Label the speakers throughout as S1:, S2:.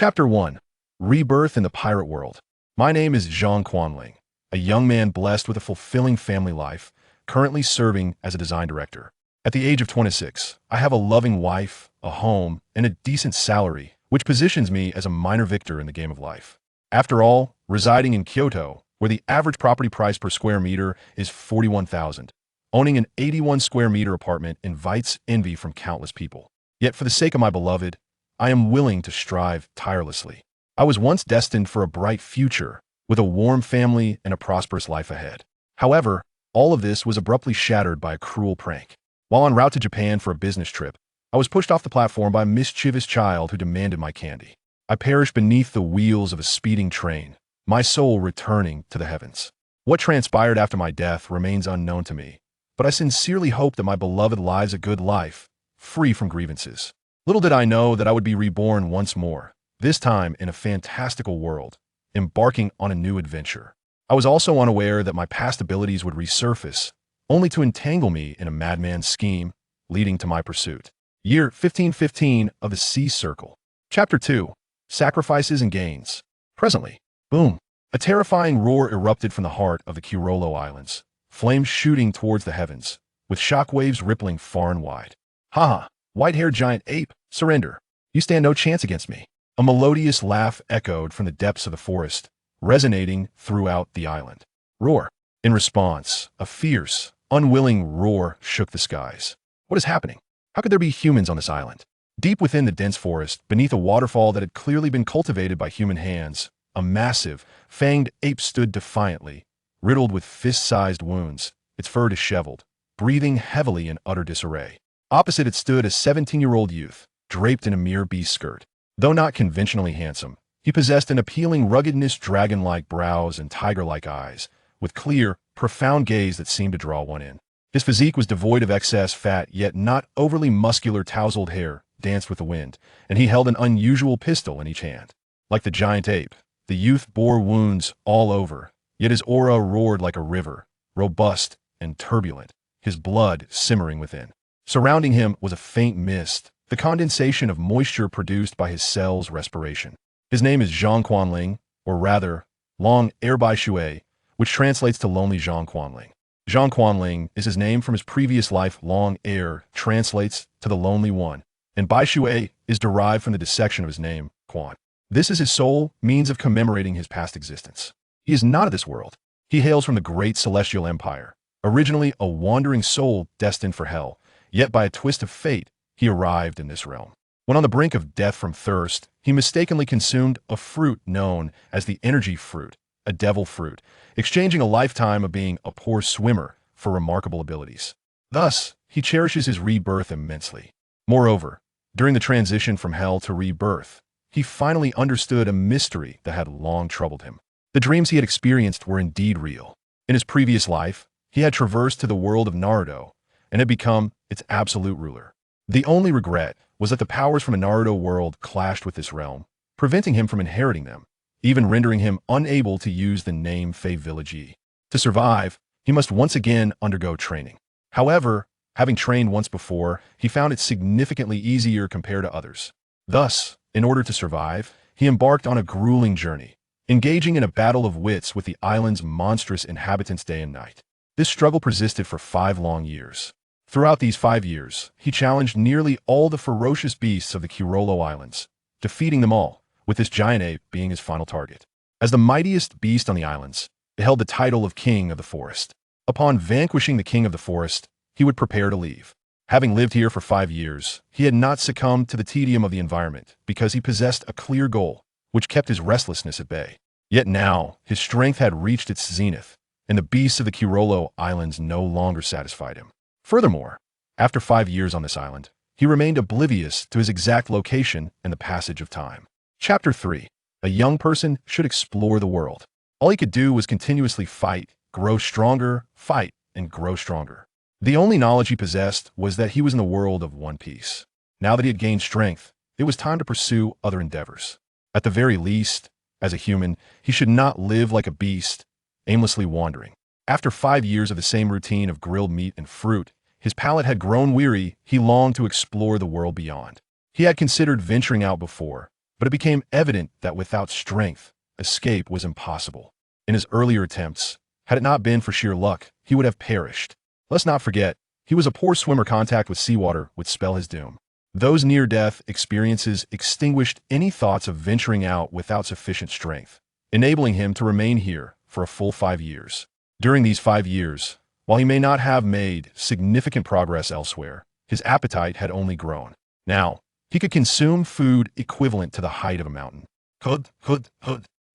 S1: Chapter 1. Rebirth in the Pirate World. My name is Zhang Quanling, a young man blessed with a fulfilling family life, currently serving as a design director. At the age of 26, I have a loving wife, a home, and a decent salary, which positions me as a minor victor in the game of life. After all, residing in Kyoto, where the average property price per square meter is 41,000, owning an 81 square meter apartment invites envy from countless people. Yet for the sake of my beloved, I am willing to strive tirelessly. I was once destined for a bright future, with a warm family and a prosperous life ahead. However, all of this was abruptly shattered by a cruel prank. While en route to Japan for a business trip, I was pushed off the platform by a mischievous child who demanded my candy. I perished beneath the wheels of a speeding train, my soul returning to the heavens. What transpired after my death remains unknown to me, but I sincerely hope that my beloved lives a good life, free from grievances. Little did I know that I would be reborn once more, this time in a fantastical world, embarking on a new adventure. I was also unaware that my past abilities would resurface, only to entangle me in a madman's scheme, leading to my pursuit. Year 1515 of the Sea Circle. Chapter 2. Sacrifices and Gains. Presently, boom! A terrifying roar erupted from the heart of the Kirolo Islands, flames shooting towards the heavens, with shockwaves rippling far and wide. Haha! White-haired giant ape, surrender. You stand no chance against me. A melodious laugh echoed from the depths of the forest, resonating throughout the island. Roar. In response, a fierce, unwilling roar shook the skies. What is happening? How could there be humans on this island? Deep within the dense forest, beneath a waterfall that had clearly been cultivated by human hands, a massive, fanged ape stood defiantly, riddled with fist-sized wounds, its fur disheveled, breathing heavily in utter disarray. Opposite it stood a 17-year-old youth, draped in a mere beast skirt. Though not conventionally handsome, he possessed an appealing ruggedness, dragon-like brows and tiger-like eyes, with clear, profound gaze that seemed to draw one in. His physique was devoid of excess fat, yet not overly muscular tousled hair danced with the wind, and he held an unusual pistol in each hand. Like the giant ape, the youth bore wounds all over, yet his aura roared like a river, robust and turbulent, his blood simmering within. Surrounding him was a faint mist, the condensation of moisture produced by his cell's respiration. His name is Zhang Quanling, or rather, Long Air Bai Shui, which translates to Lonely Zhang Quanling. Zhang Quanling is his name from his previous life. Long Air translates to the Lonely One, and Bai Shui is derived from the dissection of his name, Quan. This is his sole means of commemorating his past existence. He is not of this world. He hails from the great celestial empire, originally a wandering soul destined for hell. Yet by a twist of fate, he arrived in this realm. When on the brink of death from thirst, he mistakenly consumed a fruit known as the energy fruit, a devil fruit, exchanging a lifetime of being a poor swimmer for remarkable abilities. Thus, he cherishes his rebirth immensely. Moreover, during the transition from hell to rebirth, he finally understood a mystery that had long troubled him. The dreams he had experienced were indeed real. In his previous life, he had traversed to the world of Naruto, and had become its absolute ruler. The only regret was that the powers from a Naruto world clashed with this realm, preventing him from inheriting them, even rendering him unable to use the name Fey Village E. To survive, he must once again undergo training. However, having trained once before, he found it significantly easier compared to others. Thus, in order to survive, he embarked on a grueling journey, engaging in a battle of wits with the island's monstrous inhabitants day and night. This struggle persisted for 5 long years. Throughout these 5 years, he challenged nearly all the ferocious beasts of the Kirolo Islands, defeating them all, with this giant ape being his final target. As the mightiest beast on the islands, it held the title of King of the Forest. Upon vanquishing the King of the Forest, he would prepare to leave. Having lived here for 5 years, he had not succumbed to the tedium of the environment because he possessed a clear goal, which kept his restlessness at bay. Yet now, his strength had reached its zenith, and the beasts of the Kirolo Islands no longer satisfied him. Furthermore, after 5 years on this island, he remained oblivious to his exact location and the passage of time. Chapter 3. A young person should explore the world. All he could do was continuously fight, grow stronger, fight, and grow stronger. The only knowledge he possessed was that he was in the world of One Piece. Now that he had gained strength, it was time to pursue other endeavors. At the very least, as a human, he should not live like a beast, aimlessly wandering. After 5 years of the same routine of grilled meat and fruit, his palate had grown weary. He longed to explore the world beyond. He had considered venturing out before, but it became evident that without strength, escape was impossible. In his earlier attempts, had it not been for sheer luck, he would have perished. Let's not forget, he was a poor swimmer. Contact with seawater would spell his doom. Those near-death experiences extinguished any thoughts of venturing out without sufficient strength, enabling him to remain here for a full 5 years. During these 5 years, while he may not have made significant progress elsewhere, his appetite had only grown. Now, he could consume food equivalent to the height of a mountain. Hud.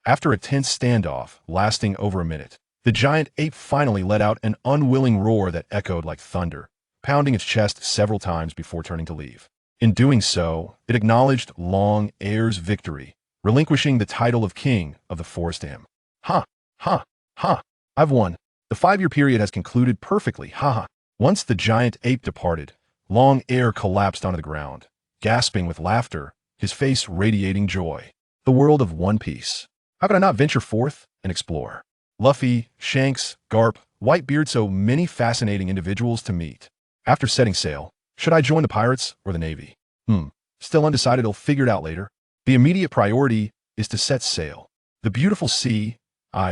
S1: After a tense standoff lasting over a minute, the giant ape finally let out an unwilling roar that echoed like thunder, pounding its chest several times before turning to leave. In doing so, it acknowledged Long Air's victory, relinquishing the title of king of the forest to him. I've won. The 5-year period has concluded perfectly. Once the giant ape departed, Long Air collapsed onto the ground, gasping with laughter, his face radiating joy. The world of One Piece. How could I not venture forth and explore? Luffy, Shanks, Garp, Whitebeard, so many fascinating individuals to meet. After setting sail, should I join the pirates or the navy? Still undecided. I'll figure it out later. The immediate priority is to set sail. The beautiful sea.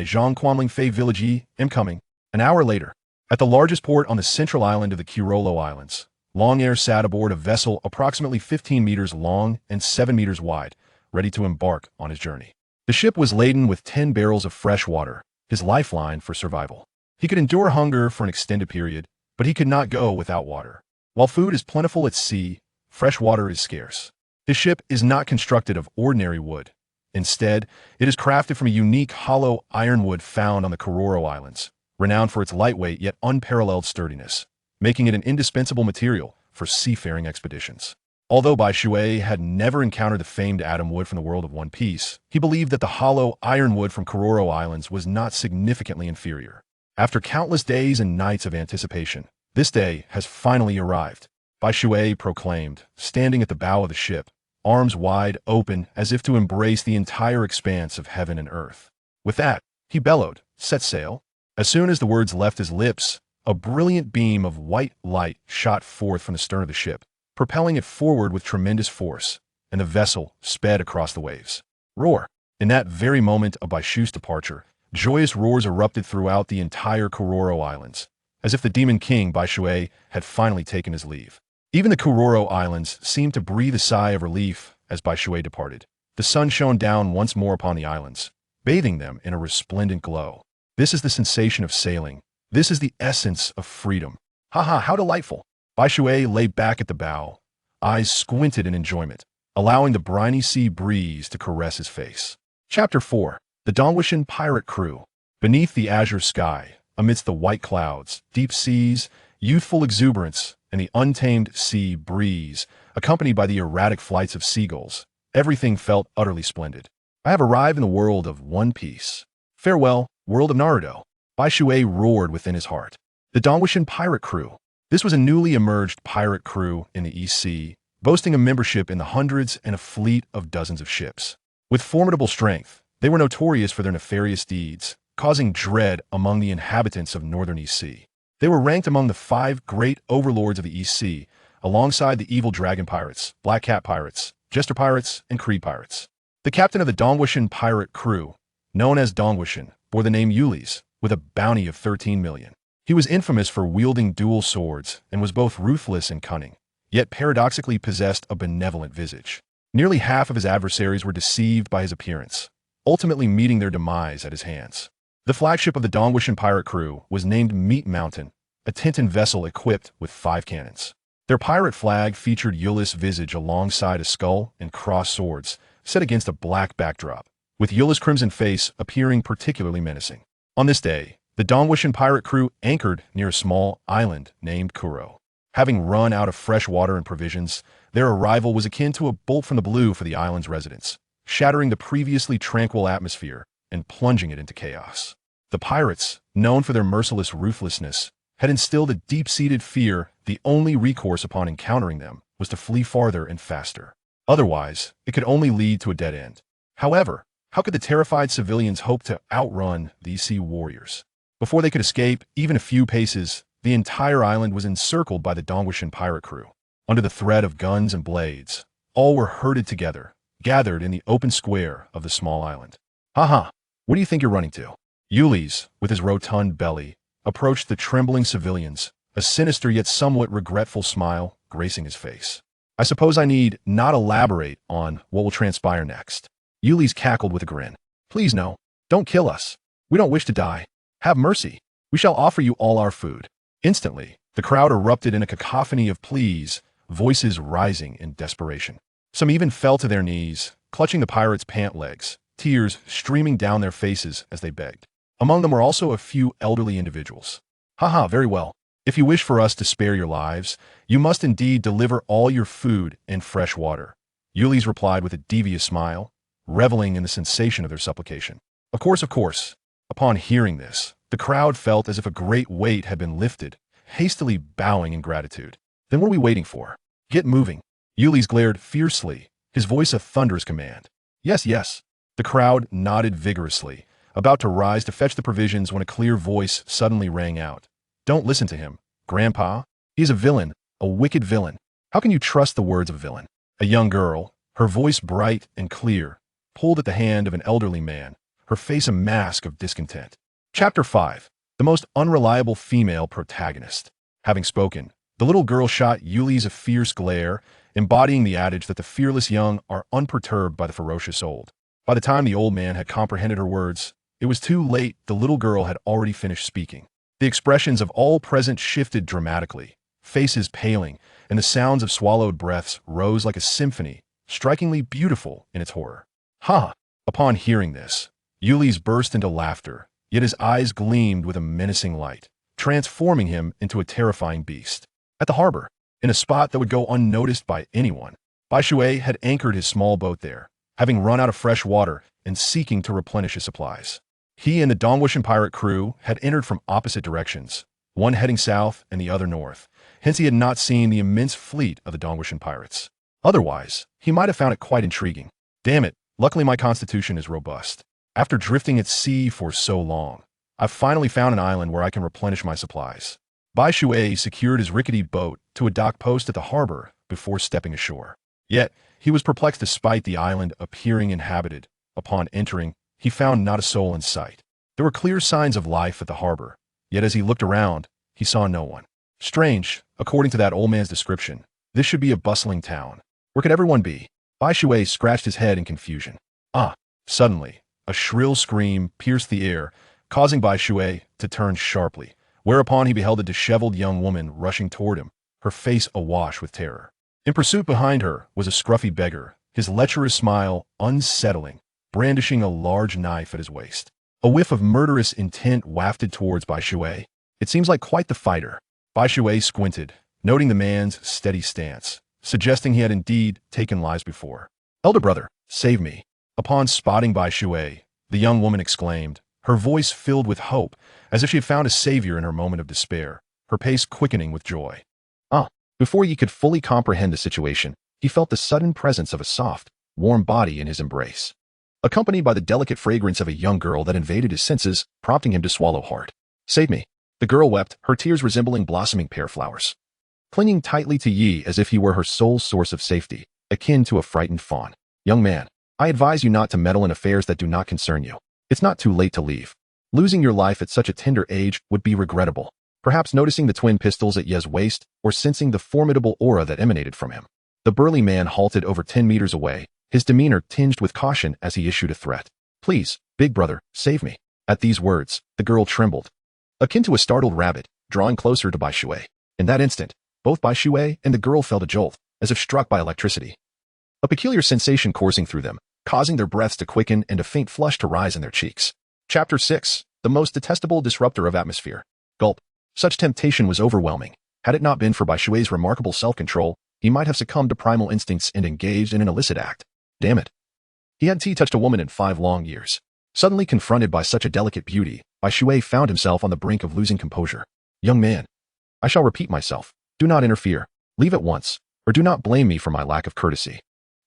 S1: Jean Quanling Fei Village. Am coming. An hour later, at the largest port on the central island of the Kirolo Islands, Long Air sat aboard a vessel approximately 15 meters long and 7 meters wide, ready to embark on his journey. The ship was laden with 10 barrels of fresh water, his lifeline for survival. He could endure hunger for an extended period, but he could not go without water. While food is plentiful at sea, fresh water is scarce. His ship is not constructed of ordinary wood. Instead, it is crafted from a unique hollow ironwood found on the Kororo Islands, renowned for its lightweight yet unparalleled sturdiness, making it an indispensable material for seafaring expeditions. Although Bai Shui had never encountered the famed atom wood from the world of One Piece, he believed that the hollow ironwood from Kororo Islands was not significantly inferior. After countless days and nights of anticipation, this day has finally arrived. Bai Shui proclaimed, standing at the bow of the ship, arms wide open as if to embrace the entire expanse of heaven and earth. With that, he bellowed, "Set sail." As soon as the words left his lips, a brilliant beam of white light shot forth from the stern of the ship, propelling it forward with tremendous force, and the vessel sped across the waves. Roar! In that very moment of Bai Shui's departure, joyous roars erupted throughout the entire Kororo Islands, as if the Demon King Bai Shui had finally taken his leave. Even the Kororo Islands seemed to breathe a sigh of relief as Bai Shui departed. The sun shone down once more upon the islands, bathing them in a resplendent glow. This is the sensation of sailing. This is the essence of freedom. How delightful! Bai Shui lay back at the bow, eyes squinted in enjoyment, allowing the briny sea breeze to caress his face. Chapter 4. The Dongwushun Pirate Crew. Beneath the azure sky, amidst the white clouds, deep seas, youthful exuberance, and the untamed sea breeze, accompanied by the erratic flights of seagulls, everything felt utterly splendid. I have arrived in the world of One Piece. Farewell, world of Naruto. Bai Shui roared within his heart. The Dongwushun Pirate Crew. This was a newly emerged pirate crew in the East Sea, boasting a membership in the hundreds and a fleet of dozens of ships. With formidable strength, they were notorious for their nefarious deeds, causing dread among the inhabitants of northern East Sea. They were ranked among the 5 great overlords of the East Sea, alongside the evil dragon pirates, black cat pirates, jester pirates, and Creed pirates. The captain of the Dongwushun pirate crew, known as Dongwushun, bore the name Ulis, with a bounty of 13 million. He was infamous for wielding dual swords and was both ruthless and cunning, yet paradoxically possessed a benevolent visage. Nearly half of his adversaries were deceived by his appearance, ultimately meeting their demise at his hands. The flagship of the Dongwushun pirate crew was named Meat Mountain, a Tintin vessel equipped with 5 cannons. Their pirate flag featured Ulis' visage alongside a skull and crossed swords, set against a black backdrop, with Ulis' crimson face appearing particularly menacing. On this day, the Dongwushun pirate crew anchored near a small island named Kuro. Having run out of fresh water and provisions, their arrival was akin to a bolt from the blue for the island's residents, shattering the previously tranquil atmosphere and plunging it into chaos. The pirates, known for their merciless ruthlessness, had instilled a deep-seated fear. The only recourse upon encountering them was to flee farther and faster. Otherwise, it could only lead to a dead end. However, how could the terrified civilians hope to outrun these sea warriors? Before they could escape even a few paces, the entire island was encircled by the Dongwushun pirate crew. Under the threat of guns and blades, all were herded together, gathered in the open square of the small island. Haha, what do you think you're running to? Ulysses, with his rotund belly, approached the trembling civilians, a sinister yet somewhat regretful smile gracing his face. I suppose I need not elaborate on what will transpire next. Ulysses cackled with a grin. Please no, don't kill us. We don't wish to die. Have mercy. We shall offer you all our food. Instantly, the crowd erupted in a cacophony of pleas, voices rising in desperation. Some even fell to their knees, clutching the pirates' pant legs, tears streaming down their faces as they begged. Among them were also a few elderly individuals. Haha, very well. If you wish for us to spare your lives, you must indeed deliver all your food and fresh water. Ulysses replied with a devious smile, reveling in the sensation of their supplication. Of course. Upon hearing this, the crowd felt as if a great weight had been lifted, hastily bowing in gratitude. Then what are we waiting for? Get moving. Ulysses glared fiercely, his voice a thunderous command. Yes. The crowd nodded vigorously, about to rise to fetch the provisions when a clear voice suddenly rang out. Don't listen to him, Grandpa. He's a villain, a wicked villain. How can you trust the words of a villain? A young girl, her voice bright and clear, pulled at the hand of an elderly man, her face a mask of discontent. Chapter 5. The most unreliable female protagonist. Having spoken, the little girl shot Ulysses a fierce glare, embodying the adage that the fearless young are unperturbed by the ferocious old. By the time the old man had comprehended her words, it was too late. The little girl had already finished speaking. The expressions of all present shifted dramatically, faces paling, and the sounds of swallowed breaths rose like a symphony, strikingly beautiful in its horror. Ha! Upon hearing this, Ulysses burst into laughter, yet his eyes gleamed with a menacing light, transforming him into a terrifying beast. At the harbor, in a spot that would go unnoticed by anyone, Bai Shui had anchored his small boat there, having run out of fresh water and seeking to replenish his supplies. He and the Dongwuashan pirate crew had entered from opposite directions, one heading south and the other north, hence he had not seen the immense fleet of the Dongwuashan pirates. Otherwise, he might have found it quite intriguing. Damn it, luckily my constitution is robust. After drifting at sea for so long, I've finally found an island where I can replenish my supplies. Bai Shui secured his rickety boat to a dock post at the harbor before stepping ashore. Yet, he was perplexed despite the island appearing inhabited. Upon entering, he found not a soul in sight. There were clear signs of life at the harbor, yet as he looked around, he saw no one. Strange, according to that old man's description, this should be a bustling town. Where could everyone be? Bai Shui scratched his head in confusion. Suddenly, a shrill scream pierced the air, causing Bai Shui to turn sharply, whereupon he beheld a disheveled young woman rushing toward him, her face awash with terror. In pursuit behind her was a scruffy beggar, his lecherous smile unsettling, brandishing a large knife at his waist. A whiff of murderous intent wafted towards Bai Shui. It seems like quite the fighter. Bai Shui squinted, noting the man's steady stance, suggesting he had indeed taken lives before. Elder brother, save me. Upon spotting Bai Shui, the young woman exclaimed, her voice filled with hope, as if she had found a savior in her moment of despair, her pace quickening with joy. Before he could fully comprehend the situation, he felt the sudden presence of a soft, warm body in his embrace, accompanied by the delicate fragrance of a young girl that invaded his senses, prompting him to swallow hard. Save me. The girl wept, her tears resembling blossoming pear flowers, clinging tightly to Yi as if he were her sole source of safety, akin to a frightened fawn. Young man, I advise you not to meddle in affairs that do not concern you. It's not too late to leave. Losing your life at such a tender age would be regrettable. Perhaps noticing the twin pistols at Ye's waist or sensing the formidable aura that emanated from him. The burly man halted over 10 meters away, his demeanor tinged with caution as he issued a threat. Please, big brother, save me. At these words, the girl trembled, akin to a startled rabbit, drawing closer to Bai Shui. In that instant, both Bai Shui and the girl felt a jolt, as if struck by electricity. A peculiar sensation coursing through them, causing their breaths to quicken and a faint flush to rise in their cheeks. Chapter 6. The most detestable disruptor of atmosphere. Gulp. Such temptation was overwhelming. Had it not been for Bai Shui's remarkable self-control, he might have succumbed to primal instincts and engaged in an illicit act. Damn it. He hadn't touched a woman in 5 long years. Suddenly confronted by such a delicate beauty, Bai Shui found himself on the brink of losing composure. Young man, I shall repeat myself. Do not interfere. Leave at once, or do not blame me for my lack of courtesy.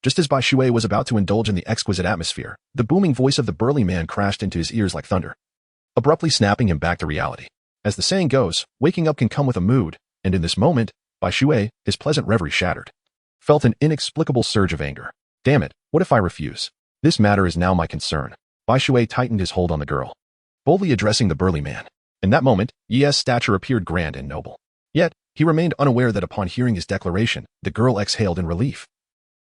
S1: Just as Bai Shui was about to indulge in the exquisite atmosphere, the booming voice of the burly man crashed into his ears like thunder, abruptly snapping him back to reality. As the saying goes, waking up can come with a mood, and in this moment, Bai Shui, his pleasant reverie shattered, felt an inexplicable surge of anger. Damn it, What if I refuse? This matter is now my concern. Bai Shui tightened his hold on the girl, boldly addressing the burly man. In that moment, Ye's stature appeared grand and noble. Yet, he remained unaware that upon hearing his declaration, the girl exhaled in relief.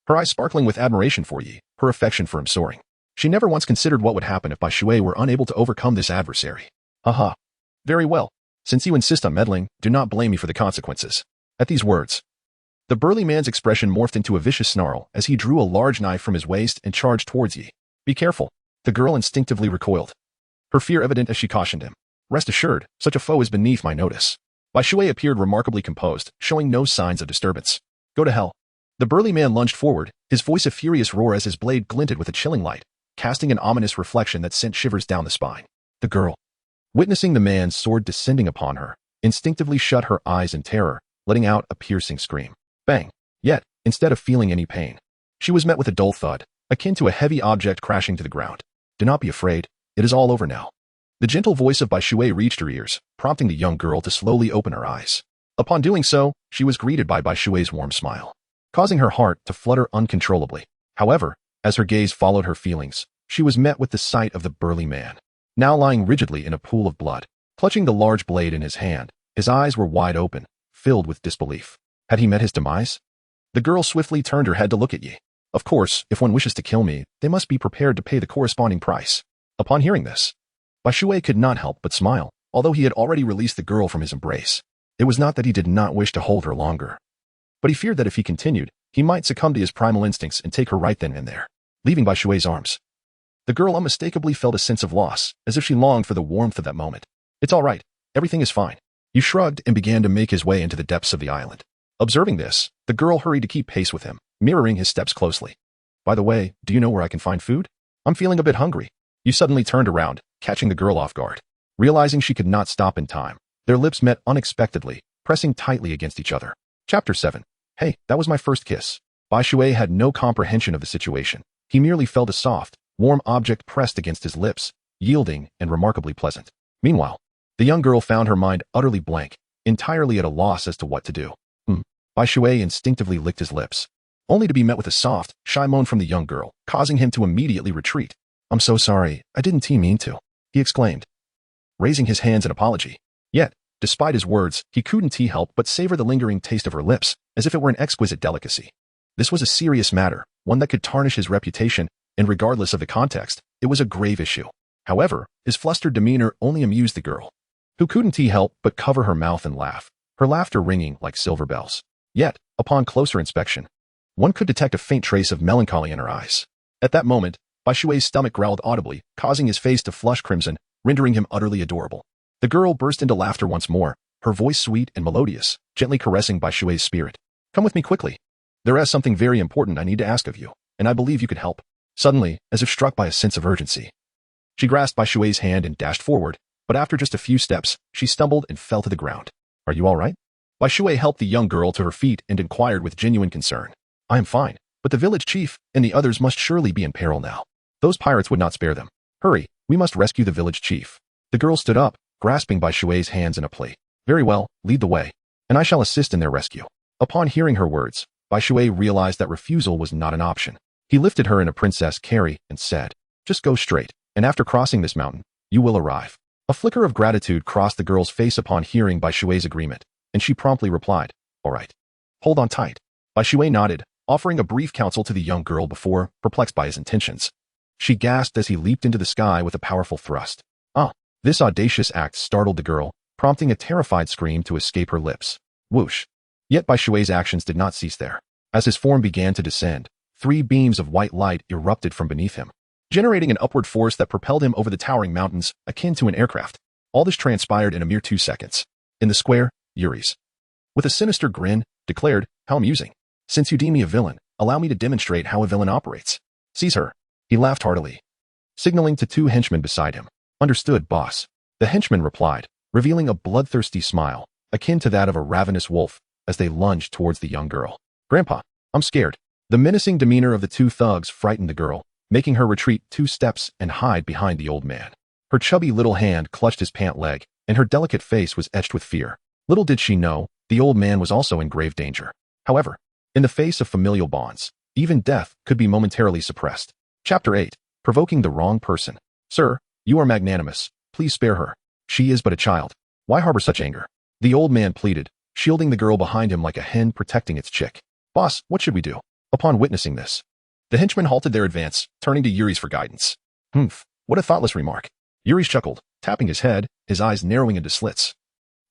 S1: Her eyes sparkling with admiration for Yi, her affection for him soaring. She never once considered what would happen if Bai Shui were unable to overcome this adversary. Haha. Very well. Since you insist on meddling, do not blame me for the consequences. At these words, the burly man's expression morphed into a vicious snarl as he drew a large knife from his waist and charged towards Yi. Be careful. The girl instinctively recoiled, her fear evident as she cautioned him. Rest assured, such a foe is beneath my notice. Bai Shui appeared remarkably composed, showing no signs of disturbance. Go to hell. The burly man lunged forward, his voice a furious roar as his blade glinted with a chilling light, casting an ominous reflection that sent shivers down the spine. The girl, witnessing the man's sword descending upon her, instinctively shut her eyes in terror, letting out a piercing scream. Bang! Yet, instead of feeling any pain, she was met with a dull thud, akin to a heavy object crashing to the ground. Do not be afraid, it is all over now. The gentle voice of Bai Shui reached her ears, prompting the young girl to slowly open her eyes. Upon doing so, she was greeted by Bai Shui's warm smile, causing her heart to flutter uncontrollably. However, as her gaze followed her feelings, she was met with the sight of the burly man, now lying rigidly in a pool of blood, clutching the large blade in his hand. His eyes were wide open, filled with disbelief. Had he met his demise? The girl swiftly turned her head to look at Yi. Of course, if one wishes to kill me, they must be prepared to pay the corresponding price. Upon hearing this, Bai Shui could not help but smile, although he had already released the girl from his embrace. It was not that he did not wish to hold her longer, but he feared that if he continued, he might succumb to his primal instincts and take her right then and there, leaving Bai Shui's arms. The girl unmistakably felt a sense of loss, as if she longed for the warmth of that moment. It's all right. Everything is fine. He shrugged and began to make his way into the depths of the island. Observing this, the girl hurried to keep pace with him, mirroring his steps closely. By the way, do you know where I can find food? I'm feeling a bit hungry. You suddenly turned around, catching the girl off guard. Realizing she could not stop in time, their lips met unexpectedly, pressing tightly against each other. Chapter 7. Hey, that was my first kiss. Bai Shui had no comprehension of the situation. He merely felt a soft, warm object pressed against his lips, yielding and remarkably pleasant. Meanwhile, the young girl found her mind utterly blank, entirely at a loss as to what to do. Bai Shui instinctively licked his lips, only to be met with a soft, shy moan from the young girl, causing him to immediately retreat. I'm so sorry, I didn't mean to, he exclaimed, raising his hands in apology. Yet, despite his words, he couldn't help but savor the lingering taste of her lips, as if it were an exquisite delicacy. This was a serious matter, one that could tarnish his reputation, and regardless of the context, it was a grave issue. However, his flustered demeanor only amused the girl, who couldn't help but cover her mouth and laugh, her laughter ringing like silver bells. Yet, upon closer inspection, one could detect a faint trace of melancholy in her eyes. At that moment, Bai Shui's stomach growled audibly, causing his face to flush crimson, rendering him utterly adorable. The girl burst into laughter once more, her voice sweet and melodious, gently caressing Bai Shui's spirit. Come with me quickly. There is something very important I need to ask of you, and I believe you could help. Suddenly, as if struck by a sense of urgency, she grasped Bai Shui's hand and dashed forward, but after just a few steps, she stumbled and fell to the ground. Are you all right? Bai Shui helped the young girl to her feet and inquired with genuine concern. I am fine, but the village chief and the others must surely be in peril now. Those pirates would not spare them. Hurry, we must rescue the village chief. The girl stood up, grasping Bai Shui's hands in a plea. Very well, lead the way, and I shall assist in their rescue. Upon hearing her words, Bai Shui realized that refusal was not an option. He lifted her in a princess carry and said, just go straight, and after crossing this mountain, you will arrive. A flicker of gratitude crossed the girl's face upon hearing Bai Shui's agreement, and she promptly replied, all right. Hold on tight. Bai Shui nodded, offering a brief counsel to the young girl before, perplexed by his intentions. She gasped as he leaped into the sky with a powerful thrust. This audacious act startled the girl, prompting a terrified scream to escape her lips. Whoosh. Yet Bai Shui's actions did not cease there. As his form began to descend, 3 beams of white light erupted from beneath him, generating an upward force that propelled him over the towering mountains, akin to an aircraft. All this transpired in a mere 2 seconds. In the square, Yuri's, with a sinister grin, declared, how amusing. Since you deem me a villain, allow me to demonstrate how a villain operates. Seize her. He laughed heartily, signaling to 2 henchmen beside him. Understood, boss. The henchman replied, revealing a bloodthirsty smile, akin to that of a ravenous wolf, as they lunged towards the young girl. Grandpa, I'm scared. The menacing demeanor of the 2 thugs frightened the girl, making her retreat 2 steps and hide behind the old man. Her chubby little hand clutched his pant leg, and her delicate face was etched with fear. Little did she know, the old man was also in grave danger. However, in the face of familial bonds, Even death could be momentarily suppressed. Chapter 8. Provoking the wrong person. Sir, you are magnanimous. Please spare her. She is but a child. Why harbor such anger? The old man pleaded, shielding the girl behind him like a hen protecting its chick. Boss, what should we do? Upon witnessing this, the henchmen halted their advance, turning to Yuri's for guidance. Humph, what a thoughtless remark. Yuri chuckled, tapping his head, his eyes narrowing into slits.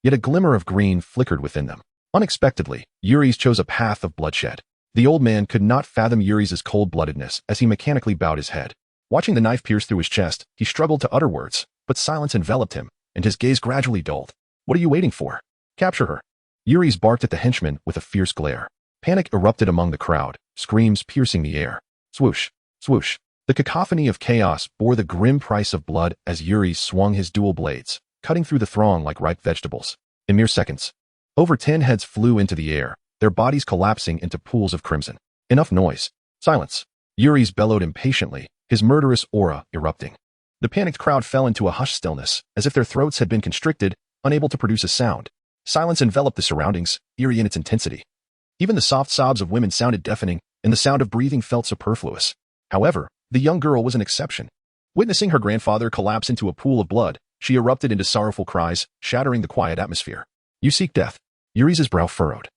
S1: Yet a glimmer of green flickered within them. Unexpectedly, Yuri's chose a path of bloodshed. The old man could not fathom Yuri's cold-bloodedness as he mechanically bowed his head. Watching the knife pierce through his chest, he struggled to utter words, but silence enveloped him, and his gaze gradually dulled. What are you waiting for? Capture her. Yuri's barked at the henchman with a fierce glare. Panic erupted among the crowd, screams piercing the air. Swoosh, swoosh. The cacophony of chaos bore the grim price of blood as Yuri swung his dual blades, cutting through the throng like ripe vegetables. In mere seconds, over 10 heads flew into the air, their bodies collapsing into pools of crimson. Enough noise. Silence. Yuri's bellowed impatiently, his murderous aura erupting. The panicked crowd fell into a hushed stillness, as if their throats had been constricted, unable to produce a sound. Silence enveloped the surroundings, eerie in its intensity. Even the soft sobs of women sounded deafening, and the sound of breathing felt superfluous. However, the young girl was an exception. Witnessing her grandfather collapse into a pool of blood, she erupted into sorrowful cries, shattering the quiet atmosphere. You seek death. Yuri's brow furrowed.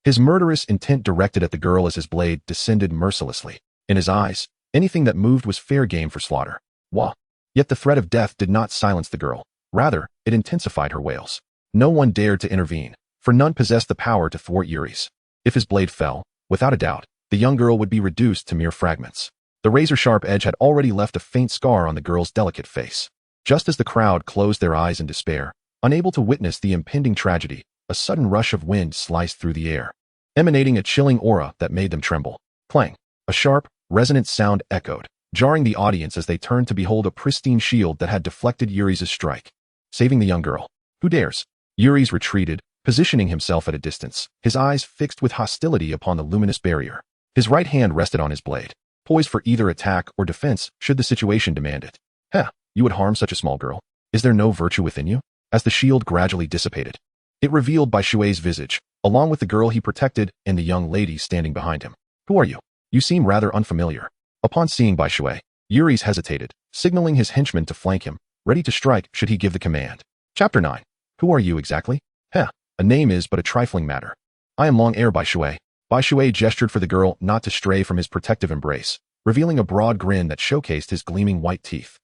S1: His murderous intent directed at the girl as his blade descended mercilessly. In his eyes, anything that moved was fair game for slaughter. Wah! Yet the threat of death did not silence the girl. Rather, it intensified her wails. No one dared to intervene, for none possessed the power to thwart Yuri's. If his blade fell, without a doubt, the young girl would be reduced to mere fragments. The razor-sharp edge had already left a faint scar on the girl's delicate face. Just as the crowd closed their eyes in despair, unable to witness the impending tragedy, a sudden rush of wind sliced through the air, emanating a chilling aura that made them tremble. Clang! A sharp, resonant sound echoed, jarring the audience as they turned to behold a pristine shield that had deflected Yuri's strike, saving the young girl. Who dares? Yuri's retreated, positioning himself at a distance, his eyes fixed with hostility upon the luminous barrier. His right hand rested on his blade, poised for either attack or defense should the situation demand it. Heh, you would harm such a small girl? Is there no virtue within you? As the shield gradually dissipated, it revealed Bai Shui's visage, along with the girl he protected and the young lady standing behind him. Who are you? You seem rather unfamiliar. Upon seeing Bai Shui, Yuri's hesitated, signaling his henchmen to flank him, ready to strike should he give the command. Chapter 9. Who are you exactly? Heh, a name is but a trifling matter. I am Long Heir Bai Shui. Bai Shui gestured for the girl not to stray from his protective embrace, revealing a broad grin that showcased his gleaming white teeth.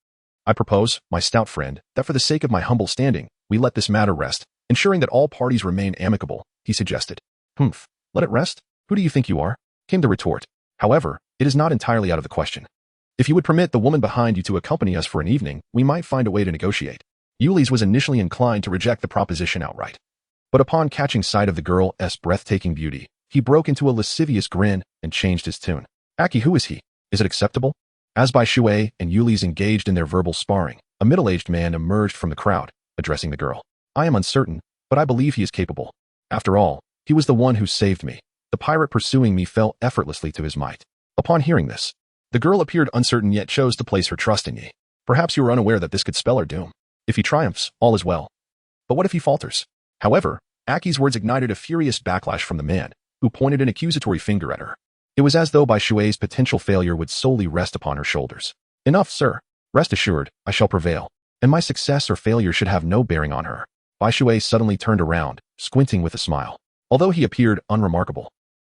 S1: I propose, my stout friend, that for the sake of my humble standing, we let this matter rest, ensuring that all parties remain amicable, he suggested. Humph, let it rest? Who do you think you are? Came the retort. However, it is not entirely out of the question. If you would permit the woman behind you to accompany us for an evening, we might find a way to negotiate. Yuli's was initially inclined to reject the proposition outright. But upon catching sight of the girl's breathtaking beauty, he broke into a lascivious grin and changed his tune. Aki, who is he? Is it acceptable? As Bai Shui and Yuli's engaged in their verbal sparring, a middle-aged man emerged from the crowd, addressing the girl. I am uncertain, but I believe he is capable. After all, he was the one who saved me. The pirate pursuing me fell effortlessly to his might. Upon hearing this, the girl appeared uncertain yet chose to place her trust in ye. Perhaps you were unaware that this could spell our doom. If he triumphs, all is well. But what if he falters? However, Aki's words ignited a furious backlash from the man, who pointed an accusatory finger at her. It was as though Bai Shui's potential failure would solely rest upon her shoulders. Enough, sir. Rest assured, I shall prevail, and my success or failure should have no bearing on her. Bai Shui suddenly turned around, squinting with a smile. Although he appeared unremarkable,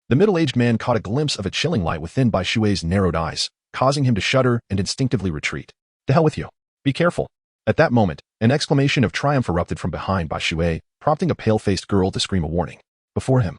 S1: the middle-aged man caught a glimpse of a chilling light within Bai Shui's narrowed eyes, causing him to shudder and instinctively retreat. The hell with you. Be careful. At that moment, an exclamation of triumph erupted from behind Bai Shui, prompting a pale-faced girl to scream a warning. Before him,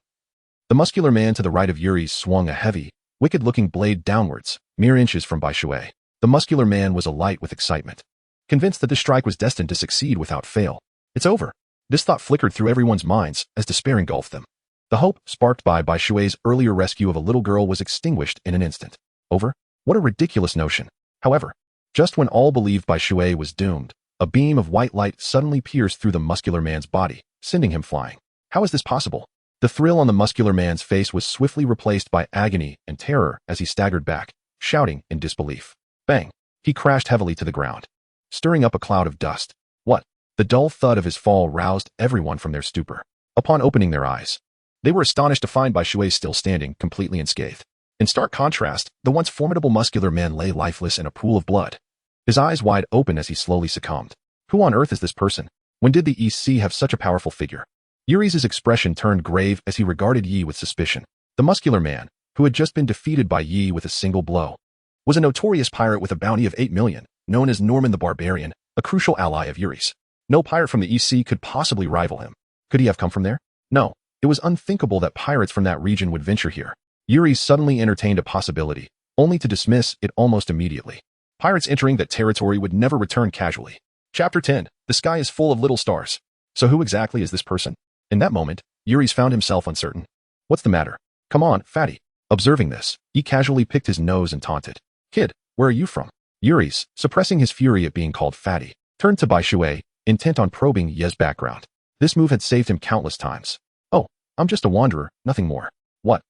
S1: the muscular man to the right of Yuri swung a heavy, wicked-looking blade downwards, mere inches from Bai Shui. The muscular man was alight with excitement, convinced that this strike was destined to succeed without fail. It's over. This thought flickered through everyone's minds as despair engulfed them. The hope sparked by Bai Shui's earlier rescue of a little girl was extinguished in an instant. Over? What a ridiculous notion. However, just when all believed Bai Shui was doomed, a beam of white light suddenly pierced through the muscular man's body, sending him flying. How is this possible? The thrill on the muscular man's face was swiftly replaced by agony and terror as he staggered back, shouting in disbelief. Bang! He crashed heavily to the ground, stirring up a cloud of dust. What? The dull thud of his fall roused everyone from their stupor. Upon opening their eyes, they were astonished to find Bai Shui still standing, completely unscathed. In stark contrast, the once formidable muscular man lay lifeless in a pool of blood, his eyes wide open as he slowly succumbed. Who on earth is this person? When did the EC have such a powerful figure? Yuri's expression turned grave as he regarded Yi with suspicion. The muscular man, who had just been defeated by Yi with a single blow, was a notorious pirate with a bounty of 8 million, known as Norman the Barbarian, a crucial ally of Yuri's. No pirate from the EC could possibly rival him. Could he have come from there? No, it was unthinkable that pirates from that region would venture here. Yuri suddenly entertained a possibility, only to dismiss it almost immediately. Pirates entering that territory would never return casually. Chapter 10. The sky is full of little stars. So who exactly is this person? In that moment, Yuri's found himself uncertain. What's the matter? Come on, fatty. Observing this, he casually picked his nose and taunted. Kid, where are you from? Yuri's, suppressing his fury at being called fatty, turned to Bai Shui, intent on probing Ye's background. This move had saved him countless times. Oh, I'm just a wanderer, nothing more. What?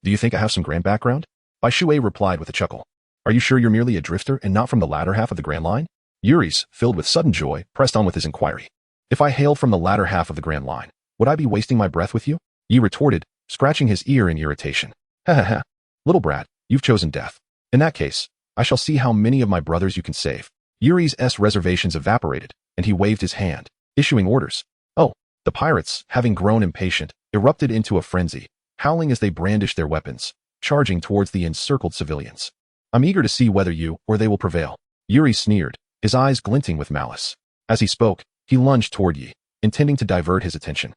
S1: Do you think I have some grand background? Bai Shui replied with a chuckle. Are you sure you're merely a drifter and not from the latter half of the Grand Line? Yuri's, filled with sudden joy, pressed on with his inquiry. If I hailed from the latter half of the Grand Line, would I be wasting my breath with you? Yi retorted, scratching his ear in irritation. Ha ha ha. Little brat, you've chosen death. In that case, I shall see how many of my brothers you can save. Yuri's reservations evaporated, and he waved his hand, issuing orders. Oh, the pirates, having grown impatient, erupted into a frenzy, howling as they brandished their weapons, charging towards the encircled civilians. I'm eager to see whether you or they will prevail. Yuri sneered, his eyes glinting with malice. As he spoke, he lunged toward Yi, intending to divert his attention.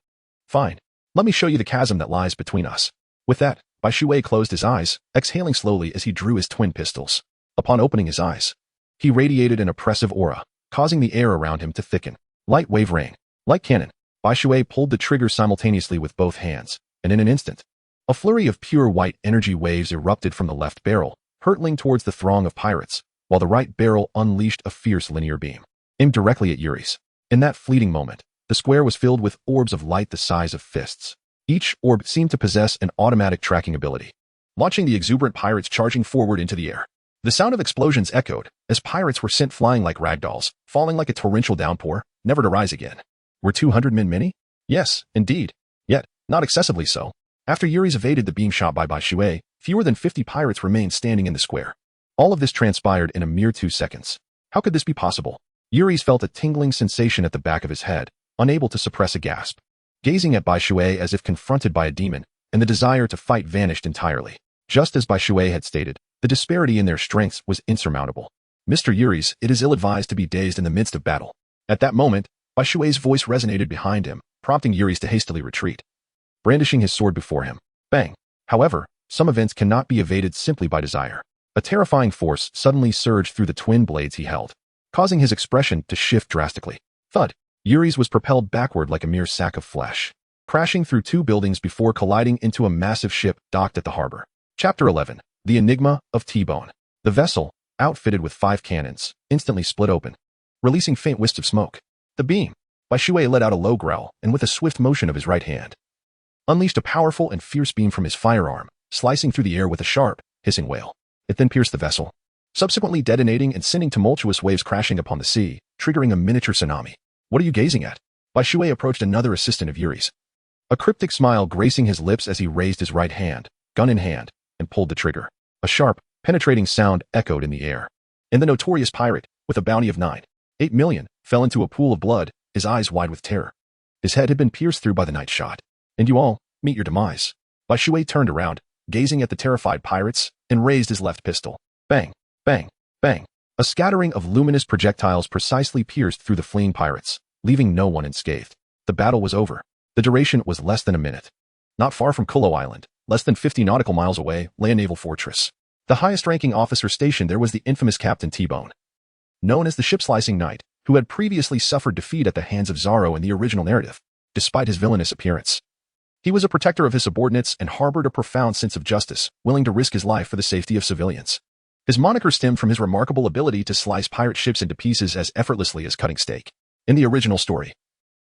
S1: Fine. Let me show you the chasm that lies between us. With that, Bai Shui closed his eyes, exhaling slowly as he drew his twin pistols. Upon opening his eyes, he radiated an oppressive aura, causing the air around him to thicken. Light wave rain. Like cannon, Bai Shui pulled the trigger simultaneously with both hands, and in an instant, a flurry of pure white energy waves erupted from the left barrel, hurtling towards the throng of pirates, while the right barrel unleashed a fierce linear beam, aimed directly at Yuri's. In that fleeting moment, the square was filled with orbs of light the size of fists. Each orb seemed to possess an automatic tracking ability, launching the exuberant pirates charging forward into the air. The sound of explosions echoed, as pirates were sent flying like ragdolls, falling like a torrential downpour, never to rise again. Were 200 men many? Yes, indeed. Yet, not excessively so. After Yuri's evaded the beam shot by Bai Shui, fewer than 50 pirates remained standing in the square. All of this transpired in a mere 2 seconds. How could this be possible? Yuri's felt a tingling sensation at the back of his head, unable to suppress a gasp. Gazing at Bai Shui as if confronted by a demon, and the desire to fight vanished entirely. Just as Bai Shui had stated, the disparity in their strengths was insurmountable. Mr. Yuri's, it is ill-advised to be dazed in the midst of battle. At that moment, Bai Shui's voice resonated behind him, prompting Yuri's to hastily retreat, brandishing his sword before him. Bang! However, some events cannot be evaded simply by desire. A terrifying force suddenly surged through the twin blades he held, causing his expression to shift drastically. Thud! Yuri's was propelled backward like a mere sack of flesh, crashing through 2 buildings before colliding into a massive ship docked at the harbor. Chapter 11. The Enigma of T-Bone. The vessel, outfitted with 5 cannons, instantly split open, releasing faint wisps of smoke. The beam, Bai Shui let out a low growl, and with a swift motion of his right hand, unleashed a powerful and fierce beam from his firearm, slicing through the air with a sharp, hissing wail. It then pierced the vessel, subsequently detonating and sending tumultuous waves crashing upon the sea, triggering a miniature tsunami. What are you gazing at? Bai Shui approached another assistant of Yuri's, a cryptic smile gracing his lips as he raised his right hand, gun in hand, and pulled the trigger. A sharp, penetrating sound echoed in the air. And the notorious pirate, with a bounty of 8 million, fell into a pool of blood, his eyes wide with terror. His head had been pierced through by the night shot. And you all, meet your demise. Bai Shui turned around, gazing at the terrified pirates, and raised his left pistol. Bang, bang, bang. A scattering of luminous projectiles precisely pierced through the fleeing pirates, leaving no one unscathed. The battle was over. The duration was less than a minute. Not far from Kulo Island, less than 50 nautical miles away, lay a naval fortress. The highest-ranking officer stationed there was the infamous Captain T-Bone, known as the Ship-Slicing Knight, who had previously suffered defeat at the hands of Zoro in the original narrative, despite his villainous appearance. He was a protector of his subordinates and harbored a profound sense of justice, willing to risk his life for the safety of civilians. His moniker stemmed from his remarkable ability to slice pirate ships into pieces as effortlessly as cutting steak. In the original story,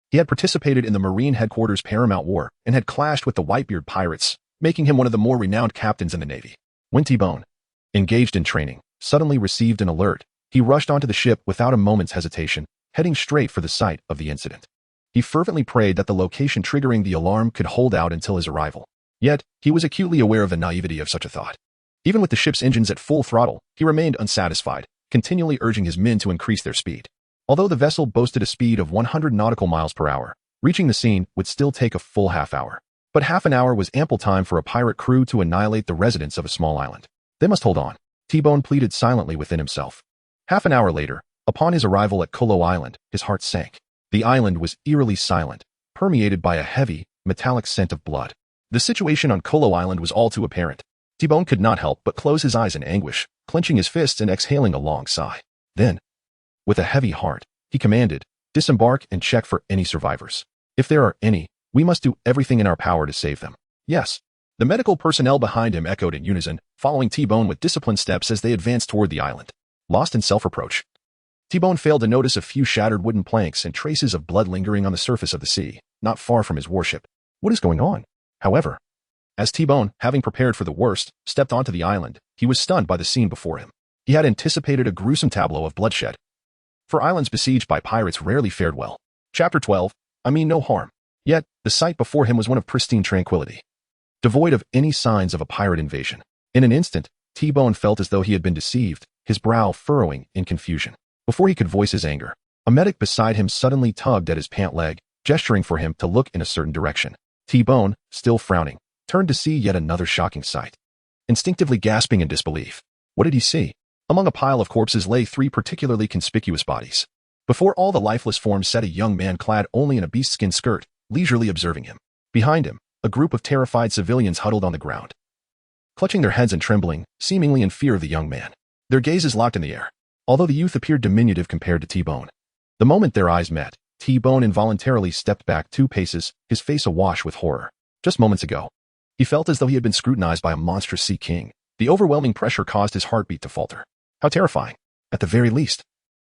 S1: he had participated in the Marine Headquarters Paramount War and had clashed with the Whitebeard pirates, making him one of the more renowned captains in the Navy. When T-Bone, engaged in training, suddenly received an alert, he rushed onto the ship without a moment's hesitation, heading straight for the site of the incident. He fervently prayed that the location triggering the alarm could hold out until his arrival. Yet, he was acutely aware of the naivety of such a thought. Even with the ship's engines at full throttle, he remained unsatisfied, continually urging his men to increase their speed. Although the vessel boasted a speed of 100 nautical miles per hour, reaching the scene would still take a full half hour. But half an hour was ample time for a pirate crew to annihilate the residents of a small island. They must hold on, T-Bone pleaded silently within himself. Half an hour later, upon his arrival at Kolo Island, his heart sank. The island was eerily silent, permeated by a heavy, metallic scent of blood. The situation on Kolo Island was all too apparent. T-Bone could not help but close his eyes in anguish, clenching his fists and exhaling a long sigh. Then, with a heavy heart, he commanded, "Disembark and check for any survivors. If there are any, we must do everything in our power to save them." "Yes." The medical personnel behind him echoed in unison, following T-Bone with disciplined steps as they advanced toward the island. Lost in self-reproach, T-Bone failed to notice a few shattered wooden planks and traces of blood lingering on the surface of the sea, not far from his warship. What is going on? However, as T-Bone, having prepared for the worst, stepped onto the island, he was stunned by the scene before him. He had anticipated a gruesome tableau of bloodshed. For islands besieged by pirates rarely fared well. Chapter 12, I mean no harm. Yet, the sight before him was one of pristine tranquility, devoid of any signs of a pirate invasion. In an instant, T-Bone felt as though he had been deceived, his brow furrowing in confusion. Before he could voice his anger, a medic beside him suddenly tugged at his pant leg, gesturing for him to look in a certain direction. T-Bone, still frowning, turned to see yet another shocking sight. Instinctively gasping in disbelief, what did he see? Among a pile of corpses lay three particularly conspicuous bodies. Before all the lifeless forms sat a young man clad only in a bearskin skirt, leisurely observing him. Behind him, a group of terrified civilians huddled on the ground, clutching their heads and trembling, seemingly in fear of the young man. Their gazes locked in the air, although the youth appeared diminutive compared to T-Bone. The moment their eyes met, T-Bone involuntarily stepped back 2 paces, his face awash with horror. Just moments ago, he felt as though he had been scrutinized by a monstrous sea king. The overwhelming pressure caused his heartbeat to falter. How terrifying. At the very least,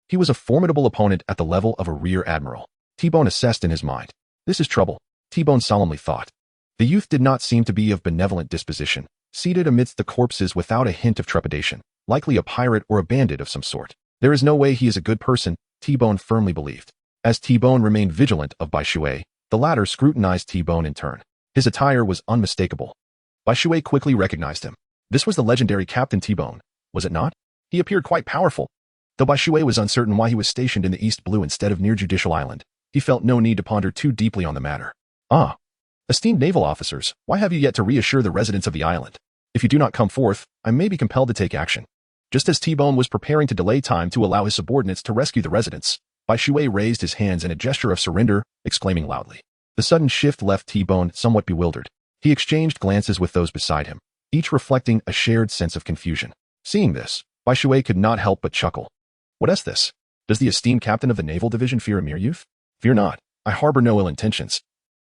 S1: he was a formidable opponent at the level of a rear admiral. T-Bone assessed in his mind. This is trouble, T-Bone solemnly thought. The youth did not seem to be of benevolent disposition, seated amidst the corpses without a hint of trepidation, likely a pirate or a bandit of some sort. There is no way he is a good person, T-Bone firmly believed. As T-Bone remained vigilant of Bai Shui, the latter scrutinized T-Bone in turn. His attire was unmistakable. Bai Shui quickly recognized him. This was the legendary Captain T-Bone, was it not? He appeared quite powerful. Though Bai Shui was uncertain why he was stationed in the East Blue instead of near Judicial Island, he felt no need to ponder too deeply on the matter. Ah, esteemed naval officers, why have you yet to reassure the residents of the island? If you do not come forth, I may be compelled to take action. Just as T-Bone was preparing to delay time to allow his subordinates to rescue the residents, Bai Shui raised his hands in a gesture of surrender, exclaiming loudly. The sudden shift left T-Bone somewhat bewildered. He exchanged glances with those beside him, each reflecting a shared sense of confusion. Seeing this, Bai Shui could not help but chuckle. What is this? Does the esteemed captain of the naval division fear a mere youth? Fear not, I harbor no ill intentions.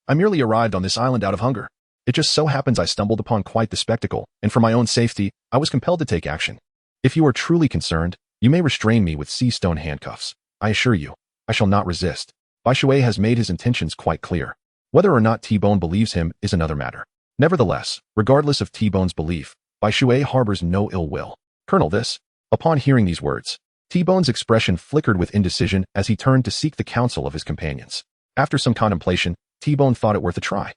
S1: I merely arrived on this island out of hunger. It just so happens I stumbled upon quite the spectacle, and for my own safety, I was compelled to take action. If you are truly concerned, you may restrain me with sea stone handcuffs. I assure you, I shall not resist. Bai Shui has made his intentions quite clear. Whether or not T-Bone believes him is another matter. Nevertheless, regardless of T-Bone's belief, Bai Shui harbors no ill will. Colonel, this. Upon hearing these words, T-Bone's expression flickered with indecision as he turned to seek the counsel of his companions. After some contemplation, T-Bone thought it worth a try.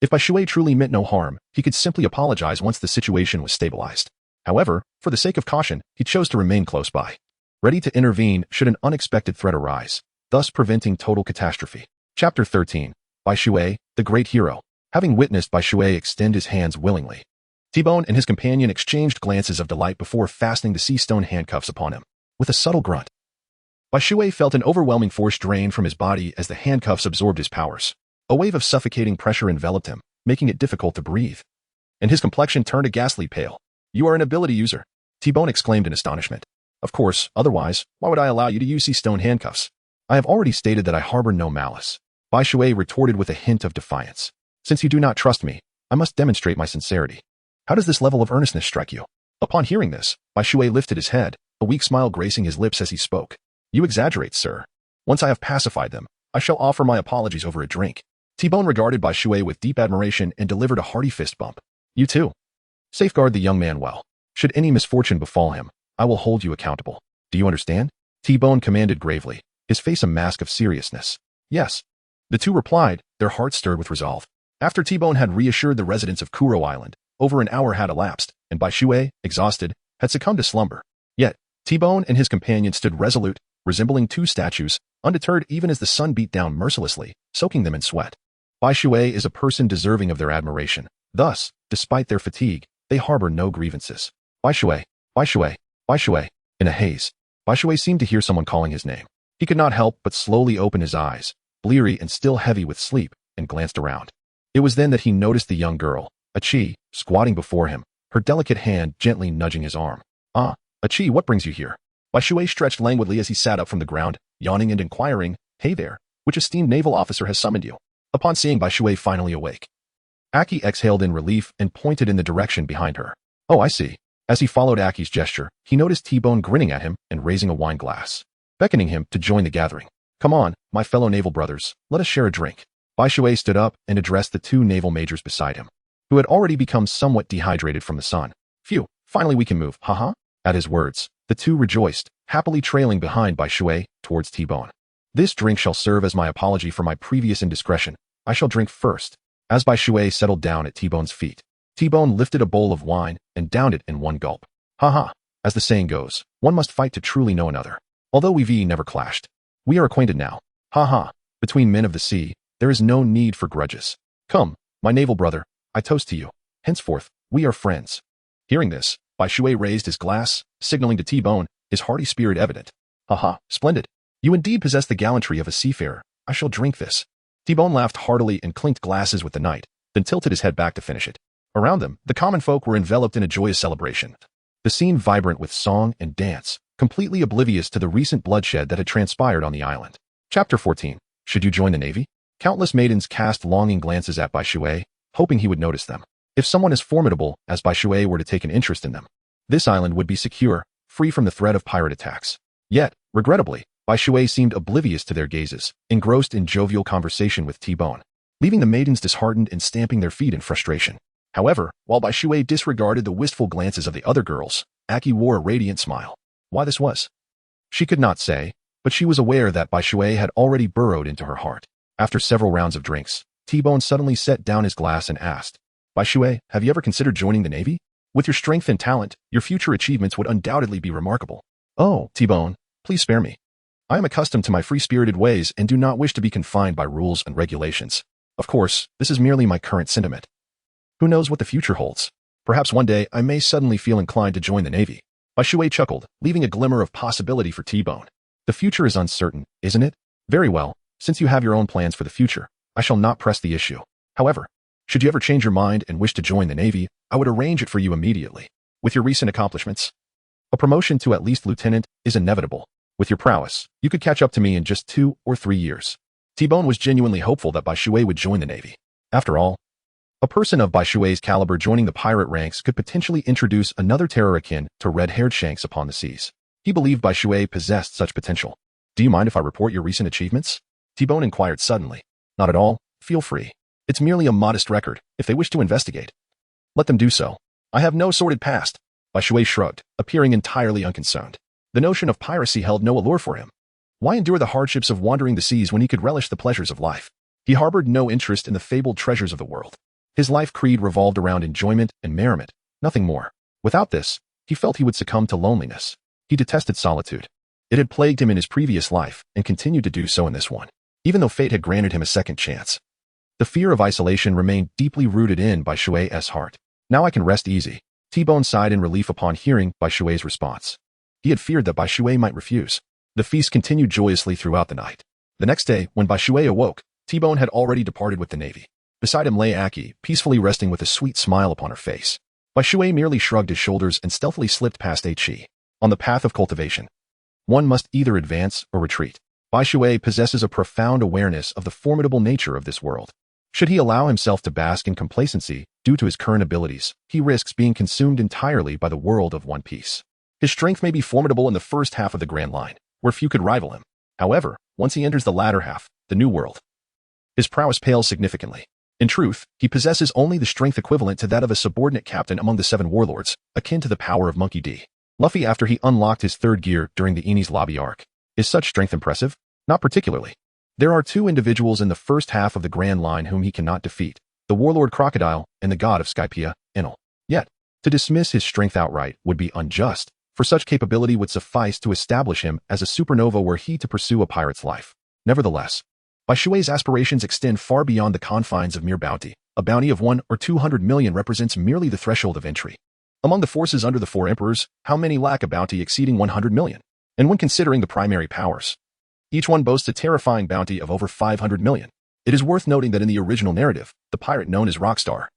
S1: If Bai Shui truly meant no harm, he could simply apologize once the situation was stabilized. However, for the sake of caution, he chose to remain close by, ready to intervene should an unexpected threat arise, thus preventing total catastrophe. Chapter 13. Bai Shui, the Great Hero. Having witnessed Bai Shui extend his hands willingly, T-Bone and his companion exchanged glances of delight before fastening the sea stone handcuffs upon him. With a subtle grunt, Bai Shui felt an overwhelming force drain from his body as the handcuffs absorbed his powers. A wave of suffocating pressure enveloped him, making it difficult to breathe. And his complexion turned a ghastly pale. You are an ability user, T-Bone exclaimed in astonishment. Of course, otherwise, why would I allow you to use sea stone handcuffs? I have already stated that I harbor no malice. Bai Shui retorted with a hint of defiance. Since you do not trust me, I must demonstrate my sincerity. How does this level of earnestness strike you? Upon hearing this, Bai Shui lifted his head, a weak smile gracing his lips as he spoke. You exaggerate, sir. Once I have pacified them, I shall offer my apologies over a drink. T-Bone regarded Bai Shui with deep admiration and delivered a hearty fist bump. You too. Safeguard the young man well. Should any misfortune befall him, I will hold you accountable. Do you understand? T-Bone commanded gravely, his face a mask of seriousness. Yes. The two replied, their hearts stirred with resolve. After T-Bone had reassured the residents of Kuro Island, Over an hour had elapsed, and Bai Shui, exhausted, had succumbed to slumber. Yet, T-Bone and his companion stood resolute, resembling two statues, undeterred even as the sun beat down mercilessly, soaking them in sweat. Bai Shui is a person deserving of their admiration. Thus, despite their fatigue, they harbor no grievances. Bai Shui, Bai Shui, Bai Shui. In a haze, Bai Shui seemed to hear someone calling his name. He could not help but slowly open his eyes, bleary and still heavy with sleep, and glanced around. It was then that he noticed the young girl, Achi, squatting before him, her delicate hand gently nudging his arm. "Ah, Achi, what brings you here?" Bai Shui stretched languidly as he sat up from the ground, yawning and inquiring, "Hey there, which esteemed naval officer has summoned you?" Upon seeing Bai Shui finally awake, Aki exhaled in relief and pointed in the direction behind her. "Oh, I see." As he followed Aki's gesture, he noticed T-Bone grinning at him and raising a wine glass, beckoning him to join the gathering. "Come on, my fellow naval brothers, let us share a drink." Bai Shui stood up and addressed the two naval majors beside him, who had already become somewhat dehydrated from the sun. "Phew, finally we can move, haha." At his words, the two rejoiced, happily trailing behind Bai Shui towards T-Bone. "This drink shall serve as my apology for my previous indiscretion. I shall drink first." As Bai Shui settled down at T-Bone's feet, T-Bone lifted a bowl of wine and downed it in one gulp. "Haha, as the saying goes, one must fight to truly know another. Although we've never clashed, we are acquainted now. Haha, between men of the sea, there is no need for grudges. Come, my naval brother, I toast to you. Henceforth, we are friends." Hearing this, Bai Shui raised his glass, signaling to T-Bone, his hearty spirit evident. "Haha, splendid. You indeed possess the gallantry of a seafarer. I shall drink this." T-Bone laughed heartily and clinked glasses with the knight, then tilted his head back to finish it. Around them, the common folk were enveloped in a joyous celebration. The scene vibrant with song and dance, completely oblivious to the recent bloodshed that had transpired on the island. Chapter 14. Should you join the Navy? Countless maidens cast longing glances at Bai Shui, hoping he would notice them. If someone as formidable as Bai Shui were to take an interest in them, this island would be secure, free from the threat of pirate attacks. Yet, regrettably, Bai Shui seemed oblivious to their gazes, engrossed in jovial conversation with T-Bone, leaving the maidens disheartened and stamping their feet in frustration. However, while Bai Shui disregarded the wistful glances of the other girls, Aki wore a radiant smile. Why this was? She could not say, but she was aware that Bai Shui had already burrowed into her heart. After several rounds of drinks, T-Bone suddenly set down his glass and asked, "Bai Shui, have you ever considered joining the Navy? With your strength and talent, your future achievements would undoubtedly be remarkable." "Oh, T-Bone, please spare me. I am accustomed to my free-spirited ways and do not wish to be confined by rules and regulations. Of course, this is merely my current sentiment. Who knows what the future holds? Perhaps one day I may suddenly feel inclined to join the Navy." Bai Shui chuckled, leaving a glimmer of possibility for T-Bone. "The future is uncertain, isn't it? Very well, since you have your own plans for the future, I shall not press the issue. However, should you ever change your mind and wish to join the Navy, I would arrange it for you immediately. With your recent accomplishments, a promotion to at least lieutenant is inevitable. With your prowess, you could catch up to me in just 2 or 3 years." T-Bone was genuinely hopeful that Bai Shui would join the Navy. After all, a person of Bai Shui's caliber joining the pirate ranks could potentially introduce another terror akin to red-haired shanks upon the seas. He believed Bai Shui possessed such potential. "Do you mind if I report your recent achievements?" T-Bone inquired suddenly. "Not at all. Feel free. It's merely a modest record. If they wish to investigate, let them do so. I have no sordid past." Bai Shui shrugged, appearing entirely unconcerned. The notion of piracy held no allure for him. Why endure the hardships of wandering the seas when he could relish the pleasures of life? He harbored no interest in the fabled treasures of the world. His life creed revolved around enjoyment and merriment, nothing more. Without this, he felt he would succumb to loneliness. He detested solitude. It had plagued him in his previous life and continued to do so in this one, even though fate had granted him a second chance. The fear of isolation remained deeply rooted in Bai Shui's heart. "Now I can rest easy." T-Bone sighed in relief upon hearing Bai Shui's response. He had feared that Bai Shui might refuse. The feast continued joyously throughout the night. The next day, when Bai Shui awoke, T-Bone had already departed with the Navy. Beside him lay Aki, peacefully resting with a sweet smile upon her face. Bai Shui merely shrugged his shoulders and stealthily slipped past Chi. On the path of cultivation, one must either advance or retreat. Bai Shui possesses a profound awareness of the formidable nature of this world. Should he allow himself to bask in complacency due to his current abilities, he risks being consumed entirely by the world of One Piece. His strength may be formidable in the first half of the Grand Line, where few could rival him. However, once he enters the latter half, the New World, his prowess pales significantly. In truth, he possesses only the strength equivalent to that of a subordinate captain among the 7 warlords, akin to the power of Monkey D. Luffy after he unlocked his 3rd gear during the Enies Lobby arc. Is such strength impressive? Not particularly. There are 2 individuals in the first half of the Grand Line whom he cannot defeat, the warlord Crocodile and the god of Skypiea, Enel. Yet, to dismiss his strength outright would be unjust, for such capability would suffice to establish him as a supernova were he to pursue a pirate's life. Nevertheless, Bai Shui's aspirations extend far beyond the confines of mere bounty. A bounty of 1 or 200 million represents merely the threshold of entry. Among the forces under the 4 emperors, how many lack a bounty exceeding 100 million? And when considering the primary powers, each one boasts a terrifying bounty of over 500 million. It is worth noting that in the original narrative, the pirate known as Rockstar,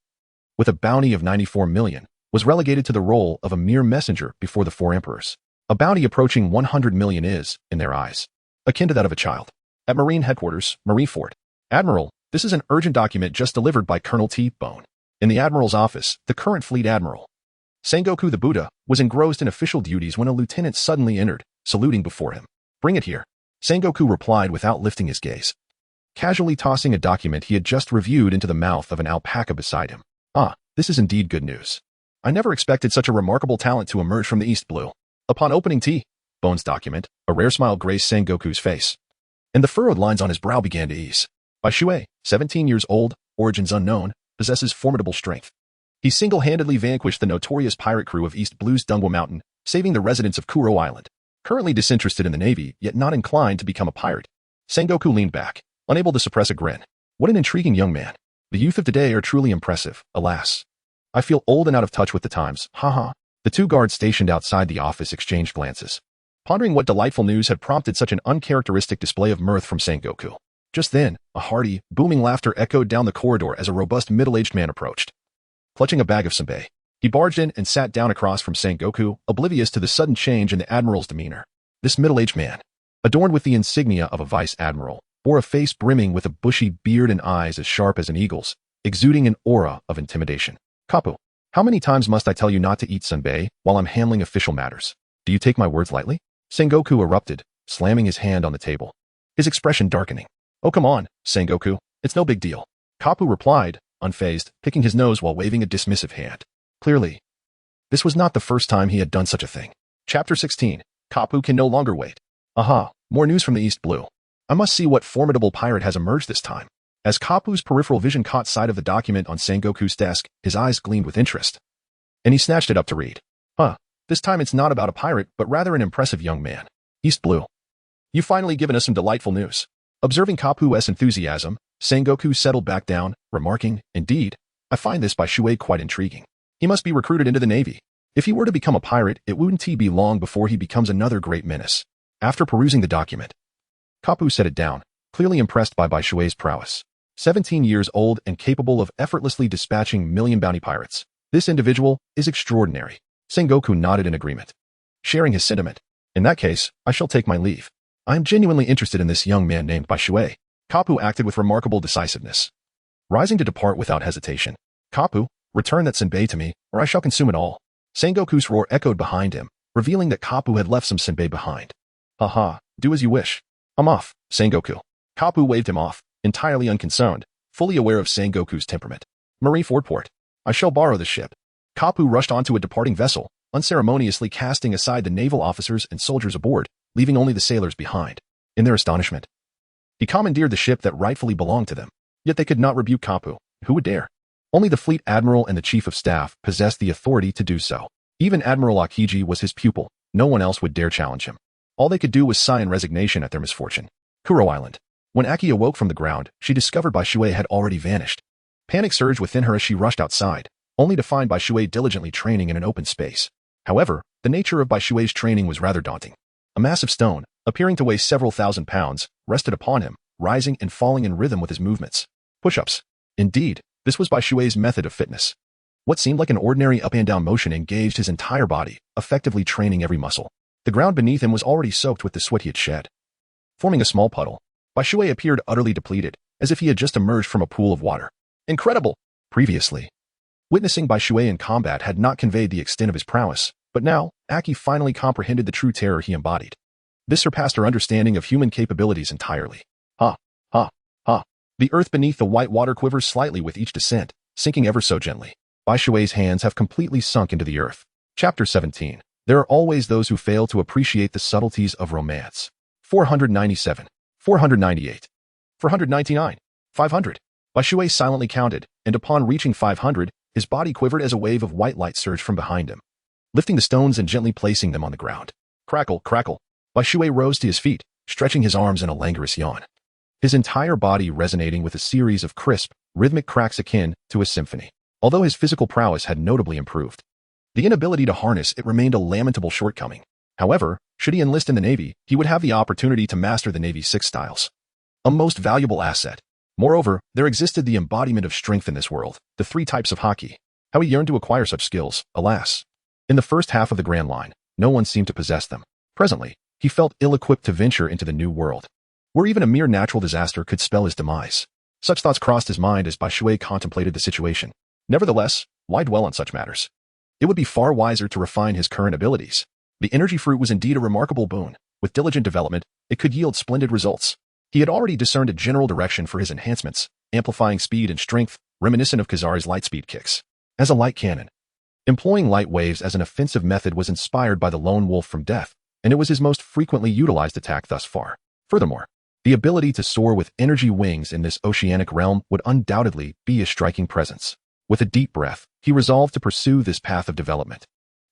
S1: with a bounty of 94 million, was relegated to the role of a mere messenger before the 4 emperors. A bounty approaching 100 million is, in their eyes, akin to that of a child. At Marine Headquarters, Marineford. Admiral, this is an urgent document just delivered by Colonel T. Bone. In the Admiral's office, the current Fleet Admiral, Sengoku the Buddha, was engrossed in official duties when a lieutenant suddenly entered, saluting before him. Bring it here. Sengoku replied without lifting his gaze, casually tossing a document he had just reviewed into the mouth of an alpaca beside him. Ah, this is indeed good news. I never expected such a remarkable talent to emerge from the East Blue. Upon opening T. Bone's document, a rare smile graced Sengoku's face, and the furrowed lines on his brow began to ease. Bai Shui, 17 years old, origins unknown, possesses formidable strength. He single-handedly vanquished the notorious pirate crew of East Blue's Dungwa Mountain, saving the residents of Kuro Island. Currently disinterested in the Navy, yet not inclined to become a pirate, Sengoku leaned back, unable to suppress a grin. What an intriguing young man. The youth of today are truly impressive, alas. I feel old and out of touch with the times, haha. The 2 guards stationed outside the office exchanged glances, pondering what delightful news had prompted such an uncharacteristic display of mirth from Sengoku. Just then, a hearty, booming laughter echoed down the corridor as a robust middle-aged man approached. Clutching a bag of senbei, he barged in and sat down across from Sengoku, oblivious to the sudden change in the Admiral's demeanor. This middle-aged man, adorned with the insignia of a vice admiral, bore a face brimming with a bushy beard and eyes as sharp as an eagle's, exuding an aura of intimidation. Kapu, how many times must I tell you not to eat senbei while I'm handling official matters? Do you take my words lightly? Sengoku erupted, slamming his hand on the table, his expression darkening. Oh, come on, Sengoku, it's no big deal. Kapu replied, unfazed, picking his nose while waving a dismissive hand. Clearly, this was not the first time he had done such a thing. Chapter 16. Kapu can no longer wait. Aha, more news from the East Blue. I must see what formidable pirate has emerged this time. As Kapu's peripheral vision caught sight of the document on Sengoku's desk, his eyes gleamed with interest, and he snatched it up to read. This time it's not about a pirate, but rather an impressive young man. East Blue. You've finally given us some delightful news. Observing Kapu's enthusiasm, Sengoku settled back down, remarking, Indeed, I find this Bai Shui quite intriguing. He must be recruited into the Navy. If he were to become a pirate, it wouldn't be long before he becomes another great menace. After perusing the document, Kapu set it down, clearly impressed by Bai Shui's prowess. 17 years old and capable of effortlessly dispatching million bounty pirates. This individual is extraordinary. Sengoku nodded in agreement, sharing his sentiment. In that case, I shall take my leave. I am genuinely interested in this young man named Bai Shui. Kapu acted with remarkable decisiveness, rising to depart without hesitation. Kapu, return that senbei to me, or I shall consume it all. Sengoku's roar echoed behind him, revealing that Kapu had left some senbei behind. Haha, do as you wish. I'm off, Sengoku. Kapu waved him off, entirely unconcerned, fully aware of Sengoku's temperament. Marineford port. I shall borrow the ship. Kapu rushed onto a departing vessel, unceremoniously casting aside the naval officers and soldiers aboard, leaving only the sailors behind. In their astonishment, he commandeered the ship that rightfully belonged to them. Yet they could not rebuke Kapu. Who would dare? Only the fleet admiral and the chief of staff possessed the authority to do so. Even Admiral Akiji was his pupil. No one else would dare challenge him. All they could do was sigh in resignation at their misfortune. Kuro Island. When Aki awoke from the ground, she discovered Bai Shui had already vanished. Panic surged within her as she rushed outside, only to find Bai Shui diligently training in an open space. However, the nature of Bai Shui's training was rather daunting. A massive stone, appearing to weigh several thousand pounds, rested upon him, rising and falling in rhythm with his movements. Push-ups. Indeed, this was Bai Shui's method of fitness. What seemed like an ordinary up and down motion engaged his entire body, effectively training every muscle. The ground beneath him was already soaked with the sweat he had shed. Forming a small puddle, Bai Shui appeared utterly depleted, as if he had just emerged from a pool of water. Incredible! Previously, witnessing Bai Shui in combat had not conveyed the extent of his prowess, but now, Aki finally comprehended the true terror he embodied. This surpassed her understanding of human capabilities entirely. Ha! Ha! Ha! The earth beneath the white water quivers slightly with each descent, sinking ever so gently. Bai Shui's hands have completely sunk into the earth. Chapter 17. There are always those who fail to appreciate the subtleties of romance. 497. 498. 499. 500. Bai Shui silently counted, and upon reaching 500, His body quivered as a wave of white light surged from behind him, lifting the stones and gently placing them on the ground. Crackle, crackle. Bai Shui rose to his feet, stretching his arms in a languorous yawn, his entire body resonating with a series of crisp, rhythmic cracks akin to a symphony. Although his physical prowess had notably improved, the inability to harness it remained a lamentable shortcoming. However, should he enlist in the Navy, he would have the opportunity to master the Navy's 6 styles, a most valuable asset. Moreover, there existed the embodiment of strength in this world, the 3 types of haki. How he yearned to acquire such skills, alas. In the first half of the Grand Line, no one seemed to possess them. Presently, he felt ill-equipped to venture into the new world, where even a mere natural disaster could spell his demise. Such thoughts crossed his mind as Bai Shui contemplated the situation. Nevertheless, why dwell on such matters? It would be far wiser to refine his current abilities. The energy fruit was indeed a remarkable boon. With diligent development, it could yield splendid results. He had already discerned a general direction for his enhancements, amplifying speed and strength, reminiscent of Kazari's lightspeed kicks. As a light cannon, employing light waves as an offensive method was inspired by the lone wolf from Death, and it was his most frequently utilized attack thus far. Furthermore, the ability to soar with energy wings in this oceanic realm would undoubtedly be a striking presence. With a deep breath, he resolved to pursue this path of development,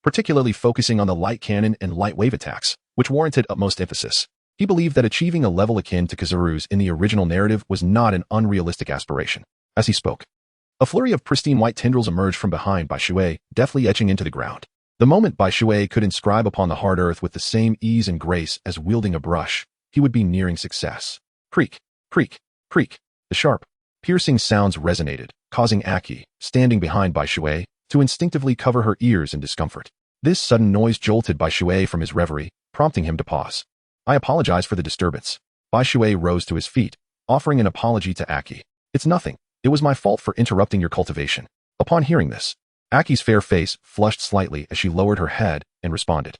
S1: particularly focusing on the light cannon and light wave attacks, which warranted utmost emphasis. He believed that achieving a level akin to Kazuru's in the original narrative was not an unrealistic aspiration. As he spoke, a flurry of pristine white tendrils emerged from behind Bai Shui, deftly etching into the ground. The moment Bai Shui could inscribe upon the hard earth with the same ease and grace as wielding a brush, he would be nearing success. Creak, creak, creak. The sharp, piercing sounds resonated, causing Aki, standing behind Bai Shui, to instinctively cover her ears in discomfort. This sudden noise jolted Bai Shui from his reverie, prompting him to pause. I apologize for the disturbance. Bai Shui rose to his feet, offering an apology to Aki. It's nothing. It was my fault for interrupting your cultivation. Upon hearing this, Aki's fair face flushed slightly as she lowered her head and responded.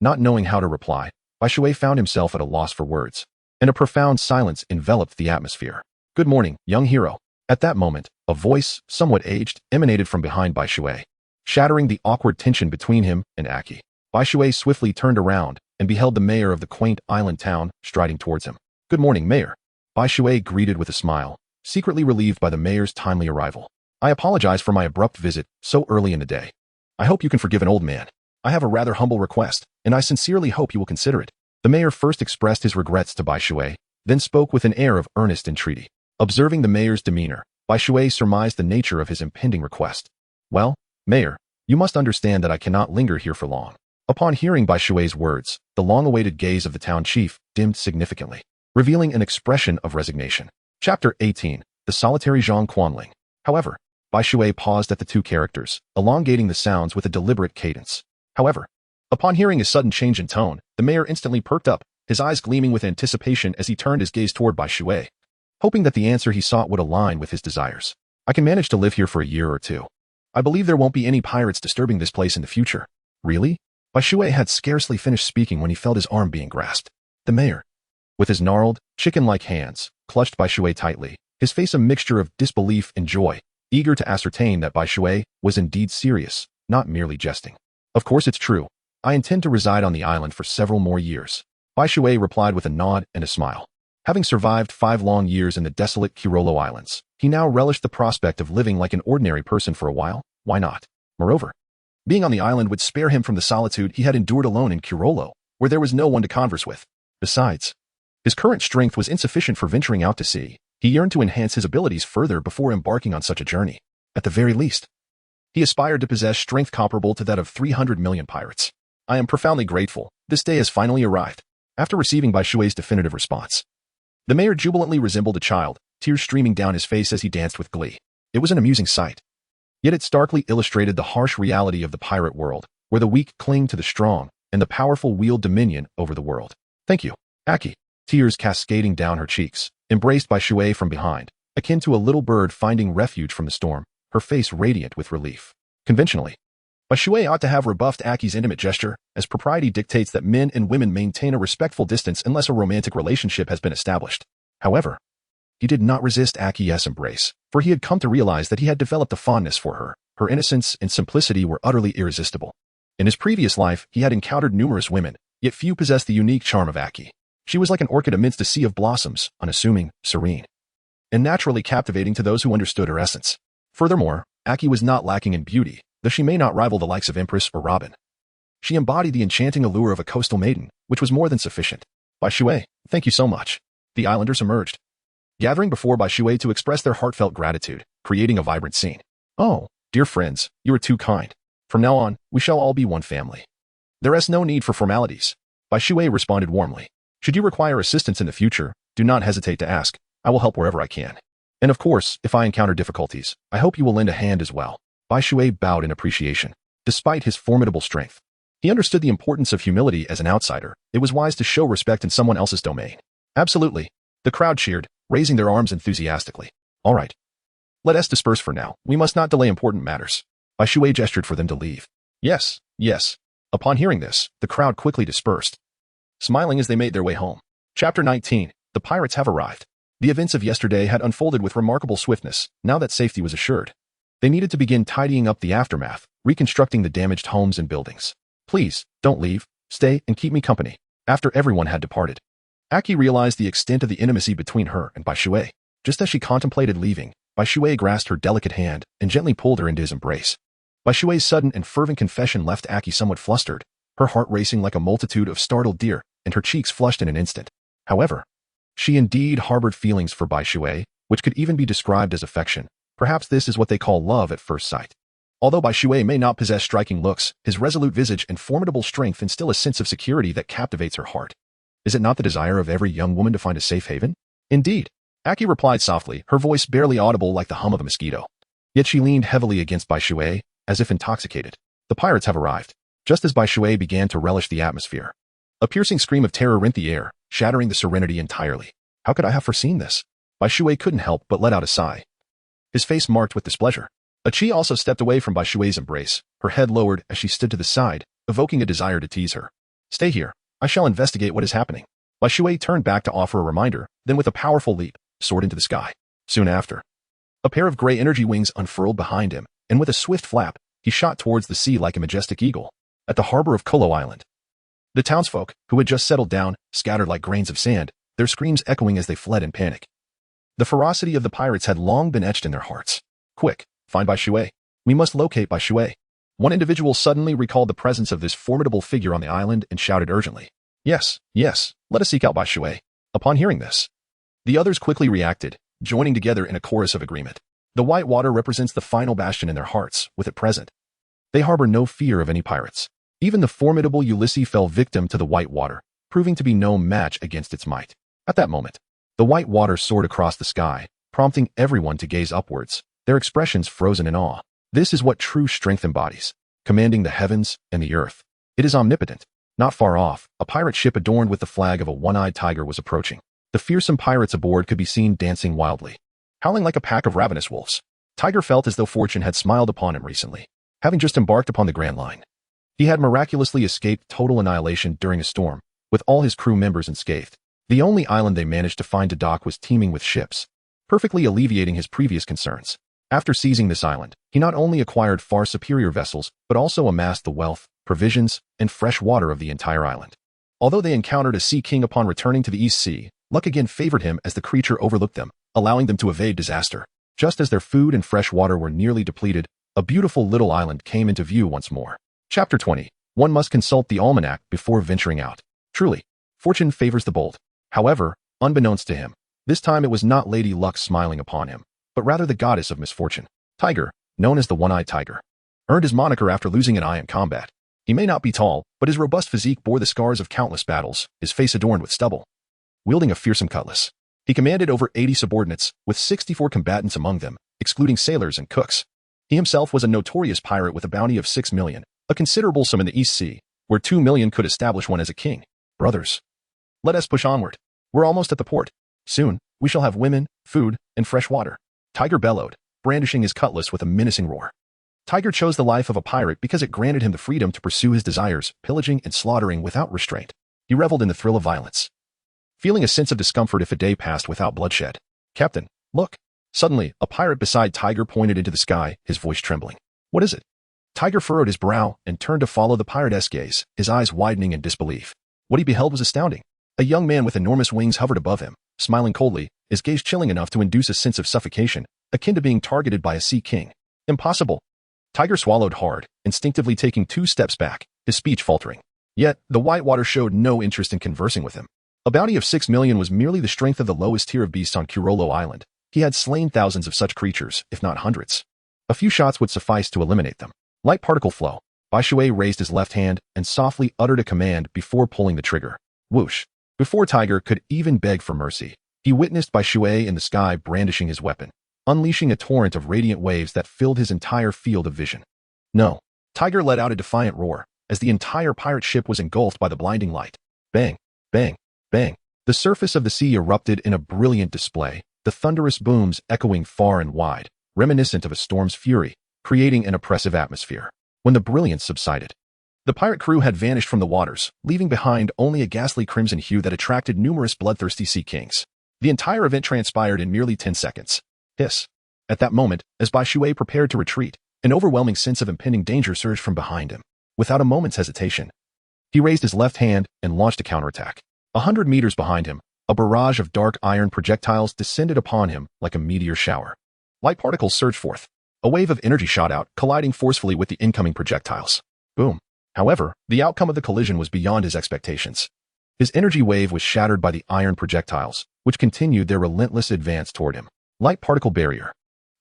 S1: Not knowing how to reply, Bai Shui found himself at a loss for words, and a profound silence enveloped the atmosphere. Good morning, young hero. At that moment, a voice, somewhat aged, emanated from behind Bai Shui, shattering the awkward tension between him and Aki. Bai Shui swiftly turned around and beheld the mayor of the quaint island town striding towards him. Good morning, mayor. Bai Shui greeted with a smile, secretly relieved by the mayor's timely arrival. I apologize for my abrupt visit so early in the day. I hope you can forgive an old man. I have a rather humble request, and I sincerely hope you will consider it. The mayor first expressed his regrets to Bai Shui, then spoke with an air of earnest entreaty. Observing the mayor's demeanor, Bai Shui surmised the nature of his impending request. Well, mayor, you must understand that I cannot linger here for long. Upon hearing Bai Shui's words, the long-awaited gaze of the town chief dimmed significantly, revealing an expression of resignation. Chapter 18. The Solitary Zhang Quanling. However, Bai Shui paused at the 2 characters, elongating the sounds with a deliberate cadence. However, upon hearing his sudden change in tone, the mayor instantly perked up, his eyes gleaming with anticipation as he turned his gaze toward Bai Shui, hoping that the answer he sought would align with his desires. I can manage to live here for a year or 2. I believe there won't be any pirates disturbing this place in the future. Really? Bai Shui had scarcely finished speaking when he felt his arm being grasped. The mayor, with his gnarled, chicken-like hands, clutched Bai Shui tightly, his face a mixture of disbelief and joy, eager to ascertain that Bai Shui was indeed serious, not merely jesting. Of course it's true. I intend to reside on the island for several more years. Bai Shui replied with a nod and a smile. Having survived 5 long years in the desolate Kirolo Islands, he now relished the prospect of living like an ordinary person for a while. Why not? Moreover, being on the island would spare him from the solitude he had endured alone in Kirolo, where there was no one to converse with. Besides, his current strength was insufficient for venturing out to sea. He yearned to enhance his abilities further before embarking on such a journey. At the very least, he aspired to possess strength comparable to that of 300 million pirates. I am profoundly grateful. This day has finally arrived. After receiving Bai Shui's definitive response, the mayor jubilantly resembled a child, tears streaming down his face as he danced with glee. It was an amusing sight. Yet it starkly illustrated the harsh reality of the pirate world, where the weak cling to the strong, and the powerful wield dominion over the world. Thank you, Aki. Tears cascading down her cheeks, embraced Bai Shui from behind, akin to a little bird finding refuge from the storm, her face radiant with relief. Conventionally, Bai Shui ought to have rebuffed Aki's intimate gesture, as propriety dictates that men and women maintain a respectful distance unless a romantic relationship has been established. However, he did not resist Aki's embrace, for he had come to realize that he had developed a fondness for her. Her innocence and simplicity were utterly irresistible. In his previous life, he had encountered numerous women, yet few possessed the unique charm of Aki. She was like an orchid amidst a sea of blossoms, unassuming, serene, and naturally captivating to those who understood her essence. Furthermore, Aki was not lacking in beauty, though she may not rival the likes of Empress or Robin. She embodied the enchanting allure of a coastal maiden, which was more than sufficient. Bai Shui, thank you so much. The islanders emerged, gathering before Bai Shui to express their heartfelt gratitude, creating a vibrant scene. Oh, dear friends, you are too kind. From now on, we shall all be one family. There is no need for formalities. Bai Shui responded warmly. Should you require assistance in the future, do not hesitate to ask. I will help wherever I can. And of course, if I encounter difficulties, I hope you will lend a hand as well. Bai Shui bowed in appreciation. Despite his formidable strength, he understood the importance of humility as an outsider. It was wise to show respect in someone else's domain. Absolutely. The crowd cheered, raising their arms enthusiastically. All right. Let us disperse for now. We must not delay important matters. Bai Shui gestured for them to leave. Yes, yes. Upon hearing this, the crowd quickly dispersed, smiling as they made their way home. Chapter 19. The pirates have arrived. The events of yesterday had unfolded with remarkable swiftness, now that safety was assured. They needed to begin tidying up the aftermath, reconstructing the damaged homes and buildings. Please, don't leave, stay and keep me company. After everyone had departed, Aki realized the extent of the intimacy between her and Bai Shui. Just as she contemplated leaving, Bai Shui grasped her delicate hand and gently pulled her into his embrace. Bai Shui's sudden and fervent confession left Aki somewhat flustered, her heart racing like a multitude of startled deer, and her cheeks flushed in an instant. However, she indeed harbored feelings for Bai Shui, which could even be described as affection. Perhaps this is what they call love at first sight. Although Bai Shui may not possess striking looks, his resolute visage and formidable strength instill a sense of security that captivates her heart. Is it not the desire of every young woman to find a safe haven? Indeed. Aki replied softly, her voice barely audible like the hum of a mosquito. Yet she leaned heavily against Bai Shui, as if intoxicated. The pirates have arrived. Just as Bai Shui began to relish the atmosphere, a piercing scream of terror rent the air, shattering the serenity entirely. How could I have foreseen this? Bai Shui couldn't help but let out a sigh, his face marked with displeasure. Achi also stepped away from Bai Shui's embrace, her head lowered as she stood to the side, evoking a desire to tease her. Stay here. I shall investigate what is happening. Bai Shui turned back to offer a reminder, then with a powerful leap, soared into the sky. Soon after, a pair of gray energy wings unfurled behind him, and with a swift flap, he shot towards the sea like a majestic eagle. At the harbor of Kolo Island, the townsfolk, who had just settled down, scattered like grains of sand, their screams echoing as they fled in panic. The ferocity of the pirates had long been etched in their hearts. Quick, find Bai Shui. We must locate Bai Shui. One individual suddenly recalled the presence of this formidable figure on the island and shouted urgently. Yes, yes, let us seek out Bai Shui. Upon hearing this, the others quickly reacted, joining together in a chorus of agreement. The white water represents the final bastion in their hearts. With it present, they harbor no fear of any pirates. Even the formidable Ulysses fell victim to the white water, proving to be no match against its might. At that moment, the white water soared across the sky, prompting everyone to gaze upwards, their expressions frozen in awe. This is what true strength embodies, commanding the heavens and the earth. It is omnipotent. Not far off, a pirate ship adorned with the flag of a one-eyed tiger was approaching. The fearsome pirates aboard could be seen dancing wildly, howling like a pack of ravenous wolves. Tiger felt as though fortune had smiled upon him recently, having just embarked upon the Grand Line. He had miraculously escaped total annihilation during a storm, with all his crew members unscathed. The only island they managed to find to dock was teeming with ships, perfectly alleviating his previous concerns. After seizing this island, he not only acquired far superior vessels, but also amassed the wealth, provisions, and fresh water of the entire island. Although they encountered a sea king upon returning to the East Sea, luck again favored him as the creature overlooked them, allowing them to evade disaster. Just as their food and fresh water were nearly depleted, a beautiful little island came into view once more. Chapter 20. One must consult the almanac before venturing out. Truly, fortune favors the bold. However, unbeknownst to him, this time it was not Lady Luck smiling upon him, but rather the goddess of misfortune. Tiger, known as the One-Eyed Tiger, earned his moniker after losing an eye in combat. He may not be tall, but his robust physique bore the scars of countless battles, his face adorned with stubble. Wielding a fearsome cutlass, he commanded over 80 subordinates, with 64 combatants among them, excluding sailors and cooks. He himself was a notorious pirate with a bounty of 6 million, a considerable sum in the East Sea, where 2 million could establish one as a king. Brothers, let us push onward. We're almost at the port. Soon, we shall have women, food, and fresh water. Tiger bellowed, brandishing his cutlass with a menacing roar. Tiger chose the life of a pirate because it granted him the freedom to pursue his desires, pillaging and slaughtering without restraint. He reveled in the thrill of violence, feeling a sense of discomfort if a day passed without bloodshed. Captain, look. Suddenly, a pirate beside Tiger pointed into the sky, his voice trembling. What is it? Tiger furrowed his brow and turned to follow the pirate's gaze, his eyes widening in disbelief. What he beheld was astounding. A young man with enormous wings hovered above him, smiling coldly, his gaze chilling enough to induce a sense of suffocation, akin to being targeted by a sea king. Impossible. Tiger swallowed hard, instinctively taking 2 steps back, his speech faltering. Yet, the Whitewater showed no interest in conversing with him. A bounty of 6 million was merely the strength of the lowest tier of beasts on Kurolo Island. He had slain thousands of such creatures, if not hundreds. A few shots would suffice to eliminate them. Light particle flow. Bai Shui raised his left hand and softly uttered a command before pulling the trigger. Whoosh. Before Tiger could even beg for mercy, he witnessed Bai Shui in the sky brandishing his weapon, unleashing a torrent of radiant waves that filled his entire field of vision. No. Tiger let out a defiant roar, as the entire pirate ship was engulfed by the blinding light. Bang, bang, bang. The surface of the sea erupted in a brilliant display, the thunderous booms echoing far and wide, reminiscent of a storm's fury, creating an oppressive atmosphere. When the brilliance subsided, the pirate crew had vanished from the waters, leaving behind only a ghastly crimson hue that attracted numerous bloodthirsty sea kings. The entire event transpired in merely 10 seconds. Hiss. At that moment, as Bai Shui prepared to retreat, an overwhelming sense of impending danger surged from behind him. Without a moment's hesitation, he raised his left hand and launched a counterattack. 100 meters behind him, a barrage of dark iron projectiles descended upon him like a meteor shower. Light particles surged forth. A wave of energy shot out, colliding forcefully with the incoming projectiles. Boom. However, the outcome of the collision was beyond his expectations. His energy wave was shattered by the iron projectiles, which continued their relentless advance toward him. Light particle barrier.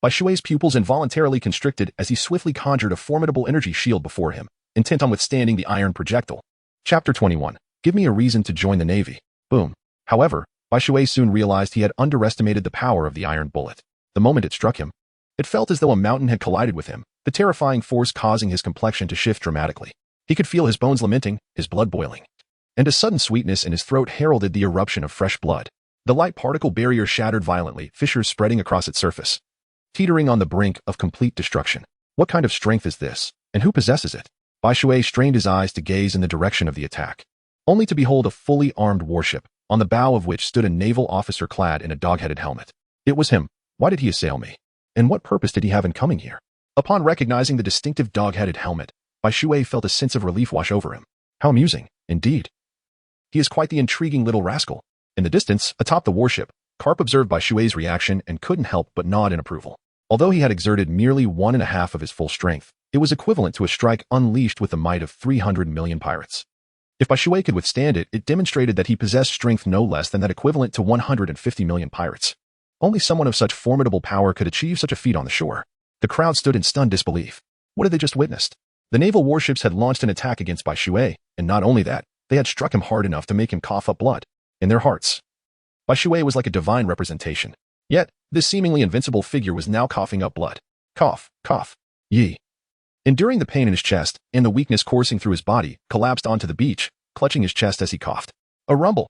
S1: Bai Shui's pupils involuntarily constricted as he swiftly conjured a formidable energy shield before him, intent on withstanding the iron projectile. Chapter 21. Give me a reason to join the Navy. Boom. However, Bai Shui soon realized he had underestimated the power of the iron bullet. The moment it struck him, it felt as though a mountain had collided with him, the terrifying force causing his complexion to shift dramatically. He could feel his bones lamenting, his blood boiling. And a sudden sweetness in his throat heralded the eruption of fresh blood. The light particle barrier shattered violently, fissures spreading across its surface, teetering on the brink of complete destruction. What kind of strength is this, and who possesses it? Bai Shui strained his eyes to gaze in the direction of the attack, only to behold a fully armed warship, on the bow of which stood a naval officer clad in a dog-headed helmet. It was him. Why did he assail me? And what purpose did he have in coming here? Upon recognizing the distinctive dog-headed helmet, Bai Shui felt a sense of relief wash over him. How amusing, indeed. He is quite the intriguing little rascal. In the distance, atop the warship, Karp observed Bai Shui's reaction and couldn't help but nod in approval. Although he had exerted merely 1.5 of his full strength, it was equivalent to a strike unleashed with the might of 300 million pirates. If Bai Shui could withstand it, it demonstrated that he possessed strength no less than that equivalent to 150 million pirates. Only someone of such formidable power could achieve such a feat on the shore. The crowd stood in stunned disbelief. What had they just witnessed? The naval warships had launched an attack against Bai Shui, and not only that, they had struck him hard enough to make him cough up blood. In their hearts, Bai Shui was like a divine representation. Yet, this seemingly invincible figure was now coughing up blood. Cough, cough. Yi. Enduring the pain in his chest and the weakness coursing through his body, collapsed onto the beach, clutching his chest as he coughed. A rumble.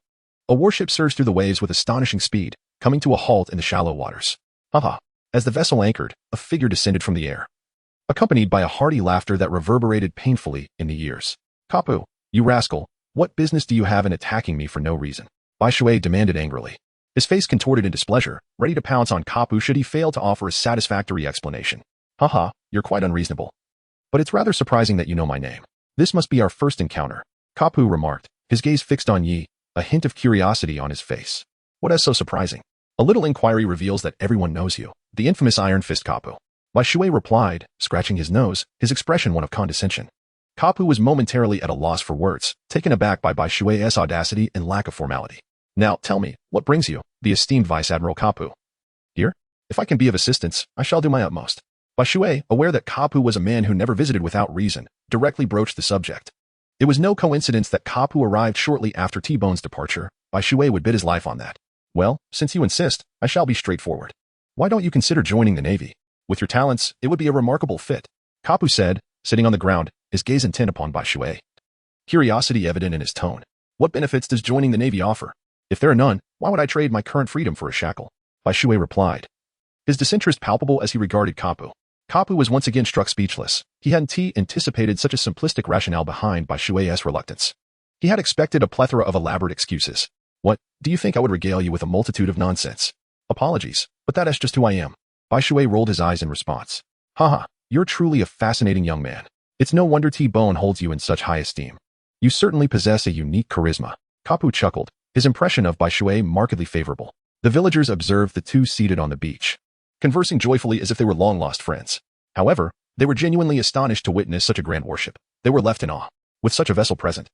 S1: A warship surged through the waves with astonishing speed, coming to a halt in the shallow waters. Haha. As the vessel anchored, a figure descended from the air, accompanied by a hearty laughter that reverberated painfully in the ears. Kapu, you rascal, what business do you have in attacking me for no reason? Bai Shui demanded angrily. His face contorted in displeasure, ready to pounce on Kapu should he fail to offer a satisfactory explanation. Haha, you're quite unreasonable. But it's rather surprising that you know my name. This must be our first encounter, Kapu remarked, his gaze fixed on Yi, a hint of curiosity on his face. What is so surprising? A little inquiry reveals that everyone knows you, the infamous Iron Fist Kapu. Bai Shui replied, scratching his nose, his expression one of condescension. Kapu was momentarily at a loss for words, taken aback by Bai Shui's audacity and lack of formality. Now, tell me, what brings you, the esteemed Vice Admiral Kapu? Here? If I can be of assistance, I shall do my utmost. Bai Shui, aware that Kapu was a man who never visited without reason, directly broached the subject. It was no coincidence that Kapu arrived shortly after T-Bone's departure. Bai Shui would bet his life on that. Well, since you insist, I shall be straightforward. Why don't you consider joining the Navy? With your talents, it would be a remarkable fit, Kapu said, sitting on the ground, his gaze intent upon Bai Shui. Curiosity evident in his tone. What benefits does joining the Navy offer? If there are none, why would I trade my current freedom for a shackle? Bai Shui replied. His disinterest palpable as he regarded Kapu. Kapu was once again struck speechless. He hadn't anticipated such a simplistic rationale behind Bai Shui's reluctance. He had expected a plethora of elaborate excuses. What, do you think I would regale you with a multitude of nonsense? Apologies, but that is just who I am. Bai Shui rolled his eyes in response. Haha, you're truly a fascinating young man. It's no wonder T-Bone holds you in such high esteem. You certainly possess a unique charisma. Kapu chuckled, his impression of Bai Shui markedly favorable. The villagers observed the two seated on the beach, conversing joyfully as if they were long-lost friends. However, they were genuinely astonished to witness such a grand warship. They were left in awe. With such a vessel present,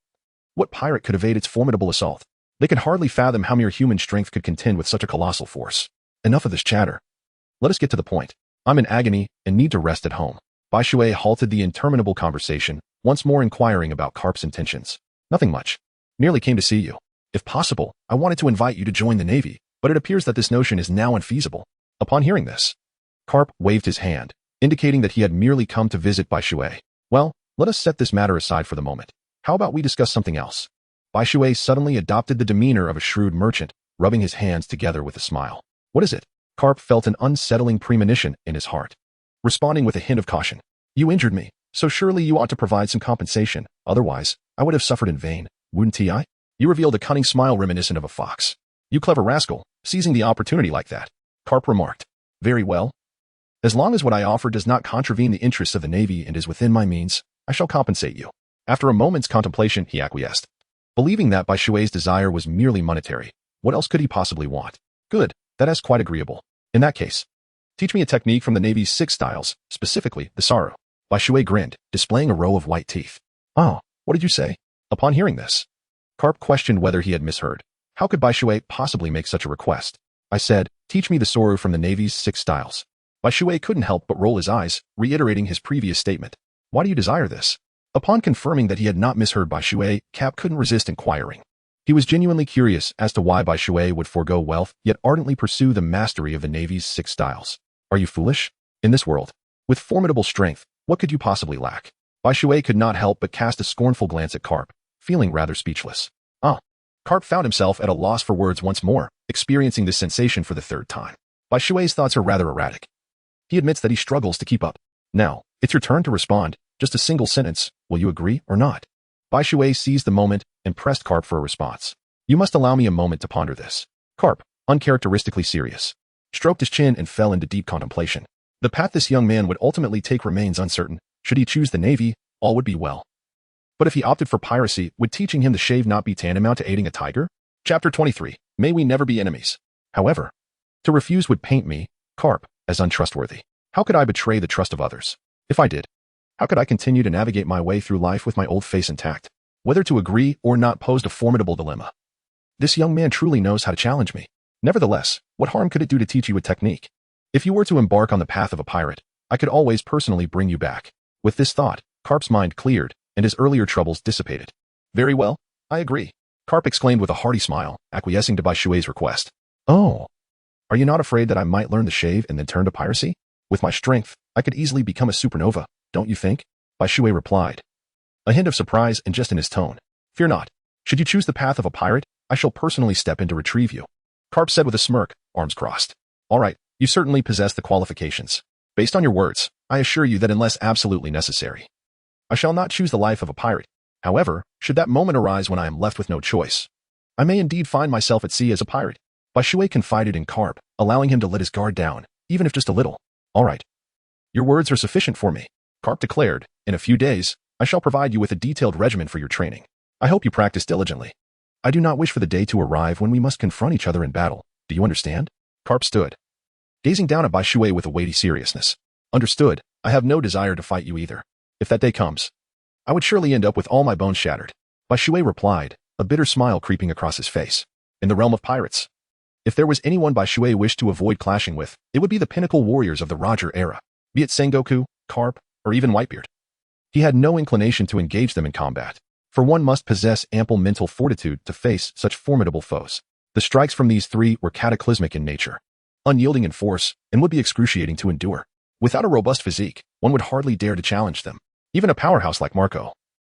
S1: what pirate could evade its formidable assault? They could hardly fathom how mere human strength could contend with such a colossal force. Enough of this chatter. Let us get to the point. I'm in agony and need to rest at home. Bai Shui halted the interminable conversation, once more inquiring about Carp's intentions. Nothing much. Merely came to see you. If possible, I wanted to invite you to join the Navy, but it appears that this notion is now unfeasible. Upon hearing this, Carp waved his hand, indicating that he had merely come to visit Bai Shui. Well, let us set this matter aside for the moment. How about we discuss something else? Bai Shui suddenly adopted the demeanor of a shrewd merchant, rubbing his hands together with a smile. What is it? Carp felt an unsettling premonition in his heart, responding with a hint of caution. You injured me, so surely you ought to provide some compensation. Otherwise, I would have suffered in vain, wouldn't I? You revealed a cunning smile reminiscent of a fox. You clever rascal, seizing the opportunity like that. Carp remarked. Very well. As long as what I offer does not contravene the interests of the Navy and is within my means, I shall compensate you. After a moment's contemplation, he acquiesced. Believing that Bai Shui's desire was merely monetary, what else could he possibly want? Good, that is quite agreeable. In that case, teach me a technique from the Navy's 6 styles, specifically the Saru. Bai Shui grinned, displaying a row of white teeth. Oh, what did you say? Upon hearing this, Carp questioned whether he had misheard. How could Bai Shui possibly make such a request? I said, teach me the Saru from the Navy's 6 styles. Bai Shui couldn't help but roll his eyes, reiterating his previous statement. Why do you desire this? Upon confirming that he had not misheard Bai Shui, Cap couldn't resist inquiring. He was genuinely curious as to why Bai Shui would forego wealth, yet ardently pursue the mastery of the Navy's 6 styles. Are you foolish? In this world, with formidable strength, what could you possibly lack? Bai Shui could not help but cast a scornful glance at Carp, feeling rather speechless. Carp found himself at a loss for words once more, experiencing this sensation for the 3rd time. Bai Shui's thoughts are rather erratic. He admits that he struggles to keep up. Now, it's your turn to respond. Just a single sentence. Will you agree or not? Bai Shui seized the moment and pressed Carp for a response. You must allow me a moment to ponder this. Carp, uncharacteristically serious, stroked his chin and fell into deep contemplation. The path this young man would ultimately take remains uncertain. Should he choose the Navy, all would be well. But if he opted for piracy, would teaching him to shave not be tantamount to aiding a tiger? Chapter 23. May we never be enemies. However, to refuse would paint me, Carp, as untrustworthy. How could I betray the trust of others? If I did, how could I continue to navigate my way through life with my old face intact? Whether to agree or not posed a formidable dilemma. This young man truly knows how to challenge me. Nevertheless, what harm could it do to teach you a technique? If you were to embark on the path of a pirate, I could always personally bring you back. With this thought, Carp's mind cleared, and his earlier troubles dissipated. Very well, I agree. Carp exclaimed with a hearty smile, acquiescing to Bai Shui's request. Oh, are you not afraid that I might learn to shave and then turn to piracy? With my strength, I could easily become a supernova, don't you think? Bai Shui replied, a hint of surprise and jest in his tone. Fear not. Should you choose the path of a pirate, I shall personally step in to retrieve you. Carp said with a smirk, arms crossed. All right, you certainly possess the qualifications. Based on your words, I assure you that unless absolutely necessary, I shall not choose the life of a pirate. However, should that moment arise when I am left with no choice, I may indeed find myself at sea as a pirate. Bai Shui confided in Carp, allowing him to let his guard down, even if just a little. All right. Your words are sufficient for me, Carp declared. In a few days, I shall provide you with a detailed regimen for your training. I hope you practice diligently. I do not wish for the day to arrive when we must confront each other in battle. Do you understand? Carp stood, gazing down at Bai Shui with a weighty seriousness. Understood. I have no desire to fight you either. If that day comes, I would surely end up with all my bones shattered. Bai Shui replied, a bitter smile creeping across his face. In the realm of pirates, if there was anyone Bai Shui wished to avoid clashing with, it would be the pinnacle warriors of the Roger era, be it Sengoku, Carp, or even Whitebeard. He had no inclination to engage them in combat, for one must possess ample mental fortitude to face such formidable foes. The strikes from these 3 were cataclysmic in nature, unyielding in force, and would be excruciating to endure. Without a robust physique, one would hardly dare to challenge them. Even a powerhouse like Marco,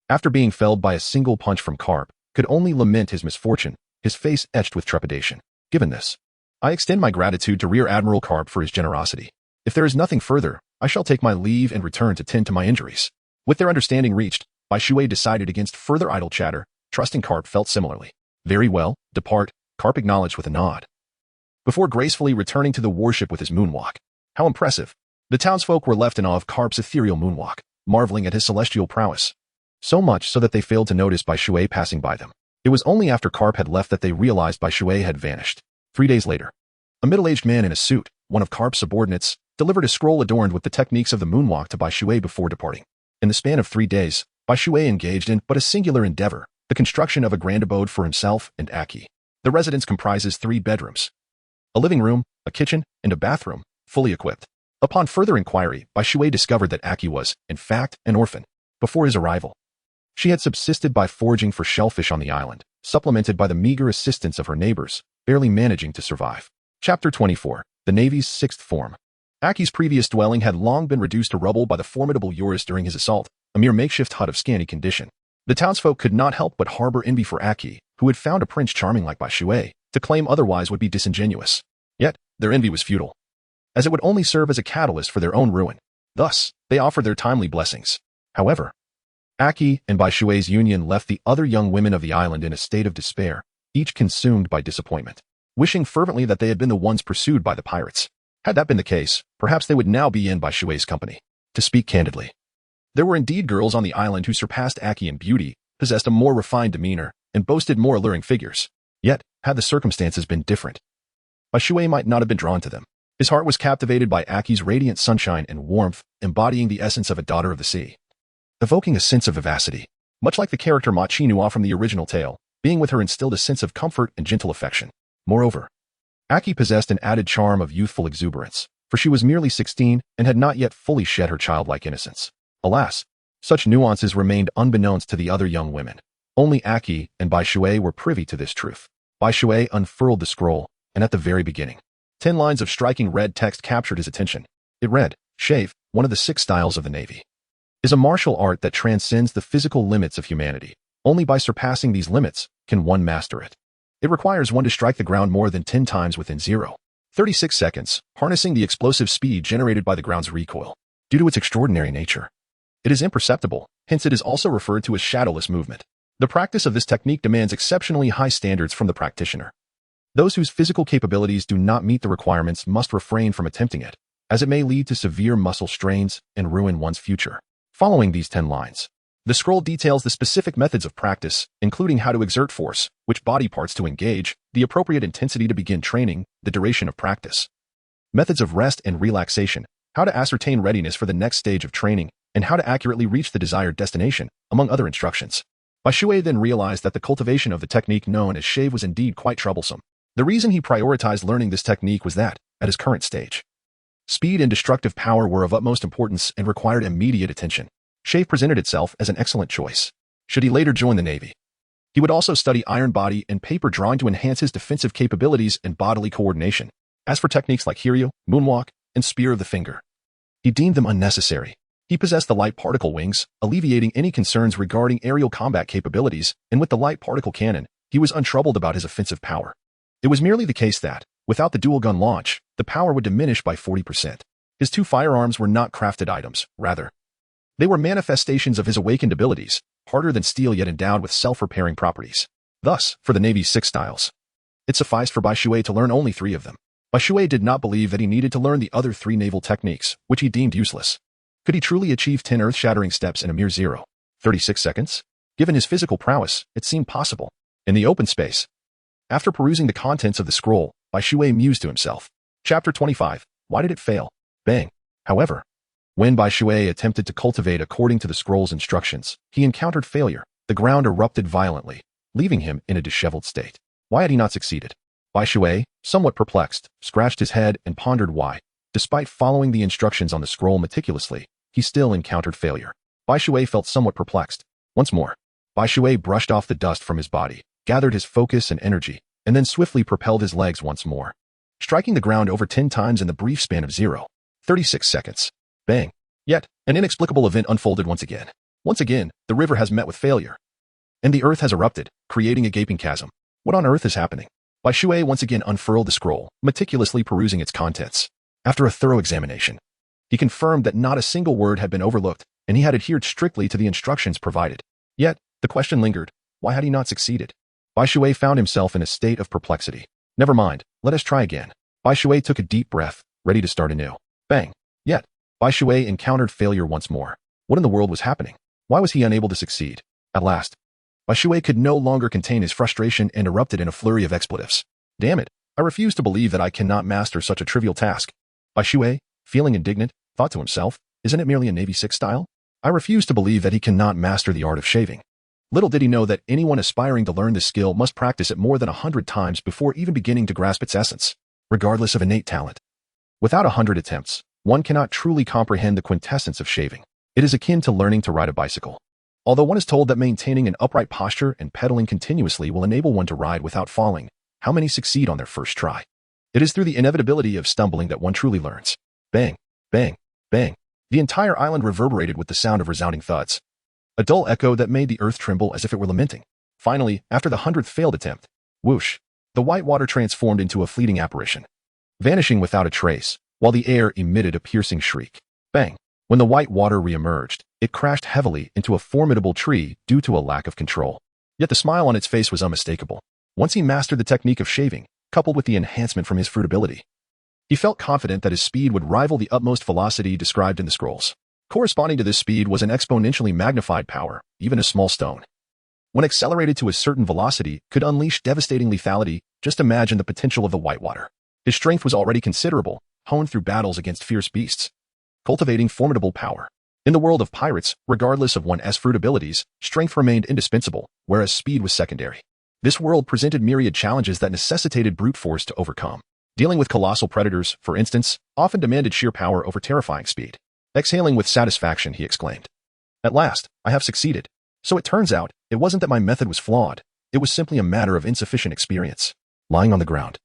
S1: after being felled by a single punch from Carp, could only lament his misfortune, his face etched with trepidation. Given this, I extend my gratitude to Rear Admiral Carp for his generosity. If there is nothing further, I shall take my leave and return to tend to my injuries. With their understanding reached, Bai Shui decided against further idle chatter, trusting Carp felt similarly. Very well, depart, Carp acknowledged with a nod, before gracefully returning to the warship with his moonwalk. How impressive. The townsfolk were left in awe of Carp's ethereal moonwalk, marveling at his celestial prowess. So much so that they failed to notice Bai Shui passing by them. It was only after Carp had left that they realized Bai Shui had vanished. 3 days later, a middle-aged man in a suit, one of Carp's subordinates, delivered a scroll adorned with the techniques of the moonwalk to Bai Shui before departing. In the span of 3 days, Bai Shui engaged in but a singular endeavor, the construction of a grand abode for himself and Aki. The residence comprises 3 bedrooms, a living room, a kitchen, and a bathroom, fully equipped. Upon further inquiry, Bai Shui discovered that Aki was, in fact, an orphan. Before his arrival, she had subsisted by foraging for shellfish on the island, supplemented by the meager assistance of her neighbors, barely managing to survive. Chapter 24. The Navy's Sixth Form. Aki's previous dwelling had long been reduced to rubble by the formidable Eurus during his assault, a mere makeshift hut of scanty condition. The townsfolk could not help but harbor envy for Aki, who had found a prince charming like Bai Shui. To claim otherwise would be disingenuous. Yet, their envy was futile, as it would only serve as a catalyst for their own ruin. Thus, they offered their timely blessings. However, Aki and Bai Shui's union left the other young women of the island in a state of despair, each consumed by disappointment, wishing fervently that they had been the ones pursued by the pirates. Had that been the case, perhaps they would now be in Bai Shui's company. To speak candidly, there were indeed girls on the island who surpassed Aki in beauty, possessed a more refined demeanor, and boasted more alluring figures. Yet, had the circumstances been different, Bai Shui might not have been drawn to them. His heart was captivated by Aki's radiant sunshine and warmth, embodying the essence of a daughter of the sea, evoking a sense of vivacity. Much like the character Ma Chinua from the original tale, being with her instilled a sense of comfort and gentle affection. Moreover, Aki possessed an added charm of youthful exuberance, for she was merely 16 and had not yet fully shed her childlike innocence. Alas, such nuances remained unbeknownst to the other young women. Only Aki and Bai Shui were privy to this truth. Bai Shui unfurled the scroll, and at the very beginning, 10 lines of striking red text captured his attention. It read, "Shave, one of the 6 styles of the Navy, is a martial art that transcends the physical limits of humanity. Only by surpassing these limits can one master it. It requires one to strike the ground more than 10 times within 0.36 seconds, harnessing the explosive speed generated by the ground's recoil. Due to its extraordinary nature, it is imperceptible, hence it is also referred to as shadowless movement. The practice of this technique demands exceptionally high standards from the practitioner. Those whose physical capabilities do not meet the requirements must refrain from attempting it, as it may lead to severe muscle strains and ruin one's future." Following these 10 lines, the scroll details the specific methods of practice, including how to exert force, which body parts to engage, the appropriate intensity to begin training, the duration of practice, methods of rest and relaxation, how to ascertain readiness for the next stage of training, and how to accurately reach the desired destination, among other instructions. Bai Shui then realized that the cultivation of the technique known as shave was indeed quite troublesome. The reason he prioritized learning this technique was that, at his current stage, speed and destructive power were of utmost importance and required immediate attention. Shave presented itself as an excellent choice. Should he later join the Navy, he would also study iron body and paper drawing to enhance his defensive capabilities and bodily coordination. As for techniques like Hiryu, moonwalk, and spear of the finger, he deemed them unnecessary. He possessed the light particle wings, alleviating any concerns regarding aerial combat capabilities, and with the light particle cannon, he was untroubled about his offensive power. It was merely the case that, without the dual gun launch, the power would diminish by 40%. His 2 firearms were not crafted items, rather, they were manifestations of his awakened abilities, harder than steel yet endowed with self-repairing properties. Thus, for the Navy's 6 styles, it sufficed for Bai Shui to learn only 3 of them. Bai Shui did not believe that he needed to learn the other 3 naval techniques, which he deemed useless. Could he truly achieve 10 earth-shattering steps in a mere 0.36 seconds? Given his physical prowess, it seemed possible. In the open space, after perusing the contents of the scroll, Bai Shui mused to himself. Chapter 25. Why did it fail? Bang. However, when Bai Shui attempted to cultivate according to the scroll's instructions, he encountered failure. The ground erupted violently, leaving him in a disheveled state. Why had he not succeeded? Bai Shui, somewhat perplexed, scratched his head and pondered why, despite following the instructions on the scroll meticulously, he still encountered failure. Bai Shui felt somewhat perplexed. Once more, Bai Shui brushed off the dust from his body, gathered his focus and energy, and then swiftly propelled his legs once more, striking the ground over 10 times in the brief span of 0.36 seconds. Bang. Yet, an inexplicable event unfolded once again. Once again, the river has met with failure, and the earth has erupted, creating a gaping chasm. What on earth is happening? Bai Shui once again unfurled the scroll, meticulously perusing its contents. After a thorough examination, he confirmed that not a single word had been overlooked, and he had adhered strictly to the instructions provided. Yet, the question lingered, why had he not succeeded? Bai Shui found himself in a state of perplexity. Never mind, let us try again. Bai Shui took a deep breath, ready to start anew. Bang. Yet, Bai Shui encountered failure once more. What in the world was happening? Why was he unable to succeed? At last, Bai Shui could no longer contain his frustration and erupted in a flurry of expletives. Damn it, I refuse to believe that I cannot master such a trivial task. Bai Shui, Feeling indignant, thought to himself, isn't it merely a Navy Six style? I refuse to believe that he cannot master the art of shaving. Little did he know that anyone aspiring to learn this skill must practice it more than 100 times before even beginning to grasp its essence, regardless of innate talent. Without 100 attempts, one cannot truly comprehend the quintessence of shaving. It is akin to learning to ride a bicycle. Although one is told that maintaining an upright posture and pedaling continuously will enable one to ride without falling, how many succeed on their first try? It is through the inevitability of stumbling that one truly learns. Bang, bang, bang. The entire island reverberated with the sound of resounding thuds, a dull echo that made the earth tremble as if it were lamenting. Finally, after the 100th failed attempt, whoosh, the white water transformed into a fleeting apparition, vanishing without a trace, while the air emitted a piercing shriek. Bang! When the white water re-emerged, it crashed heavily into a formidable tree due to a lack of control. Yet the smile on its face was unmistakable. Once he mastered the technique of shaving, coupled with the enhancement from his fruit ability, he felt confident that his speed would rival the utmost velocity described in the scrolls. Corresponding to this speed was an exponentially magnified power, even a small stone, when accelerated to a certain velocity, could unleash devastating lethality. Just imagine the potential of the white water. His strength was already considerable, honed through battles against fierce beasts, cultivating formidable power. In the world of pirates, regardless of one's fruit abilities, strength remained indispensable, whereas speed was secondary. This world presented myriad challenges that necessitated brute force to overcome. Dealing with colossal predators, for instance, often demanded sheer power over terrifying speed. Exhaling with satisfaction, he exclaimed, "At last, I have succeeded. So it turns out, it wasn't that my method was flawed. It was simply a matter of insufficient experience." Lying on the ground,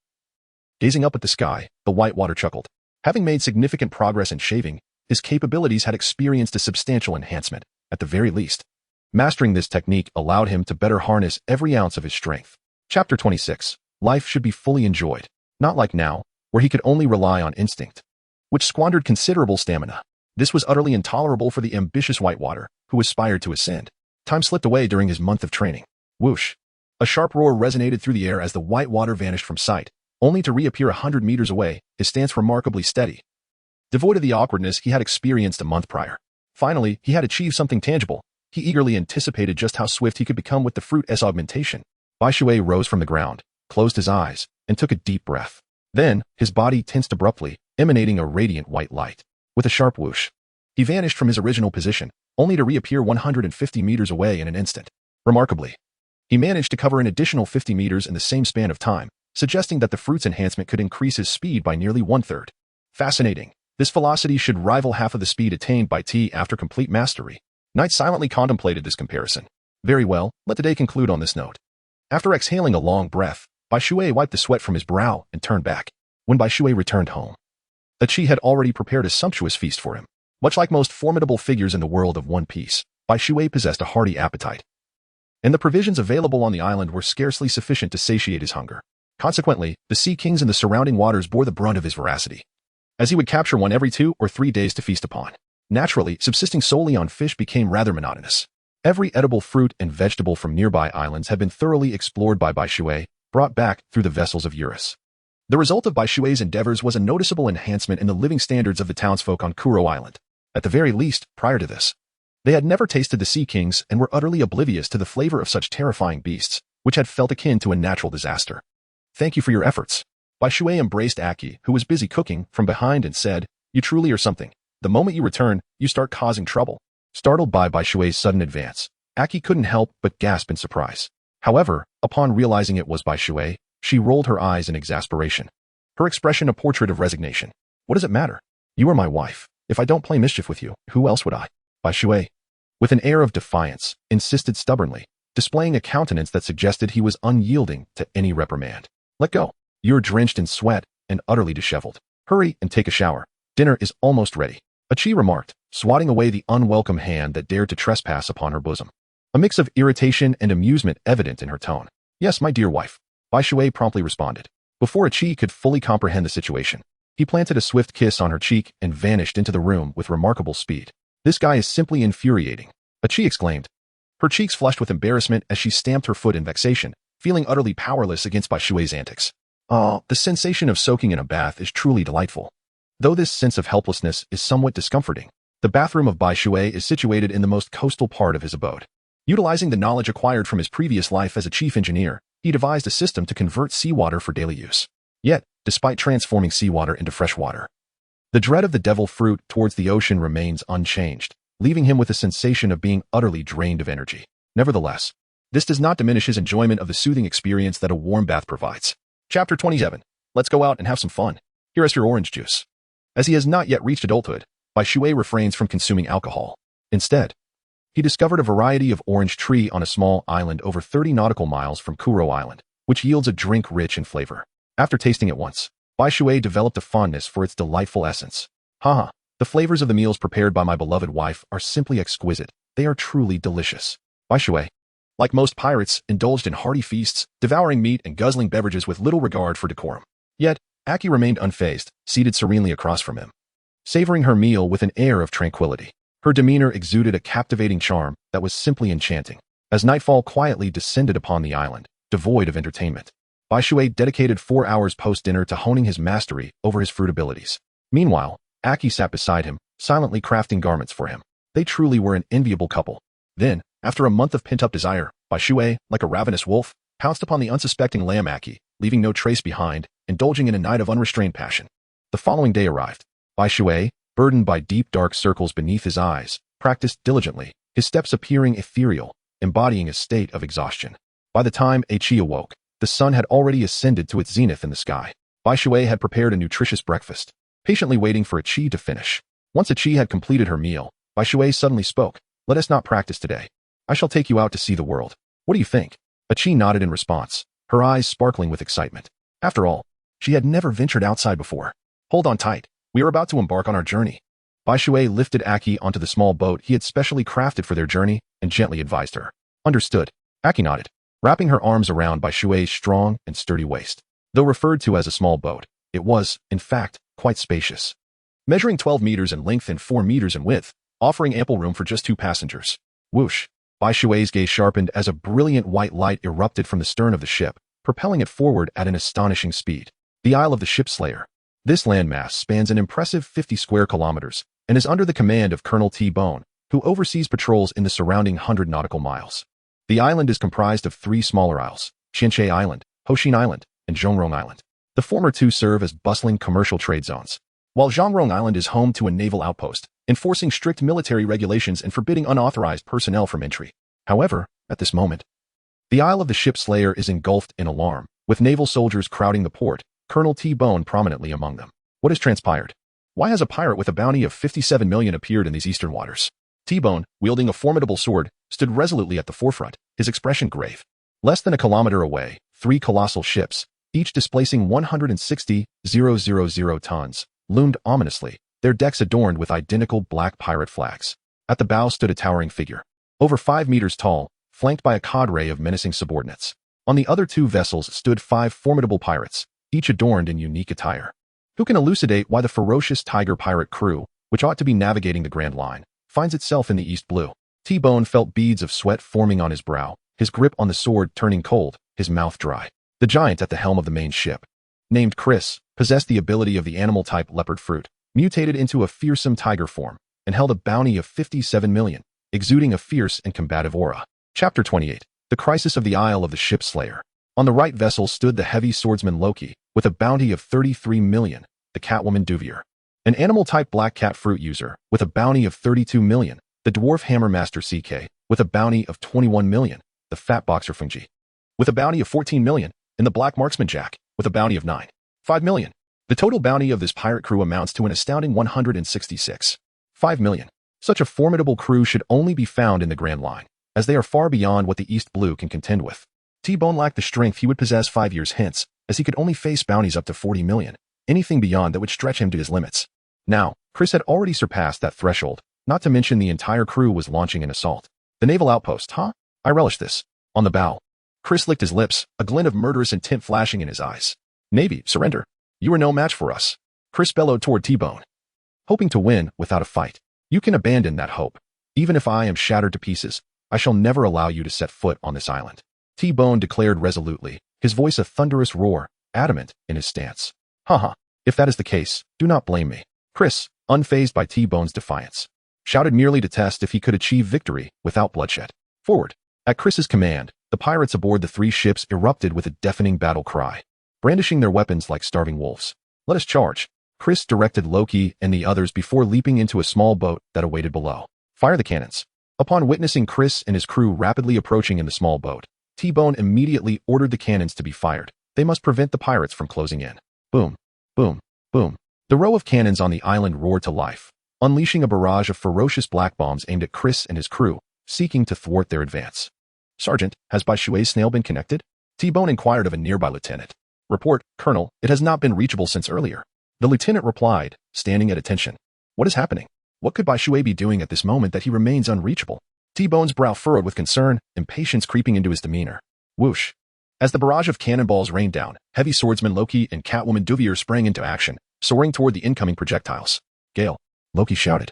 S1: gazing up at the sky, the whitewater chuckled. Having made significant progress in shaving, his capabilities had experienced a substantial enhancement, at the very least. Mastering this technique allowed him to better harness every ounce of his strength. Chapter 26. Life should be fully enjoyed, not like now, where he could only rely on instinct, which squandered considerable stamina. This was utterly intolerable for the ambitious whitewater, who aspired to ascend. Time slipped away during his month of training. Whoosh! A sharp roar resonated through the air as the whitewater vanished from sight, only to reappear 100 meters away, his stance remarkably steady, devoid of the awkwardness he had experienced a month prior. Finally, he had achieved something tangible. He eagerly anticipated just how swift he could become with the fruit's augmentation. Bai Shui rose from the ground, closed his eyes, and took a deep breath. Then, his body tensed abruptly, emanating a radiant white light. With a sharp whoosh, he vanished from his original position, only to reappear 150 meters away in an instant. Remarkably, he managed to cover an additional 50 meters in the same span of time, suggesting that the fruit's enhancement could increase his speed by nearly 1/3. Fascinating. This velocity should rival half of the speed attained by T after complete mastery. Knight silently contemplated this comparison. Very well, let the day conclude on this note. After exhaling a long breath, Bai Shui wiped the sweat from his brow and turned back. When Bai Shui returned home, Achi had already prepared a sumptuous feast for him. Much like most formidable figures in the world of One Piece, Bai Shui possessed a hearty appetite, and the provisions available on the island were scarcely sufficient to satiate his hunger. Consequently, the sea kings in the surrounding waters bore the brunt of his voracity, as he would capture one every 2 or 3 days to feast upon. Naturally, subsisting solely on fish became rather monotonous. Every edible fruit and vegetable from nearby islands had been thoroughly explored by Bai Shui, brought back through the vessels of Eurus. The result of Bai Shui's endeavors was a noticeable enhancement in the living standards of the townsfolk on Kuro Island. At the very least, prior to this, they had never tasted the sea kings and were utterly oblivious to the flavor of such terrifying beasts, which had felt akin to a natural disaster. "Thank you for your efforts." Bai Shui embraced Aki, who was busy cooking, from behind and said, "You truly are something. The moment you return, you start causing trouble." Startled by Bai Shui's sudden advance, Aki couldn't help but gasp in surprise. However, upon realizing it was Bai Shui, she rolled her eyes in exasperation, her expression a portrait of resignation. "What does it matter? You are my wife. If I don't play mischief with you, who else would I?" Bai Shui, with an air of defiance, insisted stubbornly, displaying a countenance that suggested he was unyielding to any reprimand. "Let go. You're drenched in sweat and utterly disheveled. Hurry and take a shower. Dinner is almost ready," Achi remarked, swatting away the unwelcome hand that dared to trespass upon her bosom, a mix of irritation and amusement evident in her tone. "Yes, my dear wife," Bai Shui promptly responded. Before Achi could fully comprehend the situation, he planted a swift kiss on her cheek and vanished into the room with remarkable speed. "This guy is simply infuriating," Achi exclaimed. Her cheeks flushed with embarrassment as she stamped her foot in vexation, feeling utterly powerless against Bai Shui's antics. "Ah, the sensation of soaking in a bath is truly delightful. Though this sense of helplessness is somewhat discomforting. The bathroom of Bai Shui is situated in the most coastal part of his abode. Utilizing the knowledge acquired from his previous life as a chief engineer, he devised a system to convert seawater for daily use. Yet, despite transforming seawater into fresh water, The dread of the devil fruit towards the ocean remains unchanged, leaving him with a sensation of being utterly drained of energy. Nevertheless, this does not diminish his enjoyment of the soothing experience that a warm bath provides. Chapter 27. Let's go out and have some fun. Here is your orange juice. As he has not yet reached adulthood, Bai Shui refrains from consuming alcohol. Instead, he discovered a variety of orange tree on a small island over 30 nautical miles from Kuro Island, which yields a drink rich in flavor. After tasting it once, Bai Shui developed a fondness for its delightful essence. Haha, the flavors of the meals prepared by my beloved wife are simply exquisite. They are truly delicious. Bai Shui, like most pirates, indulged in hearty feasts, devouring meat and guzzling beverages with little regard for decorum. Yet, Aki remained unfazed, seated serenely across from him, savoring her meal with an air of tranquility. Her demeanor exuded a captivating charm that was simply enchanting. As nightfall quietly descended upon the island, devoid of entertainment, Bai Shui dedicated 4 hours post-dinner to honing his mastery over his fruit abilities. Meanwhile, Aki sat beside him, silently crafting garments for him. They truly were an enviable couple. Then, after a month of pent-up desire, Bai Shui, like a ravenous wolf, pounced upon the unsuspecting lamb Aki, leaving no trace behind, indulging in a night of unrestrained passion. The following day arrived. Bai Shui, burdened by deep dark circles beneath his eyes, practiced diligently, his steps appearing ethereal, embodying a state of exhaustion. By the time Chi awoke, the sun had already ascended to its zenith in the sky. Bai Shui had prepared a nutritious breakfast, patiently waiting for Chi to finish. Once Chi had completed her meal, Bai Shui suddenly spoke. Let us not practice today. I shall take you out to see the world. What do you think? Chi nodded in response, her eyes sparkling with excitement. After all, she had never ventured outside before. Hold on tight. We are about to embark on our journey. Bai Shui lifted Aki onto the small boat he had specially crafted for their journey and gently advised her. Understood. Aki nodded, wrapping her arms around Bai Shui's strong and sturdy waist. Though referred to as a small boat, it was, in fact, quite spacious. Measuring 12 meters in length and 4 meters in width, offering ample room for just 2 passengers. Whoosh! Bai Shui's gaze sharpened as a brilliant white light erupted from the stern of the ship, propelling it forward at an astonishing speed. The Isle of the Ship Slayer. This landmass spans an impressive 50 square kilometers and is under the command of Colonel T-Bone, who oversees patrols in the surrounding 100 nautical miles. The island is comprised of 3 smaller isles, Qianxie Island, Hoshin Island, and Zhongrong Island. The former 2 serve as bustling commercial trade zones, while Zhongrong Island is home to a naval outpost, enforcing strict military regulations and forbidding unauthorized personnel from entry. However, at this moment, the Isle of the Ship Slayer is engulfed in alarm, with naval soldiers crowding the port, Colonel T-Bone prominently among them. What has transpired? Why has a pirate with a bounty of 57 million appeared in these eastern waters? T-Bone, wielding a formidable sword, stood resolutely at the forefront, his expression grave. Less than a kilometer away, 3 colossal ships, each displacing 160,000 tons, loomed ominously, their decks adorned with identical black pirate flags. At the bow stood a towering figure, over 5 meters tall, flanked by a cadre of menacing subordinates. On the other 2 vessels stood 5 formidable pirates, each adorned in unique attire. Who can elucidate why the ferocious tiger pirate crew, which ought to be navigating the Grand Line, finds itself in the East Blue? T-Bone felt beads of sweat forming on his brow, his grip on the sword turning cold, his mouth dry. The giant at the helm of the main ship, named Chris, possessed the ability of the animal-type leopard fruit, mutated into a fearsome tiger form, and held a bounty of 57 million, exuding a fierce and combative aura. Chapter 28. The Crisis of the Isle of the Ship Slayer. On the right vessel stood the heavy swordsman Loki, with a bounty of 33 million, the Catwoman Duvier. An animal-type black cat fruit user, with a bounty of 32 million, the dwarf hammer master CK, with a bounty of 21 million, the fat boxer Fungji, with a bounty of 14 million, and the black marksman Jack, with a bounty of 5 million. The total bounty of this pirate crew amounts to an astounding 166.5 million. Such a formidable crew should only be found in the Grand Line, as they are far beyond what the East Blue can contend with. T-Bone lacked the strength he would possess 5 years hence, as he could only face bounties up to 40 million, anything beyond that would stretch him to his limits. Now, Chris had already surpassed that threshold, not to mention the entire crew was launching an assault. The naval outpost, huh? I relish this. On the bow, Chris licked his lips, a glint of murderous intent flashing in his eyes. Navy, surrender. You are no match for us. Chris bellowed toward T-Bone, hoping to win without a fight. You can abandon that hope. Even if I am shattered to pieces, I shall never allow you to set foot on this island. T-Bone declared resolutely, his voice a thunderous roar, adamant in his stance. Haha, if that is the case, do not blame me. Chris, unfazed by T-Bone's defiance, shouted merely to test if he could achieve victory without bloodshed. Forward. At Chris's command, the pirates aboard the 3 ships erupted with a deafening battle cry, brandishing their weapons like starving wolves. Let us charge. Chris directed Loki and the others before leaping into a small boat that awaited below. Fire the cannons. Upon witnessing Chris and his crew rapidly approaching in the small boat, T-Bone immediately ordered the cannons to be fired. They must prevent the pirates from closing in. Boom, boom, boom. The row of cannons on the island roared to life, unleashing a barrage of ferocious black bombs aimed at Chris and his crew, seeking to thwart their advance. Sergeant, has Bai Shui's snail been connected? T-Bone inquired of a nearby lieutenant. Report, Colonel, it has not been reachable since earlier. The lieutenant replied, standing at attention. What is happening? What could Bai Shui be doing at this moment that he remains unreachable? T-Bone's brow furrowed with concern, impatience creeping into his demeanor. Whoosh. As the barrage of cannonballs rained down, heavy swordsman Loki and Catwoman Duvier sprang into action, soaring toward the incoming projectiles. Gale, Loki shouted,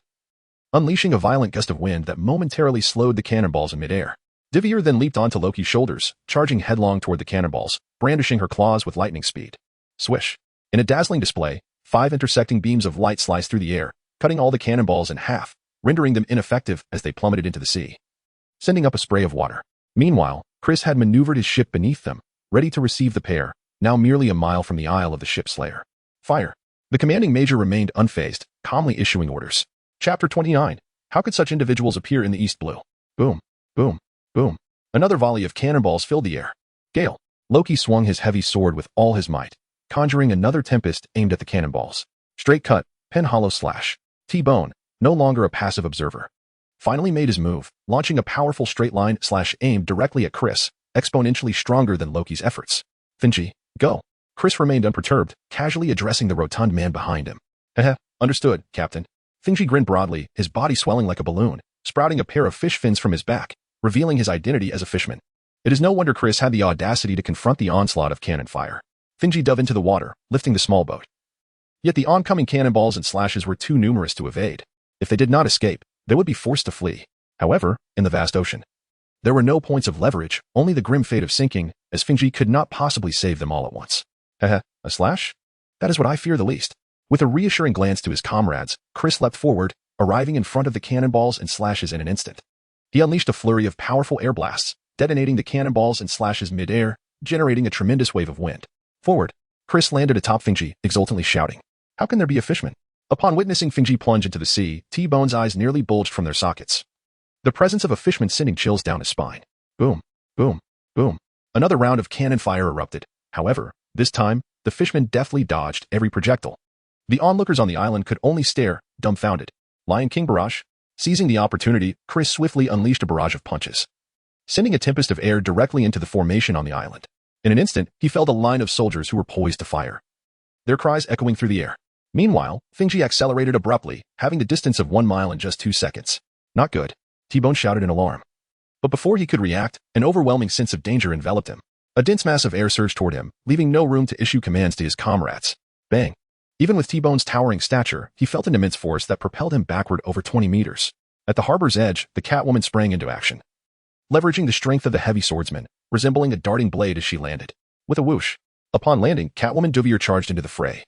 S1: unleashing a violent gust of wind that momentarily slowed the cannonballs in midair. Duvier then leaped onto Loki's shoulders, charging headlong toward the cannonballs, brandishing her claws with lightning speed. Swish. In a dazzling display, 5 intersecting beams of light sliced through the air, cutting all the cannonballs in half, rendering them ineffective as they plummeted into the sea, sending up a spray of water. Meanwhile, Chris had maneuvered his ship beneath them, ready to receive the pair, now merely a mile from the isle of the ship slayer. Fire. The commanding major remained unfazed, calmly issuing orders. Chapter 29. How could such individuals appear in the East Blue? Boom, boom, boom. Another volley of cannonballs filled the air. Gale. Loki swung his heavy sword with all his might, conjuring another tempest aimed at the cannonballs. Straight cut, pen hollow slash. T-Bone, no longer a passive observer, finally made his move, launching a powerful straight line slash aim directly at Chris, exponentially stronger than Loki's efforts. Finji, go. Chris remained unperturbed, casually addressing the rotund man behind him. Heh, understood, Captain. Finji grinned broadly, his body swelling like a balloon, sprouting a pair of fish fins from his back, revealing his identity as a fisherman. It is no wonder Chris had the audacity to confront the onslaught of cannon fire. Finji dove into the water, lifting the small boat. Yet the oncoming cannonballs and slashes were too numerous to evade. If they did not escape, they would be forced to flee. However, in the vast ocean, there were no points of leverage, only the grim fate of sinking, as Finji could not possibly save them all at once. Heh, a slash? That is what I fear the least. With a reassuring glance to his comrades, Chris leapt forward, arriving in front of the cannonballs and slashes in an instant. He unleashed a flurry of powerful air blasts, detonating the cannonballs and slashes mid-air, generating a tremendous wave of wind. Forward. Chris landed atop Finji, exultantly shouting. How can there be a fisherman? Upon witnessing Finji plunge into the sea, T-Bone's eyes nearly bulged from their sockets. The presence of a fishman sending chills down his spine. Boom, boom, boom. Another round of cannon fire erupted. However, this time, the fishman deftly dodged every projectile. The onlookers on the island could only stare, dumbfounded. Lion King barrage? Seizing the opportunity, Chris swiftly unleashed a barrage of punches, sending a tempest of air directly into the formation on the island. In an instant, he felled a line of soldiers who were poised to fire, their cries echoing through the air. Meanwhile, Finji accelerated abruptly, having the distance of 1 mile in just 2 seconds. Not good. T-Bone shouted in alarm. But before he could react, an overwhelming sense of danger enveloped him. A dense mass of air surged toward him, leaving no room to issue commands to his comrades. Bang. Even with T-Bone's towering stature, he felt an immense force that propelled him backward over 20 meters. At the harbor's edge, the Catwoman sprang into action, leveraging the strength of the heavy swordsman, resembling a darting blade as she landed. With a whoosh. Upon landing, Catwoman Duvier charged into the fray,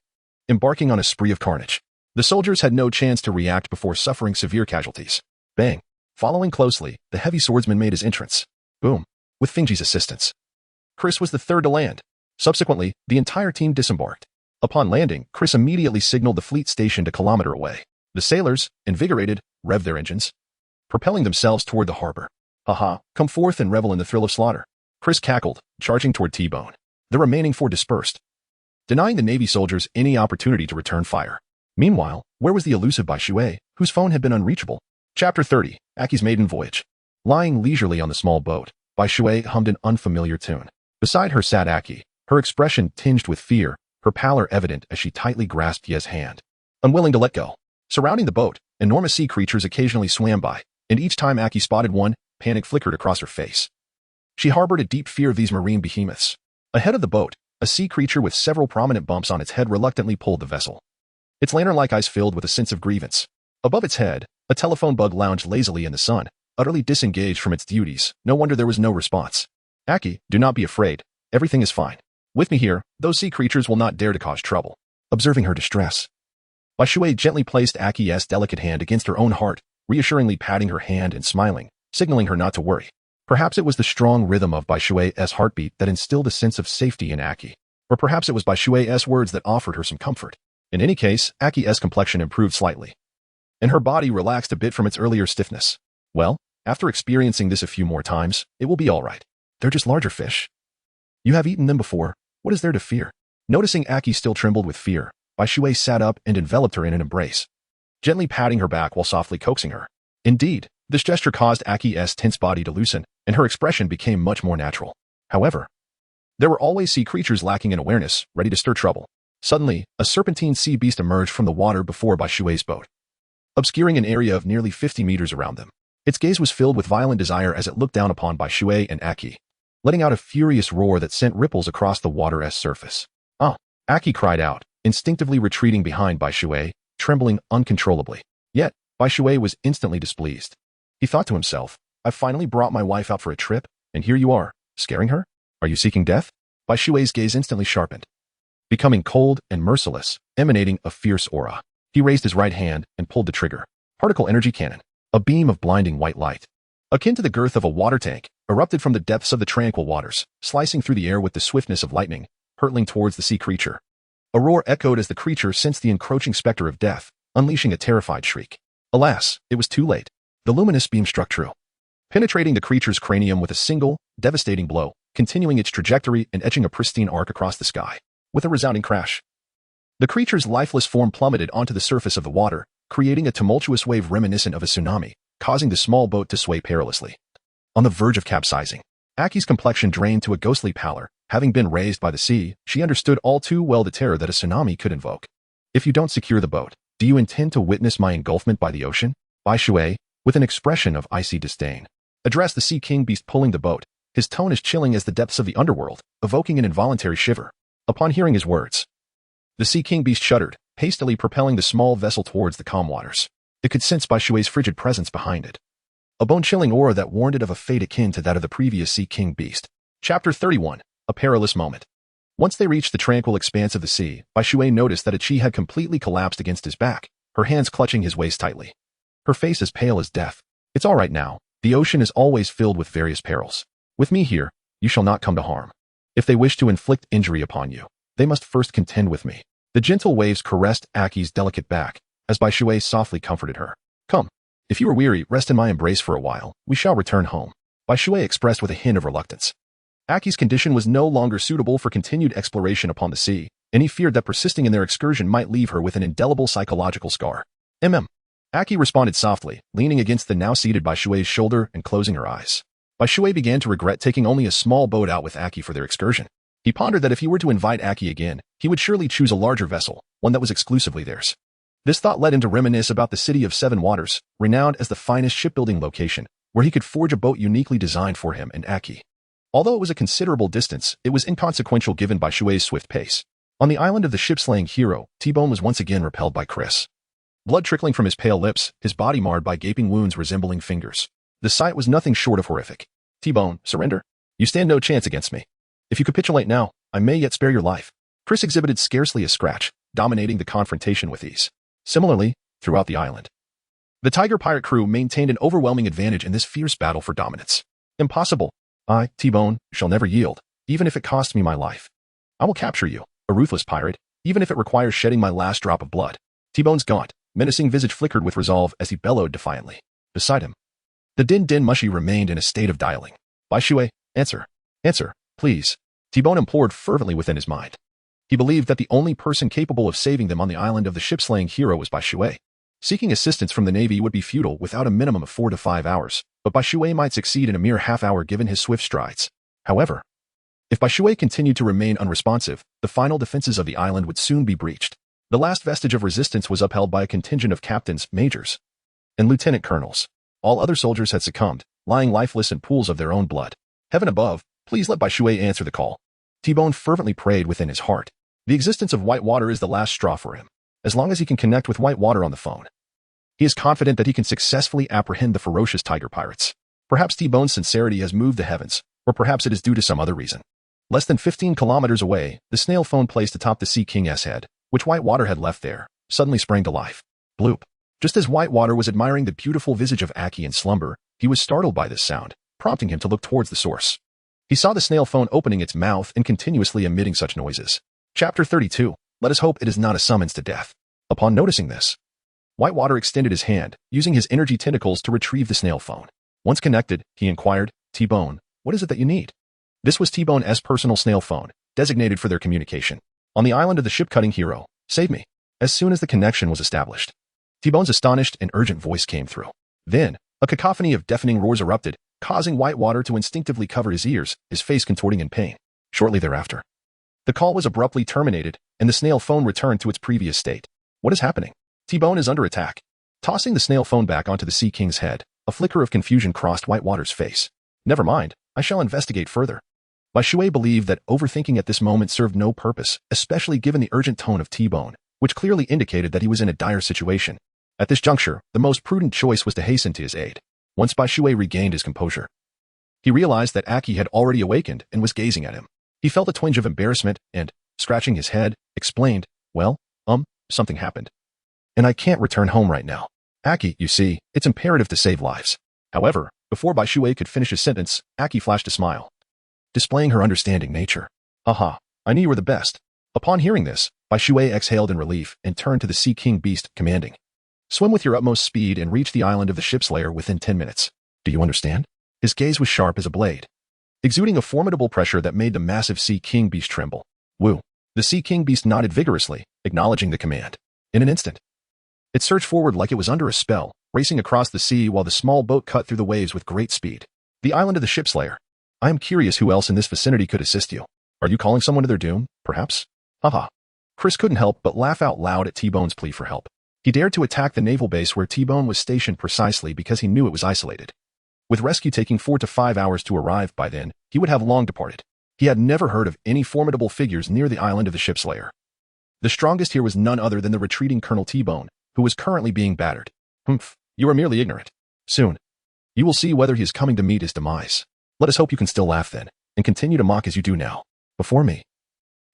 S1: embarking on a spree of carnage. The soldiers had no chance to react before suffering severe casualties. Bang. Following closely, the heavy swordsman made his entrance. Boom. With Finji's assistance, Chris was the third to land. Subsequently, the entire team disembarked. Upon landing, Chris immediately signaled the fleet stationed a kilometer away. The sailors, invigorated, revved their engines, propelling themselves toward the harbor. Haha, come forth and revel in the thrill of slaughter. Chris cackled, charging toward T-Bone. The remaining 4 dispersed, denying the Navy soldiers any opportunity to return fire. Meanwhile, where was the elusive Bai Shui, whose phone had been unreachable? Chapter 30. Aki's Maiden Voyage. Lying leisurely on the small boat, Bai Shui hummed an unfamiliar tune. Beside her sat Aki, her expression tinged with fear, her pallor evident as she tightly grasped Ye's hand, unwilling to let go. Surrounding the boat, enormous sea creatures occasionally swam by, and each time Aki spotted one, panic flickered across her face. She harbored a deep fear of these marine behemoths. Ahead of the boat, a sea creature with several prominent bumps on its head reluctantly pulled the vessel, its lantern-like eyes filled with a sense of grievance. Above its head, a telephone bug lounged lazily in the sun, utterly disengaged from its duties. No wonder there was no response. Aki, do not be afraid. Everything is fine. With me here, those sea creatures will not dare to cause trouble. Observing her distress, Bai Shui gently placed Aki's delicate hand against her own heart, reassuringly patting her hand and smiling, signaling her not to worry. Perhaps it was the strong rhythm of Bai Shui's heartbeat that instilled a sense of safety in Aki. Or perhaps it was Bai Shui's words that offered her some comfort. In any case, Aki's complexion improved slightly, and her body relaxed a bit from its earlier stiffness. Well, after experiencing this a few more times, it will be all right. They're just larger fish. You have eaten them before. What is there to fear? Noticing Aki still trembled with fear, Bai Shui sat up and enveloped her in an embrace, gently patting her back while softly coaxing her. Indeed, this gesture caused Aki's tense body to loosen, and her expression became much more natural. However, there were always sea creatures lacking in awareness, ready to stir trouble. Suddenly, a serpentine sea beast emerged from the water before Bai Shui's boat, obscuring an area of nearly 50 meters around them. Its gaze was filled with violent desire as it looked down upon Bai Shui and Aki, letting out a furious roar that sent ripples across the water's surface. Ah! Aki cried out, instinctively retreating behind Bai Shui, trembling uncontrollably. Yet, Bai Shui was instantly displeased. He thought to himself, I've finally brought my wife out for a trip, and here you are, scaring her? Are you seeking death? Bai Shui's gaze instantly sharpened, becoming cold and merciless, emanating a fierce aura. He raised his right hand and pulled the trigger. Particle energy cannon. A beam of blinding white light, akin to the girth of a water tank, erupted from the depths of the tranquil waters, slicing through the air with the swiftness of lightning, hurtling towards the sea creature. A roar echoed as the creature sensed the encroaching specter of death, unleashing a terrified shriek. Alas, it was too late. The luminous beam struck true, penetrating the creature's cranium with a single, devastating blow, continuing its trajectory and etching a pristine arc across the sky. With a resounding crash, the creature's lifeless form plummeted onto the surface of the water, creating a tumultuous wave reminiscent of a tsunami, causing the small boat to sway perilously. On the verge of capsizing, Aki's complexion drained to a ghostly pallor. Having been raised by the sea, she understood all too well the terror that a tsunami could invoke. If you don't secure the boat, do you intend to witness my engulfment by the ocean? Bai Shui, with an expression of icy disdain, addressed the sea king beast pulling the boat, his tone as chilling as the depths of the underworld, evoking an involuntary shiver. Upon hearing his words, the sea king beast shuddered, hastily propelling the small vessel towards the calm waters. It could sense Bai Shui's frigid presence behind it, a bone-chilling aura that warned it of a fate akin to that of the previous sea king beast. Chapter 31. A perilous moment. Once they reached the tranquil expanse of the sea, Bai Shui noticed that Chi had completely collapsed against his back, her hands clutching his waist tightly. Her face as pale as death. It's all right now. The ocean is always filled with various perils. With me here, you shall not come to harm. If they wish to inflict injury upon you, they must first contend with me. The gentle waves caressed Aki's delicate back, as Bai Shui softly comforted her. Come. If you are weary, rest in my embrace for a while. We shall return home. Bai Shui expressed with a hint of reluctance. Aki's condition was no longer suitable for continued exploration upon the sea, and he feared that persisting in their excursion might leave her with an indelible psychological scar. Aki responded softly, leaning against the now seated Bai Shui's shoulder and closing her eyes. Bai Shui began to regret taking only a small boat out with Aki for their excursion. He pondered that if he were to invite Aki again, he would surely choose a larger vessel, one that was exclusively theirs. This thought led him to reminisce about the city of Seven Waters, renowned as the finest shipbuilding location, where he could forge a boat uniquely designed for him and Aki. Although it was a considerable distance, it was inconsequential given Bai Shui's swift pace. On the island of the ship-slaying hero, T-Bone was once again repelled by Chris. Blood trickling from his pale lips, his body marred by gaping wounds resembling fingers. The sight was nothing short of horrific. T-Bone, surrender. You stand no chance against me. If you capitulate now, I may yet spare your life. Chris exhibited scarcely a scratch, dominating the confrontation with ease. Similarly, throughout the island, the Tiger pirate crew maintained an overwhelming advantage in this fierce battle for dominance. Impossible. I, T-Bone, shall never yield, even if it costs me my life. I will capture you, a ruthless pirate, even if it requires shedding my last drop of blood. T-Bone's gaunt, menacing visage flickered with resolve as he bellowed defiantly. Beside him, the Din Mushi remained in a state of dialing. Bai Shui, answer. Answer, please. T-Bone implored fervently within his mind. He believed that the only person capable of saving them on the island of the ship-slaying hero was Bai Shui. Seeking assistance from the Navy would be futile without a minimum of 4 to 5 hours, but Bai Shui might succeed in a mere half-hour given his swift strides. However, if Bai Shui continued to remain unresponsive, the final defenses of the island would soon be breached. The last vestige of resistance was upheld by a contingent of captains, majors, and lieutenant colonels. All other soldiers had succumbed, lying lifeless in pools of their own blood. Heaven above, please let Bai Shui answer the call. T-Bone fervently prayed within his heart. The existence of white water is the last straw for him. As long as he can connect with white water on the phone, he is confident that he can successfully apprehend the ferocious tiger pirates. Perhaps T-Bone's sincerity has moved the heavens, or perhaps it is due to some other reason. Less than 15 kilometers away, the snail phone placed atop the Sea King's head, which Whitewater had left there, suddenly sprang to life. Bloop. Just as Whitewater was admiring the beautiful visage of Aki in slumber, he was startled by this sound, prompting him to look towards the source. He saw the snail phone opening its mouth and continuously emitting such noises. Chapter 32. Let us hope it is not a summons to death. Upon noticing this, Whitewater extended his hand, using his energy tentacles to retrieve the snail phone. Once connected, he inquired, T-Bone, what is it that you need? This was T-Bone's personal snail phone, designated for their communication. On the island of the ship-cutting hero, save me. As soon as the connection was established, T-Bone's astonished and urgent voice came through. Then, a cacophony of deafening roars erupted, causing Whitewater to instinctively cover his ears, his face contorting in pain. Shortly thereafter, the call was abruptly terminated, and the snail phone returned to its previous state. What is happening? T-Bone is under attack. Tossing the snail phone back onto the Sea King's head, a flicker of confusion crossed Whitewater's face. Never mind, I shall investigate further. Bai Shui believed that overthinking at this moment served no purpose, especially given the urgent tone of T-Bone, which clearly indicated that he was in a dire situation. At this juncture, the most prudent choice was to hasten to his aid. Once Bai Shui regained his composure, he realized that Aki had already awakened and was gazing at him. He felt a twinge of embarrassment and, scratching his head, explained, well, something happened. And I can't return home right now. Aki, you see, it's imperative to save lives. However, before Bai Shui could finish his sentence, Aki flashed a smile, displaying her understanding nature. Haha, I knew you were the best. Upon hearing this, Bai Shui exhaled in relief and turned to the Sea King beast, commanding, swim with your utmost speed and reach the island of the ship's lair within 10 minutes. Do you understand? His gaze was sharp as a blade, exuding a formidable pressure that made the massive Sea King beast tremble. Woo! The Sea King beast nodded vigorously, acknowledging the command. In an instant, it surged forward like it was under a spell, racing across the sea while the small boat cut through the waves with great speed. The island of the ship's lair. I am curious who else in this vicinity could assist you. Are you calling someone to their doom, perhaps? Haha. Chris couldn't help but laugh out loud at T-Bone's plea for help. He dared to attack the naval base where T-Bone was stationed precisely because he knew it was isolated. With rescue taking 4 to 5 hours to arrive by then, he would have long departed. He had never heard of any formidable figures near the island of the ship's lair. The strongest here was none other than the retreating Colonel T-Bone, who was currently being battered. Humph, you are merely ignorant. Soon, you will see whether he is coming to meet his demise. Let us hope you can still laugh then, and continue to mock as you do now. Before me,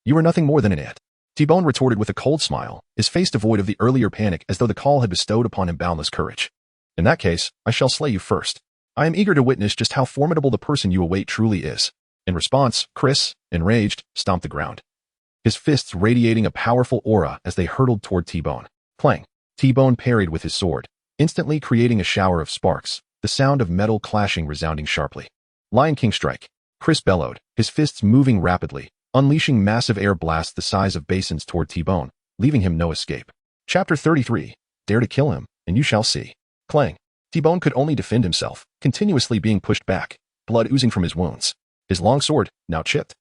S1: you are nothing more than an ant. T-Bone retorted with a cold smile, his face devoid of the earlier panic as though the call had bestowed upon him boundless courage. In that case, I shall slay you first. I am eager to witness just how formidable the person you await truly is. In response, Chris, enraged, stomped the ground, his fists radiating a powerful aura as they hurtled toward T-Bone. Clang! T-Bone parried with his sword, instantly creating a shower of sparks, the sound of metal clashing resounding sharply. Lion King strike! Chris bellowed, his fists moving rapidly, unleashing massive air blasts the size of basins toward T-Bone, leaving him no escape. Chapter 33. Dare to kill him, and you shall see. Clang! T-Bone could only defend himself, continuously being pushed back, blood oozing from his wounds. His long sword, now chipped,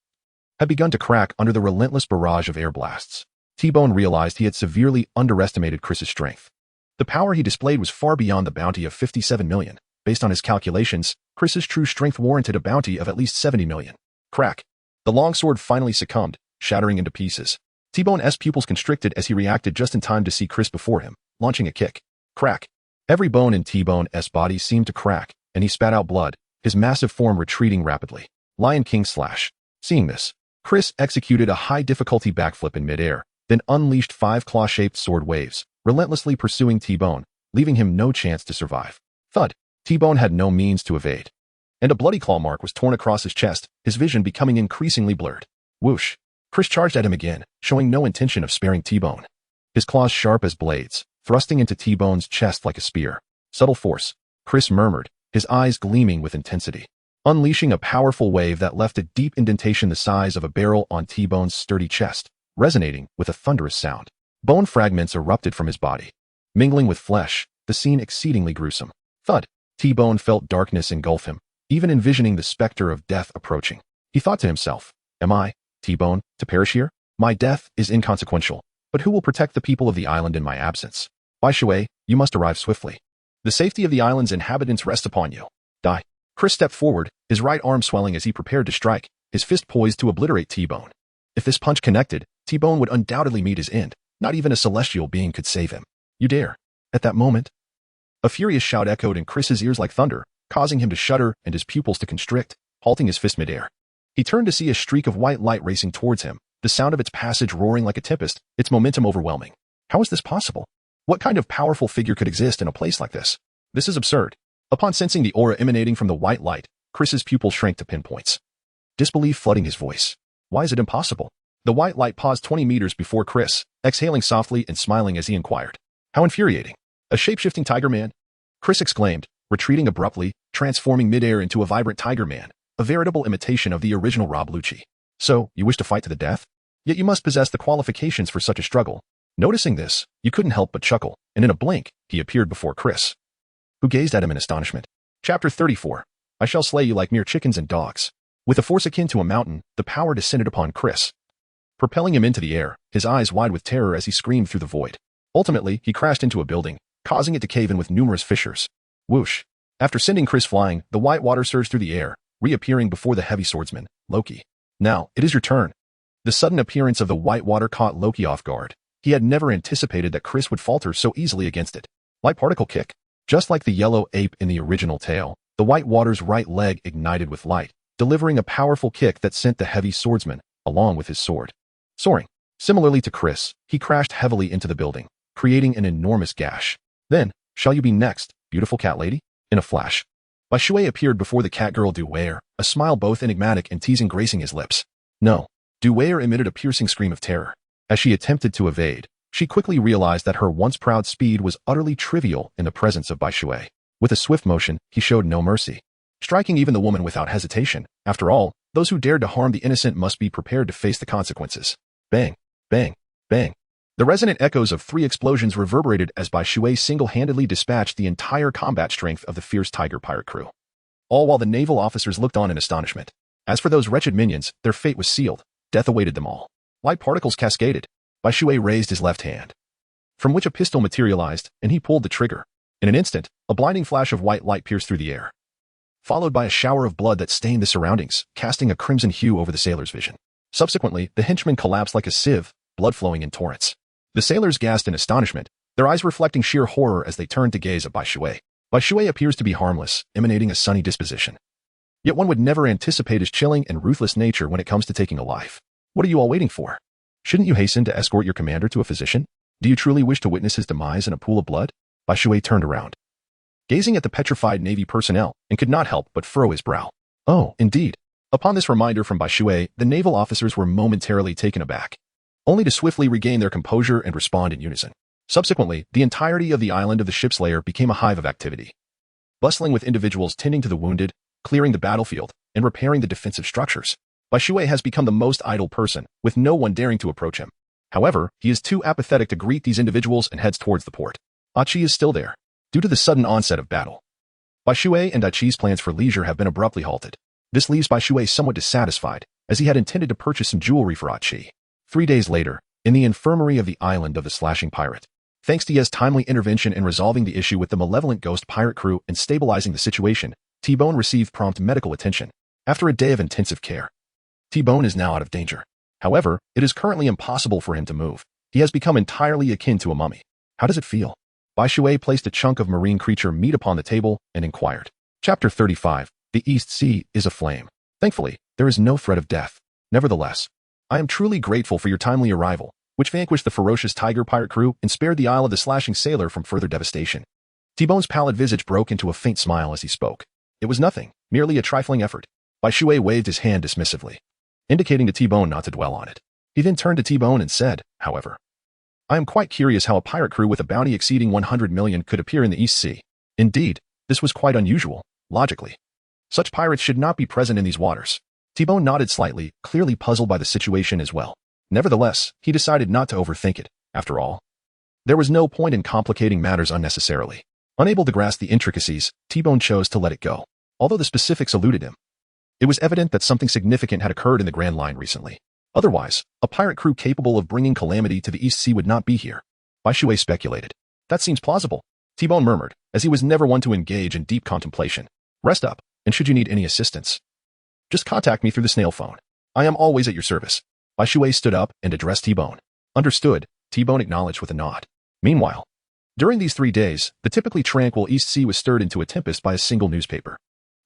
S1: had begun to crack under the relentless barrage of air blasts. T-Bone realized he had severely underestimated Chris's strength. The power he displayed was far beyond the bounty of 57 million. Based on his calculations, Chris's true strength warranted a bounty of at least 70 million. Crack! The longsword finally succumbed, shattering into pieces. T-Bone's pupils constricted as he reacted just in time to see Chris before him, launching a kick. Crack! Every bone in T-Bone's body seemed to crack, and he spat out blood, his massive form retreating rapidly. Lion King slash. Seeing this, Chris executed a high-difficulty backflip in midair, then unleashed 5 claw-shaped sword waves, relentlessly pursuing T-Bone, leaving him no chance to survive. Thud! T-Bone had no means to evade, and a bloody claw mark was torn across his chest, his vision becoming increasingly blurred. Whoosh! Chris charged at him again, showing no intention of sparing T-Bone. His claws sharp as blades, thrusting into T-Bone's chest like a spear. Subtle force, Chris murmured, his eyes gleaming with intensity, unleashing a powerful wave that left a deep indentation the size of a barrel on T-Bone's sturdy chest, resonating with a thunderous sound. Bone fragments erupted from his body, mingling with flesh, the scene exceedingly gruesome. Thud! T-Bone felt darkness engulf him, even envisioning the specter of death approaching. He thought to himself, am I, T-Bone, to perish here? My death is inconsequential, but who will protect the people of the island in my absence? Bai Shui, you must arrive swiftly. The safety of the island's inhabitants rests upon you. Die. Chris stepped forward, his right arm swelling as he prepared to strike, his fist poised to obliterate T-Bone. If this punch connected, T-Bone would undoubtedly meet his end. Not even a celestial being could save him. You dare. At that moment, a furious shout echoed in Chris's ears like thunder, causing him to shudder and his pupils to constrict, halting his fist midair. He turned to see a streak of white light racing towards him, the sound of its passage roaring like a tempest, its momentum overwhelming. How is this possible? What kind of powerful figure could exist in a place like this? This is absurd. Upon sensing the aura emanating from the white light, Chris's pupils shrank to pinpoints, disbelief flooding his voice. Why is it impossible? The white light paused 20 meters before Chris, exhaling softly and smiling as he inquired. How infuriating. A shape-shifting tiger man? Chris exclaimed, retreating abruptly, transforming midair into a vibrant tiger man, a veritable imitation of the original Rob Lucci. So, you wish to fight to the death? Yet you must possess the qualifications for such a struggle. Noticing this, you couldn't help but chuckle, and in a blink, he appeared before Chris, who gazed at him in astonishment. Chapter 34. I shall slay you like mere chickens and dogs. With a force akin to a mountain, the power descended upon Chris, propelling him into the air, his eyes wide with terror as he screamed through the void. Ultimately, he crashed into a building, causing it to cave in with numerous fissures. Whoosh. After sending Chris flying, the white water surged through the air, reappearing before the heavy swordsman, Loki. Now, it is your turn. The sudden appearance of the white water caught Loki off guard. He had never anticipated that Chris would falter so easily against it. Light particle kick. Just like the yellow ape in the original tale, the white water's right leg ignited with light, delivering a powerful kick that sent the heavy swordsman, along with his sword, soaring. Similarly to Chris, he crashed heavily into the building, creating an enormous gash. Then, shall you be next, beautiful cat lady? In a flash, Bai Shui appeared before the catgirl Du Wei, a smile both enigmatic and teasing gracing his lips. No. Du Wei emitted a piercing scream of terror. As she attempted to evade, she quickly realized that her once proud speed was utterly trivial in the presence of Bai Shui. With a swift motion, he showed no mercy, striking even the woman without hesitation. After all, those who dared to harm the innocent must be prepared to face the consequences. Bang, bang, bang. The resonant echoes of 3 explosions reverberated as Bai Shui single-handedly dispatched the entire combat strength of the fierce tiger pirate crew. All while the naval officers looked on in astonishment. As for those wretched minions, their fate was sealed. Death awaited them all. Light particles cascaded. Bai Shui raised his left hand, from which a pistol materialized, and he pulled the trigger. In an instant, a blinding flash of white light pierced through the air, followed by a shower of blood that stained the surroundings, casting a crimson hue over the sailor's vision. Subsequently, the henchman collapsed like a sieve, blood flowing in torrents. The sailors gasped in astonishment, their eyes reflecting sheer horror as they turned to gaze at Bai Shui. Bai Shui appears to be harmless, emanating a sunny disposition. Yet one would never anticipate his chilling and ruthless nature when it comes to taking a life. What are you all waiting for? Shouldn't you hasten to escort your commander to a physician? Do you truly wish to witness his demise in a pool of blood? Bai Shui turned around, gazing at the petrified Navy personnel, and could not help but furrow his brow. Oh, indeed. Upon this reminder from Bai Shui, the naval officers were momentarily taken aback, only to swiftly regain their composure and respond in unison. Subsequently, the entirety of the island of the ship's lair became a hive of activity, bustling with individuals tending to the wounded, clearing the battlefield, and repairing the defensive structures. Bai Shui has become the most idle person, with no one daring to approach him. However, he is too apathetic to greet these individuals and heads towards the port. Achi is still there, due to the sudden onset of battle. Bai Shui and Daichi's plans for leisure have been abruptly halted. This leaves Bai Shui somewhat dissatisfied, as he had intended to purchase some jewelry for Achi. 3 days later, in the infirmary of the island of the slashing pirate, thanks to Ye's timely intervention in resolving the issue with the malevolent ghost pirate crew and stabilizing the situation, T-Bone received prompt medical attention. After a day of intensive care, T-Bone is now out of danger. However, it is currently impossible for him to move. He has become entirely akin to a mummy. How does it feel? Bai Shui placed a chunk of marine creature meat upon the table and inquired. Chapter 35. The East Sea is aflame. Thankfully, there is no threat of death. Nevertheless, I am truly grateful for your timely arrival, which vanquished the ferocious tiger pirate crew and spared the isle of the slashing sailor from further devastation. T-Bone's pallid visage broke into a faint smile as he spoke. It was nothing, merely a trifling effort. Bai Shui waved his hand dismissively, indicating to T-Bone not to dwell on it. He then turned to T-Bone and said, however, I am quite curious how a pirate crew with a bounty exceeding 100 million could appear in the East Sea. Indeed, this was quite unusual, logically. Such pirates should not be present in these waters. T-Bone nodded slightly, clearly puzzled by the situation as well. Nevertheless, he decided not to overthink it. After all, there was no point in complicating matters unnecessarily. Unable to grasp the intricacies, T-Bone chose to let it go, although the specifics eluded him. It was evident that something significant had occurred in the Grand Line recently. Otherwise, a pirate crew capable of bringing calamity to the East Sea would not be here. Bai Shui speculated. That seems plausible, T-Bone murmured, as he was never one to engage in deep contemplation. Rest up, and should you need any assistance, just contact me through the snail phone. I am always at your service. Bai Shui stood up and addressed T-Bone. Understood, T-Bone acknowledged with a nod. Meanwhile, during these 3 days, the typically tranquil East Sea was stirred into a tempest by a single newspaper.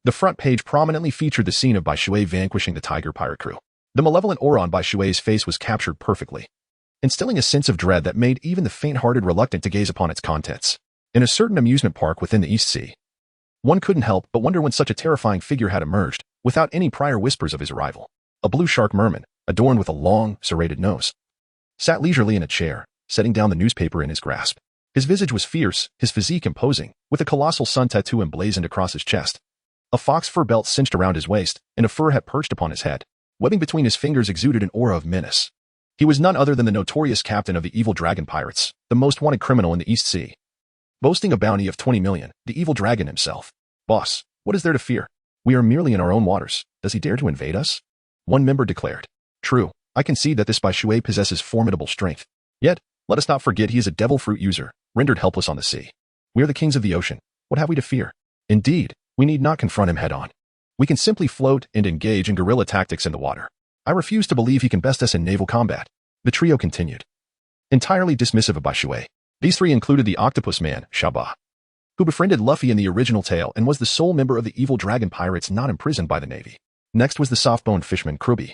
S1: The front page prominently featured the scene of Bai Shui vanquishing the tiger pirate crew. The malevolent aura on Bai Shui's face was captured perfectly, instilling a sense of dread that made even the faint-hearted reluctant to gaze upon its contents. In a certain amusement park within the East Sea, one couldn't help but wonder when such a terrifying figure had emerged, without any prior whispers of his arrival. A blue shark merman, adorned with a long, serrated nose, sat leisurely in a chair, setting down the newspaper in his grasp. His visage was fierce, his physique imposing, with a colossal sun tattoo emblazoned across his chest. A fox fur belt cinched around his waist, and a fur hat perched upon his head. Webbing between his fingers exuded an aura of menace. He was none other than the notorious captain of the evil dragon pirates, the most wanted criminal in the East Sea. Boasting a bounty of 20 million, the evil dragon himself. Boss, what is there to fear? We are merely in our own waters. Does he dare to invade us? One member declared. True, I concede that this Bai Shui possesses formidable strength. Yet, let us not forget he is a devil fruit user, rendered helpless on the sea. We are the kings of the ocean. What have we to fear? Indeed, we need not confront him head-on. We can simply float and engage in guerrilla tactics in the water. I refuse to believe he can best us in naval combat. The trio continued. Entirely dismissive of Bai Shui, these three included the octopus man, Shaba, who befriended Luffy in the original tale and was the sole member of the evil dragon pirates not imprisoned by the Navy. Next was the soft-boned fishman Kruby,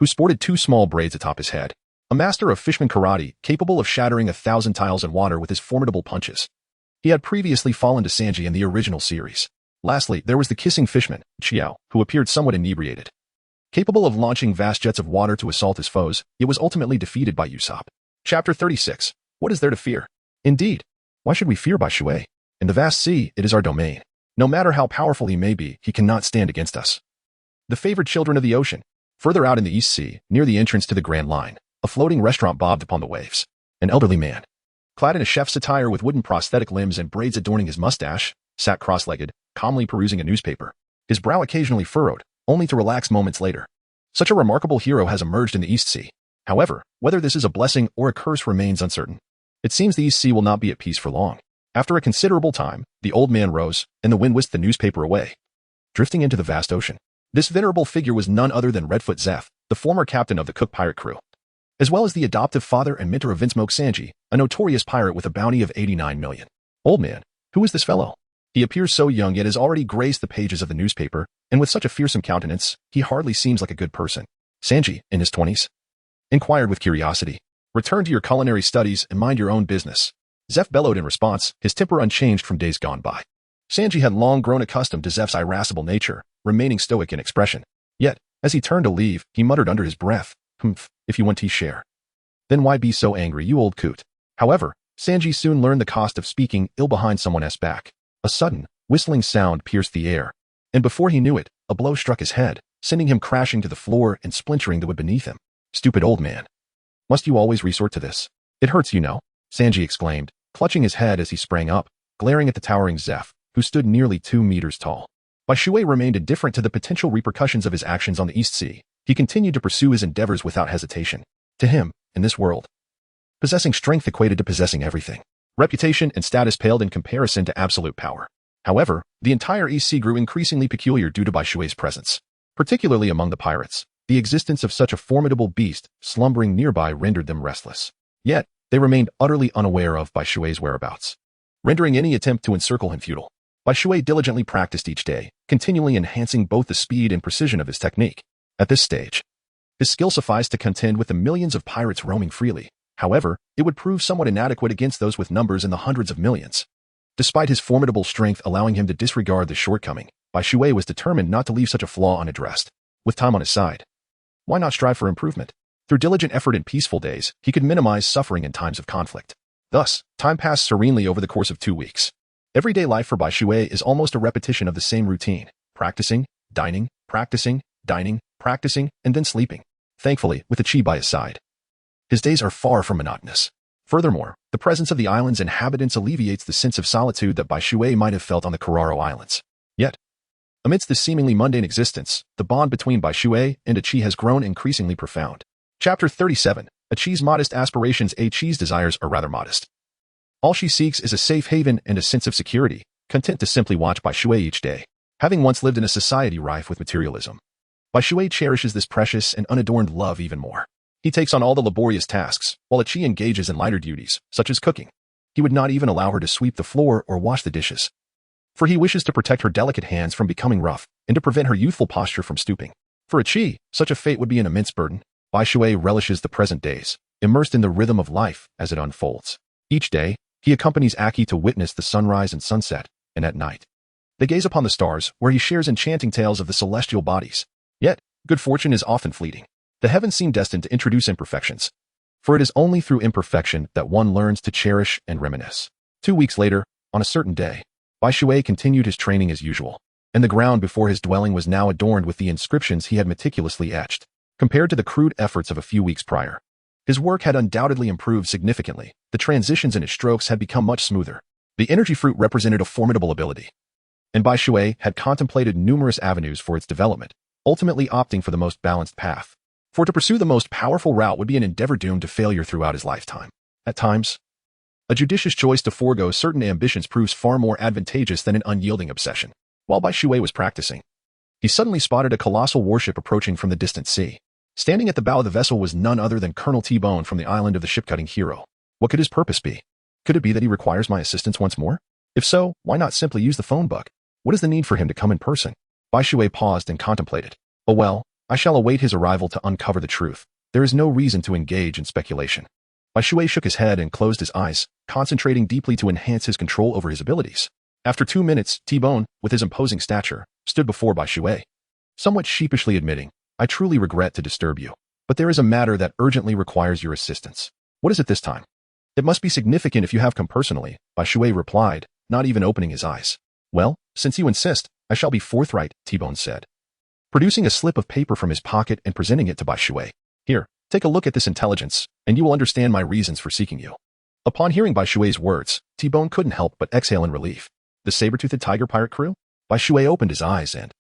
S1: who sported two small braids atop his head, a master of fishman karate capable of shattering 1,000 tiles in water with his formidable punches. He had previously fallen to Sanji in the original series. Lastly, there was the kissing fishman, Chiao, who appeared somewhat inebriated. Capable of launching vast jets of water to assault his foes, it was ultimately defeated by Usopp. Chapter 36. What is there to fear? Indeed, why should we fear Bai Shui? In the vast sea, it is our domain. No matter how powerful he may be, he cannot stand against us. The favored children of the ocean. Further out in the East Sea, near the entrance to the Grand Line, a floating restaurant bobbed upon the waves. An elderly man, clad in a chef's attire with wooden prosthetic limbs and braids adorning his mustache, sat cross-legged, calmly perusing a newspaper, his brow occasionally furrowed, only to relax moments later. Such a remarkable hero has emerged in the East Sea. However, whether this is a blessing or a curse remains uncertain. It seems the East Sea will not be at peace for long. After a considerable time, the old man rose, and the wind whisked the newspaper away, drifting into the vast ocean. This venerable figure was none other than Redfoot Zeph, the former captain of the Cook pirate crew, as well as the adoptive father and mentor of Vinsmoke Sanji, a notorious pirate with a bounty of 89 million. Old man, who is this fellow? He appears so young yet has already graced the pages of the newspaper, and with such a fearsome countenance, he hardly seems like a good person. Sanji, in his 20s? Inquired with curiosity. Return to your culinary studies and mind your own business. Zeph bellowed in response, his temper unchanged from days gone by. Sanji had long grown accustomed to Zeph's irascible nature, remaining stoic in expression. Yet, as he turned to leave, he muttered under his breath, "Humph, if you want tea, share. Then why be so angry, you old coot?" However, Sanji soon learned the cost of speaking ill behind someone else's back. A sudden, whistling sound pierced the air, and before he knew it, a blow struck his head, sending him crashing to the floor and splintering the wood beneath him. Stupid old man. Must you always resort to this? It hurts, you know, Sanji exclaimed, clutching his head as he sprang up, glaring at the towering Zeph, who stood nearly 2 meters tall. Bai Shui remained indifferent to the potential repercussions of his actions on the East Sea. He continued to pursue his endeavors without hesitation. To him, in this world, possessing strength equated to possessing everything. Reputation and status paled in comparison to absolute power. However, the entire East Sea grew increasingly peculiar due to Bai Shui's presence. Particularly among the pirates, the existence of such a formidable beast slumbering nearby rendered them restless. Yet, they remained utterly unaware of Bai Shui's whereabouts, rendering any attempt to encircle him futile. Bai Shui diligently practiced each day, continually enhancing both the speed and precision of his technique. At this stage, his skill sufficed to contend with the millions of pirates roaming freely. However, it would prove somewhat inadequate against those with numbers in the hundreds of millions. Despite his formidable strength allowing him to disregard the shortcoming, Bai Shui was determined not to leave such a flaw unaddressed. With time on his side, why not strive for improvement? Through diligent effort in peaceful days, he could minimize suffering in times of conflict. Thus, time passed serenely over the course of 2 weeks. Everyday life for Bai Shui is almost a repetition of the same routine, practicing, dining, practicing, and then sleeping. Thankfully, with the chi by his side, his days are far from monotonous. Furthermore, the presence of the island's inhabitants alleviates the sense of solitude that Bai Shui might have felt on the Kararo Islands. Yet, amidst this seemingly mundane existence, the bond between Bai Shui and Achi has grown increasingly profound. Chapter 37. Achi's modest aspirations. Achi's desires are rather modest. All she seeks is a safe haven and a sense of security, content to simply watch Bai Shui each day. Having once lived in a society rife with materialism, Bai Shui cherishes this precious and unadorned love even more. He takes on all the laborious tasks, while Achi engages in lighter duties, such as cooking. He would not even allow her to sweep the floor or wash the dishes, for he wishes to protect her delicate hands from becoming rough and to prevent her youthful posture from stooping. For Achi, such a fate would be an immense burden. Bai Shui relishes the present days, immersed in the rhythm of life as it unfolds. Each day, he accompanies Aki to witness the sunrise and sunset, and at night, they gaze upon the stars, where he shares enchanting tales of the celestial bodies. Yet, good fortune is often fleeting. The heavens seem destined to introduce imperfections, for it is only through imperfection that one learns to cherish and reminisce. 2 weeks later, on a certain day, Bai Shui continued his training as usual, and the ground before his dwelling was now adorned with the inscriptions he had meticulously etched. Compared to the crude efforts of a few weeks prior, his work had undoubtedly improved significantly. The transitions in his strokes had become much smoother. The energy fruit represented a formidable ability, and Bai Shui had contemplated numerous avenues for its development, ultimately opting for the most balanced path. For to pursue the most powerful route would be an endeavor doomed to failure throughout his lifetime. At times, a judicious choice to forego certain ambitions proves far more advantageous than an unyielding obsession. While Bai Shui was practicing, he suddenly spotted a colossal warship approaching from the distant sea. Standing at the bow of the vessel was none other than Colonel T-Bone from the island of the ship-cutting hero. What could his purpose be? Could it be that he requires my assistance once more? If so, why not simply use the phone book? What is the need for him to come in person? Bai Shui paused and contemplated. Oh well, I shall await his arrival to uncover the truth. There is no reason to engage in speculation. Bai Shui shook his head and closed his eyes, concentrating deeply to enhance his control over his abilities. After 2 minutes, T-Bone, with his imposing stature, stood before Bai Shui, somewhat sheepishly admitting, I truly regret to disturb you, but there is a matter that urgently requires your assistance. What is it this time? It must be significant if you have come personally, Bai Shui replied, not even opening his eyes. Well, since you insist, I shall be forthright, T-Bone said, producing a slip of paper from his pocket and presenting it to Bai Shui. Here, take a look at this intelligence, and you will understand my reasons for seeking you. Upon hearing Bai Shui's words, T-Bone couldn't help but exhale in relief. The saber-toothed tiger pirate crew? Bai Shui opened his eyes and,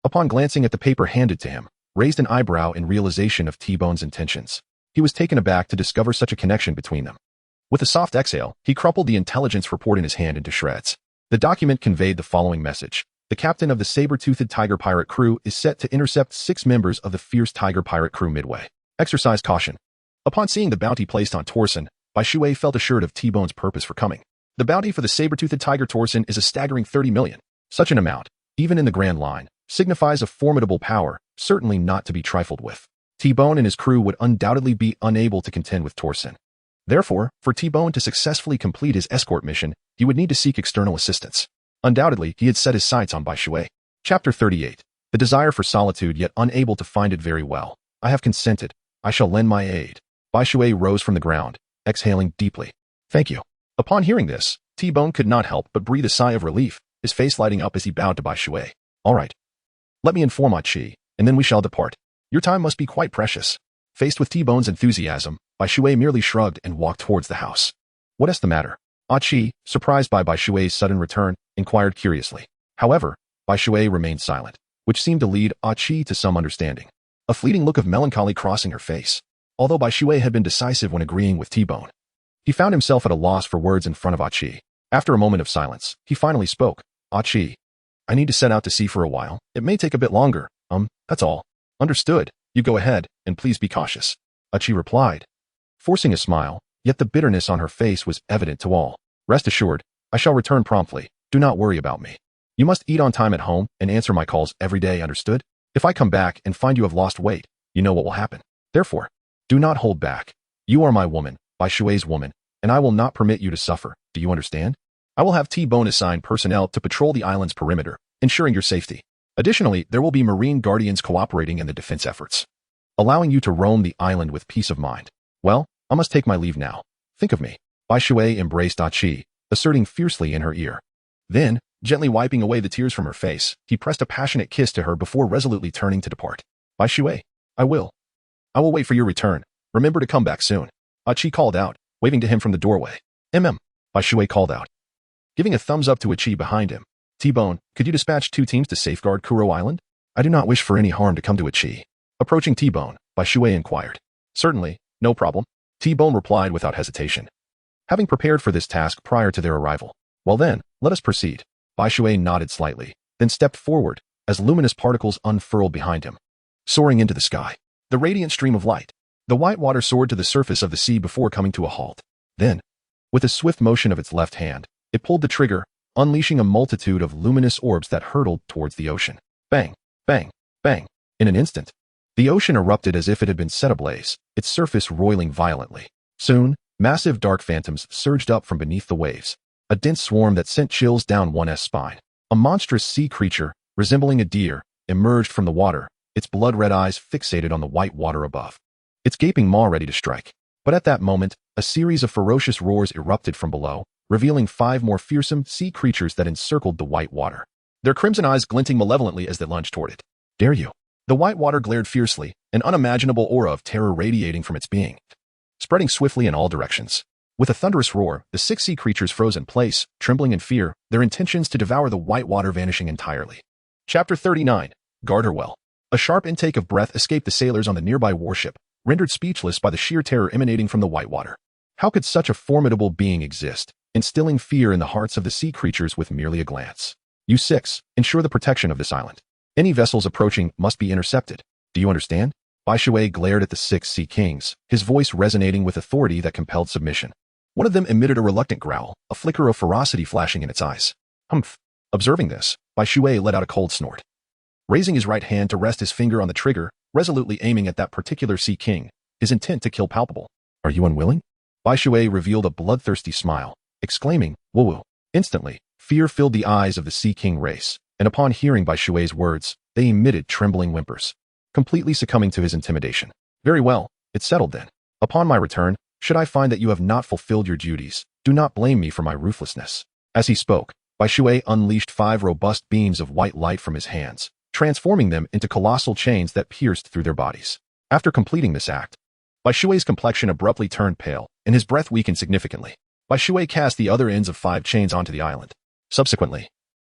S1: upon glancing at the paper handed to him, raised an eyebrow in realization of T-Bone's intentions. He was taken aback to discover such a connection between them. With a soft exhale, he crumpled the intelligence report in his hand into shreds. The document conveyed the following message. The captain of the saber-toothed tiger pirate crew is set to intercept 6 members of the fierce tiger pirate crew midway. Exercise caution. Upon seeing the bounty placed on Torsen, Bai Shui felt assured of T-Bone's purpose for coming. The bounty for the saber-toothed tiger Torsen is a staggering 30 million. Such an amount, even in the Grand Line, signifies a formidable power, certainly not to be trifled with. T-Bone and his crew would undoubtedly be unable to contend with Torsen. Therefore, for T-Bone to successfully complete his escort mission, he would need to seek external assistance. Undoubtedly, he had set his sights on Bai Shui. Chapter 38. The desire for solitude yet unable to find it very well. I have consented. I shall lend my aid. Bai Shui rose from the ground, exhaling deeply. Thank you. Upon hearing this, T-Bone could not help but breathe a sigh of relief, his face lighting up as he bowed to Bai Shui. All right. Let me inform Ah Chi, and then we shall depart. Your time must be quite precious. Faced with T-Bone's enthusiasm, Bai Shui merely shrugged and walked towards the house. What is the matter? Ah Chi, surprised by Bai Shui's sudden return, inquired curiously. However, Bai Shui remained silent, which seemed to lead Ah Chi to some understanding. A fleeting look of melancholy crossing her face. Although Bai Shui had been decisive when agreeing with T-Bone, he found himself at a loss for words in front of Ah Chi. After a moment of silence, he finally spoke. Ah Chi, I need to set out to sea for a while. It may take a bit longer. That's all. Understood. You go ahead, and please be cautious. Ah Chi replied, forcing a smile, yet the bitterness on her face was evident to all. Rest assured, I shall return promptly. Do not worry about me. You must eat on time at home and answer my calls every day, understood? If I come back and find you have lost weight, you know what will happen. Therefore, do not hold back. You are my woman, Bai Shui's woman, and I will not permit you to suffer. Do you understand? I will have T-Bone assign personnel to patrol the island's perimeter, ensuring your safety. Additionally, there will be Marine Guardians cooperating in the defense efforts, allowing you to roam the island with peace of mind. Well, I must take my leave now. Think of me. Bai Shui embraced Ah Chi, asserting fiercely in her ear. Then, gently wiping away the tears from her face, he pressed a passionate kiss to her before resolutely turning to depart. Bai Shui, I will wait for your return. Remember to come back soon. Ah Chi called out, waving to him from the doorway. Bai Shui called out, giving a thumbs up to Ah Chi behind him. T-Bone, could you dispatch 2 teams to safeguard Kuro Island? I do not wish for any harm to come to Ah Chi. Approaching T-Bone, Bai Shui inquired. Certainly, no problem. T-Bone replied without hesitation, having prepared for this task prior to their arrival. Well then, let us proceed. Bai Shui nodded slightly, then stepped forward, as luminous particles unfurled behind him, soaring into the sky. The radiant stream of light. The white water soared to the surface of the sea before coming to a halt. Then, with a swift motion of its left hand, it pulled the trigger, unleashing a multitude of luminous orbs that hurtled towards the ocean. Bang, bang, bang. In an instant, the ocean erupted as if it had been set ablaze, its surface roiling violently. Soon, massive dark phantoms surged up from beneath the waves, a dense swarm that sent chills down one's spine. A monstrous sea creature, resembling a deer, emerged from the water, its blood-red eyes fixated on the white water above, its gaping maw ready to strike. But at that moment, a series of ferocious roars erupted from below, revealing 5 more fearsome sea creatures that encircled the white water, their crimson eyes glinting malevolently as they lunged toward it. "Dare you?" The white water glared fiercely, an unimaginable aura of terror radiating from its being, spreading swiftly in all directions. With a thunderous roar, the 6 sea creatures froze in place, trembling in fear, their intentions to devour the white water vanishing entirely. Chapter 39. Guard her well. A sharp intake of breath escaped the sailors on the nearby warship, rendered speechless by the sheer terror emanating from the white water. How could such a formidable being exist, instilling fear in the hearts of the sea creatures with merely a glance? "You 6, ensure the protection of this island. Any vessels approaching must be intercepted. Do you understand?" Bai Shui glared at the 6 sea kings, his voice resonating with authority that compelled submission. One of them emitted a reluctant growl, a flicker of ferocity flashing in its eyes. "Humph." Observing this, Bai Shui let out a cold snort. Raising his right hand to rest his finger on the trigger, resolutely aiming at that particular sea king, his intent to kill palpable. "Are you unwilling?" Bai Shui revealed a bloodthirsty smile, exclaiming, "Woo-woo." Instantly, fear filled the eyes of the sea king race, and upon hearing Bai Shui's words, they emitted trembling whimpers, completely succumbing to his intimidation. "Very well, it's settled then. Upon my return, should I find that you have not fulfilled your duties, do not blame me for my ruthlessness." As he spoke, Bai Shui unleashed 5 robust beams of white light from his hands, transforming them into colossal chains that pierced through their bodies. After completing this act, Bai Shui's complexion abruptly turned pale, and his breath weakened significantly. Bai Shui cast the other ends of 5 chains onto the island. Subsequently,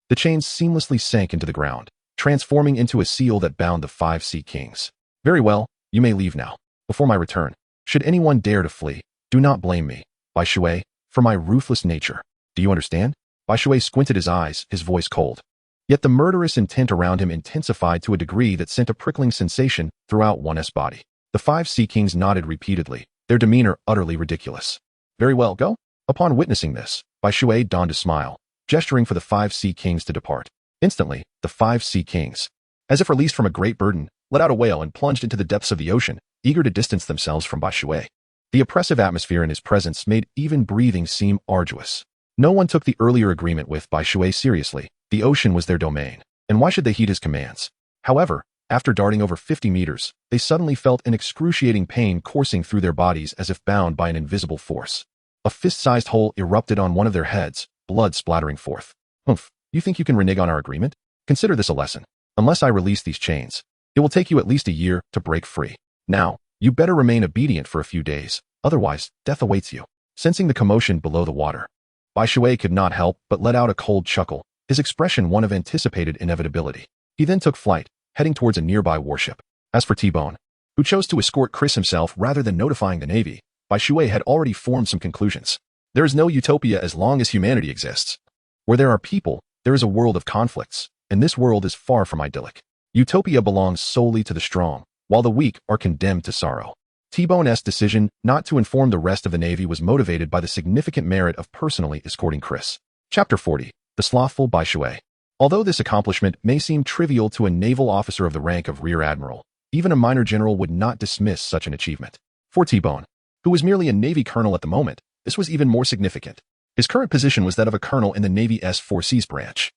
S1: the chains seamlessly sank into the ground, transforming into a seal that bound the 5 sea kings. "Very well, you may leave now. Before my return, should anyone dare to flee, do not blame me, Bai Shui, for my ruthless nature. Do you understand?" Bai Shui squinted his eyes, his voice cold. Yet the murderous intent around him intensified to a degree that sent a prickling sensation throughout one's body. The 5 sea kings nodded repeatedly, their demeanor utterly ridiculous. "Very well, go." Upon witnessing this, Bai Shui donned a smile, gesturing for the 5 sea kings to depart. Instantly, the 5 sea kings, as if released from a great burden, let out a wail and plunged into the depths of the ocean, eager to distance themselves from Bai Shui. The oppressive atmosphere in his presence made even breathing seem arduous. No one took the earlier agreement with Bai Shui seriously. The ocean was their domain, and why should they heed his commands? However, after darting over 50 meters, they suddenly felt an excruciating pain coursing through their bodies as if bound by an invisible force. A fist-sized hole erupted on one of their heads, blood splattering forth. "Humph, you think you can renege on our agreement? Consider this a lesson. Unless I release these chains, it will take you at least a year to break free. Now, you better remain obedient for a few days, otherwise death awaits you." Sensing the commotion below the water, Bai Shui could not help but let out a cold chuckle, his expression one of anticipated inevitability. He then took flight, heading towards a nearby warship. As for T-Bone, who chose to escort Chris himself rather than notifying the Navy, Bai Shui had already formed some conclusions. There is no utopia as long as humanity exists. Where there are people, there is a world of conflicts, and this world is far from idyllic. Utopia belongs solely to the strong, while the weak are condemned to sorrow. T-Bone's decision not to inform the rest of the Navy was motivated by the significant merit of personally escorting Chris. Chapter 40. The Slothful Bai Shui. Although this accomplishment may seem trivial to a naval officer of the rank of Rear Admiral, even a minor general would not dismiss such an achievement. For T-Bone, who was merely a Navy colonel at the moment, this was even more significant. His current position was that of a colonel in the Navy's 4 Seas branch,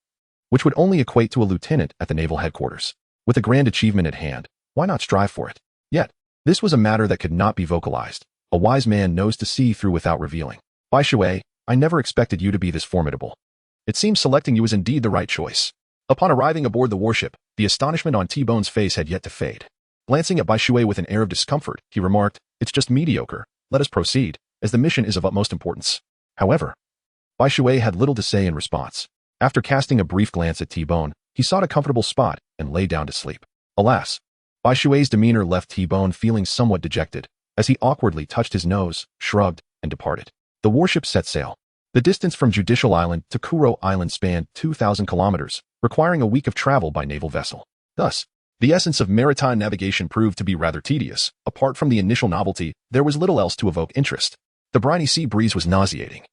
S1: which would only equate to a lieutenant at the naval headquarters. With a grand achievement at hand, why not strive for it? Yet, this was a matter that could not be vocalized. A wise man knows to see through without revealing. Bai Shui, I never expected you to be this formidable. It seems selecting you is indeed the right choice. Upon arriving aboard the warship, the astonishment on T-Bone's face had yet to fade. Glancing at Bai Shui with an air of discomfort, he remarked, "It's just mediocre. Let us proceed, as the mission is of utmost importance." However, Bai Shui had little to say in response. After casting a brief glance at T-Bone, he sought a comfortable spot and lay down to sleep. Alas, Bai Shui's demeanor left T-Bone feeling somewhat dejected, as he awkwardly touched his nose, shrugged, and departed. The warship set sail. The distance from Judicial Island to Kuro Island spanned 2,000 kilometers, requiring a week of travel by naval vessel. Thus, the essence of maritime navigation proved to be rather tedious. Apart from the initial novelty, there was little else to evoke interest. The briny sea breeze was nauseating,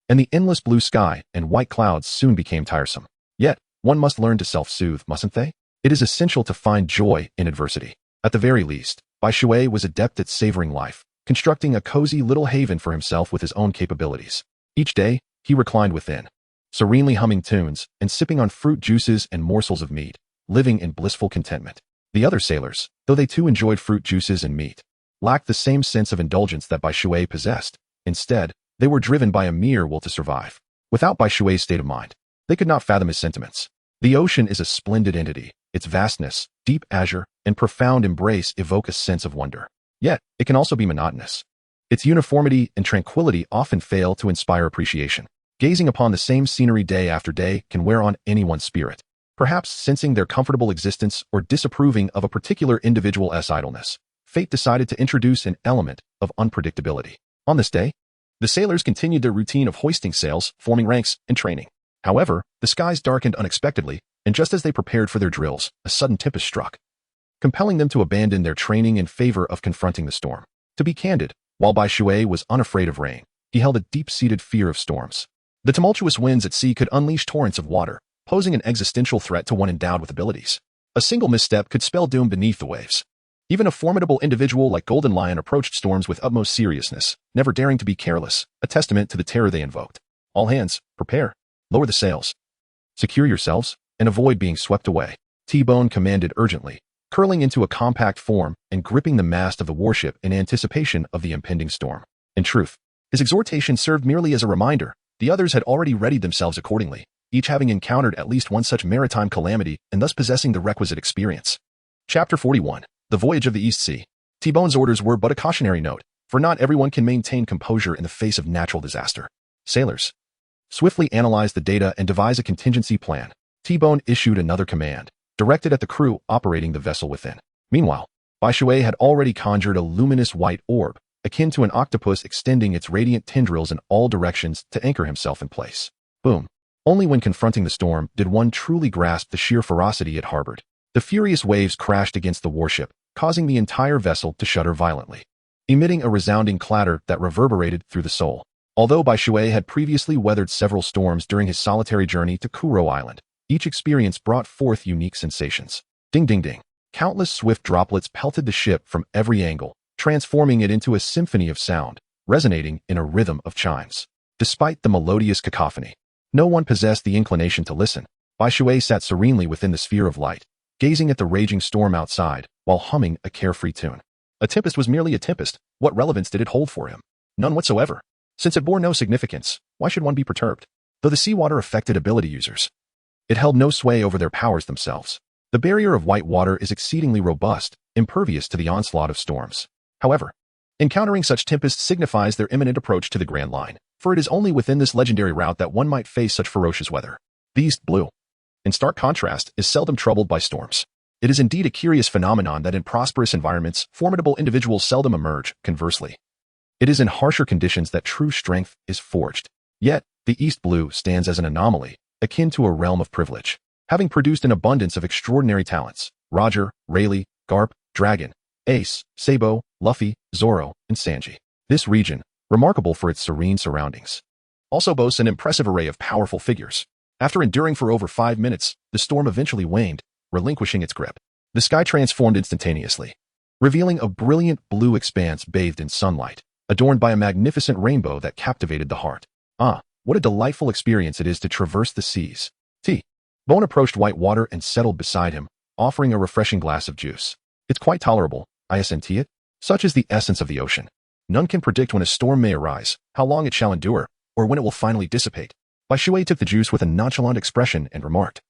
S1: and the endless blue sky and white clouds soon became tiresome. Yet, one must learn to self-soothe, mustn't they? It is essential to find joy in adversity. At the very least, Bai Shui was adept at savoring life, constructing a cozy little haven for himself with his own capabilities. Each day, he reclined within, serenely humming tunes and sipping on fruit juices and morsels of meat, living in blissful contentment. The other sailors, though they too enjoyed fruit juices and meat, lacked the same sense of indulgence that Bai Shui possessed. Instead, they were driven by a mere will to survive. Without Bai Shui's state of mind, they could not fathom his sentiments. The ocean is a splendid entity. Its vastness, deep azure, and profound embrace evoke a sense of wonder. Yet, it can also be monotonous. Its uniformity and tranquility often fail to inspire appreciation. Gazing upon the same scenery day after day can wear on anyone's spirit, perhaps sensing their comfortable existence or disapproving of a particular individual's idleness. Fate decided to introduce an element of unpredictability. On this day, the sailors continued their routine of hoisting sails, forming ranks, and training. However, the skies darkened unexpectedly, and just as they prepared for their drills, a sudden tempest struck, compelling them to abandon their training in favor of confronting the storm. To be candid, while Bai Shui was unafraid of rain, he held a deep-seated fear of storms. The tumultuous winds at sea could unleash torrents of water, posing an existential threat to one endowed with abilities. A single misstep could spell doom beneath the waves. Even a formidable individual like Golden Lion approached storms with utmost seriousness, never daring to be careless, a testament to the terror they invoked. All hands, prepare. Lower the sails. Secure yourselves, and avoid being swept away. T-Bone commanded urgently, curling into a compact form and gripping the mast of the warship in anticipation of the impending storm. In truth, his exhortation served merely as a reminder. The others had already readied themselves accordingly, each having encountered at least one such maritime calamity and thus possessing the requisite experience. Chapter 41. The Voyage of the East Sea. T-Bone's orders were but a cautionary note, for not everyone can maintain composure in the face of natural disaster. Sailors, swiftly analyze the data and devise a contingency plan. T-Bone issued another command, directed at the crew operating the vessel within. Meanwhile, Bai Shui had already conjured a luminous white orb, akin to an octopus extending its radiant tendrils in all directions to anchor himself in place. Boom. Only when confronting the storm did one truly grasp the sheer ferocity it harbored. The furious waves crashed against the warship, causing the entire vessel to shudder violently, emitting a resounding clatter that reverberated through the soul. Although Bai Shui had previously weathered several storms during his solitary journey to Kuro Island, each experience brought forth unique sensations. Ding ding ding. Countless swift droplets pelted the ship from every angle, transforming it into a symphony of sound, resonating in a rhythm of chimes. Despite the melodious cacophony, no one possessed the inclination to listen. Bai Shui sat serenely within the sphere of light, gazing at the raging storm outside, while humming a carefree tune. A tempest was merely a tempest. What relevance did it hold for him? None whatsoever. Since it bore no significance, why should one be perturbed? Though the seawater affected ability users, it held no sway over their powers themselves. The barrier of white water is exceedingly robust, impervious to the onslaught of storms. However, encountering such tempests signifies their imminent approach to the Grand Line, for it is only within this legendary route that one might face such ferocious weather. The East Blue, in stark contrast, is seldom troubled by storms. It is indeed a curious phenomenon that in prosperous environments, formidable individuals seldom emerge. Conversely, it is in harsher conditions that true strength is forged. Yet, the East Blue stands as an anomaly, akin to a realm of privilege, having produced an abundance of extraordinary talents. Roger, Rayleigh, Garp, Dragon, Ace, Sabo, Luffy, Zoro, and Sanji. This region, remarkable for its serene surroundings, also boasts an impressive array of powerful figures. After enduring for over 5 minutes, the storm eventually waned, relinquishing its grip. The sky transformed instantaneously, revealing a brilliant blue expanse bathed in sunlight, adorned by a magnificent rainbow that captivated the heart. Ah, what a delightful experience it is to traverse the seas. Bone approached Whitewater and settled beside him, offering a refreshing glass of juice. It's quite tolerable, I assent it. Such is the essence of the ocean. None can predict when a storm may arise, how long it shall endure, or when it will finally dissipate. Bai Shui took the juice with a nonchalant expression and remarked,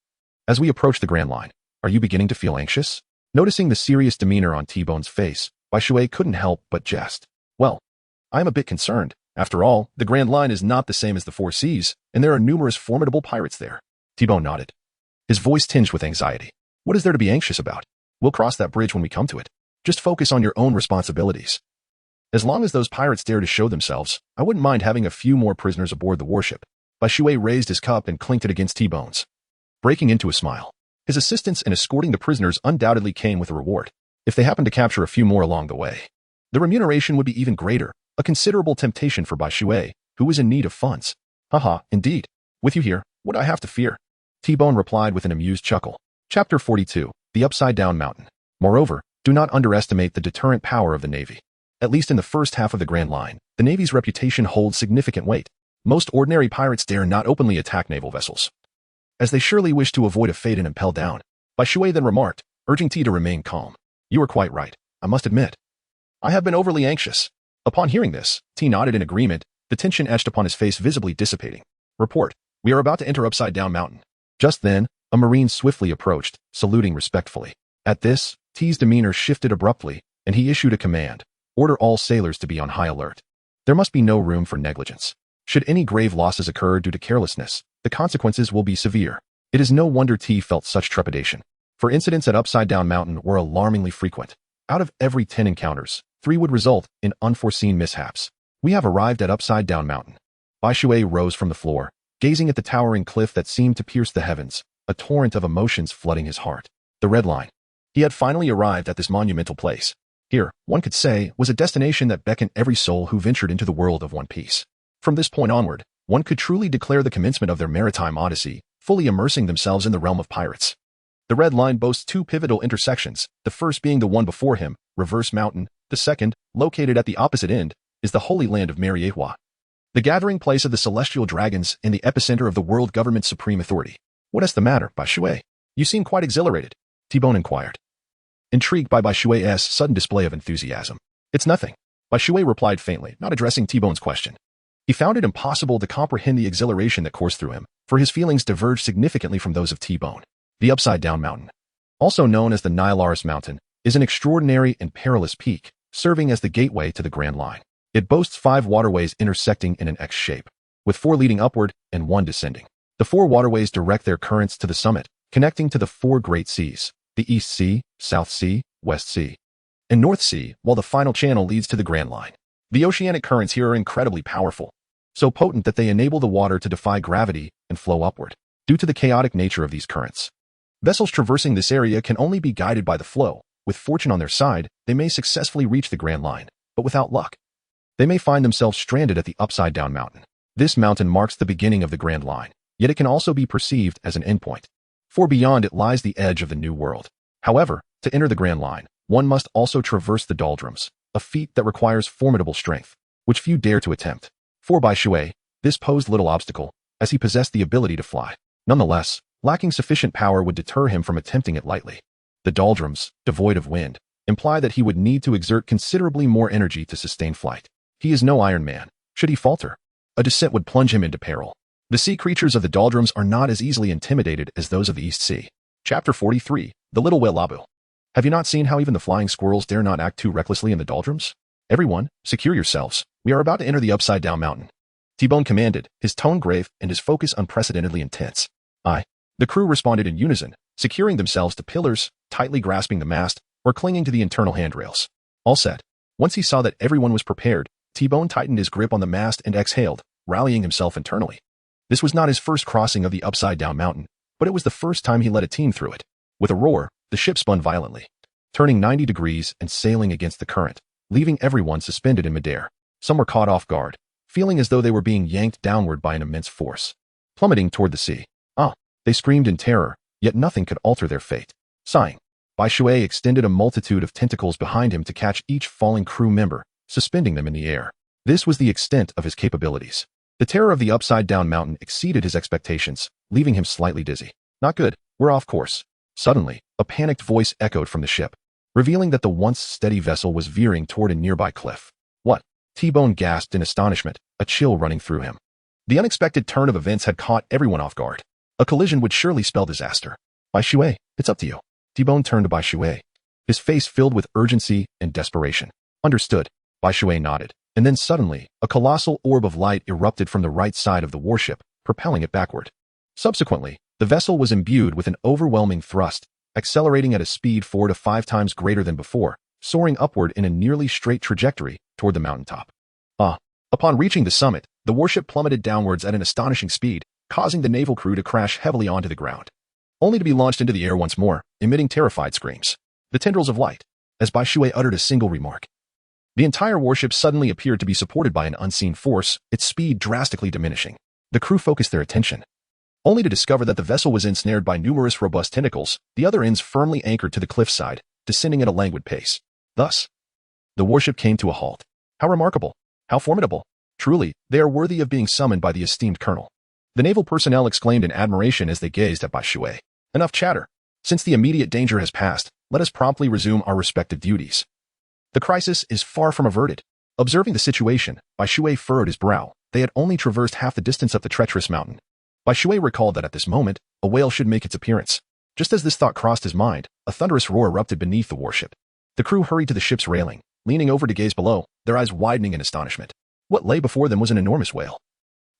S1: as we approach the Grand Line, are you beginning to feel anxious? Noticing the serious demeanor on T-Bone's face, Bai Shui couldn't help but jest. Well, I am a bit concerned. After all, the Grand Line is not the same as the Four Seas, and there are numerous formidable pirates there. T-Bone nodded, his voice tinged with anxiety. What is there to be anxious about? We'll cross that bridge when we come to it. Just focus on your own responsibilities. As long as those pirates dare to show themselves, I wouldn't mind having a few more prisoners aboard the warship. Bai Shui raised his cup and clinked it against T-Bone's, breaking into a smile. His assistance in escorting the prisoners undoubtedly came with a reward. If they happened to capture a few more along the way, the remuneration would be even greater, a considerable temptation for Bai Shui, who was in need of funds. Haha, indeed. With you here, what do I have to fear? T-Bone replied with an amused chuckle. Chapter 42. The Upside-Down Mountain. Moreover, do not underestimate the deterrent power of the Navy. At least in the first half of the Grand Line, the Navy's reputation holds significant weight. Most ordinary pirates dare not openly attack naval vessels, as they surely wish to avoid a fate and impel down. Bai Shui then remarked, urging T to remain calm. You are quite right, I must admit. I have been overly anxious. Upon hearing this, T nodded in agreement, the tension etched upon his face visibly dissipating. Report, we are about to enter Upside Down Mountain. Just then, a Marine swiftly approached, saluting respectfully. At this, T's demeanor shifted abruptly, and he issued a command. Order all sailors to be on high alert. There must be no room for negligence. Should any grave losses occur due to carelessness, the consequences will be severe. It is no wonder T felt such trepidation, for incidents at Upside Down Mountain were alarmingly frequent. Out of every 10 encounters, 3 would result in unforeseen mishaps. We have arrived at Upside Down Mountain. Bai Shui rose from the floor, gazing at the towering cliff that seemed to pierce the heavens, a torrent of emotions flooding his heart. The Red Line. He had finally arrived at this monumental place. Here, one could say, was a destination that beckoned every soul who ventured into the world of One Piece. From this point onward, one could truly declare the commencement of their maritime odyssey, fully immersing themselves in the realm of pirates. The Red Line boasts 2 pivotal intersections, the first being the one before him, Reverse Mountain. The second, located at the opposite end, is the Holy Land of Mariehua, the gathering place of the Celestial Dragons and the epicenter of the world government's supreme authority. What is the matter, Bai Shui? You seem quite exhilarated, T-Bone inquired, intrigued by Bai Shui's sudden display of enthusiasm. It's nothing, Bai Shui replied faintly, not addressing T-Bone's question. He found it impossible to comprehend the exhilaration that coursed through him, for his feelings diverged significantly from those of T-Bone. The Upside Down Mountain, also known as the Nilaris Mountain, is an extraordinary and perilous peak, serving as the gateway to the Grand Line. It boasts 5 waterways intersecting in an X shape, with 4 leading upward and 1 descending. The 4 waterways direct their currents to the summit, connecting to the 4 great seas, the East Sea, South Sea, West Sea, and North Sea, while the final channel leads to the Grand Line. The oceanic currents here are incredibly powerful, so potent that they enable the water to defy gravity and flow upward. Due to the chaotic nature of these currents, vessels traversing this area can only be guided by the flow. With fortune on their side, they may successfully reach the Grand Line, but without luck, they may find themselves stranded at the Upside Down Mountain. This mountain marks the beginning of the Grand Line, yet it can also be perceived as an endpoint, for beyond it lies the edge of the New World. However, to enter the Grand Line, one must also traverse the doldrums, a feat that requires formidable strength, which few dare to attempt. For Bai Shui, this posed little obstacle, as he possessed the ability to fly. Nonetheless, lacking sufficient power would deter him from attempting it lightly. The doldrums, devoid of wind, imply that he would need to exert considerably more energy to sustain flight. He is no Iron Man. Should he falter, a descent would plunge him into peril. The sea creatures of the doldrums are not as easily intimidated as those of the East Sea. Chapter 43, The Little Whale Labu. Have you not seen how even the flying squirrels dare not act too recklessly in the doldrums? Everyone, secure yourselves. We are about to enter the Upside Down Mountain. T-Bone commanded, his tone grave and his focus unprecedentedly intense. Aye. The crew responded in unison, securing themselves to pillars, tightly grasping the mast, or clinging to the internal handrails. All set. Once he saw that everyone was prepared, T-Bone tightened his grip on the mast and exhaled, rallying himself internally. This was not his first crossing of the Upside Down Mountain, but it was the first time he led a team through it. With a roar, the ship spun violently, turning 90 degrees and sailing against the current, leaving everyone suspended in midair. Some were caught off guard, feeling as though they were being yanked downward by an immense force, plummeting toward the sea. Ah! They screamed in terror, yet nothing could alter their fate. Sighing, Bai Shui extended a multitude of tentacles behind him to catch each falling crew member, suspending them in the air. This was the extent of his capabilities. The terror of the Upside Down Mountain exceeded his expectations, leaving him slightly dizzy. Not good, we're off course. Suddenly, a panicked voice echoed from the ship, revealing that the once steady vessel was veering toward a nearby cliff. What? T-Bone gasped in astonishment, a chill running through him. The unexpected turn of events had caught everyone off guard. A collision would surely spell disaster. Bai Shui, it's up to you. T-Bone turned to Bai Shui, his face filled with urgency and desperation. Understood. Bai Shui nodded, and then suddenly, a colossal orb of light erupted from the right side of the warship, propelling it backward. Subsequently, the vessel was imbued with an overwhelming thrust, accelerating at a speed 4 to 5 times greater than before, soaring upward in a nearly straight trajectory toward the mountaintop. Upon reaching the summit, the warship plummeted downwards at an astonishing speed, causing the naval crew to crash heavily onto the ground, only to be launched into the air once more, emitting terrified screams. The tendrils of light, as Bai Shui uttered a single remark. The entire warship suddenly appeared to be supported by an unseen force, its speed drastically diminishing. The crew focused their attention, only to discover that the vessel was ensnared by numerous robust tentacles, the other ends firmly anchored to the cliffside, descending at a languid pace. Thus, the warship came to a halt. How remarkable! How formidable! Truly, they are worthy of being summoned by the esteemed colonel. The naval personnel exclaimed in admiration as they gazed at Bai Shui. Enough chatter. Since the immediate danger has passed, let us promptly resume our respective duties. The crisis is far from averted. Observing the situation, Bai Shui furrowed his brow. They had only traversed half the distance up the treacherous mountain. Bai Shui recalled that at this moment, a whale should make its appearance. Just as this thought crossed his mind, a thunderous roar erupted beneath the warship. The crew hurried to the ship's railing, leaning over to gaze below, their eyes widening in astonishment. What lay before them was an enormous whale,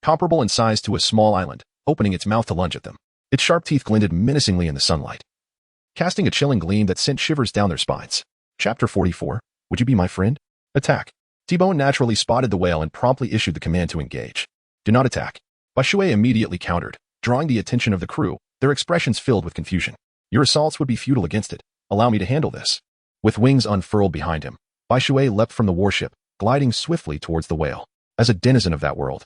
S1: comparable in size to a small island, opening its mouth to lunge at them. Its sharp teeth glinted menacingly in the sunlight, casting a chilling gleam that sent shivers down their spines. Chapter 44. Would you be my friend? Attack. T-Bone naturally spotted the whale and promptly issued the command to engage. Do not attack. Bai Shui immediately countered, drawing the attention of the crew, their expressions filled with confusion. Your assaults would be futile against it. Allow me to handle this. With wings unfurled behind him, Bai Shui leapt from the warship, gliding swiftly towards the whale. As a denizen of that world,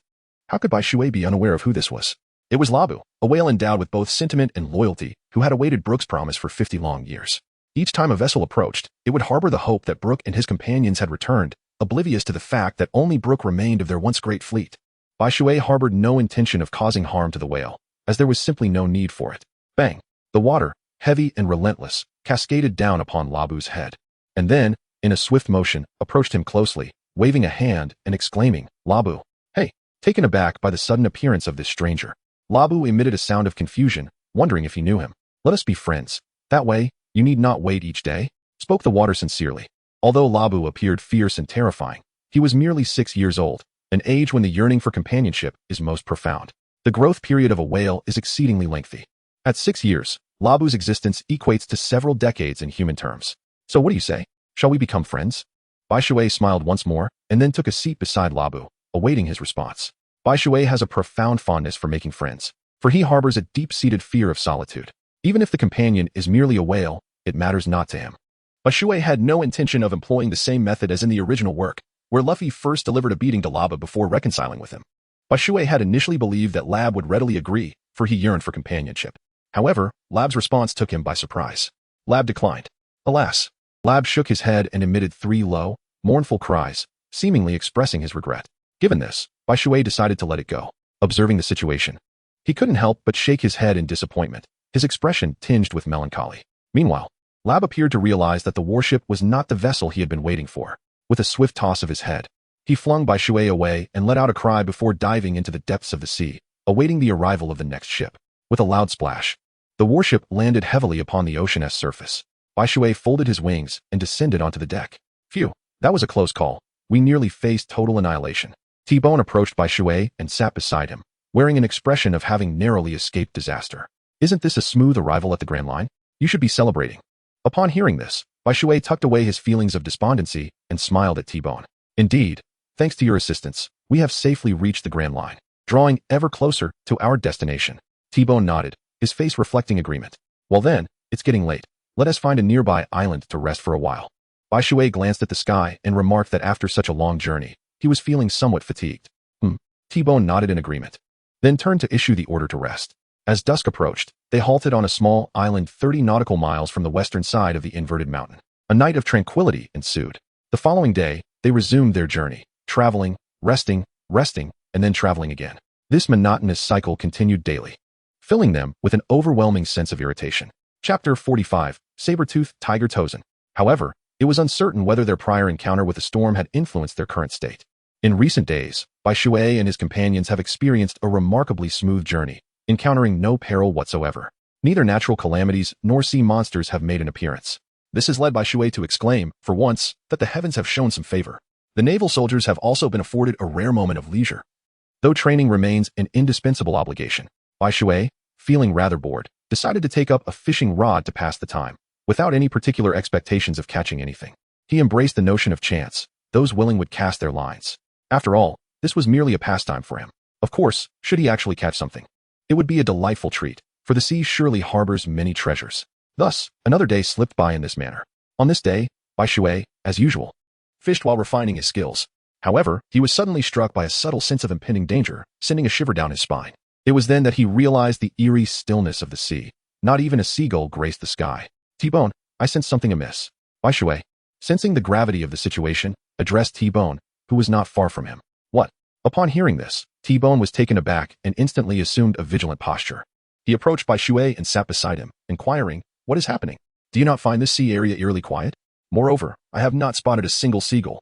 S1: how could Bai Shui be unaware of who this was? It was Labu, a whale endowed with both sentiment and loyalty, who had awaited Brook's promise for 50 long years. Each time a vessel approached, it would harbor the hope that Brook and his companions had returned, oblivious to the fact that only Brook remained of their once great fleet. Bai Shui harbored no intention of causing harm to the whale, as there was simply no need for it. Bang! The water, heavy and relentless, cascaded down upon Labu's head. And then, in a swift motion, approached him closely, waving a hand and exclaiming, Labu, hey! Taken aback by the sudden appearance of this stranger, Labu emitted a sound of confusion, wondering if he knew him. Let us be friends. That way, you need not wait each day, spoke the water sincerely. Although Labu appeared fierce and terrifying, he was merely 6 years old, an age when the yearning for companionship is most profound. The growth period of a whale is exceedingly lengthy. At 6 years, Labu's existence equates to several decades in human terms. So what do you say? Shall we become friends? Bai Shui smiled once more, and then took a seat beside Labu, awaiting his response. Bai Shui has a profound fondness for making friends, for he harbors a deep-seated fear of solitude. Even if the companion is merely a whale, it matters not to him. Bai Shui had no intention of employing the same method as in the original work, where Luffy first delivered a beating to Labu before reconciling with him. Bai Shui had initially believed that Lab would readily agree, for he yearned for companionship. However, Lab's response took him by surprise. Lab declined. Alas! Lab shook his head and emitted 3 low, mournful cries, seemingly expressing his regret. Given this, Bai Shui decided to let it go. Observing the situation, he couldn't help but shake his head in disappointment, his expression tinged with melancholy. Meanwhile, Lab appeared to realize that the warship was not the vessel he had been waiting for. With a swift toss of his head, he flung Bai Shui away and let out a cry before diving into the depths of the sea, awaiting the arrival of the next ship. With a loud splash, the warship landed heavily upon the ocean's surface. Bai Shui folded his wings and descended onto the deck. Phew, that was a close call. We nearly faced total annihilation. T-Bone approached Bai Shui and sat beside him, wearing an expression of having narrowly escaped disaster. Isn't this a smooth arrival at the Grand Line? You should be celebrating. Upon hearing this, Bai Shui tucked away his feelings of despondency and smiled at T-Bone. Indeed, thanks to your assistance, we have safely reached the Grand Line, drawing ever closer to our destination. T-Bone nodded, his face reflecting agreement. Well then, it's getting late. Let us find a nearby island to rest for a while. Bai Shui glanced at the sky and remarked that after such a long journey, he was feeling somewhat fatigued. T-Bone nodded in agreement, then turned to issue the order to rest. As dusk approached, they halted on a small island 30 nautical miles from the western side of the inverted mountain. A night of tranquility ensued. The following day, they resumed their journey, traveling, resting, and then traveling again. This monotonous cycle continued daily, filling them with an overwhelming sense of irritation. Chapter 45. Saber-Tooth Tiger Tozen. However, it was uncertain whether their prior encounter with the storm had influenced their current state. In recent days, Bai Shui and his companions have experienced a remarkably smooth journey, encountering no peril whatsoever. Neither natural calamities nor sea monsters have made an appearance. This has led Bai Shui to exclaim, for once, that the heavens have shown some favor. The naval soldiers have also been afforded a rare moment of leisure. Though training remains an indispensable obligation, Bai Shui, feeling rather bored, decided to take up a fishing rod to pass the time, without any particular expectations of catching anything. He embraced the notion of chance. Those willing would cast their lines. After all, this was merely a pastime for him. Of course, should he actually catch something, it would be a delightful treat, for the sea surely harbors many treasures. Thus, another day slipped by in this manner. On this day, Bai Shui, as usual, fished while refining his skills. However, he was suddenly struck by a subtle sense of impending danger, sending a shiver down his spine. It was then that he realized the eerie stillness of the sea. Not even a seagull graced the sky. T-Bone, I sense something amiss. Bai Shui, sensing the gravity of the situation, addressed T-Bone, who was not far from him. What? Upon hearing this, T-Bone was taken aback and instantly assumed a vigilant posture. He approached Bai Shui and sat beside him, inquiring, what is happening? Do you not find this sea area eerily quiet? Moreover, I have not spotted a single seagull.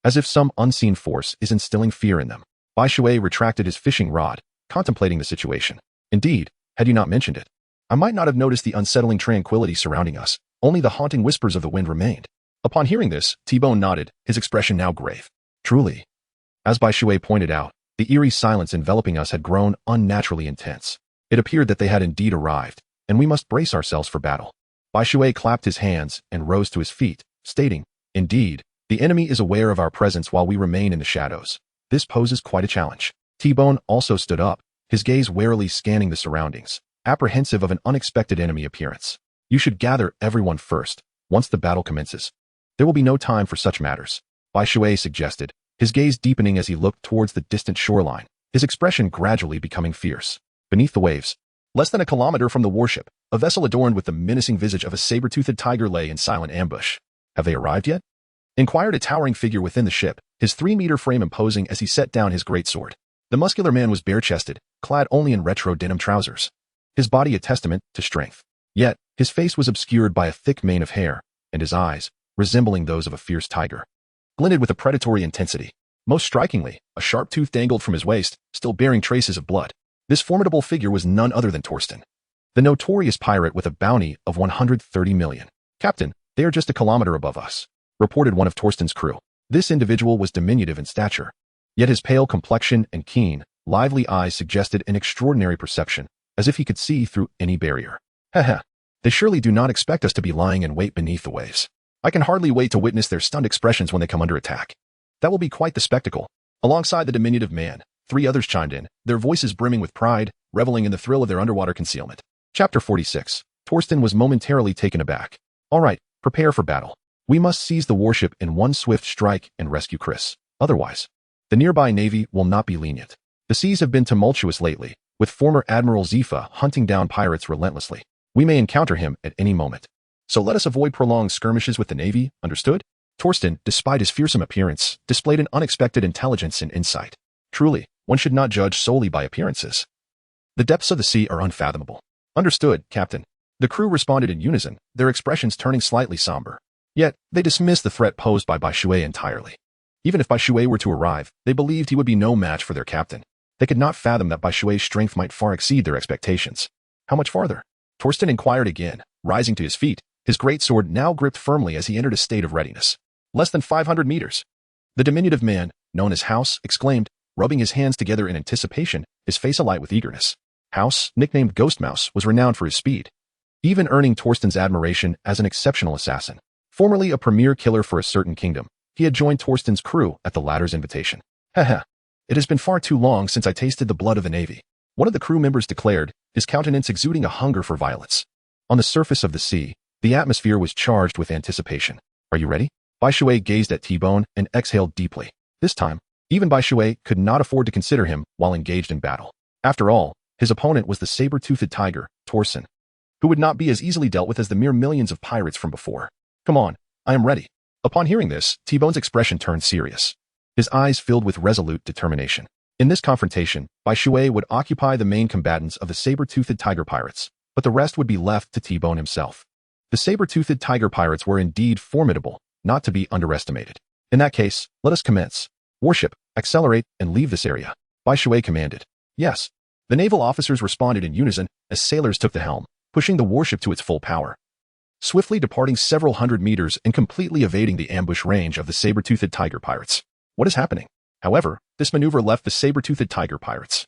S1: As if some unseen force is instilling fear in them. Bai Shui retracted his fishing rod, contemplating the situation. Indeed, had you not mentioned it, I might not have noticed the unsettling tranquility surrounding us. Only the haunting whispers of the wind remained. Upon hearing this, T-Bone nodded, his expression now grave. Truly. As Bai Shui pointed out, the eerie silence enveloping us had grown unnaturally intense. It appeared that they had indeed arrived, and we must brace ourselves for battle. Bai Shui clapped his hands and rose to his feet, stating, Indeed, the enemy is aware of our presence while we remain in the shadows. This poses quite a challenge. T-Bone also stood up, his gaze warily scanning the surroundings, apprehensive of an unexpected enemy appearance. You should gather everyone first, once the battle commences. There will be no time for such matters, Bai Shui suggested, his gaze deepening as he looked towards the distant shoreline, his expression gradually becoming fierce. Beneath the waves, less than a kilometer from the warship, a vessel adorned with the menacing visage of a saber-toothed tiger lay in silent ambush. Have they arrived yet? Inquired a towering figure within the ship, his 3-meter frame imposing as he set down his greatsword. The muscular man was bare-chested, clad only in retro denim trousers. His body a testament to strength. Yet, his face was obscured by a thick mane of hair, and his eyes, resembling those of a fierce tiger, glinted with a predatory intensity. Most strikingly, a sharp tooth dangled from his waist, still bearing traces of blood. This formidable figure was none other than Torsten, the notorious pirate with a bounty of 130 million. Captain, they are just a kilometer above us, reported one of Torsten's crew. This individual was diminutive in stature, yet his pale complexion and keen, lively eyes suggested an extraordinary perception, as if he could see through any barrier. Haha, they surely do not expect us to be lying in wait beneath the waves. I can hardly wait to witness their stunned expressions when they come under attack. That will be quite the spectacle. Alongside the diminutive man, 3 others chimed in, their voices brimming with pride, reveling in the thrill of their underwater concealment. Chapter 46. Torsten was momentarily taken aback. All right, prepare for battle. We must seize the warship in one swift strike and rescue Chris. Otherwise, the nearby navy will not be lenient. The seas have been tumultuous lately, with former Admiral Zifa hunting down pirates relentlessly. We may encounter him at any moment. So let us avoid prolonged skirmishes with the navy, understood? Torsten, despite his fearsome appearance, displayed an unexpected intelligence and insight. Truly, one should not judge solely by appearances. The depths of the sea are unfathomable. Understood, Captain. The crew responded in unison, their expressions turning slightly somber. Yet, they dismissed the threat posed by Bai Shui entirely. Even if Bai Shui were to arrive, they believed he would be no match for their captain. They could not fathom that Bai Shui's strength might far exceed their expectations. How much farther? Torsten inquired again, rising to his feet, his greatsword now gripped firmly as he entered a state of readiness. Less than 500 meters. The diminutive man, known as House, exclaimed, rubbing his hands together in anticipation, his face alight with eagerness. House, nicknamed Ghost Mouse, was renowned for his speed, even earning Torsten's admiration as an exceptional assassin. Formerly a premier killer for a certain kingdom, he had joined Torsten's crew at the latter's invitation. Haha, it has been far too long since I tasted the blood of the navy, one of the crew members declared, his countenance exuding a hunger for violence. On the surface of the sea, the atmosphere was charged with anticipation. Are you ready? Bai Shui gazed at T-Bone and exhaled deeply. This time, even Bai Shui could not afford to consider him while engaged in battle. After all, his opponent was the saber-toothed tiger, Torsten, who would not be as easily dealt with as the mere millions of pirates from before. Come on, I am ready. Upon hearing this, T-Bone's expression turned serious. His eyes filled with resolute determination. In this confrontation, Bai Shui would occupy the main combatants of the saber-toothed tiger pirates, but the rest would be left to T-Bone himself. The saber-toothed tiger pirates were indeed formidable, not to be underestimated. In that case, let us commence. Warship, accelerate and leave this area, Bai Shui commanded. Yes. The naval officers responded in unison as sailors took the helm, pushing the warship to its full power, swiftly departing several hundred meters and completely evading the ambush range of the saber-toothed tiger pirates. What is happening? However, this maneuver left the saber-toothed tiger pirates,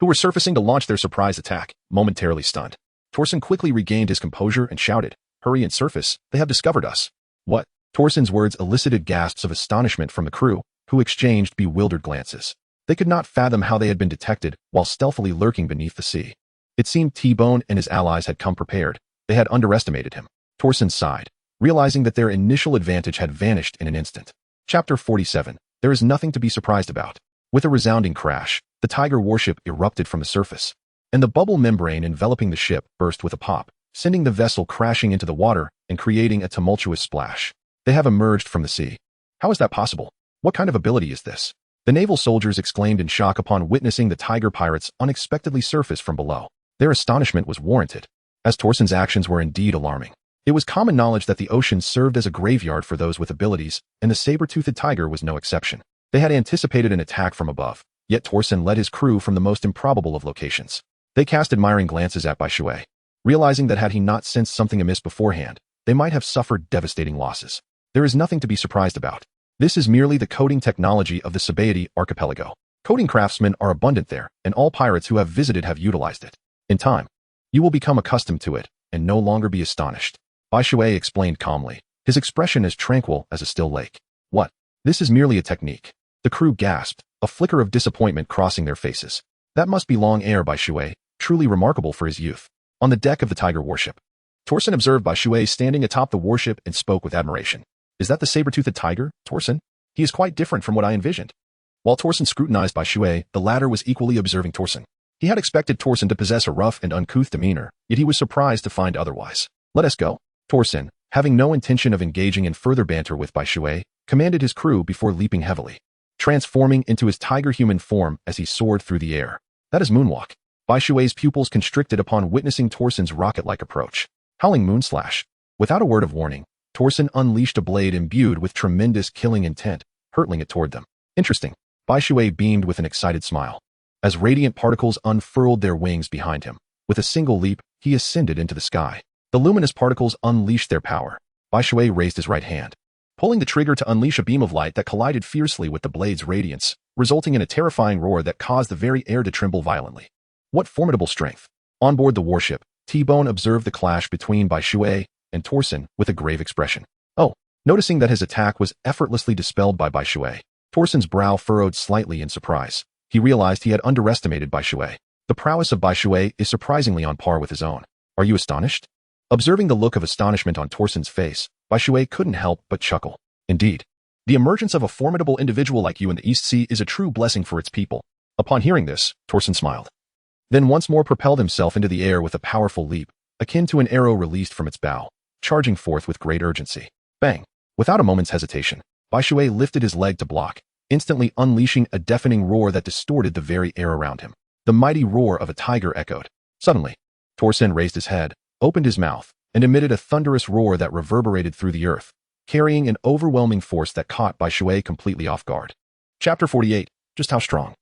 S1: who were surfacing to launch their surprise attack, momentarily stunned. Torsten quickly regained his composure and shouted, "Hurry and surface, they have discovered us." What? Torsten's words elicited gasps of astonishment from the crew, who exchanged bewildered glances. They could not fathom how they had been detected while stealthily lurking beneath the sea. It seemed T-Bone and his allies had come prepared. They had underestimated him. Torsten sighed, realizing that their initial advantage had vanished in an instant. Chapter 47. There is nothing to be surprised about. With a resounding crash, the Tiger warship erupted from the surface, and the bubble membrane enveloping the ship burst with a pop, sending the vessel crashing into the water and creating a tumultuous splash. They have emerged from the sea. How is that possible? What kind of ability is this? The naval soldiers exclaimed in shock upon witnessing the tiger pirates unexpectedly surface from below. Their astonishment was warranted, as Torsten's actions were indeed alarming. It was common knowledge that the ocean served as a graveyard for those with abilities, and the saber-toothed tiger was no exception. They had anticipated an attack from above, yet Torsen led his crew from the most improbable of locations. They cast admiring glances at Bai Shui, realizing that had he not sensed something amiss beforehand, they might have suffered devastating losses. There is nothing to be surprised about. This is merely the coding technology of the subordinate archipelago. Coding craftsmen are abundant there, and all pirates who have visited have utilized it. In time, you will become accustomed to it, and no longer be astonished. Bai Shui explained calmly, his expression as tranquil as a still lake. What? This is merely a technique. The crew gasped, a flicker of disappointment crossing their faces. That must be long ere Bai Shui, truly remarkable for his youth. On the deck of the Tiger warship, Torsen observed Bai Shui standing atop the warship and spoke with admiration. Is that the saber-toothed tiger, Torsen? He is quite different from what I envisioned. While Torsen scrutinized Bai Shui, the latter was equally observing Torsen. He had expected Torsen to possess a rough and uncouth demeanor, yet he was surprised to find otherwise. Let us go. Torsen, having no intention of engaging in further banter with Bai Shui, commanded his crew before leaping heavily, transforming into his tiger-human form as he soared through the air. That is moonwalk. Bai Shui's pupils constricted upon witnessing Torsen's rocket-like approach. Howling moonslash. Without a word of warning, Torsen unleashed a blade imbued with tremendous killing intent, hurtling it toward them. Interesting. Bai Shui beamed with an excited smile. As radiant particles unfurled their wings behind him, with a single leap, he ascended into the sky. The luminous particles unleashed their power. Bai Shui raised his right hand, pulling the trigger to unleash a beam of light that collided fiercely with the blade's radiance, resulting in a terrifying roar that caused the very air to tremble violently. What formidable strength! On board the warship, T-Bone observed the clash between Bai Shui and Torsen with a grave expression. Oh, noticing that his attack was effortlessly dispelled by Bai Shui, Torsen's brow furrowed slightly in surprise. He realized he had underestimated Bai Shui. The prowess of Bai Shui is surprisingly on par with his own. Are you astonished? Observing the look of astonishment on Torsen's face, Bai Shui couldn't help but chuckle. Indeed, the emergence of a formidable individual like you in the East Sea is a true blessing for its people. Upon hearing this, Torsen smiled. Then once more propelled himself into the air with a powerful leap, akin to an arrow released from its bow, charging forth with great urgency. Bang! Without a moment's hesitation, Bai Shui lifted his leg to block, instantly unleashing a deafening roar that distorted the very air around him. The mighty roar of a tiger echoed. Suddenly, Torsen raised his head, opened his mouth, and emitted a thunderous roar that reverberated through the earth, carrying an overwhelming force that caught Bai Shui completely off guard. Chapter 48. Just how strong?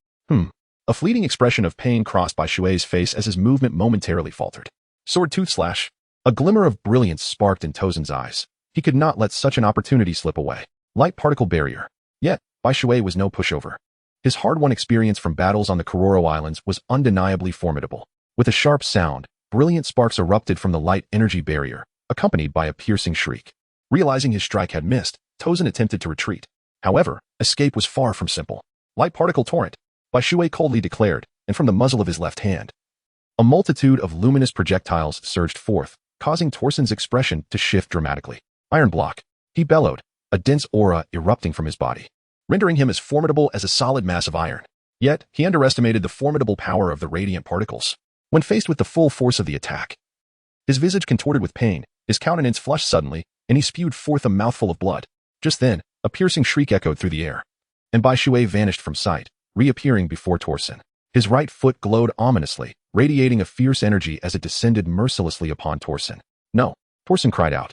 S1: A fleeting expression of pain crossed Bai Shui's face as his movement momentarily faltered. Sword tooth slash. A glimmer of brilliance sparked in Torsen's eyes. He could not let such an opportunity slip away. Light particle barrier. Yet, Bai Shui was no pushover. His hard-won experience from battles on the Kororo Islands was undeniably formidable. With a sharp sound, brilliant sparks erupted from the light energy barrier, accompanied by a piercing shriek. Realizing his strike had missed, Torsen attempted to retreat. However, escape was far from simple. Light particle torrent, Bai Shui coldly declared, and from the muzzle of his left hand, a multitude of luminous projectiles surged forth, causing Torsen's expression to shift dramatically. Iron block, he bellowed, a dense aura erupting from his body, rendering him as formidable as a solid mass of iron. Yet, he underestimated the formidable power of the radiant particles. When faced with the full force of the attack, his visage contorted with pain, his countenance flushed suddenly, and he spewed forth a mouthful of blood. Just then, a piercing shriek echoed through the air, and Bai Shui vanished from sight, reappearing before Torsen. His right foot glowed ominously, radiating a fierce energy as it descended mercilessly upon Torsen. No, Torsen cried out.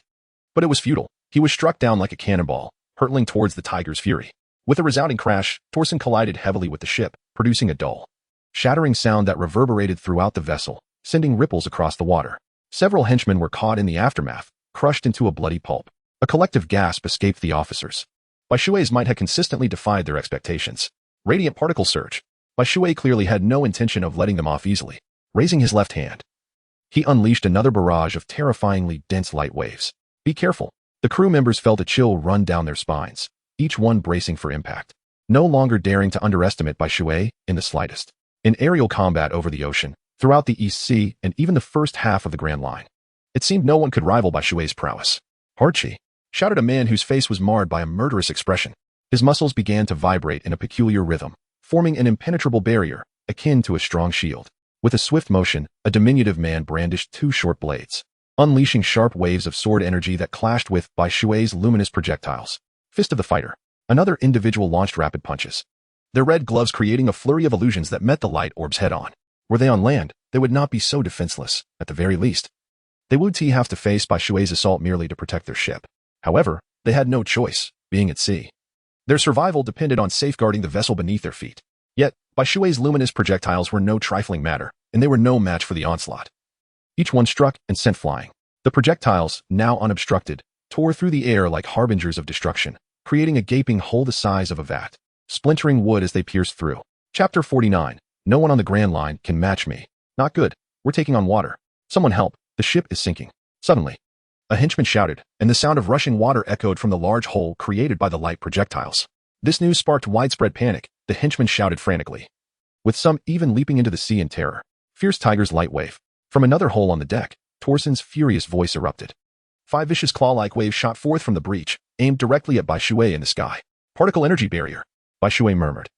S1: But it was futile. He was struck down like a cannonball, hurtling towards the tiger's fury. With a resounding crash, Torsen collided heavily with the ship, producing a dull, shattering sound that reverberated throughout the vessel, sending ripples across the water. Several henchmen were caught in the aftermath, crushed into a bloody pulp. A collective gasp escaped the officers. Bai Shui's might had consistently defied their expectations. Radiant particle surge. Bai Shui clearly had no intention of letting them off easily. Raising his left hand, he unleashed another barrage of terrifyingly dense light waves. Be careful. The crew members felt a chill run down their spines, each one bracing for impact, no longer daring to underestimate Bai Shui in the slightest. In aerial combat over the ocean, throughout the East Sea, and even the first half of the Grand Line, it seemed no one could rival Bai Shui's prowess. Archie, shouted a man whose face was marred by a murderous expression. His muscles began to vibrate in a peculiar rhythm, forming an impenetrable barrier, akin to a strong shield. With a swift motion, a diminutive man brandished two short blades, unleashing sharp waves of sword energy that clashed with Bai Shui's luminous projectiles. Fist of the fighter. Another individual launched rapid punches, their red gloves creating a flurry of illusions that met the light orbs head-on. Were they on land, they would not be so defenseless, at the very least. They would have to face Bai Shui's assault merely to protect their ship. However, they had no choice, being at sea. Their survival depended on safeguarding the vessel beneath their feet. Yet, Bai Shui's luminous projectiles were no trifling matter, and they were no match for the onslaught. Each one struck and sent flying. The projectiles, now unobstructed, tore through the air like harbingers of destruction, creating a gaping hole the size of a vat, splintering wood as they pierced through. Chapter 49. No one on the Grand Line can match me. Not good. We're taking on water. Someone help. The ship is sinking. Suddenly, a henchman shouted, and the sound of rushing water echoed from the large hole created by the light projectiles. This news sparked widespread panic. The henchman shouted frantically, with some even leaping into the sea in terror. Fierce Tiger's light wave. From another hole on the deck, Torsen's furious voice erupted. 5 vicious claw-like waves shot forth from the breach, aimed directly at Bai Shui in the sky. Particle energy barrier, Bai Shui murmured,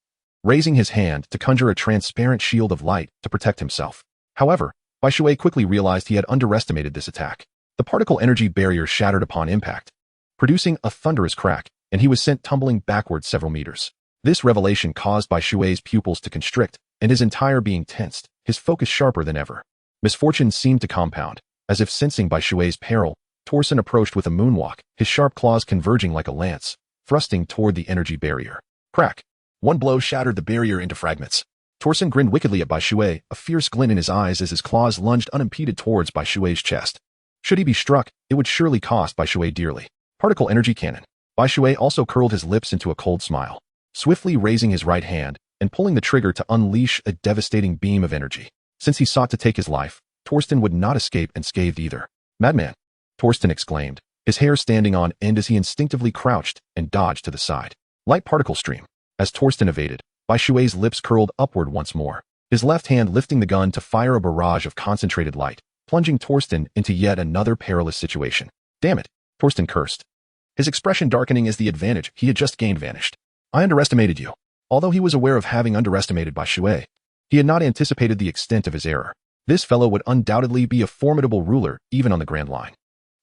S1: raising his hand to conjure a transparent shield of light to protect himself. However, Bai Shui quickly realized he had underestimated this attack. The particle energy barrier shattered upon impact, producing a thunderous crack, and he was sent tumbling backwards several meters. This revelation caused Bai Shui's pupils to constrict, and his entire being tensed, his focus sharper than ever. Misfortune seemed to compound. As if sensing Bai Shui's peril, Torsen approached with a moonwalk, his sharp claws converging like a lance, thrusting toward the energy barrier. Crack! One blow shattered the barrier into fragments. Torsen grinned wickedly at Bai Shui, a fierce glint in his eyes as his claws lunged unimpeded towards Bai Shui's chest. Should he be struck, it would surely cost Bai Shui dearly. Particle energy cannon. Bai Shui also curled his lips into a cold smile, swiftly raising his right hand and pulling the trigger to unleash a devastating beam of energy. Since he sought to take his life, Torsten would not escape unscathed either. Madman! Torsten exclaimed, his hair standing on end as he instinctively crouched and dodged to the side. Light particle stream. As Torsten evaded, Bai Shui's lips curled upward once more, his left hand lifting the gun to fire a barrage of concentrated light, plunging Torsten into yet another perilous situation. Damn it! Torsten cursed, his expression darkening as the advantage he had just gained vanished. I underestimated you. Although he was aware of having underestimated Bai Shui, he had not anticipated the extent of his error. This fellow would undoubtedly be a formidable ruler even on the Grand Line.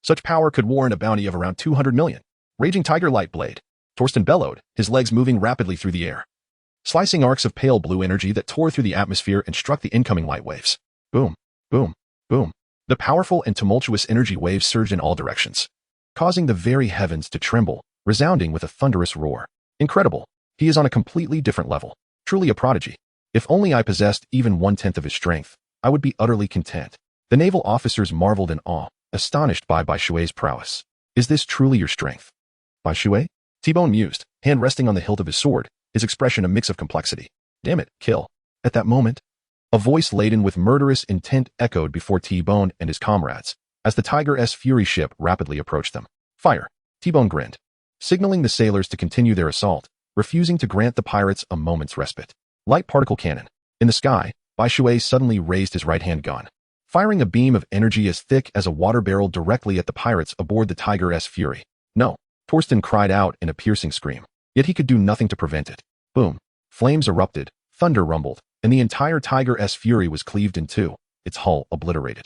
S1: Such power could warrant a bounty of around 200 million. Raging Tiger Light Blade. Torsten bellowed, his legs moving rapidly through the air, slicing arcs of pale blue energy that tore through the atmosphere and struck the incoming light waves. Boom, boom, boom. The powerful and tumultuous energy waves surged in all directions, causing the very heavens to tremble, resounding with a thunderous roar. Incredible. He is on a completely different level. Truly a prodigy. If only I possessed even 1/10 of his strength, I would be utterly content. The naval officers marveled in awe, astonished by Bai Shui's prowess. Is this truly your strength, Bai Shui? T-Bone mused, hand resting on the hilt of his sword, his expression a mix of complexity. Damn it, kill. At that moment, a voice laden with murderous intent echoed before T-Bone and his comrades, as the Tiger-S Fury ship rapidly approached them. Fire! T-Bone grinned, signaling the sailors to continue their assault, refusing to grant the pirates a moment's respite. Light particle cannon. In the sky, Bai Shui suddenly raised his right-hand gun, firing a beam of energy as thick as a water barrel directly at the pirates aboard the Tiger-S Fury. No! Torsten cried out in a piercing scream, yet he could do nothing to prevent it. Boom! Flames erupted, thunder rumbled, and the entire Tiger-S Fury was cleaved in two, its hull obliterated,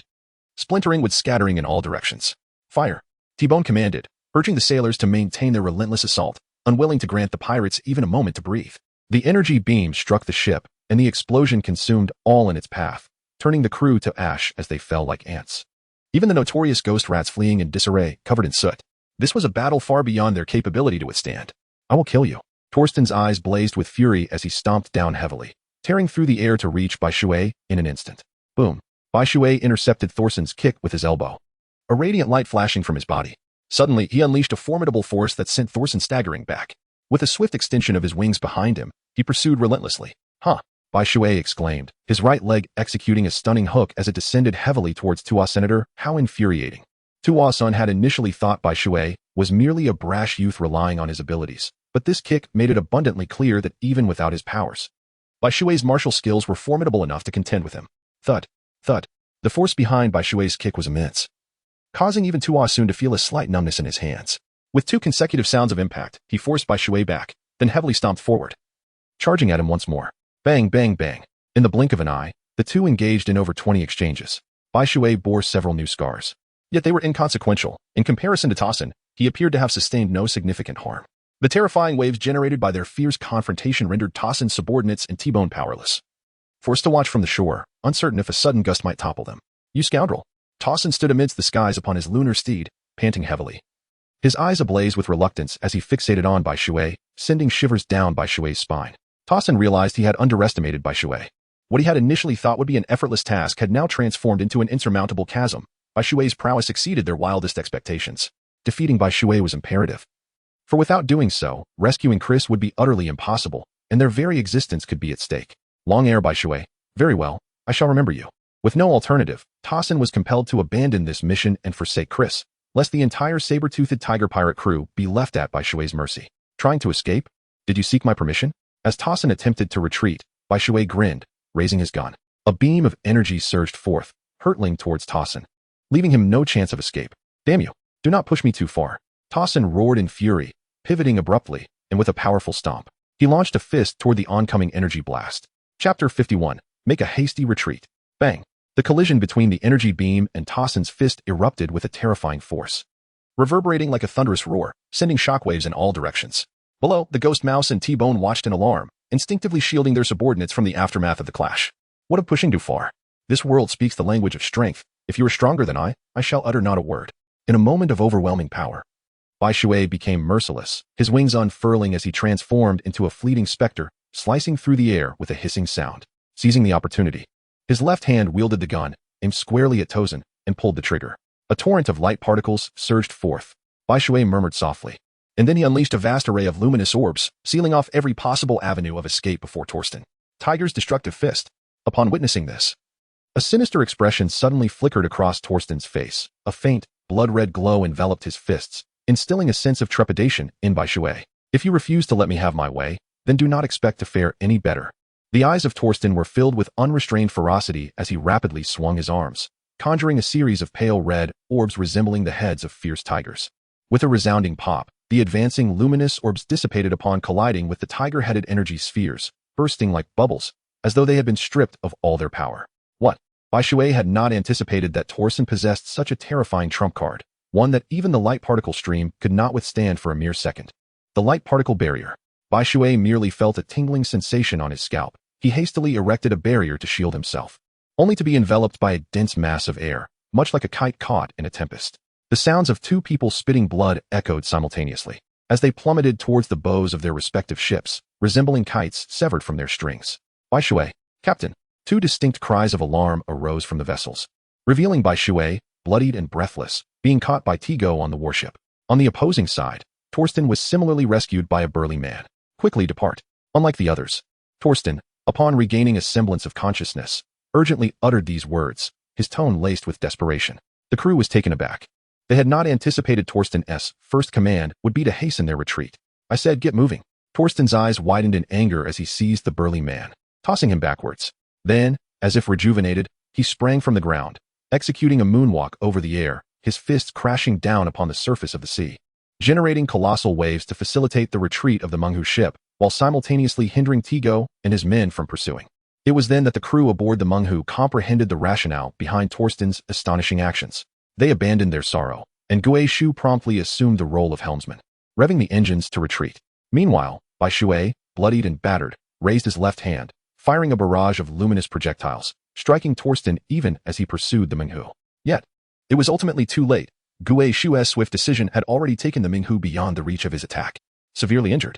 S1: splintering with scattering in all directions. Fire! T-Bone commanded, urging the sailors to maintain their relentless assault, unwilling to grant the pirates even a moment to breathe. The energy beam struck the ship, and the explosion consumed all in its path, turning the crew to ash as they fell like ants. Even the notorious ghost rats fleeing in disarray, covered in soot. This was a battle far beyond their capability to withstand. I will kill you. Torsten's eyes blazed with fury as he stomped down heavily, tearing through the air to reach Bai Shui in an instant. Boom! Bai Shui intercepted Torsten's kick with his elbow, a radiant light flashing from his body. Suddenly, he unleashed a formidable force that sent Torsten staggering back. With a swift extension of his wings behind him, he pursued relentlessly. Huh! Bai Shui exclaimed, his right leg executing a stunning hook as it descended heavily towards Tua's senator. How infuriating. Tua's son had initially thought Bai Shui was merely a brash youth relying on his abilities, but this kick made it abundantly clear that even without his powers, Bai Shui's martial skills were formidable enough to contend with him. Thud, thud. The force behind Bai Shui's kick was immense, causing even Tua soon to feel a slight numbness in his hands. With 2 consecutive sounds of impact, he forced Bai Shui back, then heavily stomped forward, charging at him once more. Bang, bang, bang. In the blink of an eye, the two engaged in over 20 exchanges. Bai Shui bore several new scars, yet they were inconsequential. In comparison to Tossin, he appeared to have sustained no significant harm. The terrifying waves generated by their fierce confrontation rendered Tossin's subordinates and T-Bone powerless, forced to watch from the shore, uncertain if a sudden gust might topple them. You scoundrel! Tossin stood amidst the skies upon his lunar steed, panting heavily. His eyes ablaze with reluctance as he fixated on Bai Shui, sending shivers down Bai Shui's spine. Tossin realized he had underestimated Bai Shui. What he had initially thought would be an effortless task had now transformed into an insurmountable chasm. Bai Shui's prowess exceeded their wildest expectations. Defeating Bai Shui was imperative. For without doing so, rescuing Chris would be utterly impossible, and their very existence could be at stake. Long ere Bai Shui. Very well, I shall remember you. With no alternative, Tossin was compelled to abandon this mission and forsake Chris, lest the entire saber-toothed tiger pirate crew be left at Bai Shui's mercy. Trying to escape? Did you seek my permission? As Tossin attempted to retreat, Bai Shui grinned, raising his gun. A beam of energy surged forth, hurtling towards Tossin, leaving him no chance of escape. Damn you, do not push me too far. Tossin roared in fury, pivoting abruptly, and with a powerful stomp, he launched a fist toward the oncoming energy blast. Chapter 51. Make a hasty retreat. Bang! The collision between the energy beam and Tossin's fist erupted with a terrifying force, reverberating like a thunderous roar, sending shockwaves in all directions. Below, the Ghost Mouse and T-Bone watched in alarm, instinctively shielding their subordinates from the aftermath of the clash. What of pushing too far? This world speaks the language of strength. If you are stronger than I shall utter not a word. In a moment of overwhelming power, Bai Shui became merciless, his wings unfurling as he transformed into a fleeting specter, slicing through the air with a hissing sound. Seizing the opportunity, his left hand wielded the gun, aimed squarely at Tossin, and pulled the trigger. A torrent of light particles surged forth. Bai Shui murmured softly, and then he unleashed a vast array of luminous orbs, sealing off every possible avenue of escape before Torsten. Tiger's destructive fist. Upon witnessing this, a sinister expression suddenly flickered across Torsten's face. A faint, blood-red glow enveloped his fists, instilling a sense of trepidation in Bai Shui. If you refuse to let me have my way, then do not expect to fare any better. The eyes of Torsten were filled with unrestrained ferocity as he rapidly swung his arms, conjuring a series of pale red orbs resembling the heads of fierce tigers. With a resounding pop, the advancing luminous orbs dissipated upon colliding with the tiger-headed energy spheres, bursting like bubbles, as though they had been stripped of all their power. What? Bai Shui had not anticipated that Torsten possessed such a terrifying trump card, one that even the light particle stream could not withstand for a mere second. The light particle barrier. Bai Shui merely felt a tingling sensation on his scalp. He hastily erected a barrier to shield himself, only to be enveloped by a dense mass of air, much like a kite caught in a tempest. The sounds of two people spitting blood echoed simultaneously, as they plummeted towards the bows of their respective ships, resembling kites severed from their strings. Bai Shui, Captain! Two distinct cries of alarm arose from the vessels, revealing Bai Shui, bloodied and breathless, being caught by Tigo on the warship. On the opposing side, Torsten was similarly rescued by a burly man. Quickly depart. Unlike the others, Torsten, upon regaining a semblance of consciousness, urgently uttered these words, his tone laced with desperation. The crew was taken aback. They had not anticipated Torsten's first command would be to hasten their retreat. I said, get moving. Torsten's eyes widened in anger as he seized the burly man, tossing him backwards. Then, as if rejuvenated, he sprang from the ground, executing a moonwalk over the air, his fists crashing down upon the surface of the sea, generating colossal waves to facilitate the retreat of the Menghu ship, while simultaneously hindering Tigo and his men from pursuing. It was then that the crew aboard the Menghu comprehended the rationale behind Torsten's astonishing actions. They abandoned their sorrow, and Gui Shu promptly assumed the role of helmsman, revving the engines to retreat. Meanwhile, Bai Shui, bloodied and battered, raised his left hand, firing a barrage of luminous projectiles, striking Torsten even as he pursued the Menghu. Yet, it was ultimately too late. Gui Shu's swift decision had already taken the Menghu beyond the reach of his attack. Severely injured,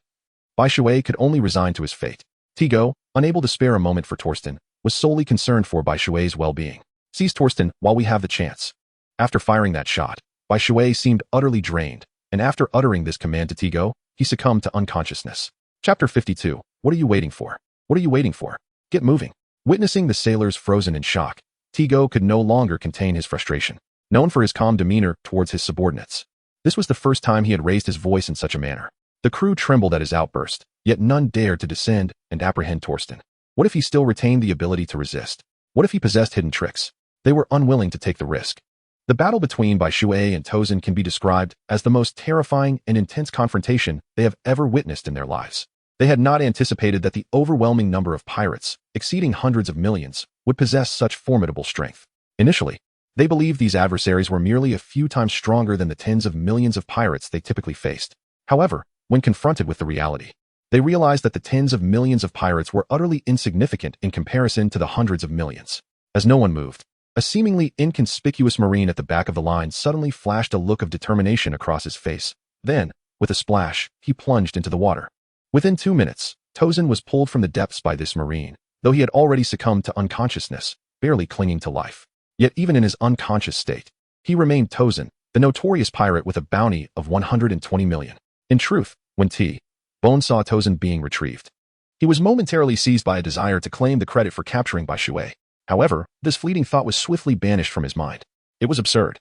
S1: Bai Shui could only resign to his fate. Tigo, unable to spare a moment for Torsten, was solely concerned for Bai Shui's well-being. Seize Torsten while we have the chance. After firing that shot, Bai Shui seemed utterly drained, and after uttering this command to Tigo, he succumbed to unconsciousness. Chapter 52. What are you waiting for? What are you waiting for? Get moving. Witnessing the sailors frozen in shock, Tigo could no longer contain his frustration. Known for his calm demeanor towards his subordinates, this was the first time he had raised his voice in such a manner. The crew trembled at his outburst, yet none dared to descend and apprehend Torsten. What if he still retained the ability to resist? What if he possessed hidden tricks? They were unwilling to take the risk. The battle between Bai Shui and Tossin can be described as the most terrifying and intense confrontation they have ever witnessed in their lives. They had not anticipated that the overwhelming number of pirates, exceeding hundreds of millions, would possess such formidable strength. Initially, they believed these adversaries were merely a few times stronger than the tens of millions of pirates they typically faced. However, when confronted with the reality, they realized that the tens of millions of pirates were utterly insignificant in comparison to the hundreds of millions. As no one moved, A seemingly inconspicuous Marine at the back of the line suddenly flashed a look of determination across his face. Then, with a splash, he plunged into the water. Within 2 minutes, Tozen was pulled from the depths by this Marine, though he had already succumbed to unconsciousness, barely clinging to life. Yet even in his unconscious state, he remained Tozen, the notorious pirate with a bounty of 120 million. In truth, when T-Bone saw Tozen being retrieved, he was momentarily seized by a desire to claim the credit for capturing Bai Shui. However, this fleeting thought was swiftly banished from his mind. It was absurd.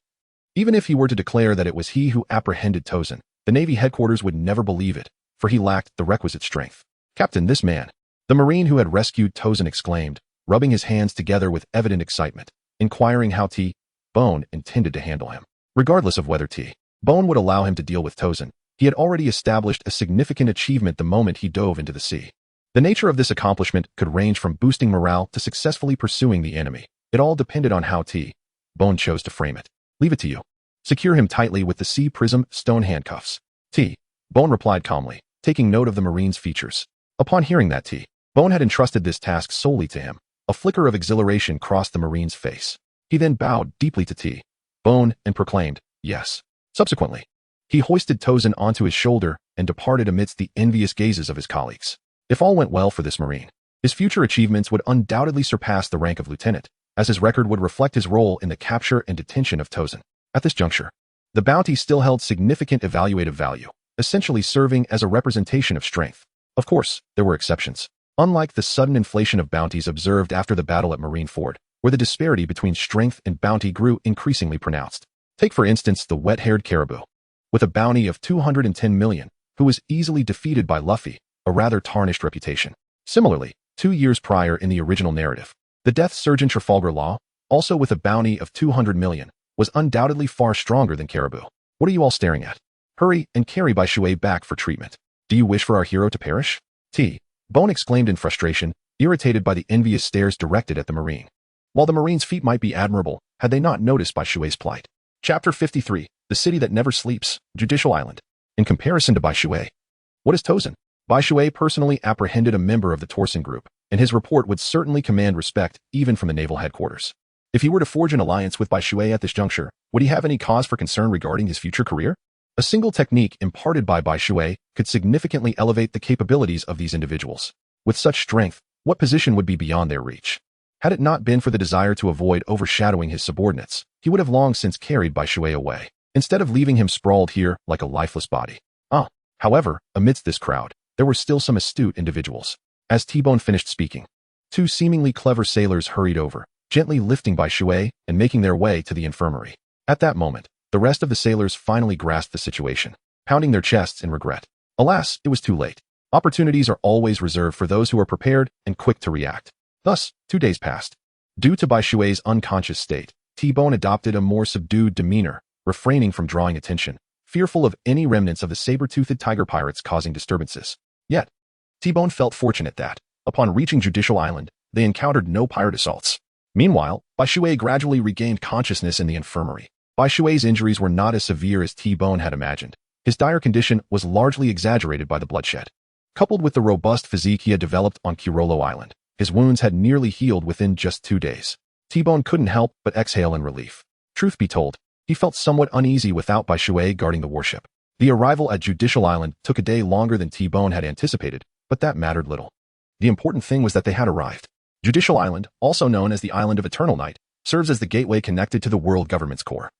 S1: Even if he were to declare that it was he who apprehended Tozen, the Navy headquarters would never believe it, for he lacked the requisite strength. "Captain, this man," the Marine who had rescued Tozen exclaimed, rubbing his hands together with evident excitement, inquiring how T-Bone intended to handle him. Regardless of whether T-Bone would allow him to deal with Tozen, he had already established a significant achievement the moment he dove into the sea. The nature of this accomplishment could range from boosting morale to successfully pursuing the enemy. It all depended on how T-Bone chose to frame it. "Leave it to you. Secure him tightly with the sea prism stone handcuffs," T-Bone replied calmly, taking note of the Marine's features. Upon hearing that T-Bone had entrusted this task solely to him, a flicker of exhilaration crossed the Marine's face. He then bowed deeply to T-Bone and proclaimed, "Yes." Subsequently, he hoisted Tozen onto his shoulder and departed amidst the envious gazes of his colleagues. If all went well for this Marine, his future achievements would undoubtedly surpass the rank of lieutenant, as his record would reflect his role in the capture and detention of Tozen. At this juncture, the bounty still held significant evaluative value, essentially serving as a representation of strength. Of course, there were exceptions. Unlike the sudden inflation of bounties observed after the battle at Marineford, where the disparity between strength and bounty grew increasingly pronounced. Take for instance the wet-haired caribou, with a bounty of 210 million, who was easily defeated by Luffy, a rather tarnished reputation. Similarly, 2 years prior in the original narrative, the Death Surgeon Trafalgar Law, also with a bounty of 200 million, was undoubtedly far stronger than Caribou. What are you all staring at? Hurry and carry Bai Shui back for treatment. Do you wish for our hero to perish? T-Bone exclaimed in frustration, irritated by the envious stares directed at the Marine. While the Marine's feat might be admirable, had they not noticed Bai Shui's plight. Chapter 53, The City That Never Sleeps, Judicial Island. In comparison to Bai Shui, what is Tozen? Bai Shui personally apprehended a member of the Torsen group, and his report would certainly command respect even from the naval headquarters. If he were to forge an alliance with Bai Shui at this juncture, would he have any cause for concern regarding his future career? A single technique imparted by Bai Shui could significantly elevate the capabilities of these individuals. With such strength, what position would be beyond their reach? Had it not been for the desire to avoid overshadowing his subordinates, he would have long since carried Bai Shui away, instead of leaving him sprawled here like a lifeless body. However, amidst this crowd, there were still some astute individuals. As T-Bone finished speaking, 2 seemingly clever sailors hurried over, gently lifting Bai Shui and making their way to the infirmary. At that moment, the rest of the sailors finally grasped the situation, pounding their chests in regret. Alas, it was too late. Opportunities are always reserved for those who are prepared and quick to react. Thus, 2 days passed. Due to Bai Shui's unconscious state, T-Bone adopted a more subdued demeanor, refraining from drawing attention, fearful of any remnants of the saber-toothed tiger pirates causing disturbances. Yet, T-Bone felt fortunate that, upon reaching Judicial Island, they encountered no pirate assaults. Meanwhile, Bai Shui gradually regained consciousness in the infirmary. Bai Shui's injuries were not as severe as T-Bone had imagined. His dire condition was largely exaggerated by the bloodshed. Coupled with the robust physique he had developed on Kirolo Island, his wounds had nearly healed within just 2 days. T-Bone couldn't help but exhale in relief. Truth be told, he felt somewhat uneasy without Bai Shui guarding the warship. The arrival at Judicial Island took a day longer than T-Bone had anticipated, but that mattered little. The important thing was that they had arrived. Judicial Island, also known as the Island of Eternal Night, serves as the gateway connected to the world government's core,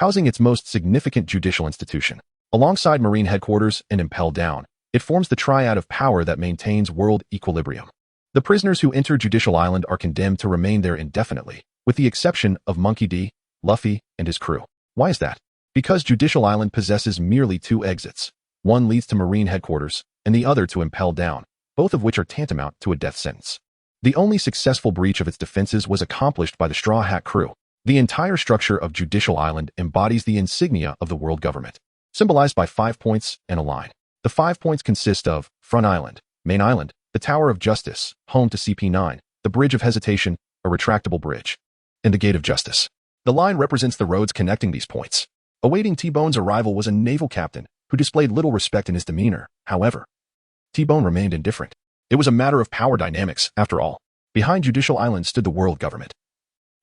S1: housing its most significant judicial institution. Alongside Marine headquarters and Impel Down, it forms the triad of power that maintains world equilibrium. The prisoners who enter Judicial Island are condemned to remain there indefinitely, with the exception of Monkey D, Luffy, and his crew. Why is that? Because Judicial Island possesses merely 2 exits. One leads to Marine headquarters, and the other to Impel Down, both of which are tantamount to a death sentence. The only successful breach of its defenses was accomplished by the Straw Hat crew. The entire structure of Judicial Island embodies the insignia of the world government, symbolized by 5 points and a line. The 5 points consist of Front Island, Main Island, the Tower of Justice, home to CP9, the Bridge of Hesitation, a retractable bridge, and the Gate of Justice. The line represents the roads connecting these points. Awaiting T-Bone's arrival was a naval captain who displayed little respect in his demeanor. However, T-Bone remained indifferent. It was a matter of power dynamics, after all. Behind Judicial Island stood the world government.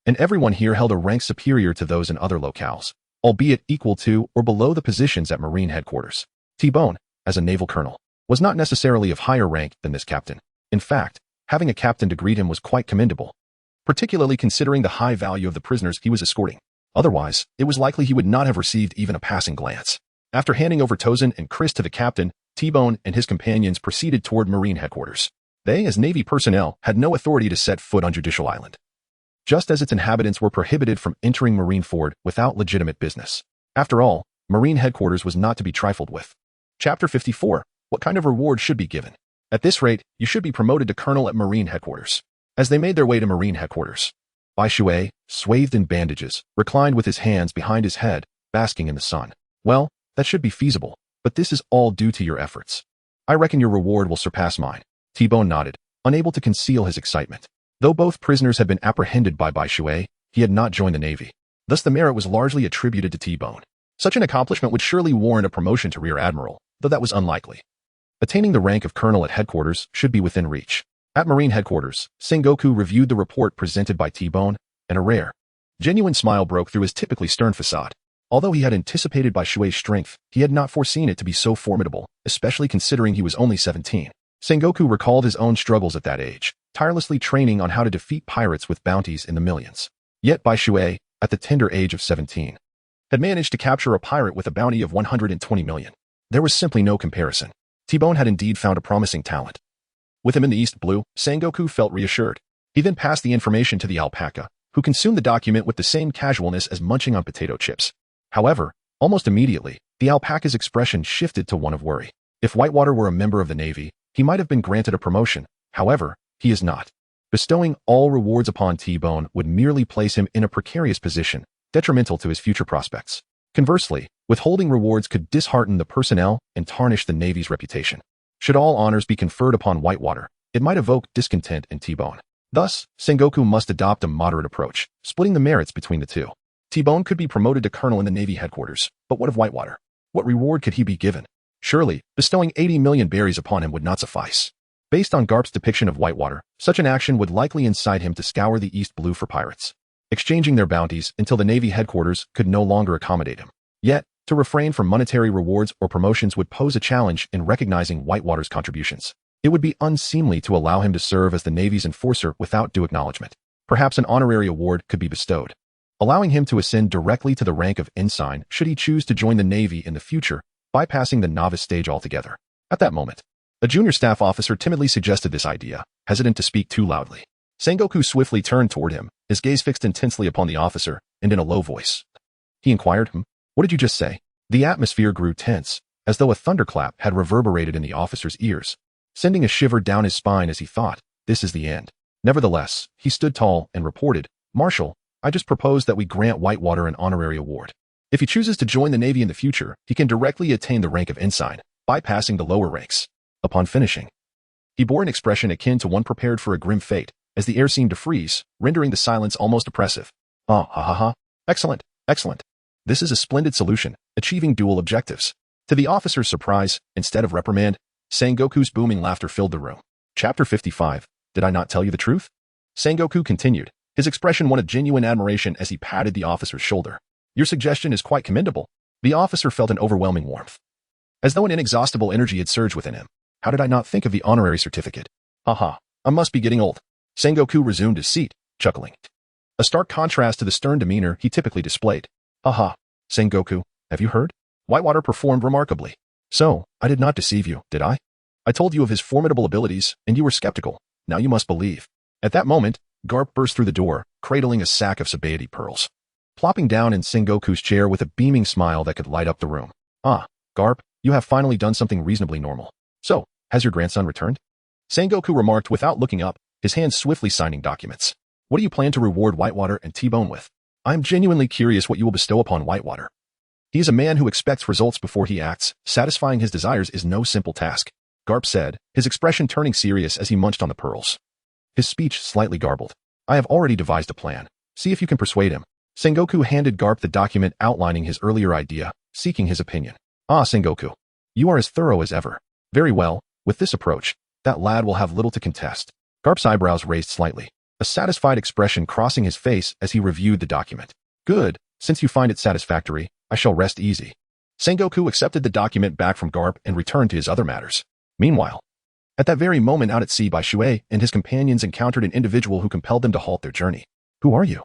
S1: and everyone here held a rank superior to those in other locales, albeit equal to or below the positions at Marine headquarters. T-Bone, as a naval colonel, was not necessarily of higher rank than this captain. In fact, having a captain to greet him was quite commendable, particularly considering the high value of the prisoners he was escorting. Otherwise, it was likely he would not have received even a passing glance. After handing over Tozin and Chris to the captain, T-Bone and his companions proceeded toward Marine headquarters. They, as Navy personnel, had no authority to set foot on Judicial Island, just as its inhabitants were prohibited from entering Marineford without legitimate business. After all, Marine headquarters was not to be trifled with. Chapter 54. What kind of reward should be given? At this rate, you should be promoted to colonel at Marine headquarters. As they made their way to Marine headquarters, Bai Shui, swathed in bandages, reclined with his hands behind his head, basking in the sun. Well, that should be feasible, but this is all due to your efforts. I reckon your reward will surpass mine. T-Bone nodded, unable to conceal his excitement. Though both prisoners had been apprehended by Bai Shui, he had not joined the Navy. Thus the merit was largely attributed to T-Bone. Such an accomplishment would surely warrant a promotion to Rear Admiral, though that was unlikely. Attaining the rank of colonel at headquarters should be within reach. At Marine headquarters, Sengoku reviewed the report presented by T-Bone, and a rare, genuine smile broke through his typically stern facade. Although he had anticipated Bai Shui's strength, he had not foreseen it to be so formidable, especially considering he was only 17. Sengoku recalled his own struggles at that age, tirelessly training on how to defeat pirates with bounties in the millions. Yet Bai Shui, at the tender age of 17, had managed to capture a pirate with a bounty of 120 million. There was simply no comparison. T-Bone had indeed found a promising talent. With him in the East Blue, Sengoku felt reassured. He then passed the information to the alpaca, who consumed the document with the same casualness as munching on potato chips. However, almost immediately, the alpaca's expression shifted to one of worry. If Whitewater were a member of the Navy, he might have been granted a promotion. However, he is not. Bestowing all rewards upon T-Bone would merely place him in a precarious position, detrimental to his future prospects. Conversely, withholding rewards could dishearten the personnel and tarnish the Navy's reputation. Should all honors be conferred upon Whitewater, it might evoke discontent in T-Bone. Thus, Sengoku must adopt a moderate approach, splitting the merits between the two. T-Bone could be promoted to colonel in the Navy headquarters, but what of Whitewater? What reward could he be given? Surely, bestowing 80 million berries upon him would not suffice. Based on Garp's depiction of Whitewater, such an action would likely incite him to scour the East Blue for pirates, exchanging their bounties until the Navy headquarters could no longer accommodate him. Yet, to refrain from monetary rewards or promotions would pose a challenge in recognizing Whitewater's contributions. It would be unseemly to allow him to serve as the Navy's enforcer without due acknowledgement. Perhaps an honorary award could be bestowed, allowing him to ascend directly to the rank of ensign should he choose to join the Navy in the future, bypassing the novice stage altogether. At that moment, a junior staff officer timidly suggested this idea, hesitant to speak too loudly. Sengoku swiftly turned toward him, his gaze fixed intensely upon the officer, and in a low voice, he inquired, "What did you just say?" The atmosphere grew tense, as though a thunderclap had reverberated in the officer's ears, sending a shiver down his spine as he thought, "This is the end." Nevertheless, he stood tall and reported, "Marshal, I just proposed that we grant Whitewater an honorary award. If he chooses to join the Navy in the future, he can directly attain the rank of ensign, bypassing the lower ranks." Upon finishing, he bore an expression akin to one prepared for a grim fate, as the air seemed to freeze, rendering the silence almost oppressive. "Ah, ha ha ha. Excellent, excellent. This is a splendid solution, achieving dual objectives." To the officer's surprise, instead of reprimand, Sengoku's booming laughter filled the room. Chapter 55. Did I not tell you the truth? Sengoku continued, his expression one of genuine admiration as he patted the officer's shoulder. "Your suggestion is quite commendable." The officer felt an overwhelming warmth, as though an inexhaustible energy had surged within him. "How did I not think of the honorary certificate? Haha, I must be getting old." Sengoku resumed his seat, chuckling, a stark contrast to the stern demeanor he typically displayed. "Haha, Sengoku, have you heard? Whitewater performed remarkably. So, I did not deceive you, did I? I told you of his formidable abilities, and you were skeptical. Now you must believe." At that moment, Garp burst through the door, cradling a sack of Sabaody pearls, plopping down in Sengoku's chair with a beaming smile that could light up the room. "Ah, Garp, you have finally done something reasonably normal. So, has your grandson returned?" Sengoku remarked without looking up, his hands swiftly signing documents. "What do you plan to reward Whitewater and T-Bone with?" "I am genuinely curious what you will bestow upon Whitewater. He is a man who expects results before he acts. Satisfying his desires is no simple task," Garp said, his expression turning serious as he munched on the pearls. His speech slightly garbled. "I have already devised a plan. See if you can persuade him." Sengoku handed Garp the document outlining his earlier idea, seeking his opinion. "Ah, Sengoku, you are as thorough as ever. Very well, with this approach, that lad will have little to contest." Garp's eyebrows raised slightly. a satisfied expression crossing his face as he reviewed the document. Good, since you find it satisfactory, I shall rest easy. Sengoku accepted the document back from Garp and returned to his other matters. Meanwhile, at that very moment out at sea, Bai Shui and his companions encountered an individual who compelled them to halt their journey. Who are you?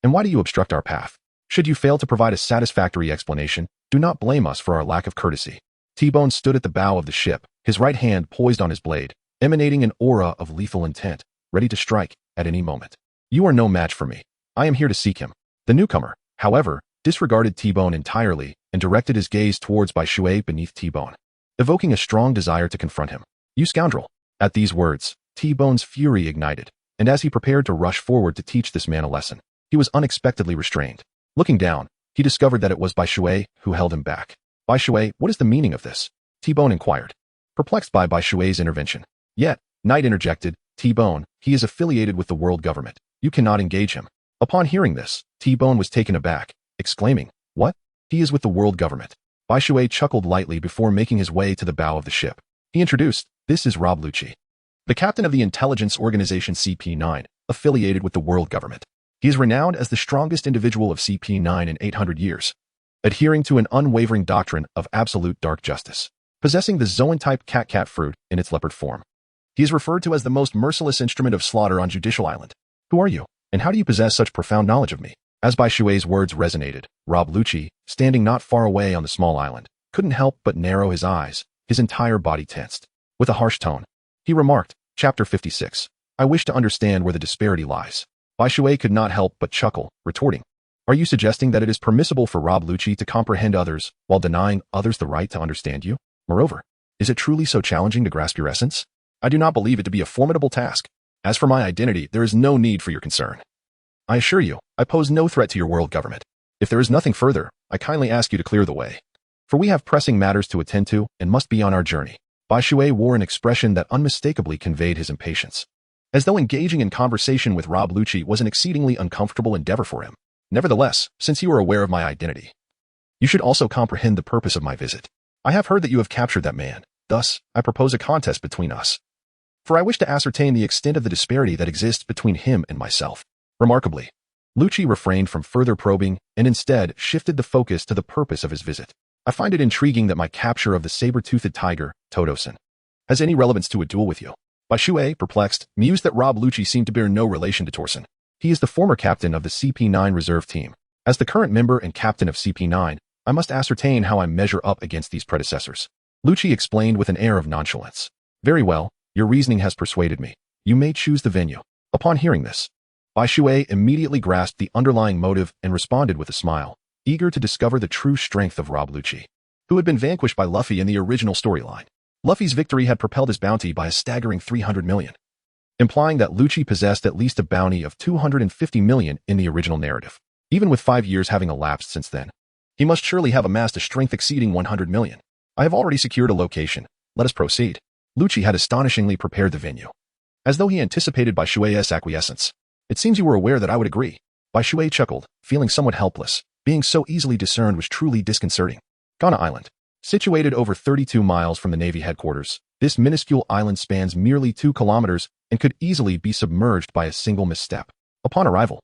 S1: And why do you obstruct our path? Should you fail to provide a satisfactory explanation, do not blame us for our lack of courtesy. T-Bone stood at the bow of the ship, his right hand poised on his blade, emanating an aura of lethal intent, ready to strike at any moment. You are no match for me. I am here to seek him. The newcomer, however, disregarded T-Bone entirely and directed his gaze towards Bai Shui beneath T-Bone, evoking a strong desire to confront him. You scoundrel! At these words, T-Bone's fury ignited, and as he prepared to rush forward to teach this man a lesson, he was unexpectedly restrained. Looking down, he discovered that it was Bai Shui who held him back. Bai Shui, what is the meaning of this? T-Bone inquired, perplexed by Bai Shui's intervention. Yet, Knight interjected, T-Bone, he is affiliated with the world government. You cannot engage him. Upon hearing this, T-Bone was taken aback, exclaiming, what? He is with the world government. Bai Shui chuckled lightly before making his way to the bow of the ship. He introduced, this is Rob Lucci, the captain of the intelligence organization CP9, affiliated with the world government. He is renowned as the strongest individual of CP9 in 800 years, adhering to an unwavering doctrine of absolute dark justice, possessing the Zoan-type cat fruit in its leopard form. He is referred to as the most merciless instrument of slaughter on Judicial Island. Who are you, and how do you possess such profound knowledge of me? As Bai Shui's words resonated, Rob Lucci, standing not far away on the small island, couldn't help but narrow his eyes, his entire body tensed. With a harsh tone, he remarked, Chapter 56. I wish to understand where the disparity lies. Bai Shui could not help but chuckle, retorting, are you suggesting that it is permissible for Rob Lucci to comprehend others while denying others the right to understand you? Moreover, is it truly so challenging to grasp your essence? I do not believe it to be a formidable task. As for my identity, there is no need for your concern. I assure you, I pose no threat to your world government. If there is nothing further, I kindly ask you to clear the way. For we have pressing matters to attend to and must be on our journey. Bai Shui wore an expression that unmistakably conveyed his impatience, as though engaging in conversation with Rob Lucci was an exceedingly uncomfortable endeavor for him. Nevertheless, since you are aware of my identity, you should also comprehend the purpose of my visit. I have heard that you have captured that man. Thus, I propose a contest between us. For I wish to ascertain the extent of the disparity that exists between him and myself. Remarkably, Lucci refrained from further probing and instead shifted the focus to the purpose of his visit. I find it intriguing that my capture of the saber-toothed tiger, Todosan, has any relevance to a duel with you. Bai Shui, perplexed, mused that Rob Lucci seemed to bear no relation to Torsen. He is the former captain of the CP9 reserve team. As the current member and captain of CP9, I must ascertain how I measure up against these predecessors. Lucci explained with an air of nonchalance. Very well, your reasoning has persuaded me. You may choose the venue. Upon hearing this, Bai Shui immediately grasped the underlying motive and responded with a smile, eager to discover the true strength of Rob Lucci, who had been vanquished by Luffy in the original storyline. Luffy's victory had propelled his bounty by a staggering 300 million, implying that Lucci possessed at least a bounty of 250 million in the original narrative. Even with 5 years having elapsed since then, he must surely have amassed a strength exceeding 100 million. I have already secured a location. Let us proceed. Lucci had astonishingly prepared the venue, as though he anticipated Bai Shui's acquiescence. It seems you were aware that I would agree. Bai Shui chuckled, feeling somewhat helpless. Being so easily discerned was truly disconcerting. Ghana Island. Situated over 32 miles from the Navy headquarters, this minuscule island spans merely 2 kilometers and could easily be submerged by a single misstep. Upon arrival,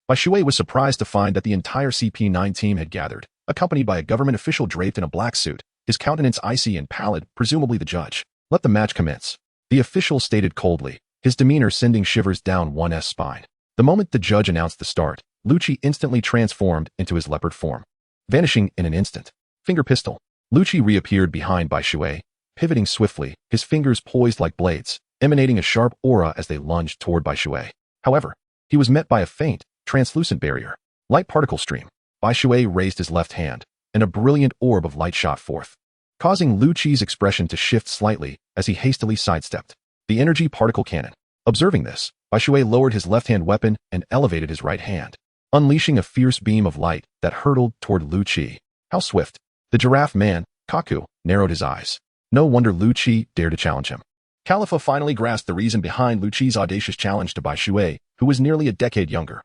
S1: Bai Shui was surprised to find that the entire CP9 team had gathered, accompanied by a government official draped in a black suit, his countenance icy and pallid, presumably the judge. Let the match commence, the official stated coldly, his demeanor sending shivers down one's spine. The moment the judge announced the start, Lucci instantly transformed into his leopard form, vanishing in an instant. Finger pistol. Lucci reappeared behind Bai Shui, pivoting swiftly, his fingers poised like blades, emanating a sharp aura as they lunged toward Bai Shui. However, he was met by a faint, translucent barrier. Light particle stream. Bai Shui raised his left hand, and a brilliant orb of light shot forth, causing Lucci's expression to shift slightly as he hastily sidestepped. The energy particle cannon. Observing this, Bai Shui lowered his left-hand weapon and elevated his right hand, unleashing a fierce beam of light that hurtled toward Lucci. How swift! The giraffe man, Kaku, narrowed his eyes. No wonder Lucci dared to challenge him. Khalifa finally grasped the reason behind Lucci's audacious challenge to Bai Shui, who was nearly a decade younger.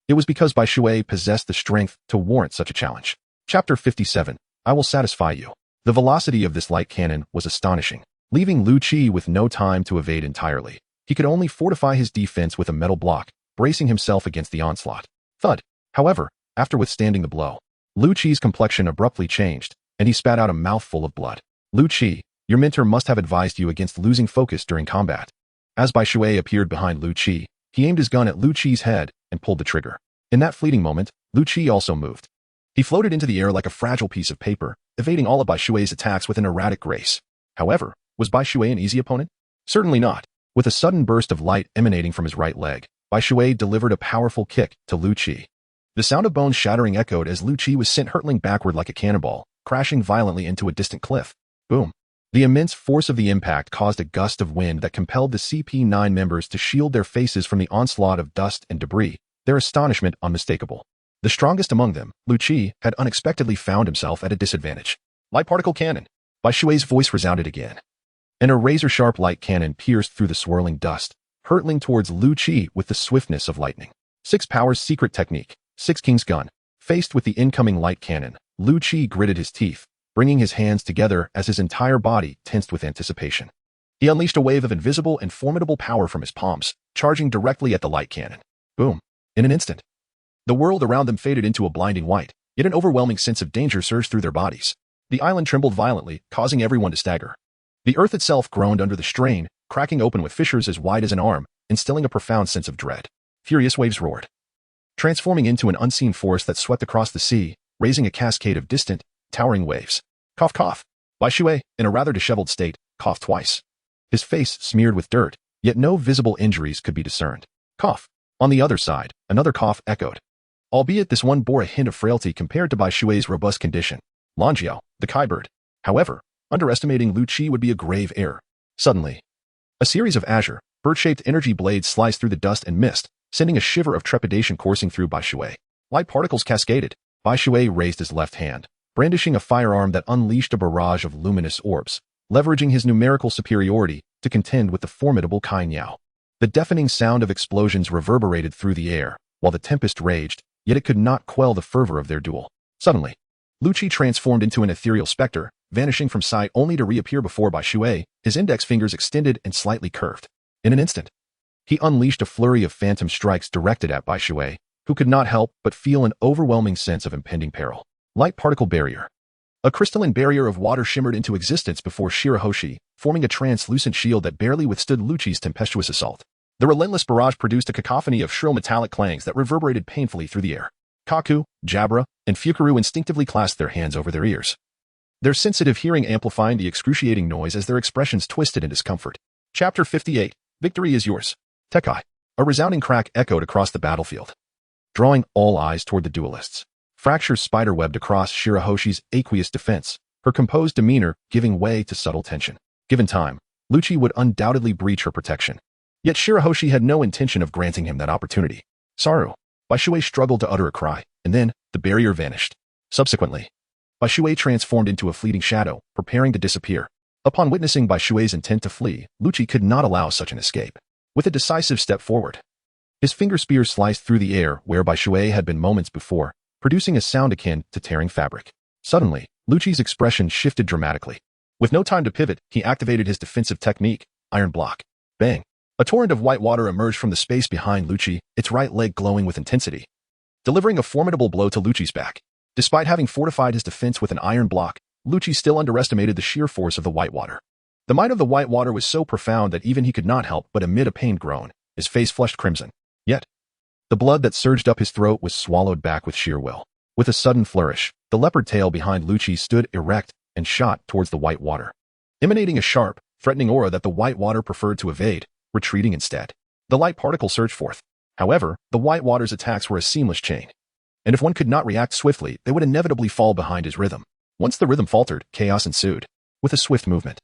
S1: It was because Bai Shui possessed the strength to warrant such a challenge. Chapter 57. I will satisfy you. The velocity of this light cannon was astonishing, leaving Lucci with no time to evade entirely. He could only fortify his defense with a metal block, bracing himself against the onslaught. Thud. However, after withstanding the blow, Lu Qi's complexion abruptly changed, and he spat out a mouthful of blood. Lu Qi, your mentor must have advised you against losing focus during combat. As Bai Shui appeared behind Lu Qi, he aimed his gun at Lu Qi's head and pulled the trigger. In that fleeting moment, Lu Qi also moved. He floated into the air like a fragile piece of paper, evading all of Bai Shui's attacks with an erratic grace. However, was Bai Shui an easy opponent? Certainly not. With a sudden burst of light emanating from his right leg, Bai Shui delivered a powerful kick to Lu Qi. The sound of bones shattering echoed as Lu Qi was sent hurtling backward like a cannonball, crashing violently into a distant cliff. Boom. The immense force of the impact caused a gust of wind that compelled the CP9 members to shield their faces from the onslaught of dust and debris, their astonishment unmistakable. The strongest among them, Lu Qi, had unexpectedly found himself at a disadvantage. Light particle cannon. Bai Shui's voice resounded again. And a razor-sharp light cannon pierced through the swirling dust, hurtling towards Lu Qi with the swiftness of lightning. 6 Power's secret technique, 6 King's gun. Faced with the incoming light cannon, Lu Qi gritted his teeth, bringing his hands together as his entire body tensed with anticipation. He unleashed a wave of invisible and formidable power from his palms, charging directly at the light cannon. Boom. In an instant, the world around them faded into a blinding white, yet an overwhelming sense of danger surged through their bodies. The island trembled violently, causing everyone to stagger. The earth itself groaned under the strain, cracking open with fissures as wide as an arm, instilling a profound sense of dread. Furious waves roared, transforming into an unseen force that swept across the sea, raising a cascade of distant, towering waves. Cough, cough. Bai Shui, in a rather disheveled state, coughed twice. His face smeared with dirt, yet no visible injuries could be discerned. Cough. On the other side, another cough echoed. Albeit this one bore a hint of frailty compared to Bai Shui's robust condition. Lanjiao, the Kai bird. However, underestimating Lu Qi would be a grave error. Suddenly, a series of azure, bird-shaped energy blades sliced through the dust and mist, sending a shiver of trepidation coursing through Bai Shui. Light particles cascaded. Bai Shui raised his left hand, brandishing a firearm that unleashed a barrage of luminous orbs, leveraging his numerical superiority to contend with the formidable Kai Niao. The deafening sound of explosions reverberated through the air, while the tempest raged, yet it could not quell the fervor of their duel. Suddenly, Lu Qi transformed into an ethereal specter, vanishing from sight only to reappear before Bai Shui, his index fingers extended and slightly curved. In an instant, he unleashed a flurry of phantom strikes directed at Bai Shui, who could not help but feel an overwhelming sense of impending peril. Light particle barrier. A crystalline barrier of water shimmered into existence before Shirahoshi, forming a translucent shield that barely withstood Lu Qi's tempestuous assault. The relentless barrage produced a cacophony of shrill metallic clangs that reverberated painfully through the air. Kaku, Jabra, and Fukaru instinctively clasped their hands over their ears, their sensitive hearing amplifying the excruciating noise as their expressions twisted in discomfort. Chapter 58. Victory is yours. Tekai. A resounding crack echoed across the battlefield, drawing all eyes toward the duelists. Fractures spiderwebbed across Shirahoshi's aqueous defense, her composed demeanor giving way to subtle tension. Given time, Lu Qi would undoubtedly breach her protection. Yet Shirahoshi had no intention of granting him that opportunity. Saru. Bai Shui struggled to utter a cry, and then, the barrier vanished. Subsequently, Bai Shui transformed into a fleeting shadow, preparing to disappear. Upon witnessing Bai Shui's intent to flee, Lu Qi could not allow such an escape. With a decisive step forward, his finger spear sliced through the air where Bai Shui had been moments before, producing a sound akin to tearing fabric. Suddenly, Lu Qi's expression shifted dramatically. With no time to pivot, he activated his defensive technique, Iron Block. Bang! A torrent of white water emerged from the space behind Lu Qi, its right leg glowing with intensity, delivering a formidable blow to Lu Qi's back. Despite having fortified his defense with an iron block, Lu Qi still underestimated the sheer force of the white water. The might of the white water was so profound that even he could not help but emit a pained groan, his face flushed crimson. Yet, the blood that surged up his throat was swallowed back with sheer will. With a sudden flourish, the leopard tail behind Lu Qi stood erect and shot towards the white water, emanating a sharp, threatening aura that the white water preferred to evade, retreating instead. The light particle surged forth. However, the white water's attacks were a seamless chain, and if one could not react swiftly, they would inevitably fall behind his rhythm. Once the rhythm faltered, chaos ensued. With a swift movement,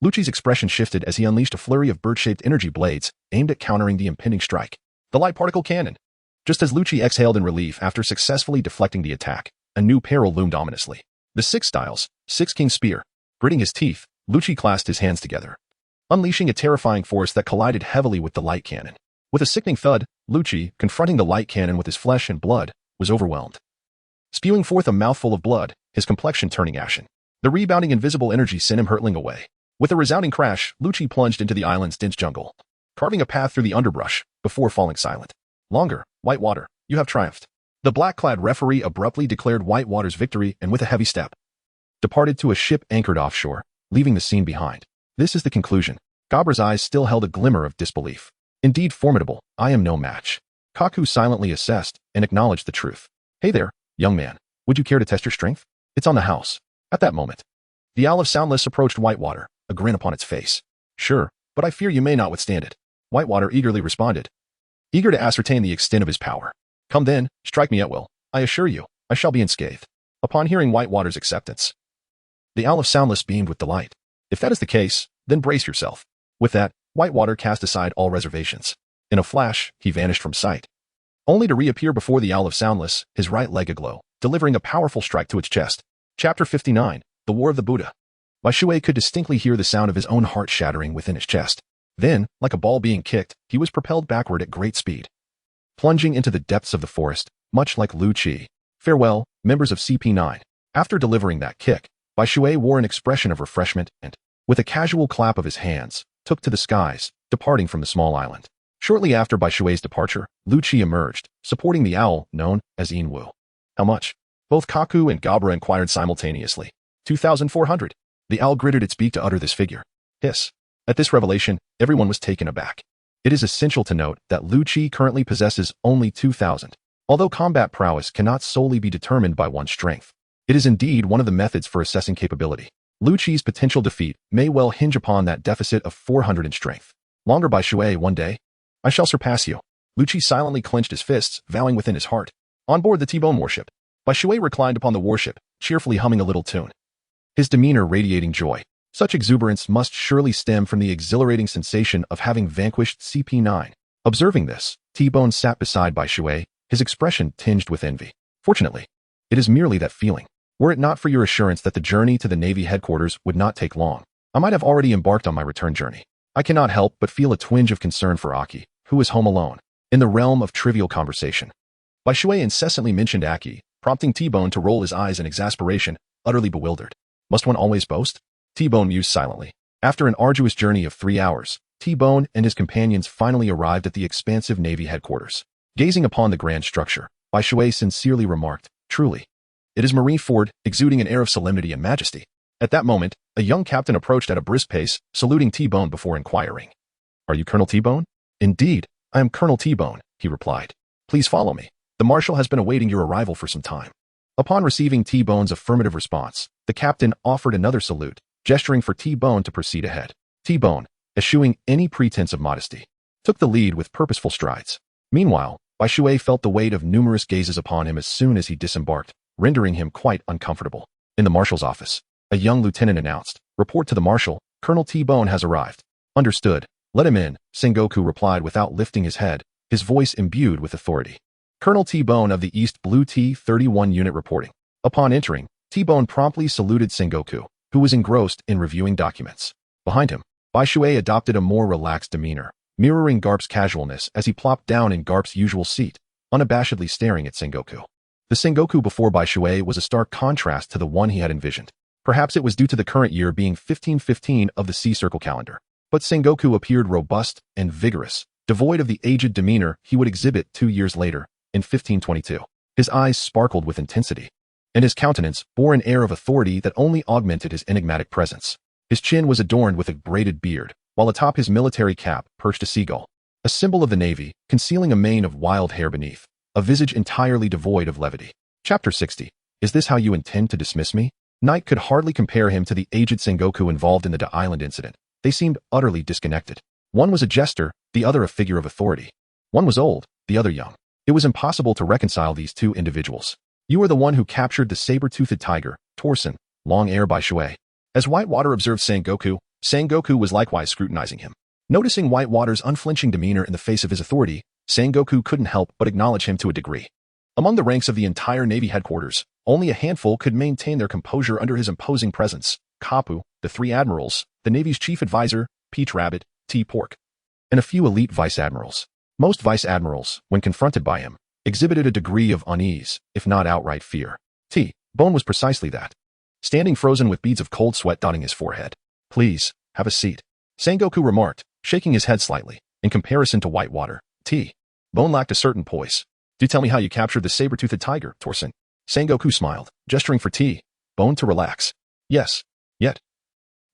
S1: Lu Qi's expression shifted as he unleashed a flurry of bird-shaped energy blades, aimed at countering the impending strike. The light particle cannon. Just as Lu Qi exhaled in relief after successfully deflecting the attack, a new peril loomed ominously. The 6 styles, 6 King Spear. Gritting his teeth, Lu Qi clasped his hands together, unleashing a terrifying force that collided heavily with the light cannon. With a sickening thud, Lu Qi, confronting the light cannon with his flesh and blood, was overwhelmed. Spewing forth a mouthful of blood, his complexion turning ashen. The rebounding invisible energy sent him hurtling away. With a resounding crash, Lu Qi plunged into the island's dense jungle. carving a path through the underbrush before falling silent. Longer, Whitewater, you have triumphed. The black-clad referee abruptly declared Whitewater's victory and with a heavy step, departed to a ship anchored offshore, leaving the scene behind. This is the conclusion. Gabra's eyes still held a glimmer of disbelief. Indeed formidable, I am no match. Kaku silently assessed and acknowledged the truth. Hey there, young man. Would you care to test your strength? It's on the house. At that moment, the Owl of Soundless approached Whitewater, a grin upon its face. Sure, but I fear you may not withstand it. Whitewater eagerly responded, eager to ascertain the extent of his power. Come then, strike me at will. I assure you, I shall be unscathed. Upon hearing Whitewater's acceptance, the Owl of Soundless beamed with delight. If that is the case, then brace yourself. With that, Whitewater cast aside all reservations. In a flash, he vanished from sight, only to reappear before the Owl of Soundless, his right leg aglow, delivering a powerful strike to its chest. Chapter 59, The War of the Buddha. Bai Shui could distinctly hear the sound of his own heart shattering within his chest. Then, like a ball being kicked, he was propelled backward at great speed, plunging into the depths of the forest, much like Lu Qi. Farewell, members of CP9. After delivering that kick, Bai Shui wore an expression of refreshment and, with a casual clap of his hands, took to the skies, departing from the small island. Shortly after Bai Shui's departure, Lu Qi emerged, supporting the owl known as Yin Wu. How much? Both Kaku and Gabra inquired simultaneously. 2,400. The owl gritted its beak to utter this figure. Hiss. At this revelation, everyone was taken aback. It is essential to note that Lu Qi currently possesses only 2,000. Although combat prowess cannot solely be determined by one's strength, it is indeed one of the methods for assessing capability. Lu Qi's potential defeat may well hinge upon that deficit of 400 in strength. Longer Bai Shui one day, I shall surpass you. Lu Qi silently clenched his fists, vowing within his heart. On board the T-Bone warship, Bai Shui reclined upon the warship, cheerfully humming a little tune, his demeanor radiating joy. Such exuberance must surely stem from the exhilarating sensation of having vanquished CP9. Observing this, T-Bone sat beside Bai Shui, his expression tinged with envy. Fortunately, it is merely that feeling. Were it not for your assurance that the journey to the Navy headquarters would not take long, I might have already embarked on my return journey. I cannot help but feel a twinge of concern for Aki, who is home alone. In the realm of trivial conversation, Bai Shui incessantly mentioned Aki, prompting T-Bone to roll his eyes in exasperation, utterly bewildered. Must one always boast? T-Bone mused silently. After an arduous journey of 3 hours, T-Bone and his companions finally arrived at the expansive Navy headquarters. Gazing upon the grand structure, Bai Shui sincerely remarked, truly, it is Marie Ford, exuding an air of solemnity and majesty. At that moment, a young captain approached at a brisk pace, saluting T-Bone before inquiring, Are you Colonel T-Bone? Indeed, I am Colonel T-Bone, he replied. Please follow me. The Marshal has been awaiting your arrival for some time. Upon receiving T-Bone's affirmative response, the captain offered another salute, gesturing for T-Bone to proceed ahead. T-Bone, eschewing any pretense of modesty, took the lead with purposeful strides. Meanwhile, Bai Shui felt the weight of numerous gazes upon him as soon as he disembarked, rendering him quite uncomfortable. In the Marshal's office, a young lieutenant announced, Report to the Marshal, Colonel T-Bone has arrived. Understood. Let him in, Sengoku replied without lifting his head, his voice imbued with authority. Colonel T-Bone of the East Blue T-31 unit reporting. Upon entering, T-Bone promptly saluted Sengoku, who was engrossed in reviewing documents. Behind him, Bai Shui adopted a more relaxed demeanor, mirroring Garp's casualness as he plopped down in Garp's usual seat, unabashedly staring at Sengoku. The Sengoku before Bai Shui was a stark contrast to the one he had envisioned. Perhaps it was due to the current year being 1515 of the Sea Circle calendar, but Sengoku appeared robust and vigorous, devoid of the aged demeanor he would exhibit 2 years later, in 1522. His eyes sparkled with intensity, and his countenance bore an air of authority that only augmented his enigmatic presence. His chin was adorned with a braided beard, while atop his military cap perched a seagull, a symbol of the Navy, concealing a mane of wild hair beneath, a visage entirely devoid of levity. Chapter 60. Is this how you intend to dismiss me? Knight could hardly compare him to the aged Sengoku involved in the Da Island incident. They seemed utterly disconnected. One was a jester, the other a figure of authority. One was old, the other young. It was impossible to reconcile these two individuals. You are the one who captured the saber-toothed tiger, Torsen, long ere Bai Shui. As Whitewater observed Sengoku was likewise scrutinizing him. Noticing Whitewater's unflinching demeanor in the face of his authority, Sengoku couldn't help but acknowledge him to a degree. Among the ranks of the entire Navy headquarters, only a handful could maintain their composure under his imposing presence. Kapu, the 3 admirals, the Navy's chief advisor, Peach Rabbit, T. Pork, and a few elite vice-admirals. Most vice-admirals, when confronted by him, exhibited a degree of unease, if not outright fear. T. Bone was precisely that, standing frozen with beads of cold sweat dotting his forehead. Please, have a seat, Sengoku remarked, shaking his head slightly. In comparison to whitewater, T. Bone lacked a certain poise. Do tell me how you captured the saber-toothed tiger, Torsen. Sengoku smiled, gesturing for T. Bone to relax. Yes. Yet.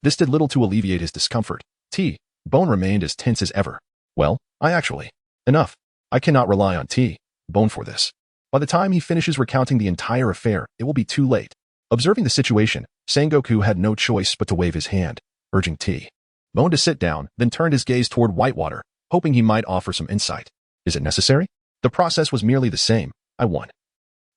S1: This did little to alleviate his discomfort. T. Bone remained as tense as ever. Well, I actually. Enough. I cannot rely on T. Bone for this. By the time he finishes recounting the entire affair, it will be too late. Observing the situation, Sengoku had no choice but to wave his hand, urging T. Bone to sit down, then turned his gaze toward Whitewater, hoping he might offer some insight. Is it necessary? The process was merely the same. I won.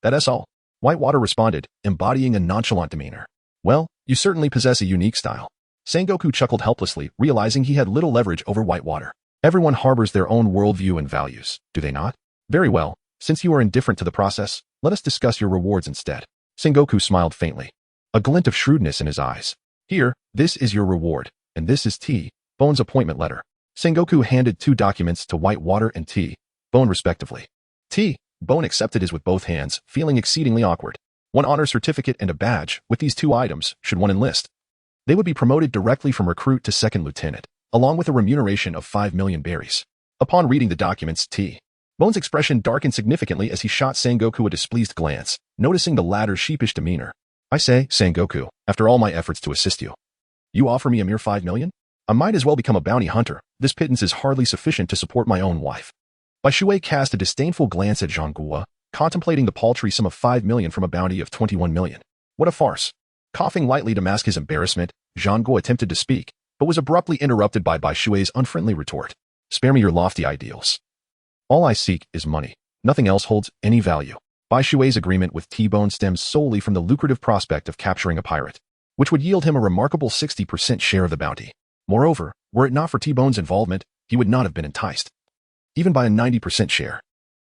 S1: That's all. Whitewater responded, embodying a nonchalant demeanor. Well, you certainly possess a unique style. Sengoku chuckled helplessly, realizing he had little leverage over Whitewater. Everyone harbors their own worldview and values, do they not? Very well. Since you are indifferent to the process, let us discuss your rewards instead. Sengoku smiled faintly, a glint of shrewdness in his eyes. Here, this is your reward, and this is T. Bone's appointment letter. Sengoku handed 2 documents to Whitewater and T. Bone respectively. T. Bone accepted his with both hands, feeling exceedingly awkward. 1 honor certificate and a badge. With these 2 items, should one enlist, they would be promoted directly from recruit to second lieutenant, along with a remuneration of 5 million berries. Upon reading the documents, T. Bone's expression darkened significantly as he shot Sengoku a displeased glance, noticing the latter's sheepish demeanor. I say, Sengoku, after all my efforts to assist you, you offer me a mere 5 million? I might as well become a bounty hunter. This pittance is hardly sufficient to support my own wife. Bai Shui cast a disdainful glance at Zhang Guo, contemplating the paltry sum of 5 million from a bounty of 21 million. What a farce. Coughing lightly to mask his embarrassment, Zhang Guo attempted to speak, but was abruptly interrupted by Bai Shui's unfriendly retort. Spare me your lofty ideals. All I seek is money. Nothing else holds any value. Bai Shui's agreement with T-Bone stems solely from the lucrative prospect of capturing a pirate, which would yield him a remarkable 60% share of the bounty. Moreover, were it not for T-Bone's involvement, he would not have been enticed, even by a 90% share.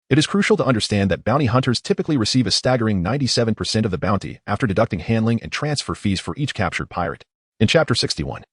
S1: It is crucial to understand that bounty hunters typically receive a staggering 97% of the bounty after deducting handling and transfer fees for each captured pirate. In Chapter 61,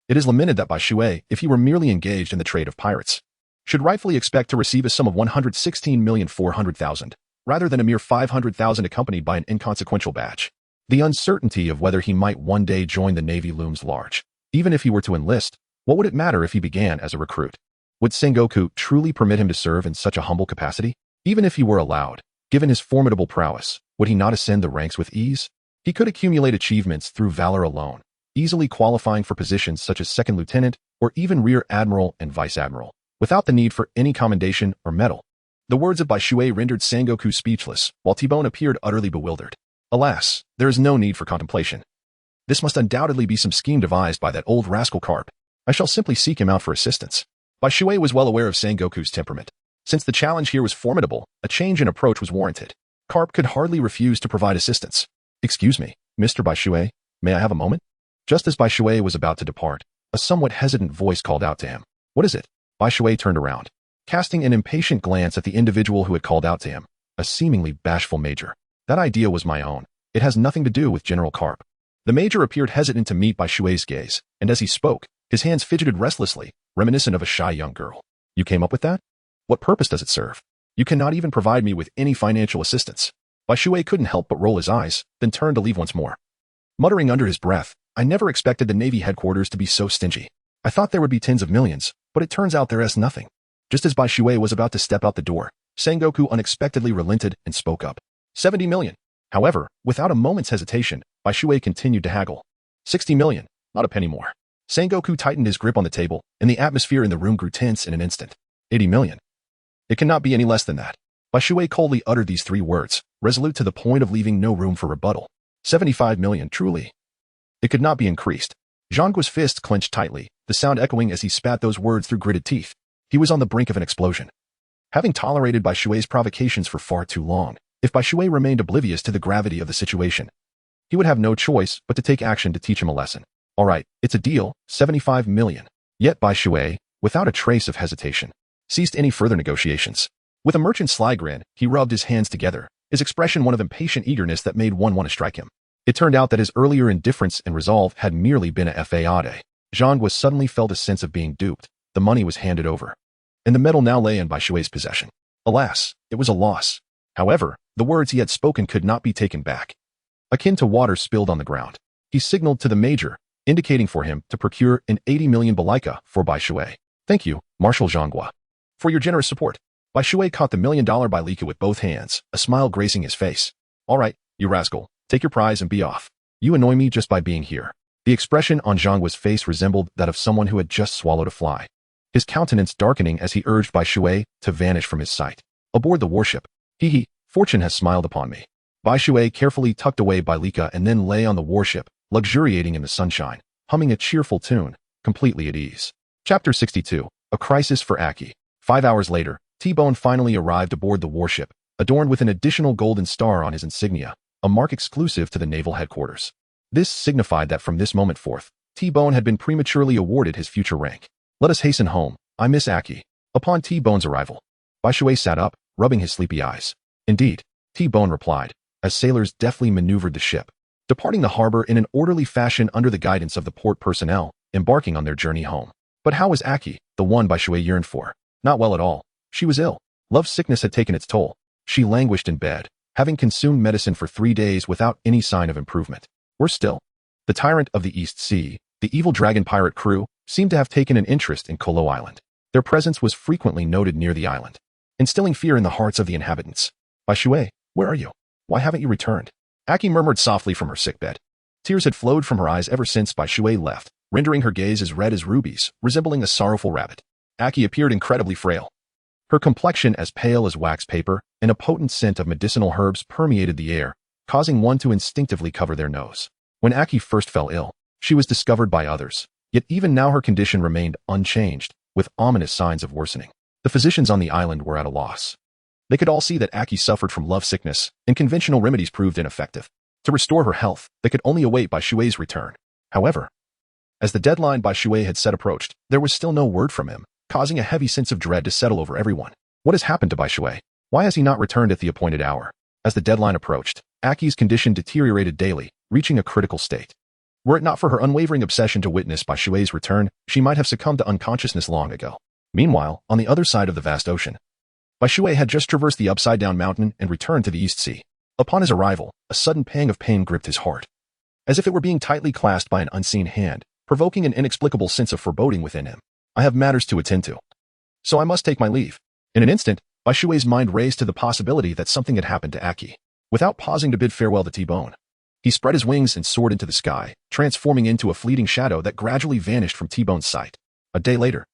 S1: it is lamented that Bai Shui, if he were merely engaged in the trade of pirates, should rightfully expect to receive a sum of 116,400,000, rather than a mere 500,000 accompanied by an inconsequential badge. The uncertainty of whether he might one day join the Navy looms large. Even if he were to enlist, what would it matter if he began as a recruit? Would Sengoku truly permit him to serve in such a humble capacity? Even if he were allowed, given his formidable prowess, would he not ascend the ranks with ease? He could accumulate achievements through valor alone, easily qualifying for positions such as second lieutenant or even rear admiral and vice admiral, without the need for any commendation or medal. The words of Bai Shui rendered Sengoku speechless, while T-Bone appeared utterly bewildered. Alas, there is no need for contemplation. This must undoubtedly be some scheme devised by that old rascal Carp. I shall simply seek him out for assistance. Bai Shui was well aware of Sengoku's temperament. Since the challenge here was formidable, a change in approach was warranted. Carp could hardly refuse to provide assistance. Excuse me, Mr. Bai Shui, may I have a moment? Just as Bai Shui was about to depart, a somewhat hesitant voice called out to him. What is it? Bai Shui turned around, casting an impatient glance at the individual who had called out to him, a seemingly bashful major. That idea was my own. It has nothing to do with General Carp. The major appeared hesitant to meet Bai Shui's gaze, and as he spoke, his hands fidgeted restlessly, reminiscent of a shy young girl. You came up with that? What purpose does it serve? You cannot even provide me with any financial assistance. Bai Shui couldn't help but roll his eyes, then turned to leave once more. Muttering under his breath, I never expected the Navy headquarters to be so stingy. I thought there would be tens of millions, but it turns out there is nothing. Just as Bai Shui was about to step out the door, Sengoku unexpectedly relented and spoke up. 70 million. However, without a moment's hesitation, Bai Shui continued to haggle. 60 million, not a penny more. Sengoku tightened his grip on the table, and the atmosphere in the room grew tense in an instant. 80 million. It cannot be any less than that. Bai Shui coldly uttered these 3 words, resolute to the point of leaving no room for rebuttal. 75 million, truly. It could not be increased. Zhang Guo's fist clenched tightly, the sound echoing as he spat those words through gritted teeth. He was on the brink of an explosion. Having tolerated Bai Shui's provocations for far too long, if Bai Shui remained oblivious to the gravity of the situation, he would have no choice but to take action to teach him a lesson. All right, it's a deal, 75 million. Yet Bai Shui, without a trace of hesitation, ceased any further negotiations. With a merchant's sly grin, he rubbed his hands together, his expression one of impatient eagerness that made one want to strike him. It turned out that his earlier indifference and resolve had merely been a fade. Zhang Guo suddenly felt a sense of being duped. The money was handed over, and the metal now lay in Bai Shui's possession. Alas, it was a loss. However, the words he had spoken could not be taken back. Akin to water spilled on the ground, he signaled to the major, indicating for him to procure an 80 million balaika for Bai Shui. Thank you, Marshal Zhonghua. For your generous support. Bai Shui caught the $1 million bailika with both hands, a smile gracing his face. All right, you rascal, take your prize and be off. You annoy me just by being here. The expression on Zhonghua's face resembled that of someone who had just swallowed a fly. His countenance darkening as he urged Bai Shui to vanish from his sight. Aboard the warship. Hee, fortune has smiled upon me. Bai Shui carefully tucked away bailika and then lay on the warship, luxuriating in the sunshine, humming a cheerful tune, completely at ease. Chapter 62. A Crisis for Aki. 5 hours later, T-Bone finally arrived aboard the warship, adorned with an additional golden star on his insignia, a mark exclusive to the naval headquarters. This signified that from this moment forth, T-Bone had been prematurely awarded his future rank. Let us hasten home. I miss Aki. Upon T-Bone's arrival, Bai Shui sat up, rubbing his sleepy eyes. Indeed, T-Bone replied, as sailors deftly maneuvered the ship, departing the harbor in an orderly fashion under the guidance of the port personnel, embarking on their journey home. But how was Aki, the one Bai Shui yearned for? Not well at all. She was ill. Love sickness had taken its toll. She languished in bed, having consumed medicine for 3 days without any sign of improvement. Worse still, the tyrant of the East Sea, the evil dragon pirate crew, seemed to have taken an interest in Kolo Island. Their presence was frequently noted near the island, instilling fear in the hearts of the inhabitants. Bai Shui, where are you? Why haven't you returned? Aki murmured softly from her sickbed. Tears had flowed from her eyes ever since Bai Shui left, rendering her gaze as red as rubies, resembling a sorrowful rabbit. Aki appeared incredibly frail. Her complexion as pale as wax paper, and a potent scent of medicinal herbs permeated the air, causing one to instinctively cover their nose. When Aki first fell ill, she was discovered by others, yet even now her condition remained unchanged, with ominous signs of worsening. The physicians on the island were at a loss. They could all see that Aki suffered from love sickness, and conventional remedies proved ineffective. To restore her health, they could only await Bai Shui's return. However, as the deadline Bai Shui had set approached, there was still no word from him, causing a heavy sense of dread to settle over everyone. What has happened to Bai Shui? Why has he not returned at the appointed hour? As the deadline approached, Aki's condition deteriorated daily, reaching a critical state. Were it not for her unwavering obsession to witness Bai Shui's return, she might have succumbed to unconsciousness long ago. Meanwhile, on the other side of the vast ocean, Bai Shui had just traversed the upside-down mountain and returned to the East Sea. Upon his arrival, a sudden pang of pain gripped his heart, as if it were being tightly clasped by an unseen hand, provoking an inexplicable sense of foreboding within him. I have matters to attend to, so I must take my leave. In an instant, Bai Shui's mind raced to the possibility that something had happened to Aki. Without pausing to bid farewell to T-Bone, he spread his wings and soared into the sky, transforming into a fleeting shadow that gradually vanished from T-Bone's sight. A day later,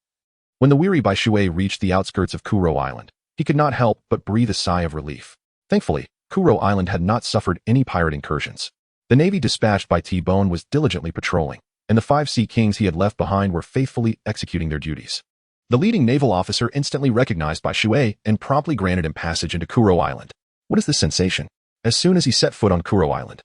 S1: when the weary Bai Shui reached the outskirts of Kuro Island, he could not help but breathe a sigh of relief. Thankfully, Kuro Island had not suffered any pirate incursions. The navy dispatched by T-Bone was diligently patrolling, and the 5 sea kings he had left behind were faithfully executing their duties. The leading naval officer instantly recognized Bai Shui and promptly granted him passage into Kuro Island. What is this sensation? As soon as he set foot on Kuro Island,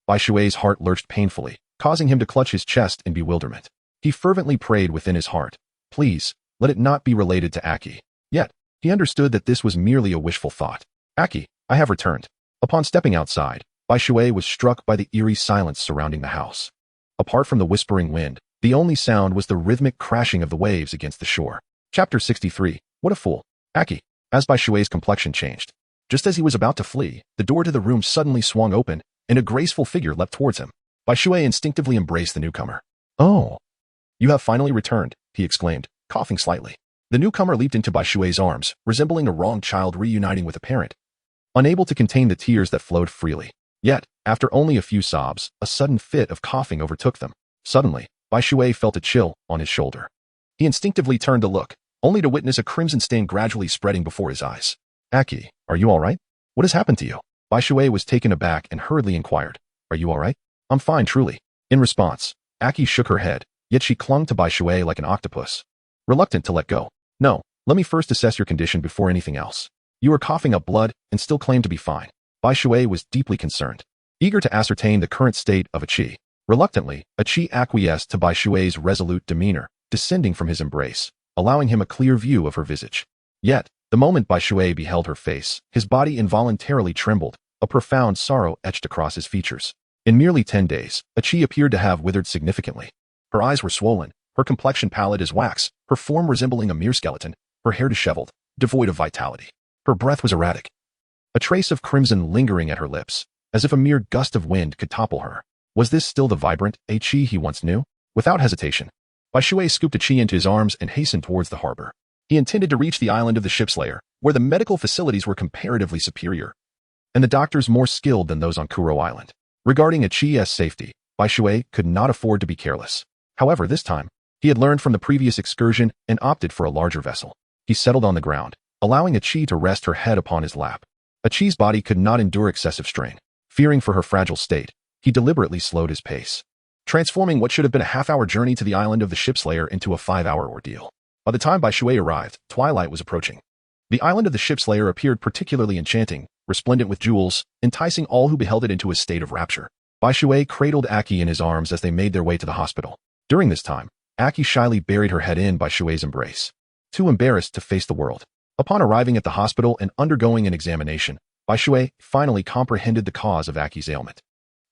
S1: Bai Shui's heart lurched painfully, causing him to clutch his chest in bewilderment. He fervently prayed within his heart, please, let it not be related to Aki. Yet, he understood that this was merely a wishful thought. Aki, I have returned. Upon stepping outside, Bai Shui was struck by the eerie silence surrounding the house. Apart from the whispering wind, the only sound was the rhythmic crashing of the waves against the shore. Chapter 63. What a fool. Aki. As Bai Shui's complexion changed, just as he was about to flee, the door to the room suddenly swung open, and a graceful figure leapt towards him. Bai Shui instinctively embraced the newcomer. Oh, you have finally returned, he exclaimed, coughing slightly. The newcomer leaped into Bai Shui's arms, resembling a wronged child reuniting with a parent, unable to contain the tears that flowed freely. Yet, after only a few sobs, a sudden fit of coughing overtook them. Suddenly, Bai Shui felt a chill on his shoulder. He instinctively turned to look, only to witness a crimson stain gradually spreading before his eyes. Aki, are you all right? What has happened to you? Bai Shui was taken aback and hurriedly inquired. Are you all right? I'm fine, truly. In response, Aki shook her head, yet she clung to Bai Shui like an octopus, reluctant to let go. No, let me first assess your condition before anything else. You are coughing up blood and still claim to be fine. Bai Shui was deeply concerned, eager to ascertain the current state of Achi. Reluctantly, Achi acquiesced to Bai Shui's resolute demeanor, descending from his embrace, allowing him a clear view of her visage. Yet, the moment Bai Shui beheld her face, his body involuntarily trembled, a profound sorrow etched across his features. In merely 10 days, Achi appeared to have withered significantly. Her eyes were swollen, her complexion pallid as wax, her form resembling a mere skeleton, her hair disheveled, devoid of vitality. Her breath was erratic, a trace of crimson lingering at her lips, as if a mere gust of wind could topple her. Was this still the vibrant Achi he once knew? Without hesitation, Bai Shui scooped Achi into his arms and hastened towards the harbor. He intended to reach the island of the Shipslayer, where the medical facilities were comparatively superior, and the doctors more skilled than those on Kuro Island. Regarding Achi's safety, Bai Shui could not afford to be careless. However, this time, he had learned from the previous excursion and opted for a larger vessel. He settled on the ground, allowing Achi to rest her head upon his lap. Achi's body could not endure excessive strain. Fearing for her fragile state, he deliberately slowed his pace, transforming what should have been a half-hour journey to the island of the Shipslayer into a 5-hour ordeal. By the time Bai Shui arrived, twilight was approaching. The island of the Shipslayer appeared particularly enchanting, resplendent with jewels, enticing all who beheld it into a state of rapture. Bai Shui cradled Aki in his arms as they made their way to the hospital. During this time, Aki shyly buried her head in Bai Shui's embrace, too embarrassed to face the world. Upon arriving at the hospital and undergoing an examination, Bai Shui finally comprehended the cause of Aki's ailment.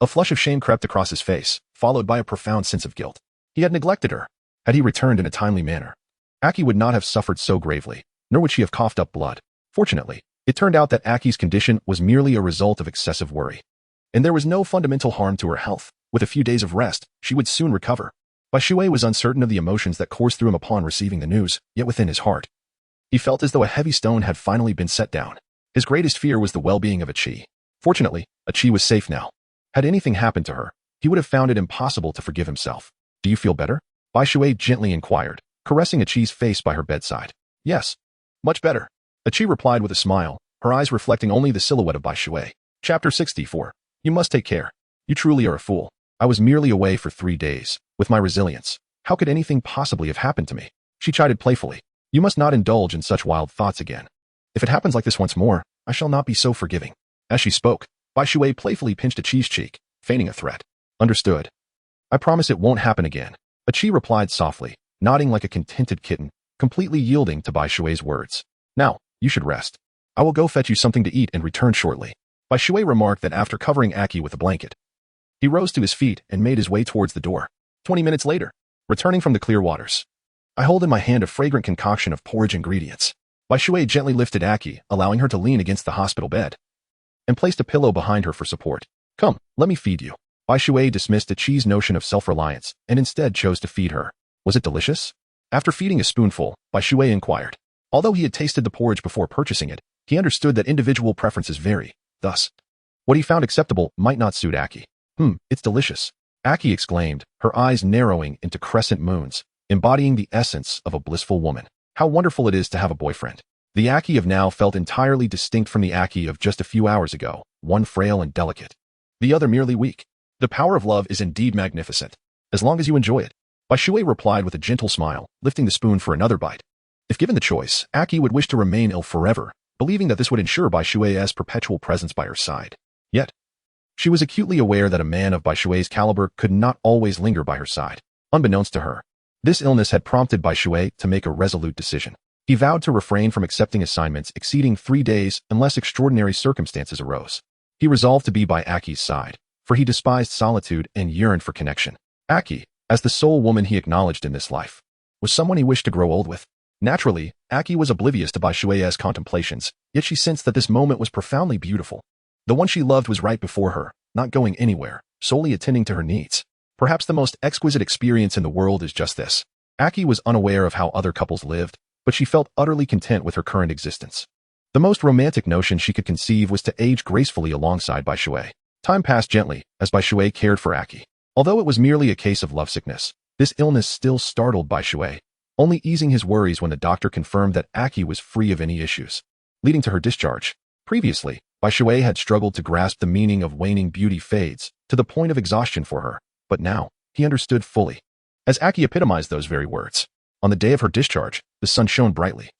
S1: A flush of shame crept across his face, followed by a profound sense of guilt. He had neglected her. Had he returned in a timely manner, Aki would not have suffered so gravely, nor would she have coughed up blood. Fortunately, it turned out that Aki's condition was merely a result of excessive worry, and there was no fundamental harm to her health. With a few days of rest, she would soon recover. Bai Shui was uncertain of the emotions that coursed through him upon receiving the news, yet within his heart, he felt as though a heavy stone had finally been set down. His greatest fear was the well-being of Achi. Fortunately, Achi was safe now. Had anything happened to her, he would have found it impossible to forgive himself. "Do you feel better?" Bai Shui gently inquired, caressing Achi's face by her bedside. "Yes, much better," Achi replied with a smile, her eyes reflecting only the silhouette of Bai Shui. Chapter 64. You must take care. You truly are a fool. I was merely away for 3 days. With my resilience, how could anything possibly have happened to me? She chided playfully. You must not indulge in such wild thoughts again. If it happens like this once more, I shall not be so forgiving. As she spoke, Bai Shui playfully pinched Achi's cheek, feigning a threat. Understood. I promise it won't happen again. Achi replied softly, nodding like a contented kitten, completely yielding to Bai Shui's words. Now, you should rest. I will go fetch you something to eat and return shortly. Bai Shui remarked that after covering Aki with a blanket, he rose to his feet and made his way towards the door. 20 minutes later, returning from the clear waters, I hold in my hand a fragrant concoction of porridge ingredients. Bai Shui gently lifted Aki, allowing her to lean against the hospital bed, and placed a pillow behind her for support. Come, let me feed you. Bai Shui dismissed Achi's notion of self-reliance and instead chose to feed her. Was it delicious? After feeding a spoonful, Bai Shui inquired. Although he had tasted the porridge before purchasing it, he understood that individual preferences vary. Thus, what he found acceptable might not suit Aki. It's delicious, Aki exclaimed, her eyes narrowing into crescent moons, embodying the essence of a blissful woman. How wonderful it is to have a boyfriend. The Aki of now felt entirely distinct from the Aki of just a few hours ago, one frail and delicate, the other merely weak. The power of love is indeed magnificent, as long as you enjoy it. Bai Shui replied with a gentle smile, lifting the spoon for another bite. If given the choice, Aki would wish to remain ill forever, believing that this would ensure Bai Shui's perpetual presence by her side. Yet, she was acutely aware that a man of Bai Shui's caliber could not always linger by her side. Unbeknownst to her, this illness had prompted Bai Shui to make a resolute decision. He vowed to refrain from accepting assignments exceeding 3 days unless extraordinary circumstances arose. He resolved to be by Aki's side, for he despised solitude and yearned for connection. Aki, as the sole woman he acknowledged in this life, was someone he wished to grow old with. Naturally, Aki was oblivious to Bai Shui's contemplations, yet she sensed that this moment was profoundly beautiful. The one she loved was right before her, not going anywhere, solely attending to her needs. Perhaps the most exquisite experience in the world is just this. Aki was unaware of how other couples lived, but she felt utterly content with her current existence. The most romantic notion she could conceive was to age gracefully alongside Bai Shui. Time passed gently, as Bai Shui cared for Aki. Although it was merely a case of lovesickness, this illness still startled Bai Shui, only easing his worries when the doctor confirmed that Aki was free of any issues, leading to her discharge. Previously, Bai Shui had struggled to grasp the meaning of waning beauty fades, to the point of exhaustion for her, but now, he understood fully, as Aki epitomized those very words. On the day of her discharge, the sun shone brightly,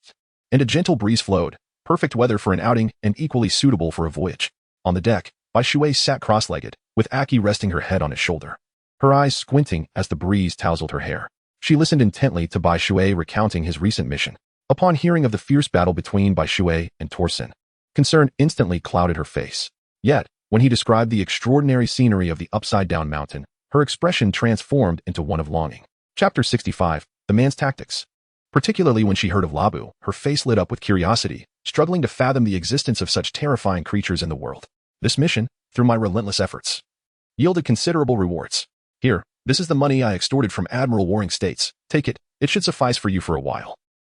S1: and a gentle breeze flowed, perfect weather for an outing and equally suitable for a voyage. On the deck, Bai Shui sat cross-legged, with Aki resting her head on his shoulder, her eyes squinting as the breeze tousled her hair. She listened intently to Bai Shui recounting his recent mission. Upon hearing of the fierce battle between Bai Shui and Torsen, concern instantly clouded her face. Yet, when he described the extraordinary scenery of the upside-down mountain, her expression transformed into one of longing. Chapter 65. The Man's Tactics. Particularly when she heard of Labu, her face lit up with curiosity, struggling to fathom the existence of such terrifying creatures in the world. This mission, through my relentless efforts, yielded considerable rewards. Here, this is the money I extorted from Admiral Warring States. Take it, it should suffice for you for a while.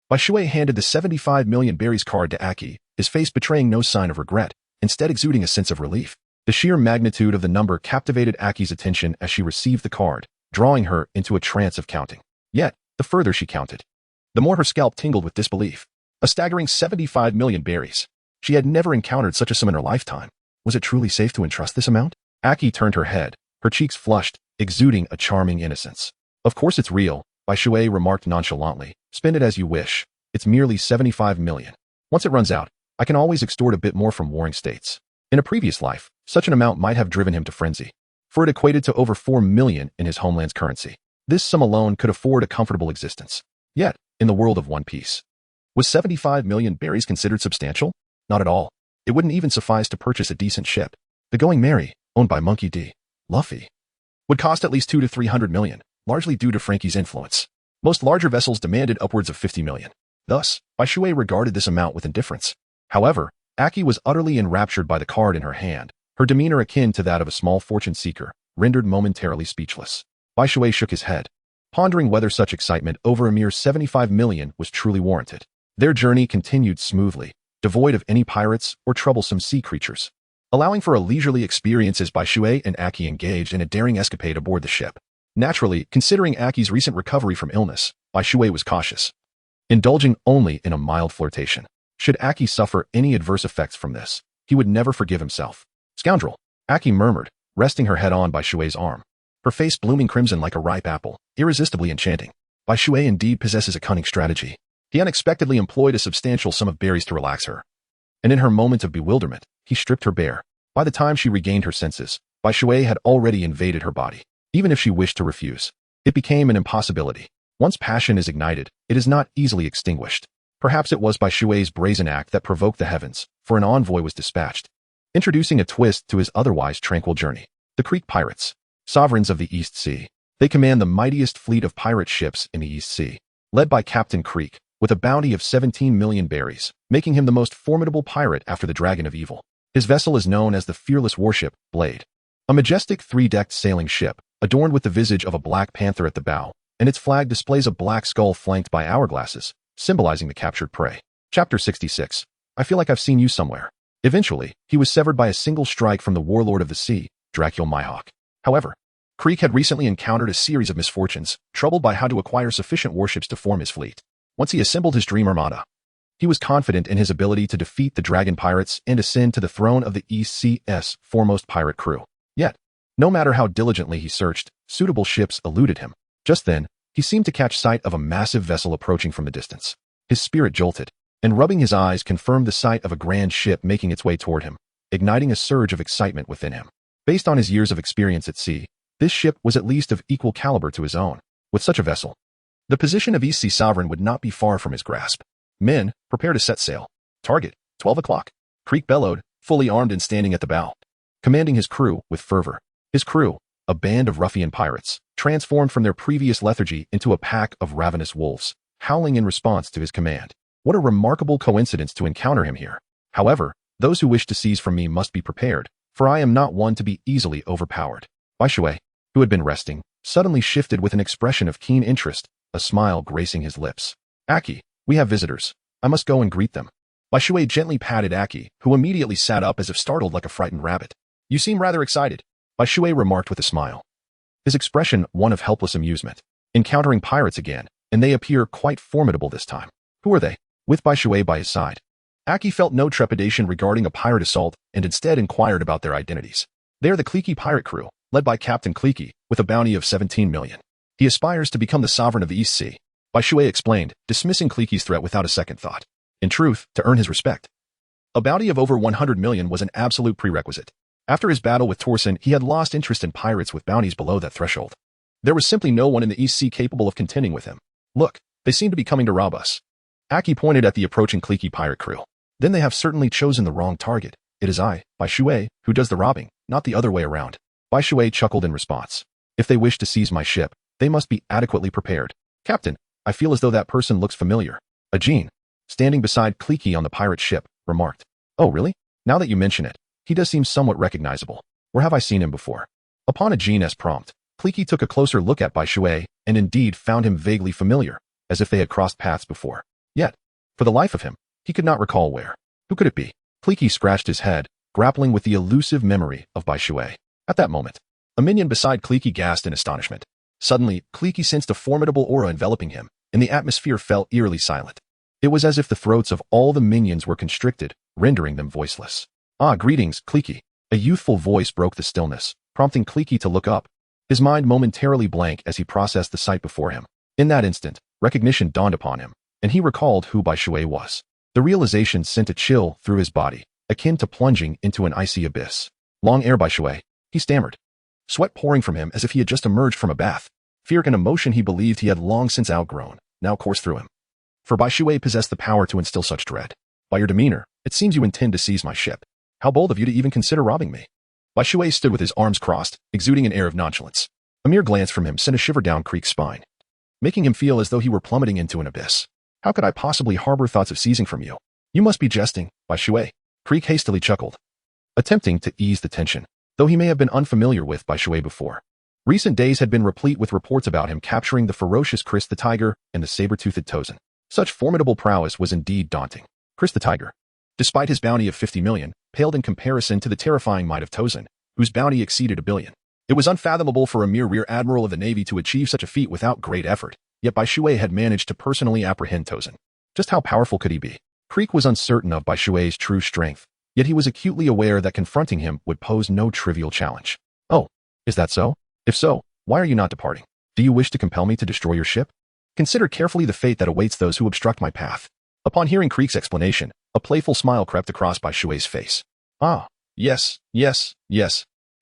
S1: Bai Shui handed the 75 million berries card to Aki, his face betraying no sign of regret, instead exuding a sense of relief. The sheer magnitude of the number captivated Aki's attention as she received the card, drawing her into a trance of counting. Yet, the further she counted, the more her scalp tingled with disbelief. A staggering 75 million berries. She had never encountered such a sum in her lifetime. Was it truly safe to entrust this amount? Aki turned her head, her cheeks flushed, exuding a charming innocence. Of course it's real, Bai Shui remarked nonchalantly. Spend it as you wish. It's merely 75 million. Once it runs out, I can always extort a bit more from warring states. In a previous life, such an amount might have driven him to frenzy, for it equated to over 4 million in his homeland's currency. This sum alone could afford a comfortable existence. Yet, in the world of One Piece, was 75 million berries considered substantial? Not at all. It wouldn't even suffice to purchase a decent ship. The Going Merry, owned by Monkey D. Luffy, would cost at least 200 to 300 million, largely due to Frankie's influence. Most larger vessels demanded upwards of 50 million. Thus, Bai Shui regarded this amount with indifference. However, Aki was utterly enraptured by the card in her hand, her demeanor akin to that of a small fortune seeker, rendered momentarily speechless. Bai Shui shook his head, pondering whether such excitement over a mere 75 million was truly warranted. Their journey continued smoothly, devoid of any pirates or troublesome sea creatures, allowing for a leisurely experience as Bai Shui and Aki engaged in a daring escapade aboard the ship. Naturally, considering Aki's recent recovery from illness, Bai Shui was cautious, indulging only in a mild flirtation. Should Aki suffer any adverse effects from this, he would never forgive himself. Scoundrel, Aki murmured, resting her head on Bai Shui's arm, her face blooming crimson like a ripe apple, irresistibly enchanting. Bai Shui indeed possesses a cunning strategy. He unexpectedly employed a substantial sum of berries to relax her, and in her moment of bewilderment, he stripped her bare. By the time she regained her senses, Bai Shui had already invaded her body. Even if she wished to refuse, it became an impossibility. Once passion is ignited, it is not easily extinguished. Perhaps it was Bai Shui's brazen act that provoked the heavens, for an envoy was dispatched, introducing a twist to his otherwise tranquil journey. The Creek Pirates, sovereigns of the East Sea. They command the mightiest fleet of pirate ships in the East Sea, led by Captain Creek, with a bounty of 17 million berries, making him the most formidable pirate after the Dragon of Evil. His vessel is known as the fearless warship, Blade, a majestic three-decked sailing ship, adorned with the visage of a black panther at the bow, and its flag displays a black skull flanked by hourglasses, symbolizing the captured prey. Chapter 66. I feel like I've seen you somewhere. Eventually, he was severed by a single strike from the warlord of the sea, Dracula Mihawk. However, Creek had recently encountered a series of misfortunes, troubled by how to acquire sufficient warships to form his fleet. Once he assembled his dream armada, he was confident in his ability to defeat the dragon pirates and ascend to the throne of the East Sea's foremost pirate crew. Yet, no matter how diligently he searched, suitable ships eluded him. Just then, he seemed to catch sight of a massive vessel approaching from the distance. His spirit jolted, and rubbing his eyes confirmed the sight of a grand ship making its way toward him, igniting a surge of excitement within him. Based on his years of experience at sea, this ship was at least of equal caliber to his own. With such a vessel, the position of East Sea Sovereign would not be far from his grasp. Men, prepare to set sail. Target, 12 o'clock. Creek bellowed, fully armed and standing at the bow, commanding his crew with fervor. His crew, a band of ruffian pirates, transformed from their previous lethargy into a pack of ravenous wolves, howling in response to his command. What a remarkable coincidence to encounter him here. However, those who wish to seize from me must be prepared, for I am not one to be easily overpowered. Bai Shui, who had been resting, suddenly shifted with an expression of keen interest, a smile gracing his lips. Aki, we have visitors. I must go and greet them. Bai Shui gently patted Aki, who immediately sat up as if startled like a frightened rabbit. You seem rather excited, Bai Shui remarked with a smile, his expression one of helpless amusement. Encountering pirates again, and they appear quite formidable this time. Who are they? With Bai Shui by his side, Aki felt no trepidation regarding a pirate assault and instead inquired about their identities. They are the Cliquey pirate crew, led by Captain Cliquey, with a bounty of 17 million. He aspires to become the sovereign of the East Sea, Bai Shui explained, dismissing Cliquey's threat without a second thought. In truth, to earn his respect, a bounty of over 100 million was an absolute prerequisite. After his battle with Torsen, he had lost interest in pirates with bounties below that threshold. There was simply no one in the East Sea capable of contending with him. Look, they seem to be coming to rob us. Aki pointed at the approaching Cliquey pirate crew. Then they have certainly chosen the wrong target. It is I, Bai Shui, who does the robbing, not the other way around. Bai Shui chuckled in response. If they wish to seize my ship, they must be adequately prepared. Captain, I feel as though that person looks familiar. A Jean, standing beside Cliquey on the pirate ship, remarked. Oh really? Now that you mention it, he does seem somewhat recognizable. Where have I seen him before? Upon a Jean's prompt, Cliquey took a closer look at Bai Shui and indeed found him vaguely familiar, as if they had crossed paths before. Yet, for the life of him, he could not recall where. Who could it be? Kliki scratched his head, grappling with the elusive memory of Bai Shui. At that moment, a minion beside Kliki gasped in astonishment. Suddenly, Kliki sensed a formidable aura enveloping him, and the atmosphere fell eerily silent. It was as if the throats of all the minions were constricted, rendering them voiceless. "Ah, greetings, Kliki." A youthful voice broke the stillness, prompting Kliki to look up, his mind momentarily blank as he processed the sight before him. In that instant, recognition dawned upon him, and he recalled who Bai Shui was. The realization sent a chill through his body, akin to plunging into an icy abyss. "Long ere Bai Shui," he stammered, sweat pouring from him as if he had just emerged from a bath. Fear and emotion he believed he had long since outgrown now coursed through him. For Bai Shui possessed the power to instill such dread. "By your demeanor, it seems you intend to seize my ship. How bold of you to even consider robbing me." Bai Shui stood with his arms crossed, exuding an air of nonchalance. A mere glance from him sent a shiver down Creek's spine, making him feel as though he were plummeting into an abyss. "How could I possibly harbor thoughts of seizing from you? You must be jesting, Bai Shui." Creek hastily chuckled, attempting to ease the tension, though he may have been unfamiliar with Bai Shui before. Recent days had been replete with reports about him capturing the ferocious Chris the Tiger and the saber-toothed Tozan. Such formidable prowess was indeed daunting. Chris the Tiger, despite his bounty of 50 million, paled in comparison to the terrifying might of Tozan, whose bounty exceeded 1 billion. It was unfathomable for a mere rear admiral of the Navy to achieve such a feat without great effort, yet Bai Shui had managed to personally apprehend Tozan. Just how powerful could he be? Creek was uncertain of Bai Shui's true strength, yet he was acutely aware that confronting him would pose no trivial challenge. "Oh, is that so? If so, why are you not departing? Do you wish to compel me to destroy your ship? Consider carefully the fate that awaits those who obstruct my path." Upon hearing Creek's explanation, a playful smile crept across Bai Shui's face. "Ah, yes.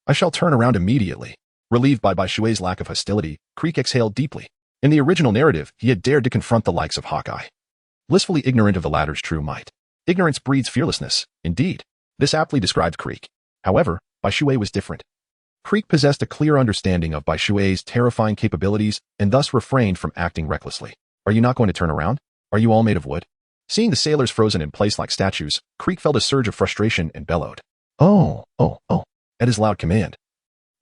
S1: I shall turn around immediately." Relieved by Bai Shui's lack of hostility, Creek exhaled deeply. In the original narrative, he had dared to confront the likes of Hawkeye, blissfully ignorant of the latter's true might. Ignorance breeds fearlessness, indeed. This aptly described Creek. However, Bai Shui was different. Creek possessed a clear understanding of Bai Shui's terrifying capabilities and thus refrained from acting recklessly. "Are you not going to turn around? Are you all made of wood?" Seeing the sailors frozen in place like statues, Creek felt a surge of frustration and bellowed, Oh, at his loud command.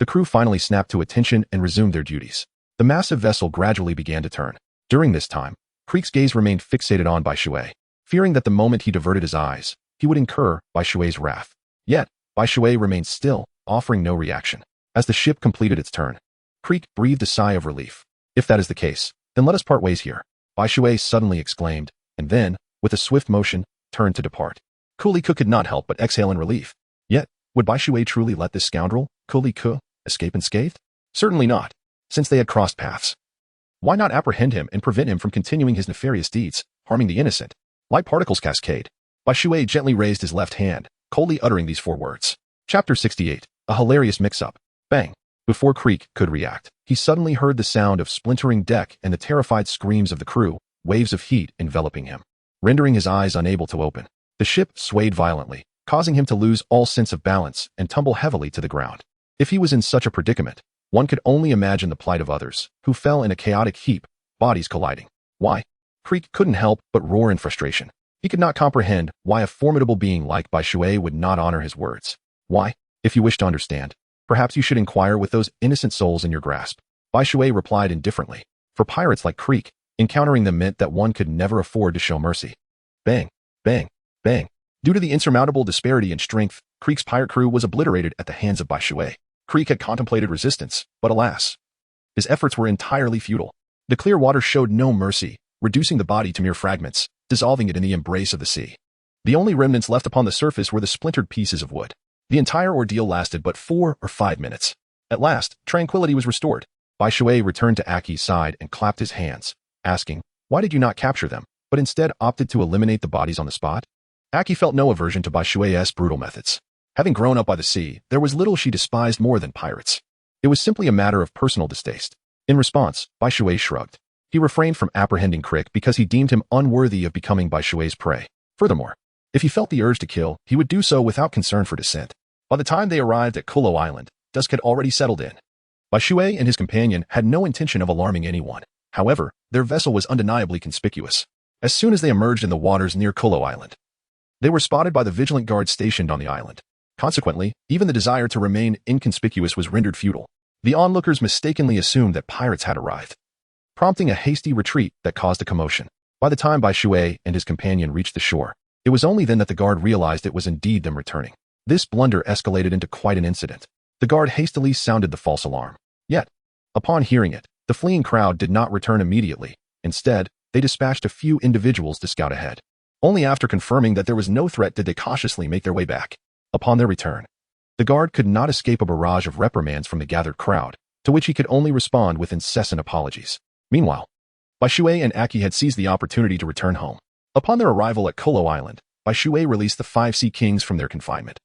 S1: The crew finally snapped to attention and resumed their duties. The massive vessel gradually began to turn. During this time, Creek's gaze remained fixated on Bai Shui, fearing that the moment he diverted his eyes, he would incur Bai Shui's wrath. Yet, Bai Shui remained still, offering no reaction. As the ship completed its turn, Creek breathed a sigh of relief. "If that is the case, then let us part ways here," Bai Shui suddenly exclaimed, and then, with a swift motion, turned to depart. Cooley could not help but exhale in relief. Yet, would Bai Shui truly let this scoundrel, Cooley escape unscathed? Certainly not, since they had crossed paths. Why not apprehend him and prevent him from continuing his nefarious deeds, harming the innocent? Light particles cascade. Bai Shui gently raised his left hand, coldly uttering these 4 words. Chapter 68. A hilarious mix-up. Bang. Before Creek could react, he suddenly heard the sound of splintering deck and the terrified screams of the crew, waves of heat enveloping him, rendering his eyes unable to open. The ship swayed violently, causing him to lose all sense of balance and tumble heavily to the ground. If he was in such a predicament, one could only imagine the plight of others, who fell in a chaotic heap, bodies colliding. Why? Creek couldn't help but roar in frustration. He could not comprehend why a formidable being like Bai Shui would not honor his words. Why? If you wish to understand, perhaps you should inquire with those innocent souls in your grasp. Bai Shui replied indifferently. For pirates like Creek, encountering them meant that one could never afford to show mercy. Bang, bang, bang. Due to the insurmountable disparity in strength, Creek's pirate crew was obliterated at the hands of Bai Shui. Creek had contemplated resistance, but alas, his efforts were entirely futile. The clear water showed no mercy, reducing the body to mere fragments, dissolving it in the embrace of the sea. The only remnants left upon the surface were the splintered pieces of wood. The entire ordeal lasted but 4 or 5 minutes. At last, tranquility was restored. Bai Shui returned to Aki's side and clapped his hands, asking, "Why did you not capture them, but instead opted to eliminate the bodies on the spot?" Aki felt no aversion to Bai Shui's brutal methods. Having grown up by the sea, there was little she despised more than pirates. It was simply a matter of personal distaste. In response, Bai Shui shrugged. He refrained from apprehending Crick because he deemed him unworthy of becoming Bai Shui's prey. Furthermore, if he felt the urge to kill, he would do so without concern for descent. By the time they arrived at Kulo Island, dusk had already settled in. Bai Shui and his companion had no intention of alarming anyone. However, their vessel was undeniably conspicuous. As soon as they emerged in the waters near Kulo Island, they were spotted by the vigilant guards stationed on the island. Consequently, even the desire to remain inconspicuous was rendered futile. The onlookers mistakenly assumed that pirates had arrived, prompting a hasty retreat that caused a commotion. By the time Bai Shui and his companion reached the shore, it was only then that the guard realized it was indeed them returning. This blunder escalated into quite an incident. The guard hastily sounded the false alarm. Yet, upon hearing it, the fleeing crowd did not return immediately. Instead, they dispatched a few individuals to scout ahead. Only after confirming that there was no threat did they cautiously make their way back. Upon their return, the guard could not escape a barrage of reprimands from the gathered crowd, to which he could only respond with incessant apologies. Meanwhile, Bai Shui and Aki had seized the opportunity to return home. Upon their arrival at Kolo Island, Bai Shui released the 5 Sea Kings from their confinement,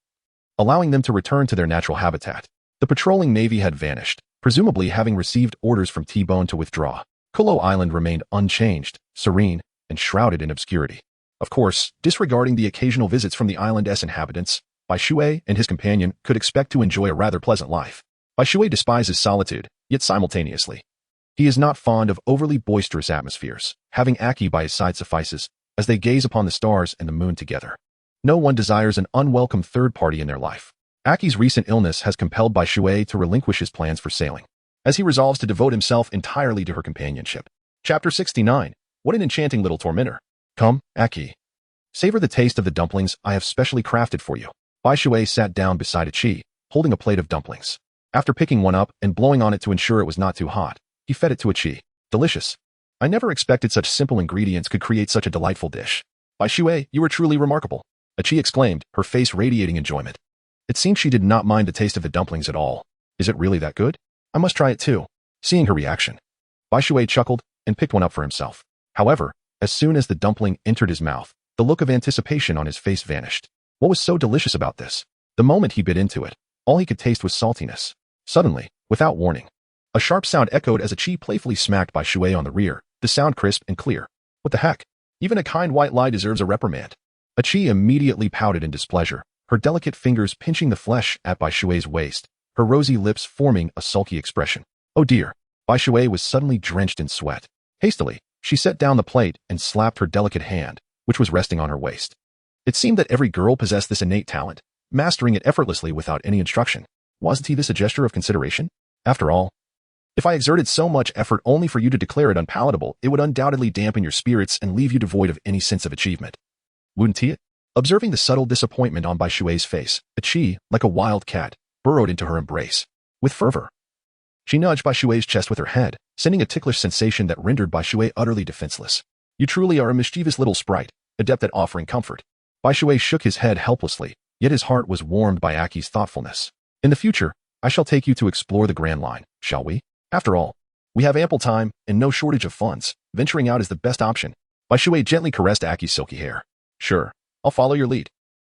S1: allowing them to return to their natural habitat. The patrolling navy had vanished, presumably having received orders from T-Bone to withdraw. Kolo Island remained unchanged, serene, and shrouded in obscurity. Of course, disregarding the occasional visits from the island's inhabitants, Bai Shui and his companion could expect to enjoy a rather pleasant life. Bai Shui despises solitude, yet simultaneously, he is not fond of overly boisterous atmospheres. Having Aki by his side suffices, as they gaze upon the stars and the moon together. No one desires an unwelcome third party in their life. Aki's recent illness has compelled Bai Shui to relinquish his plans for sailing, as he resolves to devote himself entirely to her companionship. Chapter 69. What an enchanting little tormentor. Come, Aki. Savor the taste of the dumplings I have specially crafted for you. Bai Shui sat down beside Achi, holding a plate of dumplings. After picking one up and blowing on it to ensure it was not too hot, he fed it to Achi. Delicious. I never expected such simple ingredients could create such a delightful dish. Bai Shui, you are truly remarkable, Achi exclaimed, her face radiating enjoyment. It seemed she did not mind the taste of the dumplings at all. Is it really that good? I must try it too. Seeing her reaction, Bai Shui chuckled and picked one up for himself. However, as soon as the dumpling entered his mouth, the look of anticipation on his face vanished. What was so delicious about this? The moment he bit into it, all he could taste was saltiness. Suddenly, without warning, a sharp sound echoed as Achi playfully smacked Bai Shui on the rear, the sound crisp and clear. What the heck? Even a kind white lie deserves a reprimand. Achi immediately pouted in displeasure, her delicate fingers pinching the flesh at Bai Shui's waist, her rosy lips forming a sulky expression. Oh dear. Bai Shui was suddenly drenched in sweat. Hastily, she set down the plate and slapped her delicate hand, which was resting on her waist. It seemed that every girl possessed this innate talent, mastering it effortlessly without any instruction. Wasn't this a gesture of consideration? After all, if I exerted so much effort only for you to declare it unpalatable, it would undoubtedly dampen your spirits and leave you devoid of any sense of achievement. Wouldn't it? Observing the subtle disappointment on Bai Shui's face, Achi, like a wild cat, burrowed into her embrace. With fervor, she nudged Bai Shui's chest with her head, sending a ticklish sensation that rendered Bai Shui utterly defenseless. You truly are a mischievous little sprite, adept at offering comfort. Bai Shui shook his head helplessly, yet his heart was warmed by Aki's thoughtfulness. In the future, I shall take you to explore the Grand Line, shall we? After all, we have ample time and no shortage of funds. Venturing out is the best option. Bai Shui gently caressed Aki's silky hair. Sure, I'll follow your lead.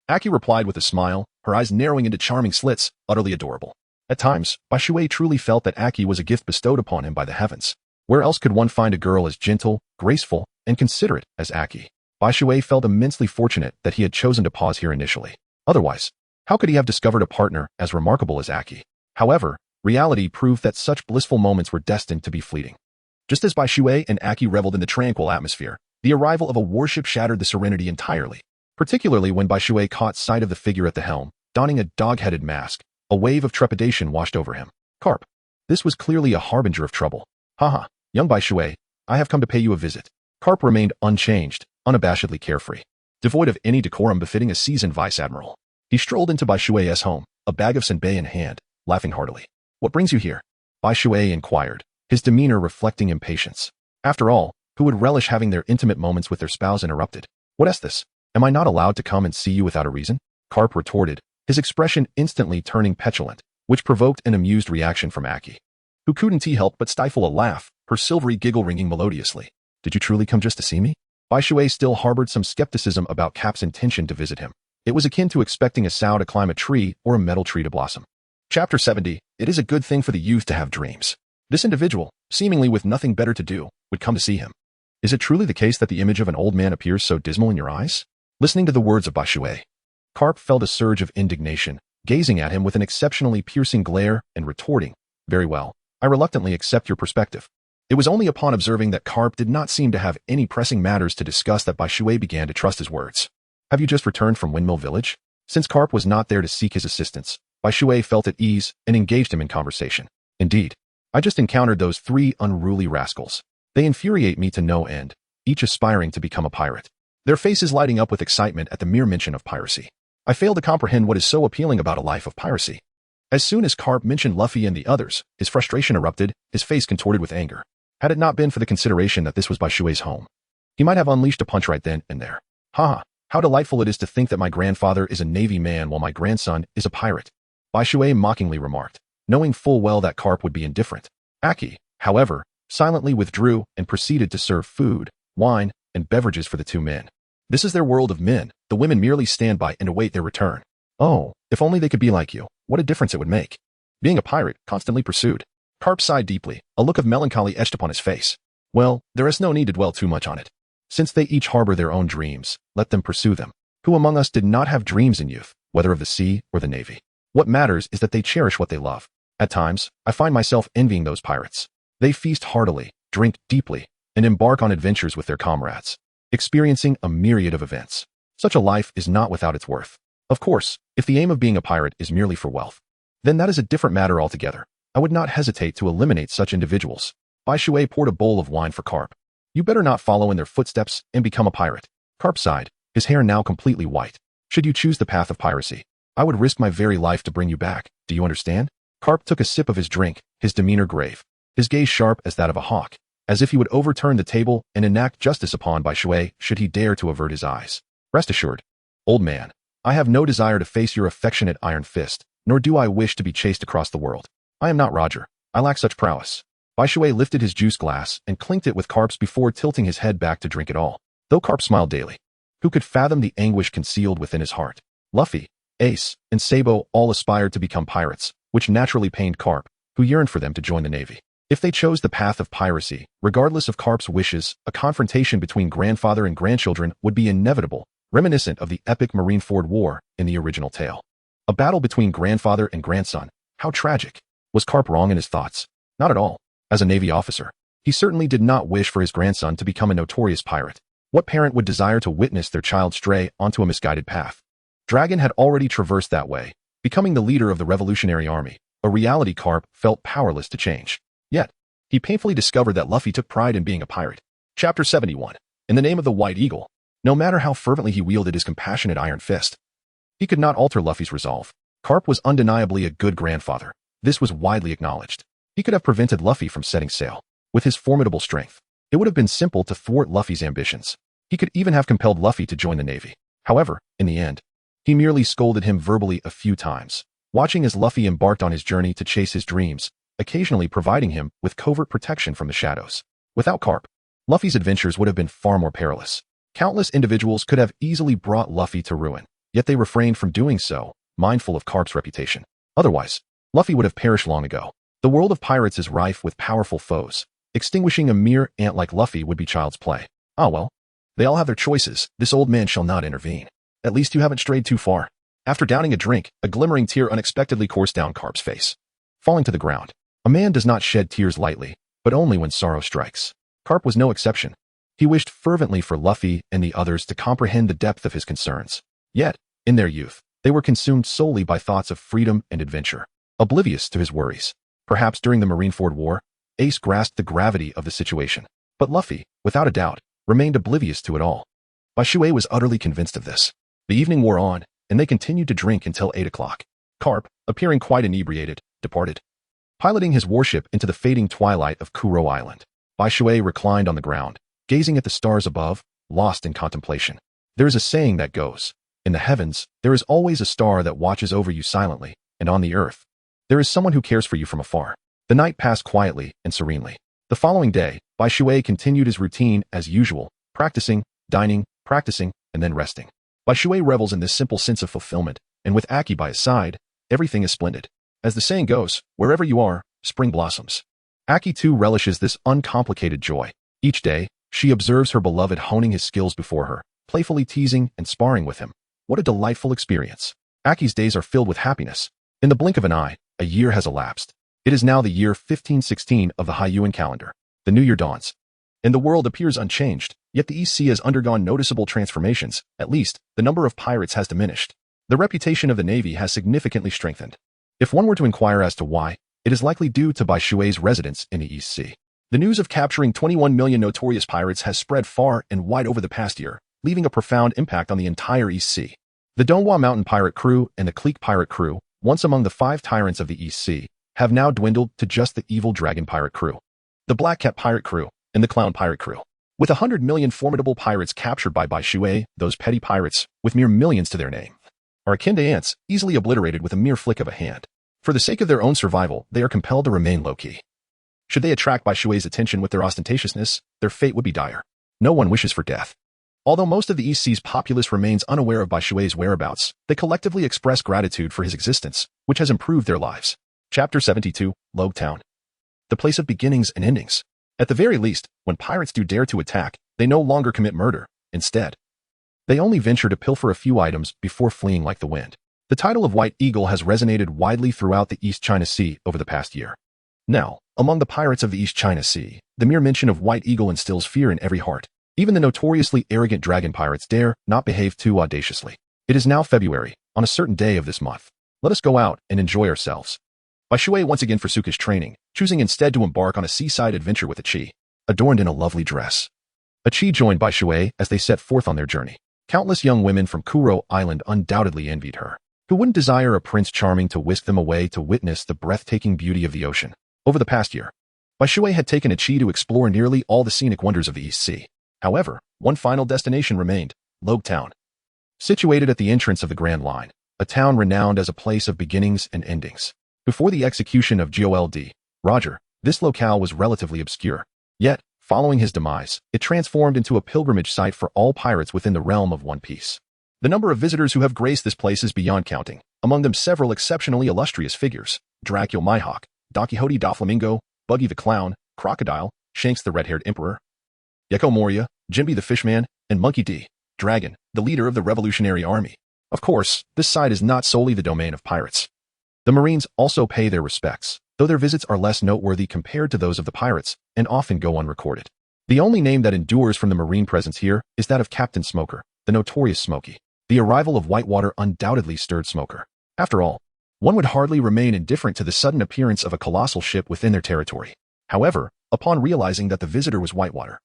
S1: Aki replied with a smile, her eyes narrowing into charming slits, utterly adorable. At times, Bai Shui truly felt that Aki was a gift bestowed upon him by the heavens. Where else could one find a girl as gentle, graceful, and considerate as Aki? Bai Shui felt immensely fortunate that he had chosen to pause here initially. Otherwise, how could he have discovered a partner as remarkable as Aki? However, reality proved that such blissful moments were destined to be fleeting. Just as Bai Shui and Aki reveled in the tranquil atmosphere, the arrival of a warship shattered the serenity entirely, particularly when Bai Shui caught sight of the figure at the helm, donning a dog-headed mask. A wave of trepidation washed over him. Carp. This was clearly a harbinger of trouble. Haha, young Bai Shui, I have come to pay you a visit. Carp remained unchanged, unabashedly carefree, devoid of any decorum befitting a seasoned vice-admiral. He strolled into Bai Shui's home, a bag of senbei in hand, laughing heartily. What brings you here? Bai Shui inquired, his demeanor reflecting impatience. After all, who would relish having their intimate moments with their spouse interrupted? What is this? Am I not allowed to come and see you without a reason? Carp retorted, his expression instantly turning petulant, which provoked an amused reaction from Aki, who couldn't help but stifle a laugh, her silvery giggle ringing melodiously. Did you truly come just to see me? Bai Shui still harbored some skepticism about Cap's intention to visit him. It was akin to expecting a sow to climb a tree or a metal tree to blossom. Chapter 70. It is a good thing for the youth to have dreams. This individual, seemingly with nothing better to do, would come to see him. Is it truly the case that the image of an old man appears so dismal in your eyes? Listening to the words of Bai Shui, Carp felt a surge of indignation, gazing at him with an exceptionally piercing glare and retorting, Very well, I reluctantly accept your perspective. It was only upon observing that Carp did not seem to have any pressing matters to discuss that Bai Shui began to trust his words. Have you just returned from Windmill Village? Since Carp was not there to seek his assistance, Bai Shui felt at ease and engaged him in conversation. Indeed, I just encountered those 3 unruly rascals. They infuriate me to no end. each aspiring to become a pirate. Their faces lighting up with excitement at the mere mention of piracy. I fail to comprehend what is so appealing about a life of piracy. As soon as Carp mentioned Luffy and the others, his frustration erupted, his face contorted with anger. Had it not been for the consideration that this was Bai Shui's home, he might have unleashed a punch right then and there. Haha, how delightful it is to think that my grandfather is a Navy man while my grandson is a pirate, Bai Shui mockingly remarked, knowing full well that Carp would be indifferent. Aki, however, silently withdrew and proceeded to serve food, wine, and beverages for the two men. This is their world of men. The women merely stand by and await their return. Oh, if only they could be like you, what a difference it would make. Being a pirate, constantly pursued. Carp sighed deeply, a look of melancholy etched upon his face. Well, there is no need to dwell too much on it. Since they each harbor their own dreams, let them pursue them. Who among us did not have dreams in youth, whether of the sea or the navy? What matters is that they cherish what they love. At times, I find myself envying those pirates. They feast heartily, drink deeply, and embark on adventures with their comrades, experiencing a myriad of events. Such a life is not without its worth. Of course, if the aim of being a pirate is merely for wealth, then that is a different matter altogether. I would not hesitate to eliminate such individuals. Bai Shui poured a bowl of wine for Carp. You better not follow in their footsteps and become a pirate. Carp sighed, his hair now completely white. Should you choose the path of piracy, I would risk my very life to bring you back. Do you understand? Carp took a sip of his drink, his demeanor grave, his gaze sharp as that of a hawk, as if he would overturn the table and enact justice upon Bai Shui should he dare to avert his eyes. Rest assured, old man, I have no desire to face your affectionate iron fist, nor do I wish to be chased across the world. I am not Roger. I lack such prowess. Bai Shui lifted his juice glass and clinked it with Carp's before tilting his head back to drink it all. Though Carp smiled daily, who could fathom the anguish concealed within his heart? Luffy, Ace, and Sabo all aspired to become pirates, which naturally pained Carp, who yearned for them to join the navy. If they chose the path of piracy, regardless of Carp's wishes, a confrontation between grandfather and grandchildren would be inevitable, reminiscent of the epic Marineford War in the original tale. A battle between grandfather and grandson. How tragic. Was Carp wrong in his thoughts? Not at all. As a Navy officer, he certainly did not wish for his grandson to become a notorious pirate. What parent would desire to witness their child stray onto a misguided path? Dragon had already traversed that way, becoming the leader of the Revolutionary Army, a reality Carp felt powerless to change. Yet, he painfully discovered that Luffy took pride in being a pirate. Chapter 71. In the name of the White Eagle, no matter how fervently he wielded his compassionate iron fist, he could not alter Luffy's resolve. Carp was undeniably a good grandfather. This was widely acknowledged. He could have prevented Luffy from setting sail. With his formidable strength, it would have been simple to thwart Luffy's ambitions. He could even have compelled Luffy to join the navy. However, in the end, he merely scolded him verbally a few times, watching as Luffy embarked on his journey to chase his dreams, occasionally providing him with covert protection from the shadows. Without Carp, Luffy's adventures would have been far more perilous. Countless individuals could have easily brought Luffy to ruin, yet they refrained from doing so, mindful of Carp's reputation. Otherwise, Luffy would have perished long ago. The world of pirates is rife with powerful foes. Extinguishing a mere ant like Luffy would be child's play. Ah well, they all have their choices. This old man shall not intervene. At least you haven't strayed too far. After downing a drink, a glimmering tear unexpectedly coursed down Carp's face. Falling to the ground. A man does not shed tears lightly, but only when sorrow strikes. Carp was no exception. He wished fervently for Luffy and the others to comprehend the depth of his concerns. Yet, in their youth, they were consumed solely by thoughts of freedom and adventure, oblivious to his worries. Perhaps during the Marineford War, Ace grasped the gravity of the situation. But Luffy, without a doubt, remained oblivious to it all. Bai Shui was utterly convinced of this. The evening wore on, and they continued to drink until 8 o'clock. Carp, appearing quite inebriated, departed. Piloting his warship into the fading twilight of Kuro Island, Bai Shui reclined on the ground, gazing at the stars above, lost in contemplation. There is a saying that goes, in the heavens, there is always a star that watches over you silently, and on the earth, there is someone who cares for you from afar. The night passed quietly and serenely. The following day, Bai Shui continued his routine as usual, practicing, dining, practicing, and then resting. Bai Shui revels in this simple sense of fulfillment, and with Aki by his side, everything is splendid. As the saying goes, wherever you are, spring blossoms. Aki too relishes this uncomplicated joy. Each day, she observes her beloved honing his skills before her, playfully teasing and sparring with him. What a delightful experience. Aki's days are filled with happiness. In the blink of an eye, a year has elapsed. It is now the year 1516 of the Haiyuan calendar. The new year dawns, and the world appears unchanged, yet the East Sea has undergone noticeable transformations. At least, the number of pirates has diminished. The reputation of the Navy has significantly strengthened. If one were to inquire as to why, it is likely due to Bai Shui's residence in the East Sea. The news of capturing 21 million notorious pirates has spread far and wide over the past year, leaving a profound impact on the entire East Sea. The Donghua Mountain pirate crew and the Clique pirate crew, once among the 5 tyrants of the East Sea, have now dwindled to just the evil dragon pirate crew, the Black Cat pirate crew, and the Clown pirate crew. With 100 million formidable pirates captured by Bai Shui, those petty pirates, with mere millions to their name, are akin to ants, easily obliterated with a mere flick of a hand. For the sake of their own survival, they are compelled to remain low-key. Should they attract Bai Shui's attention with their ostentatiousness, their fate would be dire. No one wishes for death. Although most of the East Sea's populace remains unaware of Bai Shui's whereabouts, they collectively express gratitude for his existence, which has improved their lives. Chapter 72, Logue Town. The place of beginnings and endings. At the very least, when pirates do dare to attack, they no longer commit murder. Instead, they only venture to pilfer a few items before fleeing like the wind. The title of White Eagle has resonated widely throughout the East China Sea over the past year. Now, among the pirates of the East China Sea, the mere mention of White Eagle instills fear in every heart. Even the notoriously arrogant dragon pirates dare not behave too audaciously. It is now February, on a certain day of this month. Let us go out and enjoy ourselves. Bai Shui once again forsook his training, choosing instead to embark on a seaside adventure with a Qi, adorned in a lovely dress. A Qi joined Bai Shui as they set forth on their journey. Countless young women from Kuro Island undoubtedly envied her. Who wouldn't desire a Prince Charming to whisk them away to witness the breathtaking beauty of the ocean? Over the past year, Bai Shui had taken a Qi to explore nearly all the scenic wonders of the East Sea. However, one final destination remained, Logue Town. Situated at the entrance of the Grand Line, a town renowned as a place of beginnings and endings. Before the execution of Gold Roger, this locale was relatively obscure. Yet, following his demise, it transformed into a pilgrimage site for all pirates within the realm of One Piece. The number of visitors who have graced this place is beyond counting, among them several exceptionally illustrious figures: Dracula Mihawk, Don Quixote Doflamingo, Buggy the Clown, Crocodile, Shanks the Red-Haired Emperor, Gecko Moria, Jimby the Fishman, and Monkey D. Dragon, the leader of the Revolutionary Army. Of course, this site is not solely the domain of pirates. The Marines also pay their respects, though their visits are less noteworthy compared to those of the pirates, and often go unrecorded. The only name that endures from the Marine presence here is that of Captain Smoker, the notorious Smokey. The arrival of Whitewater undoubtedly stirred Smoker. After all, one would hardly remain indifferent to the sudden appearance of a colossal ship within their territory. However, upon realizing that the visitor was Whitewater,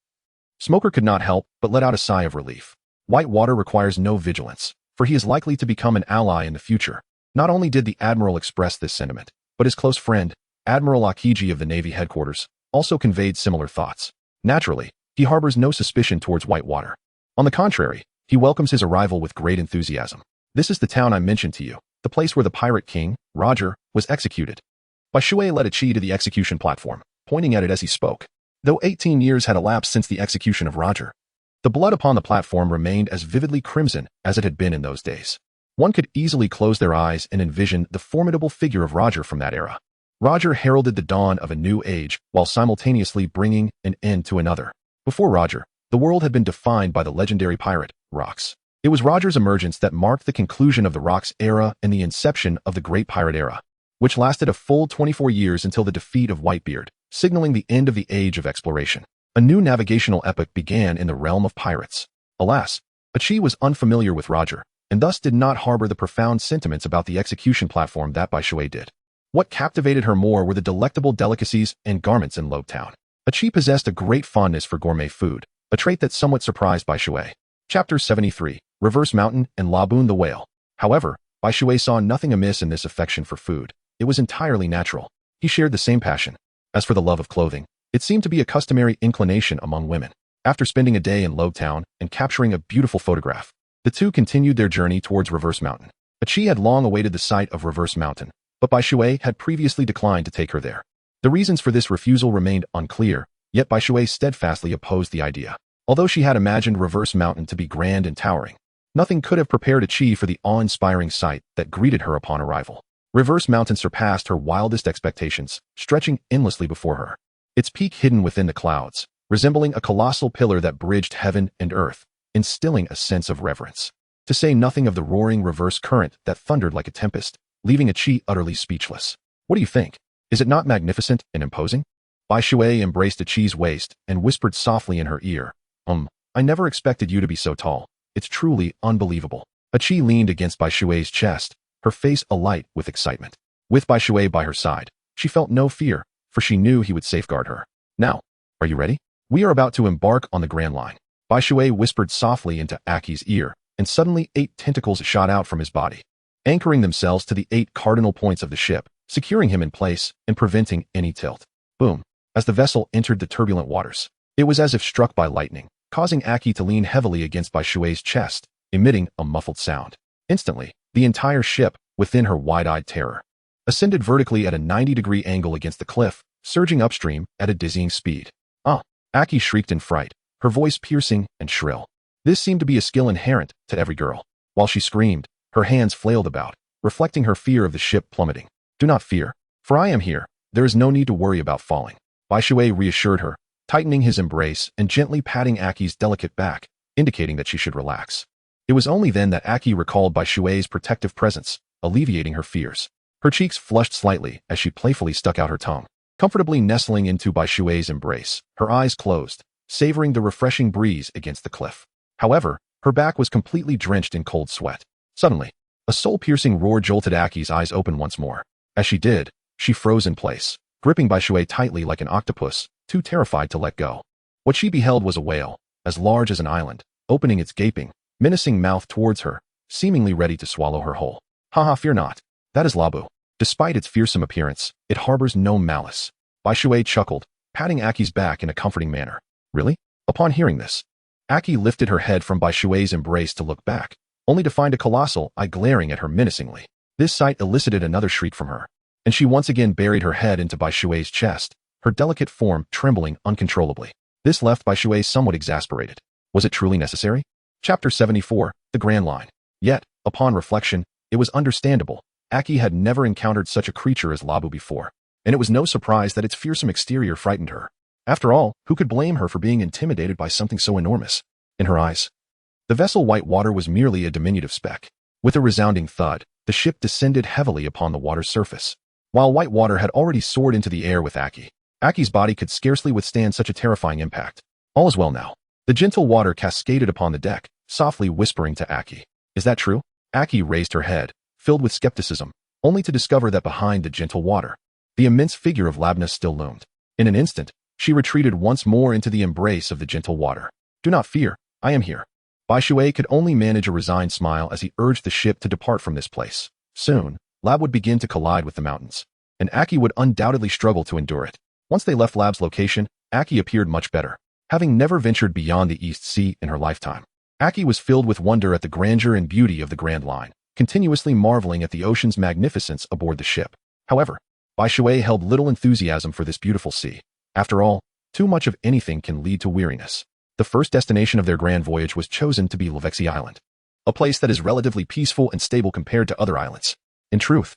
S1: Smoker could not help but let out a sigh of relief. Whitewater requires no vigilance, for he is likely to become an ally in the future. Not only did the Admiral express this sentiment, but his close friend, Admiral Akiji of the Navy headquarters, also conveyed similar thoughts. Naturally, he harbors no suspicion towards Whitewater. On the contrary, he welcomes his arrival with great enthusiasm. This is the town I mentioned to you, the place where the pirate king, Roger, was executed. Bai Shui led a Qi to the execution platform, pointing at it as he spoke. Though 18 years had elapsed since the execution of Roger, the blood upon the platform remained as vividly crimson as it had been in those days. One could easily close their eyes and envision the formidable figure of Roger from that era. Roger heralded the dawn of a new age while simultaneously bringing an end to another. Before Roger, the world had been defined by the legendary pirate, Rox. It was Roger's emergence that marked the conclusion of the Rox era and the inception of the Great Pirate Era, which lasted a full 24 years until the defeat of Whitebeard, signaling the end of the age of exploration. A new navigational epoch began in the realm of pirates. Alas, Achi was unfamiliar with Roger, and thus did not harbor the profound sentiments about the execution platform that Bai Shui did. What captivated her more were the delectable delicacies and garments in Logue Town. Achi possessed a great fondness for gourmet food, a trait that somewhat surprised Bai Shui. Chapter 73, Reverse Mountain and Laboon the Whale. However, Bai Shui saw nothing amiss in this affection for food. It was entirely natural. He shared the same passion. As for the love of clothing, it seemed to be a customary inclination among women. After spending a day in Logue Town and capturing a beautiful photograph, the two continued their journey towards Reverse Mountain. Achi had long awaited the sight of Reverse Mountain, but Bai Shui had previously declined to take her there. The reasons for this refusal remained unclear, yet Bai Shui steadfastly opposed the idea. Although she had imagined Reverse Mountain to be grand and towering, nothing could have prepared Achi for the awe-inspiring sight that greeted her upon arrival. Reverse Mountain surpassed her wildest expectations, stretching endlessly before her. Its peak hidden within the clouds, resembling a colossal pillar that bridged heaven and earth, instilling a sense of reverence. To say nothing of the roaring reverse current that thundered like a tempest, leaving Achi utterly speechless. What do you think? Is it not magnificent and imposing? Bai Shui embraced Achi's waist and whispered softly in her ear, I never expected you to be so tall. It's truly unbelievable. Achi leaned against Bai Shui's chest, her face alight with excitement. With Bai Shui by her side, she felt no fear, for she knew he would safeguard her. Now, Are you ready? We are about to embark on the Grand Line. Bai Shui whispered softly into Aki's ear, and suddenly 8 tentacles shot out from his body, anchoring themselves to the 8 cardinal points of the ship, securing him in place and preventing any tilt. Boom. As the vessel entered the turbulent waters, it was as if struck by lightning, causing Aki to lean heavily against Bai Shui's chest, emitting a muffled sound. Instantly, the entire ship, within her wide-eyed terror, ascended vertically at a 90-degree angle against the cliff, surging upstream at a dizzying speed. Ah! Aki shrieked in fright, her voice piercing and shrill. This seemed to be a skill inherent to every girl. While she screamed, her hands flailed about, reflecting her fear of the ship plummeting. Do not fear, for I am here. There is no need to worry about falling. Bai Shui reassured her, tightening his embrace and gently patting Aki's delicate back, indicating that she should relax. It was only then that Aki recalled Bai Shui's protective presence, alleviating her fears. Her cheeks flushed slightly as she playfully stuck out her tongue, comfortably nestling into Bai Shui's embrace, her eyes closed, savoring the refreshing breeze against the cliff. However, her back was completely drenched in cold sweat. Suddenly, a soul-piercing roar jolted Aki's eyes open once more. As she did, she froze in place, gripping Bai Shui tightly like an octopus, too terrified to let go. What she beheld was a whale, as large as an island, opening its gaping, menacing mouth towards her, seemingly ready to swallow her whole. Haha, fear not. That is Labu. Despite its fearsome appearance, it harbors no malice. Bai Shui chuckled, patting Aki's back in a comforting manner. Really? Upon hearing this, Aki lifted her head from Bai Shui's embrace to look back, only to find a colossal eye glaring at her menacingly. This sight elicited another shriek from her, and she once again buried her head into Bai Shui's chest, her delicate form trembling uncontrollably. This left Bai Shui somewhat exasperated. Was it truly necessary? Chapter 74, The Grand Line. Yet, upon reflection, it was understandable. Aki had never encountered such a creature as Labu before, and it was no surprise that its fearsome exterior frightened her. After all, who could blame her for being intimidated by something so enormous? In her eyes, the vessel Whitewater was merely a diminutive speck. With a resounding thud, the ship descended heavily upon the water's surface. While Whitewater had already soared into the air with Aki, Aki's body could scarcely withstand such a terrifying impact. All is well now. The gentle water cascaded upon the deck, softly whispering to Aki. Is that true? Aki raised her head, filled with skepticism, only to discover that behind the gentle water, the immense figure of Labna still loomed. In an instant, she retreated once more into the embrace of the gentle water. Do not fear, I am here. Bai Shui could only manage a resigned smile as he urged the ship to depart from this place. Soon, Lab would begin to collide with the mountains, and Aki would undoubtedly struggle to endure it. Once they left Lab's location, Aki appeared much better, having never ventured beyond the East Sea in her lifetime. Aki was filled with wonder at the grandeur and beauty of the Grand Line, continuously marveling at the ocean's magnificence aboard the ship. However, Bai Shui held little enthusiasm for this beautiful sea. After all, too much of anything can lead to weariness. The first destination of their grand voyage was chosen to be Levexi Island, a place that is relatively peaceful and stable compared to other islands. In truth,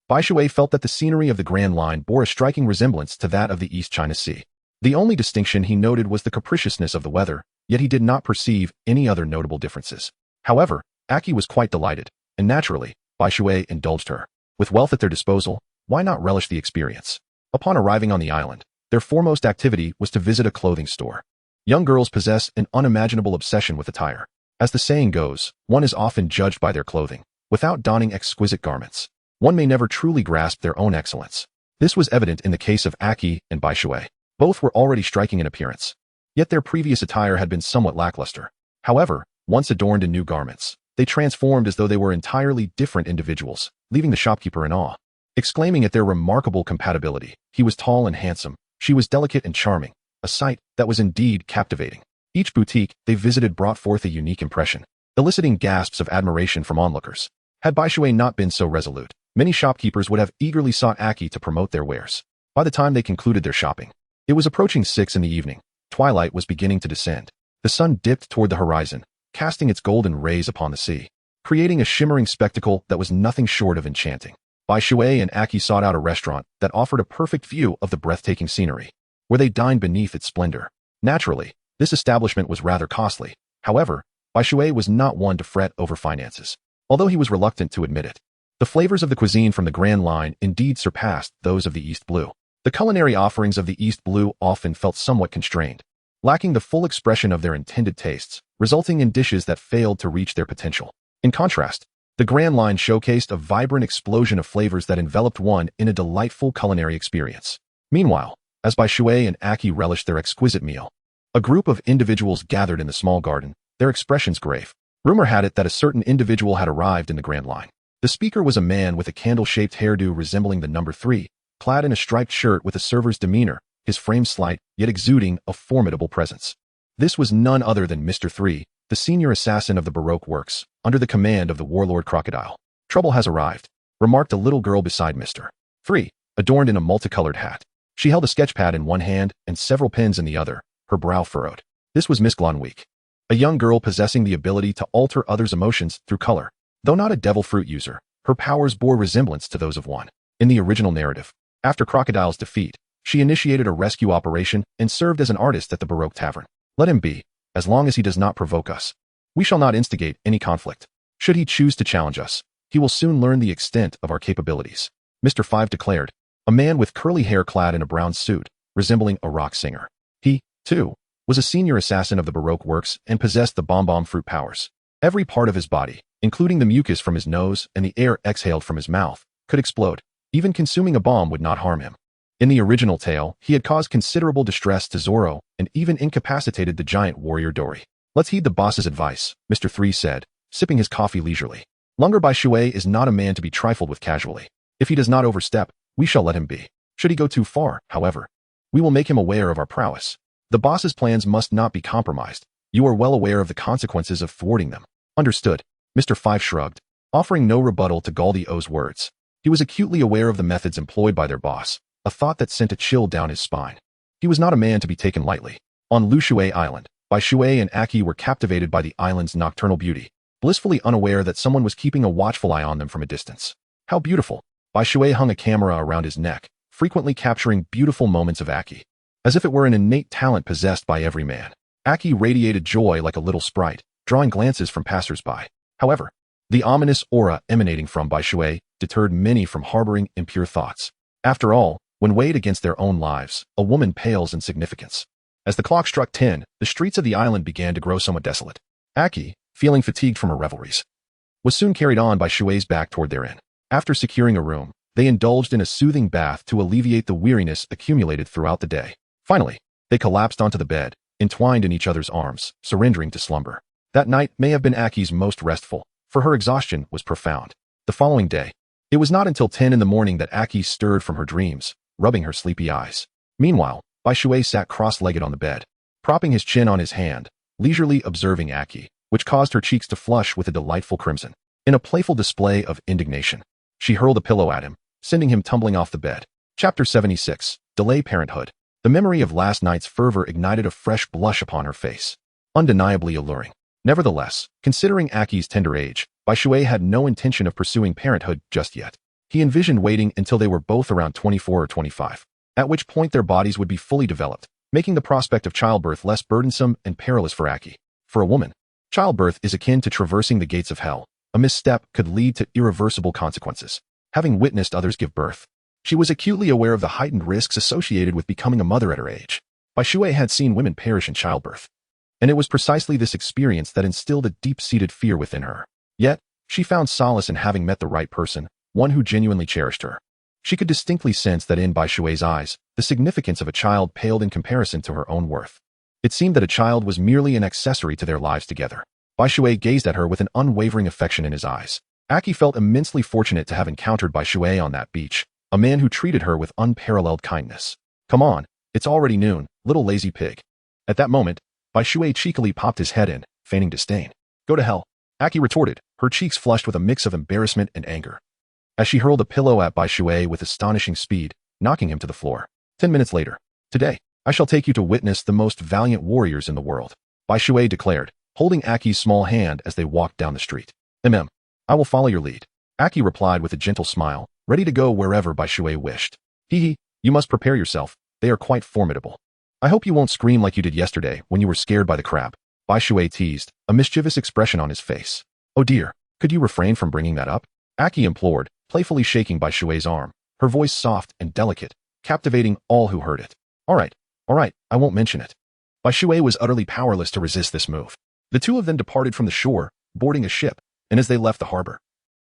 S1: Bai Shui felt that the scenery of the Grand Line bore a striking resemblance to that of the East China Sea. The only distinction he noted was the capriciousness of the weather, yet he did not perceive any other notable differences. However, Aki was quite delighted, and naturally, Bai Shui indulged her. With wealth at their disposal, why not relish the experience? Upon arriving on the island, their foremost activity was to visit a clothing store. Young girls possess an unimaginable obsession with attire. As the saying goes, one is often judged by their clothing. Without donning exquisite garments, one may never truly grasp their own excellence. This was evident in the case of Aki and Bai Shui. Both were already striking in appearance, yet their previous attire had been somewhat lackluster. However, once adorned in new garments, they transformed as though they were entirely different individuals, leaving the shopkeeper in awe, exclaiming at their remarkable compatibility. He was tall and handsome, she was delicate and charming, a sight that was indeed captivating. Each boutique they visited brought forth a unique impression, eliciting gasps of admiration from onlookers. Had Bai Shui not been so resolute, many shopkeepers would have eagerly sought Aki to promote their wares. By the time they concluded their shopping, it was approaching 6 in the evening. Twilight was beginning to descend. The sun dipped toward the horizon, casting its golden rays upon the sea, creating a shimmering spectacle that was nothing short of enchanting. Bai Shui and Aki sought out a restaurant that offered a perfect view of the breathtaking scenery, where they dined beneath its splendor. Naturally, this establishment was rather costly. However, Bai Shui was not one to fret over finances, although he was reluctant to admit it. The flavors of the cuisine from the Grand Line indeed surpassed those of the East Blue. The culinary offerings of the East Blue often felt somewhat constrained, lacking the full expression of their intended tastes, resulting in dishes that failed to reach their potential. In contrast, the Grand Line showcased a vibrant explosion of flavors that enveloped one in a delightful culinary experience. Meanwhile, as Bai Shui and Aki relished their exquisite meal. A group of individuals gathered in the small garden, their expressions grave. Rumor had it that a certain individual had arrived in the grand line. The speaker was a man with a candle-shaped hairdo resembling the number 3, clad in a striped shirt with a server's demeanor, his frame slight, yet exuding a formidable presence. This was none other than Mr. 3, the senior assassin of the Baroque works, under the command of the warlord Crocodile. "Trouble has arrived," remarked a little girl beside Mr. 3, adorned in a multicolored hat. She held a sketchpad in one hand and several pens in the other, her brow furrowed. This was Miss Glonweek, a young girl possessing the ability to alter others' emotions through color. Though not a devil fruit user, her powers bore resemblance to those of one. In the original narrative, after Crocodile's defeat, she initiated a rescue operation and served as an artist at the Baroque Tavern. "Let him be, as long as he does not provoke us. We shall not instigate any conflict. Should he choose to challenge us, he will soon learn the extent of our capabilities," Mr. 5 declared, a man with curly hair clad in a brown suit, resembling a rock singer. He, too, was a senior assassin of the Baroque works and possessed the bomb fruit powers. Every part of his body, including the mucus from his nose and the air exhaled from his mouth, could explode. Even consuming a bomb would not harm him. In the original tale, he had caused considerable distress to Zoro and even incapacitated the giant warrior Dory. "Let's heed the boss's advice," Mr. 3 said, sipping his coffee leisurely. "Lunger Bai Shui is not a man to be trifled with casually. If he does not overstep, we shall let him be. Should he go too far, however, we will make him aware of our prowess. The boss's plans must not be compromised. You are well aware of the consequences of thwarting them." "Understood," Mr. 5 shrugged, offering no rebuttal to Galdi-O's words. He was acutely aware of the methods employed by their boss, a thought that sent a chill down his spine. He was not a man to be taken lightly. On Lu Shui Island, Bai Shui and Aki were captivated by the island's nocturnal beauty, blissfully unaware that someone was keeping a watchful eye on them from a distance. How beautiful! Bai Shui hung a camera around his neck, frequently capturing beautiful moments of Aki, as if it were an innate talent possessed by every man. Aki radiated joy like a little sprite, drawing glances from passers-by. However, the ominous aura emanating from Bai Shui deterred many from harboring impure thoughts. After all, when weighed against their own lives, a woman pales in significance. As the clock struck 10, the streets of the island began to grow somewhat desolate. Aki, feeling fatigued from her revelries, was soon carried on by Shui's back toward their inn. After securing a room, they indulged in a soothing bath to alleviate the weariness accumulated throughout the day. Finally, they collapsed onto the bed, entwined in each other's arms, surrendering to slumber. That night may have been Aki's most restful, for her exhaustion was profound. The following day, it was not until 10 in the morning that Aki stirred from her dreams, rubbing her sleepy eyes. Meanwhile, Bai Shui sat cross-legged on the bed, propping his chin on his hand, leisurely observing Aki, which caused her cheeks to flush with a delightful crimson. In a playful display of indignation, she hurled a pillow at him, sending him tumbling off the bed. Chapter 76, Delay Parenthood. The memory of last night's fervor ignited a fresh blush upon her face. Undeniably alluring. Nevertheless, considering Aki's tender age, Bai Shui had no intention of pursuing parenthood just yet. He envisioned waiting until they were both around 24 or 25, at which point their bodies would be fully developed, making the prospect of childbirth less burdensome and perilous for Aki. For a woman, childbirth is akin to traversing the gates of hell. A misstep could lead to irreversible consequences. Having witnessed others give birth, she was acutely aware of the heightened risks associated with becoming a mother at her age. Bai Shui had seen women perish in childbirth, and it was precisely this experience that instilled a deep-seated fear within her. Yet, she found solace in having met the right person, one who genuinely cherished her. She could distinctly sense that in Bai Shui's eyes, the significance of a child paled in comparison to her own worth. It seemed that a child was merely an accessory to their lives together. Bai Shui gazed at her with an unwavering affection in his eyes. Aki felt immensely fortunate to have encountered Bai Shui on that beach, a man who treated her with unparalleled kindness. "Come on, it's already noon, little lazy pig." At that moment, Bai Shui cheekily popped his head in, feigning disdain. "Go to hell," Aki retorted, her cheeks flushed with a mix of embarrassment and anger, as she hurled a pillow at Bai Shui with astonishing speed, knocking him to the floor. 10 minutes later, "Today, I shall take you to witness the most valiant warriors in the world," Bai Shui declared, holding Aki's small hand as they walked down the street. I will follow your lead," Aki replied with a gentle smile, ready to go wherever Bai Shui wished. "Hee, you must prepare yourself, they are quite formidable. I hope you won't scream like you did yesterday when you were scared by the crab," Bai Shui teased, a mischievous expression on his face. "Oh dear, could you refrain from bringing that up?" Aki implored, playfully shaking Bai Shui's arm, her voice soft and delicate, captivating all who heard it. All right, I won't mention it." Bai Shui was utterly powerless to resist this move. The two of them departed from the shore, boarding a ship, and as they left the harbor,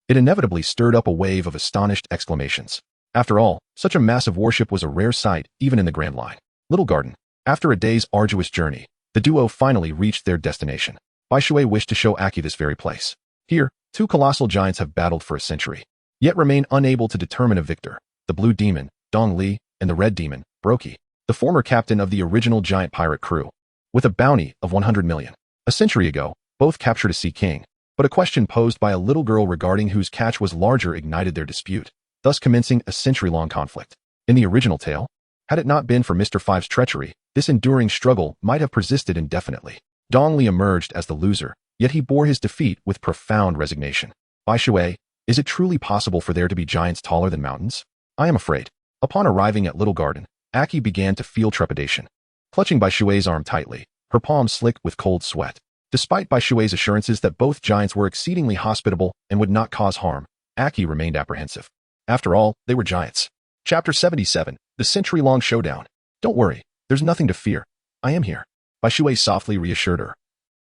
S1: it inevitably stirred up a wave of astonished exclamations. After all, such a massive warship was a rare sight even in the Grand Line. Little Garden. After a day's arduous journey, the duo finally reached their destination. Bai Shui wished to show Aki this very place. Here, two colossal giants have battled for a century, yet remain unable to determine a victor. The Blue Demon, Dong Li, and the Red Demon, Brokey, the former captain of the original giant pirate crew, with a bounty of 100 million. A century ago, both captured a Sea King, but a question posed by a little girl regarding whose catch was larger ignited their dispute, thus commencing a century-long conflict. In the original tale, had it not been for Mr. Five's treachery, this enduring struggle might have persisted indefinitely. Dong Li emerged as the loser, yet he bore his defeat with profound resignation. Bai Shui, is it truly possible for there to be giants taller than mountains? I am afraid. Upon arriving at Little Garden, Aki began to feel trepidation. Clutching Bai Shui's arm tightly, her palms slick with cold sweat. Despite Bai Shui's assurances that both giants were exceedingly hospitable and would not cause harm, Aki remained apprehensive. After all, they were giants. Chapter 77, The Century-Long Showdown. Don't worry, there's nothing to fear. I am here. Bai Shui softly reassured her,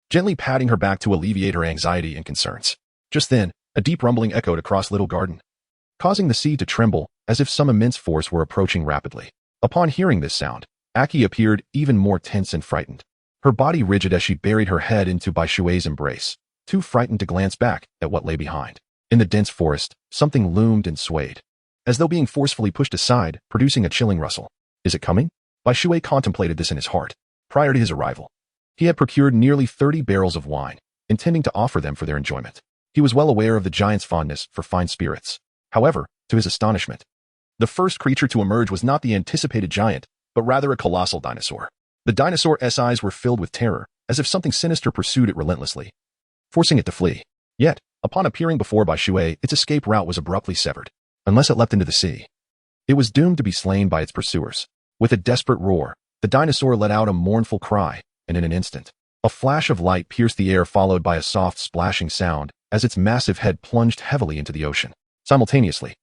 S1: gently patting her back to alleviate her anxiety and concerns. Just then, a deep rumbling echoed across Little Garden, causing the sea to tremble as if some immense force were approaching rapidly. Upon hearing this sound, Aki appeared even more tense and frightened, her body rigid as she buried her head into Bai Shui's embrace, too frightened to glance back at what lay behind. In the dense forest, something loomed and swayed, as though being forcefully pushed aside, producing a chilling rustle. Is it coming? Bai Shui contemplated this in his heart. Prior to his arrival, he had procured nearly 30 barrels of wine, intending to offer them for their enjoyment. He was well aware of the giant's fondness for fine spirits. However, to his astonishment, the first creature to emerge was not the anticipated giant, but rather a colossal dinosaur. The dinosaur's eyes were filled with terror, as if something sinister pursued it relentlessly, forcing it to flee. Yet, upon appearing before Bai Shui, its escape route was abruptly severed. Unless it leapt into the sea, it was doomed to be slain by its pursuers. With a desperate roar, the dinosaur let out a mournful cry, and in an instant, a flash of light pierced the air followed by a soft splashing sound as its massive head plunged heavily into the ocean. Simultaneously,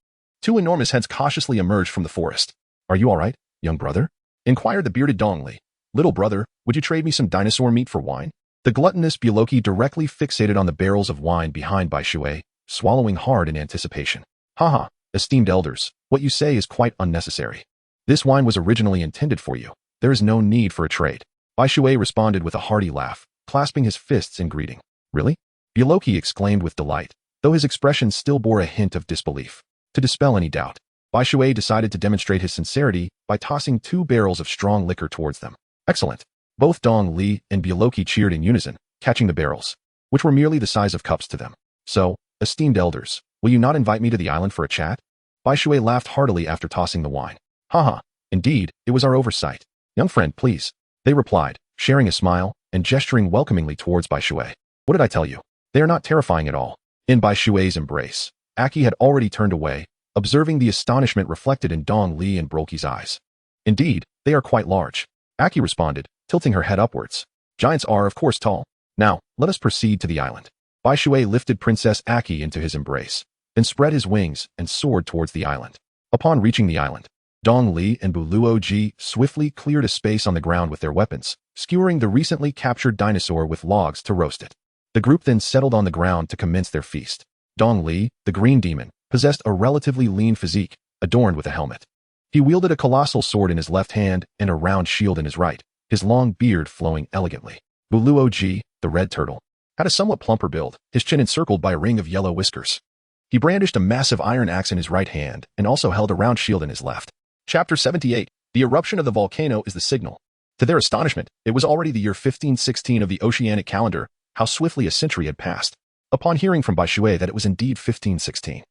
S1: two enormous heads cautiously emerged from the forest. Are you all right, young brother? Inquired the bearded Dong Li. Little brother, would you trade me some dinosaur meat for wine? The gluttonous Buloki directly fixated on the barrels of wine behind Bai Shui, swallowing hard in anticipation. Haha, esteemed elders, what you say is quite unnecessary. This wine was originally intended for you. There is no need for a trade. Bai Shui responded with a hearty laugh, clasping his fists in greeting. Really? Buloki exclaimed with delight, though his expression still bore a hint of disbelief. To dispel any doubt, Bai Shui decided to demonstrate his sincerity by tossing 2 barrels of strong liquor towards them. Excellent. Both Dong Li and Buloki cheered in unison, catching the barrels, which were merely the size of cups to them. So, esteemed elders, will you not invite me to the island for a chat? Bai Shui laughed heartily after tossing the wine. Haha, indeed, it was our oversight. Young friend, please. They replied, sharing a smile and gesturing welcomingly towards Bai Shui. What did I tell you? They are not terrifying at all. In Bai Shui's embrace, Aki had already turned away, observing the astonishment reflected in Dong Li and Brokey's eyes. Indeed, they are quite large. Aki responded, tilting her head upwards. Giants are, of course, tall. Now, let us proceed to the island. Bai Shui lifted Princess Aki into his embrace, then spread his wings and soared towards the island. Upon reaching the island, Dong Li and Buluo Ji swiftly cleared a space on the ground with their weapons, skewering the recently captured dinosaur with logs to roast it. The group then settled on the ground to commence their feast. Dong Li, the green demon, possessed a relatively lean physique, adorned with a helmet. He wielded a colossal sword in his left hand and a round shield in his right, his long beard flowing elegantly. Buluo Ji, the red turtle, had a somewhat plumper build, his chin encircled by a ring of yellow whiskers. He brandished a massive iron axe in his right hand and also held a round shield in his left. Chapter 78, The eruption of the volcano is the signal. To their astonishment, it was already the year 1516 of the oceanic calendar. How swiftly a century had passed. Upon hearing from Bai Shui that it was indeed 1516,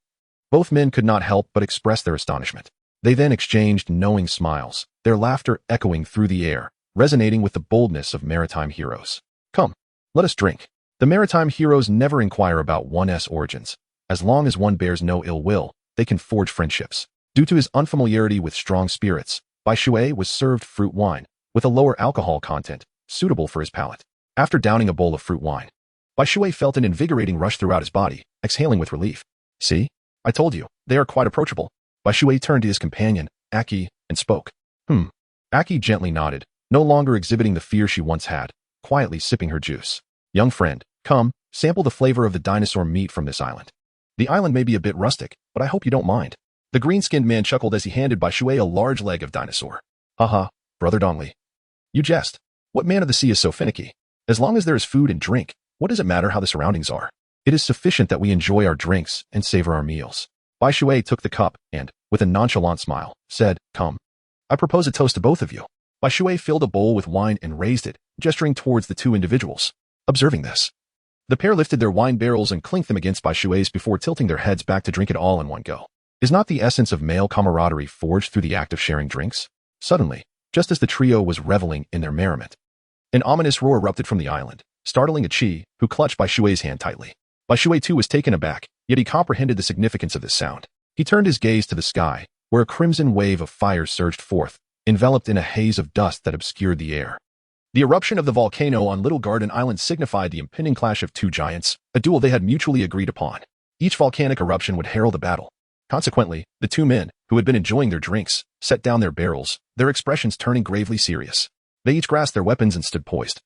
S1: both men could not help but express their astonishment. They then exchanged knowing smiles, their laughter echoing through the air, resonating with the boldness of maritime heroes. Come, let us drink. The maritime heroes never inquire about one's origins. As long as one bears no ill will, they can forge friendships. Due to his unfamiliarity with strong spirits, Bai Shui was served fruit wine, with a lower alcohol content, suitable for his palate. After downing a bowl of fruit wine, Bai Shui felt an invigorating rush throughout his body, exhaling with relief. See? I told you, they are quite approachable. Bai Shui turned to his companion, Aki, and spoke. Aki gently nodded, no longer exhibiting the fear she once had, quietly sipping her juice. Young friend, come, sample the flavor of the dinosaur meat from this island. The island may be a bit rustic, but I hope you don't mind. The green-skinned man chuckled as he handed Bai Shui a large leg of dinosaur. Haha, brother Dongli. You jest. What man of the sea is so finicky? As long as there is food and drink, what does it matter how the surroundings are? It is sufficient that we enjoy our drinks and savor our meals. Bai Shui took the cup and, with a nonchalant smile, said, Come. I propose a toast to both of you. Bai Shui filled a bowl with wine and raised it, gesturing towards the two individuals. Observing this, the pair lifted their wine barrels and clinked them against Bai Shui's before tilting their heads back to drink it all in one go. Is not the essence of male camaraderie forged through the act of sharing drinks? Suddenly, just as the trio was reveling in their merriment, an ominous roar erupted from the island, startling a Qi, who clutched Bai Shui's hand tightly. Bai Shui too was taken aback, yet he comprehended the significance of this sound. He turned his gaze to the sky, where a crimson wave of fire surged forth, enveloped in a haze of dust that obscured the air. The eruption of the volcano on Little Garden Island signified the impending clash of two giants, a duel they had mutually agreed upon. Each volcanic eruption would herald a battle. Consequently, the two men, who had been enjoying their drinks, set down their barrels, their expressions turning gravely serious. They each grasped their weapons and stood poised.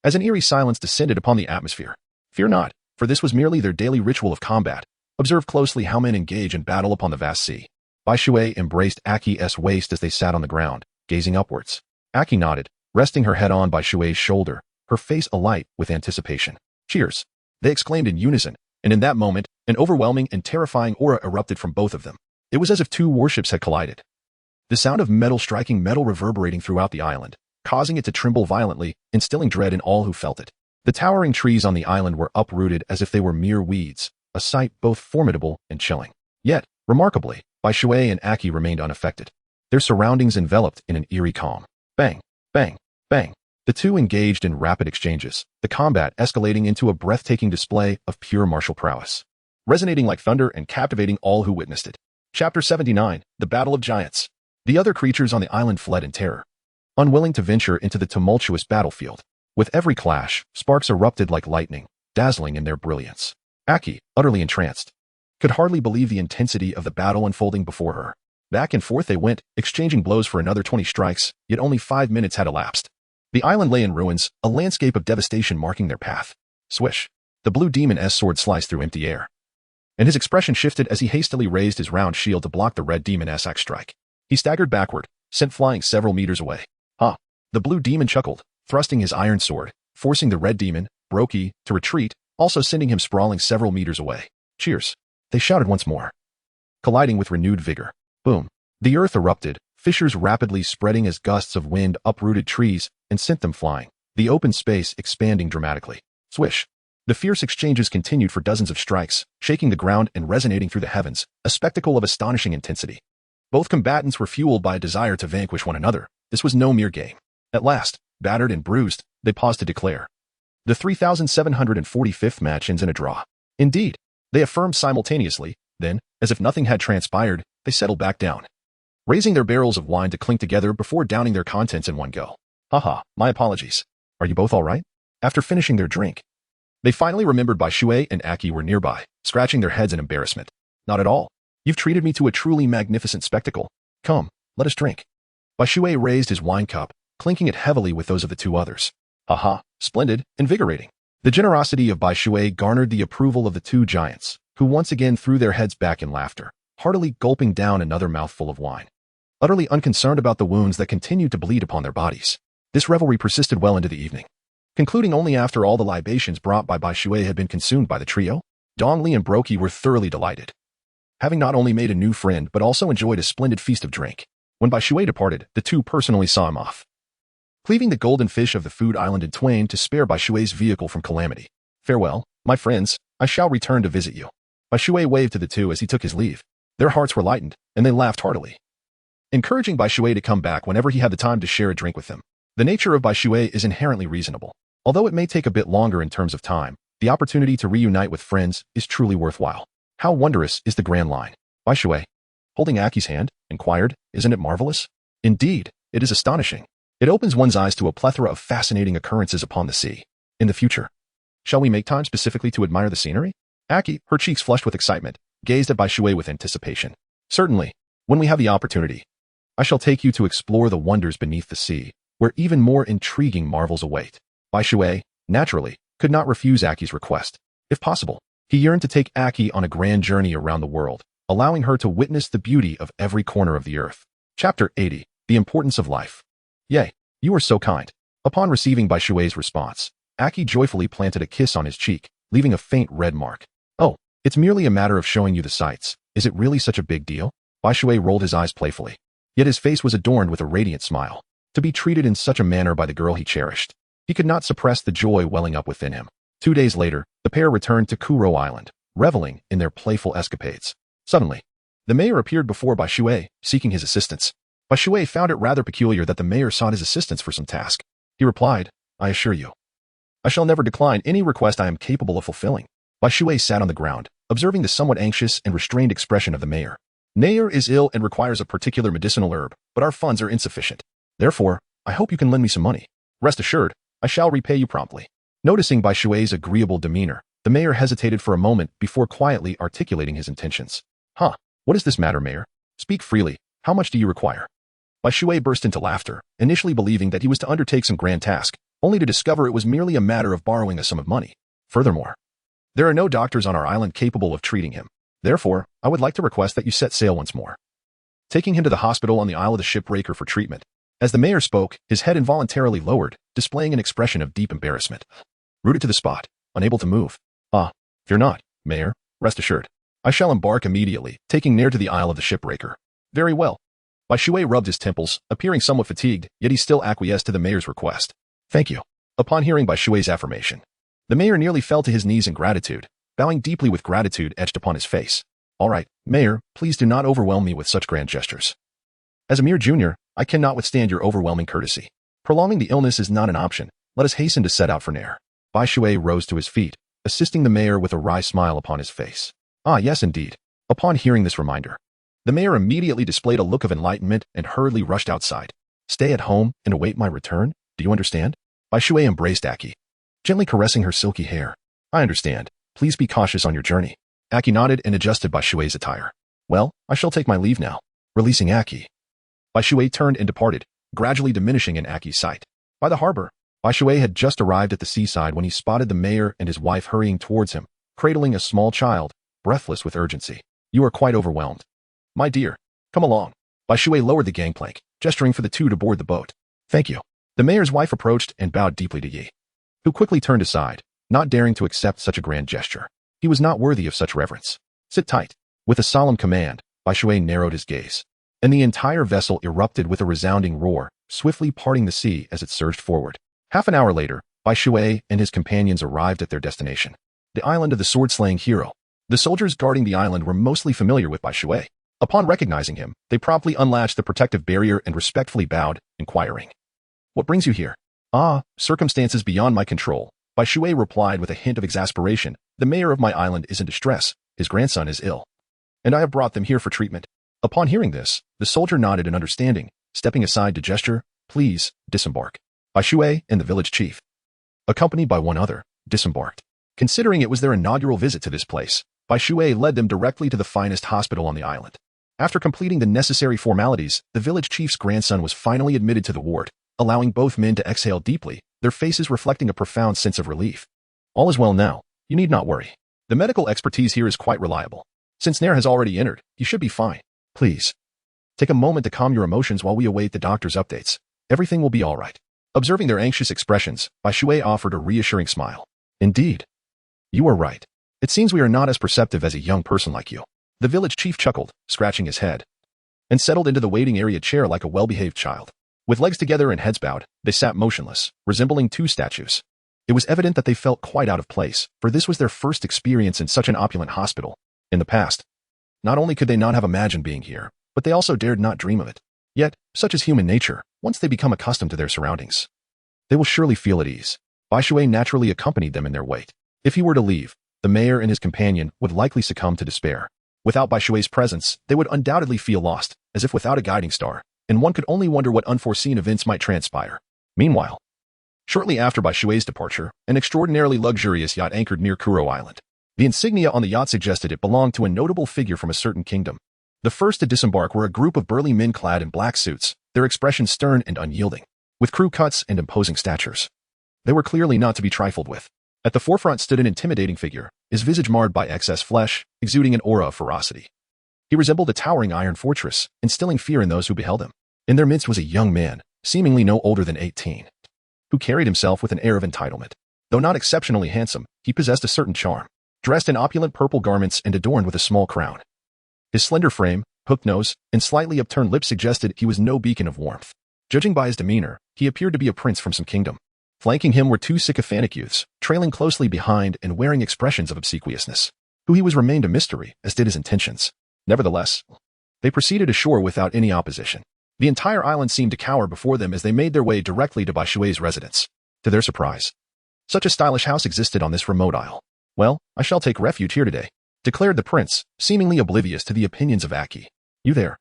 S1: As an eerie silence descended upon the atmosphere, fear not, for this was merely their daily ritual of combat. Observe closely how men engage in battle upon the vast sea. Bai Shui embraced Aki's waist as they sat on the ground, gazing upwards. Aki nodded, resting her head on Bai Shui's shoulder, her face alight with anticipation. Cheers! They exclaimed in unison, and in that moment, an overwhelming and terrifying aura erupted from both of them. It was as if two warships had collided. The sound of metal striking metal reverberating throughout the island, causing it to tremble violently, instilling dread in all who felt it. The towering trees on the island were uprooted as if they were mere weeds, a sight both formidable and chilling. Yet, remarkably, Bai Shui and Aki remained unaffected, their surroundings enveloped in an eerie calm. Bang, bang, bang. The two engaged in rapid exchanges, the combat escalating into a breathtaking display of pure martial prowess, resonating like thunder and captivating all who witnessed it. Chapter 79, The Battle of Giants. The other creatures on the island fled in terror, unwilling to venture into the tumultuous battlefield. With every clash, sparks erupted like lightning, dazzling in their brilliance. Aki, utterly entranced, could hardly believe the intensity of the battle unfolding before her. Back and forth they went, exchanging blows for another 20 strikes, yet only 5 minutes had elapsed. The island lay in ruins, a landscape of devastation marking their path. Swish! The blue demon's sword sliced through empty air, and his expression shifted as he hastily raised his round shield to block the red demon's axe strike. He staggered backward, sent flying several meters away. Ha! The blue demon chuckled, thrusting his iron sword, forcing the red demon, Brokey, to retreat, also sending him sprawling several meters away. Cheers! They shouted once more, colliding with renewed vigor. Boom! The earth erupted, fissures rapidly spreading as gusts of wind uprooted trees and sent them flying, the open space expanding dramatically. Swish! The fierce exchanges continued for dozens of strikes, shaking the ground and resonating through the heavens, a spectacle of astonishing intensity. Both combatants were fueled by a desire to vanquish one another. This was no mere game. At last, battered and bruised, they paused to declare. The 3,745th match ends in a draw. Indeed, they affirmed simultaneously, then, as if nothing had transpired, they settled back down, raising their barrels of wine to clink together before downing their contents in one go. Haha, my apologies. Are you both all right? After finishing their drink, they finally remembered Bai Shui and Aki were nearby, scratching their heads in embarrassment. Not at all. You've treated me to a truly magnificent spectacle. Come, let us drink. Bai Shui raised his wine cup, clinking it heavily with those of the two others. Haha, splendid, invigorating. The generosity of Bai Shui garnered the approval of the two giants, who once again threw their heads back in laughter, heartily gulping down another mouthful of wine, utterly unconcerned about the wounds that continued to bleed upon their bodies. This revelry persisted well into the evening, concluding only after all the libations brought by Bai Shui had been consumed by the trio. Dongli and Brokey were thoroughly delighted, having not only made a new friend but also enjoyed a splendid feast of drink. When Bai Shui departed, the two personally saw him off, cleaving the golden fish of the food island in twain to spare Bai Shui's vehicle from calamity. Farewell, my friends, I shall return to visit you. Bai Shui waved to the two as he took his leave. Their hearts were lightened, and they laughed heartily, encouraging Bai Shui to come back whenever he had the time to share a drink with them. The nature of Bai Shui is inherently reasonable. Although it may take a bit longer in terms of time, the opportunity to reunite with friends is truly worthwhile. How wondrous is the grand line. Bai Shui, holding Aki's hand, inquired, isn't it marvelous? Indeed, it is astonishing. It opens one's eyes to a plethora of fascinating occurrences upon the sea. In the future, shall we make time specifically to admire the scenery? Aki, her cheeks flushed with excitement, gazed at Bai Shui with anticipation. Certainly, when we have the opportunity, I shall take you to explore the wonders beneath the sea, where even more intriguing marvels await. Bai Shui, naturally, could not refuse Aki's request. If possible, he yearned to take Aki on a grand journey around the world, allowing her to witness the beauty of every corner of the earth. Chapter 80. The Importance of Life. Yay, you are so kind. Upon receiving Bai Shui's response, Aki joyfully planted a kiss on his cheek, leaving a faint red mark. Oh, it's merely a matter of showing you the sights. Is it really such a big deal? Bai Shui rolled his eyes playfully. Yet his face was adorned with a radiant smile. To be treated in such a manner by the girl he cherished. He could not suppress the joy welling up within him. 2 days later, the pair returned to Kuro Island, reveling in their playful escapades. Suddenly, the mayor appeared before Bai Shui, seeking his assistance. Bai Shui found it rather peculiar that the mayor sought his assistance for some task. He replied, I assure you, I shall never decline any request I am capable of fulfilling. Bai Shui sat on the ground, observing the somewhat anxious and restrained expression of the mayor. Nair is ill and requires a particular medicinal herb, but our funds are insufficient. Therefore, I hope you can lend me some money. Rest assured, I shall repay you promptly. Noticing Bai Shui's agreeable demeanor, the mayor hesitated for a moment before quietly articulating his intentions. What is this matter, mayor? Speak freely. How much do you require? Bai Shui burst into laughter, initially believing that he was to undertake some grand task, only to discover it was merely a matter of borrowing a sum of money. Furthermore, there are no doctors on our island capable of treating him. Therefore, I would like to request that you set sail once more, taking him to the hospital on the Isle of the Shipbreaker for treatment. As the mayor spoke, his head involuntarily lowered, displaying an expression of deep embarrassment. Rooted to the spot, unable to move. Fear not, mayor, rest assured. I shall embark immediately, taking Nair to the Isle of the Shipbreaker. Very well. Bai Shui rubbed his temples, appearing somewhat fatigued, yet he still acquiesced to the mayor's request. Thank you. Upon hearing Bai Shui's affirmation, the mayor nearly fell to his knees in gratitude, bowing deeply with gratitude etched upon his face. All right, mayor, please do not overwhelm me with such grand gestures. As a mere junior, I cannot withstand your overwhelming courtesy. Prolonging the illness is not an option. Let us hasten to set out for Nair. Bai Shui rose to his feet, assisting the mayor with a wry smile upon his face. Yes indeed. Upon hearing this reminder, the mayor immediately displayed a look of enlightenment and hurriedly rushed outside. Stay at home and await my return? Do you understand? Bai Shui embraced Aki, gently caressing her silky hair. I understand. Please be cautious on your journey. Aki nodded and adjusted Bai Shui's attire. Well, I shall take my leave now. Releasing Aki, Bai Shui turned and departed, gradually diminishing in Aki's sight. By the harbor, Bai Shui had just arrived at the seaside when he spotted the mayor and his wife hurrying towards him, cradling a small child, breathless with urgency. You are quite overwhelmed. My dear, come along. Bai Shui lowered the gangplank, gesturing for the two to board the boat. Thank you. The mayor's wife approached and bowed deeply to Yi, who quickly turned aside, not daring to accept such a grand gesture. He was not worthy of such reverence. Sit tight. With a solemn command, Bai Shui narrowed his gaze, and the entire vessel erupted with a resounding roar, swiftly parting the sea as it surged forward. Half an hour later, Bai Shui and his companions arrived at their destination, the island of the sword-slaying hero. The soldiers guarding the island were mostly familiar with Bai Shui. Upon recognizing him, they promptly unlatched the protective barrier and respectfully bowed, inquiring, What brings you here? Circumstances beyond my control. Bai Shui replied with a hint of exasperation. The mayor of my island is in distress. His grandson is ill, and I have brought them here for treatment. Upon hearing this, the soldier nodded in understanding, stepping aside to gesture, Please, disembark. Bai Shui and the village chief, accompanied by one other, disembarked. Considering it was their inaugural visit to this place, Bai Shui led them directly to the finest hospital on the island. After completing the necessary formalities, the village chief's grandson was finally admitted to the ward, allowing both men to exhale deeply, their faces reflecting a profound sense of relief. All is well now. You need not worry. The medical expertise here is quite reliable. Since Nair has already entered, you should be fine. Please, take a moment to calm your emotions while we await the doctor's updates. Everything will be all right. Observing their anxious expressions, Bai Shui offered a reassuring smile. Indeed. You are right. It seems we are not as perceptive as a young person like you. The village chief chuckled, scratching his head, and settled into the waiting area chair like a well-behaved child. With legs together and heads bowed, they sat motionless, resembling two statues. It was evident that they felt quite out of place, for this was their first experience in such an opulent hospital. In the past, not only could they not have imagined being here, but they also dared not dream of it. Yet, such is human nature, once they become accustomed to their surroundings, they will surely feel at ease. Bai Shui naturally accompanied them in their wait. If he were to leave, the mayor and his companion would likely succumb to despair. Without Bai Shui's presence, they would undoubtedly feel lost, as if without a guiding star, and one could only wonder what unforeseen events might transpire. Meanwhile, shortly after Bai Shui's departure, an extraordinarily luxurious yacht anchored near Kuro Island. The insignia on the yacht suggested it belonged to a notable figure from a certain kingdom. The first to disembark were a group of burly men clad in black suits, their expressions stern and unyielding, with crew cuts and imposing statures. They were clearly not to be trifled with. At the forefront stood an intimidating figure, his visage marred by excess flesh, exuding an aura of ferocity. He resembled a towering iron fortress, instilling fear in those who beheld him. In their midst was a young man, seemingly no older than 18, who carried himself with an air of entitlement. Though not exceptionally handsome, he possessed a certain charm. Dressed in opulent purple garments and adorned with a small crown, his slender frame, hooked nose, and slightly upturned lips suggested he was no beacon of warmth. Judging by his demeanor, he appeared to be a prince from some kingdom. Flanking him were two sycophantic youths, trailing closely behind and wearing expressions of obsequiousness. Who he was remained a mystery, as did his intentions. Nevertheless, they proceeded ashore without any opposition. The entire island seemed to cower before them as they made their way directly to Baishui's residence. To their surprise, such a stylish house existed on this remote isle. Well, I shall take refuge here today, declared the prince, seemingly oblivious to the opinions of Aki. You there?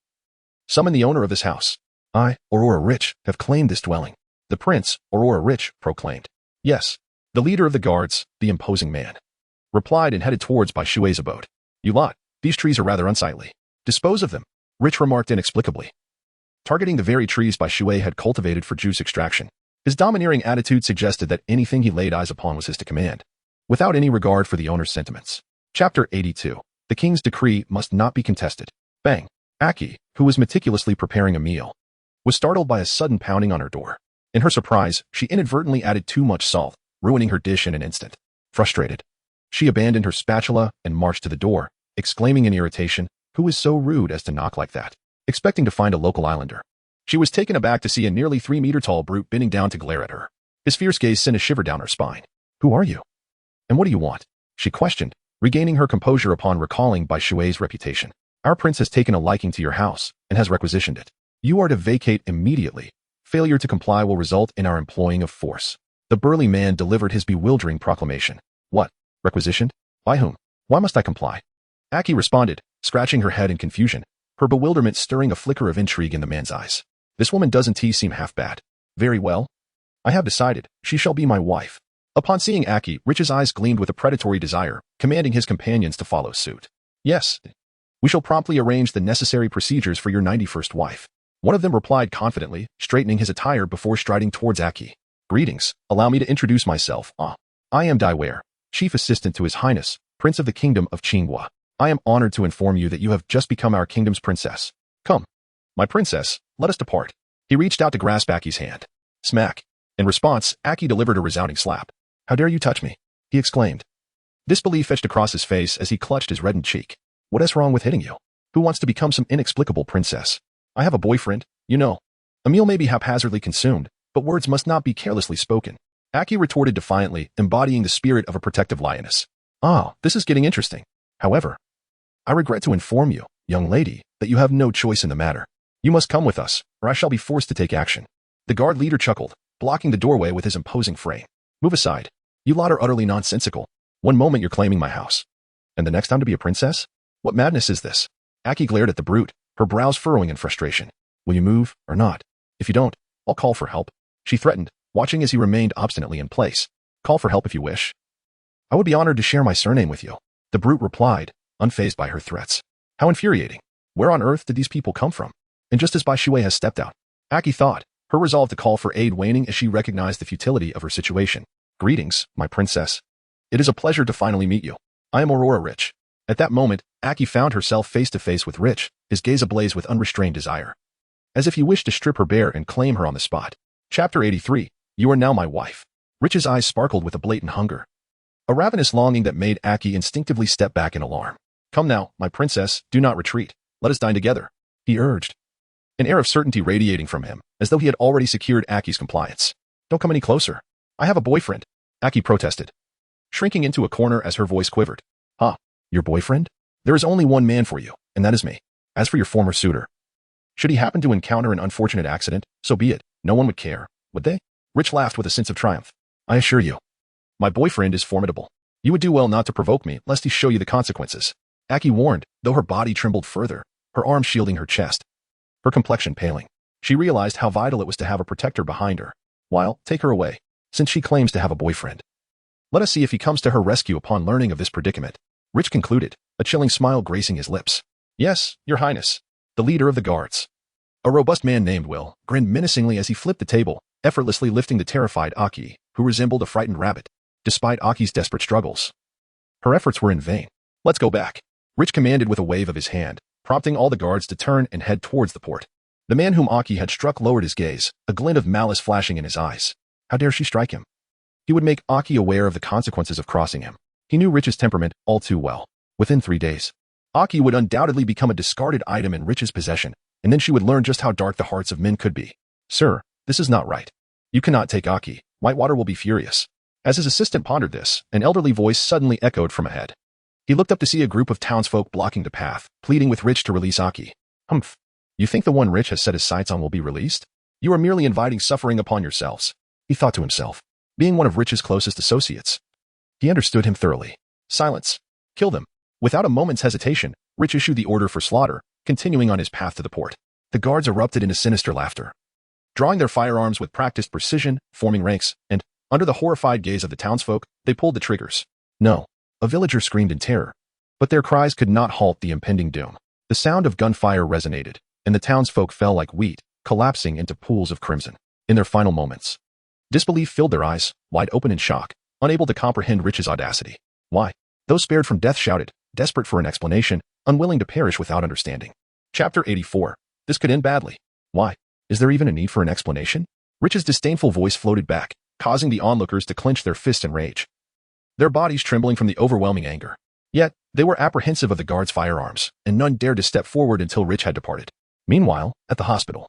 S1: Summon the owner of this house. I, Aurora Rich, have claimed this dwelling. The prince, Aurora Rich, proclaimed. Yes, the leader of the guards, the imposing man, replied and headed towards Baishui's abode. You lot, these trees are rather unsightly. Dispose of them, Rich remarked inexplicably, targeting the very trees Baishui had cultivated for juice extraction. His domineering attitude suggested that anything he laid eyes upon was his to command, without any regard for the owner's sentiments. Chapter 82. The king's decree must not be contested. Bang. Aki, who was meticulously preparing a meal, was startled by a sudden pounding on her door. In her surprise, she inadvertently added too much salt, ruining her dish in an instant. Frustrated, she abandoned her spatula and marched to the door, exclaiming in irritation, "Who is so rude as to knock like that?" Expecting to find a local islander, she was taken aback to see a nearly 3-meter-tall brute bending down to glare at her. His fierce gaze sent a shiver down her spine. "Who are you? And what do you want?" she questioned, regaining her composure upon recalling Baishui's reputation. "Our prince has taken a liking to your house and has requisitioned it. You are to vacate immediately. Failure to comply will result in our employing of force." The burly man delivered his bewildering proclamation. "What? Requisitioned? By whom? Why must I comply?" Aki responded, scratching her head in confusion, her bewilderment stirring a flicker of intrigue in the man's eyes. "This woman doesn't seem half bad. Very well. I have decided, she shall be my wife." Upon seeing Aki, Rich's eyes gleamed with a predatory desire, commanding his companions to follow suit. "Yes. We shall promptly arrange the necessary procedures for your 91st wife." One of them replied confidently, straightening his attire before striding towards Aki. "Greetings. Allow me to introduce myself. I am Daiware, chief assistant to His Highness, Prince of the Kingdom of Qinghua. I am honored to inform you that you have just become our kingdom's princess. Come, my princess, let us depart." He reached out to grasp Aki's hand. Smack. In response, Aki delivered a resounding slap. "How dare you touch me?" he exclaimed. Disbelief etched across his face as he clutched his reddened cheek. "What is wrong with hitting you? Who wants to become some inexplicable princess? I have a boyfriend, you know. A meal may be haphazardly consumed, but words must not be carelessly spoken." Aki retorted defiantly, embodying the spirit of a protective lioness. This is getting interesting. However, I regret to inform you, young lady, that you have no choice in the matter. You must come with us, or I shall be forced to take action." The guard leader chuckled, blocking the doorway with his imposing frame. "Move aside. You lot are utterly nonsensical. One moment you're claiming my house, and the next time to be a princess? What madness is this?" Aki glared at the brute, her brows furrowing in frustration. "Will you move, or not? If you don't, I'll call for help," she threatened, watching as he remained obstinately in place. "Call for help if you wish. I would be honored to share my surname with you," the brute replied, unfazed by her threats. How infuriating. Where on earth did these people come from? And just as Baishui has stepped out, Aki thought, her resolve to call for aid waning as she recognized the futility of her situation. "Greetings, my princess. It is a pleasure to finally meet you. I am Aurora Rich." At that moment, Aki found herself face to face with Rich, his gaze ablaze with unrestrained desire, as if he wished to strip her bare and claim her on the spot. Chapter 83. You are now my wife. Rich's eyes sparkled with a blatant hunger, a ravenous longing that made Aki instinctively step back in alarm. "Come now, my princess, do not retreat. Let us dine together," he urged, an air of certainty radiating from him, as though he had already secured Aki's compliance. "Don't come any closer. I have a boyfriend," Aki protested, shrinking into a corner as her voice quivered. Your boyfriend? There is only one man for you, and that is me. As for your former suitor, should he happen to encounter an unfortunate accident, so be it. No one would care, would they?" Rich laughed with a sense of triumph. "I assure you, my boyfriend is formidable. You would do well not to provoke me, lest he show you the consequences," Aki warned, though her body trembled further, her arm shielding her chest, her complexion paling. She realized how vital it was to have a protector behind her. While, take her away, since she claims to have a boyfriend. Let us see if he comes to her rescue upon learning of this predicament," Rich concluded, a chilling smile gracing his lips. "Yes, your highness, the leader of the guards." A robust man named Will grinned menacingly as he flipped the table, effortlessly lifting the terrified Aki, who resembled a frightened rabbit. Despite Aki's desperate struggles, her efforts were in vain. "Let's go back," Rich commanded with a wave of his hand, prompting all the guards to turn and head towards the port. The man whom Aki had struck lowered his gaze, a glint of malice flashing in his eyes. How dare she strike him? He would make Aki aware of the consequences of crossing him. He knew Rich's temperament all too well. Within 3 days, Aki would undoubtedly become a discarded item in Rich's possession, and then she would learn just how dark the hearts of men could be. Sir, this is not right. You cannot take Aki. Whitewater will be furious. As his assistant pondered this, an elderly voice suddenly echoed from ahead. He looked up to see a group of townsfolk blocking the path, pleading with Rich to release Aki. Humph. You think the one Rich has set his sights on will be released? You are merely inviting suffering upon yourselves, he thought to himself, being one of Rich's closest associates. He understood him thoroughly. Silence. Kill them. Without a moment's hesitation, Rich issued the order for slaughter, continuing on his path to the port. The guards erupted into sinister laughter. Drawing their firearms with practiced precision, forming ranks, and, under the horrified gaze of the townsfolk, they pulled the triggers. No. A villager screamed in terror. But their cries could not halt the impending doom. The sound of gunfire resonated, and the townsfolk fell like wheat, collapsing into pools of crimson. In their final moments, disbelief filled their eyes, wide open in shock, unable to comprehend Rich's audacity. Why? Those spared from death shouted, desperate for an explanation, unwilling to perish without understanding. Chapter 84. This could end badly. Why? Is there even a need for an explanation? Rich's disdainful voice floated back, causing the onlookers to clench their fists in rage, their bodies trembling from the overwhelming anger. Yet, they were apprehensive of the guards' firearms, and none dared to step forward until Rich had departed. Meanwhile, at the hospital,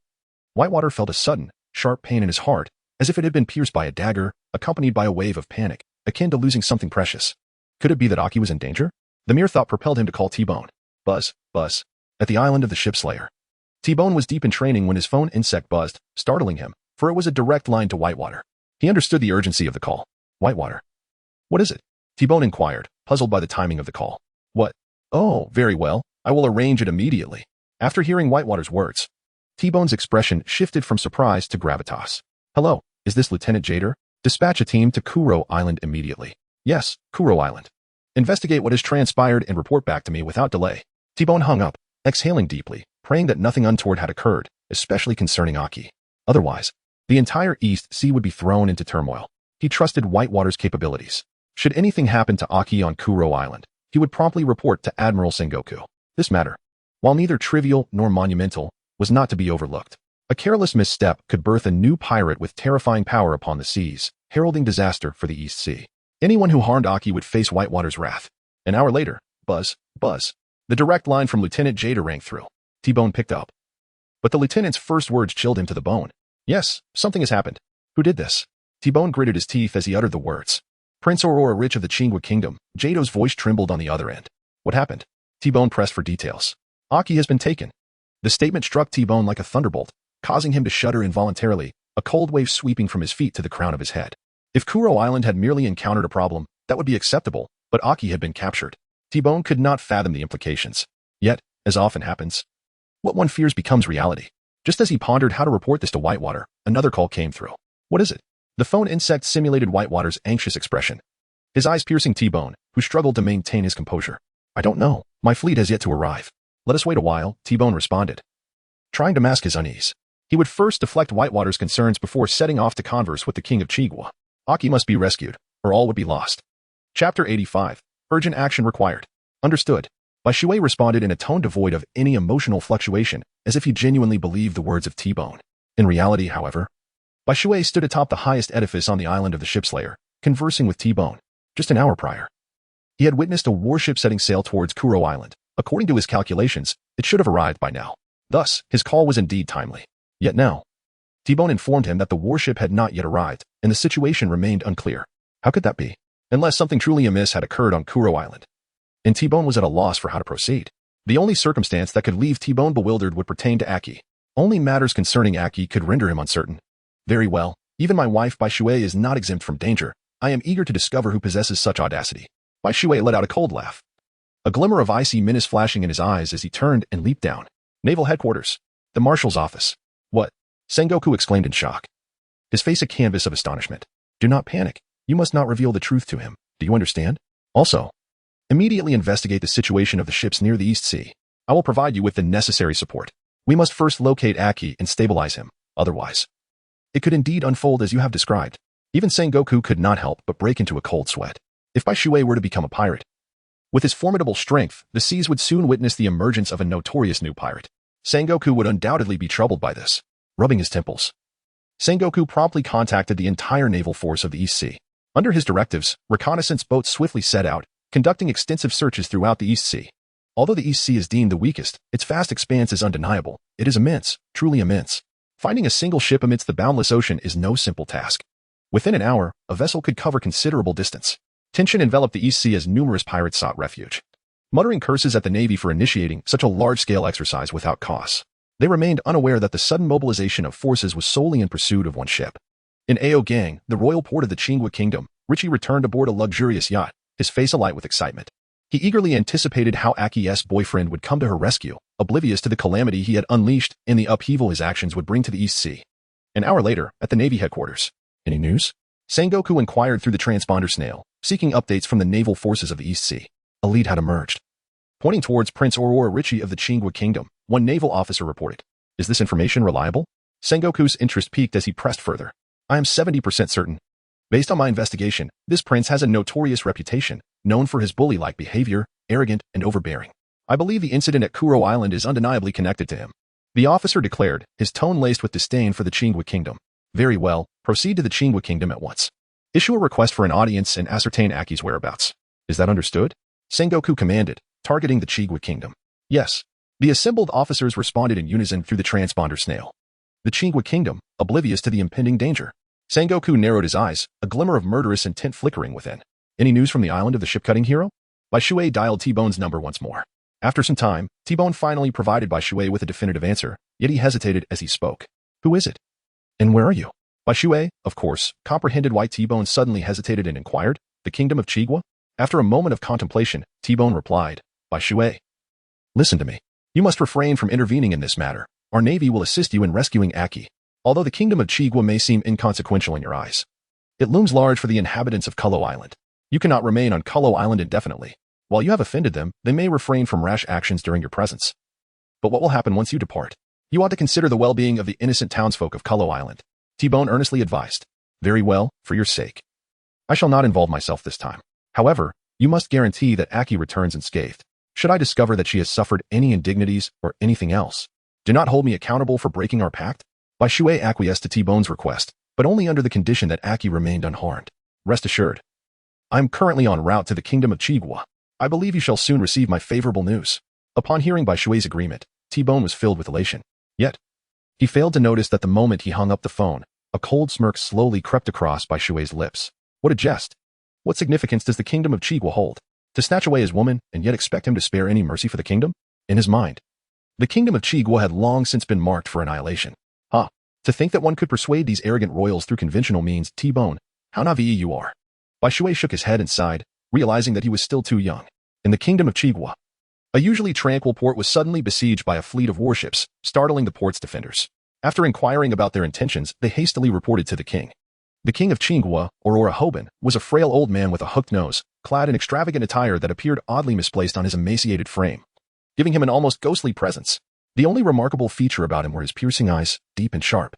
S1: Whitewater felt a sudden, sharp pain in his heart, as if it had been pierced by a dagger, accompanied by a wave of panic, akin to losing something precious. Could it be that Aki was in danger? The mere thought propelled him to call T-Bone. Buzz, buzz. At the island of the ship's lair. T-Bone was deep in training when his phone insect buzzed, startling him, for it was a direct line to Whitewater. He understood the urgency of the call. Whitewater. What is it? T-Bone inquired, puzzled by the timing of the call. What? Oh, very well. I will arrange it immediately. After hearing Whitewater's words, T-Bone's expression shifted from surprise to gravitas. Hello, is this Lieutenant Jader? Dispatch a team to Kuro Island immediately. Yes, Kuro Island. Investigate what has transpired and report back to me without delay. T-Bone hung up, exhaling deeply, praying that nothing untoward had occurred, especially concerning Aki. Otherwise, the entire East Sea would be thrown into turmoil. He trusted Whitewater's capabilities. Should anything happen to Aki on Kuro Island, he would promptly report to Admiral Sengoku. This matter, while neither trivial nor monumental, was not to be overlooked. A careless misstep could birth a new pirate with terrifying power upon the seas, heralding disaster for the East Sea. Anyone who harmed Aki would face Whitewater's wrath. An hour later, buzz, buzz. The direct line from Lieutenant Jader rang through. T-Bone picked up. But the lieutenant's first words chilled him to the bone. Yes, something has happened. Who did this? T-Bone gritted his teeth as he uttered the words. Prince Aurora Rich of the Chingwa Kingdom. Jado's voice trembled on the other end. What happened? T-Bone pressed for details. Aki has been taken. The statement struck T-Bone like a thunderbolt, causing him to shudder involuntarily, a cold wave sweeping from his feet to the crown of his head. If Kuro Island had merely encountered a problem, that would be acceptable, but Aki had been captured. T-Bone could not fathom the implications. Yet, as often happens, what one fears becomes reality. Just as he pondered how to report this to Whitewater, another call came through. What is it? The phone insect simulated Whitewater's anxious expression, his eyes piercing T-Bone, who struggled to maintain his composure. I don't know. My fleet has yet to arrive. Let us wait a while, T-Bone responded, trying to mask his unease. He would first deflect Whitewater's concerns before setting off to converse with the king of Chigwa. Aki must be rescued, or all would be lost. Chapter 85. Urgent action required. Understood. Baishui responded in a tone devoid of any emotional fluctuation, as if he genuinely believed the words of T-Bone. In reality, however, Baishui stood atop the highest edifice on the island of the ship's lair, conversing with T-Bone. Just an hour prior, he had witnessed a warship setting sail towards Kuro Island. According to his calculations, it should have arrived by now. Thus, his call was indeed timely. Yet now, T-Bone informed him that the warship had not yet arrived, and the situation remained unclear. How could that be? Unless something truly amiss had occurred on Kuro Island. And T-Bone was at a loss for how to proceed. The only circumstance that could leave T-Bone bewildered would pertain to Aki. Only matters concerning Aki could render him uncertain. Very well, even my wife Baishui is not exempt from danger. I am eager to discover who possesses such audacity. Baishui let out a cold laugh, a glimmer of icy menace flashing in his eyes as he turned and leaped down. Naval headquarters. The marshal's office. What? Sengoku exclaimed in shock, his face a canvas of astonishment. Do not panic. You must not reveal the truth to him. Do you understand? Also, immediately investigate the situation of the ships near the East Sea. I will provide you with the necessary support. We must first locate Aki and stabilize him. Otherwise, it could indeed unfold as you have described. Even Sengoku could not help but break into a cold sweat. If Baishui were to become a pirate, With his formidable strength, the seas would soon witness the emergence of a notorious new pirate. Sengoku would undoubtedly be troubled by this. Rubbing his temples, Sengoku promptly contacted the entire naval force of the East Sea. Under his directives, reconnaissance boats swiftly set out, conducting extensive searches throughout the East Sea. Although the East Sea is deemed the weakest, its vast expanse is undeniable. It is immense, truly immense. Finding a single ship amidst the boundless ocean is no simple task. Within an hour, a vessel could cover considerable distance. Tension enveloped the East Sea as numerous pirates sought refuge. Muttering curses at the Navy for initiating such a large-scale exercise without cause, they remained unaware that the sudden mobilization of forces was solely in pursuit of one ship. In Aogang, the royal port of the Qingwa Kingdom, Richie returned aboard a luxurious yacht, his face alight with excitement. He eagerly anticipated how Aki's boyfriend would come to her rescue, oblivious to the calamity he had unleashed and the upheaval his actions would bring to the East Sea. An hour later, at the Navy headquarters. Any news? Sengoku inquired through the transponder snail, seeking updates from the naval forces of the East Sea. A lead had emerged. Pointing towards Prince Aurora Richie of the Qingwa Kingdom, one naval officer reported. Is this information reliable? Sengoku's interest peaked as he pressed further. I am 70% certain. Based on my investigation, this prince has a notorious reputation, known for his bully-like behavior, arrogant and overbearing. I believe the incident at Kuro Island is undeniably connected to him. The officer declared, his tone laced with disdain for the Qingwa Kingdom. Very well, proceed to the Qingwa Kingdom at once. Issue a request for an audience and ascertain Aki's whereabouts. Is that understood? Sengoku commanded, targeting the Qingwa Kingdom. Yes. The assembled officers responded in unison through the transponder snail. The Qingwa Kingdom, oblivious to the impending danger. Sengoku narrowed his eyes, a glimmer of murderous intent flickering within. Any news from the island of the ship-cutting hero? Bai Shui dialed T-Bone's number once more. After some time, T-Bone finally provided Bai Shui with a definitive answer, yet he hesitated as he spoke. Who is it? And where are you? Bai Shui, of course, comprehended why T-Bone suddenly hesitated and inquired. The kingdom of Qingwa? After a moment of contemplation, T-Bone replied, Bai Shui. Listen to me. You must refrain from intervening in this matter. Our navy will assist you in rescuing Aki. Although the kingdom of Qingwa may seem inconsequential in your eyes, it looms large for the inhabitants of Kolo Island. You cannot remain on Kolo Island indefinitely. While you have offended them, they may refrain from rash actions during your presence. But what will happen once you depart? You ought to consider the well-being of the innocent townsfolk of Kolo Island. T-Bone earnestly advised. Very well, for your sake. I shall not involve myself this time. However, you must guarantee that Aki returns unscathed. Should I discover that she has suffered any indignities or anything else, do not hold me accountable for breaking our pact. Bai Shui acquiesced to T-Bone's request, but only under the condition that Aki remained unharmed. Rest assured. I am currently en route to the kingdom of Qingwa. I believe you shall soon receive my favorable news. Upon hearing Bai Shui's agreement, T-Bone was filled with elation. Yet, he failed to notice that the moment he hung up the phone, a cold smirk slowly crept across Bai Shui's lips. What a jest! What significance does the kingdom of Qingwa hold? To snatch away his woman and yet expect him to spare any mercy for the kingdom? In his mind, the kingdom of Qingwa had long since been marked for annihilation. To think that one could persuade these arrogant royals through conventional means, T-Bone, how naive you are. Bai Shui shook his head and sighed, realizing that he was still too young. In the kingdom of Qingwa, a usually tranquil port was suddenly besieged by a fleet of warships, startling the port's defenders. After inquiring about their intentions, they hastily reported to the king. The king of Qingwa, Aurora Hoban, was a frail old man with a hooked nose, clad in extravagant attire that appeared oddly misplaced on his emaciated frame, giving him an almost ghostly presence. The only remarkable feature about him were his piercing eyes, deep and sharp,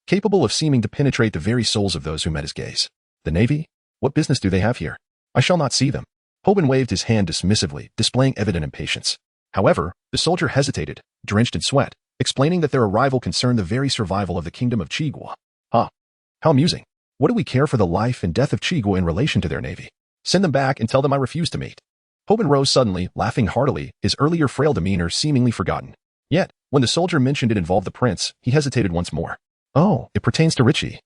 S1: capable of seeming to penetrate the very souls of those who met his gaze. The Navy? What business do they have here? I shall not see them. Hoban waved his hand dismissively, displaying evident impatience. However, the soldier hesitated, drenched in sweat, explaining that their arrival concerned the very survival of the kingdom of Qingwa. How amusing. What do we care for the life and death of Qingwa in relation to their navy? Send them back and tell them I refuse to meet. Hoban rose suddenly, laughing heartily, his earlier frail demeanor seemingly forgotten. Yet, when the soldier mentioned it involved the prince, he hesitated once more. Oh, it pertains to Richie.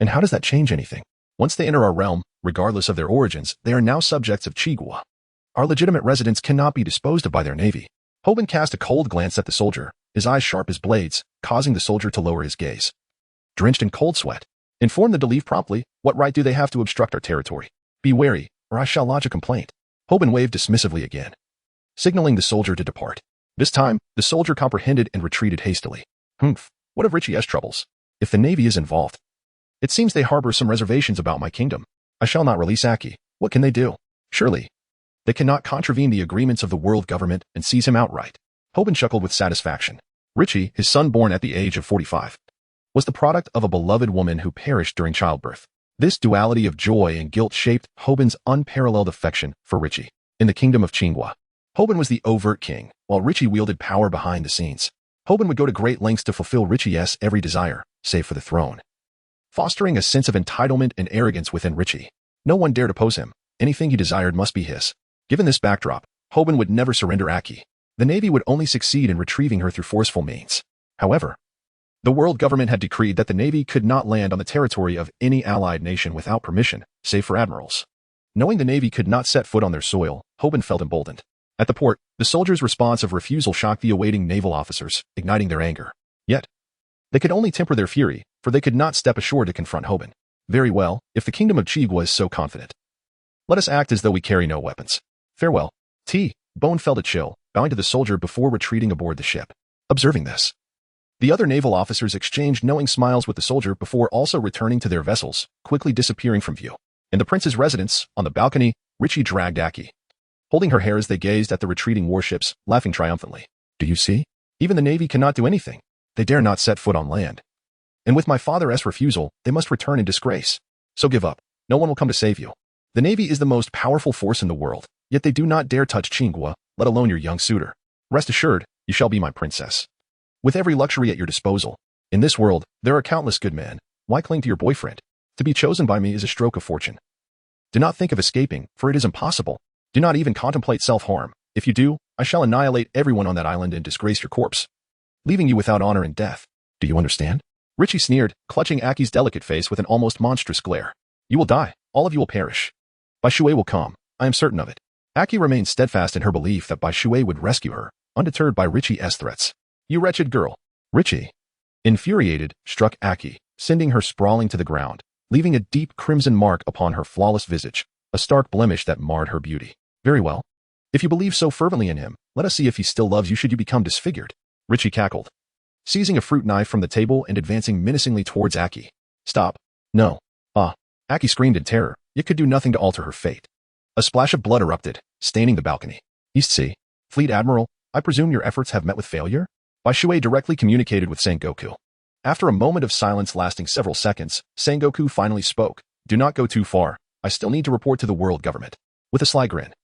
S1: And how does that change anything? Once they enter our realm, regardless of their origins, they are now subjects of Qingwa. Our legitimate residents cannot be disposed of by their navy. Hoban cast a cold glance at the soldier, his eyes sharp as blades, causing the soldier to lower his gaze. Drenched in cold sweat, inform them to leave promptly. What right do they have to obstruct our territory? Be wary, or I shall lodge a complaint. Hoban waved dismissively again, signaling the soldier to depart. This time, the soldier comprehended and retreated hastily. What of Richie's troubles? If the navy is involved, it seems they harbor some reservations about my kingdom. I shall not release Aki. What can they do? Surely, they cannot contravene the agreements of the world government and seize him outright. Hoban chuckled with satisfaction. Richie, his son born at the age of 45, was the product of a beloved woman who perished during childbirth. This duality of joy and guilt shaped Hoban's unparalleled affection for Richie. In the kingdom of Qinghua, Hoban was the overt king, while Richie wielded power behind the scenes. Hoban would go to great lengths to fulfill Richie's every desire, save for the throne, fostering a sense of entitlement and arrogance within Richie. No one dared oppose him. Anything he desired must be his. Given this backdrop, Hoban would never surrender Aki. The Navy would only succeed in retrieving her through forceful means. However, the world government had decreed that the Navy could not land on the territory of any allied nation without permission, save for admirals. Knowing the Navy could not set foot on their soil, Hoban felt emboldened. At the port, the soldiers' response of refusal shocked the awaiting naval officers, igniting their anger. Yet, they could only temper their fury, for they could not step ashore to confront Hoban. Very well, if the kingdom of Qinghua is so confident, let us act as though we carry no weapons. Farewell. Bone felt a chill, bowing to the soldier before retreating aboard the ship. Observing this, the other naval officers exchanged knowing smiles with the soldier before also returning to their vessels, quickly disappearing from view. In the prince's residence, on the balcony, Richie dragged Aki, holding her hair as they gazed at the retreating warships, laughing triumphantly. Do you see? Even the Navy cannot do anything. They dare not set foot on land. And with my father's refusal, they must return in disgrace. So give up. No one will come to save you. The Navy is the most powerful force in the world, yet they do not dare touch Qinghua, let alone your young suitor. Rest assured, you shall be my princess. With every luxury at your disposal. In this world, there are countless good men. Why cling to your boyfriend? To be chosen by me is a stroke of fortune. Do not think of escaping, for it is impossible. Do not even contemplate self-harm. If you do, I shall annihilate everyone on that island and disgrace your corpse, leaving you without honor and death. Do you understand? Richie sneered, clutching Aki's delicate face with an almost monstrous glare. You will die. All of you will perish. Bai Shui will come. I am certain of it. Aki remained steadfast in her belief that Bai Shui would rescue her, undeterred by Richie's threats. You wretched girl. Richie, infuriated, struck Aki, sending her sprawling to the ground, leaving a deep crimson mark upon her flawless visage, a stark blemish that marred her beauty. Very well. If you believe so fervently in him, let us see if he still loves you should you become disfigured. Richie cackled, seizing a fruit knife from the table and advancing menacingly towards Aki. Stop. No. Aki screamed in terror, yet could do nothing to alter her fate. A splash of blood erupted, staining the balcony. East Sea. Fleet Admiral, I presume your efforts have met with failure? Bai Shui directly communicated with Sengoku. After a moment of silence lasting several seconds, Sengoku finally spoke. Do not go too far. I still need to report to the world government. With a sly grin,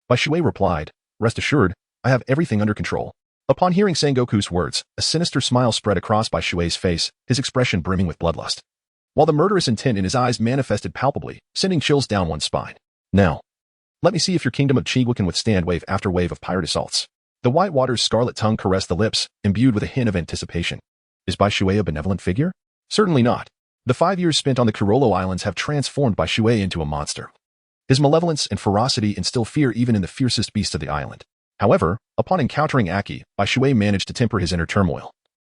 S1: Bai Shui replied, Rest assured, I have everything under control. Upon hearing Sengoku's words, a sinister smile spread across Bai Shui's face, his expression brimming with bloodlust, while the murderous intent in his eyes manifested palpably, sending chills down one's spine. Now, let me see if your kingdom of Qinghua can withstand wave after wave of pirate assaults. The Whitewater's scarlet tongue caressed the lips, imbued with a hint of anticipation. Is Bai Shui a benevolent figure? Certainly not. The 5 years spent on the Kurolo Islands have transformed Bai Shui into a monster. His malevolence and ferocity instill fear even in the fiercest beasts of the island. However, upon encountering Aki, Bai Shui managed to temper his inner turmoil,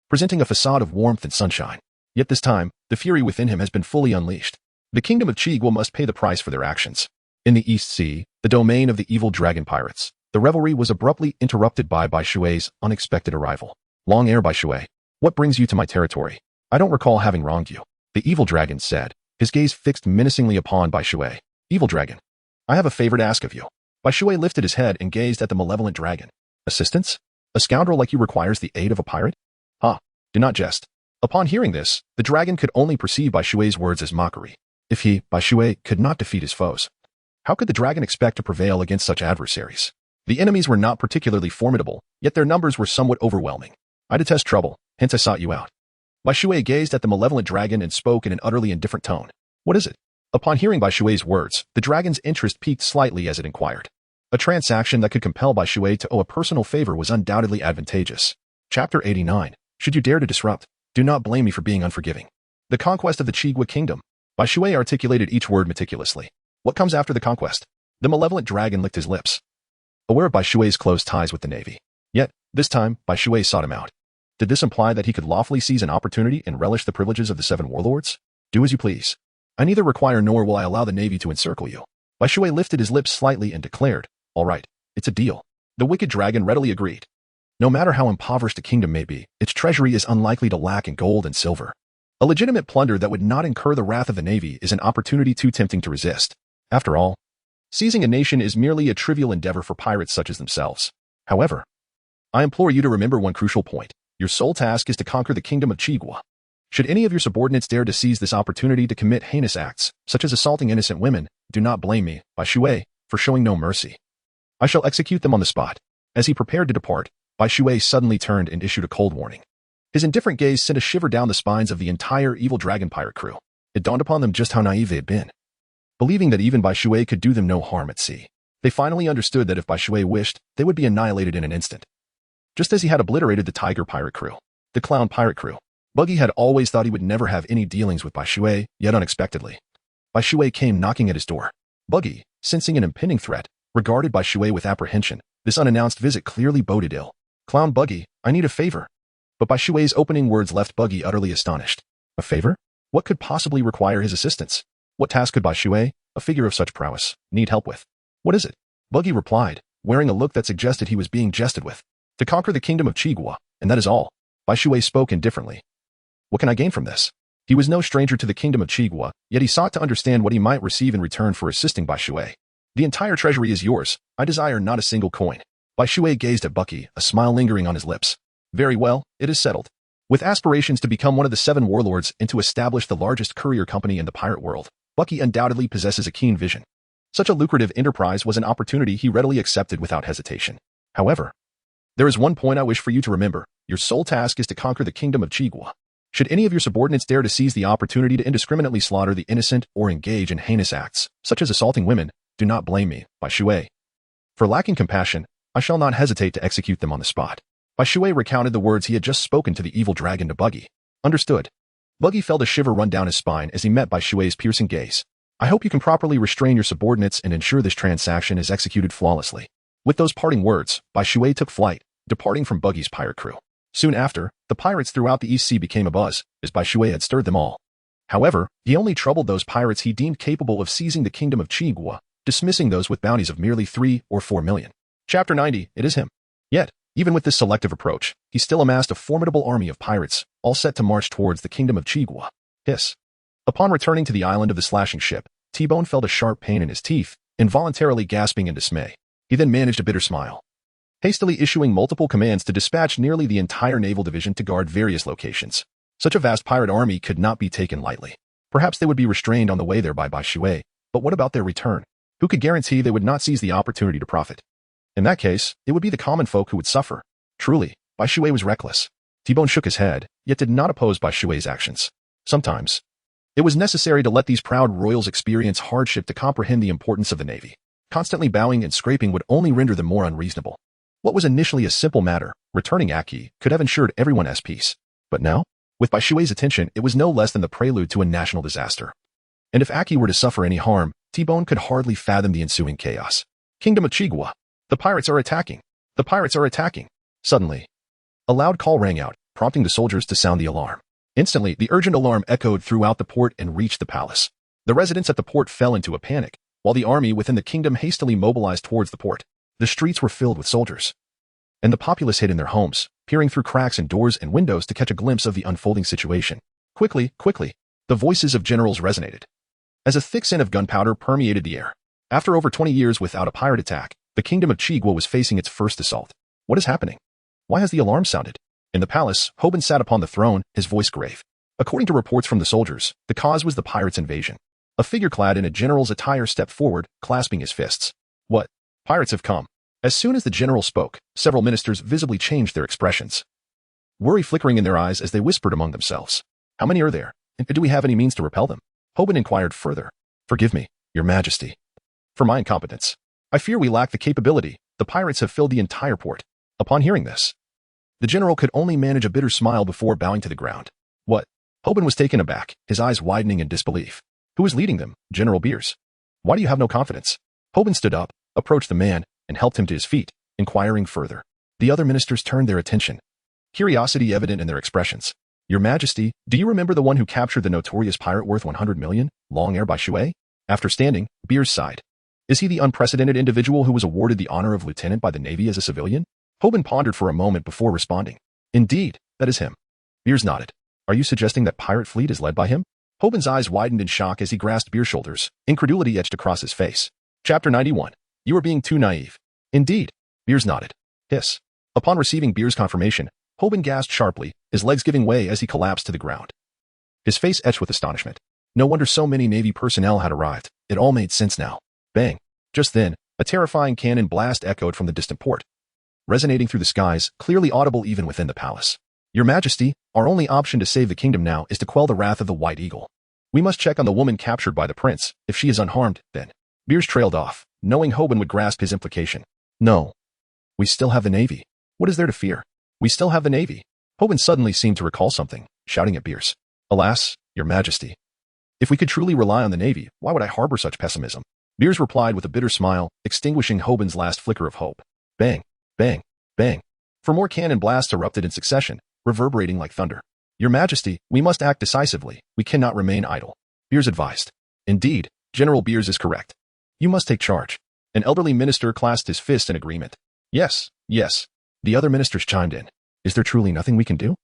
S1: presenting a facade of warmth and sunshine. Yet this time, the fury within him has been fully unleashed. The kingdom of Qinghua must pay the price for their actions. In the East Sea, the domain of the evil dragon pirates, the revelry was abruptly interrupted by Bai Shui's unexpected arrival. Long ere Bai Shui, what brings you to my territory? I don't recall having wronged you, the evil dragon said, his gaze fixed menacingly upon Bai Shui. Evil dragon, I have a favor to ask of you. Bai Shui lifted his head and gazed at the malevolent dragon. Assistance? A scoundrel like you requires the aid of a pirate? Do not jest. Upon hearing this, the dragon could only perceive Bai Shui's words as mockery. If he, Bai Shui, could not defeat his foes, how could the dragon expect to prevail against such adversaries? The enemies were not particularly formidable, yet their numbers were somewhat overwhelming. I detest trouble, hence I sought you out. Bai Shui gazed at the malevolent dragon and spoke in an utterly indifferent tone. What is it? Upon hearing Bai Shui's words, the dragon's interest piqued slightly as it inquired. A transaction that could compel Bai Shui to owe a personal favor was undoubtedly advantageous. Chapter 89. Should you dare to disrupt, do not blame me for being unforgiving. The conquest of the Qinghua kingdom. Bai Shui articulated each word meticulously. What comes after the conquest? The malevolent dragon licked his lips, aware of Bai Shui's close ties with the Navy. Yet, this time, Bai Shui sought him out. Did this imply that he could lawfully seize an opportunity and relish the privileges of the 7 warlords? Do as you please. I neither require nor will I allow the Navy to encircle you. Bai Shui lifted his lips slightly and declared, All right, it's a deal. The wicked dragon readily agreed. No matter how impoverished a kingdom may be, its treasury is unlikely to lack in gold and silver. A legitimate plunder that would not incur the wrath of the Navy is an opportunity too tempting to resist. After all, seizing a nation is merely a trivial endeavor for pirates such as themselves. However, I implore you to remember one crucial point. Your sole task is to conquer the kingdom of Qinghua. Should any of your subordinates dare to seize this opportunity to commit heinous acts, such as assaulting innocent women, do not blame me, Bai Shui, for showing no mercy. I shall execute them on the spot. As he prepared to depart, Bai Shui suddenly turned and issued a cold warning. His indifferent gaze sent a shiver down the spines of the entire evil dragon pirate crew. It dawned upon them just how naive they had been. Believing that even Bai Shui could do them no harm at sea, they finally understood that if Bai Shui wished, they would be annihilated in an instant. Just as he had obliterated the tiger pirate crew, the clown pirate crew, Buggy had always thought he would never have any dealings with Bai Shui, yet unexpectedly, Bai Shui came knocking at his door. Buggy, sensing an impending threat, regarded Bai Shui with apprehension. This unannounced visit clearly boded ill. Clown Buggy, I need a favor. But Bai Shui's opening words left Buggy utterly astonished. A favor? What could possibly require his assistance? What task could Bai Shui, a figure of such prowess, need help with? What is it? Buggy replied, wearing a look that suggested he was being jested with. To conquer the kingdom of Chigua, and that is all. Bai Shui spoke indifferently. What can I gain from this? He was no stranger to the kingdom of Chigua, yet he sought to understand what he might receive in return for assisting Bai Shui. The entire treasury is yours. I desire not a single coin. Bai Shui gazed at Buggy, a smile lingering on his lips. Very well, it is settled. With aspirations to become one of the 7 warlords and to establish the largest courier company in the pirate world, Buggy undoubtedly possesses a keen vision. Such a lucrative enterprise was an opportunity he readily accepted without hesitation. However, there is one point I wish for you to remember. Your sole task is to conquer the kingdom of Chigua. Should any of your subordinates dare to seize the opportunity to indiscriminately slaughter the innocent or engage in heinous acts, such as assaulting women, do not blame me, Bai Shui. For lacking compassion, I shall not hesitate to execute them on the spot. Bai Shui recounted the words he had just spoken to the evil dragon to Buggy. Understood. Buggy felt a shiver run down his spine as he met Bai Shui's piercing gaze. I hope you can properly restrain your subordinates and ensure this transaction is executed flawlessly. With those parting words, Bai Shui took flight, departing from Buggy's pirate crew. Soon after, the pirates throughout the East Sea became abuzz, as Bai Shui had stirred them all. However, he only troubled those pirates he deemed capable of seizing the kingdom of Chigua, dismissing those with bounties of merely 3 or 4 million. Chapter 90, it is him. Yet, even with this selective approach, he still amassed a formidable army of pirates, all set to march towards the kingdom of Chigua. Hiss. Upon returning to the island of the slashing ship, T-Bone felt a sharp pain in his teeth, involuntarily gasping in dismay. He then managed a bitter smile. Hastily issuing multiple commands to dispatch nearly the entire naval division to guard various locations. Such a vast pirate army could not be taken lightly. Perhaps they would be restrained on the way there by Bai Shui, but what about their return? Who could guarantee they would not seize the opportunity to profit? In that case, it would be the common folk who would suffer. Truly, Bai Shui was reckless. T-Bone shook his head, yet did not oppose Bai Shui's actions. Sometimes, it was necessary to let these proud royals experience hardship to comprehend the importance of the navy. Constantly bowing and scraping would only render them more unreasonable. What was initially a simple matter, returning Aki, could have ensured everyone's peace. But now, with Bai Shui's attention, it was no less than the prelude to a national disaster. And if Aki were to suffer any harm, T-Bone could hardly fathom the ensuing chaos. Kingdom of Chigua. The pirates are attacking. The pirates are attacking. Suddenly, a loud call rang out, prompting the soldiers to sound the alarm. Instantly, the urgent alarm echoed throughout the port and reached the palace. The residents at the port fell into a panic, while the army within the kingdom hastily mobilized towards the port. The streets were filled with soldiers, and the populace hid in their homes, peering through cracks in doors and windows to catch a glimpse of the unfolding situation. Quickly, quickly, the voices of generals resonated. As a thick scent of gunpowder permeated the air. After over 20 years without a pirate attack, the kingdom of Chigua was facing its first assault. What is happening? Why has the alarm sounded? In the palace, Hoban sat upon the throne, his voice grave. According to reports from the soldiers, the cause was the pirates' invasion. A figure clad in a general's attire stepped forward, clasping his fists. What? Pirates have come. As soon as the general spoke, several ministers visibly changed their expressions, worry flickering in their eyes as they whispered among themselves. How many are there? And do we have any means to repel them? Hoban inquired further. Forgive me, your majesty, for my incompetence. I fear we lack the capability. The pirates have filled the entire port. Upon hearing this, the general could only manage a bitter smile before bowing to the ground. What? Hoban was taken aback, his eyes widening in disbelief. Who is leading them? General Beers. Why do you have no confidence? Hoban stood up, approached the man, and helped him to his feet, inquiring further. The other ministers turned their attention, curiosity evident in their expressions. Your Majesty, do you remember the one who captured the notorious pirate worth 100 million, long ere Bai Shui? After standing, Beers sighed. Is he the unprecedented individual who was awarded the honor of lieutenant by the Navy as a civilian? Hoban pondered for a moment before responding. Indeed, that is him. Beers nodded. Are you suggesting that pirate fleet is led by him? Hoban's eyes widened in shock as he grasped Beers' shoulders. Incredulity etched across his face. Chapter 91. You are being too naive. Indeed. Beers nodded. Hiss. Upon receiving Beers' confirmation, Hoban gasped sharply, his legs giving way as he collapsed to the ground. His face etched with astonishment. No wonder so many Navy personnel had arrived. It all made sense now. Bang. Just then, A terrifying cannon blast echoed from the distant port, resonating through the skies, clearly audible even within the palace. Your Majesty, our only option to save the kingdom now is to quell the wrath of the White Eagle. We must check on the woman captured by the prince. If she is unharmed, then. Beers trailed off, knowing Hoban would grasp his implication. No. We still have the Navy. What is there to fear? We still have the Navy. Hoban suddenly seemed to recall something, shouting at Beers. Alas, Your Majesty. If we could truly rely on the Navy, why would I harbor such pessimism? Beers replied with a bitter smile, extinguishing Hoban's last flicker of hope. Bang, bang, bang. For more cannon blasts erupted in succession, reverberating like thunder. Your Majesty, we must act decisively. We cannot remain idle. Beers advised. Indeed, General Beers is correct. You must take charge. An elderly minister clasped his fist in agreement. Yes, yes. The other ministers chimed in. Is there truly nothing we can do?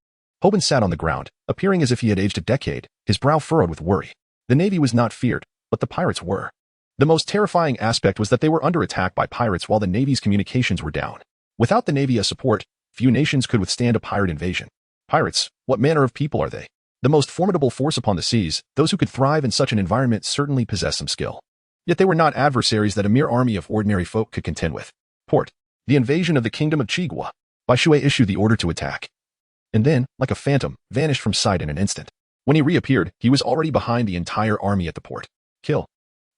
S1: Hoban sat on the ground, appearing as if he had aged a decade, his brow furrowed with worry. The Navy was not feared, but the pirates were. The most terrifying aspect was that they were under attack by pirates while the Navy's communications were down. Without the Navy as support, few nations could withstand a pirate invasion. Pirates, what manner of people are they? The most formidable force upon the seas, those who could thrive in such an environment certainly possess some skill. Yet they were not adversaries that a mere army of ordinary folk could contend with. Port. The invasion of the kingdom of Chigua. Baishui issued the order to attack. And then, like a phantom, vanished from sight in an instant. When he reappeared, he was already behind the entire army at the port. Kill.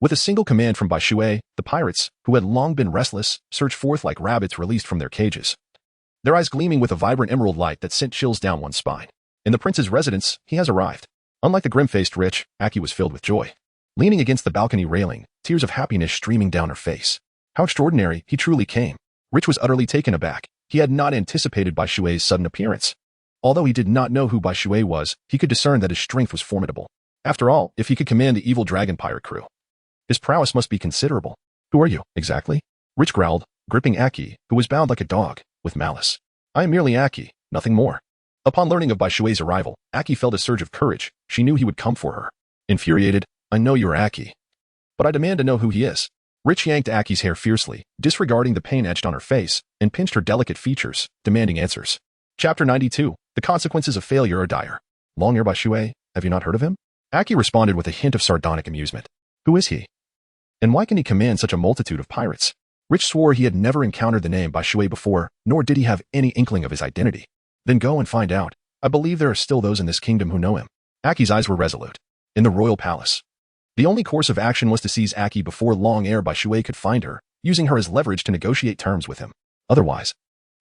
S1: With a single command from Baishui, the pirates, who had long been restless, surged forth like rabbits released from their cages. Their eyes gleaming with a vibrant emerald light that sent chills down one's spine. In the prince's residence, he has arrived. Unlike the grim-faced rich, Aki was filled with joy. Leaning against the balcony railing, tears of happiness streaming down her face. How extraordinary he truly came. Rich was utterly taken aback. He had not anticipated Baishui's sudden appearance. Although he did not know who Baishui was, he could discern that his strength was formidable. After all, if he could command the evil dragon pirate crew, his prowess must be considerable. Who are you, exactly? Rich growled, gripping Aki, who was bound like a dog, with malice. I am merely Aki, nothing more. Upon learning of Baishui's arrival, Aki felt a surge of courage. She knew he would come for her. Infuriated, I know you are Aki. But I demand to know who he is. Rich yanked Aki's hair fiercely, disregarding the pain etched on her face, and pinched her delicate features, demanding answers. Chapter 92. The consequences of failure are dire. Long Ear Baishui, have you not heard of him? Aki responded with a hint of sardonic amusement. Who is he? And why can he command such a multitude of pirates? Rich swore he had never encountered the name Baishui before, nor did he have any inkling of his identity. Then go and find out. I believe there are still those in this kingdom who know him. Aki's eyes were resolute. In the royal palace. The only course of action was to seize Aki before long ere Baishui could find her, using her as leverage to negotiate terms with him. Otherwise,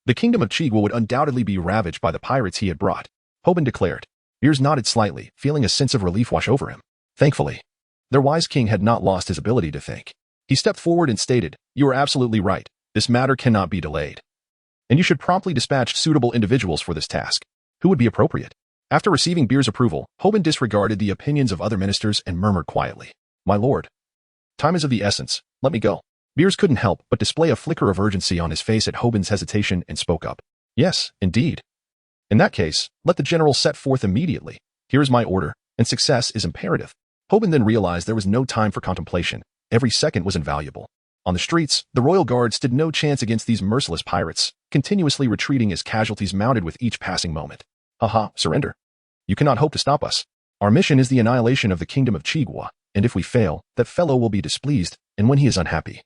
S1: the kingdom of Chigua would undoubtedly be ravaged by the pirates he had brought, Hoban declared. Beers nodded slightly, feeling a sense of relief wash over him. Thankfully, their wise king had not lost his ability to think. He stepped forward and stated, You are absolutely right. This matter cannot be delayed. And you should promptly dispatch suitable individuals for this task. Who would be appropriate? After receiving Beer's approval, Hoban disregarded the opinions of other ministers and murmured quietly. My lord. Time is of the essence. Let me go. Beers couldn't help but display a flicker of urgency on his face at Hoban's hesitation and spoke up. Yes, indeed. In that case, let the general set forth immediately. Here is my order, and success is imperative. Hoban then realized there was no time for contemplation. Every second was invaluable. On the streets, the royal guard stood no chance against these merciless pirates, continuously retreating as casualties mounted with each passing moment. Haha, surrender. You cannot hope to stop us. Our mission is the annihilation of the kingdom of Chigua, and if we fail, that fellow will be displeased, and when he is unhappy,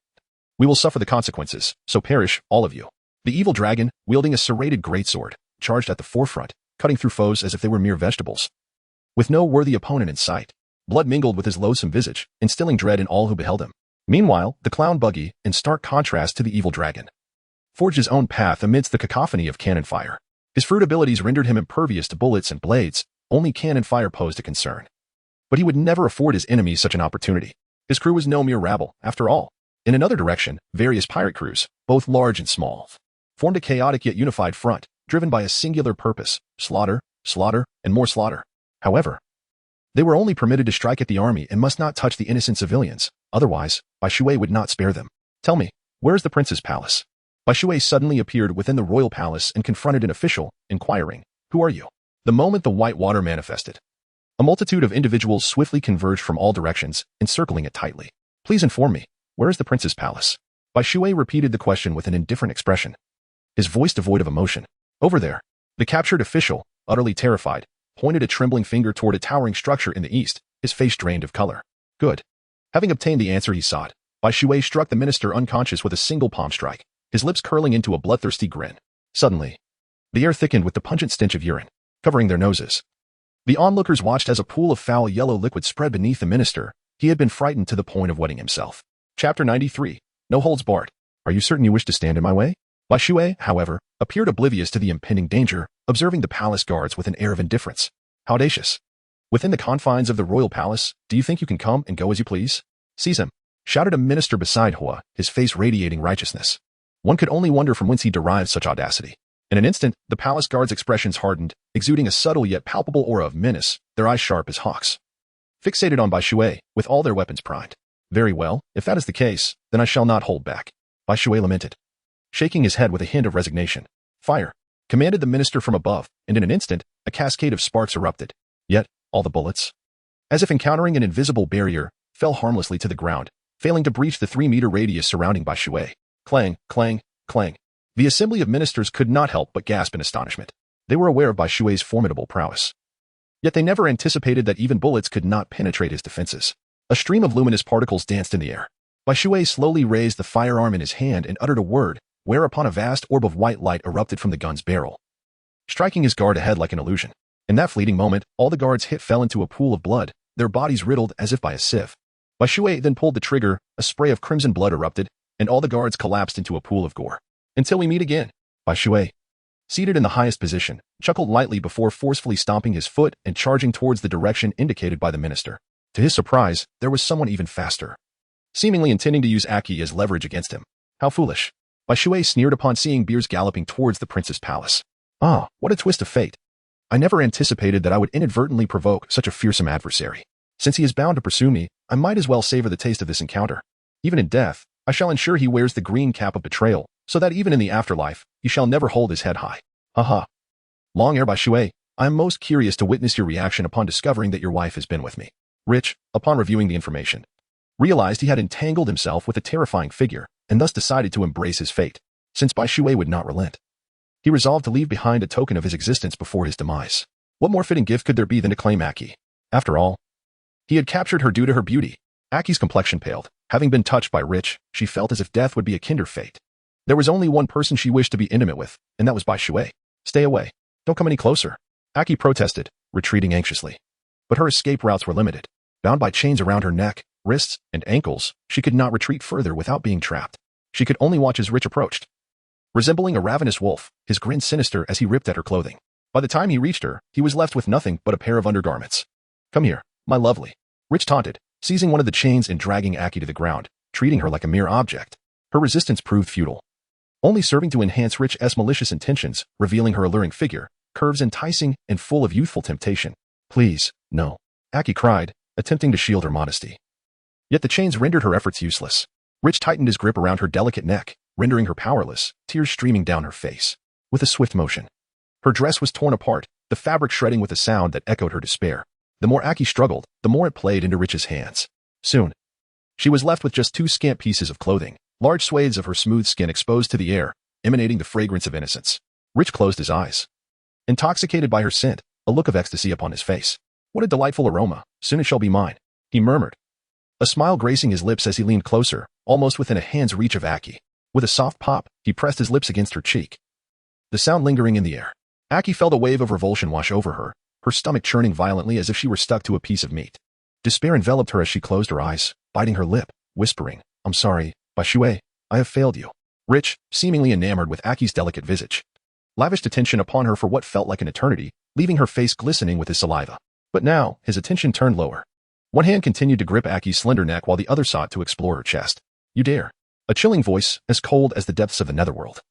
S1: we will suffer the consequences, so perish, all of you. The evil dragon, wielding a serrated greatsword, charged at the forefront, cutting through foes as if they were mere vegetables. With no worthy opponent in sight, blood mingled with his loathsome visage, instilling dread in all who beheld him. Meanwhile, the clown buggy, in stark contrast to the evil dragon, forged his own path amidst the cacophony of cannon fire. His fruit abilities rendered him impervious to bullets and blades, only cannon fire posed a concern. But he would never afford his enemies such an opportunity. His crew was no mere rabble, after all. In another direction, various pirate crews, both large and small, formed a chaotic yet unified front, driven by a singular purpose: slaughter, slaughter, and more slaughter. However, they were only permitted to strike at the army and must not touch the innocent civilians, otherwise, Baishui would not spare them. Tell me, where is the prince's palace? Baishui suddenly appeared within the royal palace and confronted an official, inquiring, Who are you? The moment the white water manifested, a multitude of individuals swiftly converged from all directions, encircling it tightly. Please inform me, where is the prince's palace? Baishui repeated the question with an indifferent expression, his voice devoid of emotion. Over there. The captured official, utterly terrified, pointed a trembling finger toward a towering structure in the east, his face drained of color. Good. Having obtained the answer he sought, Bai Shui struck the minister unconscious with a single palm strike, his lips curling into a bloodthirsty grin. Suddenly, the air thickened with the pungent stench of urine, covering their noses. The onlookers watched as a pool of foul yellow liquid spread beneath the minister. He had been frightened to the point of wetting himself. Chapter 93. No holds barred. Are you certain you wish to stand in my way? Bai Shui, however, appeared oblivious to the impending danger, observing the palace guards with an air of indifference. How audacious. Within the confines of the royal palace, do you think you can come and go as you please? Seize him, shouted a minister beside Hua, his face radiating righteousness. One could only wonder from whence he derived such audacity. In an instant, the palace guards' expressions hardened, exuding a subtle yet palpable aura of menace, their eyes sharp as hawks. Fixated on Bai Shui, with all their weapons primed. Very well, if that is the case, then I shall not hold back. Bai Shui lamented, shaking his head with a hint of resignation. Fire, commanded the minister from above, and in an instant, a cascade of sparks erupted. Yet, all the bullets, as if encountering an invisible barrier, fell harmlessly to the ground, failing to breach the 3-meter radius surrounding Bai Shui. Clang, clang, clang. The assembly of ministers could not help but gasp in astonishment. They were aware of Bai Shui's formidable prowess. Yet they never anticipated that even bullets could not penetrate his defenses. A stream of luminous particles danced in the air. Bai Shui slowly raised the firearm in his hand and uttered a word, whereupon a vast orb of white light erupted from the gun's barrel, striking his guard ahead like an illusion. In that fleeting moment, all the guards hit fell into a pool of blood, their bodies riddled as if by a sieve. Bai Shui then pulled the trigger, a spray of crimson blood erupted, and all the guards collapsed into a pool of gore. Until we meet again. Bai Shui, seated in the highest position, chuckled lightly before forcefully stomping his foot and charging towards the direction indicated by the minister. To his surprise, there was someone even faster, seemingly intending to use Aki as leverage against him. How foolish. Bai Shui sneered upon seeing Beers galloping towards the prince's palace. Ah, what a twist of fate. I never anticipated that I would inadvertently provoke such a fearsome adversary. Since he is bound to pursue me, I might as well savor the taste of this encounter. Even in death, I shall ensure he wears the green cap of betrayal, so that even in the afterlife, he shall never hold his head high. Haha. Long ere Bai Shui, I am most curious to witness your reaction upon discovering that your wife has been with me. Rich, upon reviewing the information, realized he had entangled himself with a terrifying figure, and thus decided to embrace his fate. Since Bai Shui would not relent, he resolved to leave behind a token of his existence before his demise. What more fitting gift could there be than to claim Aki? After all, he had captured her due to her beauty. Aki's complexion paled. Having been touched by Rich, she felt as if death would be a kinder fate. There was only one person she wished to be intimate with, and that was Bai Shui. Stay away. Don't come any closer. Aki protested, retreating anxiously. But her escape routes were limited. Bound by chains around her neck, wrists, and ankles, she could not retreat further without being trapped. She could only watch as Rich approached, resembling a ravenous wolf, his grin sinister as he ripped at her clothing. By the time he reached her, he was left with nothing but a pair of undergarments. Come here, my lovely. Rich taunted, seizing one of the chains and dragging Aki to the ground, treating her like a mere object. Her resistance proved futile, only serving to enhance Rich's malicious intentions, revealing her alluring figure, curves enticing and full of youthful temptation. Please, no. Aki cried, attempting to shield her modesty. Yet the chains rendered her efforts useless. Rich tightened his grip around her delicate neck, rendering her powerless, tears streaming down her face. With a swift motion, her dress was torn apart, the fabric shredding with a sound that echoed her despair. The more Aki struggled, the more it played into Rich's hands. Soon, she was left with just 2 scant pieces of clothing, large swathes of her smooth skin exposed to the air, emanating the fragrance of innocence. Rich closed his eyes, intoxicated by her scent, a look of ecstasy upon his face. What a delightful aroma, soon it shall be mine, he murmured, a smile gracing his lips as he leaned closer, almost within a hand's reach of Aki. With a soft pop, he pressed his lips against her cheek, the sound lingering in the air. Aki felt a wave of revulsion wash over her, her stomach churning violently as if she were stuck to a piece of meat. Despair enveloped her as she closed her eyes, biting her lip, whispering, I'm sorry, Bai Shui, I have failed you. Rich, seemingly enamored with Aki's delicate visage, lavished attention upon her for what felt like an eternity, leaving her face glistening with his saliva. But now, his attention turned lower. One hand continued to grip Aki's slender neck while the other sought to explore her chest. You dare. A chilling voice, as cold as the depths of the netherworld,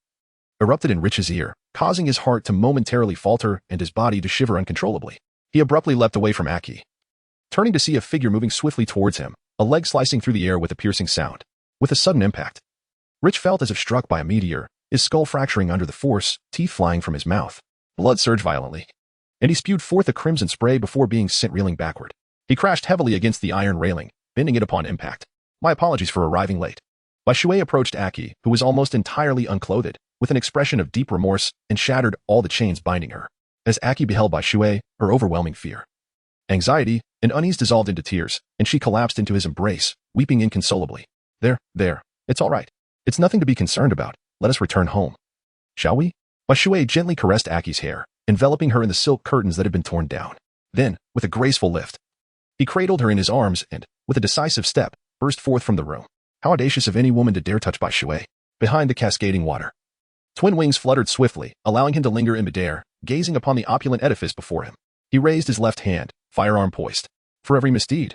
S1: erupted in Rich's ear, causing his heart to momentarily falter and his body to shiver uncontrollably. He abruptly leapt away from Aki, turning to see a figure moving swiftly towards him, a leg slicing through the air with a piercing sound. With a sudden impact, Rich felt as if struck by a meteor, his skull fracturing under the force, teeth flying from his mouth. Blood surged violently, and he spewed forth a crimson spray before being sent reeling backward. He crashed heavily against the iron railing, bending it upon impact. My apologies for arriving late. Bai Shui approached Aki, who was almost entirely unclothed, with an expression of deep remorse, and shattered all the chains binding her. As Aki beheld Bai Shui, her overwhelming fear, anxiety, and unease dissolved into tears, and she collapsed into his embrace, weeping inconsolably. There. It's all right. It's nothing to be concerned about. Let us return home. Shall we? Bashui gently caressed Aki's hair, enveloping her in the silk curtains that had been torn down. Then, with a graceful lift, he cradled her in his arms and, with a decisive step, burst forth from the room. How audacious of any woman to dare touch Bashui. Behind the cascading water, twin wings fluttered swiftly, allowing him to linger in midair, gazing upon the opulent edifice before him. He raised his left hand, firearm poised. For every misdeed,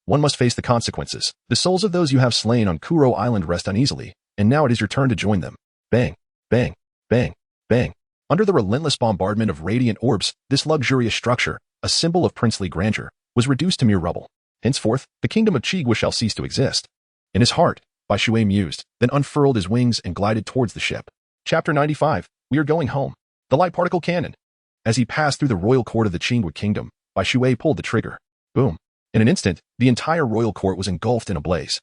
S1: one must face the consequences. The souls of those you have slain on Kuro Island rest uneasily, and now it is your turn to join them. Bang, bang, bang, bang. Under the relentless bombardment of radiant orbs, this luxurious structure, a symbol of princely grandeur, was reduced to mere rubble. Henceforth, the kingdom of Chigwa shall cease to exist. In his heart, Bashui mused, then unfurled his wings and glided towards the ship. Chapter 95, We are going home. The light particle cannon. As he passed through the royal court of the Chigwa kingdom, Bashui pulled the trigger. Boom. In an instant, the entire royal court was engulfed in a blaze.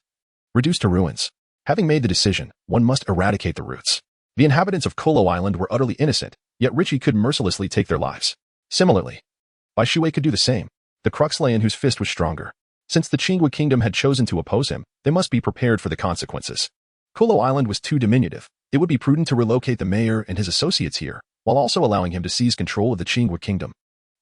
S1: Reduced to ruins. Having made the decision, one must eradicate the roots. The inhabitants of Kolo Island were utterly innocent, yet Richie could mercilessly take their lives. Similarly, Bashui could do the same. The crux lay in whose fist was stronger. Since the Chigwa kingdom had chosen to oppose him, they must be prepared for the consequences. Kolo Island was too diminutive. It would be prudent to relocate the mayor and his associates here, while also allowing him to seize control of the Chigwa kingdom.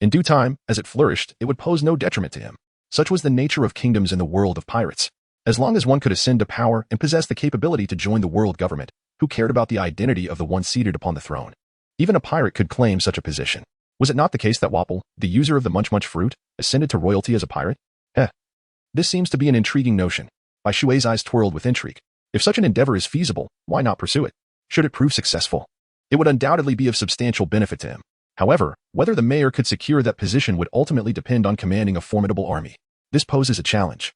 S1: In due time, as it flourished, it would pose no detriment to him. Such was the nature of kingdoms in the world of pirates. As long as one could ascend to power and possess the capability to join the world government, who cared about the identity of the one seated upon the throne? Even a pirate could claim such a position. Was it not the case that Wapple, the user of the Munch fruit, ascended to royalty as a pirate? This seems to be an intriguing notion. Bashui's eyes twirled with intrigue. If such an endeavor is feasible, why not pursue it? Should it prove successful, it would undoubtedly be of substantial benefit to him. However, whether the mayor could secure that position would ultimately depend on commanding a formidable army. This poses a challenge.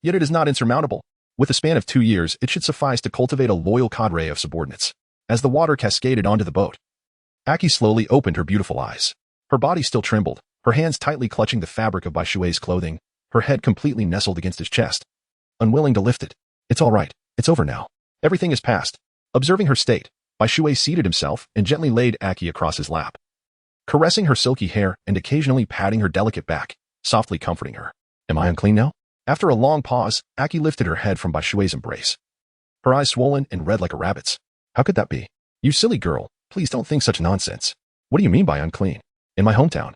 S1: Yet it is not insurmountable. With a span of 2 years, it should suffice to cultivate a loyal cadre of subordinates. As the water cascaded onto the boat, Aki slowly opened her beautiful eyes. Her body still trembled, her hands tightly clutching the fabric of Bashui's clothing, her head completely nestled against his chest. Unwilling to lift it. It's all right. It's over now. Everything is past. Observing her state, Bashui seated himself and gently laid Aki across his lap, caressing her silky hair and occasionally patting her delicate back, softly comforting her. Am I unclean now? After a long pause, Aki lifted her head from Bashui's embrace. Her eyes swollen and red like a rabbit's. How could that be? You silly girl, please don't think such nonsense. What do you mean by unclean? In my hometown,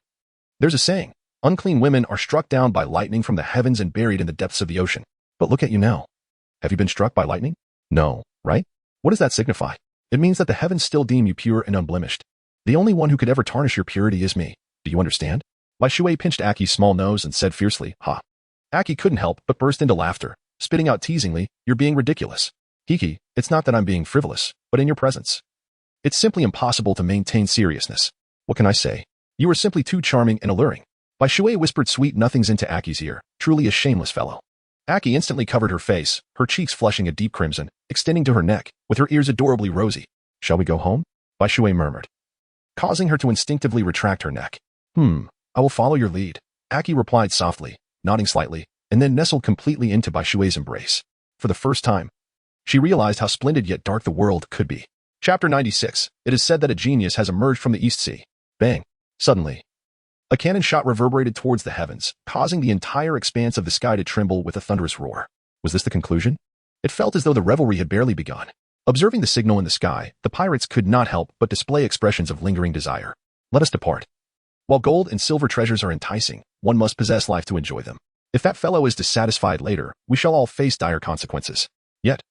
S1: there's a saying, unclean women are struck down by lightning from the heavens and buried in the depths of the ocean. But look at you now. Have you been struck by lightning? No, right? What does that signify? It means that the heavens still deem you pure and unblemished. The only one who could ever tarnish your purity is me. Do you understand? Bashui pinched Aki's small nose and said fiercely, Ha. Aki couldn't help but burst into laughter, spitting out teasingly, You're being ridiculous. Hiki, it's not that I'm being frivolous, but in your presence, it's simply impossible to maintain seriousness. What can I say? You are simply too charming and alluring. Bashui whispered sweet nothings into Aki's ear, truly a shameless fellow. Aki instantly covered her face, her cheeks flushing a deep crimson, extending to her neck, with her ears adorably rosy. Shall we go home? Bashui murmured, causing her to instinctively retract her neck. I will follow your lead. Aki replied softly, nodding slightly, and then nestled completely into Bashui's embrace. For the first time, she realized how splendid yet dark the world could be. Chapter 96. It is said that a genius has emerged from the East Sea. Bang. Suddenly, a cannon shot reverberated towards the heavens, causing the entire expanse of the sky to tremble with a thunderous roar. Was this the conclusion? It felt as though the revelry had barely begun. Observing the signal in the sky, the pirates could not help but display expressions of lingering desire. Let us depart. While gold and silver treasures are enticing, one must possess life to enjoy them. If that fellow is dissatisfied later, we shall all face dire consequences. Yet,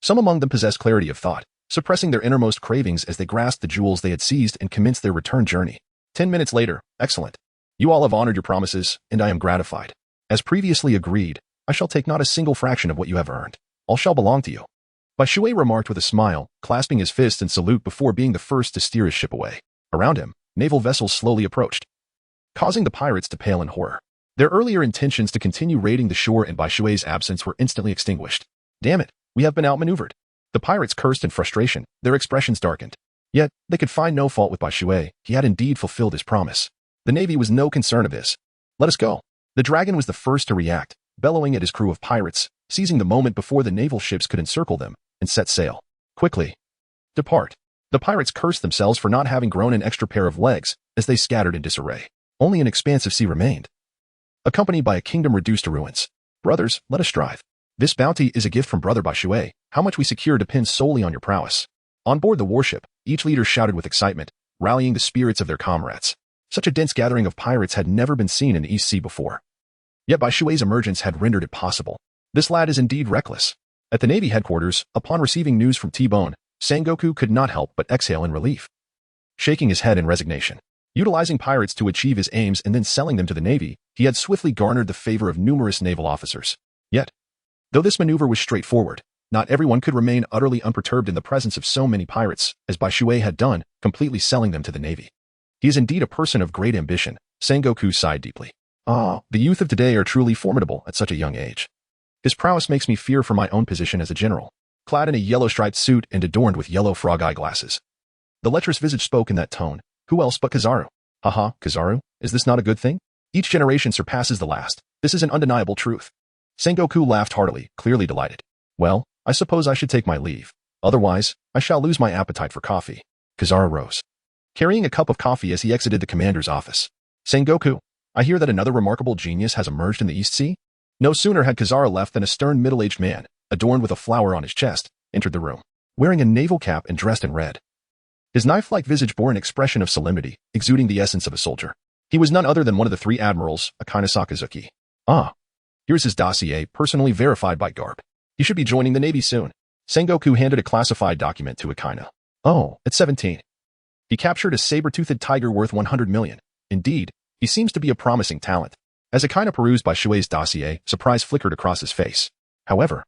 S1: some among them possess clarity of thought, suppressing their innermost cravings as they grasped the jewels they had seized and commenced their return journey. 10 minutes later, excellent. You all have honored your promises, and I am gratified. As previously agreed, I shall take not a single fraction of what you have earned. All shall belong to you. Bashui remarked with a smile, clasping his fist in salute before being the first to steer his ship away. Around him, naval vessels slowly approached, causing the pirates to pale in horror. Their earlier intentions to continue raiding the shore in Bashui's absence were instantly extinguished. Damn it, we have been outmaneuvered. The pirates cursed in frustration, their expressions darkened. Yet, they could find no fault with Bashui. He had indeed fulfilled his promise. The Navy was no concern of his. Let us go. The Dragon was the first to react, bellowing at his crew of pirates, seizing the moment before the naval ships could encircle them, and set sail. Quickly. Depart. The pirates cursed themselves for not having grown an extra pair of legs, as they scattered in disarray. Only an expansive sea remained, accompanied by a kingdom reduced to ruins. Brothers, let us strive. This bounty is a gift from Brother Baishui. How much we secure depends solely on your prowess. On board the warship, each leader shouted with excitement, rallying the spirits of their comrades. Such a dense gathering of pirates had never been seen in the East Sea before. Yet Baishui's emergence had rendered it possible. This lad is indeed reckless. At the Navy headquarters, upon receiving news from T-Bone, Sengoku could not help but exhale in relief. Shaking his head in resignation. Utilizing pirates to achieve his aims and then selling them to the Navy, he had swiftly garnered the favor of numerous naval officers. Yet, though this maneuver was straightforward, not everyone could remain utterly unperturbed in the presence of so many pirates, as Baishui had done, completely selling them to the Navy. He is indeed a person of great ambition, Sengoku sighed deeply. The youth of today are truly formidable at such a young age. His prowess makes me fear for my own position as a general, clad in a yellow-striped suit and adorned with yellow frog-eye glasses. The lecherous visage spoke in that tone. Who else but Kizaru? Haha, Kizaru, is this not a good thing? Each generation surpasses the last. This is an undeniable truth. Sengoku laughed heartily, clearly delighted. Well, I suppose I should take my leave. Otherwise, I shall lose my appetite for coffee. Kizaru rose, carrying a cup of coffee as he exited the commander's office. Sengoku, I hear that another remarkable genius has emerged in the East Sea? No sooner had Kizaru left than a stern middle-aged man, adorned with a flower on his chest, entered the room, wearing a naval cap and dressed in red. His knife-like visage bore an expression of solemnity, exuding the essence of a soldier. He was none other than one of the three admirals, Akina Sakazuki. Here's his dossier, personally verified by Garb. He should be joining the Navy soon. Sengoku handed a classified document to Akina. At 17. He captured a saber-toothed tiger worth 100 million. Indeed, he seems to be a promising talent. As Akina perused Baishui's dossier, surprise flickered across his face. However,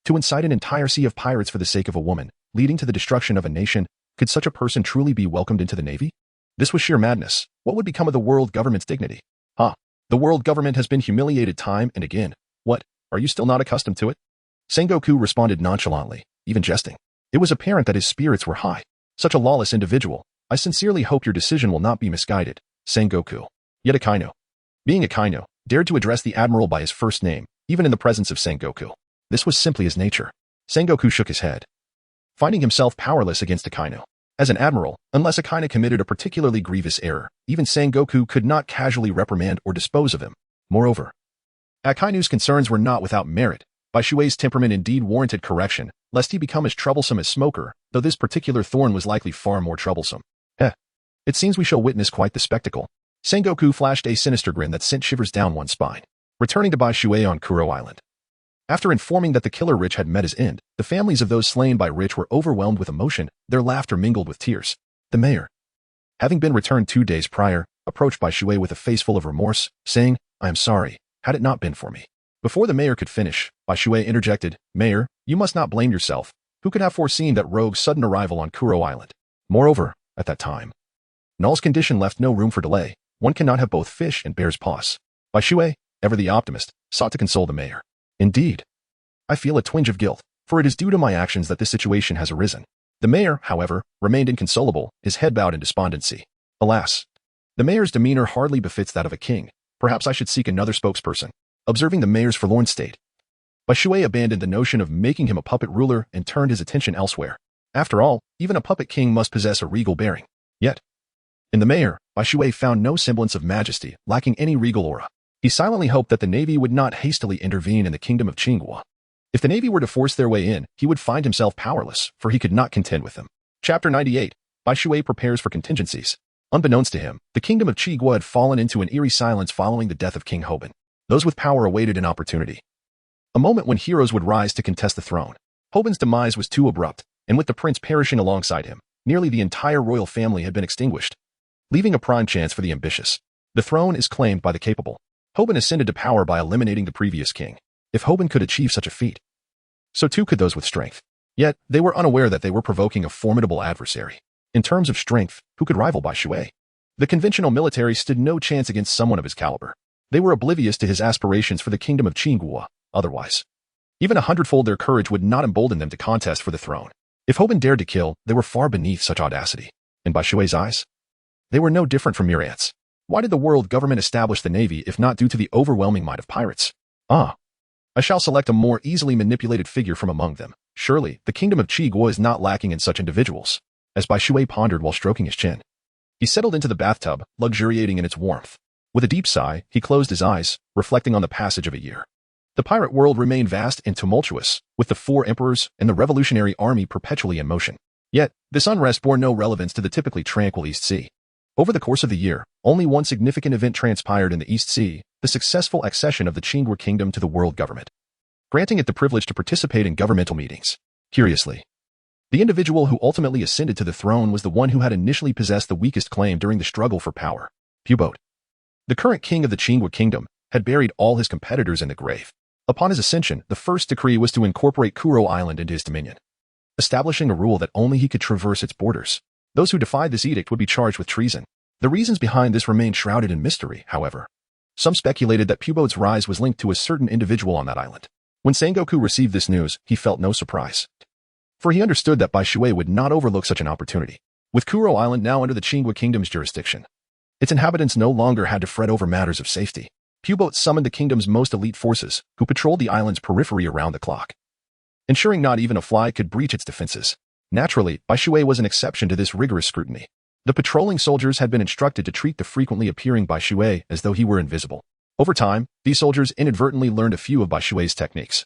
S1: to incite an entire sea of pirates for the sake of a woman, leading to the destruction of a nation, could such a person truly be welcomed into the Navy? This was sheer madness. What would become of the world government's dignity? The world government has been humiliated time and again. What, are you still not accustomed to it? Sengoku responded nonchalantly, even jesting. It was apparent that his spirits were high. Such a lawless individual. I sincerely hope your decision will not be misguided. Sengoku. Yet Akainu. Being Akainu, dared to address the admiral by his first name, even in the presence of Sengoku. This was simply his nature. Sengoku shook his head, finding himself powerless against Akainu. As an admiral, unless Akainu committed a particularly grievous error, even Sengoku could not casually reprimand or dispose of him. Moreover, Akainu's concerns were not without merit. Baishui's temperament indeed warranted correction, lest he become as troublesome as Smoker, though this particular thorn was likely far more troublesome. It seems we shall witness quite the spectacle. Sengoku flashed a sinister grin that sent shivers down one's spine. Returning to Baishui on Kuro Island. After informing that the killer Rich had met his end, the families of those slain by Rich were overwhelmed with emotion, their laughter mingled with tears. The mayor, having been returned 2 days prior, approached Baishui with a face full of remorse, saying, I am sorry, had it not been for me. Before the mayor could finish, Baishui interjected, Mayor, you must not blame yourself. Who could have foreseen that rogue's sudden arrival on Kuro Island? Moreover, at that time, Null's condition left no room for delay. One cannot have both fish and bear's paws. Baishui, ever the optimist, sought to console the mayor. Indeed, I feel a twinge of guilt, for it is due to my actions that this situation has arisen. The mayor, however, remained inconsolable, his head bowed in despondency. Alas, the mayor's demeanor hardly befits that of a king. Perhaps I should seek another spokesperson. Observing the mayor's forlorn state, Baishui abandoned the notion of making him a puppet ruler and turned his attention elsewhere. After all, even a puppet king must possess a regal bearing. Yet, in the mayor, Baishui found no semblance of majesty, lacking any regal aura. He silently hoped that the Navy would not hastily intervene in the kingdom of Qinghua. If the Navy were to force their way in, he would find himself powerless, for he could not contend with them. Chapter 98. Baishui prepares for contingencies. Unbeknownst to him, the kingdom of Qinghua had fallen into an eerie silence following the death of King Hoban. Those with power awaited an opportunity. A moment when heroes would rise to contest the throne. Hoban's demise was too abrupt, and with the prince perishing alongside him, nearly the entire royal family had been extinguished, leaving a prime chance for the ambitious. The throne is claimed by the capable. Hoban ascended to power by eliminating the previous king. If Hoban could achieve such a feat, so too could those with strength. Yet, they were unaware that they were provoking a formidable adversary. In terms of strength, who could rival Baishui? The conventional military stood no chance against someone of his caliber. They were oblivious to his aspirations for the kingdom of Qinghua. Otherwise, even 100-fold their courage would not embolden them to contest for the throne. If Hoban dared to kill, they were far beneath such audacity. In Baishui's eyes, they were no different from mere ants. Why did the world government establish the Navy if not due to the overwhelming might of pirates? I shall select a more easily manipulated figure from among them. Surely, the kingdom of Qinghua is not lacking in such individuals. As Baishui pondered while stroking his chin, he settled into the bathtub, luxuriating in its warmth. With a deep sigh, he closed his eyes, reflecting on the passage of a year. The pirate world remained vast and tumultuous, with the four emperors and the revolutionary army perpetually in motion. Yet, this unrest bore no relevance to the typically tranquil East Sea. Over the course of the year, only one significant event transpired in the East Sea, the successful accession of the Qingwa kingdom to the world government, granting it the privilege to participate in governmental meetings. Curiously, the individual who ultimately ascended to the throne was the one who had initially possessed the weakest claim during the struggle for power, Pubot. The current king of the Qingwa kingdom had buried all his competitors in the grave. Upon his ascension, the first decree was to incorporate Kuro Island into his dominion, establishing a rule that only he could traverse its borders. Those who defied this edict would be charged with treason. The reasons behind this remained shrouded in mystery, however. Some speculated that Pubot's rise was linked to a certain individual on that island. When Sengoku received this news, he felt no surprise, for he understood that Bai Shui would not overlook such an opportunity. With Kuro Island now under the Qingwa kingdom's jurisdiction, its inhabitants no longer had to fret over matters of safety. Pubot summoned the kingdom's most elite forces, who patrolled the island's periphery around the clock, ensuring not even a fly could breach its defenses. Naturally, Bai Shui was an exception to this rigorous scrutiny. The patrolling soldiers had been instructed to treat the frequently appearing Bai Shui as though he were invisible. Over time, these soldiers inadvertently learned a few of Bai Shui's techniques,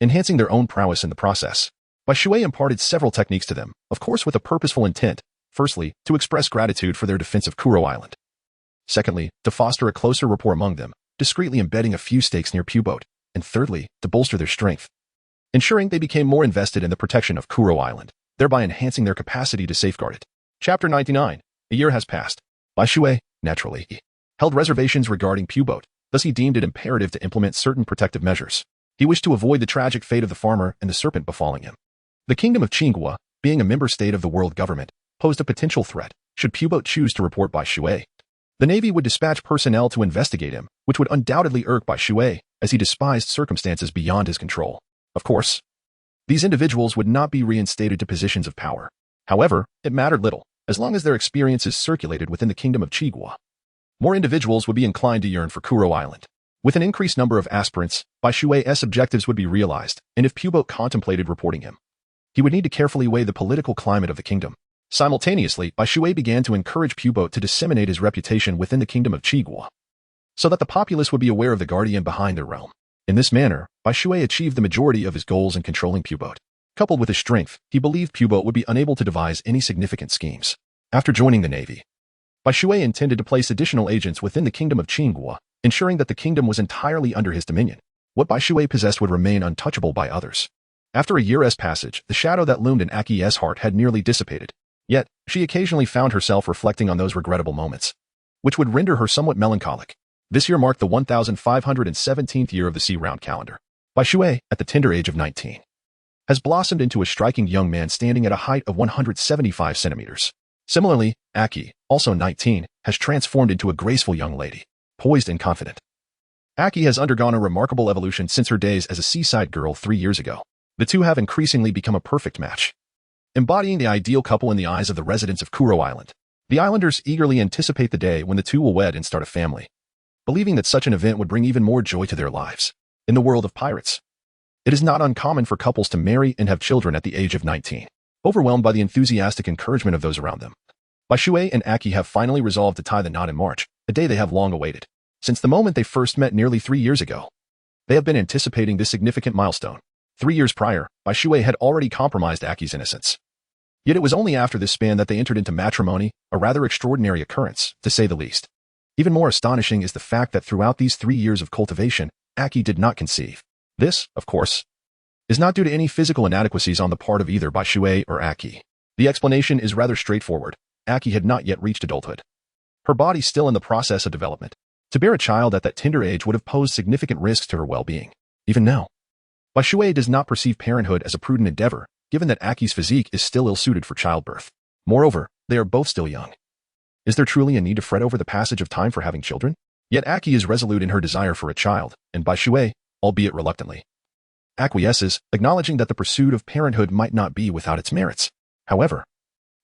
S1: enhancing their own prowess in the process. Bai Shui imparted several techniques to them, of course with a purposeful intent. Firstly, to express gratitude for their defense of Kuro Island. Secondly, to foster a closer rapport among them, discreetly embedding a few stakes near Pubot. And thirdly, to bolster their strength, ensuring they became more invested in the protection of Kuro Island, thereby enhancing their capacity to safeguard it. Chapter 99. A year has passed. Bai Shui, naturally, held reservations regarding Pubot, thus he deemed it imperative to implement certain protective measures. He wished to avoid the tragic fate of the farmer and the serpent befalling him. The kingdom of Qingwa, being a member state of the world government, posed a potential threat should Pubot choose to report Bai Shui. The navy would dispatch personnel to investigate him, which would undoubtedly irk Bai Shui, as he despised circumstances beyond his control. Of course, these individuals would not be reinstated to positions of power. However, it mattered little, as long as their experiences circulated within the kingdom of Qingwa. More individuals would be inclined to yearn for Kuro Island. With an increased number of aspirants, Bai Shui's objectives would be realized, and if Pubot contemplated reporting him, he would need to carefully weigh the political climate of the kingdom. Simultaneously, Bai Shui began to encourage Pubot to disseminate his reputation within the kingdom of Qingwa, so that the populace would be aware of the guardian behind their realm. In this manner, Bai Shui achieved the majority of his goals in controlling Pubot. Coupled with his strength, he believed Pubot would be unable to devise any significant schemes. After joining the navy, Bai Shui intended to place additional agents within the kingdom of Qingwa, ensuring that the kingdom was entirely under his dominion. What Bai Shui possessed would remain untouchable by others. After a year's passage, the shadow that loomed in Aki's heart had nearly dissipated. Yet, she occasionally found herself reflecting on those regrettable moments, which would render her somewhat melancholic. This year marked the 1517th year of the Sea-Round calendar. Bai Shui, at the tender age of 19, has blossomed into a striking young man standing at a height of 175 centimeters. Similarly, Aki, also 19, has transformed into a graceful young lady, poised and confident. Aki has undergone a remarkable evolution since her days as a seaside girl 3 years ago. The two have increasingly become a perfect match, embodying the ideal couple in the eyes of the residents of Kuro Island. The islanders eagerly anticipate the day when the two will wed and start a family, believing that such an event would bring even more joy to their lives. In the world of pirates, it is not uncommon for couples to marry and have children at the age of 19. Overwhelmed by the enthusiastic encouragement of those around them, Bai Shui and Aki have finally resolved to tie the knot in March, a day they have long awaited. Since the moment they first met nearly 3 years ago, they have been anticipating this significant milestone. 3 years prior, Bai Shui had already compromised Aki's innocence. Yet it was only after this span that they entered into matrimony, a rather extraordinary occurrence, to say the least. Even more astonishing is the fact that throughout these 3 years of cultivation, Aki did not conceive. This, of course, is not due to any physical inadequacies on the part of either Bai Shui or Aki. The explanation is rather straightforward. Aki had not yet reached adulthood, her body still in the process of development. To bear a child at that tender age would have posed significant risks to her well-being. Even now, Bai Shui does not perceive parenthood as a prudent endeavor, given that Aki's physique is still ill-suited for childbirth. Moreover, they are both still young. Is there truly a need to fret over the passage of time for having children? Yet Aki is resolute in her desire for a child, and Bai Shui, albeit reluctantly, acquiesces, acknowledging that the pursuit of parenthood might not be without its merits. However,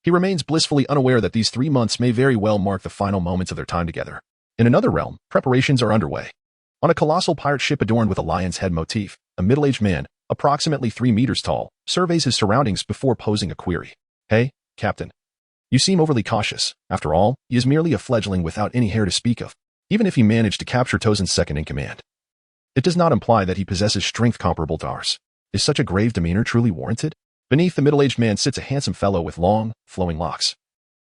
S1: he remains blissfully unaware that these 3 months may very well mark the final moments of their time together. In another realm, preparations are underway. On a colossal pirate ship adorned with a lion's head motif, a middle-aged man, approximately 3 meters tall, surveys his surroundings before posing a query. Hey, Captain. You seem overly cautious. After all, he is merely a fledgling without any hair to speak of, even if he managed to capture Tozen's second in command. It does not imply that he possesses strength comparable to ours. Is such a grave demeanor truly warranted? Beneath the middle-aged man sits a handsome fellow with long, flowing locks,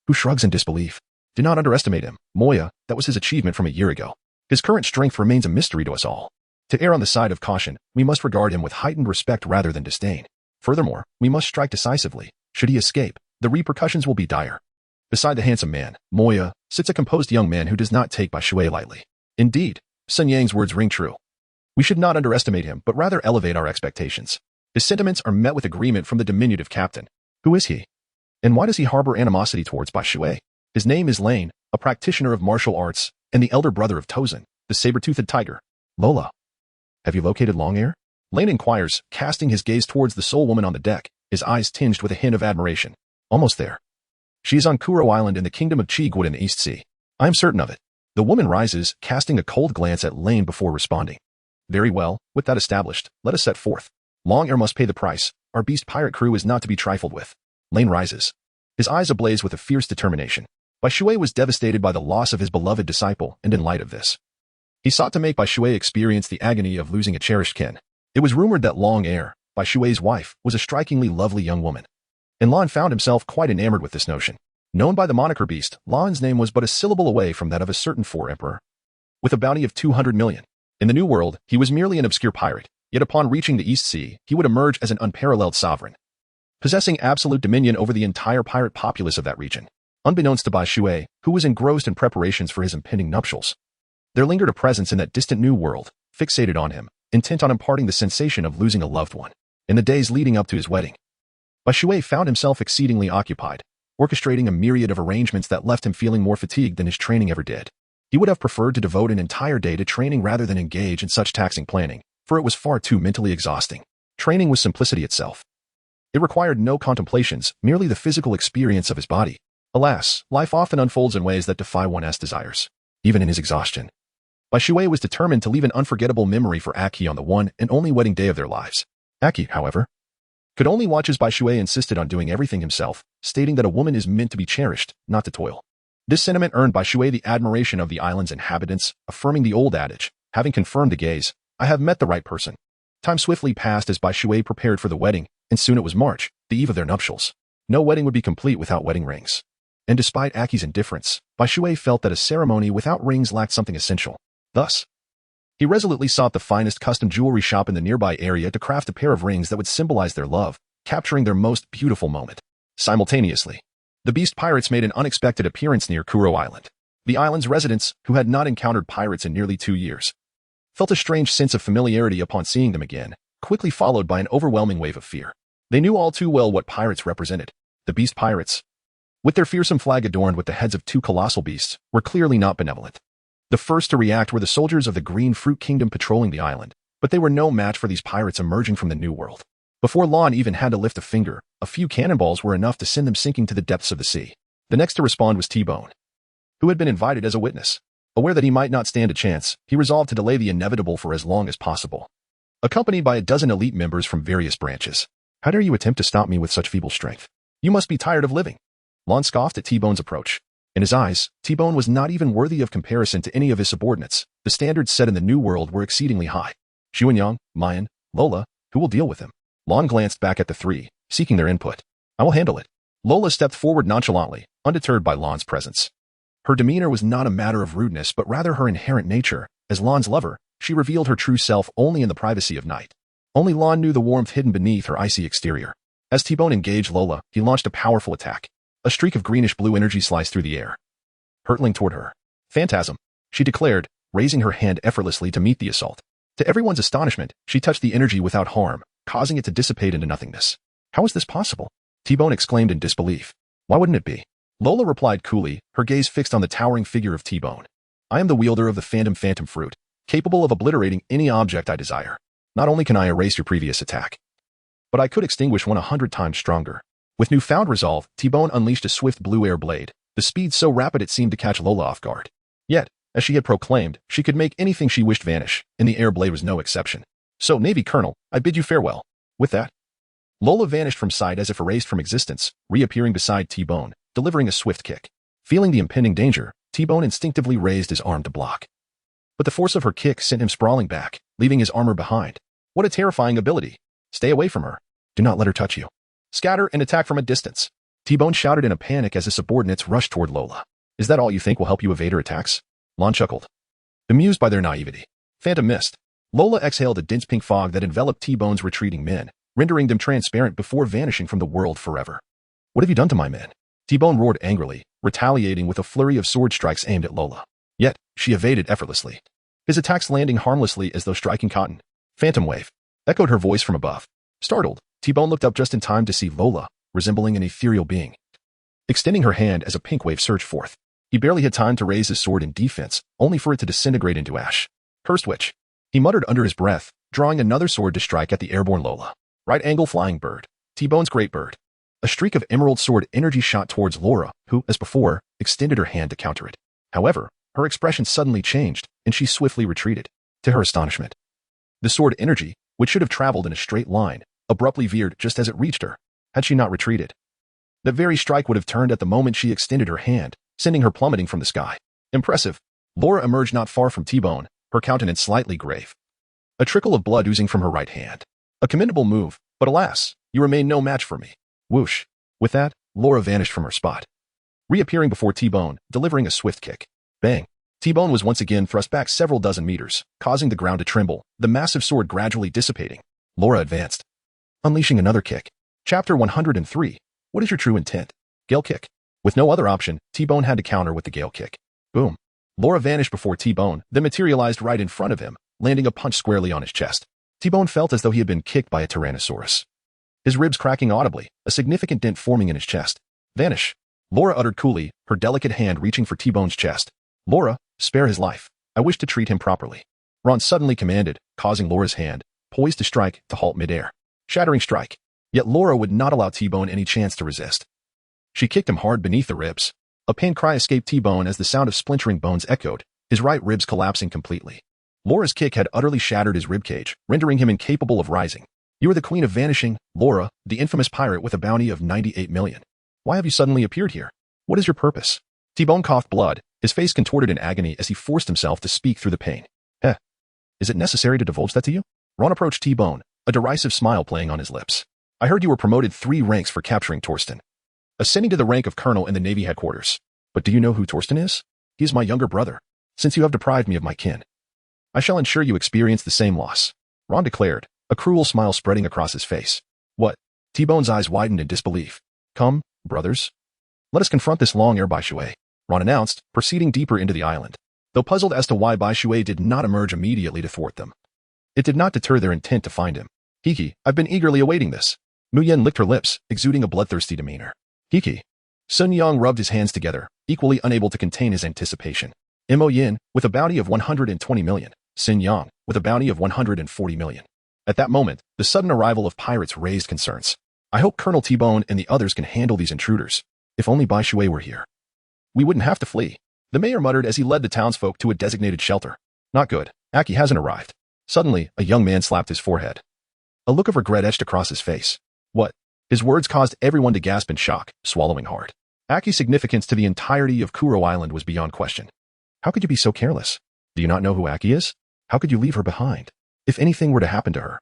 S1: who shrugs in disbelief. Do not underestimate him, Moya. That was his achievement from a year ago. His current strength remains a mystery to us all. To err on the side of caution, we must regard him with heightened respect rather than disdain. Furthermore, we must strike decisively. Should he escape, the repercussions will be dire. Beside the handsome man, Moya, sits a composed young man who does not take Bai Shui lightly. Indeed, Sun Yang's words ring true. We should not underestimate him, but rather elevate our expectations. His sentiments are met with agreement from the diminutive captain. Who is he? And why does he harbor animosity towards Bai Shui? His name is Lane, a practitioner of martial arts, and the elder brother of Tozan, the saber-toothed tiger. Lola, have you located Longair? Lane inquires, casting his gaze towards the soul woman on the deck, his eyes tinged with a hint of admiration. Almost there. She is on Kuro Island in the kingdom of Chigwood in the East Sea. I am certain of it. The woman rises, casting a cold glance at Lane before responding. Very well, with that established, let us set forth. Longair must pay the price. Our beast pirate crew is not to be trifled with. Lane rises, his eyes ablaze with a fierce determination. Bai Shui was devastated by the loss of his beloved disciple, and in light of this, he sought to make Bai Shui experience the agony of losing a cherished kin. It was rumored that Longair, Bai Shui's wife, was a strikingly lovely young woman. And Lan found himself quite enamored with this notion. Known by the moniker Beast, Lan's name was but a syllable away from that of a certain emperor, with a bounty of 200 million. In the New World, he was merely an obscure pirate, yet upon reaching the East Sea, he would emerge as an unparalleled sovereign, possessing absolute dominion over the entire pirate populace of that region. Unbeknownst to Bai Shui, who was engrossed in preparations for his impending nuptials, there lingered a presence in that distant New World, fixated on him, intent on imparting the sensation of losing a loved one. In the days leading up to his wedding, Bai Shui found himself exceedingly occupied, orchestrating a myriad of arrangements that left him feeling more fatigued than his training ever did. He would have preferred to devote an entire day to training rather than engage in such taxing planning, for it was far too mentally exhausting. Training was simplicity itself. It required no contemplations, merely the physical experience of his body. Alas, life often unfolds in ways that defy one's desires. Even in his exhaustion, Bai Shui was determined to leave an unforgettable memory for Aki on the one and only wedding day of their lives. Aki, however, could only watch as Bai Shui insisted on doing everything himself, stating that a woman is meant to be cherished, not to toil. This sentiment earned Bai Shui the admiration of the island's inhabitants, affirming the old adage, having confirmed the gaze, I have met the right person. Time swiftly passed as Bai Shui prepared for the wedding, and soon it was March, the eve of their nuptials. No wedding would be complete without wedding rings. And despite Aki's indifference, Bai Shui felt that a ceremony without rings lacked something essential. Thus, he resolutely sought the finest custom jewelry shop in the nearby area to craft a pair of rings that would symbolize their love, capturing their most beautiful moment. Simultaneously, the beast pirates made an unexpected appearance near Kuro Island. The island's residents, who had not encountered pirates in nearly 2 years, felt a strange sense of familiarity upon seeing them again, quickly followed by an overwhelming wave of fear. They knew all too well what pirates represented. The beast pirates, with their fearsome flag adorned with the heads of 2 colossal beasts, were clearly not benevolent. The first to react were the soldiers of the Green Fruit Kingdom patrolling the island, but they were no match for these pirates emerging from the New World. Before Lon even had to lift a finger, a few cannonballs were enough to send them sinking to the depths of the sea. The next to respond was T-Bone, who had been invited as a witness. Aware that he might not stand a chance, he resolved to delay the inevitable for as long as possible. Accompanied by a dozen elite members from various branches. How dare you attempt to stop me with such feeble strength? You must be tired of living. Lon scoffed at T-Bone's approach. In his eyes, T-Bone was not even worthy of comparison to any of his subordinates. The standards set in the New World were exceedingly high. Xuanyang, Mayan, Lola, who will deal with him? Lon glanced back at the 3, seeking their input. I will handle it. Lola stepped forward nonchalantly, undeterred by Lon's presence. Her demeanor was not a matter of rudeness but rather her inherent nature. As Lon's lover, she revealed her true self only in the privacy of night. Only Lon knew the warmth hidden beneath her icy exterior. As T-Bone engaged Lola, he launched a powerful attack. A streak of greenish-blue energy sliced through the air, hurtling toward her. Phantasm, she declared, raising her hand effortlessly to meet the assault. To everyone's astonishment, she touched the energy without harm, causing it to dissipate into nothingness. How is this possible? T-Bone exclaimed in disbelief. Why wouldn't it be? Lola replied coolly, her gaze fixed on the towering figure of T-Bone. I am the wielder of the Phantom Fruit, capable of obliterating any object I desire. Not only can I erase your previous attack, but I could extinguish one 100 times stronger. With newfound resolve, T-Bone unleashed a swift blue air blade, the speed so rapid it seemed to catch Lola off guard. Yet, as she had proclaimed, she could make anything she wished vanish, and the air blade was no exception. So, Navy Colonel, I bid you farewell. With that, Lola vanished from sight as if erased from existence, reappearing beside T-Bone, delivering a swift kick. Feeling the impending danger, T-Bone instinctively raised his arm to block. But the force of her kick sent him sprawling back, leaving his armor behind. What a terrifying ability. Stay away from her. Do not let her touch you. Scatter and attack from a distance. T-Bone shouted in a panic as his subordinates rushed toward Lola. Is that all you think will help you evade her attacks? Lon chuckled, amused by their naivety. Phantom missed. Lola exhaled a dense pink fog that enveloped T-Bone's retreating men, rendering them transparent before vanishing from the world forever. What have you done to my men? T-Bone roared angrily, retaliating with a flurry of sword strikes aimed at Lola. Yet, she evaded effortlessly, his attacks landing harmlessly as though striking cotton. Phantom wave, echoed her voice from above. Startled, T-Bone looked up just in time to see Lola, resembling an ethereal being, extending her hand as a pink wave surged forth. He barely had time to raise his sword in defense, only for it to disintegrate into ash. Cursed witch, he muttered under his breath, drawing another sword to strike at the airborne Lola. Right angle flying bird. T-Bone's great bird. A streak of emerald sword energy shot towards Laura, who, as before, extended her hand to counter it. However, her expression suddenly changed, and she swiftly retreated. To her astonishment, the sword energy, which should have traveled in a straight line, abruptly veered just as it reached her. Had she not retreated, that very strike would have turned at the moment she extended her hand, sending her plummeting from the sky. Impressive. Laura emerged not far from T-Bone, her countenance slightly grave, a trickle of blood oozing from her right hand. A commendable move, but alas, you remain no match for me. Whoosh. With that, Laura vanished from her spot, reappearing before T-Bone, delivering a swift kick. Bang. T-Bone was once again thrust back several dozen meters, causing the ground to tremble, the massive sword gradually dissipating. Laura advanced, unleashing another kick. Chapter 103. What is your true intent? Gale kick. With no other option, T-Bone had to counter with the gale kick. Boom. Laura vanished before T-Bone, then materialized right in front of him, landing a punch squarely on his chest. T-Bone felt as though he had been kicked by a Tyrannosaurus, his ribs cracking audibly, a significant dent forming in his chest. Vanish. Laura uttered coolly, her delicate hand reaching for T-Bone's chest. Laura, spare his life. I wish to treat him properly. Ron suddenly commanded, causing Laura's hand, poised to strike, to halt midair. Shattering strike. Yet Laura would not allow T-Bone any chance to resist. She kicked him hard beneath the ribs. A pain cry escaped T-Bone as the sound of splintering bones echoed, his right ribs collapsing completely. Laura's kick had utterly shattered his ribcage, rendering him incapable of rising. You are the queen of vanishing, Laura, the infamous pirate with a bounty of 98 million. Why have you suddenly appeared here? What is your purpose? T-Bone coughed blood, his face contorted in agony as he forced himself to speak through the pain. Is it necessary to divulge that to you? Ron approached T-Bone, a derisive smile playing on his lips. I heard you were promoted 3 ranks for capturing Torsten, ascending to the rank of colonel in the Navy headquarters. But do you know who Torsten is? He is my younger brother. Since you have deprived me of my kin, I shall ensure you experience the same loss, Ron declared, a cruel smile spreading across his face. What? T-Bone's eyes widened in disbelief. Come, brothers. Let us confront this long-haired Bai Shui, Ron announced, proceeding deeper into the island. Though puzzled as to why Bai Shui did not emerge immediately to thwart them, it did not deter their intent to find him. Hiki, I've been eagerly awaiting this. Mu Yen licked her lips, exuding a bloodthirsty demeanor. Hiki. Sun Yang rubbed his hands together, equally unable to contain his anticipation. Mo Yin, with a bounty of 120 million. Sin Yang, with a bounty of 140 million. At that moment, the sudden arrival of pirates raised concerns. I hope Colonel T-Bone and the others can handle these intruders. If only Bai Shui were here, we wouldn't have to flee. The mayor muttered as he led the townsfolk to a designated shelter. Not good. Aki hasn't arrived. Suddenly, a young man slapped his forehead. A look of regret etched across his face. What? His words caused everyone to gasp in shock, swallowing hard. Aki's significance to the entirety of Kuro Island was beyond question. How could you be so careless? Do you not know who Aki is? How could you leave her behind? If anything were to happen to her,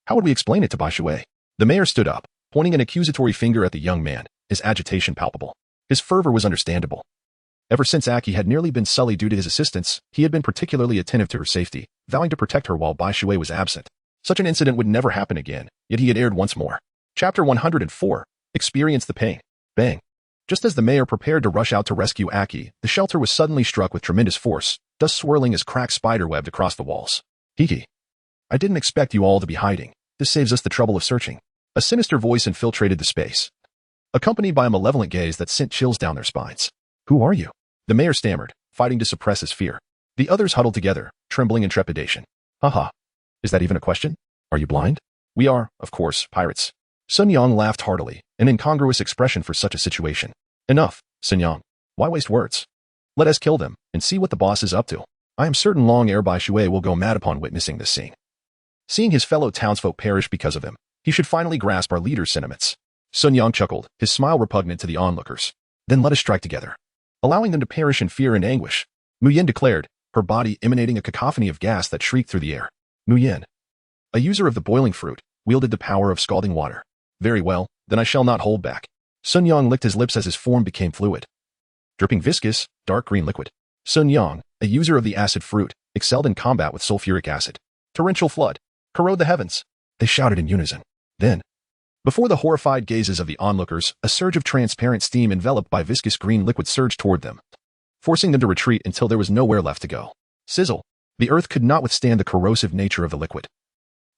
S1: how would we explain it to Bai Shui? The mayor stood up, pointing an accusatory finger at the young man, his agitation palpable. His fervor was understandable. Ever since Aki had nearly been sullied due to his assistance, he had been particularly attentive to her safety, vowing to protect her while Bai Shui was absent. Such an incident would never happen again, yet he had erred once more. Chapter 104. Experience the pain. Bang. Just as the mayor prepared to rush out to rescue Aki, the shelter was suddenly struck with tremendous force, dust swirling as cracks spiderwebbed across the walls. Hiki. I didn't expect you all to be hiding. This saves us the trouble of searching. A sinister voice infiltrated the space, accompanied by a malevolent gaze that sent chills down their spines. Who are you? The mayor stammered, fighting to suppress his fear. The others huddled together, trembling in trepidation. Haha. Is that even a question? Are you blind? We are, of course, pirates. Sun Yang laughed heartily, an incongruous expression for such a situation. Enough, Sun Yang. Why waste words? Let us kill them, and see what the boss is up to. I am certain Long-Air Bai Shui will go mad upon witnessing this scene. Seeing his fellow townsfolk perish because of him, he should finally grasp our leader's sentiments. Sun Yang chuckled, his smile repugnant to the onlookers. Then let us strike together, allowing them to perish in fear and anguish. Mu Yin declared, her body emanating a cacophony of gas that shrieked through the air. Mu Yin, a user of the boiling fruit, wielded the power of scalding water. Very well, then I shall not hold back. Sun Yang licked his lips as his form became fluid, dripping viscous, dark green liquid. Sun Yang, a user of the acid fruit, excelled in combat with sulfuric acid. Torrential flood, corrode the heavens, they shouted in unison. Then, before the horrified gazes of the onlookers, a surge of transparent steam enveloped by viscous green liquid surged toward them, forcing them to retreat until there was nowhere left to go. Sizzle, the earth could not withstand the corrosive nature of the liquid,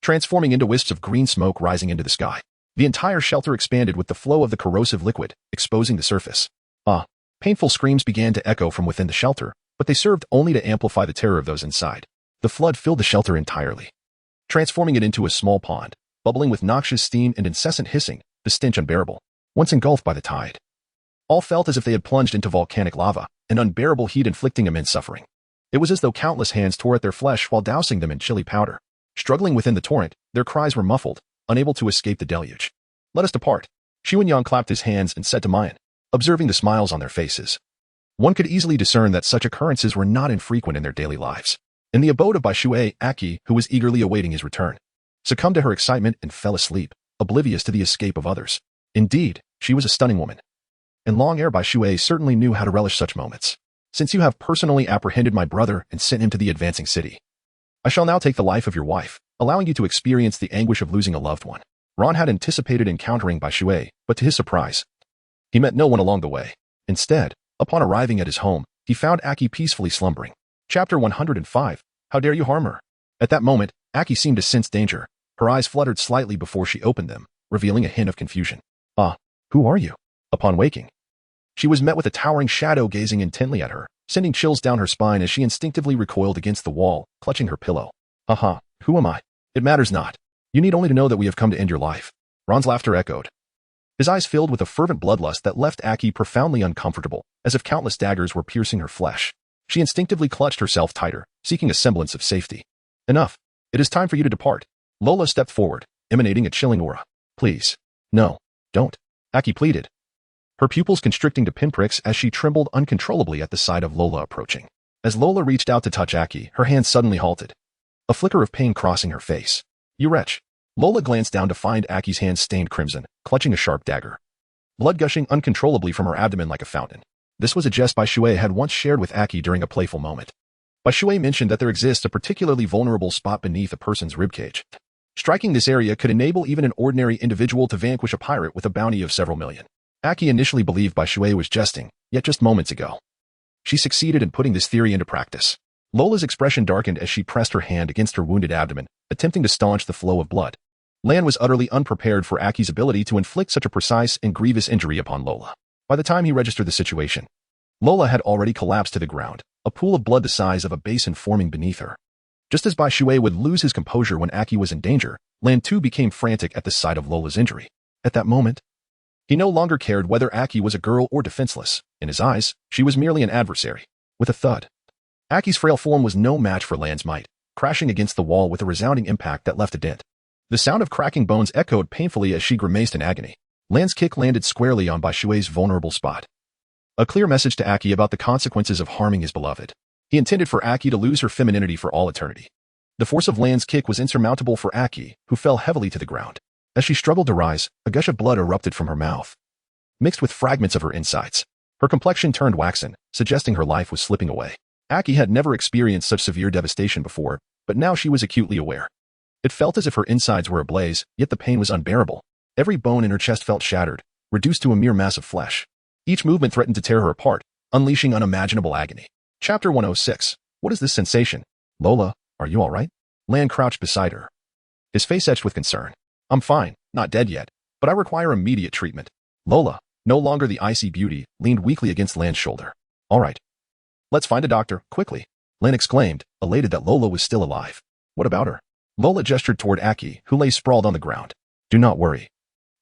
S1: transforming into wisps of green smoke rising into the sky. The entire shelter expanded with the flow of the corrosive liquid, exposing the surface. Painful screams began to echo from within the shelter, but they served only to amplify the terror of those inside. The flood filled the shelter entirely, transforming it into a small pond, bubbling with noxious steam and incessant hissing, the stench unbearable. Once engulfed by the tide, all felt as if they had plunged into volcanic lava, an unbearable heat inflicting immense suffering. It was as though countless hands tore at their flesh while dousing them in chilly powder. Struggling within the torrent, their cries were muffled, unable to escape the deluge. Let us depart. Xuanyang clapped his hands and said to Mayan, observing the smiles on their faces. One could easily discern that such occurrences were not infrequent in their daily lives. In the abode of Bai Shui, Aki, who was eagerly awaiting his return, succumbed to her excitement and fell asleep, oblivious to the escape of others. Indeed, she was a stunning woman. And long ere Bai Shui certainly knew how to relish such moments. Since you have personally apprehended my brother and sent him to the advancing city, I shall now take the life of your wife, allowing you to experience the anguish of losing a loved one. Ron had anticipated encountering Bai Shui, but to his surprise, he met no one along the way. Instead, upon arriving at his home, he found Aki peacefully slumbering. Chapter 105, How dare you harm her? At that moment, Aki seemed to sense danger. Her eyes fluttered slightly before she opened them, revealing a hint of confusion. Who are you? Upon waking, she was met with a towering shadow gazing intently at her, sending chills down her spine as she instinctively recoiled against the wall, clutching her pillow. Who am I? It matters not. You need only to know that we have come to end your life. Ron's laughter echoed, his eyes filled with a fervent bloodlust that left Aki profoundly uncomfortable, as if countless daggers were piercing her flesh. She instinctively clutched herself tighter, seeking a semblance of safety. Enough. It is time for you to depart. Lola stepped forward, emanating a chilling aura. Please. No. Don't. Aki pleaded, her pupils constricting to pinpricks as she trembled uncontrollably at the sight of Lola approaching. As Lola reached out to touch Aki, her hand suddenly halted, a flicker of pain crossing her face. You wretch. Lola glanced down to find Aki's hand stained crimson, clutching a sharp dagger, blood gushing uncontrollably from her abdomen like a fountain. This was a jest Bai Shui had once shared with Aki during a playful moment. Bai Shui mentioned that there exists a particularly vulnerable spot beneath a person's ribcage. Striking this area could enable even an ordinary individual to vanquish a pirate with a bounty of several million. Aki initially believed Bai Shui was jesting, yet just moments ago, she succeeded in putting this theory into practice. Lola's expression darkened as she pressed her hand against her wounded abdomen, attempting to staunch the flow of blood. Lan was utterly unprepared for Aki's ability to inflict such a precise and grievous injury upon Lola. By the time he registered the situation, Lola had already collapsed to the ground, a pool of blood the size of a basin forming beneath her. Just as Bai Shui would lose his composure when Aki was in danger, Lan too became frantic at the sight of Lola's injury. At that moment, he no longer cared whether Aki was a girl or defenseless. In his eyes, she was merely an adversary. With a thud, Aki's frail form was no match for Lan's might, crashing against the wall with a resounding impact that left a dent. The sound of cracking bones echoed painfully as she grimaced in agony. Lan's kick landed squarely on Bai Shui's vulnerable spot, a clear message to Aki about the consequences of harming his beloved. He intended for Aki to lose her femininity for all eternity. The force of Lan's kick was insurmountable for Aki, who fell heavily to the ground. As she struggled to rise, a gush of blood erupted from her mouth, mixed with fragments of her insides. Her complexion turned waxen, suggesting her life was slipping away. Aki had never experienced such severe devastation before, but now she was acutely aware. It felt as if her insides were ablaze, yet the pain was unbearable. Every bone in her chest felt shattered, reduced to a mere mass of flesh. Each movement threatened to tear her apart, unleashing unimaginable agony. Chapter 106. What is this sensation? Lola, are you all right? Lan crouched beside her, his face etched with concern. I'm fine, not dead yet, but I require immediate treatment. Lola, no longer the icy beauty, leaned weakly against Lan's shoulder. All right. Let's find a doctor, quickly. Lan exclaimed, elated that Lola was still alive. What about her? Lola gestured toward Aki, who lay sprawled on the ground. Do not worry.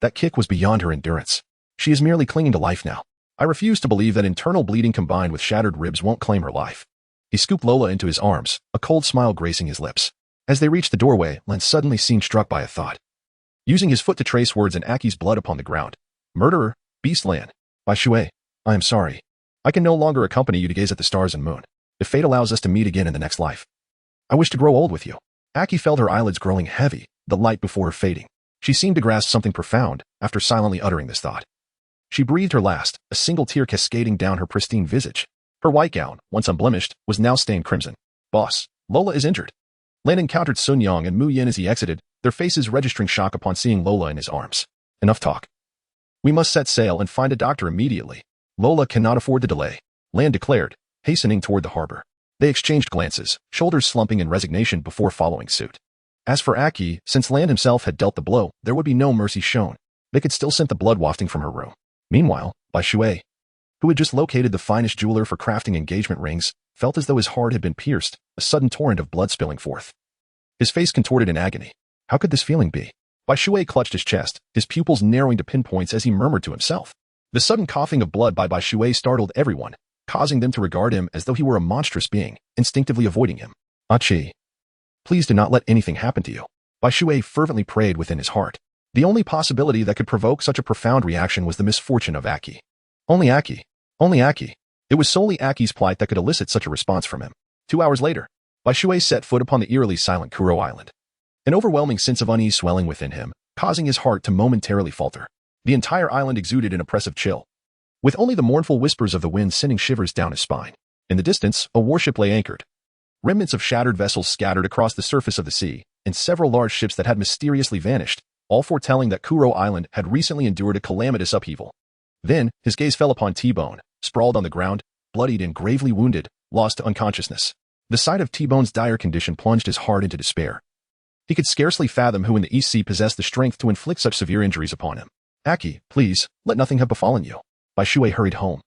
S1: That kick was beyond her endurance. She is merely clinging to life now. I refuse to believe that internal bleeding combined with shattered ribs won't claim her life. He scooped Lola into his arms, a cold smile gracing his lips. As they reached the doorway, Lan suddenly seemed struck by a thought. Using his foot to trace words in Aki's blood upon the ground. Murderer, beast Lan. Bai Shui, I am sorry. I can no longer accompany you to gaze at the stars and moon. If fate allows us to meet again in the next life, I wish to grow old with you. Aki felt her eyelids growing heavy, the light before her fading. She seemed to grasp something profound after silently uttering this thought. She breathed her last, a single tear cascading down her pristine visage. Her white gown, once unblemished, was now stained crimson. Boss, Lola is injured. Lan encountered Sun Yang and Mu Yin as he exited, their faces registering shock upon seeing Lola in his arms. Enough talk. We must set sail and find a doctor immediately. Lola cannot afford the delay, Lan declared, hastening toward the harbor. They exchanged glances, shoulders slumping in resignation before following suit. As for Aki, since Lan himself had dealt the blow, there would be no mercy shown. They could still scent the blood wafting from her room. Meanwhile, Bai Shui, who had just located the finest jeweler for crafting engagement rings, felt as though his heart had been pierced, a sudden torrent of blood spilling forth. His face contorted in agony. How could this feeling be? Bai Shui clutched his chest, his pupils narrowing to pinpoints as he murmured to himself. The sudden coughing of blood by Bai Shui startled everyone, causing them to regard him as though he were a monstrous being, instinctively avoiding him. Achi, please do not let anything happen to you. Bai Shui fervently prayed within his heart. The only possibility that could provoke such a profound reaction was the misfortune of Aki. Only Aki. Only Aki. It was solely Aki's plight that could elicit such a response from him. 2 hours later, Bai Shui set foot upon the eerily silent Kuro Island. An overwhelming sense of unease swelling within him, causing his heart to momentarily falter. The entire island exuded an oppressive chill, with only the mournful whispers of the wind sending shivers down his spine. In the distance, a warship lay anchored. Remnants of shattered vessels scattered across the surface of the sea, and several large ships that had mysteriously vanished, all foretelling that Kuro Island had recently endured a calamitous upheaval. Then, his gaze fell upon T-Bone, sprawled on the ground, bloodied and gravely wounded, lost to unconsciousness. The sight of T-Bone's dire condition plunged his heart into despair. He could scarcely fathom who in the East Sea possessed the strength to inflict such severe injuries upon him. Aki, please, let nothing have befallen you. Bai Shui hurried home,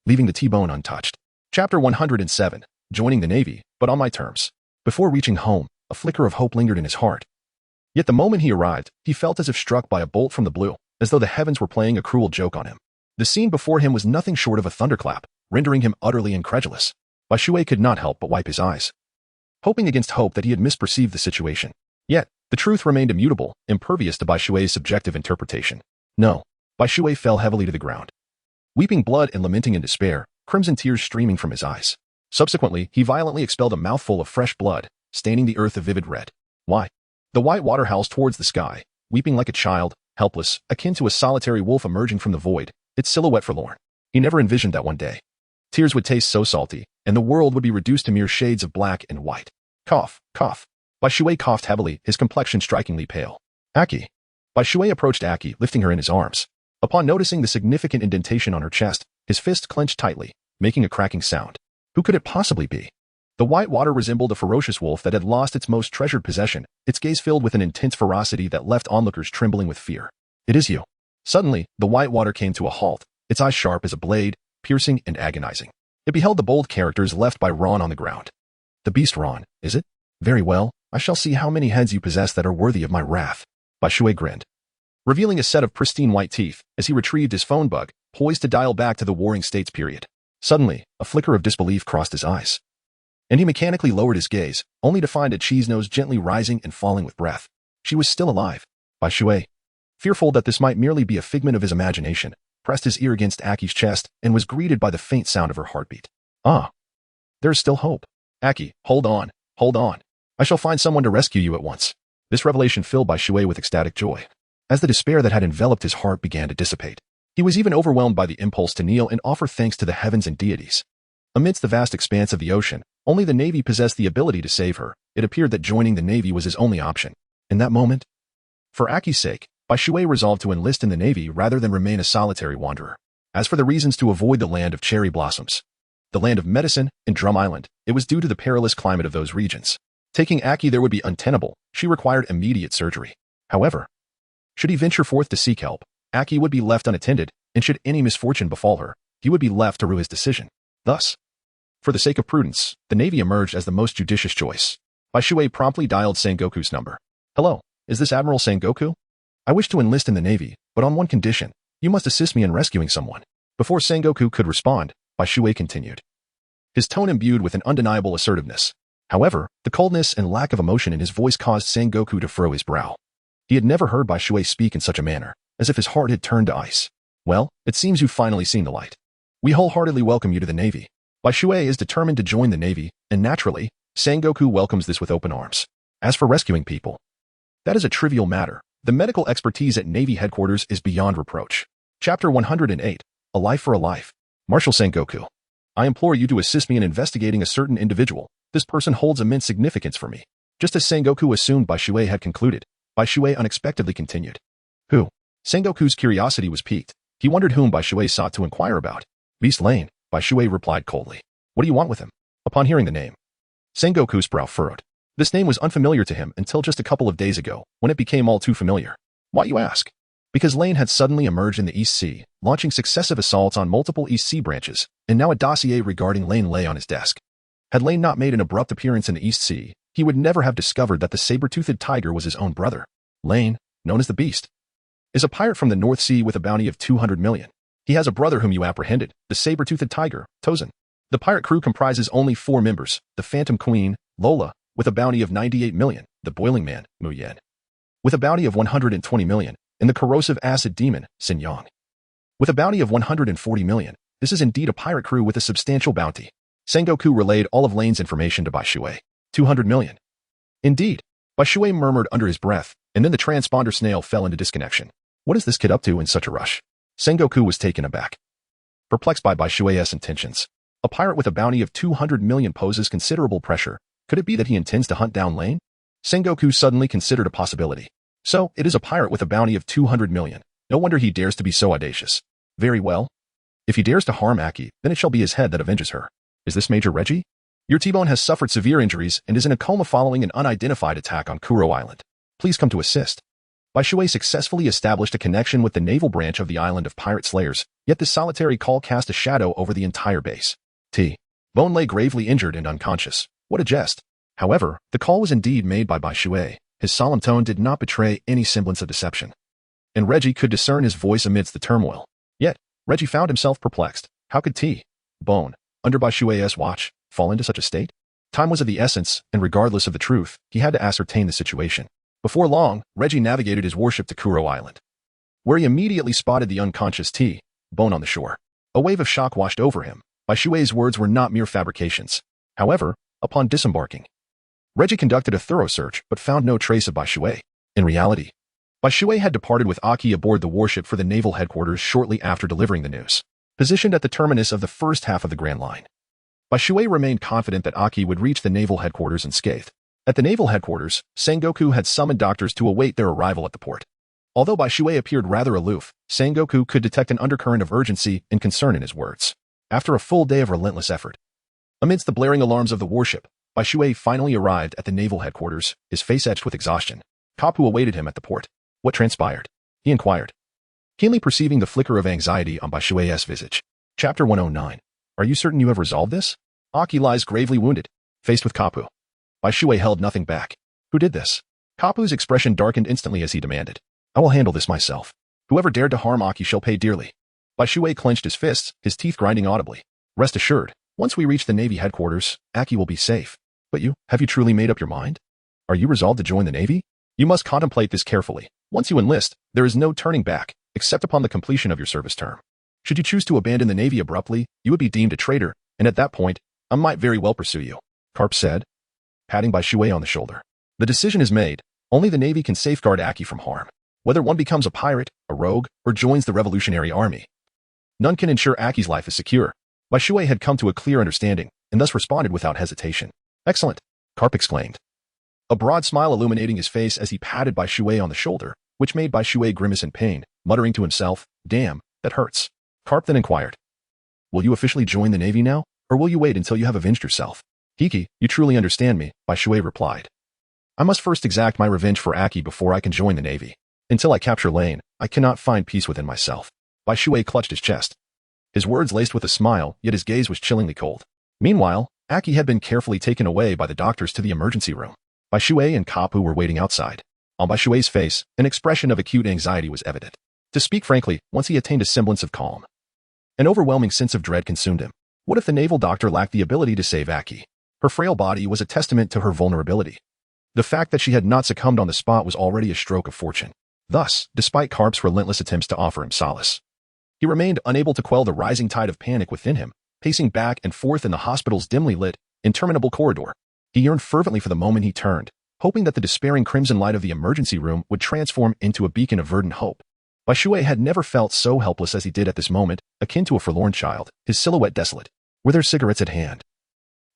S1: leaving the T-Bone untouched. Chapter 107, joining the Navy, but on my terms. Before reaching home, a flicker of hope lingered in his heart. Yet the moment he arrived, he felt as if struck by a bolt from the blue, as though the heavens were playing a cruel joke on him. The scene before him was nothing short of a thunderclap, rendering him utterly incredulous. Bai Shui could not help but wipe his eyes, hoping against hope that he had misperceived the situation. Yet, the truth remained immutable, impervious to Bai Shui's subjective interpretation. No. Bai Shui fell heavily to the ground, weeping blood and lamenting in despair, crimson tears streaming from his eyes. Subsequently, he violently expelled a mouthful of fresh blood, staining the earth a vivid red. Why? The white water howls towards the sky, weeping like a child, helpless, akin to a solitary wolf emerging from the void, its silhouette forlorn. He never envisioned that one day tears would taste so salty, and the world would be reduced to mere shades of black and white. Cough, cough. Bai Shui coughed heavily, his complexion strikingly pale. Aki. Bai Shui approached Aki, lifting her in his arms. Upon noticing the significant indentation on her chest, his fist clenched tightly, making a cracking sound. Who could it possibly be? The white water resembled a ferocious wolf that had lost its most treasured possession, its gaze filled with an intense ferocity that left onlookers trembling with fear. It is you. Suddenly, the white water came to a halt, its eyes sharp as a blade, piercing and agonizing. It beheld the bold characters left by Ron on the ground. The beast Ron, is it? Very well, I shall see how many heads you possess that are worthy of my wrath. Bai Shui grinned, revealing a set of pristine white teeth as he retrieved his phone bug, poised to dial back to the Warring States period. Suddenly, a flicker of disbelief crossed his eyes, and he mechanically lowered his gaze, only to find a cheese nose gently rising and falling with breath. She was still alive. Bai Shui, fearful that this might merely be a figment of his imagination, pressed his ear against Aki's chest and was greeted by the faint sound of her heartbeat. Ah, there is still hope. Aki, hold on, hold on. I shall find someone to rescue you at once. This revelation filled Bai Shui with ecstatic joy, as the despair that had enveloped his heart began to dissipate. He was even overwhelmed by the impulse to kneel and offer thanks to the heavens and deities. Amidst the vast expanse of the ocean, only the Navy possessed the ability to save her. It appeared that joining the Navy was his only option. In that moment, for Aki's sake, Bai Shui resolved to enlist in the Navy rather than remain a solitary wanderer. As for the reasons to avoid the land of cherry blossoms, the land of medicine, and Drum Island, it was due to the perilous climate of those regions. Taking Aki there would be untenable. She required immediate surgery. However, should he venture forth to seek help, Aki would be left unattended, and should any misfortune befall her, he would be left to rue his decision. Thus, for the sake of prudence, the Navy emerged as the most judicious choice. Bai Shui promptly dialed Sengoku's number. Hello, is this Admiral Sengoku? I wish to enlist in the Navy, but on one condition. You must assist me in rescuing someone. Before Sengoku could respond, Bai Shui continued, his tone imbued with an undeniable assertiveness. However, the coldness and lack of emotion in his voice caused Sengoku to furrow his brow. He had never heard Bai Shui speak in such a manner, as if his heart had turned to ice. Well, it seems you've finally seen the light. We wholeheartedly welcome you to the Navy. Bai Shui is determined to join the Navy, and naturally, Sengoku welcomes this with open arms. As for rescuing people, that is a trivial matter. The medical expertise at Navy headquarters is beyond reproach. Chapter 108. A Life for a Life. Marshal Sengoku. I implore you to assist me in investigating a certain individual. This person holds immense significance for me. Just as Sengoku assumed Bai Shui had concluded, Bai Shui unexpectedly continued. Who? Sengoku's curiosity was piqued. He wondered whom Bai Shui sought to inquire about. Beast Lane, Bai Shui replied coldly. What do you want with him? Upon hearing the name, Sengoku's brow furrowed. This name was unfamiliar to him until just a couple of days ago, when it became all too familiar. Why, you ask? Because Lane had suddenly emerged in the East Sea, launching successive assaults on multiple East Sea branches, and now a dossier regarding Lane lay on his desk. Had Lane not made an abrupt appearance in the East Sea, he would never have discovered that the saber-toothed tiger was his own brother. Lane, known as the Beast, is a pirate from the North Sea with a bounty of 200 million. He has a brother whom you apprehended, the saber-toothed tiger, Tozan. The pirate crew comprises only 4 members, the Phantom Queen, Lola, with a bounty of 98 million, the Boiling Man, Mu Yen, with a bounty of 120 million, and the Corrosive Acid Demon, Sin Yang, with a bounty of 140 million. This is indeed a pirate crew with a substantial bounty. Sengoku relayed all of Lane's information to Bai Shui. 200 million. Indeed, Bai Shui murmured under his breath, and then the transponder snail fell into disconnection. What is this kid up to in such a rush? Sengoku was taken aback, perplexed by Bai Shui's intentions. A pirate with a bounty of 200 million poses considerable pressure. Could it be that he intends to hunt down Lane? Sengoku suddenly considered a possibility. So, it is a pirate with a bounty of 200 million. No wonder he dares to be so audacious. Very well. If he dares to harm Aki, then it shall be his head that avenges her. Is this Major Reggie? Your T-Bone has suffered severe injuries and is in a coma following an unidentified attack on Kuro Island. Please come to assist. Bai Shui successfully established a connection with the naval branch of the island of pirate slayers, yet this solitary call cast a shadow over the entire base. T-Bone lay gravely injured and unconscious. What a jest. However, the call was indeed made by Bai Shui. His solemn tone did not betray any semblance of deception, and Reggie could discern his voice amidst the turmoil. Yet, Reggie found himself perplexed. How could T-Bone, under Bai Shui's watch, fall into such a state? Time was of the essence, and regardless of the truth, he had to ascertain the situation. Before long, Reggie navigated his warship to Kuro Island, where he immediately spotted the unconscious T-Bone on the shore. A wave of shock washed over him. Bai Shui's words were not mere fabrications. However, upon disembarking, Reggie conducted a thorough search but found no trace of Bai Shui. In reality, Bai Shui had departed with Aki aboard the warship for the naval headquarters shortly after delivering the news. Positioned at the terminus of the first half of the Grand Line, Bai Shui remained confident that Aki would reach the naval headquarters unscathed. At the naval headquarters, Sengoku had summoned doctors to await their arrival at the port. Although Bai Shui appeared rather aloof, Sengoku could detect an undercurrent of urgency and concern in his words. After a full day of relentless effort, amidst the blaring alarms of the warship, Bai Shui finally arrived at the naval headquarters, his face etched with exhaustion. Kapu awaited him at the port. What transpired? He inquired, keenly perceiving the flicker of anxiety on Bai Shui's visage. Chapter 109. Are you certain you have resolved this? Aki lies gravely wounded, faced with Kapu. Bai Shui held nothing back. Who did this? Kapu's expression darkened instantly as he demanded. I will handle this myself. Whoever dared to harm Aki shall pay dearly. Bai Shui clenched his fists, his teeth grinding audibly. Rest assured, once we reach the Navy headquarters, Aki will be safe. But have you truly made up your mind? Are you resolved to join the Navy? You must contemplate this carefully. Once you enlist, there is no turning back, except upon the completion of your service term. Should you choose to abandon the Navy abruptly, you would be deemed a traitor, and at that point, I might very well pursue you. Karp said, patting Bai Shui on the shoulder. The decision is made. Only the Navy can safeguard Aki from harm. Whether one becomes a pirate, a rogue, or joins the Revolutionary Army, none can ensure Aki's life is secure. Bai Shui had come to a clear understanding, and thus responded without hesitation. Excellent, Karp exclaimed, a broad smile illuminating his face as he patted Bai Shui on the shoulder, which made Bai Shui grimace in pain, muttering to himself, damn, that hurts. Karp then inquired, will you officially join the Navy now, or will you wait until you have avenged yourself? Hiki, you truly understand me, Bai Shui replied. I must first exact my revenge for Aki before I can join the Navy. Until I capture Lane, I cannot find peace within myself. Bai Shui clutched his chest. His words laced with a smile, yet his gaze was chillingly cold. Meanwhile, Aki had been carefully taken away by the doctors to the emergency room. Bai Shui and Kapu were waiting outside. On Bai Shui's face, an expression of acute anxiety was evident. To speak frankly, once he attained a semblance of calm, an overwhelming sense of dread consumed him. What if the naval doctor lacked the ability to save Aki? Her frail body was a testament to her vulnerability. The fact that she had not succumbed on the spot was already a stroke of fortune. Thus, despite Karp's relentless attempts to offer him solace, he remained unable to quell the rising tide of panic within him, pacing back and forth in the hospital's dimly lit, interminable corridor. He yearned fervently for the moment he turned, hoping that the despairing crimson light of the emergency room would transform into a beacon of verdant hope. Bai Shui had never felt so helpless as he did at this moment, akin to a forlorn child, his silhouette desolate. Were there cigarettes at hand?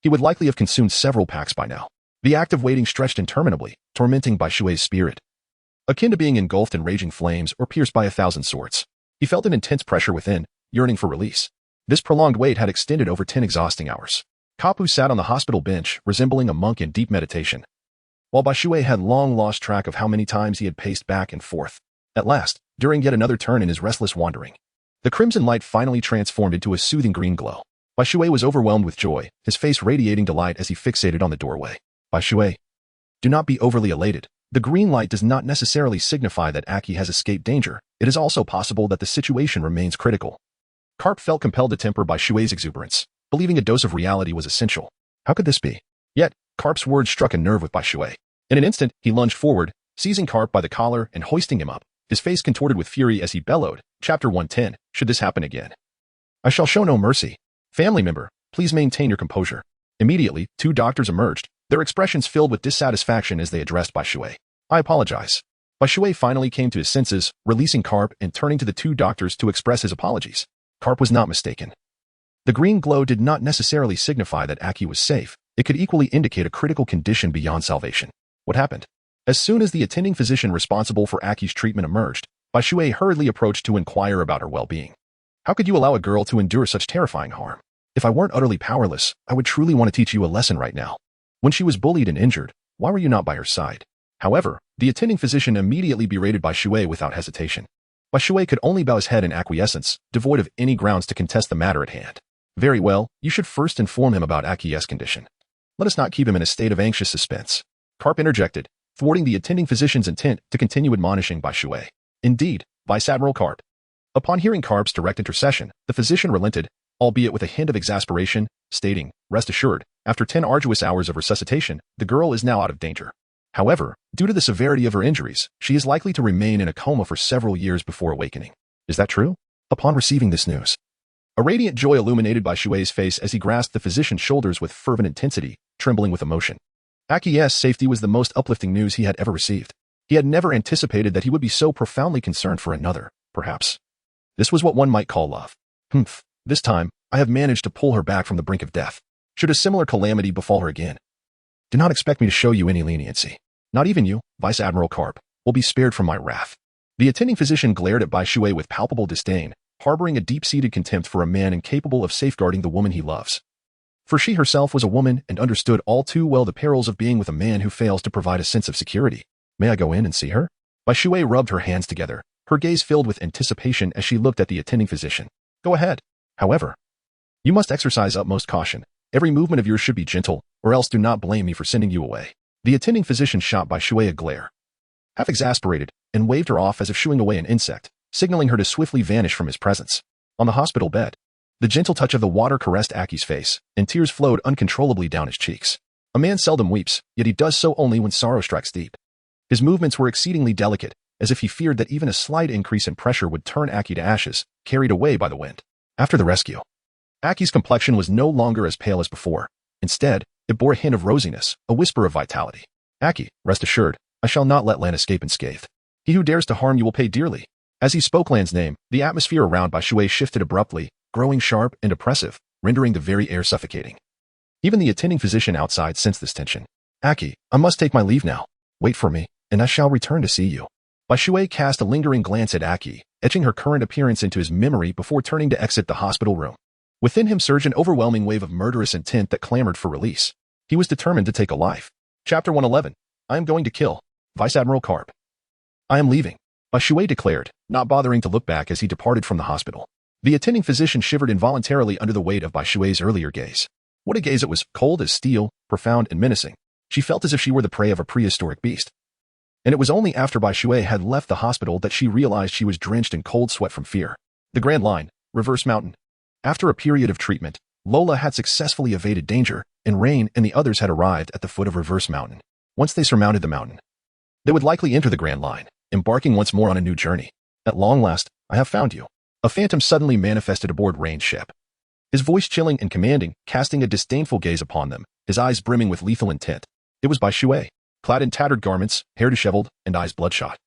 S1: He would likely have consumed several packs by now. The act of waiting stretched interminably, tormenting Bai Shui's spirit. Akin to being engulfed in raging flames or pierced by 1,000 swords. He felt an intense pressure within, yearning for release. This prolonged wait had extended over 10 exhausting hours. Kapu sat on the hospital bench, resembling a monk in deep meditation, while Bai Shui had long lost track of how many times he had paced back and forth. At last, during yet another turn in his restless wandering, the crimson light finally transformed into a soothing green glow. Bai Shui was overwhelmed with joy, his face radiating delight as he fixated on the doorway. Bai Shui, do not be overly elated. The green light does not necessarily signify that Aki has escaped danger. It is also possible that the situation remains critical. Karp felt compelled to temper Bai Shui's exuberance, believing a dose of reality was essential. How could this be? Yet, Karp's words struck a nerve with Bai Shui. In an instant, he lunged forward, seizing Karp by the collar and hoisting him up, his face contorted with fury as he bellowed, Chapter 110, should this happen again? I shall show no mercy. Family member, please maintain your composure. Immediately, 2 doctors emerged, their expressions filled with dissatisfaction as they addressed Bai Shui. I apologize. Bai Shui finally came to his senses, releasing Karp and turning to the 2 doctors to express his apologies. Karp was not mistaken. The green glow did not necessarily signify that Aki was safe. It could equally indicate a critical condition beyond salvation. What happened? As soon as the attending physician responsible for Aki's treatment emerged, Bai Shui hurriedly approached to inquire about her well-being. How could you allow a girl to endure such terrifying harm? If I weren't utterly powerless, I would truly want to teach you a lesson right now. When she was bullied and injured, why were you not by her side? However, the attending physician immediately berated Bai Shui without hesitation. Bai Shui could only bow his head in acquiescence, devoid of any grounds to contest the matter at hand. Very well, you should first inform him about Aki's condition. Let us not keep him in a state of anxious suspense. Karp interjected, thwarting the attending physician's intent to continue admonishing Bai Shui. Indeed, Vice Admiral Karp. Upon hearing Karp's direct intercession, the physician relented, albeit with a hint of exasperation, stating, rest assured, after 10 arduous hours of resuscitation, the girl is now out of danger. However, due to the severity of her injuries, she is likely to remain in a coma for several years before awakening. Is that true? Upon receiving this news, a radiant joy illuminated Bai Shui's face as he grasped the physician's shoulders with fervent intensity, trembling with emotion. Aki's safety was the most uplifting news he had ever received. He had never anticipated that he would be so profoundly concerned for another, perhaps. This was what one might call love. This time, I have managed to pull her back from the brink of death. Should a similar calamity befall her again, do not expect me to show you any leniency. Not even you, Vice Admiral Karp, will be spared from my wrath. The attending physician glared at Bai Shui with palpable disdain, harboring a deep-seated contempt for a man incapable of safeguarding the woman he loves. For she herself was a woman and understood all too well the perils of being with a man who fails to provide a sense of security. May I go in and see her? Bai Shui rubbed her hands together, her gaze filled with anticipation as she looked at the attending physician. Go ahead. However, you must exercise utmost caution. Every movement of yours should be gentle, or else do not blame me for sending you away. The attending physician shot Bai Shui a glare, half exasperated, and waved her off as if shooing away an insect, signaling her to swiftly vanish from his presence. On the hospital bed, the gentle touch of the water caressed Aki's face, and tears flowed uncontrollably down his cheeks. A man seldom weeps, yet he does so only when sorrow strikes deep. His movements were exceedingly delicate, as if he feared that even a slight increase in pressure would turn Aki to ashes, carried away by the wind. After the rescue, Aki's complexion was no longer as pale as before. Instead, it bore a hint of rosiness, a whisper of vitality. Aki, rest assured, I shall not let Lan escape unscathed. He who dares to harm you will pay dearly. As he spoke Lan's name, the atmosphere around Bai Shui shifted abruptly, growing sharp and oppressive, rendering the very air suffocating. Even the attending physician outside sensed this tension. Aki, I must take my leave now. Wait for me, and I shall return to see you. Bai Shui cast a lingering glance at Aki, etching her current appearance into his memory before turning to exit the hospital room. Within him surged an overwhelming wave of murderous intent that clamored for release. He was determined to take a life. Chapter 111. I am going to kill Vice Admiral Karp. I am leaving, Bai Shui declared, not bothering to look back as he departed from the hospital. The attending physician shivered involuntarily under the weight of Bai Shui's earlier gaze. What a gaze it was, cold as steel, profound and menacing. She felt as if she were the prey of a prehistoric beast. And it was only after Bai Shui had left the hospital that she realized she was drenched in cold sweat from fear. The Grand Line, Reverse Mountain. After a period of treatment, Lola had successfully evaded danger, and Rain and the others had arrived at the foot of Reverse Mountain. Once they surmounted the mountain, they would likely enter the Grand Line, embarking once more on a new journey. At long last, I have found you. A phantom suddenly manifested aboard Rain's ship. His voice chilling and commanding, casting a disdainful gaze upon them, his eyes brimming with lethal intent. It was Bai Shui. clad in tattered garments, hair disheveled, and eyes bloodshot.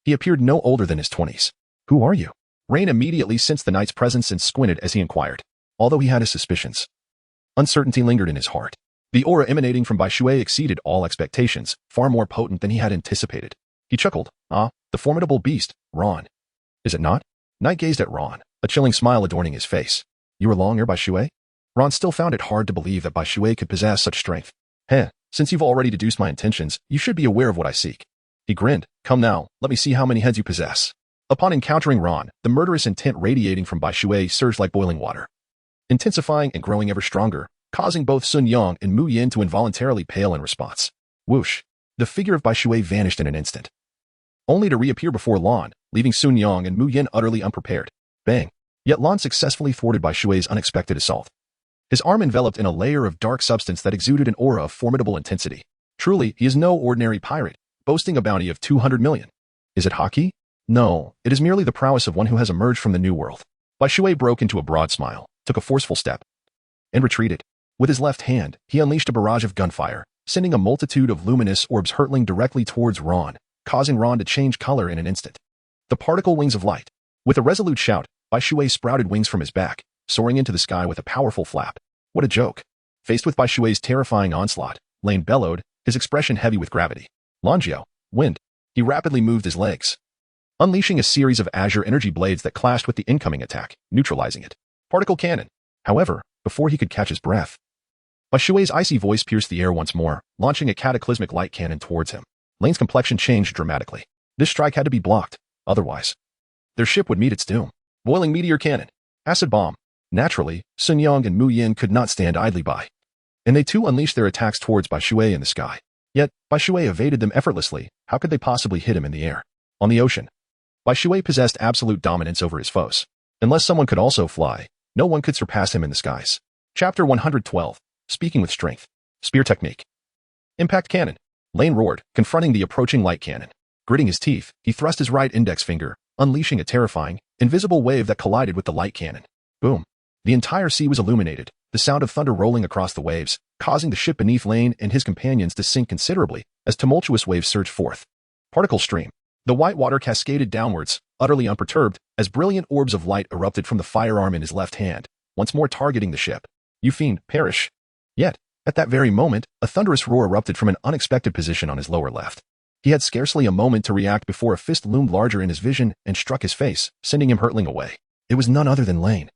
S1: He appeared no older than his 20s. "Who are you?" Rain immediately sensed the knight's presence and squinted as he inquired, although he had his suspicions. Uncertainty lingered in his heart. The aura emanating from Bai Shui exceeded all expectations, far more potent than he had anticipated. He chuckled. "Ah, the formidable beast, Ron. Is it not?" Knight gazed at Ron, a chilling smile adorning his face. "You were long ere Bai Shui?" Ron still found it hard to believe that Bai Shui could possess such strength. Since you've already deduced my intentions, you should be aware of what I seek." He grinned. "Come now, let me see how many heads you possess." Upon encountering Ron, the murderous intent radiating from Bai Shui surged like boiling water, intensifying and growing ever stronger, causing both Sun Yang and Mu Yin to involuntarily pale in response. Whoosh! The figure of Bai Shui vanished in an instant, only to reappear before Lan, leaving Sun Yang and Mu Yin utterly unprepared. Bang! Yet Lan successfully thwarted Bai Shui's unexpected assault, his arm enveloped in a layer of dark substance that exuded an aura of formidable intensity. Truly, he is no ordinary pirate, boasting a bounty of 200 million. Is it haki? No, it is merely the prowess of one who has emerged from the new world. Bai Shui broke into a broad smile, took a forceful step, and retreated. With his left hand, he unleashed a barrage of gunfire, sending a multitude of luminous orbs hurtling directly towards Ron, causing Ron to change color in an instant. The particle wings of light. With a resolute shout, Bai Shui sprouted wings from his back, soaring into the sky with a powerful flap. What a joke. Faced with Bai Shui's terrifying onslaught, Lane bellowed, his expression heavy with gravity. "Lanjiao, wind." He rapidly moved his legs, unleashing a series of azure energy blades that clashed with the incoming attack, neutralizing it. Particle cannon. However, before he could catch his breath, Bai Shui's icy voice pierced the air once more, launching a cataclysmic light cannon towards him. Lane's complexion changed dramatically. This strike had to be blocked, otherwise their ship would meet its doom. Boiling meteor cannon. Acid bomb. Naturally, Sun Yang and Mu Yin could not stand idly by, and they too unleashed their attacks towards Bai Shui in the sky. Yet, Bai Shui evaded them effortlessly. How could they possibly hit him in the air? On the ocean, Bai Shui possessed absolute dominance over his foes. Unless someone could also fly, no one could surpass him in the skies. Chapter 112. Speaking with Strength. Spear Technique. Impact Cannon. Lane roared, confronting the approaching light cannon. Gritting his teeth, he thrust his right index finger, unleashing a terrifying, invisible wave that collided with the light cannon. Boom. The entire sea was illuminated, the sound of thunder rolling across the waves, causing the ship beneath Lane and his companions to sink considerably as tumultuous waves surged forth. Particle stream. The white water cascaded downwards, utterly unperturbed, as brilliant orbs of light erupted from the firearm in his left hand, once more targeting the ship. "You fiend, perish." Yet, at that very moment, a thunderous roar erupted from an unexpected position on his lower left. He had scarcely a moment to react before a fist loomed larger in his vision and struck his face, sending him hurtling away. It was none other than Lane,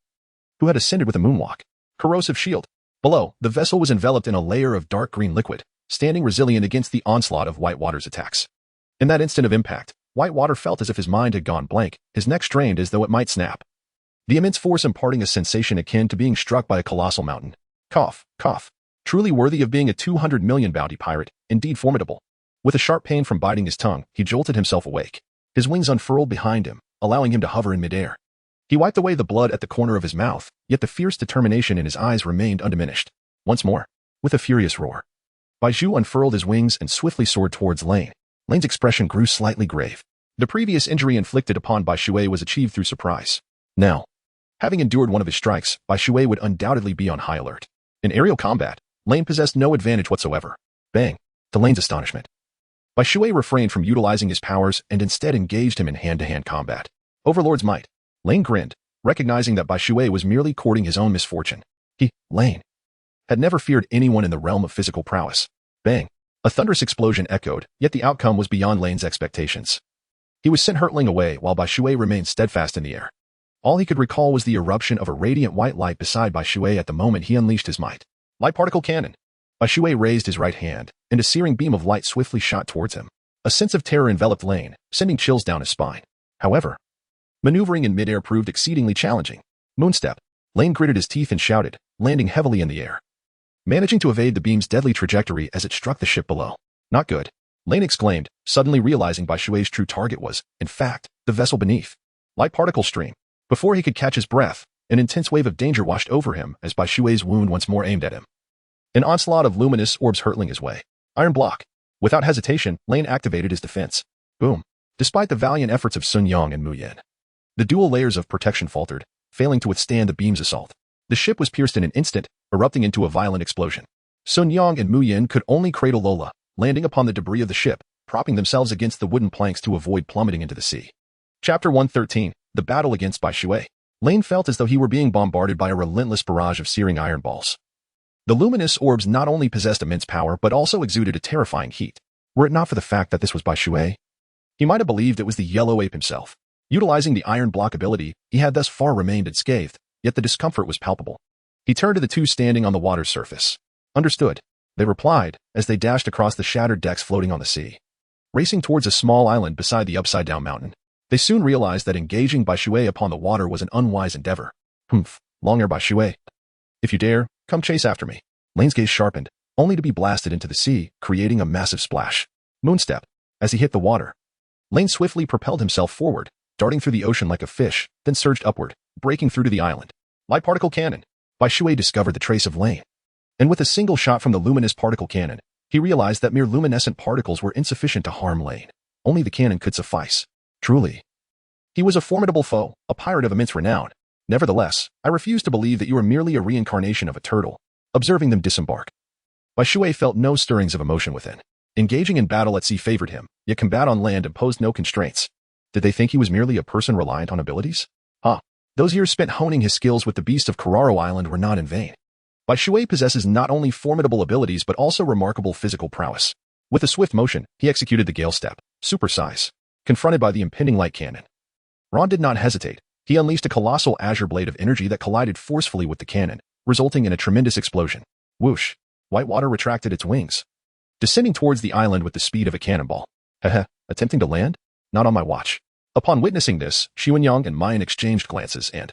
S1: who had ascended with a moonwalk. Corrosive shield. Below, the vessel was enveloped in a layer of dark green liquid, standing resilient against the onslaught of Whitewater's attacks. In that instant of impact, Whitewater felt as if his mind had gone blank, his neck strained as though it might snap, the immense force imparting a sensation akin to being struck by a colossal mountain. Cough, cough. Truly worthy of being a 200 million bounty pirate, indeed formidable. With a sharp pain from biting his tongue, he jolted himself awake. His wings unfurled behind him, allowing him to hover in midair. He wiped away the blood at the corner of his mouth, yet the fierce determination in his eyes remained undiminished. Once more, with a furious roar, Bai Zhu unfurled his wings and swiftly soared towards Lane. Lane's expression grew slightly grave. The previous injury inflicted upon Bai Shui was achieved through surprise. Now, having endured one of his strikes, Bai Shui would undoubtedly be on high alert. In aerial combat, Lane possessed no advantage whatsoever. Bang! To Lane's astonishment, Bai Shui refrained from utilizing his powers and instead engaged him in hand-to-hand combat. Overlord's might. Lane grinned, recognizing that Bai Shui was merely courting his own misfortune. Lane, had never feared anyone in the realm of physical prowess. Bang! A thunderous explosion echoed, yet the outcome was beyond Lane's expectations. He was sent hurtling away while Bai Shui remained steadfast in the air. All he could recall was the eruption of a radiant white light beside Bai Shui at the moment he unleashed his might. Light particle cannon. Bai Shui raised his right hand, and a searing beam of light swiftly shot towards him. A sense of terror enveloped Lane, sending chills down his spine. However, maneuvering in midair proved exceedingly challenging. Moonstep. Lane gritted his teeth and shouted, landing heavily in the air, managing to evade the beam's deadly trajectory as it struck the ship below. Not good. Lane exclaimed, suddenly realizing Bai Shui's true target was, in fact, the vessel beneath. Light particle stream. Before he could catch his breath, an intense wave of danger washed over him as Bai Shui's wound once more aimed at him. An onslaught of luminous orbs hurtling his way. Iron block. Without hesitation, Lane activated his defense. Boom. Despite the valiant efforts of Sun Yang and Mu Yin, the dual layers of protection faltered, failing to withstand the beam's assault. The ship was pierced in an instant, erupting into a violent explosion. Sun Yang and Mu Yin could only cradle Lola, landing upon the debris of the ship, propping themselves against the wooden planks to avoid plummeting into the sea. Chapter 113, The Battle Against Bai Shui. Lane felt as though he were being bombarded by a relentless barrage of searing iron balls. The luminous orbs not only possessed immense power but also exuded a terrifying heat. Were it not for the fact that this was Bai Shui, he might have believed it was the yellow ape himself. Utilizing the iron block ability, he had thus far remained unscathed, yet the discomfort was palpable. He turned to the two standing on the water's surface. Understood, they replied, as they dashed across the shattered decks floating on the sea. Racing towards a small island beside the upside-down mountain, they soon realized that engaging Bai Shui upon the water was an unwise endeavor. Long ere Bai Shui. If you dare, come chase after me. Lane's gaze sharpened, only to be blasted into the sea, creating a massive splash. Moonstep. As he hit the water, Lane swiftly propelled himself forward, darting through the ocean like a fish, then surged upward, breaking through to the island. Light particle cannon. Bai Shui discovered the trace of Lane. And with a single shot from the luminous particle cannon, he realized that mere luminescent particles were insufficient to harm Lane. Only the cannon could suffice. Truly, he was a formidable foe, a pirate of immense renown. Nevertheless, I refuse to believe that you are merely a reincarnation of a turtle. Observing them disembark, Bai Shui felt no stirrings of emotion within. Engaging in battle at sea favored him, yet combat on land imposed no constraints. Did they think he was merely a person reliant on abilities? Those years spent honing his skills with the beasts of Kararo Island were not in vain. Bai Shui possesses not only formidable abilities but also remarkable physical prowess. With a swift motion, he executed the Gale Step, super size, confronted by the impending light cannon. Ron did not hesitate. He unleashed a colossal azure blade of energy that collided forcefully with the cannon, resulting in a tremendous explosion. Whoosh! Whitewater retracted its wings, descending towards the island with the speed of a cannonball. Attempting to land? Not on my watch. Upon witnessing this, Xianyang and Mayan exchanged glances and,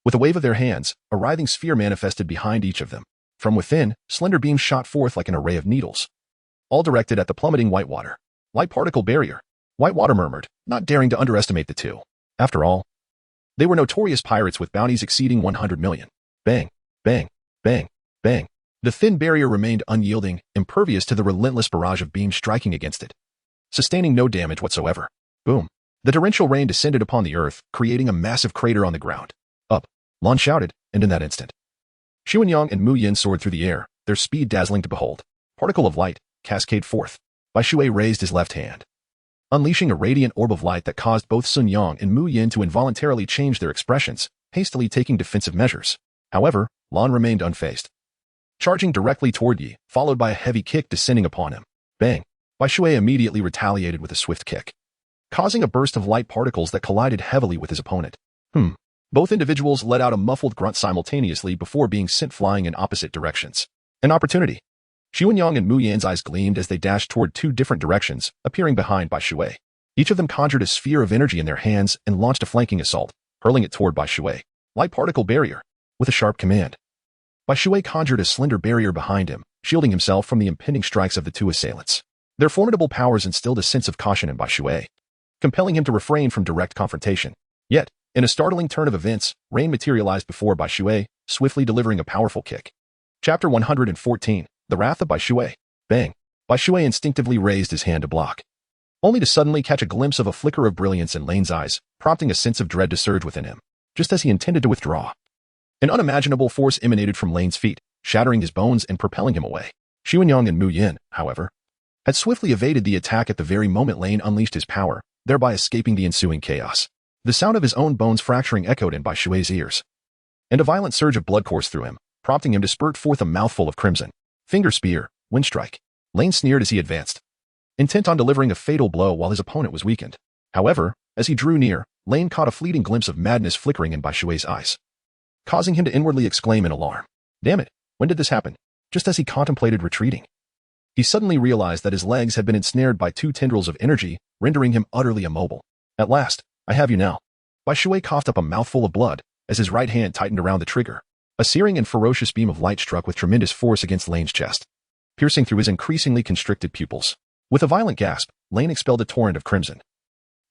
S1: with a wave of their hands, a writhing sphere manifested behind each of them. From within, slender beams shot forth like an array of needles, all directed at the plummeting Whitewater. Light particle barrier. Whitewater murmured, not daring to underestimate the two. After all, they were notorious pirates with bounties exceeding 100 million. Bang, bang, bang, bang. The thin barrier remained unyielding, impervious to the relentless barrage of beams striking against it, sustaining no damage whatsoever. Boom. The torrential rain descended upon the earth, creating a massive crater on the ground. Up, Lon shouted, and in that instant, Xianyang and Mu Yin soared through the air, their speed dazzling to behold. Particle of light, cascade forth. Bai Shui raised his left hand, unleashing a radiant orb of light that caused both Sun Yang and Mu Yin to involuntarily change their expressions, hastily taking defensive measures. However, Lon remained unfazed, charging directly toward Yi, followed by a heavy kick descending upon him. Bang! Bai Shui immediately retaliated with a swift kick, causing a burst of light particles that collided heavily with his opponent. Both individuals let out a muffled grunt simultaneously before being sent flying in opposite directions. An opportunity. Xianyang and Mu Yan's eyes gleamed as they dashed toward two different directions, appearing behind Bai Shui. Each of them conjured a sphere of energy in their hands and launched a flanking assault, hurling it toward Bai Shui. Light particle barrier. With a sharp command, Bai Shui conjured a slender barrier behind him, shielding himself from the impending strikes of the two assailants. Their formidable powers instilled a sense of caution in Bai Shui, compelling him to refrain from direct confrontation. Yet, in a startling turn of events, rain materialized before Bai Shui, swiftly delivering a powerful kick. Chapter 114, The Wrath of Bai Shui. Bang! Bai Shui instinctively raised his hand to block, only to suddenly catch a glimpse of a flicker of brilliance in Lane's eyes, prompting a sense of dread to surge within him. Just as he intended to withdraw, an unimaginable force emanated from Lane's feet, shattering his bones and propelling him away. Xianyang and Mu Yin, however, had swiftly evaded the attack at the very moment Lane unleashed his power, thereby escaping the ensuing chaos. The sound of his own bones fracturing echoed in Bai Shui's ears, and a violent surge of blood coursed through him, prompting him to spurt forth a mouthful of crimson. Finger spear, wind strike. Lane sneered as he advanced, intent on delivering a fatal blow while his opponent was weakened. However, as he drew near, Lane caught a fleeting glimpse of madness flickering in Bai Shui's eyes, causing him to inwardly exclaim in alarm. Damn it, when did this happen? Just as he contemplated retreating, he suddenly realized that his legs had been ensnared by two tendrils of energy, rendering him utterly immobile. At last, I have you now. Bai Shui coughed up a mouthful of blood as his right hand tightened around the trigger. A searing and ferocious beam of light struck with tremendous force against Lane's chest, piercing through his increasingly constricted pupils. With a violent gasp, Lane expelled a torrent of crimson,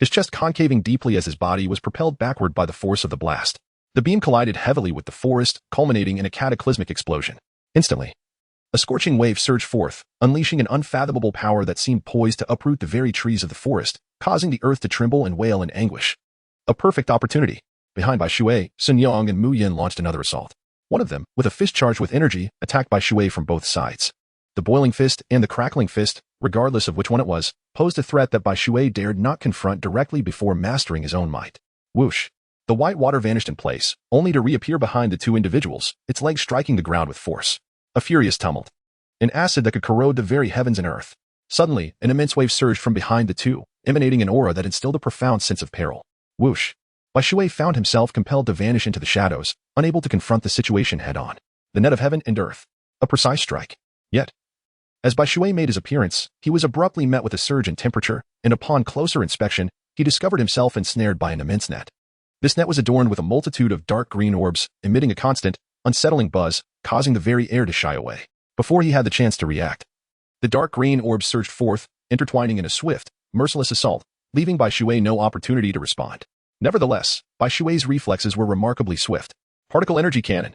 S1: his chest concaving deeply as his body was propelled backward by the force of the blast. The beam collided heavily with the forest, culminating in a cataclysmic explosion. Instantly, a scorching wave surged forth, unleashing an unfathomable power that seemed poised to uproot the very trees of the forest, causing the earth to tremble and wail in anguish. A perfect opportunity. Behind Bai Shui, Sun Yang and Mu Yin launched another assault. One of them, with a fist charged with energy, attacked Bai Shui from both sides. The boiling fist and the crackling fist, regardless of which one it was, posed a threat that Bai Shui dared not confront directly before mastering his own might. Whoosh! The white water vanished in place, only to reappear behind the two individuals, its legs striking the ground with force. A furious tumult. An acid that could corrode the very heavens and earth. Suddenly, an immense wave surged from behind the two, emanating an aura that instilled a profound sense of peril. Whoosh! Bai Shui found himself compelled to vanish into the shadows, unable to confront the situation head-on. The net of heaven and earth. A precise strike. Yet, as Bai Shui made his appearance, he was abruptly met with a surge in temperature, and upon closer inspection, he discovered himself ensnared by an immense net. This net was adorned with a multitude of dark green orbs, emitting a constant, unsettling buzz, causing the very air to shy away. Before he had the chance to react, the dark green orbs surged forth, intertwining in a swift, merciless assault, leaving Bai Shui no opportunity to respond. Nevertheless, Bai Shui's reflexes were remarkably swift. Particle energy cannon.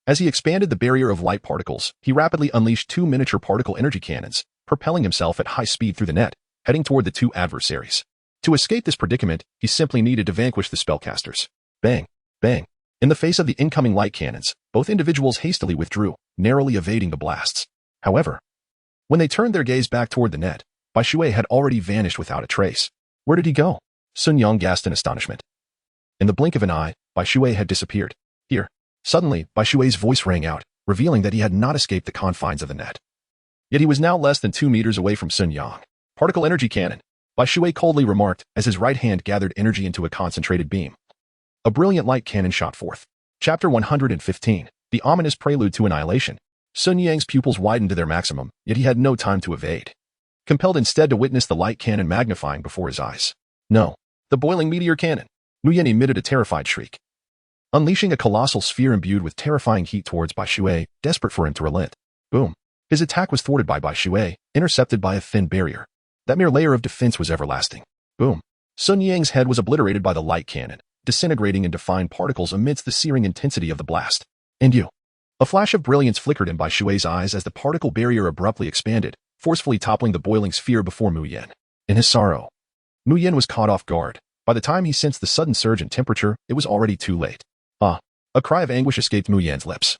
S1: As he expanded the barrier of light particles, he rapidly unleashed two miniature particle energy cannons, propelling himself at high speed through the net, heading toward the two adversaries. To escape this predicament, he simply needed to vanquish the spellcasters. Bang! Bang! In the face of the incoming light cannons, both individuals hastily withdrew, narrowly evading the blasts. However, when they turned their gaze back toward the net, Bai Shui had already vanished without a trace. Where did he go? Sun Yang gasped in astonishment. In the blink of an eye, Bai Shui had disappeared. Here. Suddenly, Bai Shui's voice rang out, revealing that he had not escaped the confines of the net. Yet he was now less than 2 meters away from Sun Yang. Particle energy cannon. Bai Shui coldly remarked as his right hand gathered energy into a concentrated beam. A brilliant light cannon shot forth. Chapter 115. The ominous prelude to annihilation. Sun Yang's pupils widened to their maximum, yet he had no time to evade. Compelled instead to witness the light cannon magnifying before his eyes. No. The boiling meteor cannon. Mu Yan emitted a terrified shriek, unleashing a colossal sphere imbued with terrifying heat towards Bai Shui, desperate for him to relent. Boom. His attack was thwarted by Bai Shui, intercepted by a thin barrier. That mere layer of defense was everlasting. Boom. Sun Yang's head was obliterated by the light cannon, disintegrating into fine particles amidst the searing intensity of the blast. And you. A flash of brilliance flickered in Bai Shui's eyes as the particle barrier abruptly expanded, forcefully toppling the boiling sphere before Mu Yan. In his sorrow, Mu Yan was caught off guard. By the time he sensed the sudden surge in temperature, it was already too late. Ah! A cry of anguish escaped Mu Yan's lips,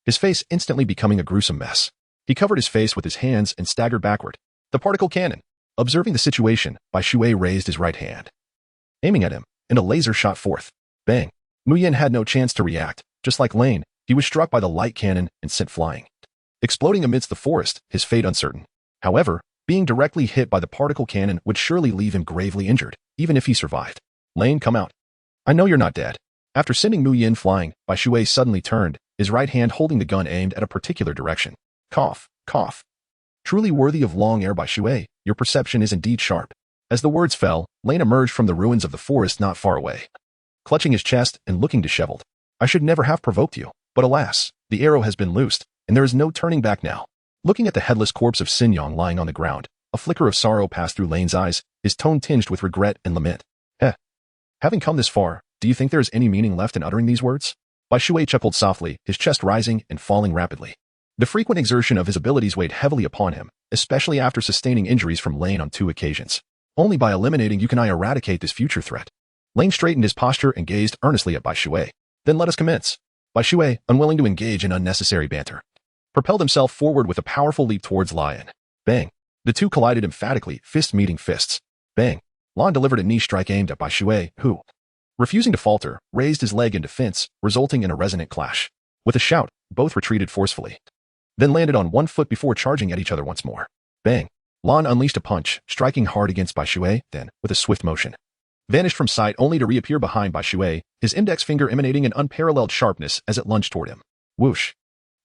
S1: his face instantly becoming a gruesome mess. He covered his face with his hands and staggered backward. The particle cannon. Observing the situation, Bai Shui raised his right hand, aiming at him, and a laser shot forth. Bang! Mu Yan had no chance to react. Just like Lane, he was struck by the light cannon and sent flying, exploding amidst the forest, his fate uncertain. However, being directly hit by the particle cannon would surely leave him gravely injured, even if he survived. Lane, come out. I know you're not dead. After sending Mu Yan flying, Bai Shui suddenly turned, his right hand holding the gun aimed at a particular direction. Cough, cough. Truly worthy of long air, Bai Shui, your perception is indeed sharp. As the words fell, Lane emerged from the ruins of the forest not far away, clutching his chest and looking disheveled. I should never have provoked you, but alas, the arrow has been loosed, and there is no turning back now. Looking at the headless corpse of Sin Yang lying on the ground, a flicker of sorrow passed through Lane's eyes, his tone tinged with regret and lament. Having come this far, do you think there is any meaning left in uttering these words? Bai Shui chuckled softly, his chest rising and falling rapidly. The frequent exertion of his abilities weighed heavily upon him, especially after sustaining injuries from Lane on 2 occasions. Only by eliminating you can I eradicate this future threat. Lane straightened his posture and gazed earnestly at Bai Shui. Then let us commence. Bai Shui, unwilling to engage in unnecessary banter, propelled himself forward with a powerful leap towards Lion. Bang! The two collided emphatically, fist meeting fists. Bang! Lan delivered a knee strike aimed at Bai Shui, who, refusing to falter, raised his leg in defense, resulting in a resonant clash. With a shout, both retreated forcefully, then landed on one foot before charging at each other once more. Bang! Lan unleashed a punch, striking hard against Bai Shui, then, with a swift motion, vanished from sight only to reappear behind Bai Shui, his index finger emanating an unparalleled sharpness as it lunged toward him. Whoosh!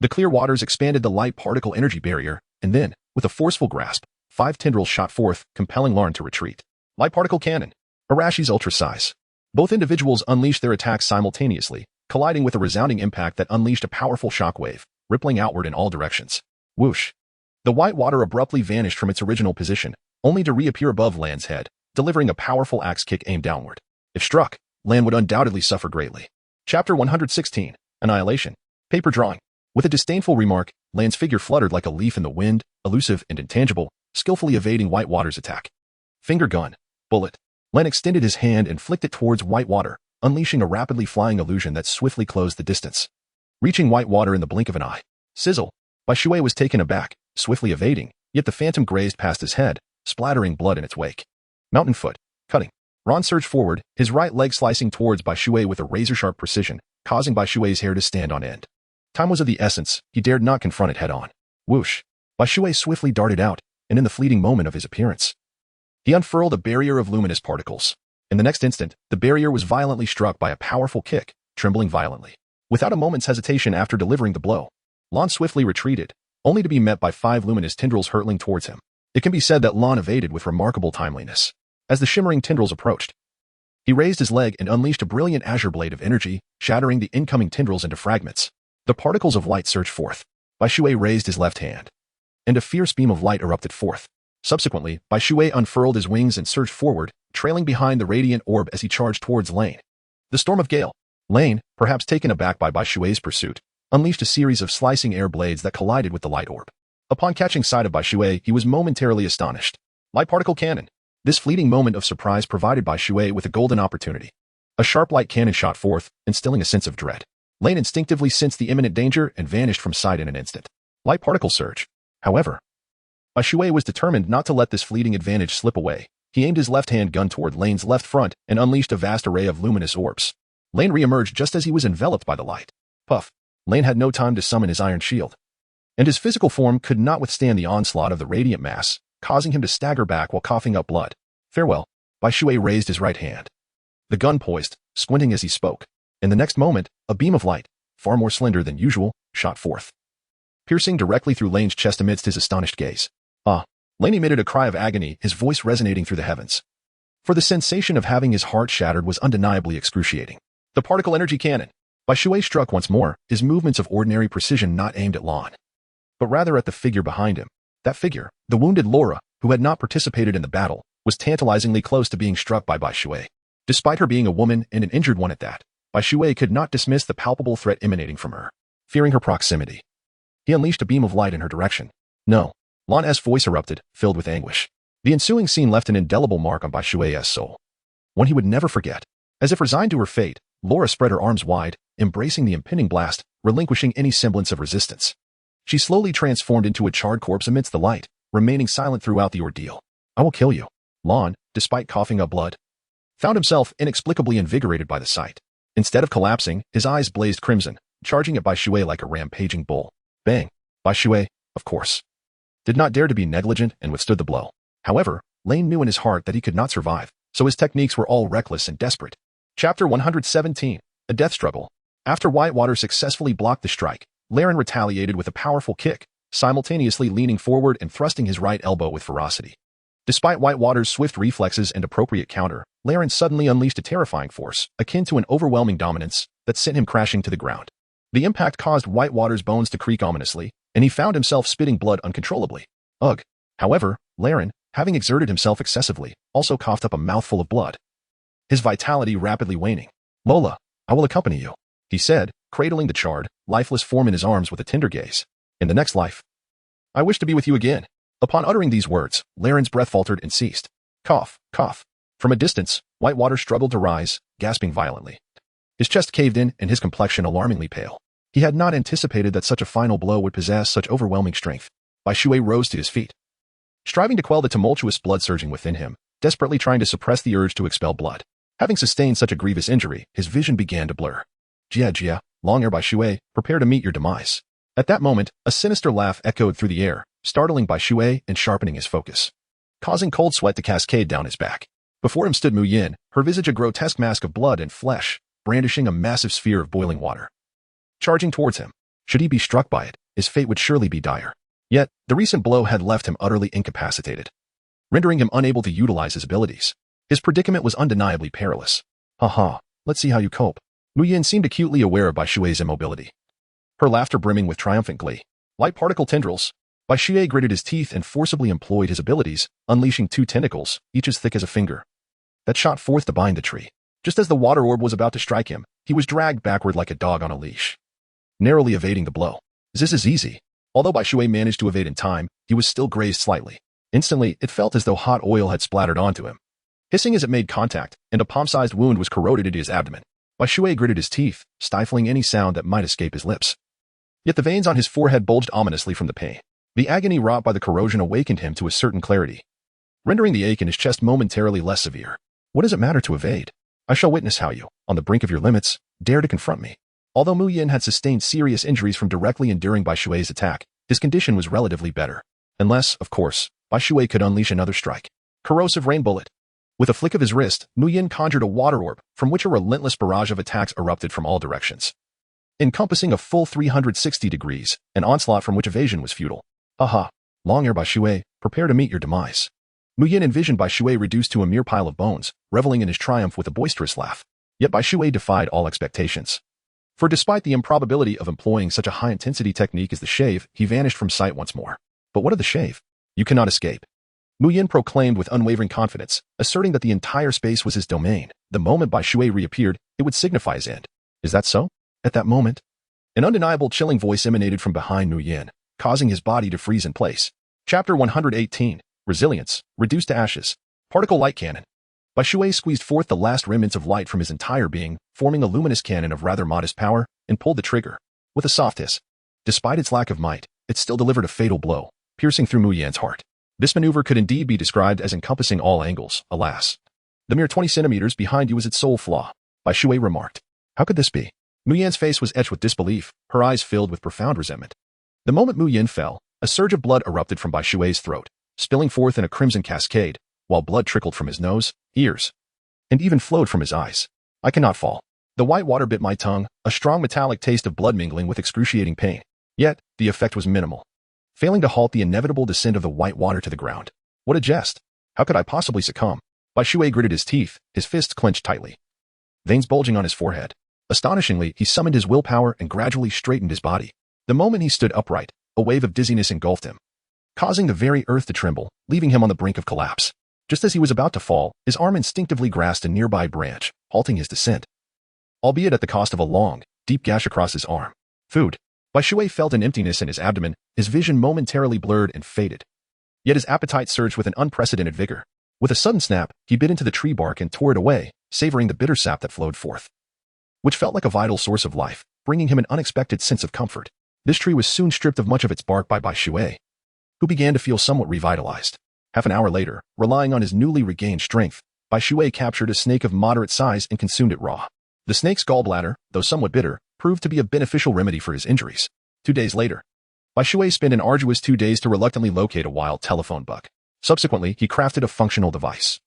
S1: The clear waters expanded the light particle energy barrier, and then, with a forceful grasp, 5 tendrils shot forth, compelling Larn to retreat. Light particle cannon. Arashi's ultra size. Both individuals unleashed their attacks simultaneously, colliding with a resounding impact that unleashed a powerful shockwave, rippling outward in all directions. Whoosh! The white water abruptly vanished from its original position, only to reappear above Lan's head, delivering a powerful axe kick aimed downward. If struck, Lan would undoubtedly suffer greatly. Chapter 116. Annihilation. Paper drawing. With a disdainful remark, Lan's figure fluttered like a leaf in the wind, elusive and intangible, skillfully evading Whitewater's attack. Finger gun. Bullet. Lan extended his hand and flicked it towards Whitewater, unleashing a rapidly flying illusion that swiftly closed the distance, reaching Whitewater in the blink of an eye. Sizzle. Bai Shui was taken aback, swiftly evading, Yet the phantom grazed past his head, splattering blood in its wake. Mountain foot. Cutting. Ron surged forward, his right leg slicing towards Bai Shui with a razor-sharp precision, causing Bai Shui's hair to stand on end. Time was of the essence, he dared not confront it head-on. Whoosh. Bai Shui swiftly darted out, and in the fleeting moment of his appearance, he unfurled a barrier of luminous particles. In the next instant, the barrier was violently struck by a powerful kick, trembling violently. Without a moment's hesitation after delivering the blow, Lon swiftly retreated, only to be met by 5 luminous tendrils hurtling towards him. It can be said that Lon evaded with remarkable timeliness. As the shimmering tendrils approached, he raised his leg and unleashed a brilliant azure blade of energy, shattering the incoming tendrils into fragments. The particles of light surged forth. Bai Shui raised his left hand, and a fierce beam of light erupted forth. Subsequently, Bai Shui unfurled his wings and surged forward, trailing behind the radiant orb as he charged towards Lane. The storm of gale. Lane, perhaps taken aback by Bai Shui's pursuit, unleashed a series of slicing air blades that collided with the light orb. Upon catching sight of Bai Shui, he was momentarily astonished. Light particle cannon. This fleeting moment of surprise provided Bai Shui with a golden opportunity. A sharp light cannon shot forth, instilling a sense of dread. Lane instinctively sensed the imminent danger and vanished from sight in an instant. Light particle surge. However, Bai Shui was determined not to let this fleeting advantage slip away. He aimed his left-hand gun toward Lane's left front and unleashed a vast array of luminous orbs. Lane re-emerged just as he was enveloped by the light. Puff. Lane had no time to summon his iron shield, and his physical form could not withstand the onslaught of the radiant mass, causing him to stagger back while coughing up blood. Farewell. Bai Shui raised his right hand, the gun poised, squinting as he spoke. In the next moment, a beam of light, far more slender than usual, shot forth, piercing directly through Lane's chest amidst his astonished gaze. Ah! Lane emitted a cry of agony, his voice resonating through the heavens. For the sensation of having his heart shattered was undeniably excruciating. The particle energy cannon. Bai Shui struck once more, his movements of ordinary precision not aimed at Lon, but rather at the figure behind him. That figure, the wounded Laura, who had not participated in the battle, was tantalizingly close to being struck by Bai Shui. Despite her being a woman and an injured one at that, Bai Shui could not dismiss the palpable threat emanating from her. Fearing her proximity, he unleashed a beam of light in her direction. No. Lon's voice erupted, filled with anguish. The ensuing scene left an indelible mark on Bai Shui's soul, one he would never forget. As if resigned to her fate, Laura spread her arms wide, embracing the impending blast, relinquishing any semblance of resistance. She slowly transformed into a charred corpse amidst the light, remaining silent throughout the ordeal. I will kill you. Lon, despite coughing up blood, found himself inexplicably invigorated by the sight. Instead of collapsing, his eyes blazed crimson, charging at Bai Shui like a rampaging bull. Bang! Bai Shui, of course, did not dare to be negligent and withstood the blow. However, Lane knew in his heart that he could not survive, so his techniques were all reckless and desperate. Chapter 117. A Death Struggle. After Whitewater successfully blocked the strike, Laren retaliated with a powerful kick, simultaneously leaning forward and thrusting his right elbow with ferocity. Despite Whitewater's swift reflexes and appropriate counter, Laren suddenly unleashed a terrifying force, akin to an overwhelming dominance, that sent him crashing to the ground. The impact caused Whitewater's bones to creak ominously, and he found himself spitting blood uncontrollably. Ugh. However, Laren, having exerted himself excessively, also coughed up a mouthful of blood, his vitality rapidly waning. Lola, I will accompany you, he said, cradling the charred, lifeless form in his arms with a tender gaze. In the next life, I wish to be with you again. Upon uttering these words, Laren's breath faltered and ceased. Cough, cough. From a distance, Whitewater struggled to rise, gasping violently. His chest caved in and his complexion alarmingly pale. He had not anticipated that such a final blow would possess such overwhelming strength. Bai Shui rose to his feet, striving to quell the tumultuous blood surging within him, desperately trying to suppress the urge to expel blood. Having sustained such a grievous injury, his vision began to blur. Jia, long ere Bai Shui, prepare to meet your demise. At that moment, a sinister laugh echoed through the air, startling Bai Shui and sharpening his focus, causing cold sweat to cascade down his back. Before him stood Mu Yin, her visage a grotesque mask of blood and flesh, brandishing a massive sphere of boiling water. Charging towards him. Should he be struck by it, his fate would surely be dire. Yet, the recent blow had left him utterly incapacitated, rendering him unable to utilize his abilities. His predicament was undeniably perilous. Ha, let's see how you cope. Mu Yin seemed acutely aware of Bai Shui's immobility, her laughter brimming with triumphant glee. Light particle tendrils. Bai Shui gritted his teeth and forcibly employed his abilities, unleashing 2 tentacles, each as thick as a finger, that shot forth to bind the tree. Just as the water orb was about to strike him, he was dragged backward like a dog on a leash, narrowly evading the blow. This is easy. Although Bai Shui managed to evade in time, he was still grazed slightly. Instantly, it felt as though hot oil had splattered onto him, hissing as it made contact, and a palm-sized wound was corroded into his abdomen. Bai Shui gritted his teeth, stifling any sound that might escape his lips. Yet the veins on his forehead bulged ominously from the pain. The agony wrought by the corrosion awakened him to a certain clarity, rendering the ache in his chest momentarily less severe. What does it matter to evade? I shall witness how you, on the brink of your limits, dare to confront me. Although Mu Yin had sustained serious injuries from directly enduring Bai Shui's attack, his condition was relatively better. Unless, of course, Bai Shui could unleash another strike. Corrosive rain bullet. With a flick of his wrist, Mu Yin conjured a water orb, from which a relentless barrage of attacks erupted from all directions, encompassing a full 360 degrees, an onslaught from which evasion was futile. Aha! Long ere Bai Shui, prepare to meet your demise. Mu Yin envisioned Bai Shui reduced to a mere pile of bones, reveling in his triumph with a boisterous laugh. Yet Bai Shui defied all expectations. For despite the improbability of employing such a high-intensity technique as the shave, he vanished from sight once more. But what of the shave? You cannot escape. Mu Yin proclaimed with unwavering confidence, asserting that the entire space was his domain. The moment Bai Shui reappeared, it would signify his end. Is that so? At that moment, an undeniable chilling voice emanated from behind Mu Yin, causing his body to freeze in place. Chapter 118. Resilience, reduced to ashes. Particle light cannon. Bai Shui squeezed forth the last remnants of light from his entire being, forming a luminous cannon of rather modest power, and pulled the trigger. With a soft hiss. Despite its lack of might, it still delivered a fatal blow, piercing through Mu Yan's heart. This maneuver could indeed be described as encompassing all angles, alas. The mere 20 centimeters behind you was its sole flaw, Bai Shui remarked. How could this be? Mu Yan's face was etched with disbelief, her eyes filled with profound resentment. The moment Mu Yan fell, a surge of blood erupted from Bai Shui's throat, spilling forth in a crimson cascade, while blood trickled from his nose, ears, and even flowed from his eyes. I cannot fall. The white water bit my tongue, a strong metallic taste of blood mingling with excruciating pain. Yet, the effect was minimal, failing to halt the inevitable descent of the white water to the ground. What a jest! How could I possibly succumb? Bai Shui gritted his teeth, his fists clenched tightly, veins bulging on his forehead. Astonishingly, he summoned his willpower and gradually straightened his body. The moment he stood upright, a wave of dizziness engulfed him, causing the very earth to tremble, leaving him on the brink of collapse. Just as he was about to fall, his arm instinctively grasped a nearby branch, halting his descent, albeit at the cost of a long, deep gash across his arm. Food. Bai Shui felt an emptiness in his abdomen, his vision momentarily blurred and faded. Yet his appetite surged with an unprecedented vigor. With a sudden snap, he bit into the tree bark and tore it away, savoring the bitter sap that flowed forth, which felt like a vital source of life, bringing him an unexpected sense of comfort. This tree was soon stripped of much of its bark by Bai Shui, who began to feel somewhat revitalized. Half an hour later, relying on his newly regained strength, Bai Shui captured a snake of moderate size and consumed it raw. The snake's gallbladder, though somewhat bitter, proved to be a beneficial remedy for his injuries. 2 days later, Bai Shui spent an arduous 2 days to reluctantly locate a wild telephone bug. Subsequently, he crafted a functional device,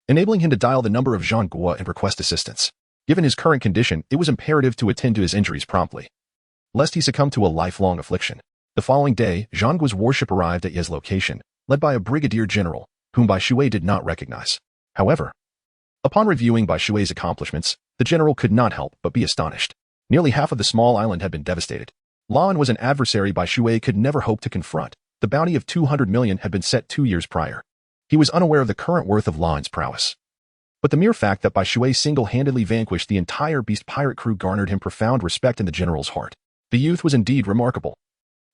S1: enabling him to dial the number of Zhang Guo and request assistance. Given his current condition, it was imperative to attend to his injuries promptly, lest he succumb to a lifelong affliction. The following day, Zhang Guo's warship arrived at his location, led by a brigadier general, whom Bai Shui did not recognize. However, upon reviewing Bai Shui's accomplishments, the general could not help but be astonished. Nearly half of the small island had been devastated. Lan was an adversary Bai Shui could never hope to confront. The bounty of 200 million had been set 2 years prior. He was unaware of the current worth of Lan's prowess. But the mere fact that Bai Shui single-handedly vanquished the entire beast pirate crew garnered him profound respect in the general's heart. The youth was indeed remarkable.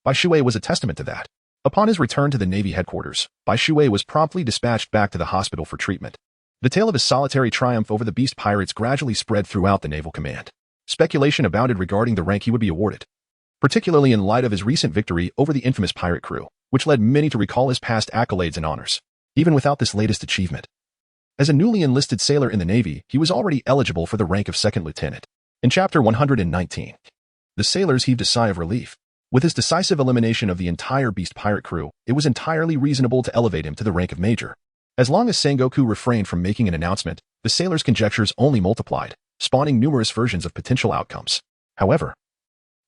S1: Bai Shui was a testament to that. Upon his return to the Navy headquarters, Bai Shui was promptly dispatched back to the hospital for treatment. The tale of his solitary triumph over the beast pirates gradually spread throughout the naval command. Speculation abounded regarding the rank he would be awarded, particularly in light of his recent victory over the infamous pirate crew, which led many to recall his past accolades and honors. Even without this latest achievement, as a newly enlisted sailor in the Navy, he was already eligible for the rank of second lieutenant. In Chapter 119, the sailors heaved a sigh of relief. With his decisive elimination of the entire beast pirate crew, it was entirely reasonable to elevate him to the rank of major. As long as Sengoku refrained from making an announcement, the sailors' conjectures only multiplied, spawning numerous versions of potential outcomes. However,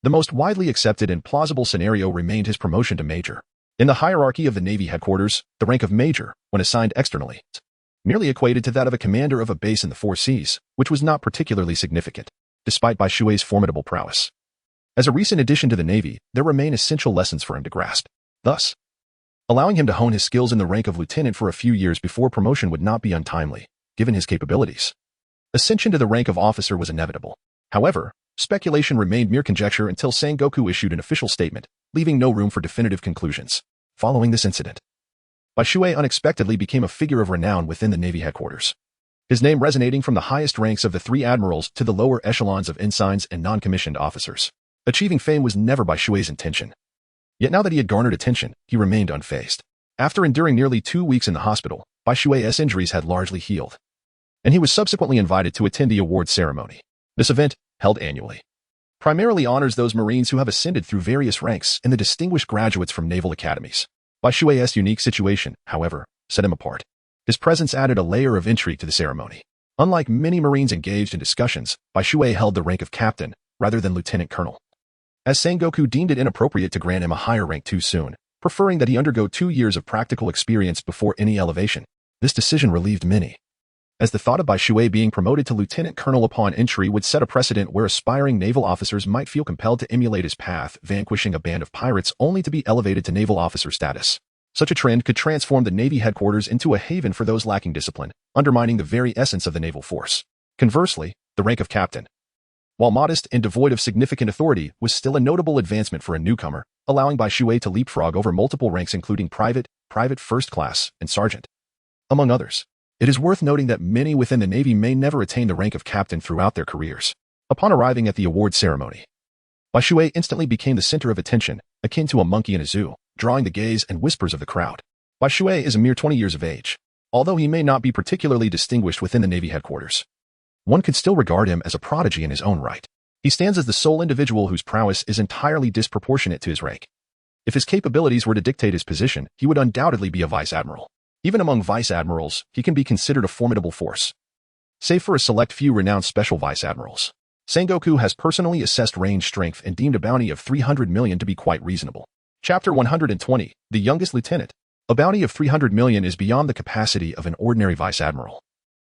S1: the most widely accepted and plausible scenario remained his promotion to major. In the hierarchy of the Navy headquarters, the rank of major, when assigned externally, merely equated to that of a commander of a base in the 4 seas, which was not particularly significant, despite Bai Shui's formidable prowess. As a recent addition to the Navy, there remain essential lessons for him to grasp. Thus, allowing him to hone his skills in the rank of lieutenant for a few years before promotion would not be untimely, given his capabilities. Ascension to the rank of officer was inevitable. However, speculation remained mere conjecture until Sengoku issued an official statement, leaving no room for definitive conclusions. Following this incident, Bai Shui unexpectedly became a figure of renown within the Navy headquarters, his name resonating from the highest ranks of the 3 admirals to the lower echelons of ensigns and non-commissioned officers. Achieving fame was never Bai Shui's intention. Yet now that he had garnered attention, he remained unfazed. After enduring nearly 2 weeks in the hospital, Bai Shui's injuries had largely healed, and he was subsequently invited to attend the awards ceremony. This event, held annually, primarily honors those Marines who have ascended through various ranks and the distinguished graduates from naval academies. Bai Shui's unique situation, however, set him apart. His presence added a layer of intrigue to the ceremony. Unlike many Marines engaged in discussions, Bai Shui held the rank of captain rather than lieutenant colonel, as Sengoku deemed it inappropriate to grant him a higher rank too soon, preferring that he undergo 2 years of practical experience before any elevation. This decision relieved many, as the thought of Bai Shui being promoted to lieutenant colonel upon entry would set a precedent where aspiring naval officers might feel compelled to emulate his path, vanquishing a band of pirates only to be elevated to naval officer status. Such a trend could transform the Navy headquarters into a haven for those lacking discipline, undermining the very essence of the naval force. Conversely, the rank of captain, while modest and devoid of significant authority, was still a notable advancement for a newcomer, allowing Bai Shui to leapfrog over multiple ranks including private, first class, and sergeant, among others. It is worth noting that many within the Navy may never attain the rank of captain throughout their careers. Upon arriving at the award ceremony, Bai Shui instantly became the center of attention, akin to a monkey in a zoo, drawing the gaze and whispers of the crowd. Bai Shui is a mere 20 years of age. Although he may not be particularly distinguished within the Navy headquarters, one could still regard him as a prodigy in his own right. He stands as the sole individual whose prowess is entirely disproportionate to his rank. If his capabilities were to dictate his position, he would undoubtedly be a vice admiral. Even among vice admirals, he can be considered a formidable force, save for a select few renowned special vice admirals. Sengoku has personally assessed range strength and deemed a bounty of 300 million to be quite reasonable. Chapter 120, The Youngest Lieutenant. A bounty of 300 million is beyond the capacity of an ordinary vice admiral.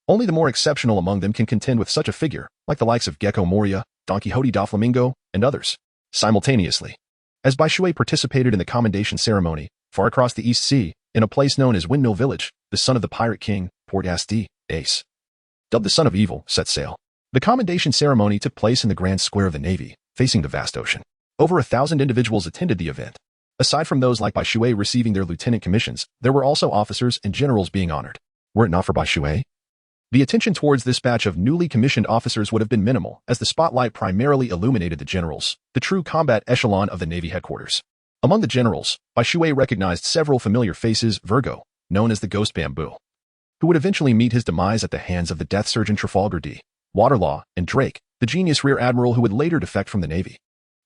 S1: Only the more exceptional among them can contend with such a figure, like the likes of Gecko Moria, Don Quixote da Flamingo, and others. Simultaneously, as Bai Shui participated in the commendation ceremony, far across the East Sea, in a place known as Windmill Village, the son of the pirate king, Port Asti, Ace, dubbed the Son of Evil, set sail. The commendation ceremony took place in the Grand Square of the Navy, facing the vast ocean. Over 1,000 individuals attended the event. Aside from those like Bai Shui receiving their lieutenant commissions, there were also officers and generals being honored. Were it not for Bai Shui, the attention towards this batch of newly commissioned officers would have been minimal, as the spotlight primarily illuminated the generals, the true combat echelon of the Navy headquarters. Among the generals, Bai Shui recognized several familiar faces: Virgo, known as the Ghost Bamboo, who would eventually meet his demise at the hands of the death surgeon Trafalgar D. Waterlaw, and Drake, the genius rear admiral who would later defect from the Navy.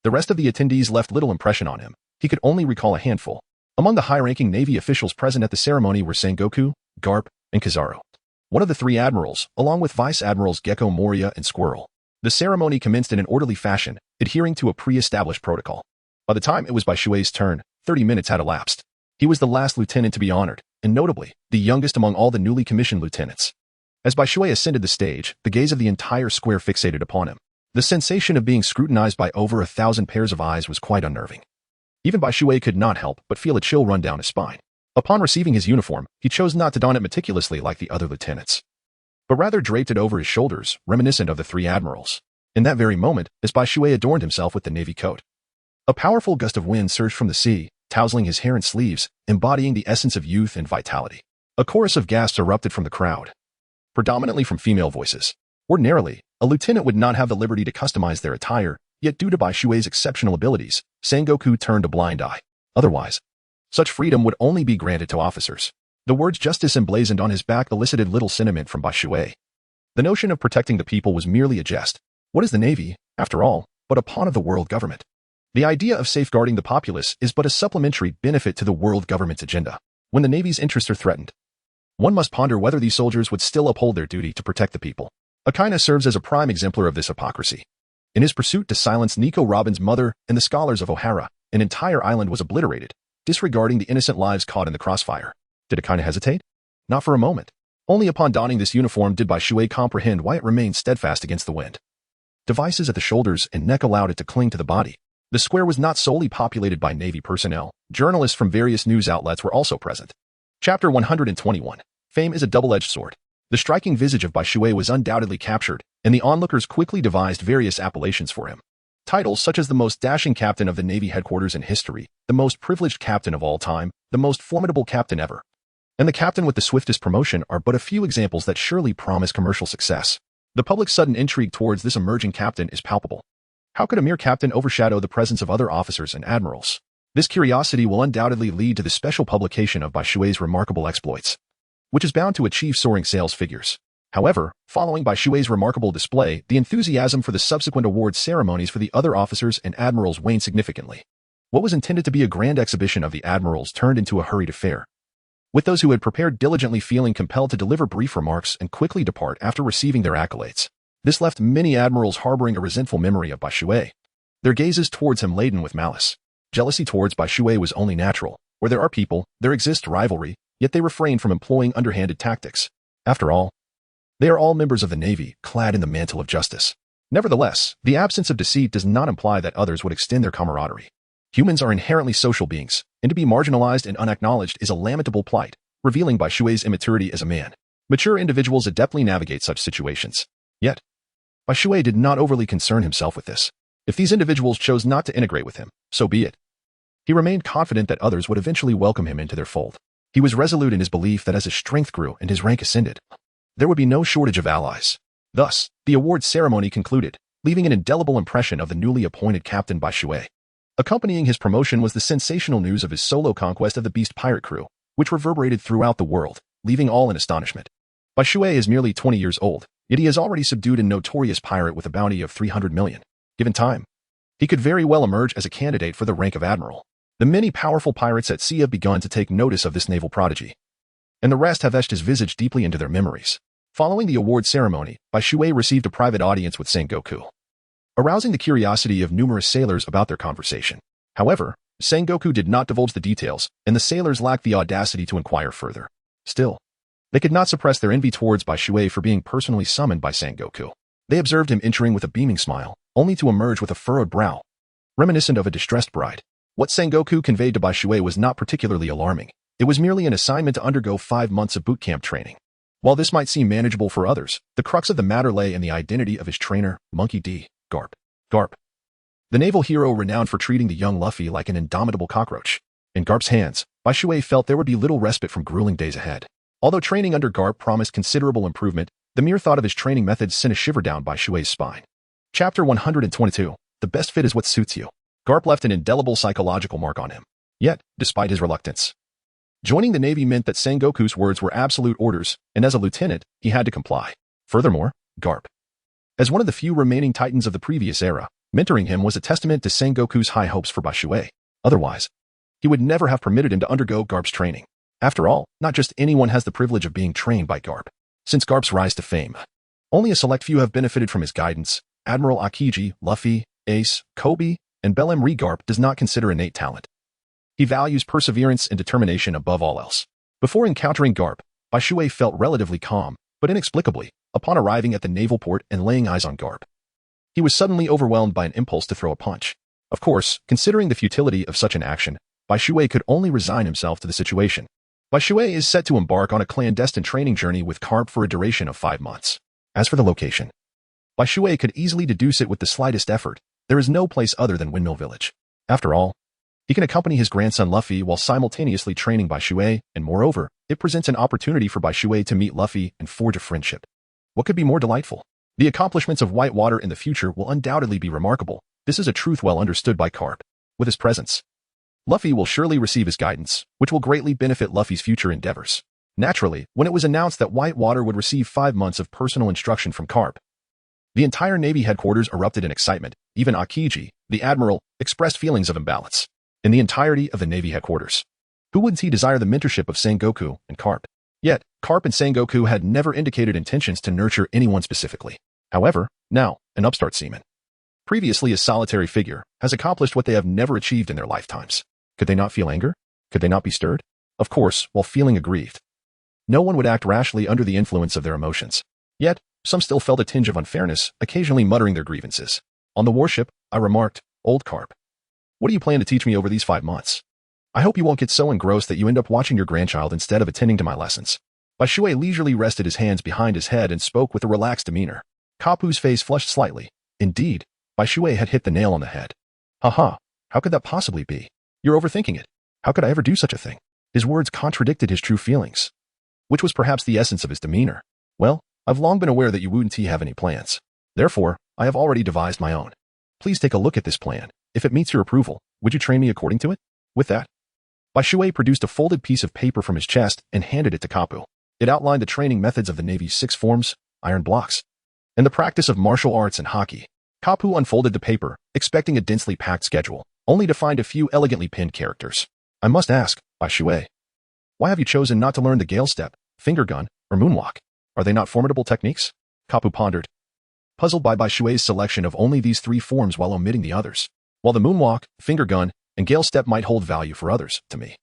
S1: The rest of the attendees left little impression on him. He could only recall a handful. Among the high-ranking Navy officials present at the ceremony were Sengoku, Garp, and Kizaru, one of the 3 admirals, along with Vice Admirals Gecko Moria and Squirrel. The ceremony commenced in an orderly fashion, adhering to a pre-established protocol. By the time it was Bai Shui's turn, 30 minutes had elapsed. He was the last lieutenant to be honored, and notably, the youngest among all the newly commissioned lieutenants. As Bai Shui ascended the stage, the gaze of the entire square fixated upon him. The sensation of being scrutinized by over 1,000 pairs of eyes was quite unnerving. Even Bai Shui could not help but feel a chill run down his spine. Upon receiving his uniform, he chose not to don it meticulously like the other lieutenants, but rather draped it over his shoulders, reminiscent of the 3 admirals. In that very moment, as Bai Shui adorned himself with the Navy coat, a powerful gust of wind surged from the sea, tousling his hair and sleeves, embodying the essence of youth and vitality. A chorus of gasps erupted from the crowd, predominantly from female voices. Ordinarily, a lieutenant would not have the liberty to customize their attire, yet due to Bai Shui's exceptional abilities, Sengoku turned a blind eye. Otherwise, such freedom would only be granted to officers. The words justice emblazoned on his back elicited little sentiment from Bai Shui. The notion of protecting the people was merely a jest. What is the Navy, after all, but a pawn of the world government? The idea of safeguarding the populace is but a supplementary benefit to the world government's agenda. When the Navy's interests are threatened, one must ponder whether these soldiers would still uphold their duty to protect the people. Akina serves as a prime exemplar of this hypocrisy. In his pursuit to silence Nico Robin's mother and the scholars of O'Hara, an entire island was obliterated, disregarding the innocent lives caught in the crossfire. Did Akina hesitate? Not for a moment. Only upon donning this uniform did Bai Shui comprehend why it remained steadfast against the wind. Devices at the shoulders and neck allowed it to cling to the body. The square was not solely populated by Navy personnel. Journalists from various news outlets were also present. Chapter 121. Fame is a double-edged sword. The striking visage of Bai Shui was undoubtedly captured, and the onlookers quickly devised various appellations for him. Titles such as the most dashing captain of the Navy headquarters in history, the most privileged captain of all time, the most formidable captain ever, and the captain with the swiftest promotion are but a few examples that surely promise commercial success. The public's sudden intrigue towards this emerging captain is palpable. How could a mere captain overshadow the presence of other officers and admirals? This curiosity will undoubtedly lead to the special publication of Bai Shui's remarkable exploits, which is bound to achieve soaring sales figures. However, following Bai Shui's remarkable display, the enthusiasm for the subsequent award ceremonies for the other officers and admirals waned significantly. What was intended to be a grand exhibition of the admirals turned into a hurried affair, with those who had prepared diligently feeling compelled to deliver brief remarks and quickly depart after receiving their accolades. This left many admirals harboring a resentful memory of Bai Shui, their gazes towards him laden with malice. Jealousy towards Bai Shui was only natural. Where there are people, there exists rivalry, yet they refrain from employing underhanded tactics. After all, they are all members of the Navy, clad in the mantle of justice. Nevertheless, the absence of deceit does not imply that others would extend their camaraderie. Humans are inherently social beings, and to be marginalized and unacknowledged is a lamentable plight, revealing Bai Shui's immaturity as a man. Mature individuals adeptly navigate such situations. Yet, Bai Shui did not overly concern himself with this. If these individuals chose not to integrate with him, so be it. He remained confident that others would eventually welcome him into their fold. He was resolute in his belief that as his strength grew and his rank ascended, there would be no shortage of allies. Thus, the award ceremony concluded, leaving an indelible impression of the newly appointed Captain Bai Shui. Accompanying his promotion was the sensational news of his solo conquest of the Beast pirate crew, which reverberated throughout the world, leaving all in astonishment. Bai Shui is merely 20 years old, yet he has already subdued a notorious pirate with a bounty of 300 million. Given time, he could very well emerge as a candidate for the rank of admiral. The many powerful pirates at sea have begun to take notice of this naval prodigy, and the rest have etched his visage deeply into their memories. Following the award ceremony, Bai Shui received a private audience with Sengoku, arousing the curiosity of numerous sailors about their conversation. However, Sengoku did not divulge the details, and the sailors lacked the audacity to inquire further. Still, they could not suppress their envy towards Bai Shui for being personally summoned by Sengoku. They observed him entering with a beaming smile, only to emerge with a furrowed brow, reminiscent of a distressed bride. What Sengoku conveyed to Bai Shui was not particularly alarming. It was merely an assignment to undergo 5 months of boot camp training. While this might seem manageable for others, the crux of the matter lay in the identity of his trainer, Monkey D. Garp. Garp, the naval hero renowned for treating the young Luffy like an indomitable cockroach. In Garp's hands, Bai Shui felt there would be little respite from grueling days ahead. Although training under Garp promised considerable improvement, the mere thought of his training methods sent a shiver down Bai Shui's spine. Chapter 122. The best fit is what suits you. Garp left an indelible psychological mark on him. Yet, despite his reluctance, joining the Navy meant that Sengoku's words were absolute orders, and as a lieutenant, he had to comply. Furthermore, Garp, as one of the few remaining titans of the previous era, mentoring him was a testament to Sengoku's high hopes for Bai Shui. Otherwise, he would never have permitted him to undergo Garp's training. After all, not just anyone has the privilege of being trained by Garp. Since Garp's rise to fame, only a select few have benefited from his guidance. Admiral Akiji, Luffy, Ace, Kobe, and Bellem Garp does not consider innate talent. He values perseverance and determination above all else. Before encountering Garp, Bai Shui felt relatively calm, but inexplicably, upon arriving at the naval port and laying eyes on Garp, he was suddenly overwhelmed by an impulse to throw a punch. Of course, considering the futility of such an action, Bai Shui could only resign himself to the situation. Bai Shui is set to embark on a clandestine training journey with Garp for a duration of 5 months. As for the location, Bai Shui could easily deduce it with the slightest effort. There is no place other than Windmill Village. After all, he can accompany his grandson Luffy while simultaneously training Bai Shui, and moreover, it presents an opportunity for Bai Shui to meet Luffy and forge a friendship. What could be more delightful? The accomplishments of Whitewater in the future will undoubtedly be remarkable. This is a truth well understood by Garp. With his presence, Luffy will surely receive his guidance, which will greatly benefit Luffy's future endeavors. Naturally, when it was announced that Whitewater would receive 5 months of personal instruction from Garp, the entire Navy headquarters erupted in excitement. Even Akiji, the admiral, expressed feelings of imbalance. In the entirety of the Navy headquarters, who wouldn't he desire the mentorship of Sengoku and Garp? Yet, Garp and Sengoku had never indicated intentions to nurture anyone specifically. However, now, an upstart seaman, previously a solitary figure, has accomplished what they have never achieved in their lifetimes. Could they not feel anger? Could they not be stirred? Of course, while feeling aggrieved, no one would act rashly under the influence of their emotions. Yet, some still felt a tinge of unfairness, occasionally muttering their grievances. On the warship, I remarked, "Old Garp, what do you plan to teach me over these 5 months? I hope you won't get so engrossed that you end up watching your grandchild instead of attending to my lessons." Bai Shui leisurely rested his hands behind his head and spoke with a relaxed demeanor. Kapu's face flushed slightly. Indeed, Bai Shui had hit the nail on the head. Haha, how could that possibly be? You're overthinking it. How could I ever do such a thing? His words contradicted his true feelings, which was perhaps the essence of his demeanor. Well, I've long been aware that you wouldn't have any plans. Therefore, I have already devised my own. Please take a look at this plan. If it meets your approval, would you train me according to it? With that, Bai Shui produced a folded piece of paper from his chest and handed it to Kapu. It outlined the training methods of the Navy's 6 forms, iron blocks, and the practice of martial arts and hockey. Kapu unfolded the paper, expecting a densely packed schedule, only to find a few elegantly pinned characters. I must ask, Bai Shui, why have you chosen not to learn the Gale Step, Finger Gun, or Moonwalk? Are they not formidable techniques? Kapu pondered, puzzled by Bai Shui's selection of only these 3 forms while omitting the others. While the Moonwalk, Finger Gun, and Gale Step might hold value for others, to me,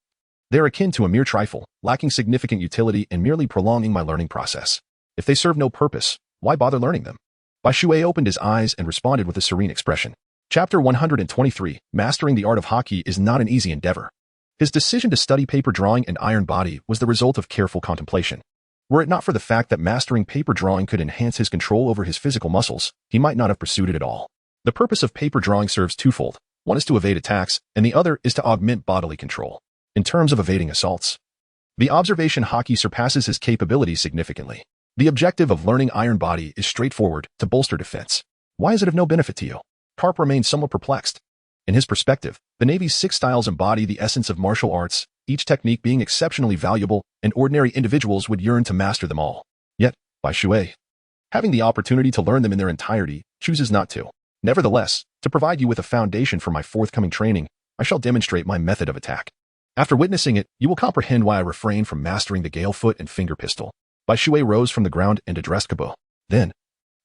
S1: they are akin to a mere trifle, lacking significant utility and merely prolonging my learning process. If they serve no purpose, why bother learning them? Bai Shui opened his eyes and responded with a serene expression. Chapter 123, Mastering the Art of Hockey is not an easy endeavor. His decision to study paper drawing and iron body was the result of careful contemplation. Were it not for the fact that mastering paper drawing could enhance his control over his physical muscles, he might not have pursued it at all. The purpose of paper drawing serves twofold. One is to evade attacks, and the other is to augment bodily control. In terms of evading assaults, the observation hockey surpasses his capabilities significantly. The objective of learning iron body is straightforward, to bolster defense. Why is it of no benefit to you? Karp remained somewhat perplexed. In his perspective, the Navy's 6 styles embody the essence of martial arts, each technique being exceptionally valuable, and ordinary individuals would yearn to master them all. Yet, Bai Shui, having the opportunity to learn them in their entirety, chooses not to. Nevertheless, to provide you with a foundation for my forthcoming training, I shall demonstrate my method of attack. After witnessing it, you will comprehend why I refrain from mastering the Gale Foot and Finger Pistol. Bai Shui rose from the ground and addressed Kapu. Then,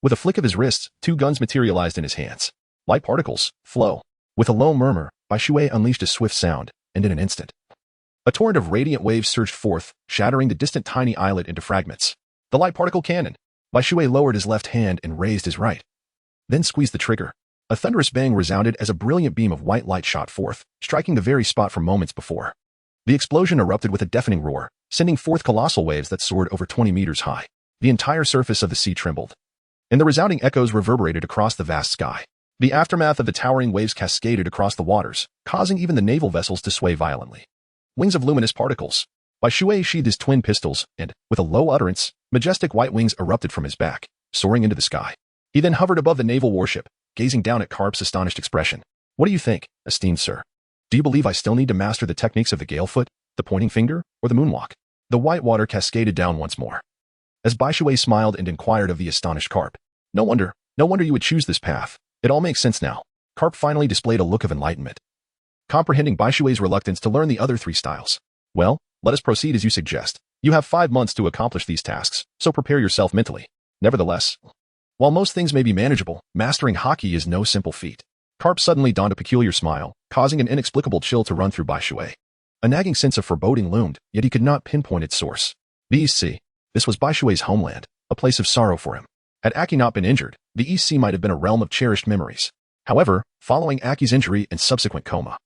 S1: with a flick of his wrists, 2 guns materialized in his hands. Light particles, flow. With a low murmur, Bai Shui unleashed a swift sound, and in an instant, a torrent of radiant waves surged forth, shattering the distant tiny islet into fragments. The light particle cannon. Bai Shui lowered his left hand and raised his right, then squeezed the trigger. A thunderous bang resounded as a brilliant beam of white light shot forth, striking the very spot from moments before. The explosion erupted with a deafening roar, sending forth colossal waves that soared over 20 meters high. The entire surface of the sea trembled, and the resounding echoes reverberated across the vast sky. The aftermath of the towering waves cascaded across the waters, causing even the naval vessels to sway violently. Wings of luminous particles. Bai Shui sheathed his twin pistols, and, with a low utterance, majestic white wings erupted from his back, soaring into the sky. He then hovered above the naval warship, gazing down at Karp's astonished expression. What do you think, esteemed sir? Do you believe I still need to master the techniques of the Gale Foot, the Pointing Finger, or the Moonwalk? The white water cascaded down once more. As Bai Shui smiled and inquired of the astonished Karp, No wonder you would choose this path. It all makes sense now. Karp finally displayed a look of enlightenment, comprehending Bai Shui's reluctance to learn the other 3 styles. Well, let us proceed as you suggest. You have 5 months to accomplish these tasks, so prepare yourself mentally. Nevertheless, while most things may be manageable, mastering hockey is no simple feat. Karp suddenly donned a peculiar smile, causing an inexplicable chill to run through Bai Shui. A nagging sense of foreboding loomed, yet he could not pinpoint its source. The East Sea. This was Bai Shui's homeland, a place of sorrow for him. Had Aki not been injured, the East Sea might have been a realm of cherished memories. However, following Aki's injury and subsequent coma,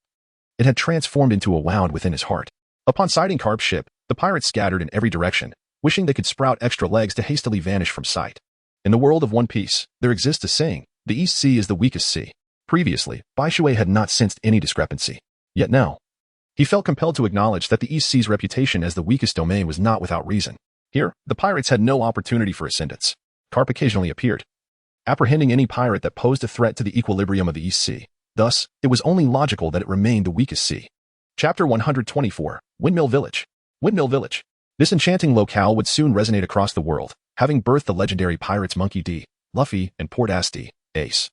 S1: it had transformed into a wound within his heart. Upon sighting Karp's ship, the pirates scattered in every direction, wishing they could sprout extra legs to hastily vanish from sight. In the world of One Piece, there exists a saying, the East Sea is the weakest sea. Previously, Bai Shui had not sensed any discrepancy. Yet now, he felt compelled to acknowledge that the East Sea's reputation as the weakest domain was not without reason. Here, the pirates had no opportunity for ascendance. Karp occasionally appeared, apprehending any pirate that posed a threat to the equilibrium of the East Sea. Thus, it was only logical that it remained the weakest sea. Chapter 124, Windmill Village. Windmill Village. This enchanting locale would soon resonate across the world, having birthed the legendary pirates Monkey D, Luffy, and Port Asti, Ace,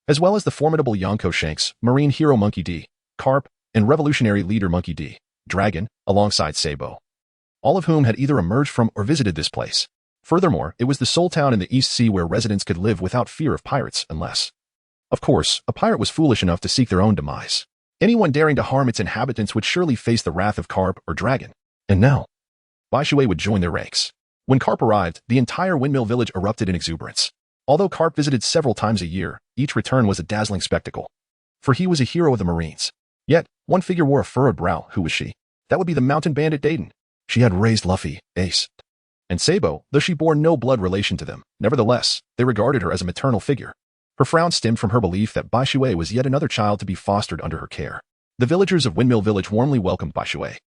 S1: as well as the formidable Yonko Shanks, marine hero Monkey D, Karp, and revolutionary leader Monkey D, Dragon, alongside Sabo, all of whom had either emerged from or visited this place. Furthermore, it was the sole town in the East Sea where residents could live without fear of pirates unless, of course, a pirate was foolish enough to seek their own demise. Anyone daring to harm its inhabitants would surely face the wrath of Karp or Dragon. And now, Bai Shui would join their ranks. When Karp arrived, the entire Windmill Village erupted in exuberance. Although Karp visited several times a year, each return was a dazzling spectacle. For he was a hero of the Marines. Yet, one figure wore a furrowed brow. Who was she? That would be the mountain bandit Dayton. She had raised Luffy, Ace, and Sabo, though she bore no blood relation to them. Nevertheless, they regarded her as a maternal figure. Her frown stemmed from her belief that Bai Shui was yet another child to be fostered under her care. The villagers of Windmill Village warmly welcomed Bai Shui.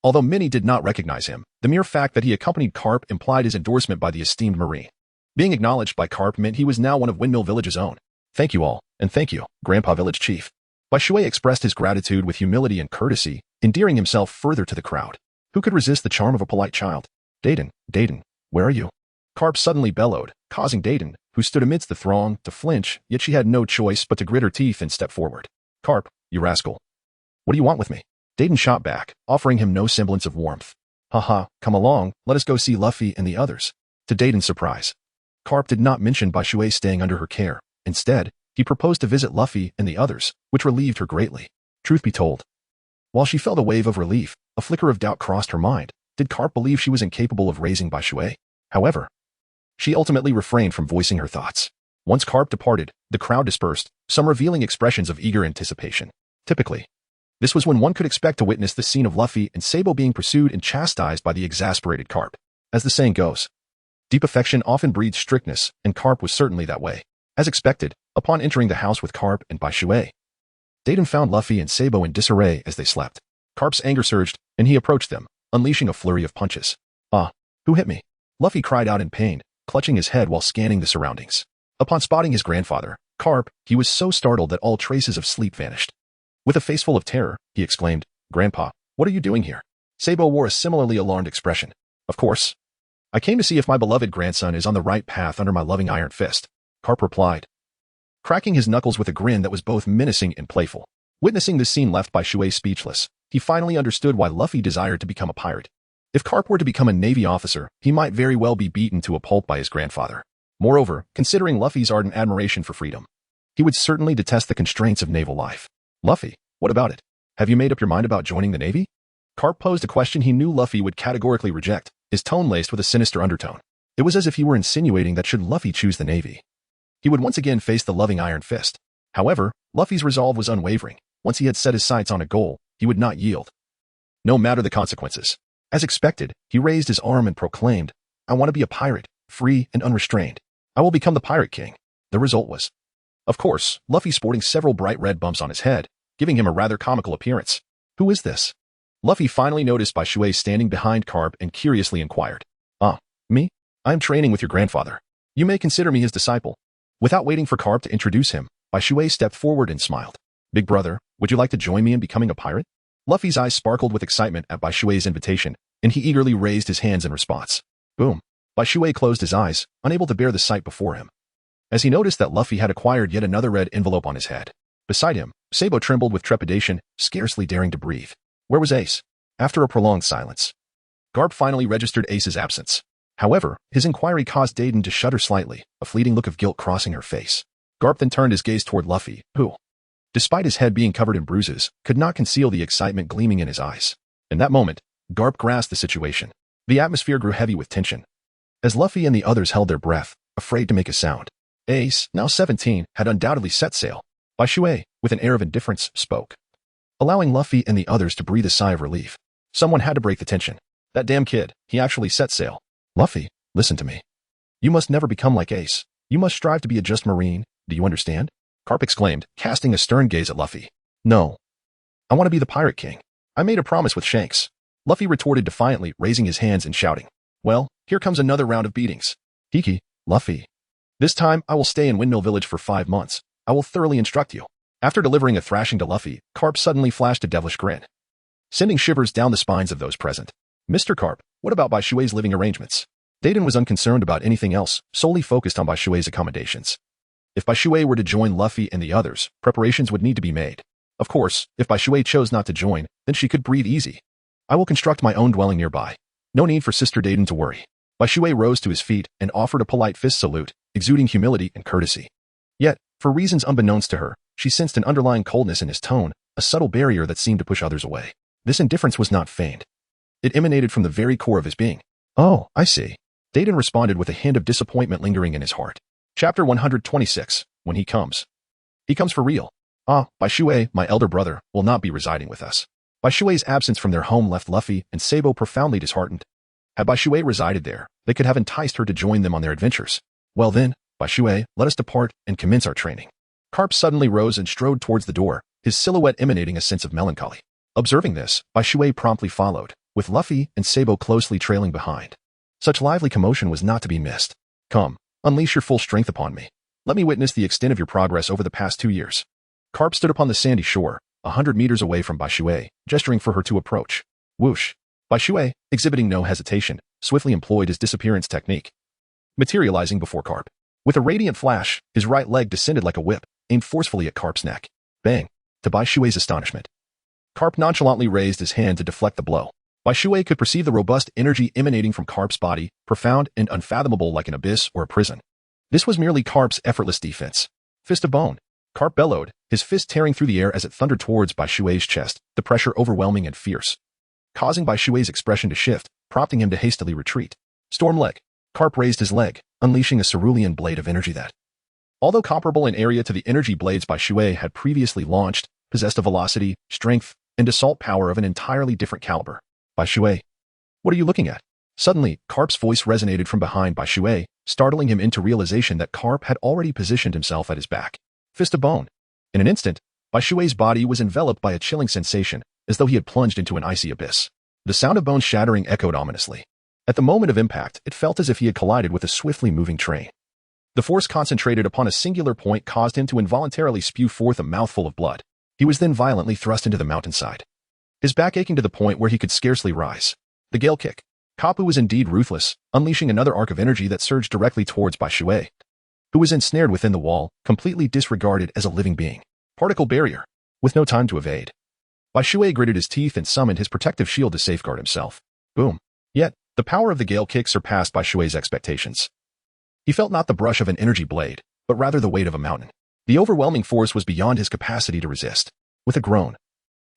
S1: Although many did not recognize him, the mere fact that he accompanied Karp implied his endorsement by the esteemed Marine. Being acknowledged by Karp meant he was now one of Windmill Village's own. Thank you all, and thank you, Grandpa Village Chief. Baishui expressed his gratitude with humility and courtesy, endearing himself further to the crowd. Who could resist the charm of a polite child? Dayton, where are you? Carp suddenly bellowed, causing Dayton, who stood amidst the throng, to flinch, yet she had no choice but to grit her teeth and step forward. Carp, you rascal. What do you want with me? Dayton shot back, offering him no semblance of warmth. Haha, come along, let us go see Luffy and the others. To Dayton's surprise, Carp did not mention Baishui staying under her care. Instead, he proposed to visit Luffy and the others, which relieved her greatly. Truth be told, while she felt a wave of relief, a flicker of doubt crossed her mind. Did Carp believe she was incapable of raising Baishui? However, she ultimately refrained from voicing her thoughts. Once Carp departed, the crowd dispersed, some revealing expressions of eager anticipation. Typically, this was when one could expect to witness the scene of Luffy and Sabo being pursued and chastised by the exasperated Carp. As the saying goes, deep affection often breeds strictness, and Carp was certainly that way. As expected, upon entering the house with Carp and Baishui, Dayton found Luffy and Sabo in disarray as they slept. Carp's anger surged, and he approached them, unleashing a flurry of punches. Ah, who hit me? Luffy cried out in pain, clutching his head while scanning the surroundings. Upon spotting his grandfather, Carp, he was so startled that all traces of sleep vanished. With a face full of terror, he exclaimed, Grandpa, what are you doing here? Sabo wore a similarly alarmed expression. Of course. I came to see if my beloved grandson is on the right path under my loving iron fist, Carp replied, cracking his knuckles with a grin that was both menacing and playful. Witnessing this scene left Baishui speechless, he finally understood why Luffy desired to become a pirate. If Carp were to become a Navy officer, he might very well be beaten to a pulp by his grandfather. Moreover, considering Luffy's ardent admiration for freedom, he would certainly detest the constraints of naval life. Luffy, what about it? Have you made up your mind about joining the Navy? Carp posed a question he knew Luffy would categorically reject, his tone laced with a sinister undertone. It was as if he were insinuating that should Luffy choose the Navy, he would once again face the loving iron fist. However, Luffy's resolve was unwavering. Once he had set his sights on a goal, he would not yield, no matter the consequences. As expected, he raised his arm and proclaimed, I want to be a pirate, free and unrestrained. I will become the Pirate King. The result was, of course, Luffy sporting several bright red bumps on his head, giving him a rather comical appearance. Who is this? Luffy finally noticed Baishui standing behind Carp and curiously inquired. Ah, me? I am training with your grandfather. You may consider me his disciple. Without waiting for Carp to introduce him, Baishui stepped forward and smiled. Big brother, would you like to join me in becoming a pirate? Luffy's eyes sparkled with excitement at Baishui's invitation, and he eagerly raised his hands in response. Boom. Baishui closed his eyes, unable to bear the sight before him, as he noticed that Luffy had acquired yet another red envelope on his head. Beside him, Sabo trembled with trepidation, scarcely daring to breathe. Where was Ace? After a prolonged silence, Garp finally registered Ace's absence. However, his inquiry caused Dayton to shudder slightly, a fleeting look of guilt crossing her face. Garp then turned his gaze toward Luffy, who, despite his head being covered in bruises, could not conceal the excitement gleaming in his eyes. In that moment, Garp grasped the situation. The atmosphere grew heavy with tension, as Luffy and the others held their breath, afraid to make a sound. Ace, now 17, had undoubtedly set sail. Baishui, with an air of indifference, spoke, allowing Luffy and the others to breathe a sigh of relief. Someone had to break the tension. That damn kid, he actually set sail. Luffy, listen to me. You must never become like Ace. You must strive to be a just marine, do you understand? Carp exclaimed, casting a stern gaze at Luffy. No. I want to be the Pirate King. I made a promise with Shanks. Luffy retorted defiantly, raising his hands and shouting. Well, here comes another round of beatings. Hiki, Luffy. This time, I will stay in Windmill Village for 5 months. I will thoroughly instruct you. After delivering a thrashing to Luffy, Carp suddenly flashed a devilish grin, sending shivers down the spines of those present. Mr. Carp, what about Baishui's living arrangements? Dayton was unconcerned about anything else, solely focused on Baishui's accommodations. If Baishui were to join Luffy and the others, preparations would need to be made. Of course, if Baishui chose not to join, then she could breathe easy. I will construct my own dwelling nearby. No need for Sister Dayton to worry. Baishui rose to his feet and offered a polite fist salute, exuding humility and courtesy. Yet, for reasons unbeknownst to her, she sensed an underlying coldness in his tone, a subtle barrier that seemed to push others away. This indifference was not feigned. It emanated from the very core of his being. Oh, I see. Dayton responded with a hint of disappointment lingering in his heart. Chapter 126, When he comes. He comes for real. Ah, Baishui, my elder brother, will not be residing with us. Baishui's absence from their home left Luffy and Sabo profoundly disheartened. Had Baishui resided there, they could have enticed her to join them on their adventures. Well then, Baishui, let us depart and commence our training. Carp suddenly rose and strode towards the door, his silhouette emanating a sense of melancholy. Observing this, Baishui promptly followed, with Luffy and Sabo closely trailing behind. Such lively commotion was not to be missed. Come, unleash your full strength upon me. Let me witness the extent of your progress over the past 2 years. Carp stood upon the sandy shore, 100 meters away from Bai Shui, gesturing for her to approach. Whoosh! Bai Shui, exhibiting no hesitation, swiftly employed his disappearance technique, materializing before Carp. With a radiant flash, his right leg descended like a whip, aimed forcefully at Carp's neck. Bang! To Bai Shui's astonishment, Carp nonchalantly raised his hand to deflect the blow. Bai Shui could perceive the robust energy emanating from Carp's body, profound and unfathomable like an abyss or a prison. This was merely Carp's effortless defense. Fist of bone. Carp bellowed, his fist tearing through the air as it thundered towards Bai Shui's chest, the pressure overwhelming and fierce, causing Bai Shui's expression to shift, prompting him to hastily retreat. Storm leg. Carp raised his leg, unleashing a cerulean blade of energy that, although comparable in area to the energy blades Bai Shui had previously launched, possessed a velocity, strength, and assault power of an entirely different caliber. Bai Shui, what are you looking at? Suddenly, Carp's voice resonated from behind Bai Shui, startling him into realization that Carp had already positioned himself at his back. Fist of bone. In an instant, Bai Shui's body was enveloped by a chilling sensation, as though he had plunged into an icy abyss. The sound of bones shattering echoed ominously. At the moment of impact, it felt as if he had collided with a swiftly moving train. The force concentrated upon a singular point caused him to involuntarily spew forth a mouthful of blood. He was then violently thrust into the mountainside, his back aching to the point where he could scarcely rise. The gale kick. Kapu was indeed ruthless, unleashing another arc of energy that surged directly towards Bai Shui, who was ensnared within the wall, completely disregarded as a living being. Particle barrier. With no time to evade, Bai Shui gritted his teeth and summoned his protective shield to safeguard himself. Boom. Yet, the power of the gale kick surpassed Bai Shui's expectations. He felt not the brush of an energy blade, but rather the weight of a mountain. The overwhelming force was beyond his capacity to resist. With a groan,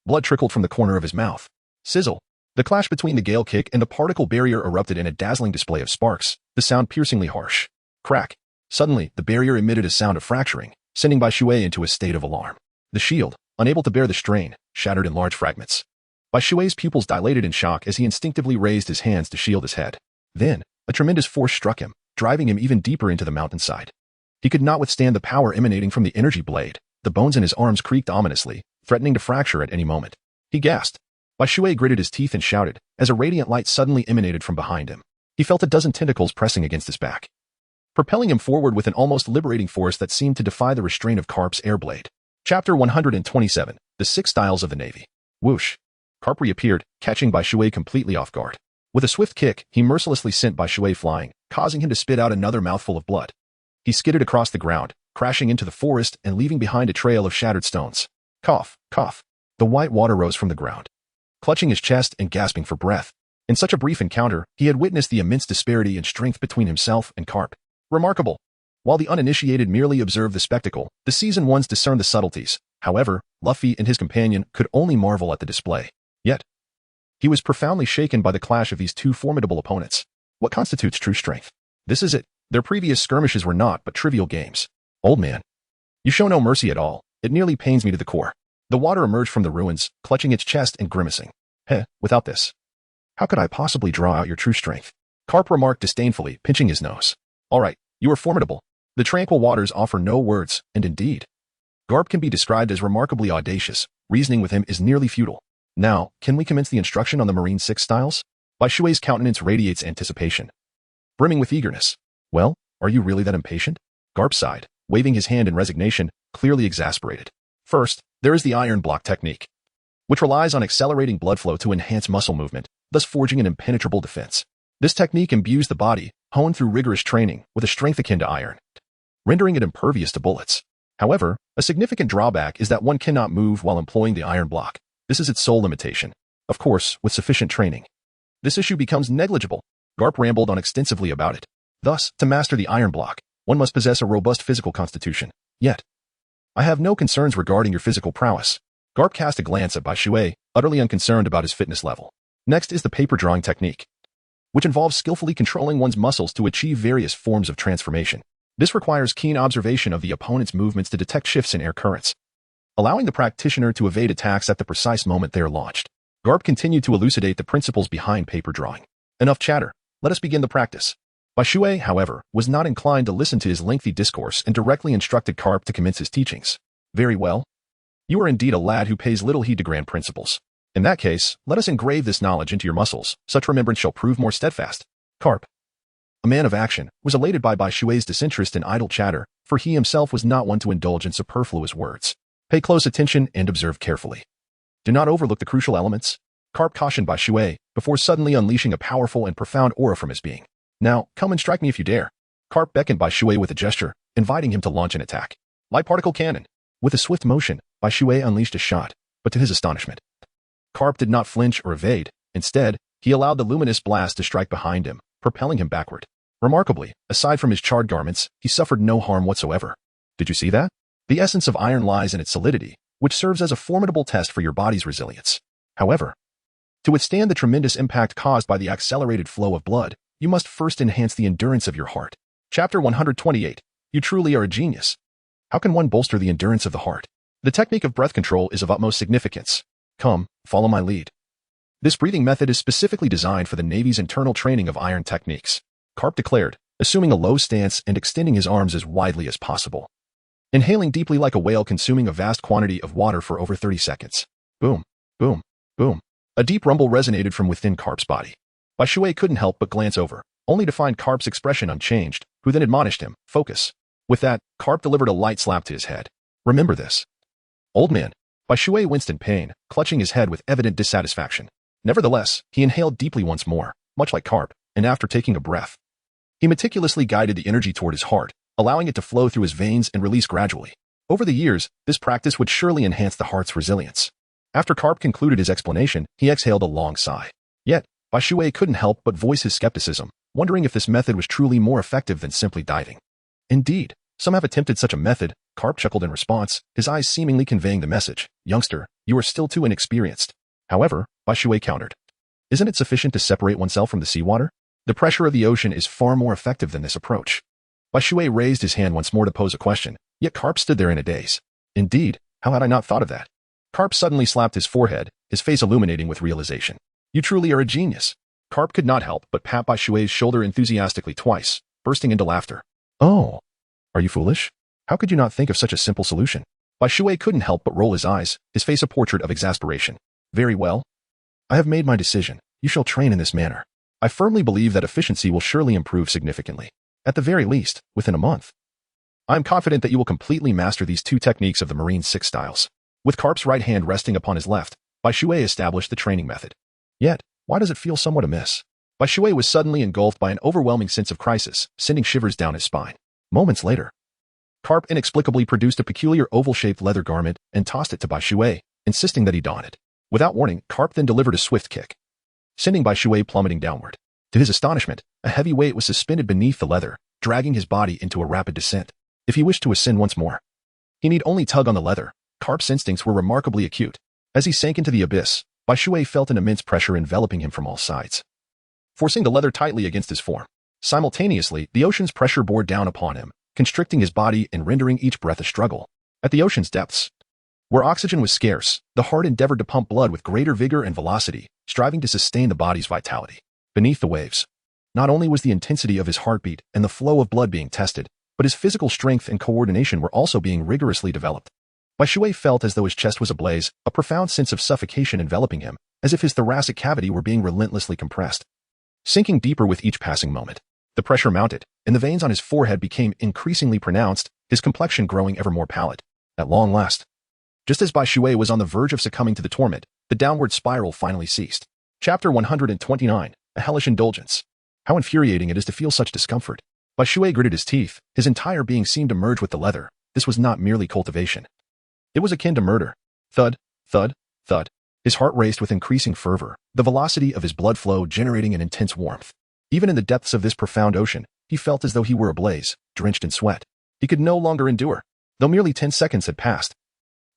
S1: blood trickled from the corner of his mouth. Sizzle. The clash between the gale kick and the particle barrier erupted in a dazzling display of sparks, the sound piercingly harsh. Crack. Suddenly, the barrier emitted a sound of fracturing, sending Bai Shui into a state of alarm. The shield, unable to bear the strain, shattered in large fragments. Bai Shui's pupils dilated in shock as he instinctively raised his hands to shield his head. Then, a tremendous force struck him, driving him even deeper into the mountainside. He could not withstand the power emanating from the energy blade. The bones in his arms creaked ominously, threatening to fracture at any moment. He gasped. Bai Shui gritted his teeth and shouted, as a radiant light suddenly emanated from behind him. He felt a dozen tentacles pressing against his back, propelling him forward with an almost liberating force that seemed to defy the restraint of Carp's air blade. Chapter 127. The 6 Styles of the Navy. Whoosh. Carp reappeared, catching Bai Shui completely off guard. With a swift kick, he mercilessly sent Bai Shui flying, causing him to spit out another mouthful of blood. He skidded across the ground, crashing into the forest and leaving behind a trail of shattered stones. Cough, cough. The white water rose from the ground, clutching his chest and gasping for breath. In such a brief encounter, he had witnessed the immense disparity in strength between himself and Carp. Remarkable. While the uninitiated merely observed the spectacle, the seasoned ones discerned the subtleties. However, Luffy and his companion could only marvel at the display. Yet, he was profoundly shaken by the clash of these two formidable opponents. What constitutes true strength? This is it. Their previous skirmishes were not but trivial games. Old man, you show no mercy at all. It nearly pains me to the core. The water emerged from the ruins, clutching its chest and grimacing. Without this, how could I possibly draw out your true strength? Carp remarked disdainfully, pinching his nose. All right, you are formidable. The tranquil waters offer no words, and indeed, Garp can be described as remarkably audacious. Reasoning with him is nearly futile. Now, can we commence the instruction on the Marine 6 Styles? Bai Shui's countenance radiates anticipation, brimming with eagerness. Well, are you really that impatient? Garp sighed, waving his hand in resignation, clearly exasperated. First, there is the iron block technique, which relies on accelerating blood flow to enhance muscle movement, thus forging an impenetrable defense. This technique imbues the body, honed through rigorous training, with a strength akin to iron, rendering it impervious to bullets. However, a significant drawback is that one cannot move while employing the iron block. This is its sole limitation. Of course, with sufficient training, this issue becomes negligible. Garp rambled on extensively about it. Thus, to master the iron block, one must possess a robust physical constitution. Yet, I have no concerns regarding your physical prowess. Garp cast a glance at Bai Shui, utterly unconcerned about his fitness level. Next is the paper drawing technique, which involves skillfully controlling one's muscles to achieve various forms of transformation. This requires keen observation of the opponent's movements to detect shifts in air currents, allowing the practitioner to evade attacks at the precise moment they are launched. Garp continued to elucidate the principles behind paper drawing. Enough chatter. Let us begin the practice. Bai Shui, however, was not inclined to listen to his lengthy discourse and directly instructed Carp to commence his teachings. Very well. You are indeed a lad who pays little heed to grand principles. In that case, let us engrave this knowledge into your muscles. Such remembrance shall prove more steadfast. Carp, a man of action, was elated by Bai Shui's disinterest in idle chatter, for he himself was not one to indulge in superfluous words. Pay close attention and observe carefully. Do not overlook the crucial elements. Carp cautioned by Shui before suddenly unleashing a powerful and profound aura from his being. Now, come and strike me if you dare. Carp beckoned by Shui with a gesture, inviting him to launch an attack. Light particle cannon. With a swift motion, Bai Shui unleashed a shot, but to his astonishment, Carp did not flinch or evade. Instead, he allowed the luminous blast to strike behind him, propelling him backward. Remarkably, aside from his charred garments, he suffered no harm whatsoever. Did you see that? The essence of iron lies in its solidity, which serves as a formidable test for your body's resilience. However, to withstand the tremendous impact caused by the accelerated flow of blood, you must first enhance the endurance of your heart. Chapter 128. You truly are a genius. How can one bolster the endurance of the heart? The technique of breath control is of utmost significance. Come, follow my lead. This breathing method is specifically designed for the Navy's internal training of iron techniques, Carp declared, assuming a low stance and extending his arms as widely as possible. Inhaling deeply like a whale consuming a vast quantity of water for over 30 seconds. Boom, boom, boom. A deep rumble resonated from within Carp's body. Bai Shui couldn't help but glance over, only to find Carp's expression unchanged, who then admonished him, focus. With that, Carp delivered a light slap to his head. Remember this. Old man. Bai Shui winced in pain, clutching his head with evident dissatisfaction. Nevertheless, he inhaled deeply once more, much like Carp, and after taking a breath, he meticulously guided the energy toward his heart, allowing it to flow through his veins and release gradually. Over the years, this practice would surely enhance the heart's resilience. After Carp concluded his explanation, he exhaled a long sigh. Yet, Bai Shui couldn't help but voice his skepticism, wondering if this method was truly more effective than simply diving. Indeed, some have attempted such a method. Carp chuckled in response, his eyes seemingly conveying the message, youngster, you are still too inexperienced. However, Bai Shui countered, isn't it sufficient to separate oneself from the seawater? The pressure of the ocean is far more effective than this approach. Bai Shui raised his hand once more to pose a question, yet Carp stood there in a daze. Indeed, how had I not thought of that? Carp suddenly slapped his forehead, his face illuminating with realization. You truly are a genius. Carp could not help but pat Bai Shui's shoulder enthusiastically twice, bursting into laughter. Oh, are you foolish? How could you not think of such a simple solution? Bai Shui couldn't help but roll his eyes, his face a portrait of exasperation. Very well. I have made my decision. You shall train in this manner. I firmly believe that efficiency will surely improve significantly. At the very least, within a month. I am confident that you will completely master these two techniques of the Marine 6 styles. With Carp's right hand resting upon his left, Bai Shui established the training method. Yet, why does it feel somewhat amiss? Bai Shui was suddenly engulfed by an overwhelming sense of crisis, sending shivers down his spine. Moments later, Carp inexplicably produced a peculiar oval-shaped leather garment and tossed it to Bai Shui, insisting that he don it. Without warning, Carp then delivered a swift kick, sending Bai Shui plummeting downward. To his astonishment, a heavy weight was suspended beneath the leather, dragging his body into a rapid descent. If he wished to ascend once more, he need only tug on the leather. Carp's instincts were remarkably acute. As he sank into the abyss, Bai Shui felt an immense pressure enveloping him from all sides, forcing the leather tightly against his form. Simultaneously, the ocean's pressure bore down upon him, constricting his body and rendering each breath a struggle. At the ocean's depths, where oxygen was scarce, the heart endeavored to pump blood with greater vigor and velocity, striving to sustain the body's vitality. Beneath the waves, not only was the intensity of his heartbeat and the flow of blood being tested, but his physical strength and coordination were also being rigorously developed. Bai Shui felt as though his chest was ablaze, a profound sense of suffocation enveloping him, as if his thoracic cavity were being relentlessly compressed. Sinking deeper with each passing moment, the pressure mounted, and the veins on his forehead became increasingly pronounced, his complexion growing ever more pallid. At long last, just as Bai Shui was on the verge of succumbing to the torment, the downward spiral finally ceased. Chapter 129. A hellish indulgence. How infuriating it is to feel such discomfort. Bai Shui gritted his teeth, his entire being seemed to merge with the leather. This was not merely cultivation. It was akin to murder. Thud, thud, thud. His heart raced with increasing fervor, the velocity of his blood flow generating an intense warmth. Even in the depths of this profound ocean, he felt as though he were ablaze, drenched in sweat. He could no longer endure. Though merely 10 seconds had passed,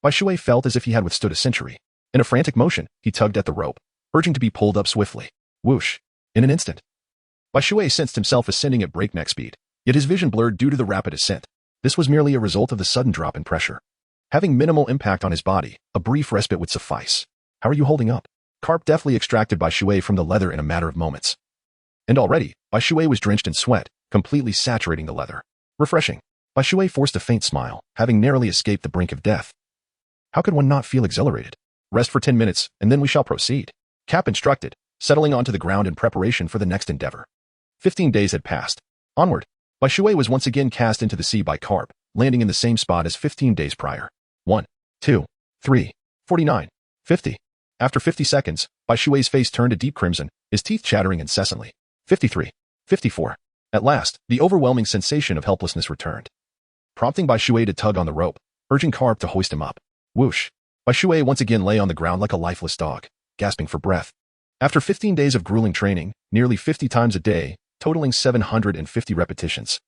S1: Bai Shui felt as if he had withstood a century. In a frantic motion, he tugged at the rope, urging to be pulled up swiftly. Whoosh. In an instant, Bai Shui sensed himself ascending at breakneck speed, yet his vision blurred due to the rapid ascent. This was merely a result of the sudden drop in pressure. Having minimal impact on his body, a brief respite would suffice. How are you holding up? Carp deftly extracted Bai Shui from the leather in a matter of moments. And already, Bai Shui was drenched in sweat, completely saturating the leather. Refreshing. Bai Shui forced a faint smile, having narrowly escaped the brink of death. How could one not feel exhilarated? Rest for 10 minutes, and then we shall proceed. Cap instructed, settling onto the ground in preparation for the next endeavor. 15 days had passed. Onward, Bai Shui was once again cast into the sea by Carp, landing in the same spot as 15 days prior. 1. 2, 3, 49, 50. After 50 seconds, Bai Shui's face turned a deep crimson, his teeth chattering incessantly. 53, 54. At last, the overwhelming sensation of helplessness returned, prompting Bai Shui to tug on the rope, urging Karp to hoist him up. Whoosh! Bai Shui once again lay on the ground like a lifeless dog, gasping for breath. After 15 days of grueling training, nearly 50 times a day, totaling 750 repetitions,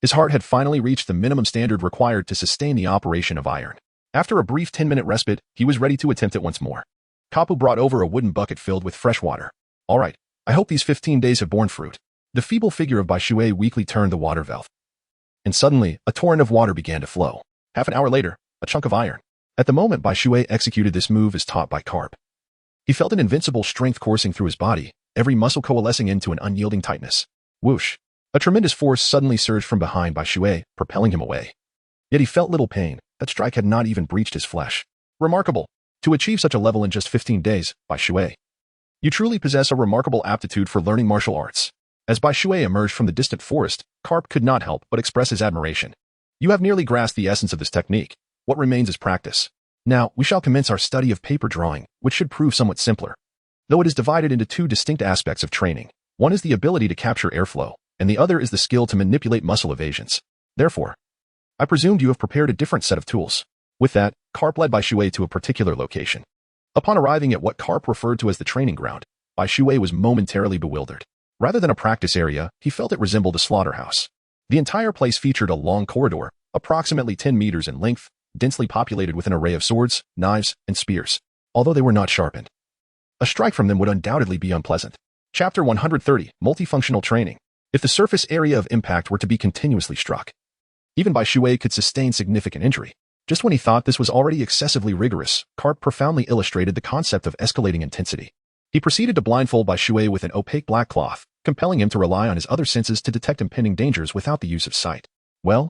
S1: his heart had finally reached the minimum standard required to sustain the operation of iron. After a brief 10-minute respite, he was ready to attempt it once more. Kapu brought over a wooden bucket filled with fresh water. All right, I hope these 15 days have borne fruit. The feeble figure of Bai Shui weakly turned the water valve, and suddenly, a torrent of water began to flow. Half an hour later, a chunk of iron. At the moment Bai Shui executed this move as taught by Karp, he felt an invincible strength coursing through his body, every muscle coalescing into an unyielding tightness. Whoosh! A tremendous force suddenly surged from behind Bai Shui, propelling him away. Yet he felt little pain. That strike had not even breached his flesh. Remarkable! To achieve such a level in just 15 days, Bai Shui, you truly possess a remarkable aptitude for learning martial arts. As Bai Shui emerged from the distant forest, Karp could not help but express his admiration. You have nearly grasped the essence of this technique. What remains is practice. Now, we shall commence our study of paper drawing, which should prove somewhat simpler. Though it is divided into two distinct aspects of training. One is the ability to capture airflow, and the other is the skill to manipulate muscle evasions. Therefore, I presumed you have prepared a different set of tools. With that, Karp led Bai Shui to a particular location. Upon arriving at what Karp referred to as the training ground, Bai Shui was momentarily bewildered. Rather than a practice area, he felt it resembled a slaughterhouse. The entire place featured a long corridor, approximately 10 meters in length, densely populated with an array of swords, knives, and spears, although they were not sharpened. A strike from them would undoubtedly be unpleasant. Chapter 130, Multifunctional Training. If the surface area of impact were to be continuously struck, even Bai Shui could sustain significant injury. Just when he thought this was already excessively rigorous, Karp profoundly illustrated the concept of escalating intensity. He proceeded to blindfold Bai Shui with an opaque black cloth, compelling him to rely on his other senses to detect impending dangers without the use of sight. Well,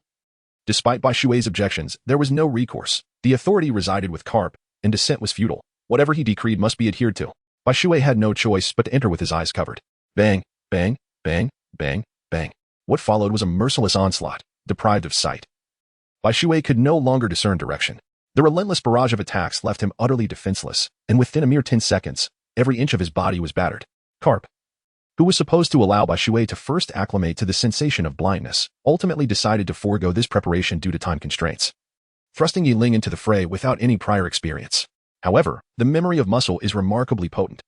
S1: despite Bai Shui's objections, there was no recourse. The authority resided with Karp, and dissent was futile. Whatever he decreed must be adhered to. Bai Shui had no choice but to enter with his eyes covered. Bang, bang, bang, bang, bang. What followed was a merciless onslaught, deprived of sight. Bai Shui could no longer discern direction. The relentless barrage of attacks left him utterly defenseless, and within a mere 10 seconds, every inch of his body was battered. Karp, who was supposed to allow Bai Shui to first acclimate to the sensation of blindness, ultimately decided to forego this preparation due to time constraints, thrusting Yi Ling into the fray without any prior experience. However, the memory of muscle is remarkably potent,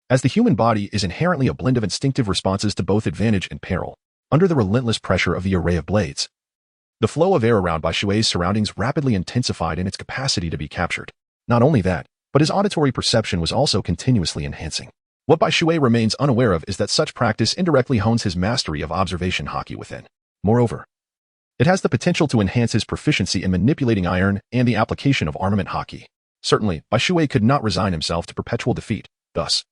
S1: as the human body is inherently a blend of instinctive responses to both advantage and peril. Under the relentless pressure of the array of blades, the flow of air around Bai Shui's surroundings rapidly intensified in its capacity to be captured. Not only that, but his auditory perception was also continuously enhancing. What Bai Shui remains unaware of is that such practice indirectly hones his mastery of observation haki within. Moreover, it has the potential to enhance his proficiency in manipulating iron and the application of armament haki. Certainly, Bai Shui could not resign himself to perpetual defeat. Thus,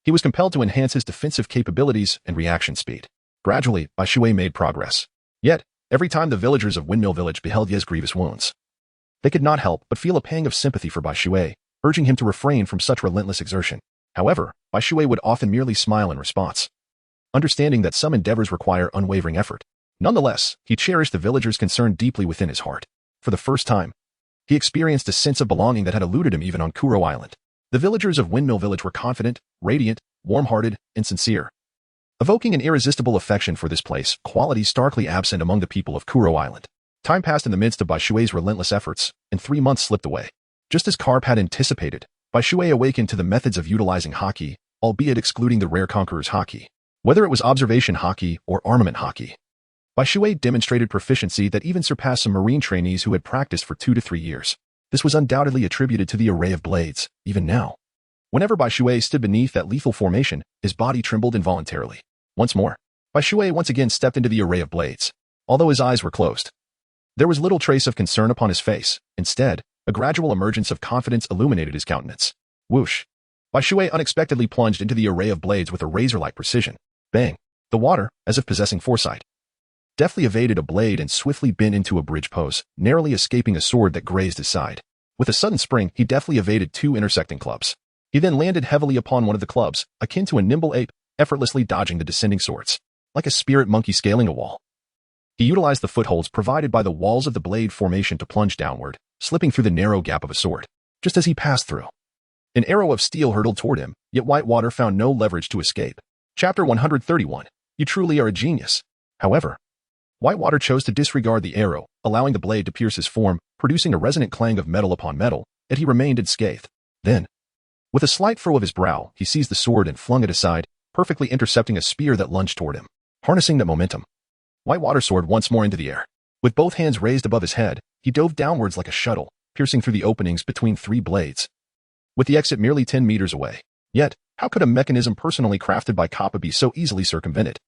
S1: he was compelled to enhance his defensive capabilities and reaction speed. Gradually, Bai Shui made progress. Yet, every time the villagers of Windmill Village beheld Ye's grievous wounds, they could not help but feel a pang of sympathy for Bai Shui, urging him to refrain from such relentless exertion. However, Bai Shui would often merely smile in response, understanding that some endeavors require unwavering effort. Nonetheless, he cherished the villagers' concern deeply within his heart. For the first time, he experienced a sense of belonging that had eluded him even on Kuro Island. The villagers of Windmill Village were confident, radiant, warm-hearted, and sincere, evoking an irresistible affection for this place, qualities starkly absent among the people of Kuro Island. Time passed in the midst of Bai Shui's relentless efforts, and 3 months slipped away. Just as Karp had anticipated, Bai Shui awakened to the methods of utilizing haki, albeit excluding the rare conqueror's haki. Whether it was observation haki or armament haki, Bai Shui demonstrated proficiency that even surpassed some marine trainees who had practiced for 2 to 3 years. This was undoubtedly attributed to the array of blades. Even now, whenever Bai Shui stood beneath that lethal formation, his body trembled involuntarily. Once more, Bai Shui once again stepped into the array of blades. Although his eyes were closed, there was little trace of concern upon his face. Instead, a gradual emergence of confidence illuminated his countenance. Whoosh! Bai Shui unexpectedly plunged into the array of blades with a razor-like precision. Bang! The water, as if possessing foresight, deftly evaded a blade and swiftly bent into a bridge pose, narrowly escaping a sword that grazed his side. With a sudden spring, he deftly evaded 2 intersecting clubs. He then landed heavily upon one of the clubs, akin to a nimble ape, effortlessly dodging the descending swords. Like a spirit monkey scaling a wall, he utilized the footholds provided by the walls of the blade formation to plunge downward, slipping through the narrow gap of a sword. Just as he passed through, an arrow of steel hurtled toward him, yet Whitewater found no leverage to escape. Chapter 131. You truly are a genius. However, Whitewater chose to disregard the arrow, allowing the blade to pierce his form, producing a resonant clang of metal upon metal, yet he remained unscathed. Then, with a slight furrow of his brow, he seized the sword and flung it aside, perfectly intercepting a spear that lunged toward him. Harnessing that momentum, Whitewater soared once more into the air. With both hands raised above his head, he dove downwards like a shuttle, piercing through the openings between three blades, with the exit merely 10 meters away. Yet, how could a mechanism personally crafted by Kappa be so easily circumvented?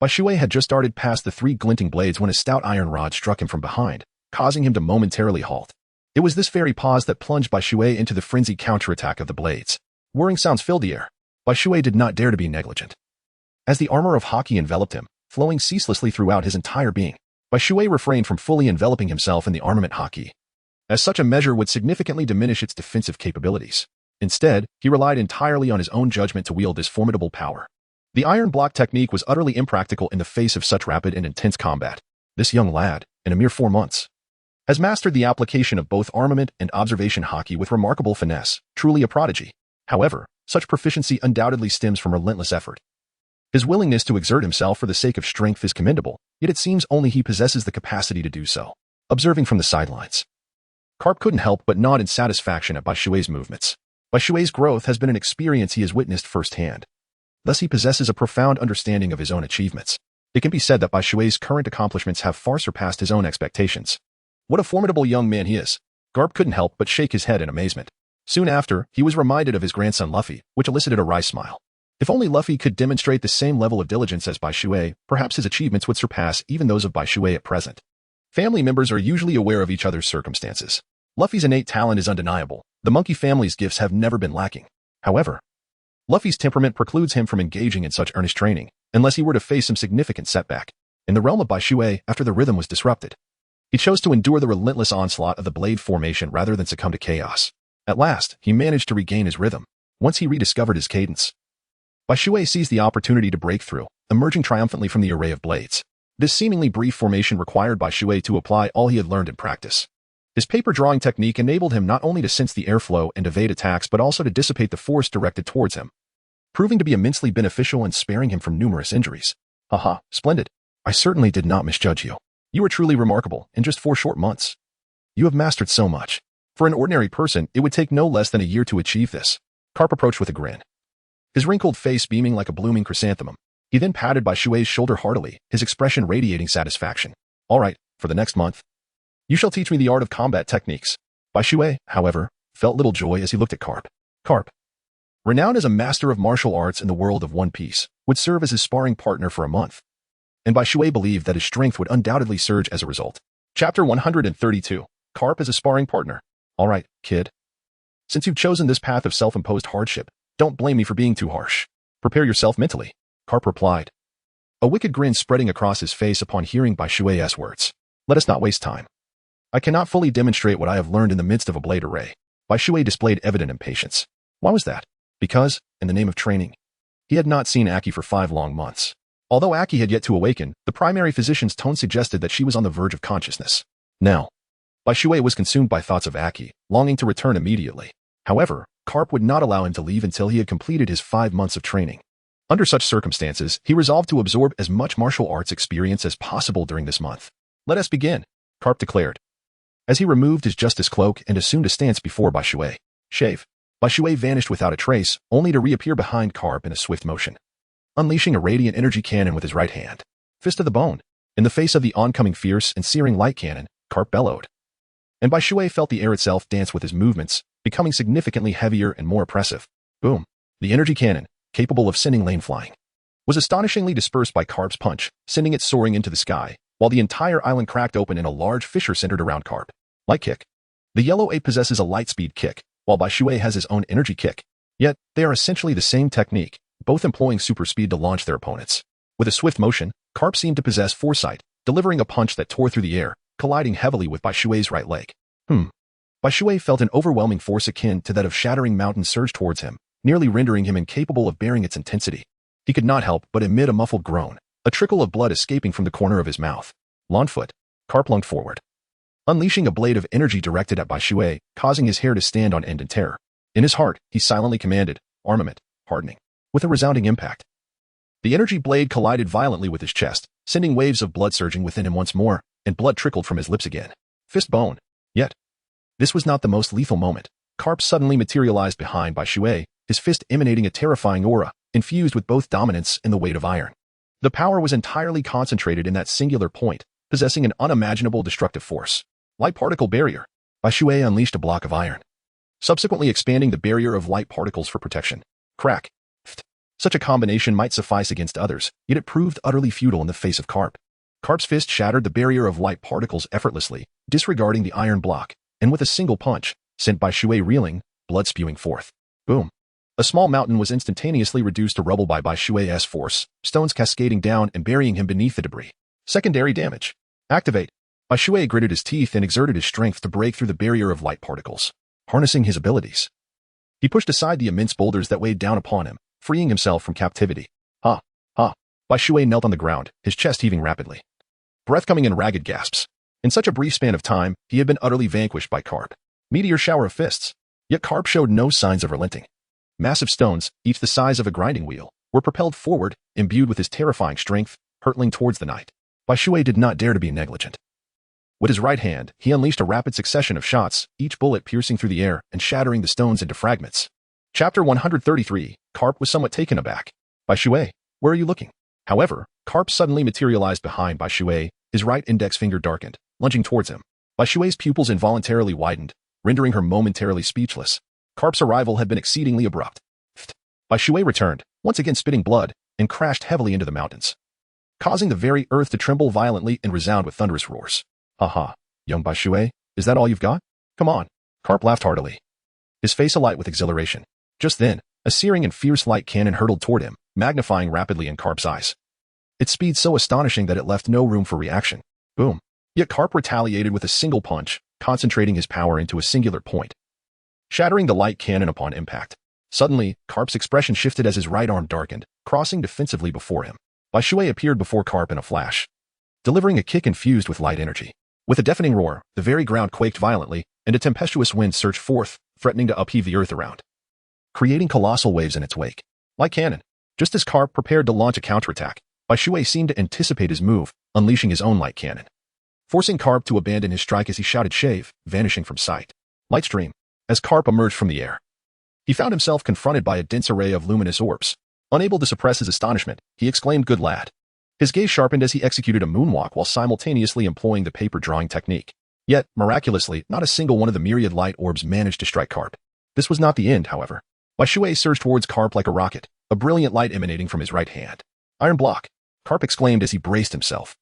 S1: Baishui had just darted past the three glinting blades when a stout iron rod struck him from behind, causing him to momentarily halt. It was this very pause that plunged Baishui into the frenzied counterattack of the blades. Whirring sounds filled the air. Baishui did not dare to be negligent. As the armor of Haki enveloped him, flowing ceaselessly throughout his entire being, Baishui refrained from fully enveloping himself in the armament Haki, as such a measure would significantly diminish its defensive capabilities. Instead, he relied entirely on his own judgment to wield this formidable power. The iron block technique was utterly impractical in the face of such rapid and intense combat. This young lad, in a mere 4 months, has mastered the application of both armament and observation Haki with remarkable finesse, truly a prodigy. However, such proficiency undoubtedly stems from relentless effort. His willingness to exert himself for the sake of strength is commendable, yet it seems only he possesses the capacity to do so. Observing from the sidelines, Karp couldn't help but nod in satisfaction at Baishui's movements. Baishui's growth has been an experience he has witnessed firsthand. Thus he possesses a profound understanding of his own achievements. It can be said that Baishui's current accomplishments have far surpassed his own expectations. What a formidable young man he is. Garp couldn't help but shake his head in amazement. Soon after, he was reminded of his grandson Luffy, which elicited a wry smile. If only Luffy could demonstrate the same level of diligence as Baishui, perhaps his achievements would surpass even those of Baishui at present. Family members are usually aware of each other's circumstances. Luffy's innate talent is undeniable. The monkey family's gifts have never been lacking. However, Luffy's temperament precludes him from engaging in such earnest training, unless he were to face some significant setback. In the realm of Baishui, after the rhythm was disrupted, he chose to endure the relentless onslaught of the blade formation rather than succumb to chaos. At last, he managed to regain his rhythm. Once he rediscovered his cadence, Baishui seized the opportunity to break through, emerging triumphantly from the array of blades. This seemingly brief formation required Baishui to apply all he had learned in practice. His paper drawing technique enabled him not only to sense the airflow and evade attacks but also to dissipate the force directed towards him, proving to be immensely beneficial and sparing him from numerous injuries. Haha, splendid. I certainly did not misjudge you. You are truly remarkable in just 4 short months. You have mastered so much. For an ordinary person, it would take no less than a year to achieve this. Karp approached with a grin, his wrinkled face beaming like a blooming chrysanthemum. He then patted Baishui's shoulder heartily, his expression radiating satisfaction. All right, for the next month, you shall teach me the art of combat techniques. Baishui, however, felt little joy as he looked at Karp. Karp, renowned as a master of martial arts in the world of One Piece, would serve as his sparring partner for a month, and Baishui believed that his strength would undoubtedly surge as a result. Chapter 132. Karp as a sparring partner. All right, kid. Since you've chosen this path of self-imposed hardship, don't blame me for being too harsh. Prepare yourself mentally, Karp replied, a wicked grin spreading across his face upon hearing Baishui's words. Let us not waste time. I cannot fully demonstrate what I have learned in the midst of a blade array. Baishui displayed evident impatience. Why was that? Because, in the name of training, he had not seen Aki for 5 long months. Although Aki had yet to awaken, the primary physician's tone suggested that she was on the verge of consciousness. Now, Baishui was consumed by thoughts of Aki, longing to return immediately. However, Karp would not allow him to leave until he had completed his 5 months of training. Under such circumstances, he resolved to absorb as much martial arts experience as possible during this month. Let us begin, Karp declared, as he removed his justice cloak and assumed a stance before Baishui. Shave. Baishui vanished without a trace, only to reappear behind Karp in a swift motion, unleashing a radiant energy cannon with his right hand. Fist of the bone. In the face of the oncoming fierce and searing light cannon, Karp bellowed, and Baishui felt the air itself dance with his movements, becoming significantly heavier and more oppressive. Boom. The energy cannon, capable of sending lane flying, was astonishingly dispersed by Karp's punch, sending it soaring into the sky, while the entire island cracked open in a large fissure centered around Karp. Light kick. The yellow ape possesses a light speed kick, while Baishui has his own energy kick. Yet, they are essentially the same technique, both employing super speed to launch their opponents. With a swift motion, Karp seemed to possess foresight, delivering a punch that tore through the air, colliding heavily with Baishui's right leg. Baishui felt an overwhelming force akin to that of shattering mountains surge towards him, nearly rendering him incapable of bearing its intensity. He could not help but emit a muffled groan, a trickle of blood escaping from the corner of his mouth. Lawn foot. Karp lunged forward, unleashing a blade of energy directed at Bai Shui, causing his hair to stand on end in terror. In his heart, he silently commanded, "Armament, hardening." With a resounding impact, the energy blade collided violently with his chest, sending waves of blood surging within him once more, and blood trickled from his lips again. Fist bone. Yet, this was not the most lethal moment. Carp suddenly materialized behind Bai Shui, his fist emanating a terrifying aura, infused with both dominance and the weight of iron. The power was entirely concentrated in that singular point, possessing an unimaginable destructive force. Light particle barrier. Bai Shui unleashed a block of iron, subsequently expanding the barrier of light particles for protection. Crack. Such a combination might suffice against others, yet it proved utterly futile in the face of Carp. Carp's fist shattered the barrier of light particles effortlessly, disregarding the iron block, and with a single punch, sent Bai Shui reeling, blood spewing forth. Boom. A small mountain was instantaneously reduced to rubble by Bai Shui's force, stones cascading down and burying him beneath the debris. Secondary damage. Activate. Bai Shui gritted his teeth and exerted his strength to break through the barrier of light particles. Harnessing his abilities, he pushed aside the immense boulders that weighed down upon him, freeing himself from captivity. Ha! Ha! Bai Shui knelt on the ground, his chest heaving rapidly, breath coming in ragged gasps. In such a brief span of time, he had been utterly vanquished by Carp. Meteor shower of fists. Yet Carp showed no signs of relenting. Massive stones, each the size of a grinding wheel, were propelled forward, imbued with his terrifying strength, hurtling towards the night. Bai Shui did not dare to be negligent. With his right hand, he unleashed a rapid succession of shots, each bullet piercing through the air and shattering the stones into fragments. Chapter 133. Carp was somewhat taken aback. Bai Shui, where are you looking? However, Carp suddenly materialized behind Bai Shui, his right index finger darkened, lunging towards him. Bai Shui's pupils involuntarily widened, rendering her momentarily speechless. Carp's arrival had been exceedingly abrupt. Bai Shui returned, once again spitting blood, and crashed heavily into the mountains, causing the very earth to tremble violently and resound with thunderous roars. "Ha, young Bai Shui, is that all you've got? Come on." Carp laughed heartily, his face alight with exhilaration. Just then, a searing and fierce light cannon hurtled toward him, magnifying rapidly in Carp's eyes. Its speed so astonishing that it left no room for reaction. Boom. Yet Carp retaliated with a single punch, concentrating his power into a singular point, shattering the light cannon upon impact. Suddenly, Carp's expression shifted as his right arm darkened, crossing defensively before him. Bai Shui appeared before Carp in a flash, delivering a kick infused with light energy. With a deafening roar, the very ground quaked violently, and a tempestuous wind surged forth, threatening to upheave the earth around, creating colossal waves in its wake. Like cannon. Just as Carp prepared to launch a counterattack, Bai Shui seemed to anticipate his move, unleashing his own light cannon, forcing Carp to abandon his strike as he shouted "Shave," vanishing from sight. Light stream. As Carp emerged from the air, he found himself confronted by a dense array of luminous orbs. Unable to suppress his astonishment, he exclaimed, "Good lad." His gaze sharpened as he executed a moonwalk while simultaneously employing the paper drawing technique. Yet, miraculously, not a single one of the myriad light orbs managed to strike Carp. This was not the end, however. Bai Shui surged towards Carp like a rocket, a brilliant light emanating from his right hand. "Iron block," Carp exclaimed as he braced himself,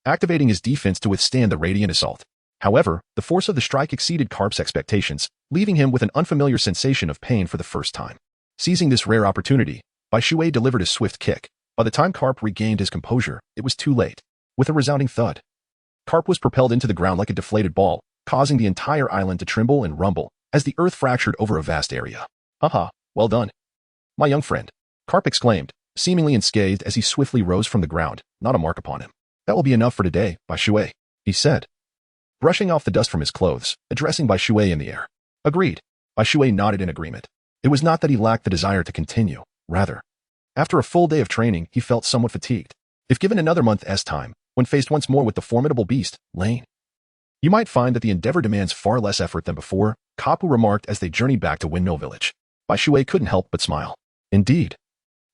S1: activating his defense to withstand the radiant assault. However, the force of the strike exceeded Carp's expectations, leaving him with an unfamiliar sensation of pain for the first time. Seizing this rare opportunity, Bai Shui delivered a swift kick. By the time Carp regained his composure, it was too late. With a resounding thud, Carp was propelled into the ground like a deflated ball, causing the entire island to tremble and rumble as the earth fractured over a vast area. "Haha, well done, my young friend," Carp exclaimed, seemingly unscathed as he swiftly rose from the ground, not a mark upon him. "That will be enough for today, Bai Shui," he said, brushing off the dust from his clothes, addressing Bai Shui in the air. Agreed. Bai Shui nodded in agreement. It was not that he lacked the desire to continue. Rather, after a full day of training, he felt somewhat fatigued. If given another month's time, when faced once more with the formidable beast, Lane, you might find that the endeavor demands far less effort than before, Kapu remarked as they journeyed back to Windmill Village. Bai Shui couldn't help but smile. Indeed.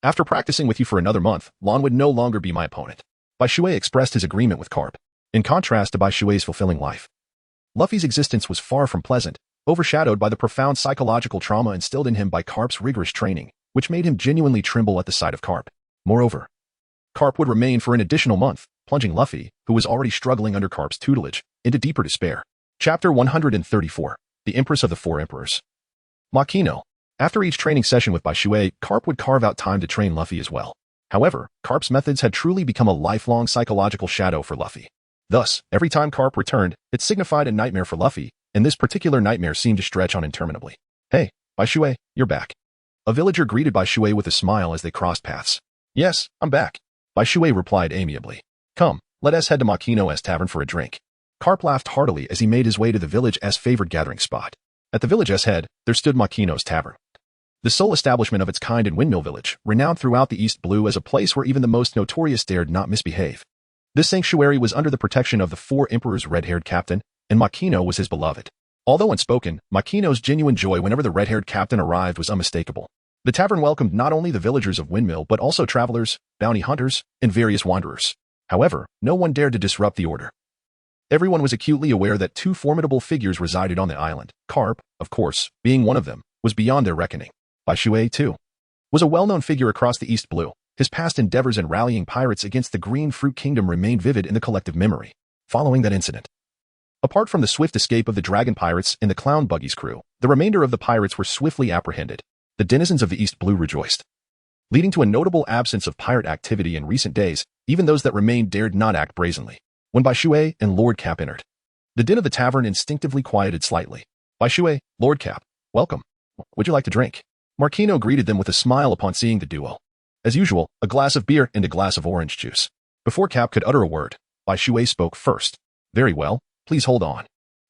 S1: After practicing with you for another month, Lon would no longer be my opponent. Bai Shui expressed his agreement with Carp. In contrast to Bai Shui's fulfilling life, Luffy's existence was far from pleasant, overshadowed by the profound psychological trauma instilled in him by Carp's rigorous training, which made him genuinely tremble at the sight of Carp. Moreover, Carp would remain for an additional month, plunging Luffy, who was already struggling under Carp's tutelage, into deeper despair. Chapter 134. The Empress of the Four Emperors. Makino. After each training session with Bai Shui, Carp would carve out time to train Luffy as well. However, Carp's methods had truly become a lifelong psychological shadow for Luffy. Thus, every time Carp returned, it signified a nightmare for Luffy, and this particular nightmare seemed to stretch on interminably. "Hey, Bai Shui, you're back." A villager greeted Bai Shui with a smile as they crossed paths. "Yes, I'm back," Bai Shui replied amiably. "Come, let us head to Makino's tavern for a drink." Carp laughed heartily as he made his way to the village's favorite gathering spot. At the village's head, there stood Makino's Tavern. The sole establishment of its kind in Windmill Village, renowned throughout the East Blue as a place where even the most notorious dared not misbehave. This sanctuary was under the protection of the four emperors' red-haired captain, and Makino was his beloved. Although unspoken, Makino's genuine joy whenever the red-haired captain arrived was unmistakable. The tavern welcomed not only the villagers of Windmill but also travelers, bounty hunters, and various wanderers. However, no one dared to disrupt the order. Everyone was acutely aware that two formidable figures resided on the island. Carp, of course, being one of them, was beyond their reckoning. Bai Shui, too, was a well-known figure across the East Blue. His past endeavors in rallying pirates against the Green Fruit Kingdom remained vivid in the collective memory. Following that incident, apart from the swift escape of the dragon pirates and the clown buggy's crew, the remainder of the pirates were swiftly apprehended. The denizens of the East Blue rejoiced, leading to a notable absence of pirate activity in recent days. Even those that remained dared not act brazenly. When Bai Shui and Lord Cap entered, the din of the tavern instinctively quieted slightly. Bai Shui, Lord Cap, welcome. Would you like to drink? Makino greeted them with a smile upon seeing the duo. As usual, a glass of beer and a glass of orange juice. Before Cap could utter a word, Bai Shui spoke first. Very well, please hold on.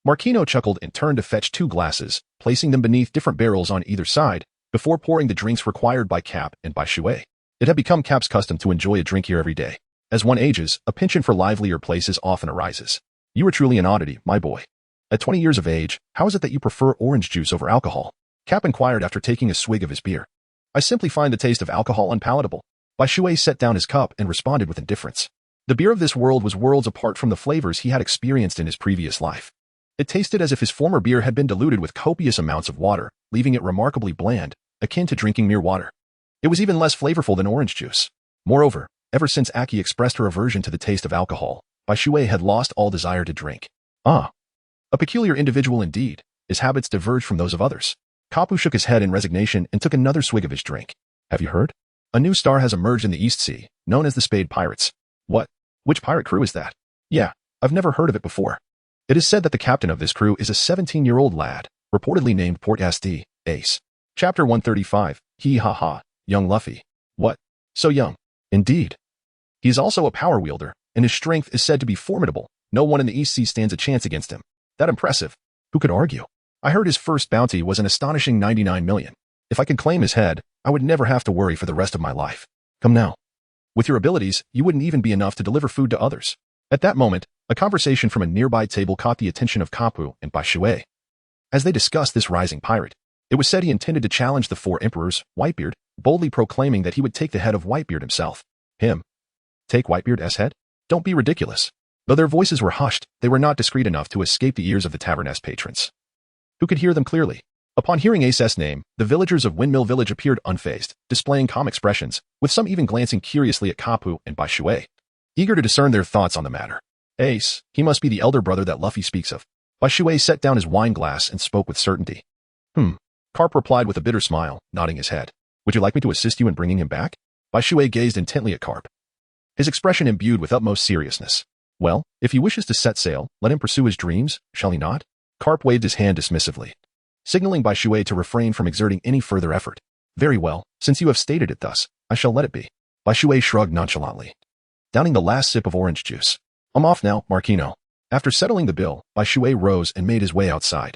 S1: Makino chuckled and turned to fetch two glasses, placing them beneath different barrels on either side, before pouring the drinks required by Cap and Bai Shui. It had become Cap's custom to enjoy a drink here every day. As one ages, a penchant for livelier places often arises. You are truly an oddity, my boy. At 20 years of age, how is it that you prefer orange juice over alcohol? Cap inquired after taking a swig of his beer. I simply find the taste of alcohol unpalatable. Bai Shui set down his cup and responded with indifference. The beer of this world was worlds apart from the flavors he had experienced in his previous life. It tasted as if his former beer had been diluted with copious amounts of water, leaving it remarkably bland, akin to drinking mere water. It was even less flavorful than orange juice. Moreover, ever since Aki expressed her aversion to the taste of alcohol, Bai Shui had lost all desire to drink. Ah, a peculiar individual indeed. His habits diverged from those of others. Kapu shook his head in resignation and took another swig of his drink. Have you heard? A new star has emerged in the East Sea, known as the Spade Pirates. What? Which pirate crew is that? Yeah, I've never heard of it before. It is said that the captain of this crew is a 17-year-old lad, reportedly named Port Asti, Ace. Chapter 135, Hee ha ha, young Luffy. What? So young. Indeed. He is also a power wielder, and his strength is said to be formidable. No one in the East Sea stands a chance against him. That impressive. Who could argue? I heard his first bounty was an astonishing 99 million. If I could claim his head, I would never have to worry for the rest of my life. Come now. With your abilities, you wouldn't even be enough to deliver food to others. At that moment, a conversation from a nearby table caught the attention of Kapu and Bai Shui. As they discussed this rising pirate, it was said he intended to challenge the four emperors, Whitebeard, boldly proclaiming that he would take the head of Whitebeard himself. Him? Take Whitebeard's head? Don't be ridiculous. Though their voices were hushed, they were not discreet enough to escape the ears of the tavern's patrons, who could hear them clearly. Upon hearing Ace's name, the villagers of Windmill Village appeared unfazed, displaying calm expressions, with some even glancing curiously at Kapu and Bai Shui, eager to discern their thoughts on the matter. Ace, he must be the elder brother that Luffy speaks of. Bai Shui set down his wine glass and spoke with certainty. Carp replied with a bitter smile, nodding his head. Would you like me to assist you in bringing him back? Bai Shui gazed intently at Carp, his expression imbued with utmost seriousness. Well, if he wishes to set sail, let him pursue his dreams, shall he not? Carp waved his hand dismissively, signaling Bai Shui to refrain from exerting any further effort. Very well, since you have stated it thus, I shall let it be. Bai Shui shrugged nonchalantly, downing the last sip of orange juice. I'm off now, Makino. After settling the bill, Bai Shui rose and made his way outside,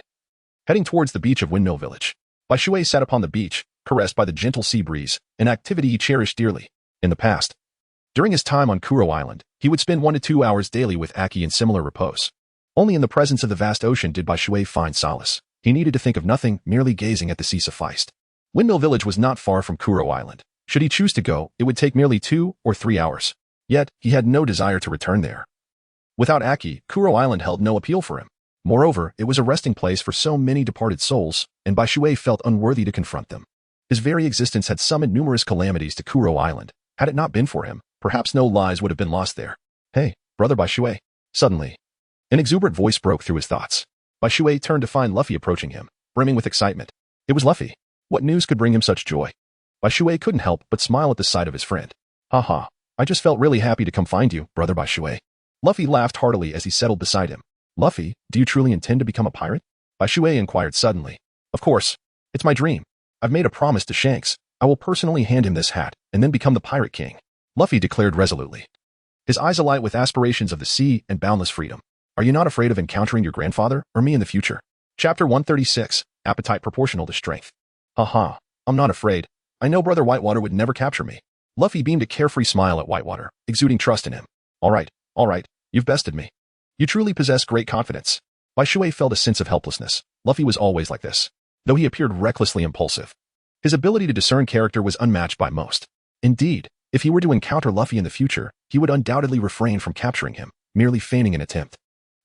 S1: heading towards the beach of Windmill Village. Bai Shui sat upon the beach, caressed by the gentle sea breeze, an activity he cherished dearly. In the past, during his time on Kuro Island, he would spend 1 to 2 hours daily with Aki in similar repose. Only in the presence of the vast ocean did Bai Shui find solace. He needed to think of nothing, merely gazing at the sea sufficed. Windmill Village was not far from Kuro Island. Should he choose to go, it would take merely 2 or 3 hours. Yet, he had no desire to return there. Without Aki, Kuro Island held no appeal for him. Moreover, it was a resting place for so many departed souls, and Bai Shui felt unworthy to confront them. His very existence had summoned numerous calamities to Kuro Island. Had it not been for him, perhaps no lives would have been lost there. Hey, brother Bai Shui. Suddenly, an exuberant voice broke through his thoughts. Bai Shui turned to find Luffy approaching him, brimming with excitement. It was Luffy. What news could bring him such joy? Bai Shui couldn't help but smile at the sight of his friend. Ha, I just felt really happy to come find you, brother Bai Shui. Luffy laughed heartily as he settled beside him. Luffy, do you truly intend to become a pirate? Bai Shui inquired suddenly. Of course. It's my dream. I've made a promise to Shanks. I will personally hand him this hat, and then become the Pirate King. Luffy declared resolutely, his eyes alight with aspirations of the sea and boundless freedom. Are you not afraid of encountering your grandfather or me in the future? Chapter 136, Appetite Proportional to Strength. Haha, I'm not afraid. I know Brother Whitewater would never capture me. Luffy beamed a carefree smile at Whitewater, exuding trust in him. All right, you've bested me. You truly possess great confidence. Bai Shui felt a sense of helplessness. Luffy was always like this, though he appeared recklessly impulsive. His ability to discern character was unmatched by most. Indeed, if he were to encounter Luffy in the future, he would undoubtedly refrain from capturing him, merely feigning an attempt.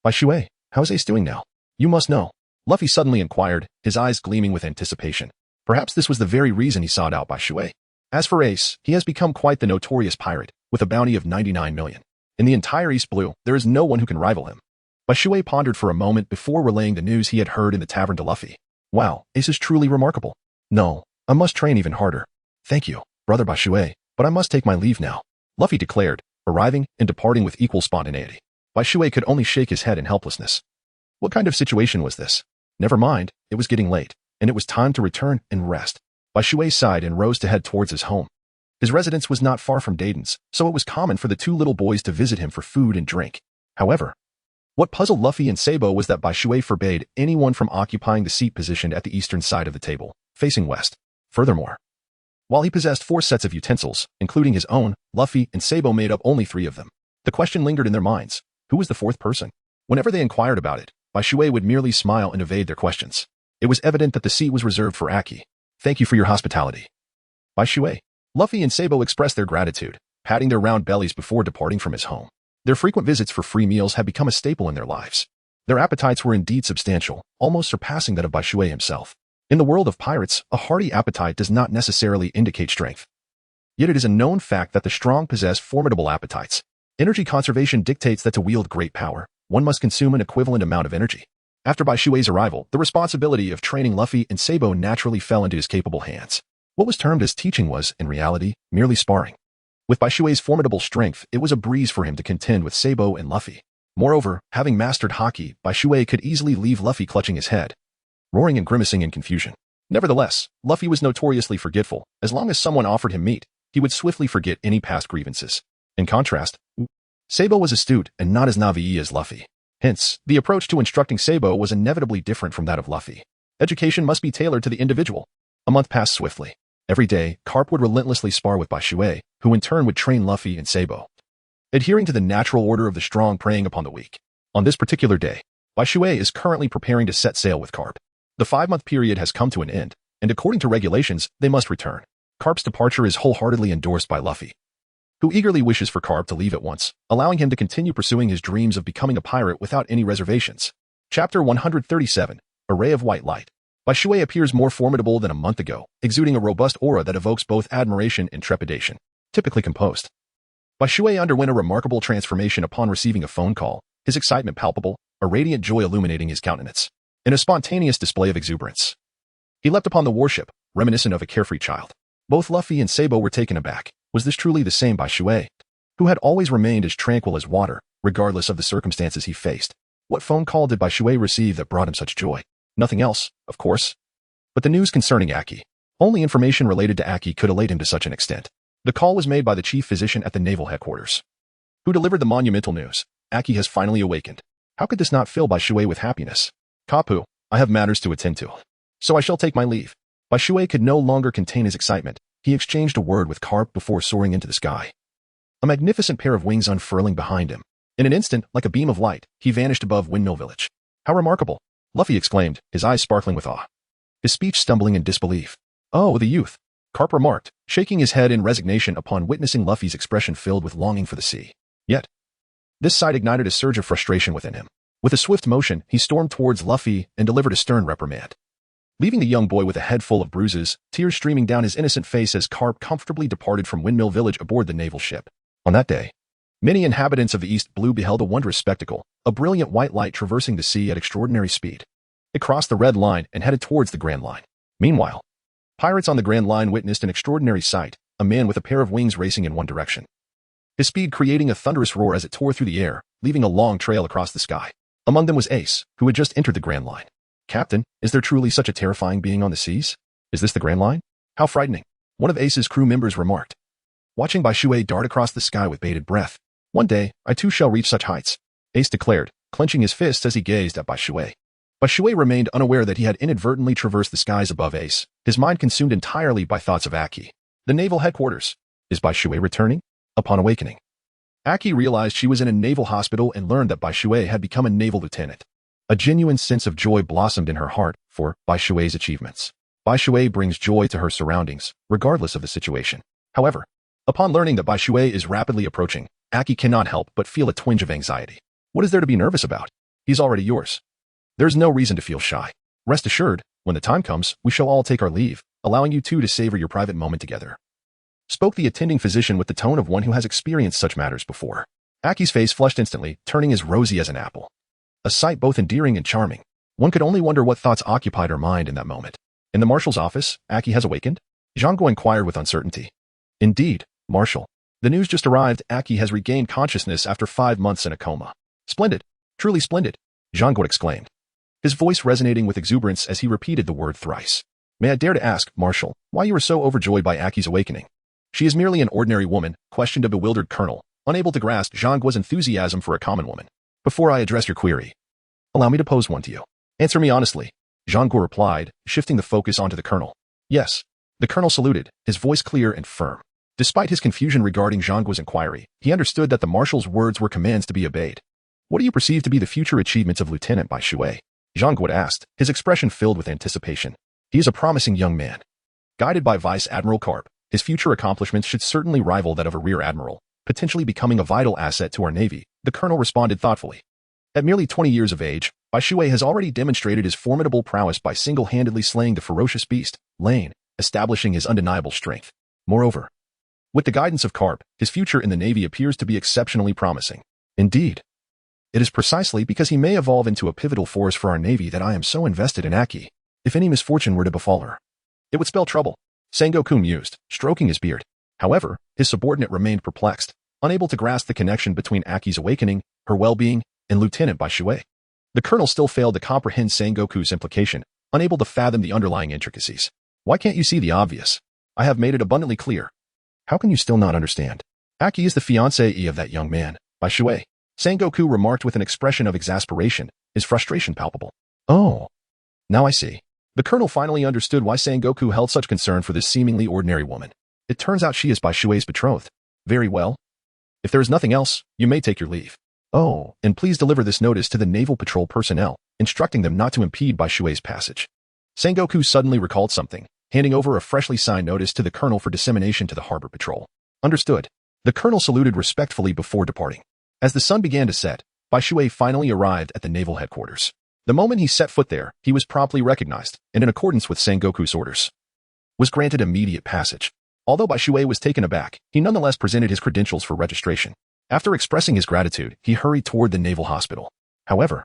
S1: Bai Shui, how's Ace doing now? You must know. Luffy suddenly inquired, his eyes gleaming with anticipation. Perhaps this was the very reason he sought out Bai Shui. As for Ace, he has become quite the notorious pirate, with a bounty of 99 million. In the entire East Blue, there is no one who can rival him. Bai Shui pondered for a moment before relaying the news he had heard in the tavern to Luffy. Wow, Ace is truly remarkable. No, I must train even harder. Thank you, Brother Bai Shui, but I must take my leave now, Luffy declared, arriving and departing with equal spontaneity. Bai Shui could only shake his head in helplessness. What kind of situation was this? Never mind, it was getting late, and it was time to return and rest. Bai Shui sighed and rose to head towards his home. His residence was not far from Dayton's, so it was common for the two little boys to visit him for food and drink. However, what puzzled Luffy and Sabo was that Bai Shui forbade anyone from occupying the seat positioned at the eastern side of the table, facing west. Furthermore, while he possessed 4 sets of utensils, including his own, Luffy and Sabo made up only 3 of them. The question lingered in their minds. Who was the 4th person? Whenever they inquired about it, Bai Shui would merely smile and evade their questions. It was evident that the seat was reserved for Aki. Thank you for your hospitality, Bai Shui. Luffy and Sabo expressed their gratitude, patting their round bellies before departing from his home. Their frequent visits for free meals had become a staple in their lives. Their appetites were indeed substantial, almost surpassing that of Bai Shui himself. In the world of pirates, a hearty appetite does not necessarily indicate strength. Yet it is a known fact that the strong possess formidable appetites. Energy conservation dictates that to wield great power, one must consume an equivalent amount of energy. After Bai Shui's arrival, the responsibility of training Luffy and Sabo naturally fell into his capable hands. What was termed as teaching was, in reality, merely sparring. With Bai Shui's formidable strength, it was a breeze for him to contend with Sabo and Luffy. Moreover, having mastered haki, Bai Shui could easily leave Luffy clutching his head, roaring and grimacing in confusion. Nevertheless, Luffy was notoriously forgetful. As long as someone offered him meat, he would swiftly forget any past grievances. In contrast, Sabo was astute and not as naive as Luffy. Hence, the approach to instructing Sabo was inevitably different from that of Luffy. Education must be tailored to the individual. A month passed swiftly. Every day, Carp would relentlessly spar with Bai Shui, who in turn would train Luffy and Sabo, adhering to the natural order of the strong preying upon the weak. On this particular day, Bai Shui is currently preparing to set sail with Carp. The 5-month period has come to an end, and according to regulations, they must return. Carp's departure is wholeheartedly endorsed by Luffy, who eagerly wishes for Carp to leave at once, allowing him to continue pursuing his dreams of becoming a pirate without any reservations. Chapter 137, Array of White Light. Bai Shui appears more formidable than a month ago, exuding a robust aura that evokes both admiration and trepidation. Typically composed, Bai Shui underwent a remarkable transformation upon receiving a phone call, his excitement palpable, a radiant joy illuminating his countenance, in a spontaneous display of exuberance. He leapt upon the warship, reminiscent of a carefree child. Both Luffy and Sabo were taken aback. Was this truly the same Bai Shui, who had always remained as tranquil as water, regardless of the circumstances he faced? What phone call did Bai Shui receive that brought him such joy? Nothing else, of course. But the news concerning Aki. Only information related to Aki could elate him to such an extent. The call was made by the chief physician at the naval headquarters, who delivered the monumental news. Aki has finally awakened. How could this not fill Bai Shui with happiness? Kapu, I have matters to attend to, so I shall take my leave. Bai Shui could no longer contain his excitement. He exchanged a word with Carp before soaring into the sky, a magnificent pair of wings unfurling behind him. In an instant, like a beam of light, he vanished above Windmill Village. How remarkable! Luffy exclaimed, his eyes sparkling with awe, his speech stumbling in disbelief. Oh, the youth! Carp remarked, shaking his head in resignation upon witnessing Luffy's expression filled with longing for the sea. Yet, this sight ignited a surge of frustration within him. With a swift motion, he stormed towards Luffy and delivered a stern reprimand, leaving the young boy with a head full of bruises, tears streaming down his innocent face as Carp comfortably departed from Windmill Village aboard the naval ship. On that day, many inhabitants of the East Blue beheld a wondrous spectacle, a brilliant white light traversing the sea at extraordinary speed. It crossed the Red Line and headed towards the Grand Line. Meanwhile, pirates on the Grand Line witnessed an extraordinary sight, a man with a pair of wings racing in one direction, his speed creating a thunderous roar as it tore through the air, leaving a long trail across the sky. Among them was Ace, who had just entered the Grand Line. Captain, is there truly such a terrifying being on the seas? Is this the Grand Line? How frightening! One of Ace's crew members remarked, watching Bai Shui dart across the sky with bated breath. One day, I too shall reach such heights, Ace declared, clenching his fists as he gazed at Bai Shui. Bai Shui remained unaware that he had inadvertently traversed the skies above Ace, his mind consumed entirely by thoughts of Aki. The naval headquarters. Is Bai Shui returning? Upon awakening, Aki realized she was in a naval hospital and learned that Bai Shui had become a naval lieutenant. A genuine sense of joy blossomed in her heart for Bai Shui's achievements. Bai Shui brings joy to her surroundings, regardless of the situation. However, upon learning that Bai Shui is rapidly approaching, Aki cannot help but feel a twinge of anxiety. What is there to be nervous about? He's already yours. There's no reason to feel shy. Rest assured, when the time comes, we shall all take our leave, allowing you two to savor your private moment together. Spoke the attending physician with the tone of one who has experienced such matters before. Aki's face flushed instantly, turning as rosy as an apple. A sight both endearing and charming. One could only wonder what thoughts occupied her mind in that moment. In the marshal's office, Aki has awakened? Zhangguo inquired with uncertainty. Indeed, Marshal. The news just arrived. Aki has regained consciousness after 5 months in a coma. Splendid. Truly splendid, Zhangguo exclaimed, his voice resonating with exuberance as he repeated the word thrice. May I dare to ask, Marshal, why you were so overjoyed by Aki's awakening? She is merely an ordinary woman, questioned a bewildered colonel, unable to grasp Zhangguo's enthusiasm for a common woman. Before I address your query, allow me to pose one to you. Answer me honestly, Zhangguo replied, shifting the focus onto the colonel. Yes. The colonel saluted, his voice clear and firm. Despite his confusion regarding Zhangguo's inquiry, he understood that the marshal's words were commands to be obeyed. What do you perceive to be the future achievements of Lieutenant Bai Shui? Zhangguo asked, his expression filled with anticipation. He is a promising young man. Guided by Vice Admiral Karp, his future accomplishments should certainly rival that of a rear admiral, potentially becoming a vital asset to our navy, the colonel responded thoughtfully. At merely 20 years of age, Bai Shui has already demonstrated his formidable prowess by single-handedly slaying the ferocious beast, Lane, establishing his undeniable strength. Moreover, with the guidance of Karp, his future in the navy appears to be exceptionally promising. Indeed, it is precisely because he may evolve into a pivotal force for our navy that I am so invested in Aki. If any misfortune were to befall her, it would spell trouble, Sengoku mused, stroking his beard. However, his subordinate remained perplexed, unable to grasp the connection between Aki's awakening, her well-being, and Lieutenant Bai Shui. The colonel still failed to comprehend Sengoku's implication, unable to fathom the underlying intricacies. Why can't you see the obvious? I have made it abundantly clear. How can you still not understand? Aki is the fiancée of that young man, Bai Shui. Sengoku remarked with an expression of exasperation, his frustration palpable. Oh. Now I see. The colonel finally understood why Sengoku held such concern for this seemingly ordinary woman. It turns out she is Bai Shui's betrothed. Very well. If there is nothing else, you may take your leave. Oh, and please deliver this notice to the Naval Patrol personnel, instructing them not to impede Bai Shui's passage. Sengoku suddenly recalled something, handing over a freshly signed notice to the colonel for dissemination to the harbor patrol. Understood. The colonel saluted respectfully before departing. As the sun began to set, Bai Shui finally arrived at the naval headquarters. The moment he set foot there, he was promptly recognized, and in accordance with Sengoku's orders, was granted immediate passage. Although Bai Shui was taken aback, he nonetheless presented his credentials for registration. After expressing his gratitude, he hurried toward the naval hospital. However,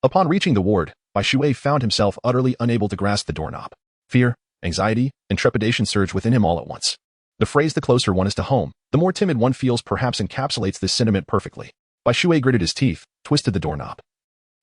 S1: upon reaching the ward, Bai Shui found himself utterly unable to grasp the doorknob. Fear, anxiety, and trepidation surged within him all at once. The phrase "the closer one is to home, the more timid one feels" perhaps encapsulates this sentiment perfectly. Bai Shui gritted his teeth, twisted the doorknob,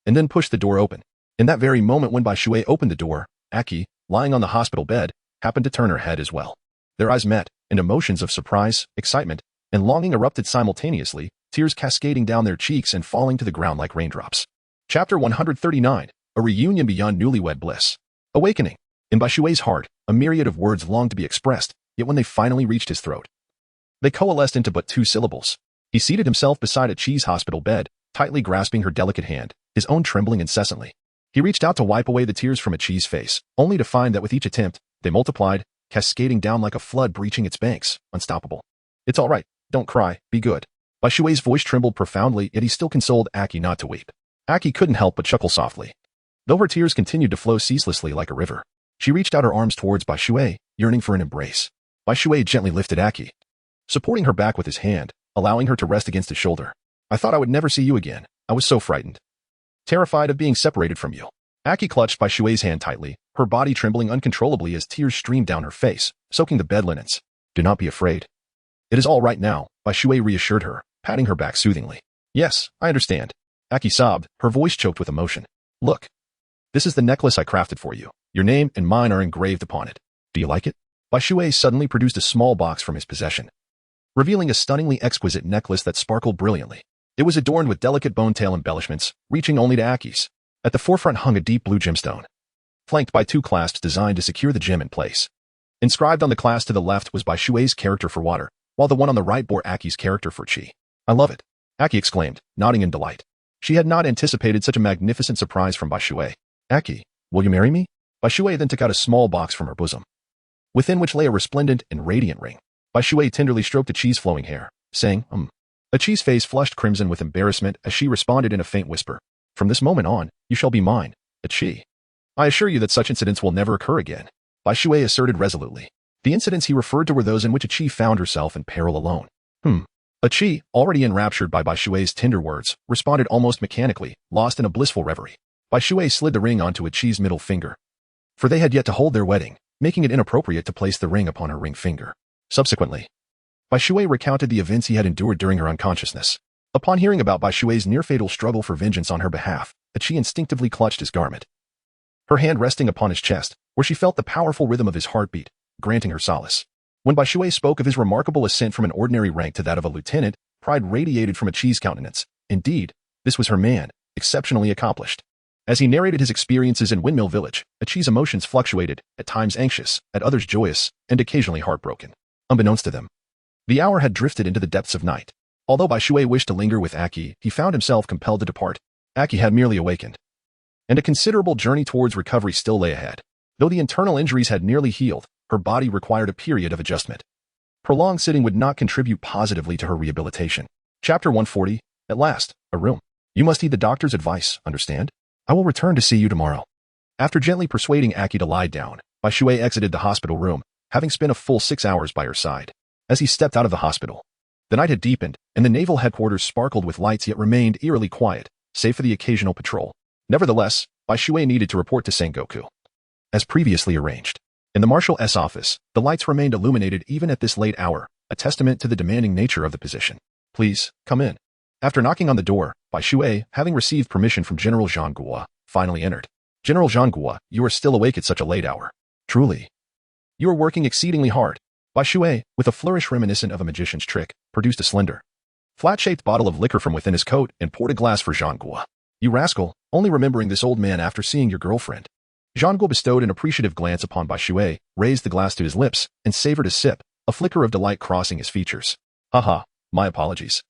S1: and then pushed the door open. In that very moment when Bai Shui opened the door, Aki, lying on the hospital bed, happened to turn her head as well. Their eyes met, and emotions of surprise, excitement, and longing erupted simultaneously, tears cascading down their cheeks and falling to the ground like raindrops. Chapter 139, A Reunion Beyond Newlywed Bliss. Awakening. In Bai Shui's heart, a myriad of words longed to be expressed, yet when they finally reached his throat, they coalesced into but 2 syllables. He seated himself beside a cheese hospital bed, tightly grasping her delicate hand, his own trembling incessantly. He reached out to wipe away the tears from a cheese face, only to find that with each attempt, they multiplied, cascading down like a flood breaching its banks, unstoppable. It's all right, don't cry, be good. Bai Shui's voice trembled profoundly, yet he still consoled Aki not to weep. Aki couldn't help but chuckle softly. Though her tears continued to flow ceaselessly like a river, she reached out her arms towards Bai Shui, yearning for an embrace. Bai Shui gently lifted Aki, supporting her back with his hand, allowing her to rest against his shoulder. I thought I would never see you again. I was so frightened. Terrified of being separated from you. Aki clutched Bai Shui's hand tightly, her body trembling uncontrollably as tears streamed down her face, soaking the bed linens. Do not be afraid. It is all right now, Bai Shui reassured her, patting her back soothingly. Yes, I understand. Aki sobbed, her voice choked with emotion. Look. This is the necklace I crafted for you. Your name and mine are engraved upon it. Do you like it? Bai Shui suddenly produced a small box from his possession, revealing a stunningly exquisite necklace that sparkled brilliantly. It was adorned with delicate bone-tail embellishments, reaching only to Aki's. At the forefront hung a deep blue gemstone, flanked by two clasps designed to secure the gem in place. Inscribed on the clasp to the left was Bai Shui's character for water, while the one on the right bore Aki's character for qi. "I love it," Aki exclaimed, nodding in delight. She had not anticipated such a magnificent surprise from Bai Shui. "Aki, will you marry me?" Bai Shui then took out a small box from her bosom, within which lay a resplendent and radiant ring. Bai Shui tenderly stroked Aqi's flowing hair, saying, Aqi's face flushed crimson with embarrassment as she responded in a faint whisper. "From this moment on, you shall be mine, Aqi. I assure you that such incidents will never occur again," Bai Shui asserted resolutely. The incidents he referred to were those in which Aqi found herself in peril alone. Aqi, already enraptured by Bai Shui's tender words, responded almost mechanically, lost in a blissful reverie. Bai Shui slid the ring onto Aqi's middle finger, for they had yet to hold their wedding, making it inappropriate to place the ring upon her ring finger. Subsequently, Bai Shui recounted the events he had endured during her unconsciousness. Upon hearing about Bai Shui's near-fatal struggle for vengeance on her behalf, Aqi instinctively clutched his garment, her hand resting upon his chest, where she felt the powerful rhythm of his heartbeat, granting her solace. When Bai Shui spoke of his remarkable ascent from an ordinary rank to that of a lieutenant, pride radiated from Aqi's countenance. Indeed, this was her man, exceptionally accomplished. As he narrated his experiences in Windmill Village, Aqi's emotions fluctuated, at times anxious, at others joyous, and occasionally heartbroken. Unbeknownst to them, the hour had drifted into the depths of night. Although Bai Shui wished to linger with Aki, he found himself compelled to depart. Aki had merely awakened, and a considerable journey towards recovery still lay ahead. Though the internal injuries had nearly healed, her body required a period of adjustment. Prolonged sitting would not contribute positively to her rehabilitation. Chapter 140, At last, a room. "You must heed the doctor's advice, understand? I will return to see you tomorrow." After gently persuading Aki to lie down, Bai Shui exited the hospital room, having spent a full 6 hours by her side. As he stepped out of the hospital, the night had deepened, and the naval headquarters sparkled with lights yet remained eerily quiet, save for the occasional patrol. Nevertheless, Bai Shui needed to report to Sengoku, as previously arranged. In the Marshal S office, the lights remained illuminated even at this late hour, a testament to the demanding nature of the position. "Please, come in." After knocking on the door, Bai Shui, having received permission from General Zhang Guo, finally entered. "General Zhang Guo, you are still awake at such a late hour. Truly, you are working exceedingly hard." Bai Shui, with a flourish reminiscent of a magician's trick, produced a slender, flat-shaped bottle of liquor from within his coat and poured a glass for Zhang Guo. "You rascal, only remembering this old man after seeing your girlfriend." Zhang Guo bestowed an appreciative glance upon Bai Shui, raised the glass to his lips, and savored a sip, a flicker of delight crossing his features. "Haha, my apologies.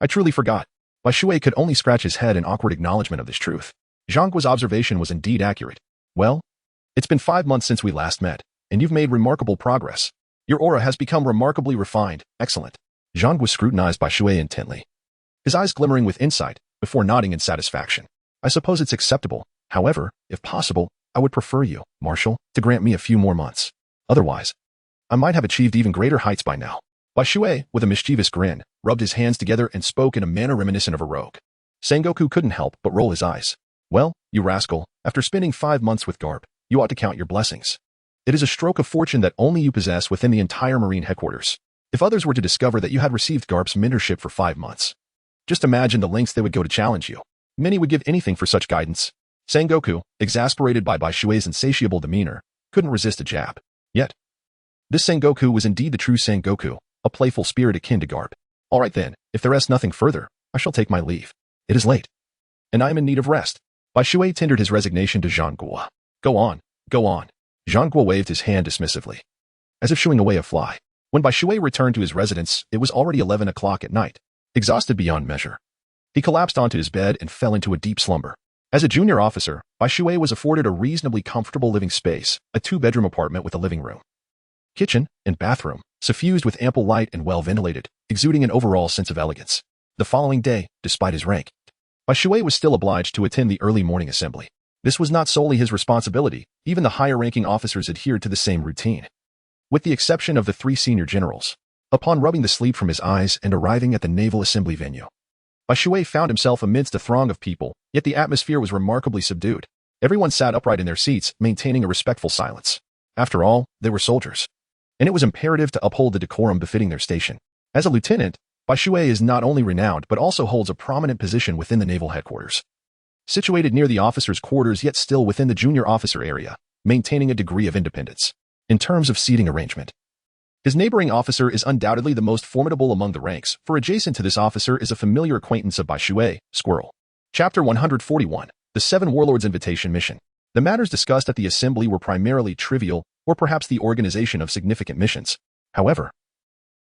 S1: I truly forgot." Bai Shui could only scratch his head in awkward acknowledgement of this truth. Zhang Guo's observation was indeed accurate. "Well, it's been 5 months since we last met, and you've made remarkable progress. Your aura has become remarkably refined. Excellent." Zhang Guo scrutinized Bai Shui intently, his eyes glimmering with insight, before nodding in satisfaction. "I suppose it's acceptable. However, if possible, I would prefer you, Marshal, to grant me a few more months. Otherwise, I might have achieved even greater heights by now." Bai Shui, with a mischievous grin, rubbed his hands together and spoke in a manner reminiscent of a rogue. Sengoku couldn't help but roll his eyes. "Well, you rascal, after spending 5 months with Garp, you ought to count your blessings. It is a stroke of fortune that only you possess within the entire Marine headquarters. If others were to discover that you had received Garp's mentorship for 5 months, just imagine the lengths they would go to challenge you. Many would give anything for such guidance." Sengoku, exasperated by Bai Shui's insatiable demeanor, couldn't resist a jab. Yet, this Sengoku was indeed the true Sengoku, a playful spirit akin to Garp. "All right then, if there is nothing further, I shall take my leave. It is late, and I am in need of rest." Bai Shui tendered his resignation to Zhang Guo. Go on. Zhang Guo waved his hand dismissively, as if shooing away a fly. When Bai Shui returned to his residence, it was already 11 o'clock at night. Exhausted beyond measure, he collapsed onto his bed and fell into a deep slumber. As a junior officer, Bai Shui was afforded a reasonably comfortable living space, a 2-bedroom apartment with a living room, kitchen, and bathroom, suffused with ample light and well-ventilated, exuding an overall sense of elegance. The following day, despite his rank, Bai Shui was still obliged to attend the early morning assembly. This was not solely his responsibility, even the higher-ranking officers adhered to the same routine, with the exception of the 3 senior generals. Upon rubbing the sleep from his eyes and arriving at the naval assembly venue, Bai Shui found himself amidst a throng of people, yet the atmosphere was remarkably subdued. Everyone sat upright in their seats, maintaining a respectful silence. After all, they were soldiers, and it was imperative to uphold the decorum befitting their station. As a lieutenant, Bai Shui is not only renowned but also holds a prominent position within the naval headquarters, situated near the officers' quarters yet still within the junior officer area, maintaining a degree of independence. In terms of seating arrangement, His neighboring officer is undoubtedly the most formidable among the ranks, for adjacent to this officer is a familiar acquaintance of Bai Shui, Squirrel. Chapter 141. The Seven Warlords Invitation Mission. The matters discussed at the assembly were primarily trivial, or perhaps the organization of significant missions. However,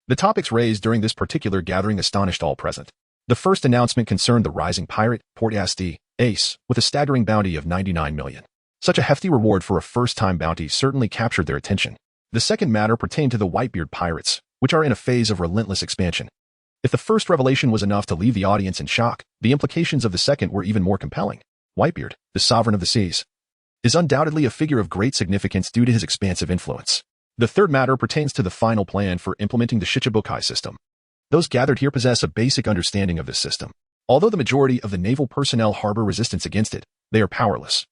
S1: the topics raised during this particular gathering astonished all present. The first announcement concerned the rising pirate, Port Asti, Ace, with a staggering bounty of 99 million. Such a hefty reward for a first-time bounty certainly captured their attention. The second matter pertained to the Whitebeard pirates, which are in a phase of relentless expansion. If the first revelation was enough to leave the audience in shock, the implications of the second were even more compelling. Whitebeard, the sovereign of the seas, is undoubtedly a figure of great significance due to his expansive influence. The third matter pertains to the final plan for implementing the Shichibukai system. Those gathered here possess a basic understanding of this system. Although the majority of the naval personnel harbor resistance against it, they are powerless,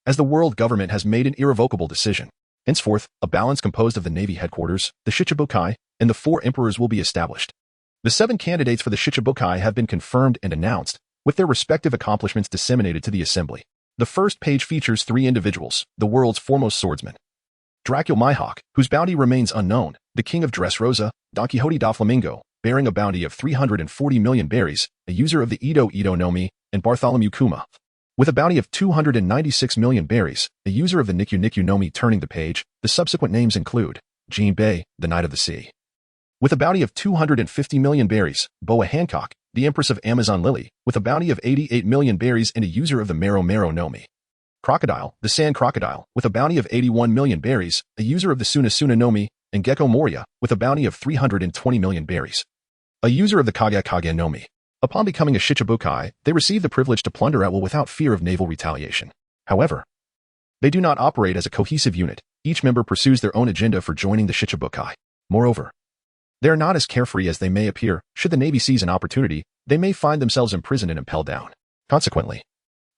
S1: as the world government has made an irrevocable decision. Henceforth, a balance composed of the Navy headquarters, the Shichibukai, and the four emperors will be established. The 7 candidates for the Shichibukai have been confirmed and announced, with their respective accomplishments disseminated to the assembly. The first page features 3 individuals, the world's foremost swordsman, Dracul Mihawk, whose bounty remains unknown, the King of Dressrosa, Don Quixote da Flamingo, bearing a bounty of 340 million berries, a user of the Edo no Mi, and Bartholomew Kuma, with a bounty of 296 million berries, a user of the Nikyu no Mi. Turning the page, the subsequent names include Jinbei, the Knight of the Sea, with a bounty of 250 million berries, Boa Hancock, the Empress of Amazon Lily, with a bounty of 88 million berries and a user of the Mero no Mi. Crocodile, the Sand Crocodile, with a bounty of 81 million berries, a user of the Suna no Mi, and Gecko Moria, with a bounty of 320 million berries, a user of the Kage no Mi. Upon becoming a Shichibukai, they receive the privilege to plunder at will without fear of naval retaliation. However, they do not operate as a cohesive unit. Each member pursues their own agenda for joining the Shichibukai. Moreover, they are not as carefree as they may appear. Should the Navy seize an opportunity, they may find themselves imprisoned and impelled down. Consequently,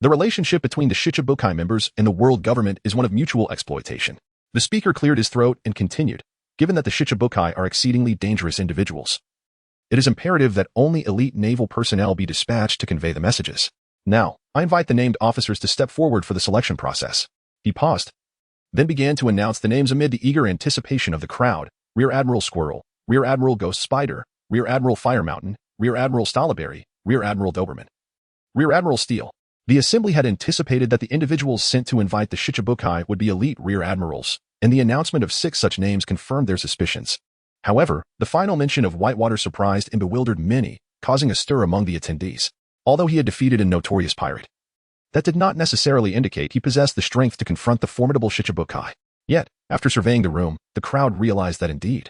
S1: the relationship between the Shichibukai members and the world government is one of mutual exploitation. The speaker cleared his throat and continued, given that the Shichibukai are exceedingly dangerous individuals, it is imperative that only elite naval personnel be dispatched to convey the messages. Now, I invite the named officers to step forward for the selection process. He paused, then began to announce the names amid the eager anticipation of the crowd: Rear Admiral Squirrel, Rear Admiral Ghost Spider, Rear Admiral Fire Mountain, Rear Admiral Stalaberry, Rear Admiral Doberman, Rear Admiral Steele. The assembly had anticipated that the individuals sent to invite the Shichibukai would be elite rear admirals, and the announcement of 6 such names confirmed their suspicions. However, the final mention of Whitewater surprised and bewildered many, causing a stir among the attendees. Although he had defeated a notorious pirate, that did not necessarily indicate he possessed the strength to confront the formidable Shichibukai. Yet, after surveying the room, the crowd realized that indeed,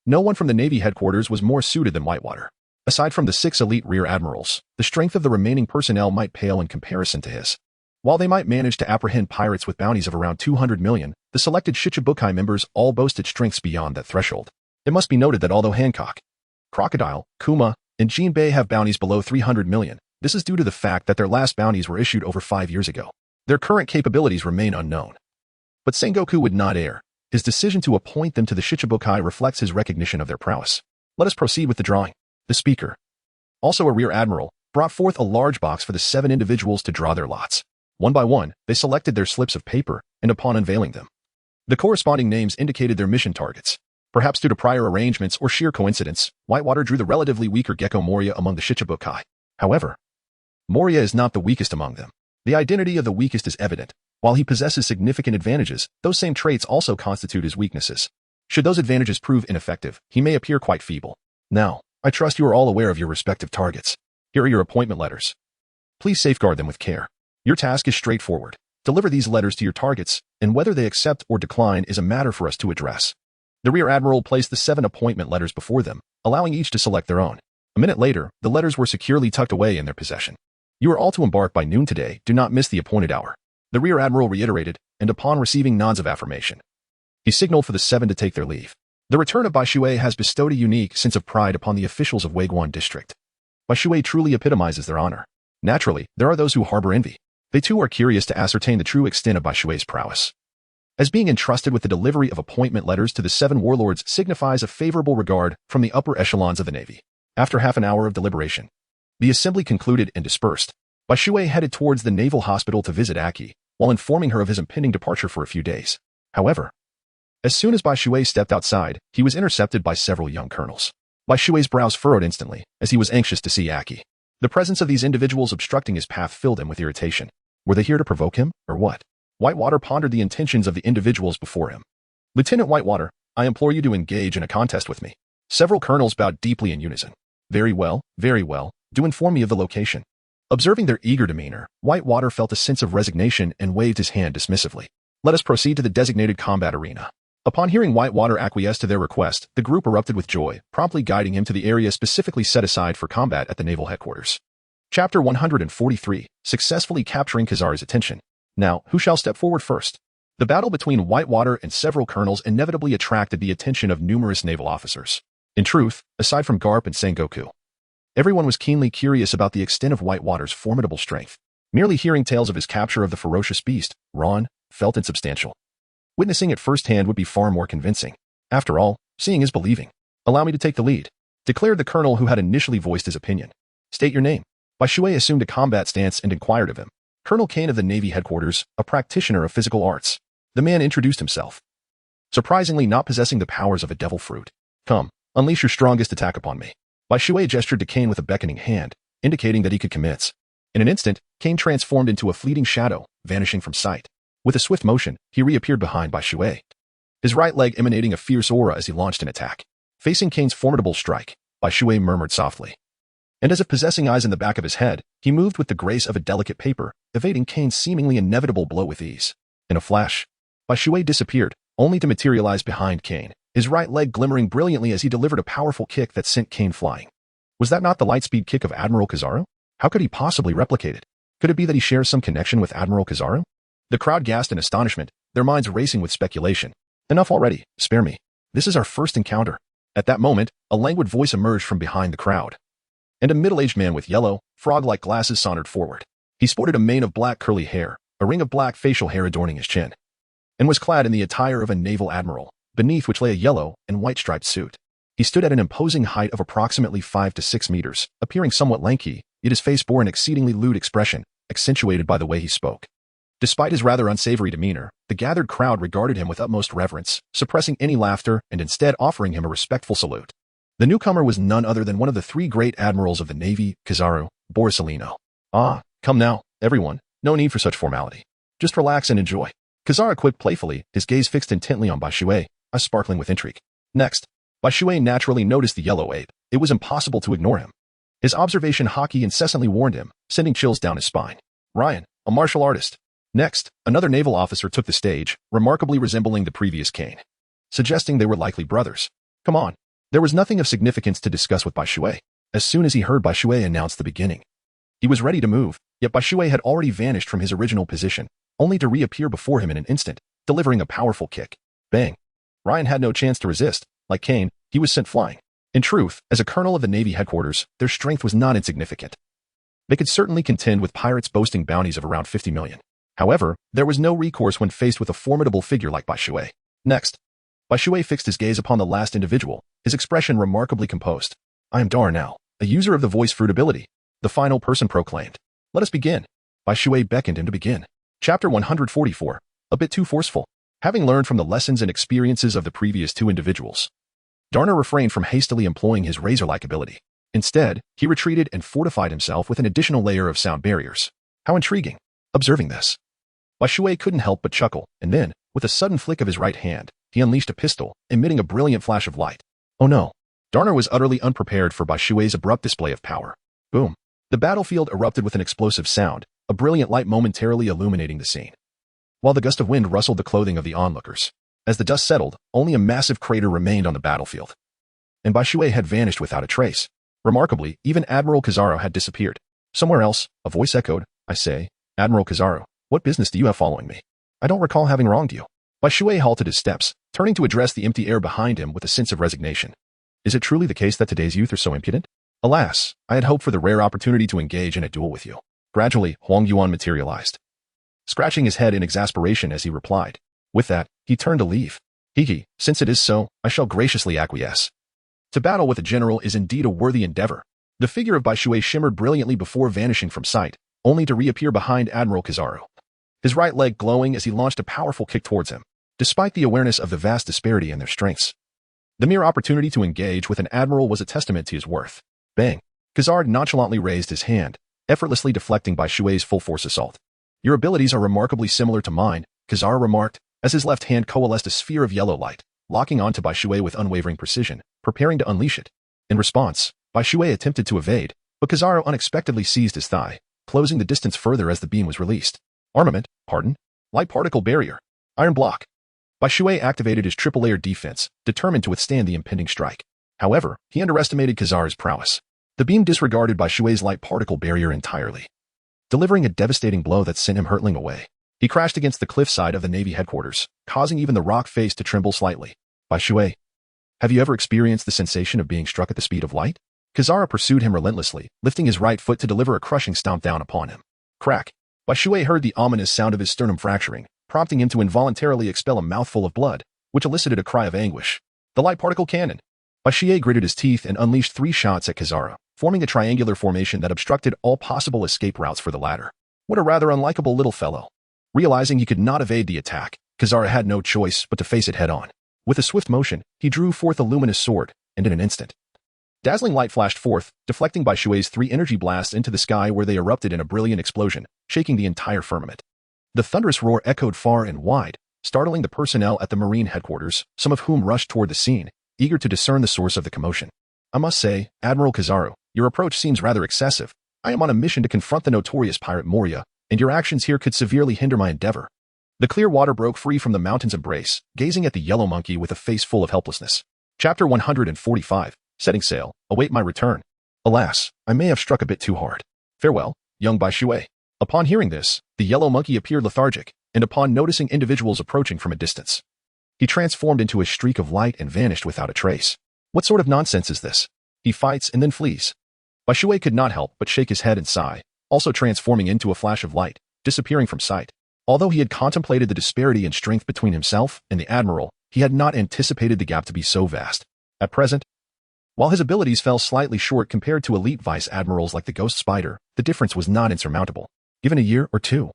S1: no one from the Navy headquarters was more suited than Whitewater. Aside from the 6 elite rear admirals, the strength of the remaining personnel might pale in comparison to his. While they might manage to apprehend pirates with bounties of around 200 million, the selected Shichibukai members all boasted strengths beyond that threshold. It must be noted that although Hancock, Crocodile, Kuma, and Jinbei have bounties below 300 million, this is due to the fact that their last bounties were issued over 5 years ago. Their current capabilities remain unknown. But Sengoku would not err. His decision to appoint them to the Shichibukai reflects his recognition of their prowess. Let us proceed with the drawing. The speaker, also a rear admiral, brought forth a large box for the 7 individuals to draw their lots. One by one, they selected their slips of paper, and upon unveiling them, the corresponding names indicated their mission targets. Perhaps due to prior arrangements or sheer coincidence, Whitewater drew the relatively weaker Gecko Moria among the Shichibukai. However, Moria is not the weakest among them. The identity of the weakest is evident. While he possesses significant advantages, those same traits also constitute his weaknesses. Should those advantages prove ineffective, he may appear quite feeble. Now, I trust you are all aware of your respective targets. Here are your appointment letters. Please safeguard them with care. Your task is straightforward. Deliver these letters to your targets, and whether they accept or decline is a matter for us to address. The rear admiral placed the 7 appointment letters before them, allowing each to select their own. A minute later, the letters were securely tucked away in their possession. You are all to embark by noon today. Do not miss the appointed hour. The rear admiral reiterated, and upon receiving nods of affirmation, he signaled for the 7 to take their leave. The return of Bai Shui has bestowed a unique sense of pride upon the officials of Weiguan District. Bai Shui truly epitomizes their honor. Naturally, there are those who harbor envy. They too are curious to ascertain the true extent of Bai Shui's prowess. As being entrusted with the delivery of appointment letters to the 7 warlords signifies a favorable regard from the upper echelons of the Navy. After half an hour of deliberation, the assembly concluded and dispersed. Bai Shui headed towards the naval hospital to visit Aki, while informing her of his impending departure for a few days. However, As soon as Bai Shui stepped outside, he was intercepted by several young colonels. Bai Shui's brows furrowed instantly, as he was anxious to see Aki. The presence of these individuals obstructing his path filled him with irritation. Were they here to provoke him, or what? Whitewater pondered the intentions of the individuals before him. Lieutenant Whitewater, I implore you to engage in a contest with me. Several colonels bowed deeply in unison. Very well, do inform me of the location. Observing their eager demeanor, Whitewater felt a sense of resignation and waved his hand dismissively. Let us proceed to the designated combat arena. Upon hearing Whitewater acquiesce to their request, the group erupted with joy, promptly guiding him to the area specifically set aside for combat at the naval headquarters. Chapter 143, Successfully Capturing Kizaru's Attention. Now, who shall step forward first? The battle between Whitewater and several colonels inevitably attracted the attention of numerous naval officers. In truth, aside from Garp and Sengoku, everyone was keenly curious about the extent of Whitewater's formidable strength. Merely hearing tales of his capture of the ferocious beast, Ron, felt insubstantial. Witnessing it firsthand would be far more convincing. After all, seeing is believing. Allow me to take the lead, declared the colonel who had initially voiced his opinion. State your name. Bai Shui assumed a combat stance and inquired of him. Colonel Kane of the Navy headquarters, a practitioner of physical arts. The man introduced himself, surprisingly not possessing the powers of a devil fruit. Come, unleash your strongest attack upon me. Bai Shui gestured to Kane with a beckoning hand, indicating that he could commence. In an instant, Kane transformed into a fleeting shadow, vanishing from sight. With a swift motion, he reappeared behind Bai Shui, his right leg emanating a fierce aura as he launched an attack. Facing Kane's formidable strike, Bai Shui murmured softly. And as if possessing eyes in the back of his head, he moved with the grace of a delicate paper, evading Kane's seemingly inevitable blow with ease. In a flash, Bai Shui disappeared, only to materialize behind Kane, his right leg glimmering brilliantly as he delivered a powerful kick that sent Kane flying. Was that not the lightspeed kick of Admiral Kizaru? How could he possibly replicate it? Could it be that he shares some connection with Admiral Kizaru? The crowd gasped in astonishment, their minds racing with speculation. Enough already, spare me. This is our first encounter. At that moment, a languid voice emerged from behind the crowd, and a middle-aged man with yellow, frog-like glasses sauntered forward. He sported a mane of black curly hair, a ring of black facial hair adorning his chin, and was clad in the attire of a naval admiral, beneath which lay a yellow and white-striped suit. He stood at an imposing height of approximately 5 to 6 meters, appearing somewhat lanky, yet his face bore an exceedingly lewd expression, accentuated by the way he spoke. Despite his rather unsavory demeanor, the gathered crowd regarded him with utmost reverence, suppressing any laughter and instead offering him a respectful salute. The newcomer was none other than one of the 3 great admirals of the Navy, Kizaru, Borisellino. Ah, come now, everyone, no need for such formality. Just relax and enjoy. Kizaru quipped playfully, his gaze fixed intently on Bai Shui, eyes sparkling with intrigue. Next, Bai Shui naturally noticed the yellow ape. It was impossible to ignore him. His observation hockey incessantly warned him, sending chills down his spine. Ryan, a martial artist. Next, another naval officer took the stage, remarkably resembling the previous Kane, suggesting they were likely brothers. Come on. There was nothing of significance to discuss with Bai Shui. As soon as he heard Bai Shui announce the beginning, he was ready to move, yet Bai Shui had already vanished from his original position, only to reappear before him in an instant, delivering a powerful kick. Bang! Ryan had no chance to resist. Like Kane, he was sent flying. In truth, as a colonel of the Navy headquarters, their strength was not insignificant. They could certainly contend with pirates boasting bounties of around 50 million. However, there was no recourse when faced with a formidable figure like Bai Shui. Next, Bai Shui fixed his gaze upon the last individual, his expression remarkably composed. I am Dar now, a user of the voice fruit ability. The final person proclaimed. Let us begin. Bai Shui beckoned him to begin. Chapter 144. A bit too forceful. Having learned from the lessons and experiences of the previous 2 individuals, Darner refrained from hastily employing his razor-like ability. Instead, he retreated and fortified himself with an additional layer of sound barriers. How intriguing. Observing this, Bai Shui couldn't help but chuckle, and then, with a sudden flick of his right hand, he unleashed a pistol, emitting a brilliant flash of light. Oh no. Darner was utterly unprepared for Bai Shui's abrupt display of power. Boom. The battlefield erupted with an explosive sound, a brilliant light momentarily illuminating the scene, while the gust of wind rustled the clothing of the onlookers. As the dust settled, only a massive crater remained on the battlefield, and Bai Shui had vanished without a trace. Remarkably, even Admiral Kizaru had disappeared. Somewhere else, a voice echoed, I say, Admiral Kizaru, what business do you have following me? I don't recall having wronged you. Bai Shui halted his steps, turning to address the empty air behind him with a sense of resignation. Is it truly the case that today's youth are so impudent? Alas, I had hoped for the rare opportunity to engage in a duel with you. Gradually, Huang Yuan materialized, scratching his head in exasperation as he replied. With that, he turned to leave. Hiki, since it is so, I shall graciously acquiesce. To battle with a general is indeed a worthy endeavor. The figure of Bai Shui shimmered brilliantly before vanishing from sight, only to reappear behind Admiral Kizaru, his right leg glowing as he launched a powerful kick towards him. despite the awareness of the vast disparity in their strengths. The mere opportunity to engage with an admiral was a testament to his worth. Bang! Khazar nonchalantly raised his hand, effortlessly deflecting Bai Shui's full-force assault. Your abilities are remarkably similar to mine, Khazar remarked, as his left hand coalesced a sphere of yellow light, locking onto Bai Shui with unwavering precision, preparing to unleash it. In response, Bai Shui attempted to evade, but Khazar unexpectedly seized his thigh, closing the distance further as the beam was released. Armament, pardon? Light particle barrier. Iron block. Bai Shui activated his triple-layered defense, determined to withstand the impending strike. However, he underestimated Khazar's prowess. The beam disregarded Bai Shui's light particle barrier entirely, delivering a devastating blow that sent him hurtling away. He crashed against the cliffside of the Navy headquarters, causing even the rock face to tremble slightly. Bai Shui, have you ever experienced the sensation of being struck at the speed of light? Khazar pursued him relentlessly, lifting his right foot to deliver a crushing stomp down upon him. Crack! Bai Shui heard the ominous sound of his sternum fracturing, prompting him to involuntarily expel a mouthful of blood, which elicited a cry of anguish. The light particle cannon! Bai Shui gritted his teeth and unleashed 3 shots at Khazar, forming a triangular formation that obstructed all possible escape routes for the latter. What a rather unlikable little fellow. Realizing he could not evade the attack, Khazar had no choice but to face it head-on. With a swift motion, he drew forth a luminous sword, and in an instant, dazzling light flashed forth, deflecting Bai Shui's 3 energy blasts into the sky where they erupted in a brilliant explosion, shaking the entire firmament. The thunderous roar echoed far and wide, startling the personnel at the Marine headquarters, some of whom rushed toward the scene, eager to discern the source of the commotion. I must say, Admiral Khazar, your approach seems rather excessive. I am on a mission to confront the notorious pirate Moria, and your actions here could severely hinder my endeavor. The clear water broke free from the mountain's embrace, gazing at the yellow monkey with a face full of helplessness. Chapter 145, Setting Sail, Await My Return. Alas, I may have struck a bit too hard. Farewell, young Bai Shui. Upon hearing this, the yellow monkey appeared lethargic, and upon noticing individuals approaching from a distance, he transformed into a streak of light and vanished without a trace. What sort of nonsense is this? He fights and then flees. Bai Shui could not help but shake his head and sigh, also transforming into a flash of light, disappearing from sight. Although he had contemplated the disparity in strength between himself and the Admiral, he had not anticipated the gap to be so vast. At present, while his abilities fell slightly short compared to elite vice admirals like the Ghost Spider, the difference was not insurmountable. Given a year or 2,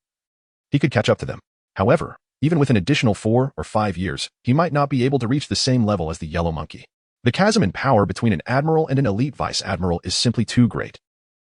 S1: he could catch up to them. However, even with an additional 4 or 5 years, he might not be able to reach the same level as the yellow monkey. The chasm in power between an admiral and an elite vice admiral is simply too great.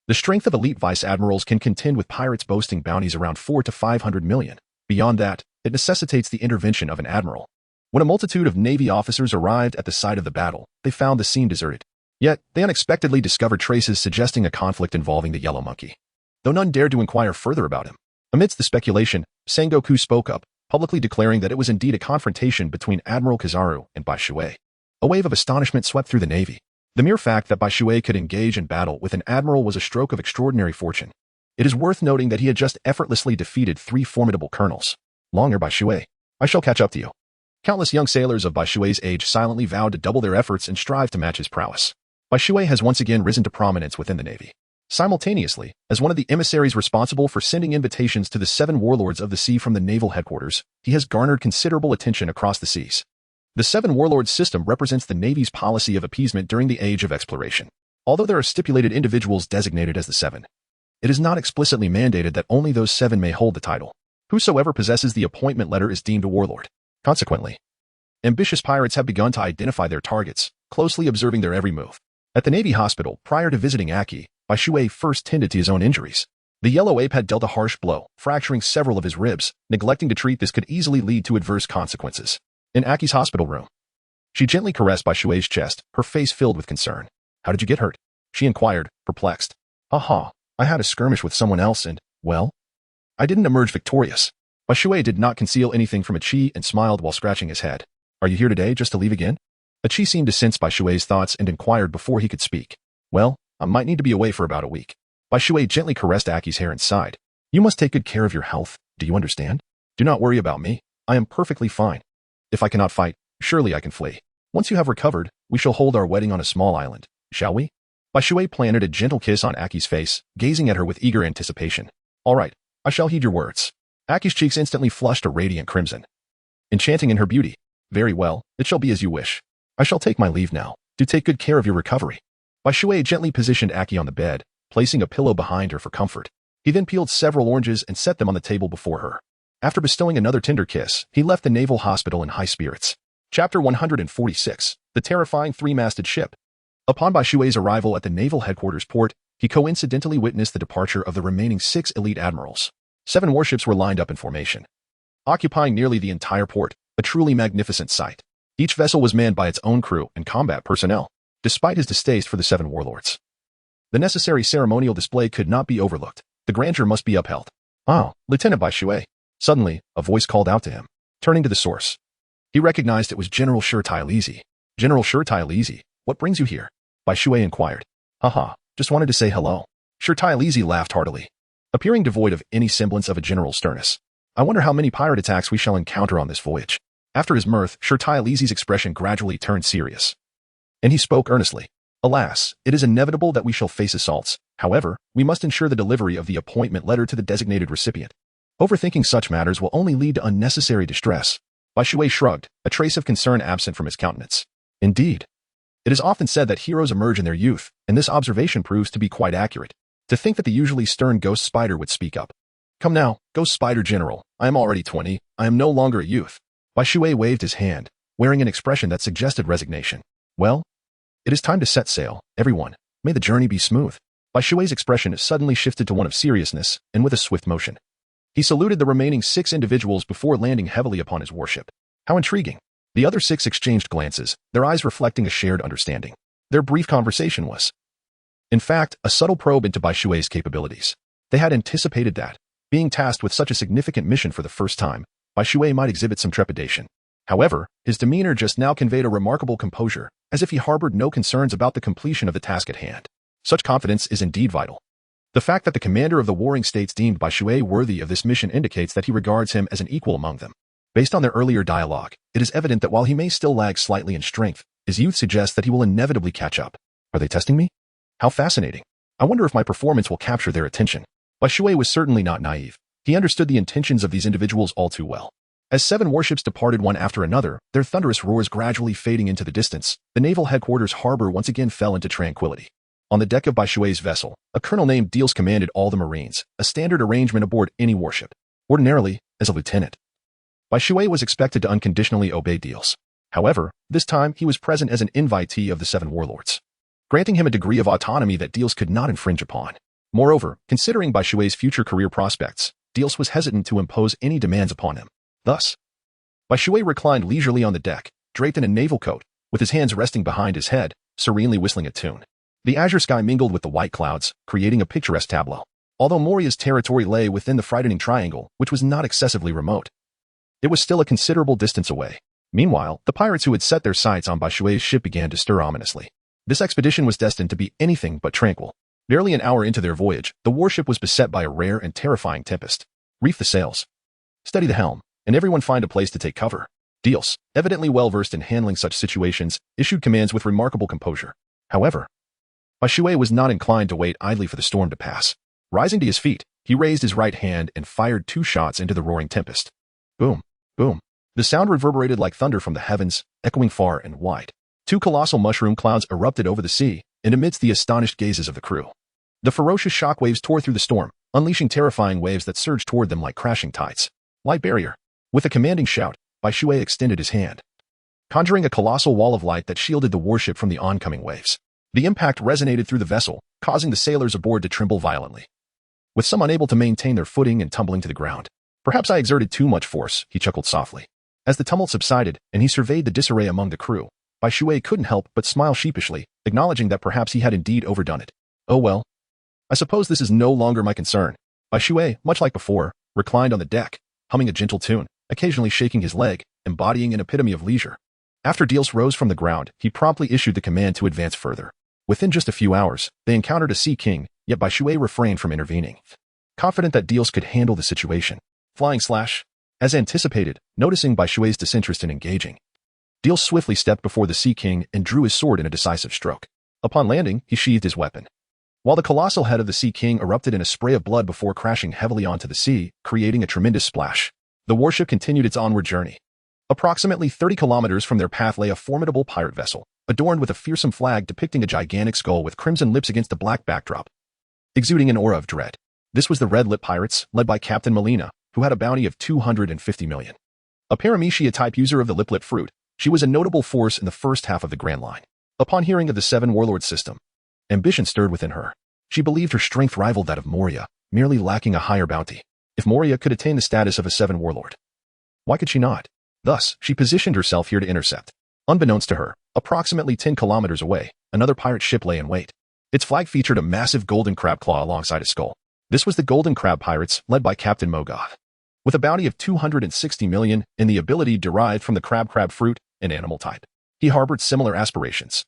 S1: The strength of elite vice admirals can contend with pirates boasting bounties around 400 to 500 million. Beyond that, it necessitates the intervention of an admiral. When a multitude of Navy officers arrived at the site of the battle, they found the scene deserted. Yet, they unexpectedly discovered traces suggesting a conflict involving the yellow monkey. Though none dared to inquire further about him. Amidst the speculation, Sengoku spoke up, publicly declaring that it was indeed a confrontation between Admiral Kizaru and Bai Shui. A wave of astonishment swept through the Navy. The mere fact that Bai Shui could engage in battle with an admiral was a stroke of extraordinary fortune. It is worth noting that he had just effortlessly defeated 3 formidable colonels. Longer Bai Shui, I shall catch up to you. Countless young sailors of Bai Shui's age silently vowed to double their efforts and strive to match his prowess. Bai Shui has once again risen to prominence within the Navy. Simultaneously, as one of the emissaries responsible for sending invitations to the 7 warlords of the sea from the naval headquarters, he has garnered considerable attention across the seas. The 7 warlords system represents the Navy's policy of appeasement during the age of exploration. Although there are stipulated individuals designated as the 7, it is not explicitly mandated that only those 7 may hold the title. Whosoever possesses the appointment letter is deemed a warlord. Consequently, ambitious pirates have begun to identify their targets, closely observing their every move. At the Navy hospital, prior to visiting Aki, Bai Shui first tended to his own injuries. The yellow ape had dealt a harsh blow, fracturing several of his ribs. Neglecting to treat this could easily lead to adverse consequences. In Aki's hospital room, she gently caressed Bai Shui's chest, her face filled with concern. How did you get hurt? She inquired, perplexed. Aha, I had a skirmish with someone else and, well, I didn't emerge victorious. Bai Shui did not conceal anything from Achi and smiled while scratching his head. Are you here today just to leave again? Achi seemed to sense Bai Shui's thoughts and inquired before he could speak. Well, I might need to be away for about a week. Bai Shui gently caressed Aki's hair and sighed. You must take good care of your health, do you understand? Do not worry about me. I am perfectly fine. If I cannot fight, surely I can flee. Once you have recovered, we shall hold our wedding on a small island, shall we? Bai Shui planted a gentle kiss on Aki's face, gazing at her with eager anticipation. All right, I shall heed your words. Aki's cheeks instantly flushed a radiant crimson. Enchanting in her beauty. Very well, it shall be as you wish. I shall take my leave now. Do take good care of your recovery. Bai Shui gently positioned Aki on the bed, placing a pillow behind her for comfort. He then peeled several oranges and set them on the table before her. After bestowing another tender kiss, he left the naval hospital in high spirits. Chapter 146. The Terrifying Three-Masted Ship. Upon Bai Shui's arrival at the naval headquarters port, he coincidentally witnessed the departure of the remaining 6 elite admirals. 7 warships were lined up in formation, occupying nearly the entire port, a truly magnificent sight. Each vessel was manned by its own crew and combat personnel, despite his distaste for the 7 warlords. The necessary ceremonial display could not be overlooked. The grandeur must be upheld. "Ah, Lieutenant Bai Shui." Suddenly, a voice called out to him. Turning to the source, he recognized it was General Shurtai. "General Shurtai, what brings you here?" Bai Shui inquired. "Haha, just wanted to say hello." Shurtai laughed heartily, appearing devoid of any semblance of a general's sternness. "I wonder how many pirate attacks we shall encounter on this voyage." After his mirth, Shurtai expression gradually turned serious, and he spoke earnestly. "Alas, it is inevitable that we shall face assaults. However, we must ensure the delivery of the appointment letter to the designated recipient. Overthinking such matters will only lead to unnecessary distress." Bai Shui shrugged, a trace of concern absent from his countenance. "Indeed. It is often said that heroes emerge in their youth, and this observation proves to be quite accurate. To think that the usually stern Ghost Spider would speak up. Come now, Ghost Spider General, I am already 20, I am no longer a youth." Bai Shui waved his hand, wearing an expression that suggested resignation. "Well, it is time to set sail, everyone. May the journey be smooth." Bai Shui's expression suddenly shifted to one of seriousness, and with a swift motion, he saluted the remaining 6 individuals before landing heavily upon his warship. How intriguing. The other 6 exchanged glances, their eyes reflecting a shared understanding. Their brief conversation was, in fact, a subtle probe into Bai Shui's capabilities. They had anticipated that, being tasked with such a significant mission for the first time, Bai Shui might exhibit some trepidation. However, his demeanor just now conveyed a remarkable composure, as if he harbored no concerns about the completion of the task at hand. Such confidence is indeed vital. The fact that the commander of the warring states deemed Bai Shui worthy of this mission indicates that he regards him as an equal among them. Based on their earlier dialogue, it is evident that while he may still lag slightly in strength, his youth suggests that he will inevitably catch up. Are they testing me? How fascinating. I wonder if my performance will capture their attention. Bai Shui was certainly not naive. He understood the intentions of these individuals all too well. As 7 warships departed one after another, their thunderous roars gradually fading into the distance, the naval headquarters harbor once again fell into tranquility. On the deck of Bai Shui's vessel, a colonel named Diels commanded all the Marines, a standard arrangement aboard any warship. Ordinarily, as a lieutenant, Bai Shui was expected to unconditionally obey Diels. However, this time he was present as an invitee of the 7 warlords, granting him a degree of autonomy that Diels could not infringe upon. Moreover, considering Bai Shui's future career prospects, Diels was hesitant to impose any demands upon him. Thus, Bai Shui reclined leisurely on the deck, draped in a naval coat, with his hands resting behind his head, serenely whistling a tune. The azure sky mingled with the white clouds, creating a picturesque tableau. Although Moria's territory lay within the frightening triangle, which was not excessively remote, it was still a considerable distance away. Meanwhile, the pirates who had set their sights on Bai Shui's ship began to stir ominously. This expedition was destined to be anything but tranquil. Barely an hour into their voyage, the warship was beset by a rare and terrifying tempest. "Reef the sails. Steady the helm, and everyone find a place to take cover." Diels, evidently well-versed in handling such situations, issued commands with remarkable composure. However, Bai Shui was not inclined to wait idly for the storm to pass. Rising to his feet, he raised his right hand and fired 2 shots into the roaring tempest. Boom, boom. The sound reverberated like thunder from the heavens, echoing far and wide. 2 colossal mushroom clouds erupted over the sea, and amidst the astonished gazes of the crew, the ferocious shockwaves tore through the storm, unleashing terrifying waves that surged toward them like crashing tides. Light barrier. With a commanding shout, Bai Shui extended his hand, conjuring a colossal wall of light that shielded the warship from the oncoming waves. The impact resonated through the vessel, causing the sailors aboard to tremble violently, with some unable to maintain their footing and tumbling to the ground. "Perhaps I exerted too much force," he chuckled softly. As the tumult subsided and he surveyed the disarray among the crew, Bai Shui couldn't help but smile sheepishly, acknowledging that perhaps he had indeed overdone it. "Oh well. I suppose this is no longer my concern." Bai Shui, much like before, reclined on the deck, humming a gentle tune, occasionally shaking his leg, embodying an epitome of leisure. After Diels rose from the ground, he promptly issued the command to advance further. Within just a few hours, they encountered a sea king, yet Bai Shui refrained from intervening, confident that Diels could handle the situation. Flying slash. As anticipated, noticing Bai Shui's disinterest in engaging, Diels swiftly stepped before the Sea King and drew his sword in a decisive stroke. Upon landing, he sheathed his weapon, while the colossal head of the Sea King erupted in a spray of blood before crashing heavily onto the sea, creating a tremendous splash. The warship continued its onward journey. Approximately 30 kilometers from their path lay a formidable pirate vessel, adorned with a fearsome flag depicting a gigantic skull with crimson lips against a black backdrop, exuding an aura of dread. This was the Red Lip Pirates, led by Captain Molina, who had a bounty of 250 million. A Paramecia-type user of the liplet fruit, she was a notable force in the first half of the Grand Line. Upon hearing of the Seven Warlords system, ambition stirred within her. She believed her strength rivaled that of Moria, merely lacking a higher bounty. If Moria could attain the status of a Seven Warlord, why could she not? Thus, she positioned herself here to intercept. Unbeknownst to her, approximately 10 kilometers away, another pirate ship lay in wait. Its flag featured a massive golden crab claw alongside its skull. This was the Golden Crab Pirates, led by Captain Mogoth. With a bounty of 260 million and the ability derived from the crab fruit, an animal type, he harbored similar aspirations.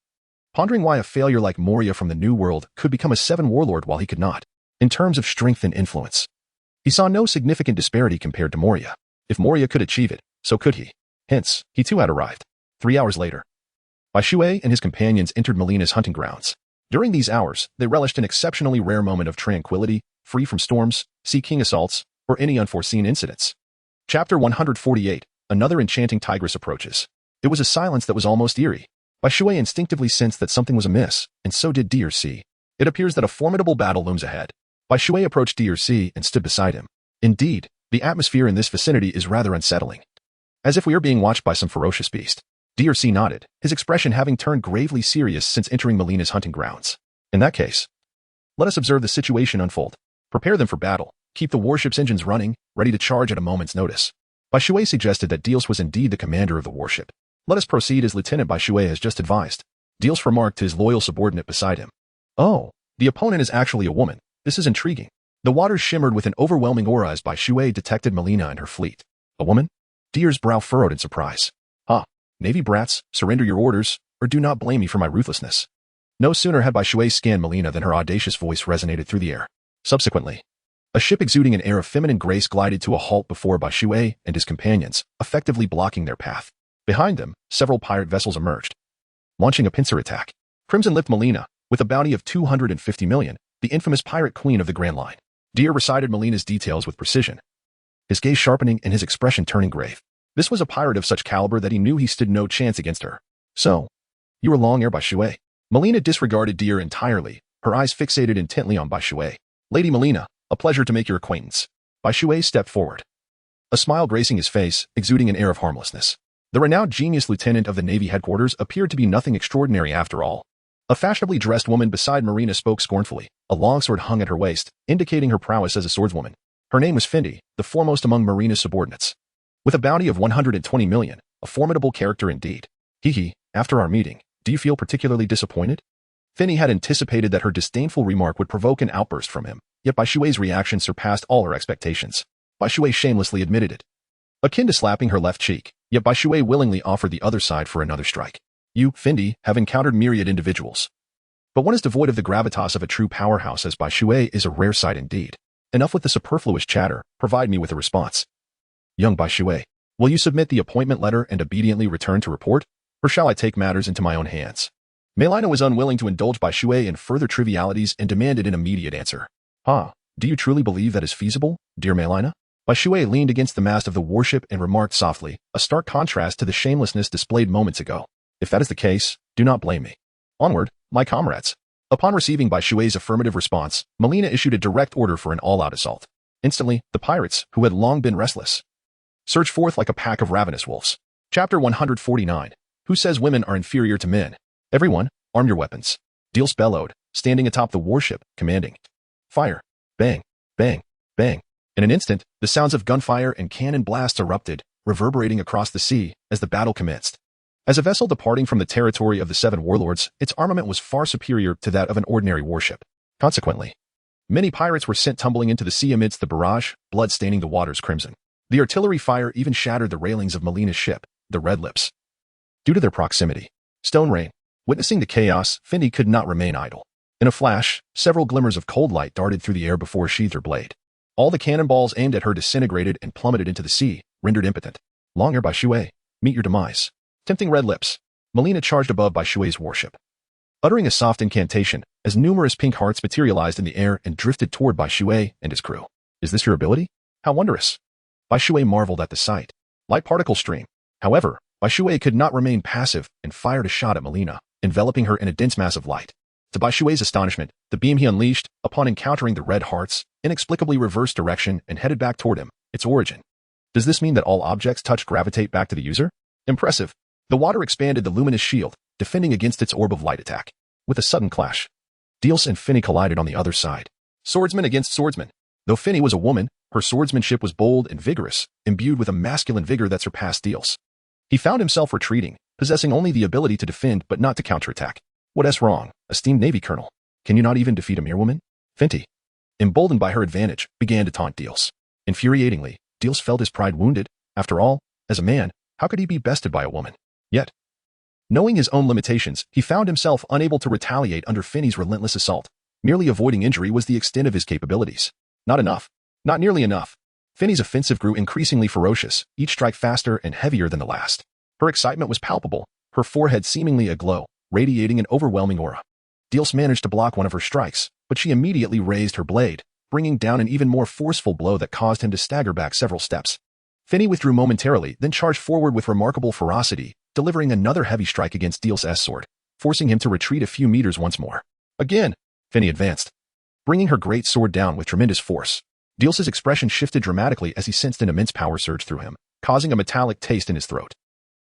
S1: Pondering why a failure like Moria from the New World could become a Seven Warlord while he could not, in terms of strength and influence, he saw no significant disparity compared to Moria. If Moria could achieve it, so could he. Hence, he too had arrived. 3 hours later, Bai Shui and his companions entered Melina's hunting grounds. During these hours, they relished an exceptionally rare moment of tranquility, free from storms, sea king assaults, or any unforeseen incidents. Chapter 148, Another Enchanting Tigress Approaches. It was a silence that was almost eerie. Bai Shui instinctively sensed that something was amiss, and so did DRC. It appears that a formidable battle looms ahead. Bai Shui approached DRC and stood beside him. Indeed, the atmosphere in this vicinity is rather unsettling. As if we are being watched by some ferocious beast. DRC nodded, his expression having turned gravely serious since entering Melina's hunting grounds. In that case, let us observe the situation unfold. Prepare them for battle. Keep the warship's engines running, ready to charge at a moment's notice. Bai Shui suggested that Diels was indeed the commander of the warship. Let us proceed as Lieutenant Bai Shui has just advised. Diels remarked to his loyal subordinate beside him. Oh, the opponent is actually a woman. This is intriguing. The waters shimmered with an overwhelming aura as Bai Shui detected Melina and her fleet. A woman? Deer's brow furrowed in surprise. Navy brats, surrender your orders, or do not blame me for my ruthlessness. No sooner had Bai Shui scanned Melina than her audacious voice resonated through the air. Subsequently, a ship exuding an air of feminine grace glided to a halt before Bai Shui and his companions, effectively blocking their path. Behind them, several pirate vessels emerged, launching a pincer attack. Crimson-lipped Melina, with a bounty of 250 million, the infamous pirate queen of the Grand Line. Deer recited Melina's details with precision, his gaze sharpening and his expression turning grave. This was a pirate of such caliber that he knew he stood no chance against her. So, you were long ere Bai Shui. Melina disregarded Deer entirely, her eyes fixated intently on Bai Shui. Lady Melina, a pleasure to make your acquaintance. Bai Shui stepped forward, a smile gracing his face, exuding an air of harmlessness. The renowned genius lieutenant of the Navy headquarters appeared to be nothing extraordinary after all. A fashionably dressed woman beside Marina spoke scornfully. A longsword hung at her waist, indicating her prowess as a swordswoman. Her name was Fendi, the foremost among Marina's subordinates. With a bounty of 120 million, a formidable character indeed. After our meeting, do you feel particularly disappointed? Fendi had anticipated that her disdainful remark would provoke an outburst from him, yet Bai Shui's reaction surpassed all her expectations. Bai Shui shamelessly admitted it. Akin to slapping her left cheek, yet Bai Shui willingly offered the other side for another strike. You, Fendi, have encountered myriad individuals, but one is devoid of the gravitas of a true powerhouse, as Bai Shui is a rare sight indeed. Enough with the superfluous chatter, provide me with a response. Young Bai Shui, will you submit the appointment letter and obediently return to report, or shall I take matters into my own hands? Melina was unwilling to indulge Bai Shui in further trivialities and demanded an immediate answer. Do you truly believe that is feasible, dear Melina? Bai Shui leaned against the mast of the warship and remarked softly, a stark contrast to the shamelessness displayed moments ago. If that is the case, do not blame me. Onward, my comrades. Upon receiving Bai Shui's affirmative response, Melina issued a direct order for an all-out assault. Instantly, the pirates, who had long been restless, surged forth like a pack of ravenous wolves. Chapter 149. Who says women are inferior to men? Everyone, arm your weapons. Deals bellowed, standing atop the warship, commanding. Fire. Bang. Bang. Bang. In an instant, the sounds of gunfire and cannon blasts erupted, reverberating across the sea as the battle commenced. As a vessel departing from the territory of the Seven Warlords, its armament was far superior to that of an ordinary warship. Consequently, many pirates were sent tumbling into the sea amidst the barrage, blood staining the waters crimson. The artillery fire even shattered the railings of Melina's ship, the Red Lips. Due to their proximity, stone rain. Witnessing the chaos, Fendi could not remain idle. In a flash, several glimmers of cold light darted through the air before sheathed her blade. All the cannonballs aimed at her disintegrated and plummeted into the sea, rendered impotent. Long ere Bai Shui, meet your demise. Tempting Red Lips, Melina charged above Bai Shui's warship, uttering a soft incantation as numerous pink hearts materialized in the air and drifted toward Bai Shui and his crew. Is this your ability? How wondrous! Bai Shui marveled at the sight. Light particle stream. However, Bai Shui could not remain passive and fired a shot at Melina, enveloping her in a dense mass of light. To Bai Shui's astonishment, the beam he unleashed, upon encountering the red hearts, inexplicably reversed direction and headed back toward him, Its origin. Does this mean that all objects touch gravitate back to the user? Impressive. The water expanded the luminous shield, defending against its orb of light attack. With a sudden clash, Diels and Finney collided on the other side. Swordsman against swordsman. Though Finney was a woman, her swordsmanship was bold and vigorous, imbued with a masculine vigor that surpassed Diels. He found himself retreating, possessing only the ability to defend but not to counterattack. What's wrong, esteemed Navy Colonel? Can you not even defeat a mere woman? Finney, emboldened by her advantage, began to taunt Diels. Infuriatingly, Diels felt his pride wounded. After all, as a man, how could he be bested by a woman? Yet, knowing his own limitations, he found himself unable to retaliate under Finney's relentless assault. Merely avoiding injury was the extent of his capabilities. Not enough. Not nearly enough. Finney's offensive grew increasingly ferocious, each strike faster and heavier than the last. Her excitement was palpable, her forehead seemingly aglow, radiating an overwhelming aura. Diels managed to block one of her strikes, but she immediately raised her blade, bringing down an even more forceful blow that caused him to stagger back several steps. Finney withdrew momentarily, then charged forward with remarkable ferocity, delivering another heavy strike against Diels' sword, forcing him to retreat a few meters once more. Again, Finney advanced, bringing her great sword down with tremendous force. Diels' expression shifted dramatically as he sensed an immense power surge through him, causing a metallic taste in his throat.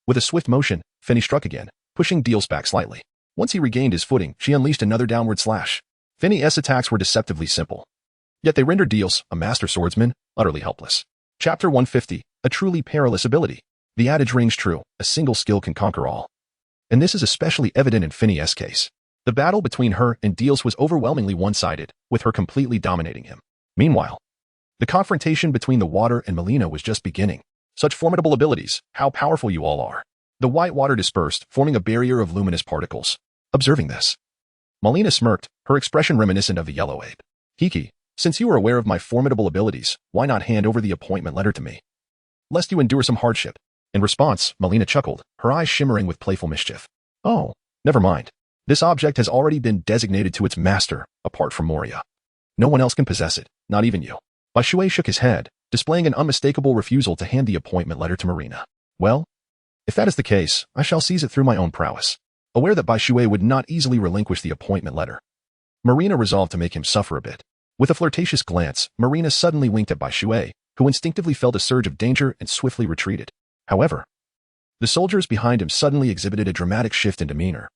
S1: With a swift motion, Finney struck again, pushing Diels back slightly. Once he regained his footing, she unleashed another downward slash. Finney's attacks were deceptively simple. Yet they rendered Diels, a master swordsman, utterly helpless. Chapter 150, a truly perilous ability. The adage rings true, a single skill can conquer all. And this is especially evident in Finney's case. The battle between her and Diels was overwhelmingly one-sided, with her completely dominating him. Meanwhile, the confrontation between the water and Melina was just beginning. Such formidable abilities, how powerful you all are. The white water dispersed, forming a barrier of luminous particles. Observing this, Melina smirked, her expression reminiscent of the yellow ape. Hiki, since you are aware of my formidable abilities, why not hand over the appointment letter to me? Lest you endure some hardship. In response, Melina chuckled, her eyes shimmering with playful mischief. Oh, never mind. This object has already been designated to its master, apart from Moria. No one else can possess it, not even you. Bashué shook his head, displaying an unmistakable refusal to hand the appointment letter to Marina. Well, if that is the case, I shall seize it through my own prowess. Aware that Bashué would not easily relinquish the appointment letter, Marina resolved to make him suffer a bit. With a flirtatious glance, Marina suddenly winked at Bashué, who instinctively felt a surge of danger and swiftly retreated. However, the soldiers behind him suddenly exhibited a dramatic shift in demeanor.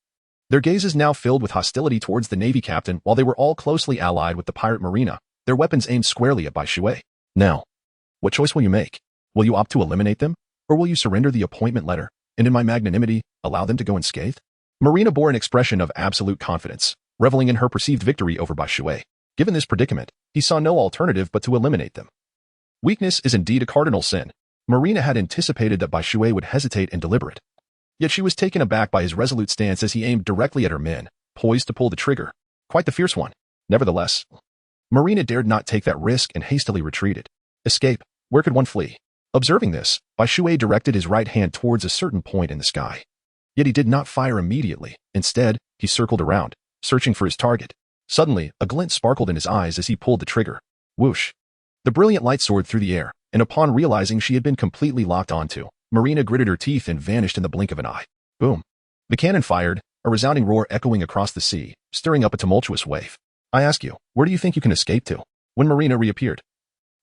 S1: Their gazes now filled with hostility towards the Navy captain while they were all closely allied with the pirate Marina, their weapons aimed squarely at Bashué. Now, what choice will you make? Will you opt to eliminate them, or will you surrender the appointment letter, and in my magnanimity, allow them to go unscathed? Marina bore an expression of absolute confidence, reveling in her perceived victory over Bashué. Given this predicament, he saw no alternative but to eliminate them. Weakness is indeed a cardinal sin. Marina had anticipated that Bashué would hesitate and deliberate. Yet she was taken aback by his resolute stance as he aimed directly at her men, poised to pull the trigger. Quite the fierce one. Nevertheless, Marina dared not take that risk and hastily retreated. Escape. Where could one flee? Observing this, Bashué directed his right hand towards a certain point in the sky. Yet he did not fire immediately. Instead, he circled around, searching for his target. Suddenly, a glint sparkled in his eyes as he pulled the trigger. Whoosh. The brilliant light soared through the air, and upon realizing she had been completely locked onto, Marina gritted her teeth and vanished in the blink of an eye. Boom. The cannon fired, a resounding roar echoing across the sea, stirring up a tumultuous wave. I ask you, where do you think you can escape to? When Marina reappeared,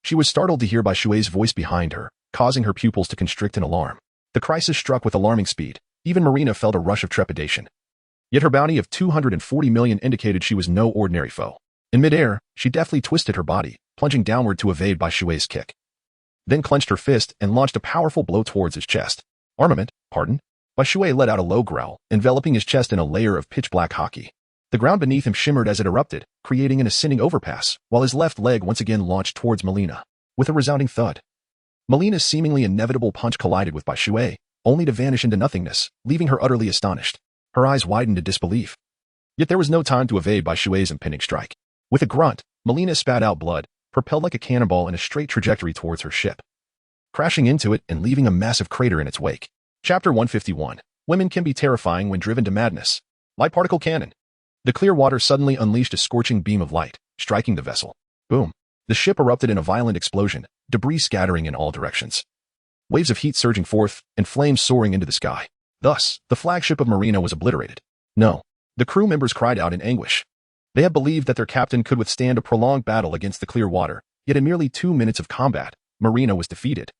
S1: she was startled to hear Bashué's voice behind her, causing her pupils to constrict in alarm. The crisis struck with alarming speed. Even Marina felt a rush of trepidation. Yet her bounty of 240 million indicated she was no ordinary foe. In midair, she deftly twisted her body, plunging downward to evade Bashué's kick. Then clenched her fist and launched a powerful blow towards his chest. Armament, pardon? Bashué let out a low growl, enveloping his chest in a layer of pitch-black hockey. The ground beneath him shimmered as it erupted, creating an ascending overpass, while his left leg once again launched towards Melina. With a resounding thud, Melina's seemingly inevitable punch collided with Bashué, only to vanish into nothingness, leaving her utterly astonished. Her eyes widened in disbelief. Yet there was no time to evade Bashué's impending strike. With a grunt, Melina spat out blood, propelled like a cannonball in a straight trajectory towards her ship, crashing into it and leaving a massive crater in its wake. Chapter 151. Women can be terrifying when driven to madness. Light particle cannon. The clear water suddenly unleashed a scorching beam of light, striking the vessel. Boom. The ship erupted in a violent explosion, debris scattering in all directions. Waves of heat surging forth, and flames soaring into the sky. Thus, the flagship of Marina was obliterated. No. The crew members cried out in anguish. They had believed that their captain could withstand a prolonged battle against the clear water, yet in merely 2 minutes of combat, Marina was defeated,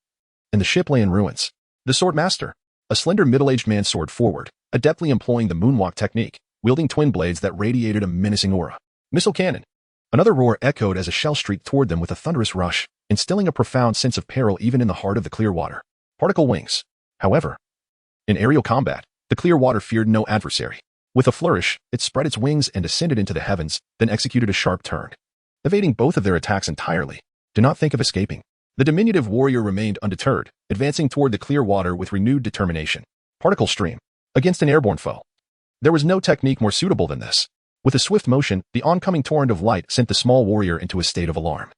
S1: and the ship lay in ruins. The Swordmaster, a slender middle-aged man, soared forward, adeptly employing the moonwalk technique, wielding twin blades that radiated a menacing aura. Missile cannon. Another roar echoed as a shell streaked toward them with a thunderous rush, instilling a profound sense of peril even in the heart of the clear water. Particle wings. However, in aerial combat, the clear water feared no adversary. With a flourish, it spread its wings and ascended into the heavens, then executed a sharp turn, evading both of their attacks entirely. Do not think of escaping. The diminutive warrior remained undeterred, advancing toward the clear water with renewed determination. Particle stream. Against an airborne foe. There was no technique more suitable than this. With a swift motion, the oncoming torrent of light sent the small warrior into a state of alarm,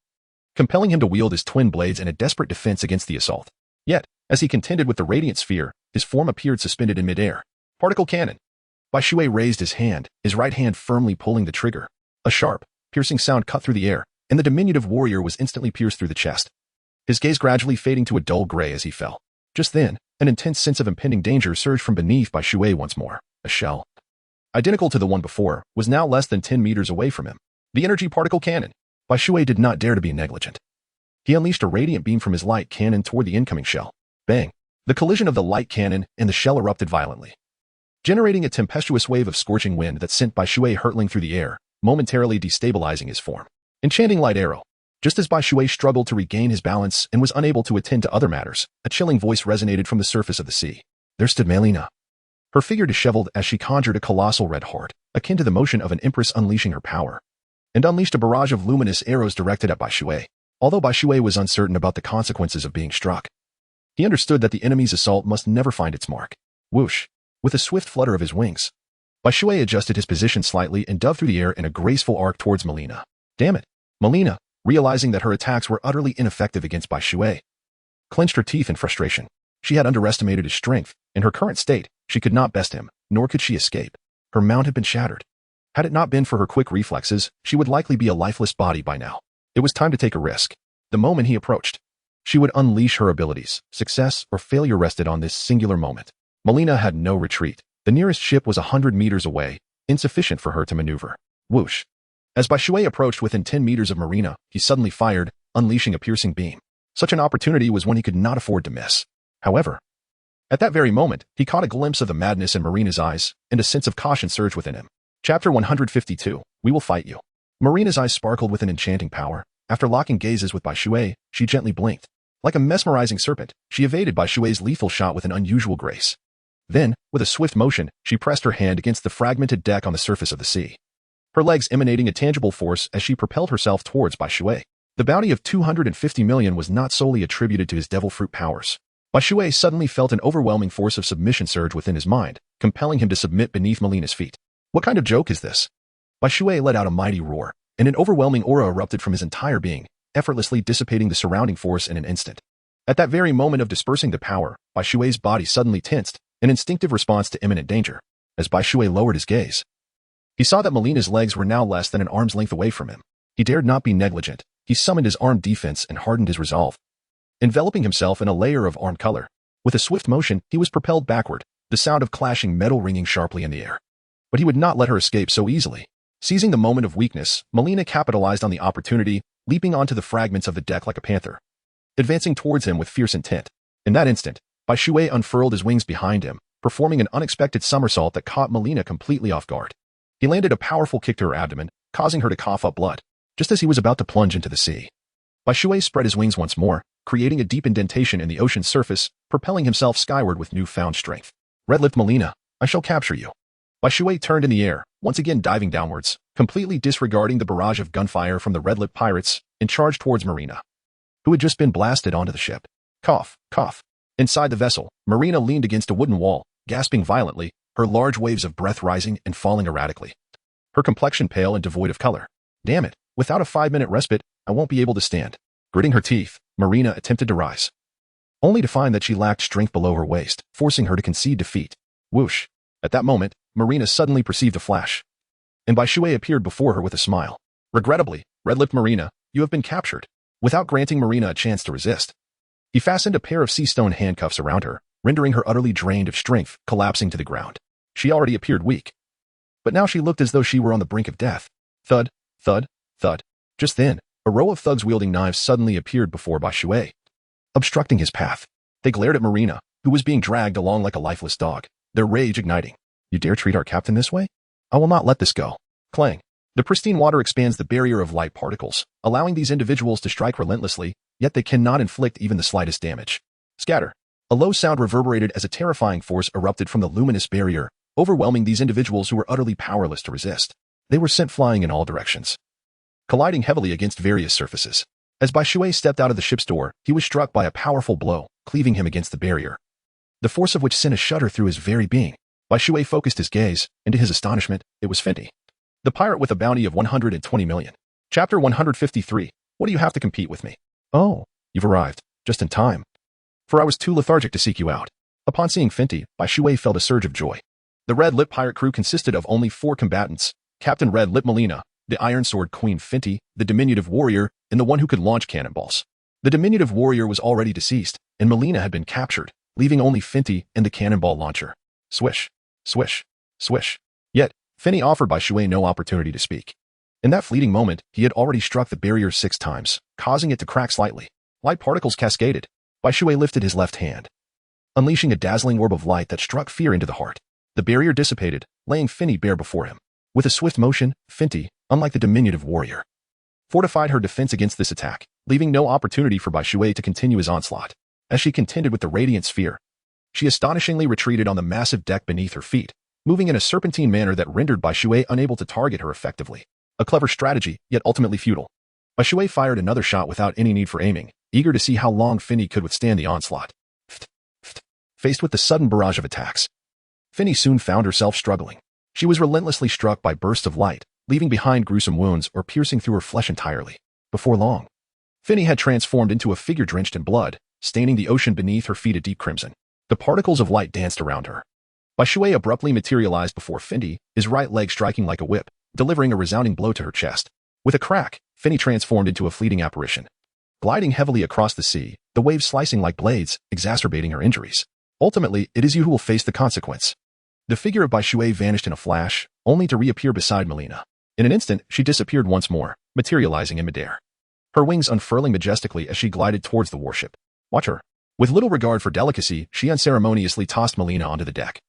S1: compelling him to wield his twin blades in a desperate defense against the assault. Yet, as he contended with the radiant sphere, his form appeared suspended in midair. Particle cannon. Bai Shui raised his hand, his right hand firmly pulling the trigger. A sharp, piercing sound cut through the air, and the diminutive warrior was instantly pierced through the chest, his gaze gradually fading to a dull gray as he fell. Just then, an intense sense of impending danger surged from beneath Bai Shui once more. A shell, identical to the one before, was now less than 10 meters away from him. The energy particle cannon. Bai Shui did not dare to be negligent. He unleashed a radiant beam from his light cannon toward the incoming shell. Bang! The collision of the light cannon and the shell erupted violently, generating a tempestuous wave of scorching wind that sent Bai Shui hurtling through the air, momentarily destabilizing his form. Enchanting light arrow. Just as Bai Shui struggled to regain his balance and was unable to attend to other matters, a chilling voice resonated from the surface of the sea. There stood Melina, her figure disheveled as she conjured a colossal red heart, akin to the motion of an empress unleashing her power, and unleashed a barrage of luminous arrows directed at Bai Shui. Although Bai Shui was uncertain about the consequences of being struck, he understood that the enemy's assault must never find its mark. Whoosh! With a swift flutter of his wings, Bai Shui adjusted his position slightly and dove through the air in a graceful arc towards Melina. Damn it! Melina, realizing that her attacks were utterly ineffective against Bai Shui, clenched her teeth in frustration. She had underestimated his strength. In her current state, she could not best him, nor could she escape. Her mount had been shattered. Had it not been for her quick reflexes, she would likely be a lifeless body by now. It was time to take a risk. The moment he approached, she would unleash her abilities. Success or failure rested on this singular moment. Melina had no retreat. The nearest ship was 100 meters away, insufficient for her to maneuver. Whoosh! As Bai Shui approached within 10 meters of Marina, he suddenly fired, unleashing a piercing beam. Such an opportunity was one he could not afford to miss. However, at that very moment, he caught a glimpse of the madness in Marina's eyes, and a sense of caution surged within him. Chapter 152. We will fight you. Marina's eyes sparkled with an enchanting power. After locking gazes with Bai Shui, she gently blinked. Like a mesmerizing serpent, she evaded Bai Shui's lethal shot with an unusual grace. Then, with a swift motion, she pressed her hand against the fragmented deck on the surface of the sea, her legs emanating a tangible force as she propelled herself towards Bai Shui. The bounty of 250 million was not solely attributed to his devil fruit powers. Bai Shui suddenly felt an overwhelming force of submission surge within his mind, compelling him to submit beneath Melina's feet. What kind of joke is this? Bai Shui let out a mighty roar, and an overwhelming aura erupted from his entire being, effortlessly dissipating the surrounding force in an instant. At that very moment of dispersing the power, Bai Shui's body suddenly tensed, an instinctive response to imminent danger. As Bai Shui lowered his gaze, he saw that Melina's legs were now less than an arm's length away from him. He dared not be negligent. He summoned his armed defense and hardened his resolve, enveloping himself in a layer of armed color. With a swift motion, he was propelled backward, the sound of clashing metal ringing sharply in the air. But he would not let her escape so easily. Seizing the moment of weakness, Melina capitalized on the opportunity, leaping onto the fragments of the deck like a panther, advancing towards him with fierce intent. In that instant, Bai Shui unfurled his wings behind him, performing an unexpected somersault that caught Melina completely off guard. He landed a powerful kick to her abdomen, causing her to cough up blood, just as he was about to plunge into the sea. Bai Shui spread his wings once more, creating a deep indentation in the ocean's surface, propelling himself skyward with newfound strength. Red-lipped Melina, I shall capture you. Bai Shui turned in the air, once again diving downwards, completely disregarding the barrage of gunfire from the red-lipped pirates, and charged towards Marina, who had just been blasted onto the ship. Cough, cough. Inside the vessel, Marina leaned against a wooden wall, gasping violently, her large waves of breath rising and falling erratically, her complexion pale and devoid of color. Damn it, without a 5-minute respite, I won't be able to stand. Gritting her teeth, Marina attempted to rise, only to find that she lacked strength below her waist, forcing her to concede defeat. Whoosh! At that moment, Marina suddenly perceived a flash, and Bai Shui appeared before her with a smile. Regrettably, red-lipped Marina, you have been captured. Without granting Marina a chance to resist, he fastened a pair of sea stone handcuffs around her, rendering her utterly drained of strength, collapsing to the ground. She already appeared weak, but now she looked as though she were on the brink of death. Thud, thud, thud. Just then, a row of thugs wielding knives suddenly appeared before Bai Shui. obstructing his path. They glared at Marina, who was being dragged along like a lifeless dog, their rage igniting. You dare treat our captain this way? I will not let this go. Clang. The pristine water expands the barrier of light particles, allowing these individuals to strike relentlessly, yet they cannot inflict even the slightest damage. Scatter. A low sound reverberated as a terrifying force erupted from the luminous barrier, overwhelming these individuals who were utterly powerless to resist. They were sent flying in all directions, colliding heavily against various surfaces. As Bai Shui stepped out of the ship's door, he was struck by a powerful blow, cleaving him against the barrier, the force of which sent a shudder through his very being. Bai Shui focused his gaze, and to his astonishment, it was Fenty, the pirate with a bounty of 120 million. Chapter 153. What do you have to compete with me? Oh, you've arrived, just in time. For I was too lethargic to seek you out. Upon seeing Fenty, Bai Shui felt a surge of joy. The Red Lip pirate crew consisted of only 4 combatants: Captain Red Lip Melina, the Iron Sword Queen Fenty, the diminutive warrior, and the one who could launch cannonballs. The diminutive warrior was already deceased, and Melina had been captured, leaving only Fenty and the cannonball launcher. Swish, swish, swish. Yet, Fenty offered Bai Shui no opportunity to speak. In that fleeting moment, he had already struck the barrier 6 times, causing it to crack slightly. Light particles cascaded. Bai Shui lifted his left hand, unleashing a dazzling orb of light that struck fear into the heart. The barrier dissipated, laying Fenty bare before him. With a swift motion, Fenty, unlike the diminutive warrior, fortified her defense against this attack, leaving no opportunity for Bai Shui to continue his onslaught. As she contended with the radiant sphere, she astonishingly retreated on the massive deck beneath her feet, moving in a serpentine manner that rendered Bai Shui unable to target her effectively. A clever strategy, yet ultimately futile. Bai Shui fired another shot without any need for aiming, eager to see how long Fenty could withstand the onslaught. Faced with the sudden barrage of attacks, Fenty soon found herself struggling. She was relentlessly struck by bursts of light, leaving behind gruesome wounds or piercing through her flesh entirely. Before long, Fenty had transformed into a figure drenched in blood, staining the ocean beneath her feet a deep crimson. The particles of light danced around her. Bai Shui abruptly materialized before Fenty, his right leg striking like a whip, delivering a resounding blow to her chest. With a crack, Fenty transformed into a fleeting apparition, gliding heavily across the sea, the waves slicing like blades, exacerbating her injuries. Ultimately, it is you who will face the consequence. The figure of Bai Shui vanished in a flash, only to reappear beside Melina. In an instant, she disappeared once more, materializing in midair, her wings unfurling majestically as she glided towards the warship. Watch her. With little regard for delicacy, she unceremoniously tossed Melina onto the deck,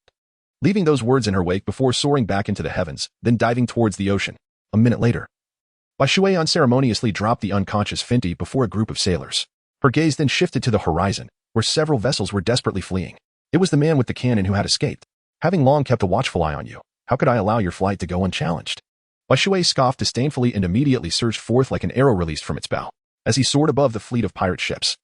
S1: leaving those words in her wake before soaring back into the heavens, then diving towards the ocean. A minute later, Bai Shui unceremoniously dropped the unconscious Fenty before a group of sailors. Her gaze then shifted to the horizon, where several vessels were desperately fleeing. It was the man with the cannon who had escaped. Having long kept a watchful eye on you, how could I allow your flight to go unchallenged? Bai Shui scoffed disdainfully and immediately surged forth like an arrow released from its bow. As he soared above the fleet of pirate ships,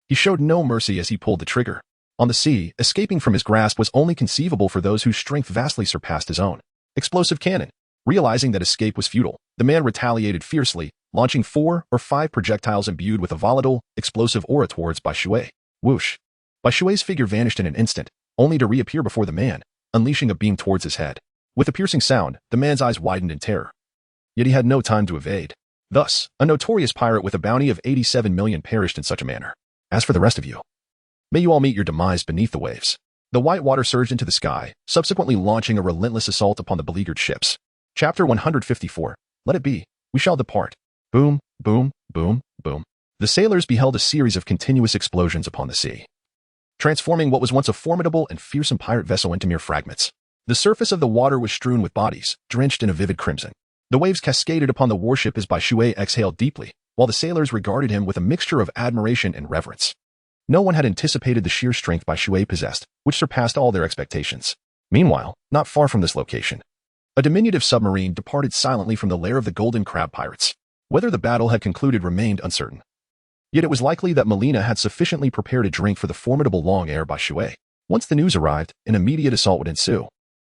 S1: he showed no mercy as he pulled the trigger. On the sea, escaping from his grasp was only conceivable for those whose strength vastly surpassed his own. Explosive cannon. Realizing that escape was futile, the man retaliated fiercely, launching 4 or 5 projectiles imbued with a volatile, explosive aura towards Bai Shui. Whoosh. Bai Shui's figure vanished in an instant, only to reappear before the man, unleashing a beam towards his head. With a piercing sound, the man's eyes widened in terror. Yet he had no time to evade. Thus, a notorious pirate with a bounty of 87 million perished in such a manner. As for the rest of you, may you all meet your demise beneath the waves. The white water surged into the sky, subsequently launching a relentless assault upon the beleaguered ships. Chapter 154. Let it be. We shall depart. Boom, boom, boom, boom. The sailors beheld a series of continuous explosions upon the sea, transforming what was once a formidable and fearsome pirate vessel into mere fragments. The surface of the water was strewn with bodies, drenched in a vivid crimson. The waves cascaded upon the warship as Bai Shui exhaled deeply, while the sailors regarded him with a mixture of admiration and reverence. No one had anticipated the sheer strength Bai Shui possessed, which surpassed all their expectations. Meanwhile, not far from this location, a diminutive submarine departed silently from the lair of the Golden Crab pirates. Whether the battle had concluded remained uncertain. Yet it was likely that Melina had sufficiently prepared a drink for the formidable Long Air Bai Shui. Once the news arrived, an immediate assault would ensue.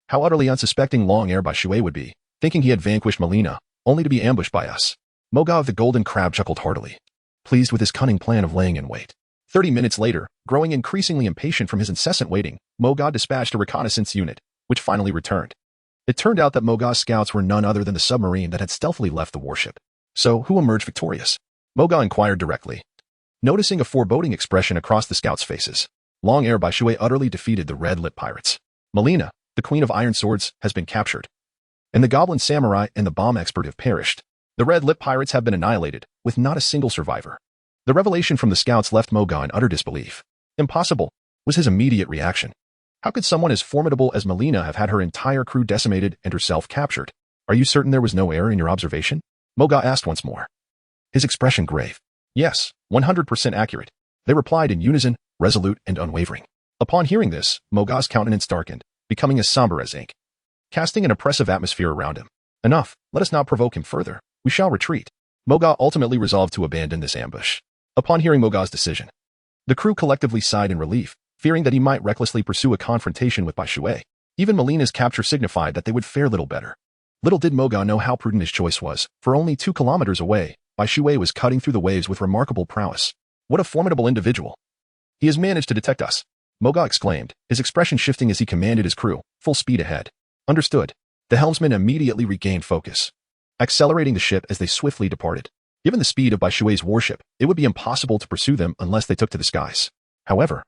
S1: How utterly unsuspecting Long Air Bai Shui would be, thinking he had vanquished Melina, only to be ambushed by us. Moga of the Golden Crab chuckled heartily, pleased with his cunning plan of laying in wait. 30 minutes later, growing increasingly impatient from his incessant waiting, Moga dispatched a reconnaissance unit, which finally returned. It turned out that Moga's scouts were none other than the submarine that had stealthily left the warship. So, who emerged victorious? Moga inquired directly, noticing a foreboding expression across the scouts' faces. Long Air Bai Shui utterly defeated the Red Lip pirates. Melina, the Queen of Iron Swords, has been captured, and the Goblin Samurai and the bomb expert have perished. The Red Lip pirates have been annihilated, with not a single survivor. The revelation from the scouts left Moga in utter disbelief. Impossible, was his immediate reaction. How could someone as formidable as Melina have had her entire crew decimated and herself captured? Are you certain there was no error in your observation? Moga asked once more. His expression grave. Yes, 100% accurate. They replied in unison, resolute and unwavering. Upon hearing this, Moga's countenance darkened, becoming as somber as ink, casting an oppressive atmosphere around him. Enough, let us not provoke him further. We shall retreat. Moga ultimately resolved to abandon this ambush. Upon hearing Moga's decision, the crew collectively sighed in relief, fearing that he might recklessly pursue a confrontation with Bai Shui. Even Melina's capture signified that they would fare little better. Little did Moga know how prudent his choice was, for only 2 kilometers away, Bai Shui was cutting through the waves with remarkable prowess. What a formidable individual. He has managed to detect us, Moga exclaimed, his expression shifting as he commanded his crew, full speed ahead. Understood. The helmsman immediately regained focus, accelerating the ship as they swiftly departed. Given the speed of Bai Shui's warship, it would be impossible to pursue them unless they took to the skies. However,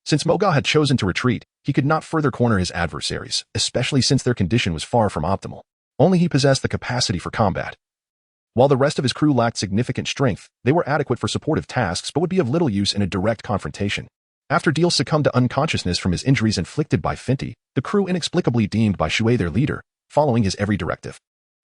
S1: since Moga had chosen to retreat, he could not further corner his adversaries, especially since their condition was far from optimal. Only he possessed the capacity for combat. While the rest of his crew lacked significant strength, they were adequate for supportive tasks but would be of little use in a direct confrontation. After Deal succumbed to unconsciousness from his injuries inflicted by Finty, the crew inexplicably deemed Bai Shui their leader, following his every directive.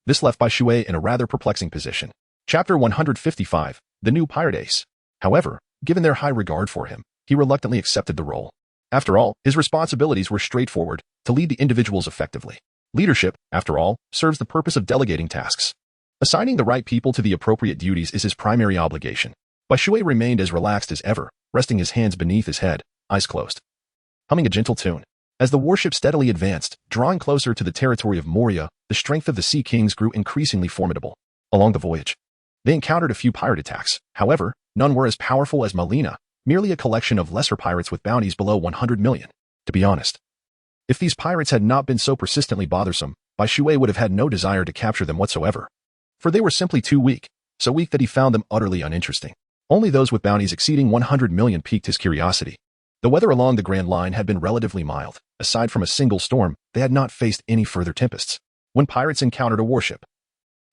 S1: This left Bai Shui in a rather perplexing position. Chapter 155, The New Pirate Ace. However, given their high regard for him, he reluctantly accepted the role. After all, his responsibilities were straightforward, to lead the individuals effectively. Leadership, after all, serves the purpose of delegating tasks. Assigning the right people to the appropriate duties is his primary obligation. Bai Shui remained as relaxed as ever, resting his hands beneath his head, eyes closed, humming a gentle tune. As the warship steadily advanced, drawing closer to the territory of Moria, the strength of the Sea Kings grew increasingly formidable. Along the voyage, they encountered a few pirate attacks. However, none were as powerful as Melina, merely a collection of lesser pirates with bounties below 100 million. To be honest, if these pirates had not been so persistently bothersome, Bai Shui would have had no desire to capture them whatsoever. For they were simply too weak, so weak that he found them utterly uninteresting. Only those with bounties exceeding 100 million piqued his curiosity. The weather along the Grand Line had been relatively mild. Aside from a single storm, they had not faced any further tempests. When pirates encountered a warship,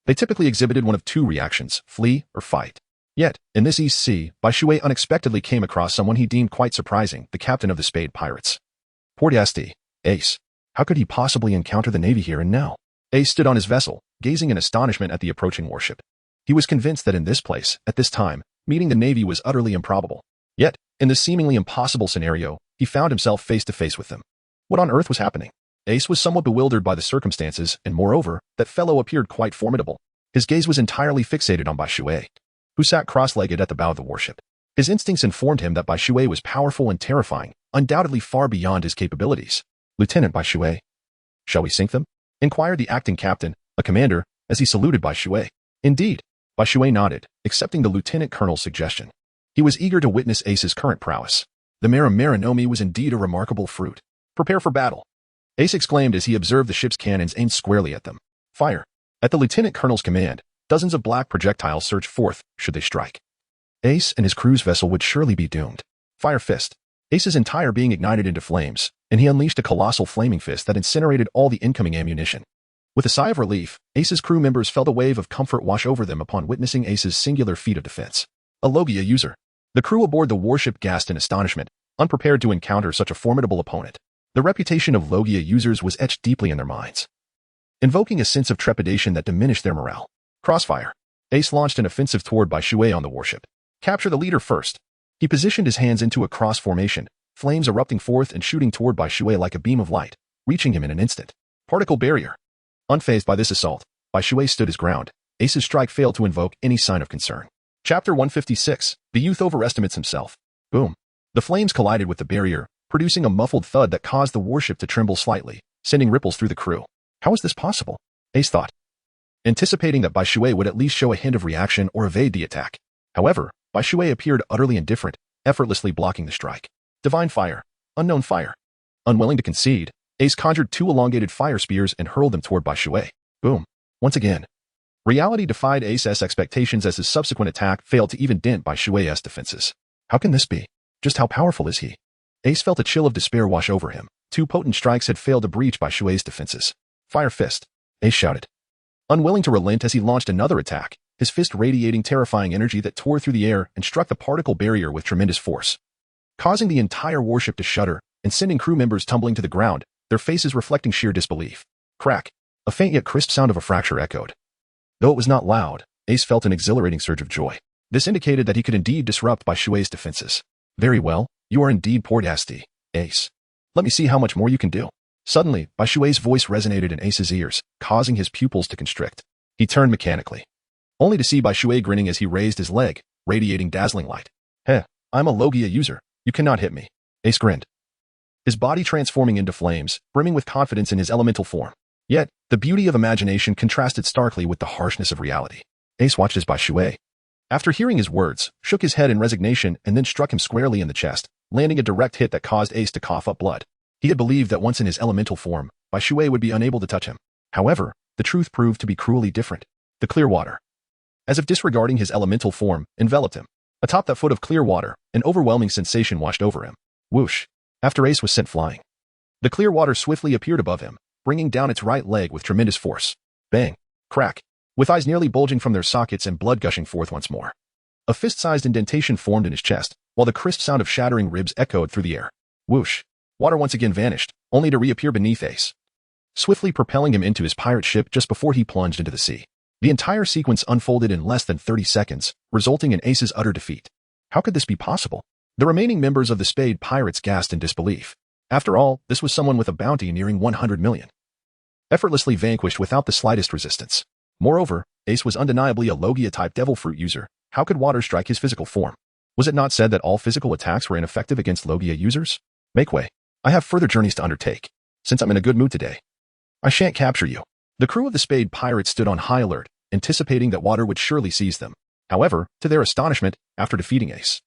S1: they typically exhibited one of 2 reactions, flee or fight. Yet, in this East Sea, Bai Shui unexpectedly came across someone he deemed quite surprising, the captain of the Spade Pirates. Poor Asti, Ace. How could he possibly encounter the Navy here and now? Ace stood on his vessel, gazing in astonishment at the approaching warship. He was convinced that in this place, at this time, meeting the Navy was utterly improbable. Yet, in this seemingly impossible scenario, he found himself face to face with them. What on earth was happening? Ace was somewhat bewildered by the circumstances, and moreover, that fellow appeared quite formidable. His gaze was entirely fixated on Bai Shui, who sat cross-legged at the bow of the warship. His instincts informed him that Bai Shui was powerful and terrifying, undoubtedly far beyond his capabilities. Lieutenant Bai Shui, shall we sink them? Inquired the acting captain, a commander, as he saluted Bai Shui. Indeed, Bai Shui nodded, accepting the lieutenant colonel's suggestion. He was eager to witness Ace's current prowess. The Marinomi was indeed a remarkable fruit. Prepare for battle, Ace exclaimed as he observed the ship's cannons aimed squarely at them. Fire. At the lieutenant colonel's command, dozens of black projectiles surged forth, should they strike. Ace and his crew's vessel would surely be doomed. Fire fist. Ace's entire being ignited into flames, and he unleashed a colossal flaming fist that incinerated all the incoming ammunition. With a sigh of relief, Ace's crew members felt a wave of comfort wash over them upon witnessing Ace's singular feat of defense. A Logia user. The crew aboard the warship gasped in astonishment, unprepared to encounter such a formidable opponent. The reputation of Logia users was etched deeply in their minds, invoking a sense of trepidation that diminished their morale. Crossfire. Ace launched an offensive toward Bai Shui on the warship. Capture the leader first. He positioned his hands into a cross formation, flames erupting forth and shooting toward Bai Shui like a beam of light, reaching him in an instant. Particle barrier. Unfazed by this assault, Bai Shui stood his ground. Ace's strike failed to invoke any sign of concern. Chapter 156. The youth overestimates himself. Boom. The flames collided with the barrier, producing a muffled thud that caused the warship to tremble slightly, sending ripples through the crew. How is this possible? Ace thought, anticipating that Bai Shui would at least show a hint of reaction or evade the attack. However, Bai Shui appeared utterly indifferent, effortlessly blocking the strike. Divine fire. Unknown fire. Unwilling to concede, Ace conjured 2 elongated fire spears and hurled them toward Bai Shui. Boom. Once again, reality defied Ace's expectations as his subsequent attack failed to even dent Bai Shui's defenses. How can this be? Just how powerful is he? Ace felt a chill of despair wash over him. 2 potent strikes had failed to breach Bai Shui's defenses. Fire fist. Ace shouted, unwilling to relent as he launched another attack. his fist radiating terrifying energy that tore through the air and struck the particle barrier with tremendous force, causing the entire warship to shudder and sending crew members tumbling to the ground, their faces reflecting sheer disbelief. Crack. A faint yet crisp sound of a fracture echoed. Though it was not loud, Ace felt an exhilarating surge of joy. This indicated that he could indeed disrupt Bai Shui's defenses. Very well, you are indeed poor-dasty, Ace. Let me see how much more you can do. Suddenly, Bai Shui's voice resonated in Ace's ears, causing his pupils to constrict. He turned mechanically, only to see Bai Shui grinning as he raised his leg, radiating dazzling light. Heh, I'm a Logia user. You cannot hit me. Ace grinned, his body transforming into flames, brimming with confidence in his elemental form. Yet, the beauty of imagination contrasted starkly with the harshness of reality. Ace watched as Bai Shui, after hearing his words, shook his head in resignation and then struck him squarely in the chest, landing a direct hit that caused Ace to cough up blood. He had believed that once in his elemental form, Bai Shui would be unable to touch him. However, the truth proved to be cruelly different. The clear water, as if disregarding his elemental form, enveloped him. Atop that foot of clear water, an overwhelming sensation washed over him. Whoosh. After Ace was sent flying, the clear water swiftly appeared above him, bringing down its right leg with tremendous force. Bang. Crack. With eyes nearly bulging from their sockets and blood gushing forth once more. A fist-sized indentation formed in his chest, while the crisp sound of shattering ribs echoed through the air. Whoosh. Water once again vanished, only to reappear beneath Ace, swiftly propelling him into his pirate ship just before he plunged into the sea. The entire sequence unfolded in less than 30 seconds, resulting in Ace's utter defeat. How could this be possible? The remaining members of the Spade Pirates gasped in disbelief. After all, this was someone with a bounty nearing 100 million. Effortlessly vanquished without the slightest resistance. Moreover, Ace was undeniably a Logia-type devil fruit user. How could water strike his physical form? Was it not said that all physical attacks were ineffective against Logia users? Make way. I have further journeys to undertake. Since I'm in a good mood today, I shan't capture you. The crew of the Spade Pirates stood on high alert, anticipating that Water would surely seize them. However, to their astonishment, after defeating Ace,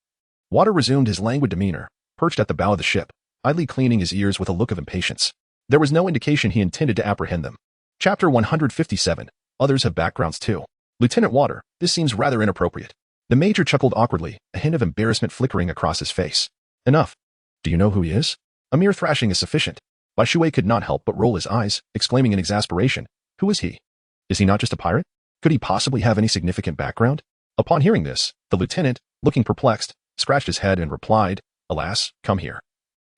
S1: Water resumed his languid demeanor, perched at the bow of the ship, idly cleaning his ears with a look of impatience. There was no indication he intended to apprehend them. Chapter 157. Others have backgrounds too. Lieutenant Water, this seems rather inappropriate. The Major chuckled awkwardly, a hint of embarrassment flickering across his face. Enough. Do you know who he is? A mere thrashing is sufficient. Bai Shui could not help but roll his eyes, exclaiming in exasperation, who is he? Is he not just a pirate? Could he possibly have any significant background? Upon hearing this, the lieutenant, looking perplexed, scratched his head and replied, Alas, come here,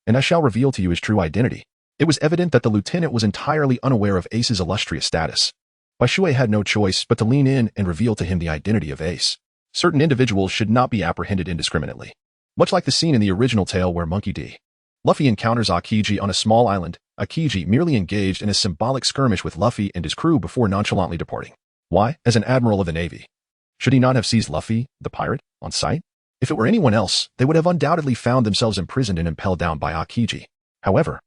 S1: and I shall reveal to you his true identity. It was evident that the lieutenant was entirely unaware of Ace's illustrious status. Bai Shui had no choice but to lean in and reveal to him the identity of Ace. Certain individuals should not be apprehended indiscriminately. Much like the scene in the original tale where Monkey D. Luffy encounters Akiji on a small island, Akiji merely engaged in a symbolic skirmish with Luffy and his crew before nonchalantly departing. Why? As an admiral of the Navy, should he not have seized Luffy, the pirate, on sight? If it were anyone else, they would have undoubtedly found themselves imprisoned and impelled down by Akiji. However,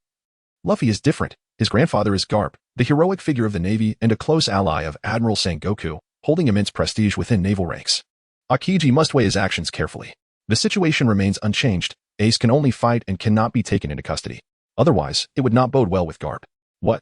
S1: Luffy is different. His grandfather is Garp, the heroic figure of the Navy and a close ally of Admiral Sengoku, holding immense prestige within naval ranks. Akiji must weigh his actions carefully. The situation remains unchanged. Ace can only fight and cannot be taken into custody. Otherwise, it would not bode well with Garp. What?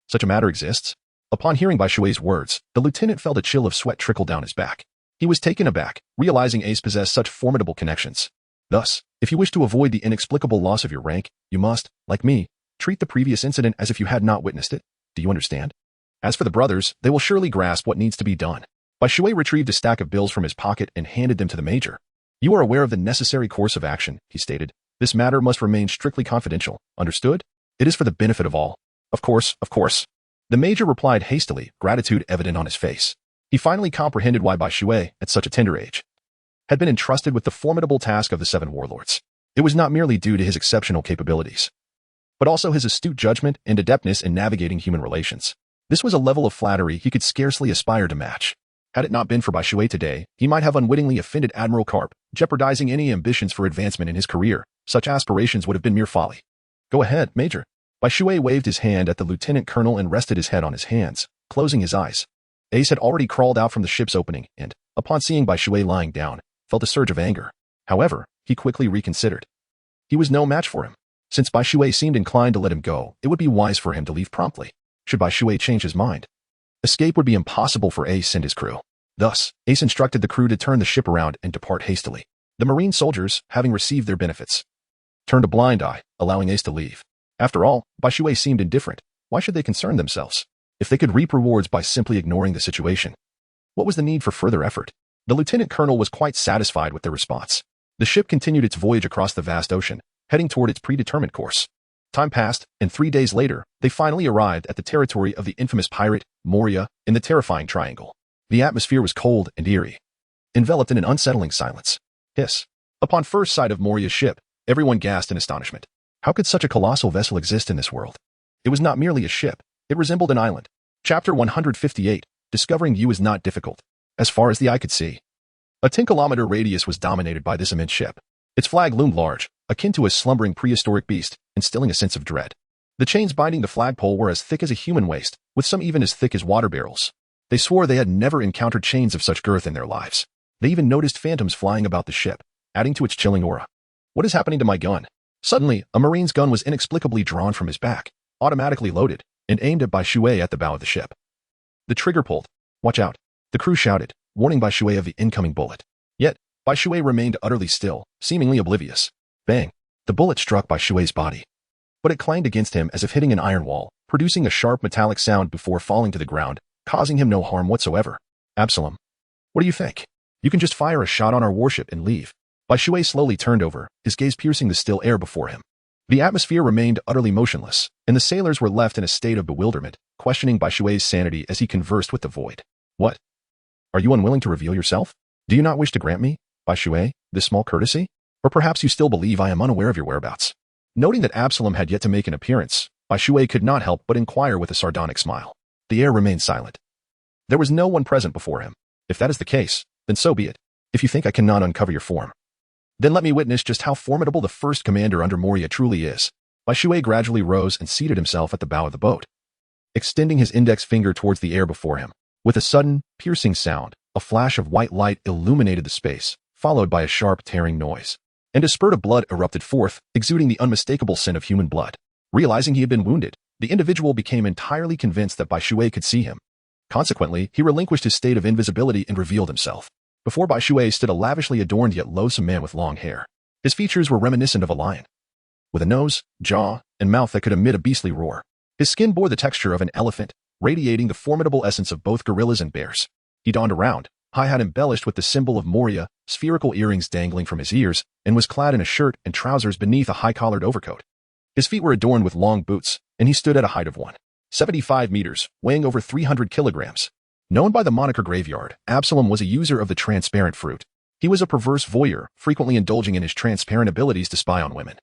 S1: Such a matter exists? Upon hearing Bai Shui's words, the lieutenant felt a chill of sweat trickle down his back. He was taken aback, realizing Ace possessed such formidable connections. Thus, if you wish to avoid the inexplicable loss of your rank, you must, like me, treat the previous incident as if you had not witnessed it. Do you understand? As for the brothers, they will surely grasp what needs to be done. Bai Shui retrieved a stack of bills from his pocket and handed them to the major. You are aware of the necessary course of action, he stated. This matter must remain strictly confidential. Understood? It is for the benefit of all. Of course, of course. The major replied hastily, gratitude evident on his face. He finally comprehended why Bai Shui, at such a tender age, had been entrusted with the formidable task of the 7 warlords. It was not merely due to his exceptional capabilities, but also his astute judgment and adeptness in navigating human relations. This was a level of flattery he could scarcely aspire to match. Had it not been for Bai Shui today, he might have unwittingly offended Admiral Karp, jeopardizing any ambitions for advancement in his career. Such aspirations would have been mere folly. Go ahead, Major. Bai Shui waved his hand at the lieutenant colonel and rested his head on his hands, closing his eyes. Ace had already crawled out from the ship's opening and, upon seeing Bai Shui lying down, felt a surge of anger. However, he quickly reconsidered. He was no match for him. Since Bai Shui seemed inclined to let him go, it would be wise for him to leave promptly. Should Bai Shui change his mind, escape would be impossible for Ace and his crew. Thus, Ace instructed the crew to turn the ship around and depart hastily. The marine soldiers, having received their benefits, turned a blind eye, allowing Ace to leave. After all, Bai Shui seemed indifferent. Why should they concern themselves if they could reap rewards by simply ignoring the situation? What was the need for further effort? The lieutenant colonel was quite satisfied with their response. The ship continued its voyage across the vast ocean, heading toward its predetermined course. Time passed, and 3 days later, they finally arrived at the territory of the infamous pirate, Moria, in the terrifying triangle. The atmosphere was cold and eerie, enveloped in an unsettling silence. Hiss. Upon first sight of Moria's ship, everyone gasped in astonishment. How could such a colossal vessel exist in this world? It was not merely a ship. It resembled an island. Chapter 158, Discovering You is Not Difficult. As far as the eye could see, a 10-kilometer radius was dominated by this immense ship. Its flag loomed large, akin to a slumbering prehistoric beast, instilling a sense of dread. The chains binding the flagpole were as thick as a human waist, with some even as thick as water barrels. They swore they had never encountered chains of such girth in their lives. They even noticed phantoms flying about the ship, adding to its chilling aura. What is happening to my gun? Suddenly, a marine's gun was inexplicably drawn from his back, automatically loaded, and aimed at Bai Shui at the bow of the ship. The trigger pulled. Watch out. The crew shouted, warning Bai Shui of the incoming bullet. Yet, Bai Shui remained utterly still, seemingly oblivious. Bang! The bullet struck Bai Shui's body. But it clanged against him as if hitting an iron wall, producing a sharp metallic sound before falling to the ground, causing him no harm whatsoever. Absalom. What do you think? You can just fire a shot on our warship and leave. Bai Shui slowly turned over, his gaze piercing the still air before him. The atmosphere remained utterly motionless, and the sailors were left in a state of bewilderment, questioning Bai Shui's sanity as he conversed with the void. What? Are you unwilling to reveal yourself? Do you not wish to grant me, Bai Shui, this small courtesy? Or perhaps you still believe I am unaware of your whereabouts? Noting that Absalom had yet to make an appearance, Bai Shui could not help but inquire with a sardonic smile. The air remained silent. There was no one present before him. If that is the case, then so be it. If you think I cannot uncover your form, then let me witness just how formidable the first commander under Moria truly is. Bai Shui gradually rose and seated himself at the bow of the boat, extending his index finger towards the air before him. With a sudden, piercing sound, a flash of white light illuminated the space, followed by a sharp tearing noise. And a spurt of blood erupted forth, exuding the unmistakable scent of human blood. Realizing he had been wounded, the individual became entirely convinced that Bai Shui could see him. Consequently, he relinquished his state of invisibility and revealed himself. Before Bai Shui stood a lavishly adorned yet loathsome man with long hair. His features were reminiscent of a lion, with a nose, jaw, and mouth that could emit a beastly roar. His skin bore the texture of an elephant, radiating the formidable essence of both gorillas and bears. He donned a round, high hat embellished with the symbol of Moria, spherical earrings dangling from his ears, and was clad in a shirt and trousers beneath a high-collared overcoat. His feet were adorned with long boots, and he stood at a height of 175 meters, weighing over 300 kilograms. Known by the moniker Graveyard, Absalom was a user of the transparent fruit. He was a perverse voyeur, frequently indulging in his transparent abilities to spy on women,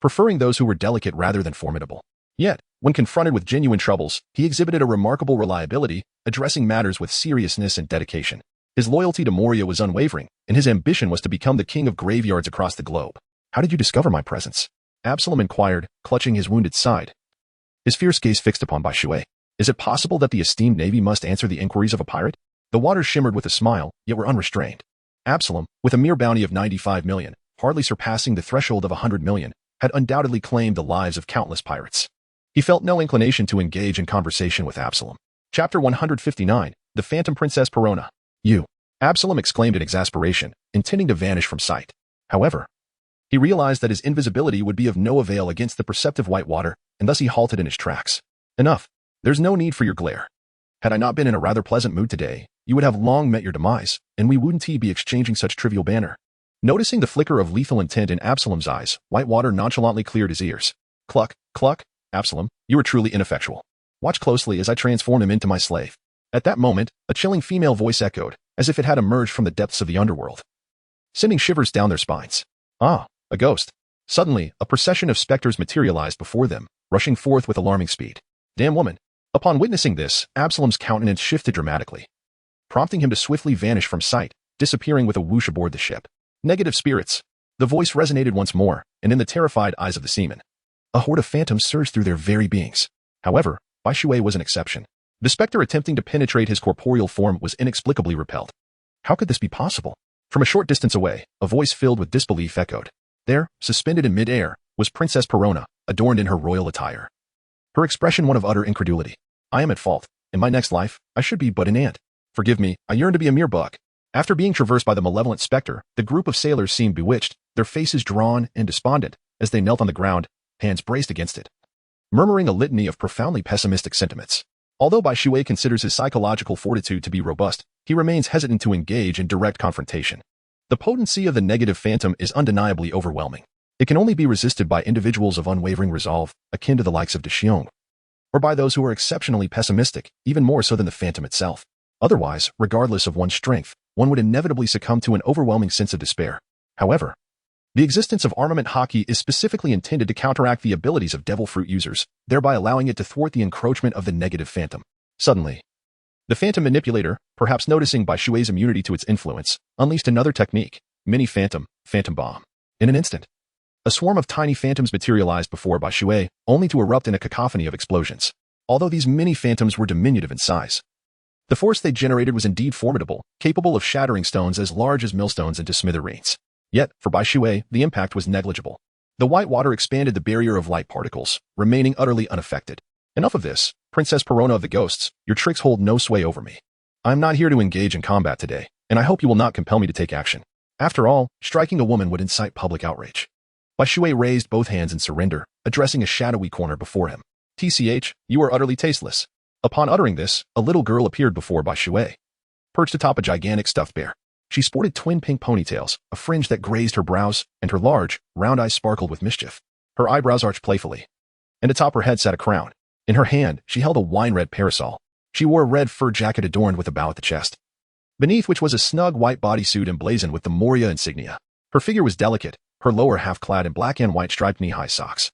S1: preferring those who were delicate rather than formidable. Yet, when confronted with genuine troubles, he exhibited a remarkable reliability, addressing matters with seriousness and dedication. His loyalty to Moria was unwavering, and his ambition was to become the king of graveyards across the globe. How did you discover my presence? Absalom inquired, clutching his wounded side, his fierce gaze fixed upon Bai Shui. Is it possible that the esteemed navy must answer the inquiries of a pirate? The waters shimmered with a smile, yet were unrestrained. Absalom, with a mere bounty of 95 million, hardly surpassing the threshold of 100 million, had undoubtedly claimed the lives of countless pirates. He felt no inclination to engage in conversation with Absalom. Chapter 159, The Phantom Princess Perona. You. Absalom exclaimed in exasperation, intending to vanish from sight. However, he realized that his invisibility would be of no avail against the perceptive white water, and thus he halted in his tracks. Enough. There's no need for your glare. Had I not been in a rather pleasant mood today, you would have long met your demise, and we wouldn't be exchanging such trivial banter. Noticing the flicker of lethal intent in Absalom's eyes, Whitewater nonchalantly cleared his ears. Cluck, cluck, Absalom, you are truly ineffectual. Watch closely as I transform him into my slave. At that moment, a chilling female voice echoed, as if it had emerged from the depths of the underworld, sending shivers down their spines. Ah, a ghost. Suddenly, a procession of specters materialized before them, rushing forth with alarming speed. Damn woman. Upon witnessing this, Absalom's countenance shifted dramatically, prompting him to swiftly vanish from sight, disappearing with a whoosh aboard the ship. Negative spirits. The voice resonated once more, and in the terrified eyes of the seamen, a horde of phantoms surged through their very beings. However, Bai Shui was an exception. The specter attempting to penetrate his corporeal form was inexplicably repelled. How could this be possible? From a short distance away, a voice filled with disbelief echoed. There, suspended in mid-air, was Princess Perona, adorned in her royal attire. Her expression one of utter incredulity. I am at fault. In my next life, I should be but an ant. Forgive me, I yearn to be a mere bug. After being traversed by the malevolent specter, the group of sailors seemed bewitched, their faces drawn and despondent, as they knelt on the ground, hands braced against it, murmuring a litany of profoundly pessimistic sentiments. Although Bai Shui considers his psychological fortitude to be robust, he remains hesitant to engage in direct confrontation. The potency of the negative phantom is undeniably overwhelming. It can only be resisted by individuals of unwavering resolve, akin to the likes of De Xiong, or by those who are exceptionally pessimistic, even more so than the phantom itself. Otherwise, regardless of one's strength, one would inevitably succumb to an overwhelming sense of despair. However, the existence of armament hockey is specifically intended to counteract the abilities of devil fruit users, thereby allowing it to thwart the encroachment of the negative phantom. Suddenly, the phantom manipulator, perhaps noticing Bai Shui's immunity to its influence, unleashed another technique, mini-phantom, phantom bomb. In an instant, a swarm of tiny phantoms materialized before Bai Shui, only to erupt in a cacophony of explosions. Although these mini-phantoms were diminutive in size, the force they generated was indeed formidable, capable of shattering stones as large as millstones into smithereens. Yet, for Bai Shui, the impact was negligible. The white water expanded the barrier of light particles, remaining utterly unaffected. Enough of this, Princess Perona of the Ghosts, your tricks hold no sway over me. I am not here to engage in combat today, and I hope you will not compel me to take action. After all, striking a woman would incite public outrage. Bai Shui raised both hands in surrender, addressing a shadowy corner before him. TCH, you are utterly tasteless. Upon uttering this, a little girl appeared before Bai Shui, perched atop a gigantic stuffed bear. She sported twin pink ponytails, a fringe that grazed her brows, and her large, round eyes sparkled with mischief. Her eyebrows arched playfully, and atop her head sat a crown. In her hand, she held a wine-red parasol. She wore a red fur jacket adorned with a bow at the chest, beneath which was a snug white bodysuit emblazoned with the Moria insignia. Her figure was delicate, her lower half clad in black and white striped knee-high socks,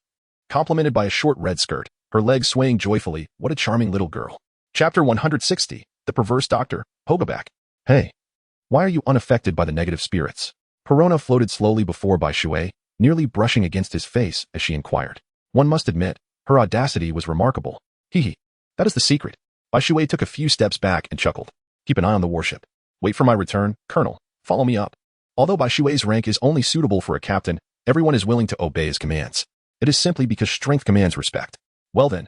S1: complemented by a short red skirt, her legs swaying joyfully. What a charming little girl. Chapter 160, The Perverse Doctor, Hogaback. Hey, why are you unaffected by the negative spirits? Perona floated slowly before Bai Shui, nearly brushing against his face as she inquired. One must admit, her audacity was remarkable. Hee, that is the secret. Bai Shui took a few steps back and chuckled. Keep an eye on the warship. Wait for my return, Colonel. Follow me up. Although Bai Shui's rank is only suitable for a captain, everyone is willing to obey his commands. It is simply because strength commands respect. Well then,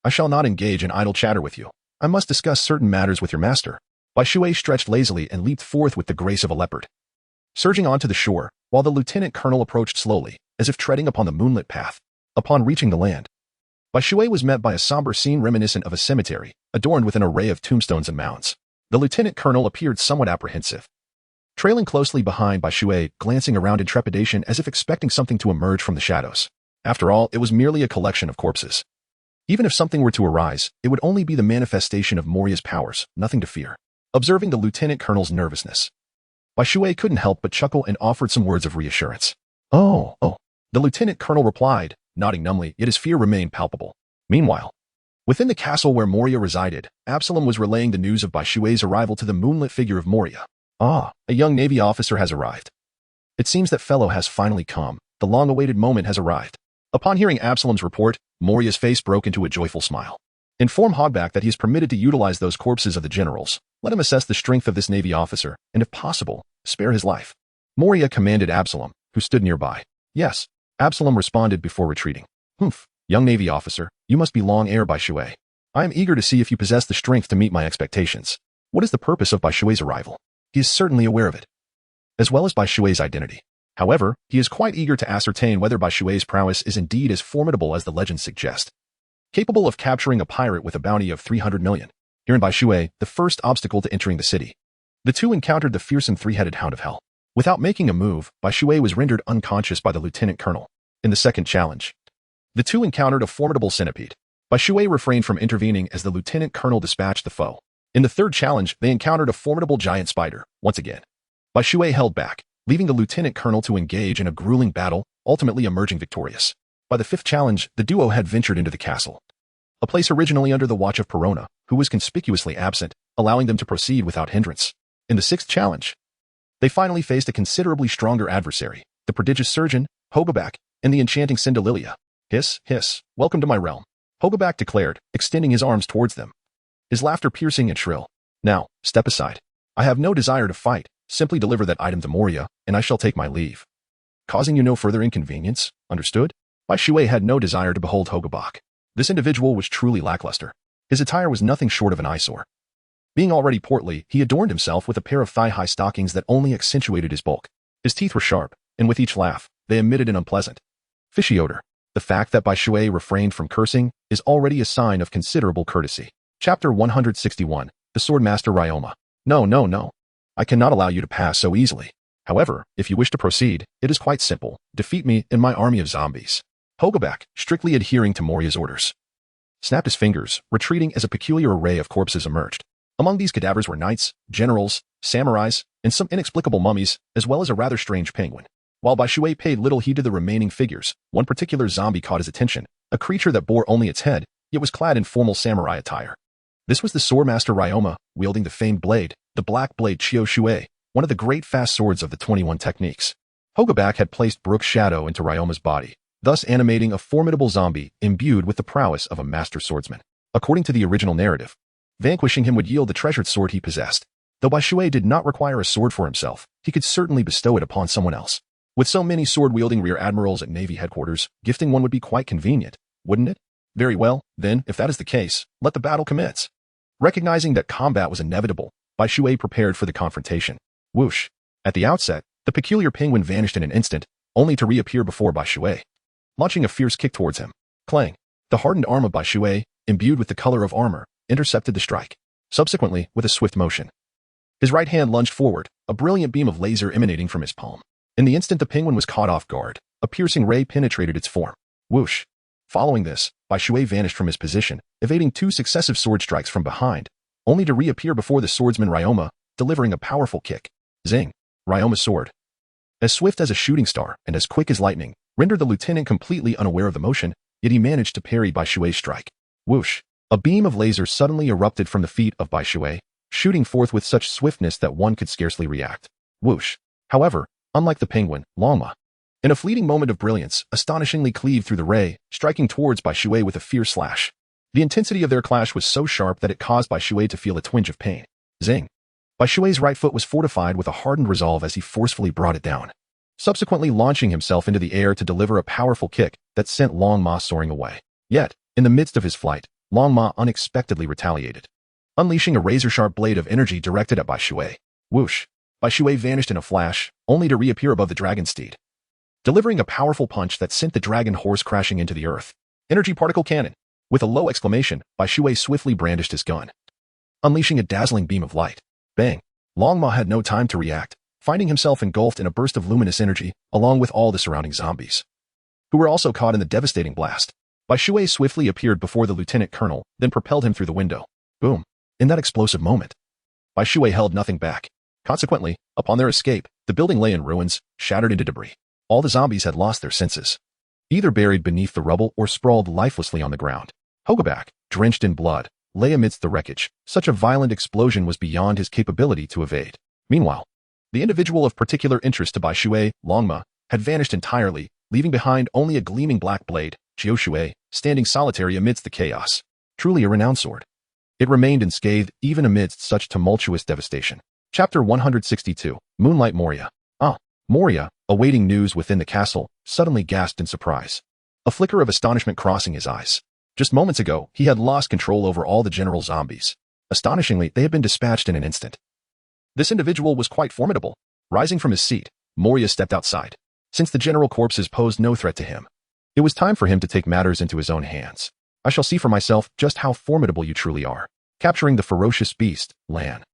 S1: I shall not engage in idle chatter with you. I must discuss certain matters with your master. Bai Shui stretched lazily and leaped forth with the grace of a leopard, surging onto the shore, while the lieutenant colonel approached slowly, as if treading upon the moonlit path. Upon reaching the land, Bai Shui was met by a somber scene reminiscent of a cemetery, adorned with an array of tombstones and mounds. The lieutenant colonel appeared somewhat apprehensive, trailing closely behind Bai Shui, glancing around in trepidation as if expecting something to emerge from the shadows. After all, it was merely a collection of corpses. Even if something were to arise, it would only be the manifestation of Moria's powers, nothing to fear. Observing the lieutenant colonel's nervousness, Bai Shui couldn't help but chuckle and offered some words of reassurance. Oh. The lieutenant colonel replied, nodding numbly, yet his fear remained palpable. Meanwhile, within the castle where Moria resided, Absalom was relaying the news of Bai Shui's arrival to the moonlit figure of Moria. A young Navy officer has arrived. It seems that fellow has finally come. The long-awaited moment has arrived. Upon hearing Absalom's report, Moria's face broke into a joyful smile. Inform Hogback that he is permitted to utilize those corpses of the generals. Let him assess the strength of this Navy officer, and if possible, spare his life. Moria commanded Absalom, who stood nearby. Yes, Absalom responded before retreating. Humph, young Navy officer, you must be long ere Bai Shui. I am eager to see if you possess the strength to meet my expectations. What is the purpose of Bai Shui's arrival? He is certainly aware of it, as well as Bai Shui's identity. However, he is quite eager to ascertain whether Bai Shui's prowess is indeed as formidable as the legends suggest, capable of capturing a pirate with a bounty of 300 million. Here in Bai Shui, the first obstacle to entering the city, the two encountered the fearsome three-headed hound of hell. Without making a move, Bai Shui was rendered unconscious by the lieutenant colonel. In the second challenge, the two encountered a formidable centipede. Bai Shui refrained from intervening as the lieutenant colonel dispatched the foe. In the third challenge, they encountered a formidable giant spider. Once again, Bai Shui held back, leaving the lieutenant colonel to engage in a grueling battle, ultimately emerging victorious. By the fifth challenge, the duo had ventured into the castle, a place originally under the watch of Perona, who was conspicuously absent, allowing them to proceed without hindrance. In the sixth challenge, they finally faced a considerably stronger adversary, the prodigious surgeon, Hogaback, and the enchanting Cindelilia. Hiss, welcome to my realm, Hogaback declared, extending his arms towards them, his laughter piercing and shrill. Now, step aside. I have no desire to fight. Simply deliver that item to Moria, and I shall take my leave, causing you no further inconvenience. Understood? Bai Shui had no desire to behold Hogaback. This individual was truly lackluster. His attire was nothing short of an eyesore. Being already portly, he adorned himself with a pair of thigh-high stockings that only accentuated his bulk. His teeth were sharp, and with each laugh, they emitted an unpleasant, fishy odor. The fact that Bai Shui refrained from cursing is already a sign of considerable courtesy. Chapter 161. The Swordmaster Ryoma. No, no, no. I cannot allow you to pass so easily. However, if you wish to proceed, it is quite simple. Defeat me and my army of zombies. Hogback, strictly adhering to Moriya's orders, snapped his fingers, retreating as a peculiar array of corpses emerged. Among these cadavers were knights, generals, samurais, and some inexplicable mummies, as well as a rather strange penguin. While Bai Shui paid little heed to the remaining figures, one particular zombie caught his attention, a creature that bore only its head, yet was clad in formal samurai attire. This was the Swordmaster Ryoma, wielding the famed blade, the Black Blade Chiyo Shui, one of the great fast swords of the 21 techniques. Hogback had placed Brook's shadow into Ryoma's body, thus animating a formidable zombie imbued with the prowess of a master swordsman. According to the original narrative, vanquishing him would yield the treasured sword he possessed. Though Bai Shui did not require a sword for himself, he could certainly bestow it upon someone else. With so many sword-wielding rear admirals at Navy headquarters, gifting one would be quite convenient, wouldn't it? Very well, then, if that is the case, let the battle commence. Recognizing that combat was inevitable, Bai Shui prepared for the confrontation. Whoosh! At the outset, the peculiar penguin vanished in an instant, only to reappear before Bai Shui, launching a fierce kick towards him. Clang! The hardened arm of Bai Shui, imbued with the color of armor, intercepted the strike. Subsequently, with a swift motion, his right hand lunged forward, a brilliant beam of laser emanating from his palm. In the instant the penguin was caught off guard, a piercing ray penetrated its form. Whoosh! Following this, Bai Shui vanished from his position, evading 2 successive sword strikes from behind, only to reappear before the swordsman Ryoma, delivering a powerful kick. Zing! Ryoma's sword, as swift as a shooting star and as quick as lightning, rendered the lieutenant completely unaware of the motion, yet he managed to parry Bai Shui's strike. Whoosh! A beam of laser suddenly erupted from the feet of Bai Shui, shooting forth with such swiftness that one could scarcely react. Whoosh! However, unlike the penguin, Longma, in a fleeting moment of brilliance, astonishingly cleaved through the ray, striking towards Bai Shui with a fierce slash. The intensity of their clash was so sharp that it caused Bai Shui to feel a twinge of pain. Zing! Bai Shui's right foot was fortified with a hardened resolve as he forcefully brought it down, subsequently launching himself into the air to deliver a powerful kick that sent Long Ma soaring away. Yet, in the midst of his flight, Long Ma unexpectedly retaliated, unleashing a razor-sharp blade of energy directed at Bai Shui. Whoosh! Bai Shui vanished in a flash, only to reappear above the dragon steed, delivering a powerful punch that sent the dragon horse crashing into the earth. Energy particle cannon! With a low exclamation, Bai Shui swiftly brandished his gun, unleashing a dazzling beam of light. Bang! Long Ma had no time to react, finding himself engulfed in a burst of luminous energy, along with all the surrounding zombies, who were also caught in the devastating blast. Bai Shui swiftly appeared before the lieutenant colonel, then propelled him through the window. Boom! In that explosive moment, Bai Shui held nothing back. Consequently, upon their escape, the building lay in ruins, shattered into debris. All the zombies had lost their senses, either buried beneath the rubble or sprawled lifelessly on the ground. Hogback, drenched in blood, lay amidst the wreckage. Such a violent explosion was beyond his capability to evade. Meanwhile, the individual of particular interest to Bai Shui, Longma, had vanished entirely, leaving behind only a gleaming black blade, Chiyo Shui, standing solitary amidst the chaos. Truly a renowned sword. It remained unscathed even amidst such tumultuous devastation. Chapter 162. Moonlight Moriya. Moriya, awaiting news within the castle, suddenly gasped in surprise, a flicker of astonishment crossing his eyes. Just moments ago, he had lost control over all the general zombies. Astonishingly, they had been dispatched in an instant. This individual was quite formidable. Rising from his seat, Moriya stepped outside. Since the general corpses posed no threat to him, it was time for him to take matters into his own hands. I shall see for myself just how formidable you truly are. Capturing the ferocious beast, Lan,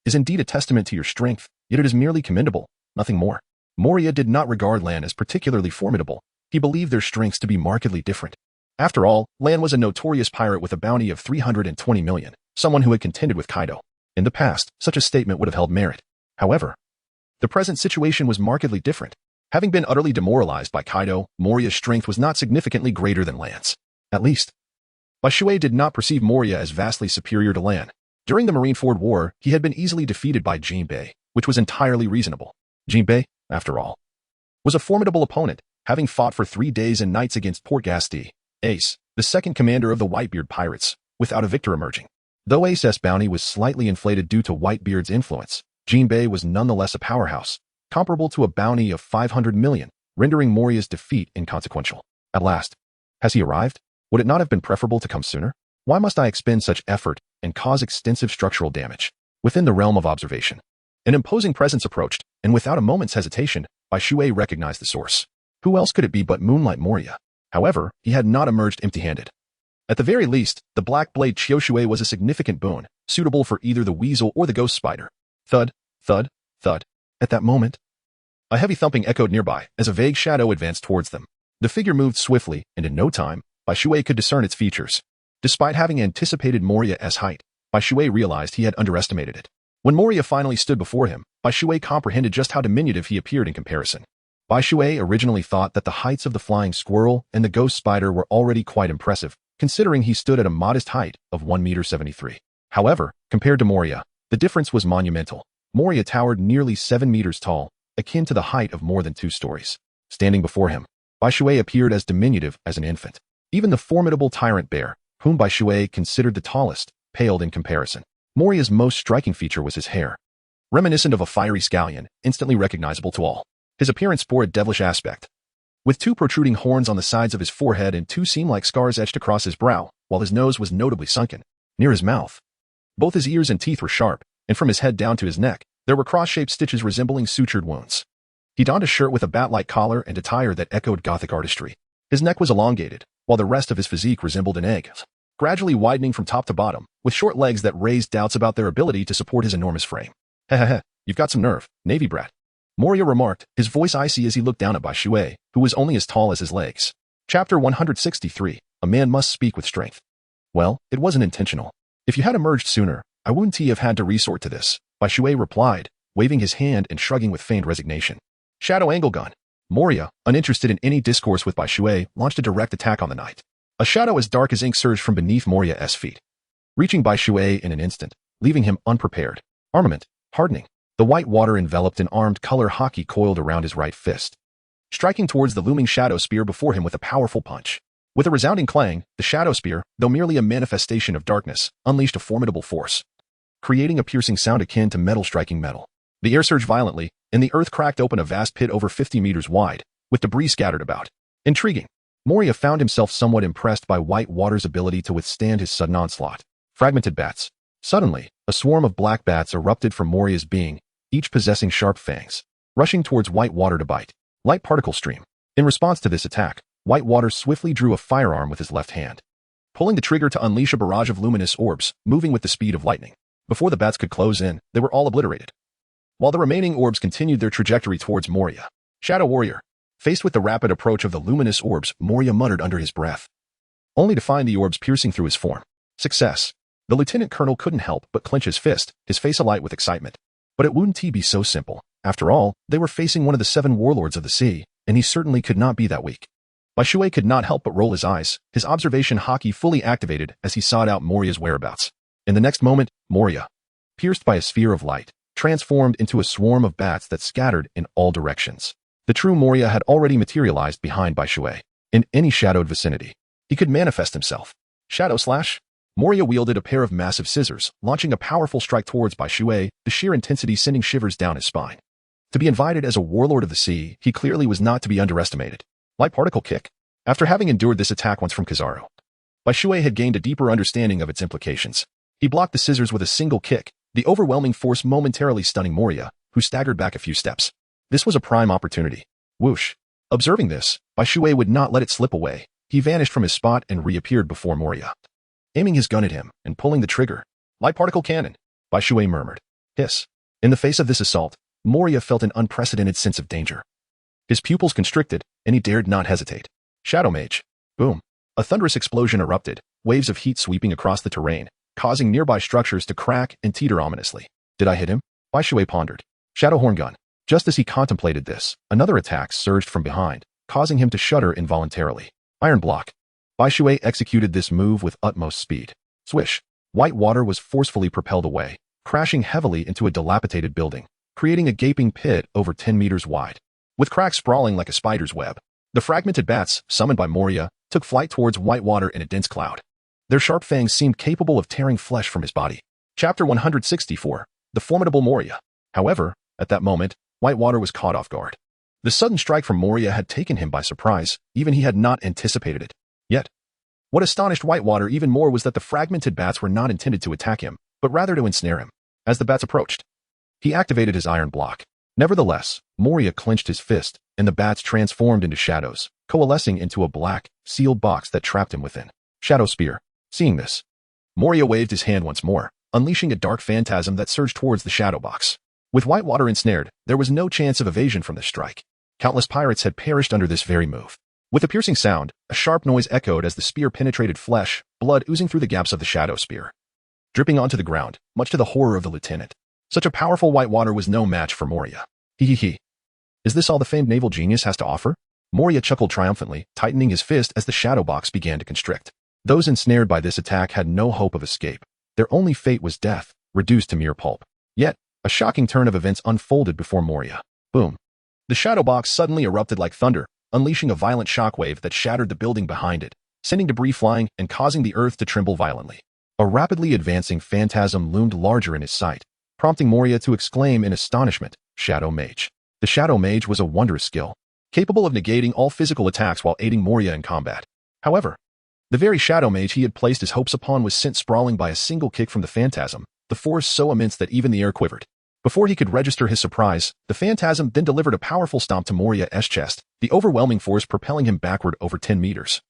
S1: is indeed a testament to your strength, yet it is merely commendable, nothing more. Moriya did not regard Lan as particularly formidable. He believed their strengths to be markedly different. After all, Lan was a notorious pirate with a bounty of 320 million, someone who had contended with Kaido. In the past, such a statement would have held merit. However, the present situation was markedly different. Having been utterly demoralized by Kaido, Moriya's strength was not significantly greater than Lan's. At least, Bai Shui did not perceive Moriya as vastly superior to Lan. During the Marineford War, he had been easily defeated by Jinbei, which was entirely reasonable. Jinbei, after all, was a formidable opponent, having fought for 3 days and nights against Port Gasti, Ace, the second commander of the Whitebeard pirates, without a victor emerging. Though Ace's bounty was slightly inflated due to Whitebeard's influence, Jinbei was nonetheless a powerhouse, comparable to a bounty of 500 million, rendering Moriya's defeat inconsequential. At last, has he arrived? Would it not have been preferable to come sooner? Why must I expend such effort and cause extensive structural damage? Within the realm of observation, an imposing presence approached, and without a moment's hesitation, Bai Shui recognized the source. Who else could it be but Moonlight Moriya? However, he had not emerged empty-handed. At the very least, the black blade Chioshui was a significant boon, suitable for either the weasel or the ghost spider. Thud, thud, thud. At that moment, a heavy thumping echoed nearby as a vague shadow advanced towards them. The figure moved swiftly, and in no time, Bai Shui could discern its features. Despite having anticipated Moriya's height, Bai Shui realized he had underestimated it. When Moriya finally stood before him, Bai Shui comprehended just how diminutive he appeared in comparison. Bai Shui originally thought that the heights of the flying squirrel and the ghost spider were already quite impressive, considering he stood at a modest height of 1.73 meters. However, compared to Moriya, the difference was monumental. Moriya towered nearly 7 meters tall, akin to the height of more than 2 stories. Standing before him, Bai Shui appeared as diminutive as an infant. Even the formidable tyrant bear, whom Bai Shui considered the tallest, paled in comparison. Moriya's most striking feature was his hair. Reminiscent of a fiery scallion, instantly recognizable to all. His appearance bore a devilish aspect. With 2 protruding horns on the sides of his forehead and 2 seam-like scars etched across his brow, while his nose was notably sunken, near his mouth. Both his ears and teeth were sharp, and from his head down to his neck, there were cross-shaped stitches resembling sutured wounds. He donned a shirt with a bat-like collar and attire that echoed Gothic artistry. His neck was elongated, while the rest of his physique resembled an egg, gradually widening from top to bottom, with short legs that raised doubts about their ability to support his enormous frame. Heh, you've got some nerve, Navy brat. Moriya remarked, his voice icy as he looked down at Bai Shui, who was only as tall as his legs. Chapter 163, A Man Must Speak with Strength. Well, it wasn't intentional. If you had emerged sooner, I wouldn't have had to resort to this, Bai Shui replied, waving his hand and shrugging with feigned resignation. Shadow Angle Gun. Moriya, uninterested in any discourse with Bai Shui, launched a direct attack on the knight. A shadow as dark as ink surged from beneath Moriya's feet, reaching Bai Shui in an instant, leaving him unprepared. Armament, hardening. The white water enveloped an armed color hockey coiled around his right fist, striking towards the looming shadow spear before him with a powerful punch. With a resounding clang, the shadow spear, though merely a manifestation of darkness, unleashed a formidable force, creating a piercing sound akin to metal striking metal. The air surged violently, and the earth cracked open a vast pit over 50 meters wide, with debris scattered about. Intriguing. Moriya found himself somewhat impressed by white water's ability to withstand his sudden onslaught. Fragmented bats. Suddenly, a swarm of black bats erupted from Moriya's being, each possessing sharp fangs, rushing towards white water to bite. Light particle stream. In response to this attack, white water swiftly drew a firearm with his left hand, pulling the trigger to unleash a barrage of luminous orbs, moving with the speed of lightning. Before the bats could close in, they were all obliterated, while the remaining orbs continued their trajectory towards Moriya. Shadow Warrior. Faced with the rapid approach of the luminous orbs, Moriya muttered under his breath, only to find the orbs piercing through his form. Success. The lieutenant colonel couldn't help but clench his fist, his face alight with excitement. But it wouldn't be so simple. After all, they were facing one of the 7 warlords of the sea, and he certainly could not be that weak. Bai Shui could not help but roll his eyes, his observation hockey fully activated as he sought out Moriya's whereabouts. In the next moment, Moriya, pierced by a sphere of light, transformed into a swarm of bats that scattered in all directions. The true Moriya had already materialized behind Bai Shui. In any shadowed vicinity, he could manifest himself. Shadow Slash. Moriya wielded a pair of massive scissors, launching a powerful strike towards Bai Shui, the sheer intensity sending shivers down his spine. To be invited as a warlord of the sea, he clearly was not to be underestimated. Light particle kick. After having endured this attack once from Kizaru, Bai Shui had gained a deeper understanding of its implications. He blocked the scissors with a single kick, the overwhelming force momentarily stunning Moriya, who staggered back a few steps. This was a prime opportunity. Whoosh. Observing this, Bai Shui would not let it slip away. He vanished from his spot and reappeared before Moriya, aiming his gun at him and pulling the trigger. Light particle cannon. Bai Shui murmured. Hiss. In the face of this assault, Moriya felt an unprecedented sense of danger. His pupils constricted, and he dared not hesitate. Shadow Mage. Boom. A thunderous explosion erupted, waves of heat sweeping across the terrain, causing nearby structures to crack and teeter ominously. Did I hit him? Bai Shui pondered. Shadow Horn Gun. Just as he contemplated this, another attack surged from behind, causing him to shudder involuntarily. Iron Block. Bai Shui executed this move with utmost speed. Swish. White water was forcefully propelled away, crashing heavily into a dilapidated building, creating a gaping pit over 10 meters wide, with cracks sprawling like a spider's web. The fragmented bats, summoned by Moriya, took flight towards white water in a dense cloud. Their sharp fangs seemed capable of tearing flesh from his body. Chapter 164. The Formidable Moriya. However, at that moment, white water was caught off guard. The sudden strike from Moriya had taken him by surprise, even he had not anticipated it. Yet, what astonished Whitewater even more was that the fragmented bats were not intended to attack him, but rather to ensnare him. As the bats approached, he activated his iron block. Nevertheless, Moriya clenched his fist, and the bats transformed into shadows, coalescing into a black, sealed box that trapped him within. Shadow Spear. Seeing this, Moria waved his hand once more, unleashing a dark phantasm that surged towards the shadow box. With Whitewater ensnared, there was no chance of evasion from this strike. Countless pirates had perished under this very move. With a piercing sound, a sharp noise echoed as the spear penetrated flesh, blood oozing through the gaps of the shadow spear, dripping onto the ground, much to the horror of the lieutenant. Such a powerful Whitewater was no match for Moria. He. Is this all the famed naval genius has to offer? Moria chuckled triumphantly, tightening his fist as the shadow box began to constrict. Those ensnared by this attack had no hope of escape. Their only fate was death, reduced to mere pulp. Yet, a shocking turn of events unfolded before Moria. Boom. The shadow box suddenly erupted like thunder, unleashing a violent shockwave that shattered the building behind it, sending debris flying and causing the earth to tremble violently. A rapidly advancing phantasm loomed larger in his sight, prompting Moria to exclaim in astonishment, Shadow Mage. The Shadow Mage was a wondrous skill, capable of negating all physical attacks while aiding Moria in combat. However, the very Shadow Mage he had placed his hopes upon was sent sprawling by a single kick from the phantasm, the force so immense that even the air quivered. Before he could register his surprise, the phantasm then delivered a powerful stomp to Moria's chest, the overwhelming force propelling him backward over 10 meters,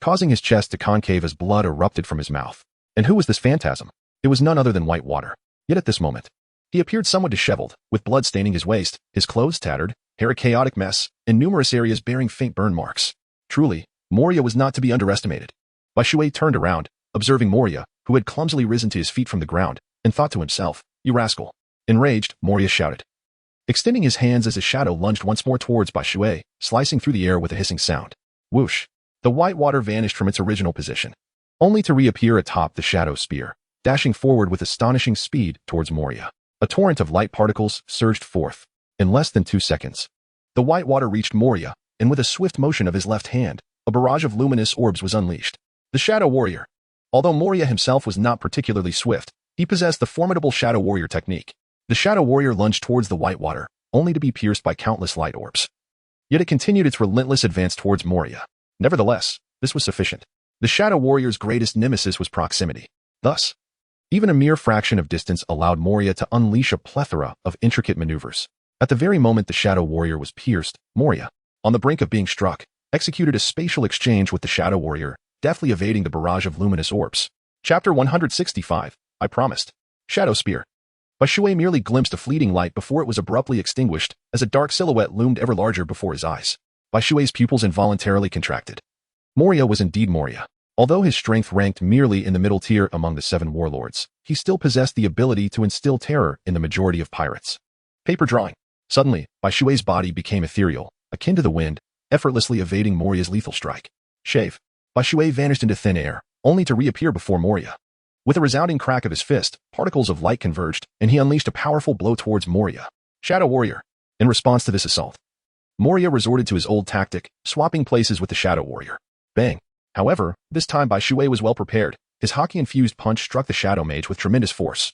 S1: causing his chest to concave as blood erupted from his mouth. And who was this phantasm? It was none other than Whitewater. Yet at this moment, he appeared somewhat disheveled, with blood staining his waist, his clothes tattered, hair a chaotic mess, and numerous areas bearing faint burn marks. Truly, Moria was not to be underestimated. Bai Shui turned around, observing Moria, who had clumsily risen to his feet from the ground, and thought to himself, "You rascal." Enraged, Moria shouted, extending his hands as his shadow lunged once more towards Bai Shui, slicing through the air with a hissing sound. Whoosh! The Whitewater vanished from its original position, only to reappear atop the shadow spear, dashing forward with astonishing speed towards Moria. A torrent of light particles surged forth. In less than 2 seconds, the Whitewater reached Moria, and with a swift motion of his left hand, a barrage of luminous orbs was unleashed. The Shadow Warrior. Although Moria himself was not particularly swift, he possessed the formidable Shadow Warrior technique. The Shadow Warrior lunged towards the Whitewater, only to be pierced by countless light orbs. Yet it continued its relentless advance towards Moria. Nevertheless, this was sufficient. The Shadow Warrior's greatest nemesis was proximity. Thus, even a mere fraction of distance allowed Moria to unleash a plethora of intricate maneuvers. At the very moment the Shadow Warrior was pierced, Moria, on the brink of being struck, executed a spatial exchange with the Shadow Warrior, deftly evading the barrage of luminous orbs. Chapter 165, I Promised. Shadow Spear. Bai Shui merely glimpsed a fleeting light before it was abruptly extinguished, as a dark silhouette loomed ever larger before his eyes. Bai Shui's pupils involuntarily contracted. Moria was indeed Moria. Although his strength ranked merely in the middle tier among the 7 warlords, he still possessed the ability to instill terror in the majority of pirates. Paper drawing. Suddenly, Bai Shui's body became ethereal, akin to the wind, effortlessly evading Moria's lethal strike. Shave. Bai Shui vanished into thin air, only to reappear before Moria. With a resounding crack of his fist, particles of light converged, and he unleashed a powerful blow towards Moria. Shadow Warrior. In response to this assault, Moria resorted to his old tactic, swapping places with the Shadow Warrior. Bang. However, this time Bai Shui was well prepared. His hockey-infused punch struck the Shadow Mage with tremendous force,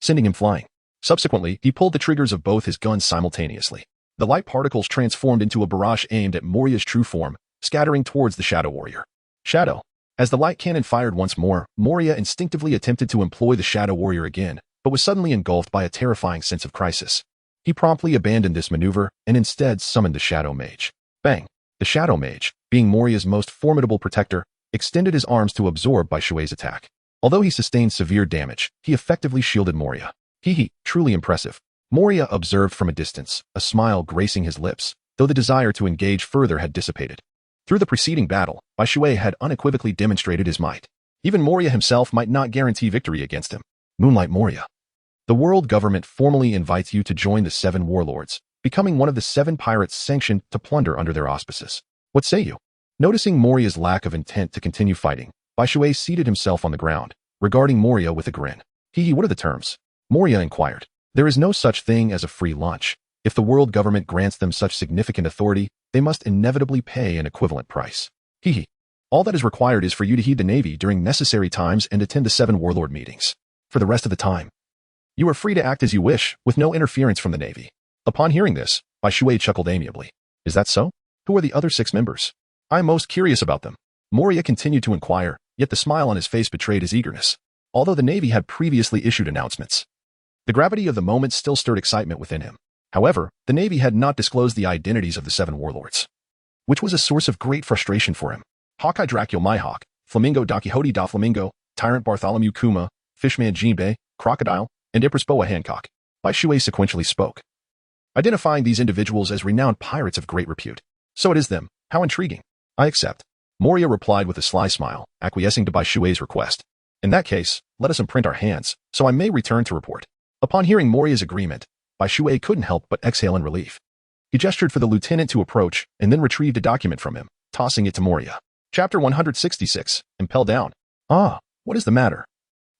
S1: sending him flying. Subsequently, he pulled the triggers of both his guns simultaneously. The light particles transformed into a barrage aimed at Moria's true form, scattering towards the Shadow Warrior. Shadow. As the light cannon fired once more, Moria instinctively attempted to employ the Shadow Warrior again, but was suddenly engulfed by a terrifying sense of crisis. He promptly abandoned this maneuver and instead summoned the Shadow Mage. Bang! The Shadow Mage, being Moria's most formidable protector, extended his arms to absorb Bai Shui's attack. Although he sustained severe damage, he effectively shielded Moria. Truly impressive. Moria observed from a distance, a smile gracing his lips, though the desire to engage further had dissipated. Through the preceding battle, Bai Shui had unequivocally demonstrated his might. Even Moria himself might not guarantee victory against him. Moonlight Moria. The world government formally invites you to join the 7 warlords, becoming one of the 7 pirates sanctioned to plunder under their auspices. What say you? Noticing Moria's lack of intent to continue fighting, Bai Shui seated himself on the ground, regarding Moria with a grin. What are the terms? Moria inquired. There is no such thing as a free lunch. If the world government grants them such significant authority, they must inevitably pay an equivalent price. All that is required is for you to heed the Navy during necessary times and attend the 7 warlord meetings. For the rest of the time, you are free to act as you wish, with no interference from the Navy. Upon hearing this, Bai Shui chuckled amiably. Is that so? Who are the other 6 members? I am most curious about them. Moria continued to inquire, yet the smile on his face betrayed his eagerness. Although the Navy had previously issued announcements, the gravity of the moment still stirred excitement within him. However, the Navy had not disclosed the identities of the 7 warlords, which was a source of great frustration for him. Hawkeye Dracula Myhawk, Flamingo da Quixote da Flamingo, Tyrant Bartholomew Kuma, Fishman Jinbei, Crocodile, and Empress Boa Hancock. Bai Shui sequentially spoke, identifying these individuals as renowned pirates of great repute. So it is them. How intriguing. I accept. Moria replied with a sly smile, acquiescing to Bai Shui's request. In that case, let us imprint our hands, so I may return to report. Upon hearing Moria's agreement, Bai Shui couldn't help but exhale in relief. He gestured for the lieutenant to approach and then retrieved a document from him, tossing it to Moria. Chapter 166, Impel Down. Ah, what is the matter?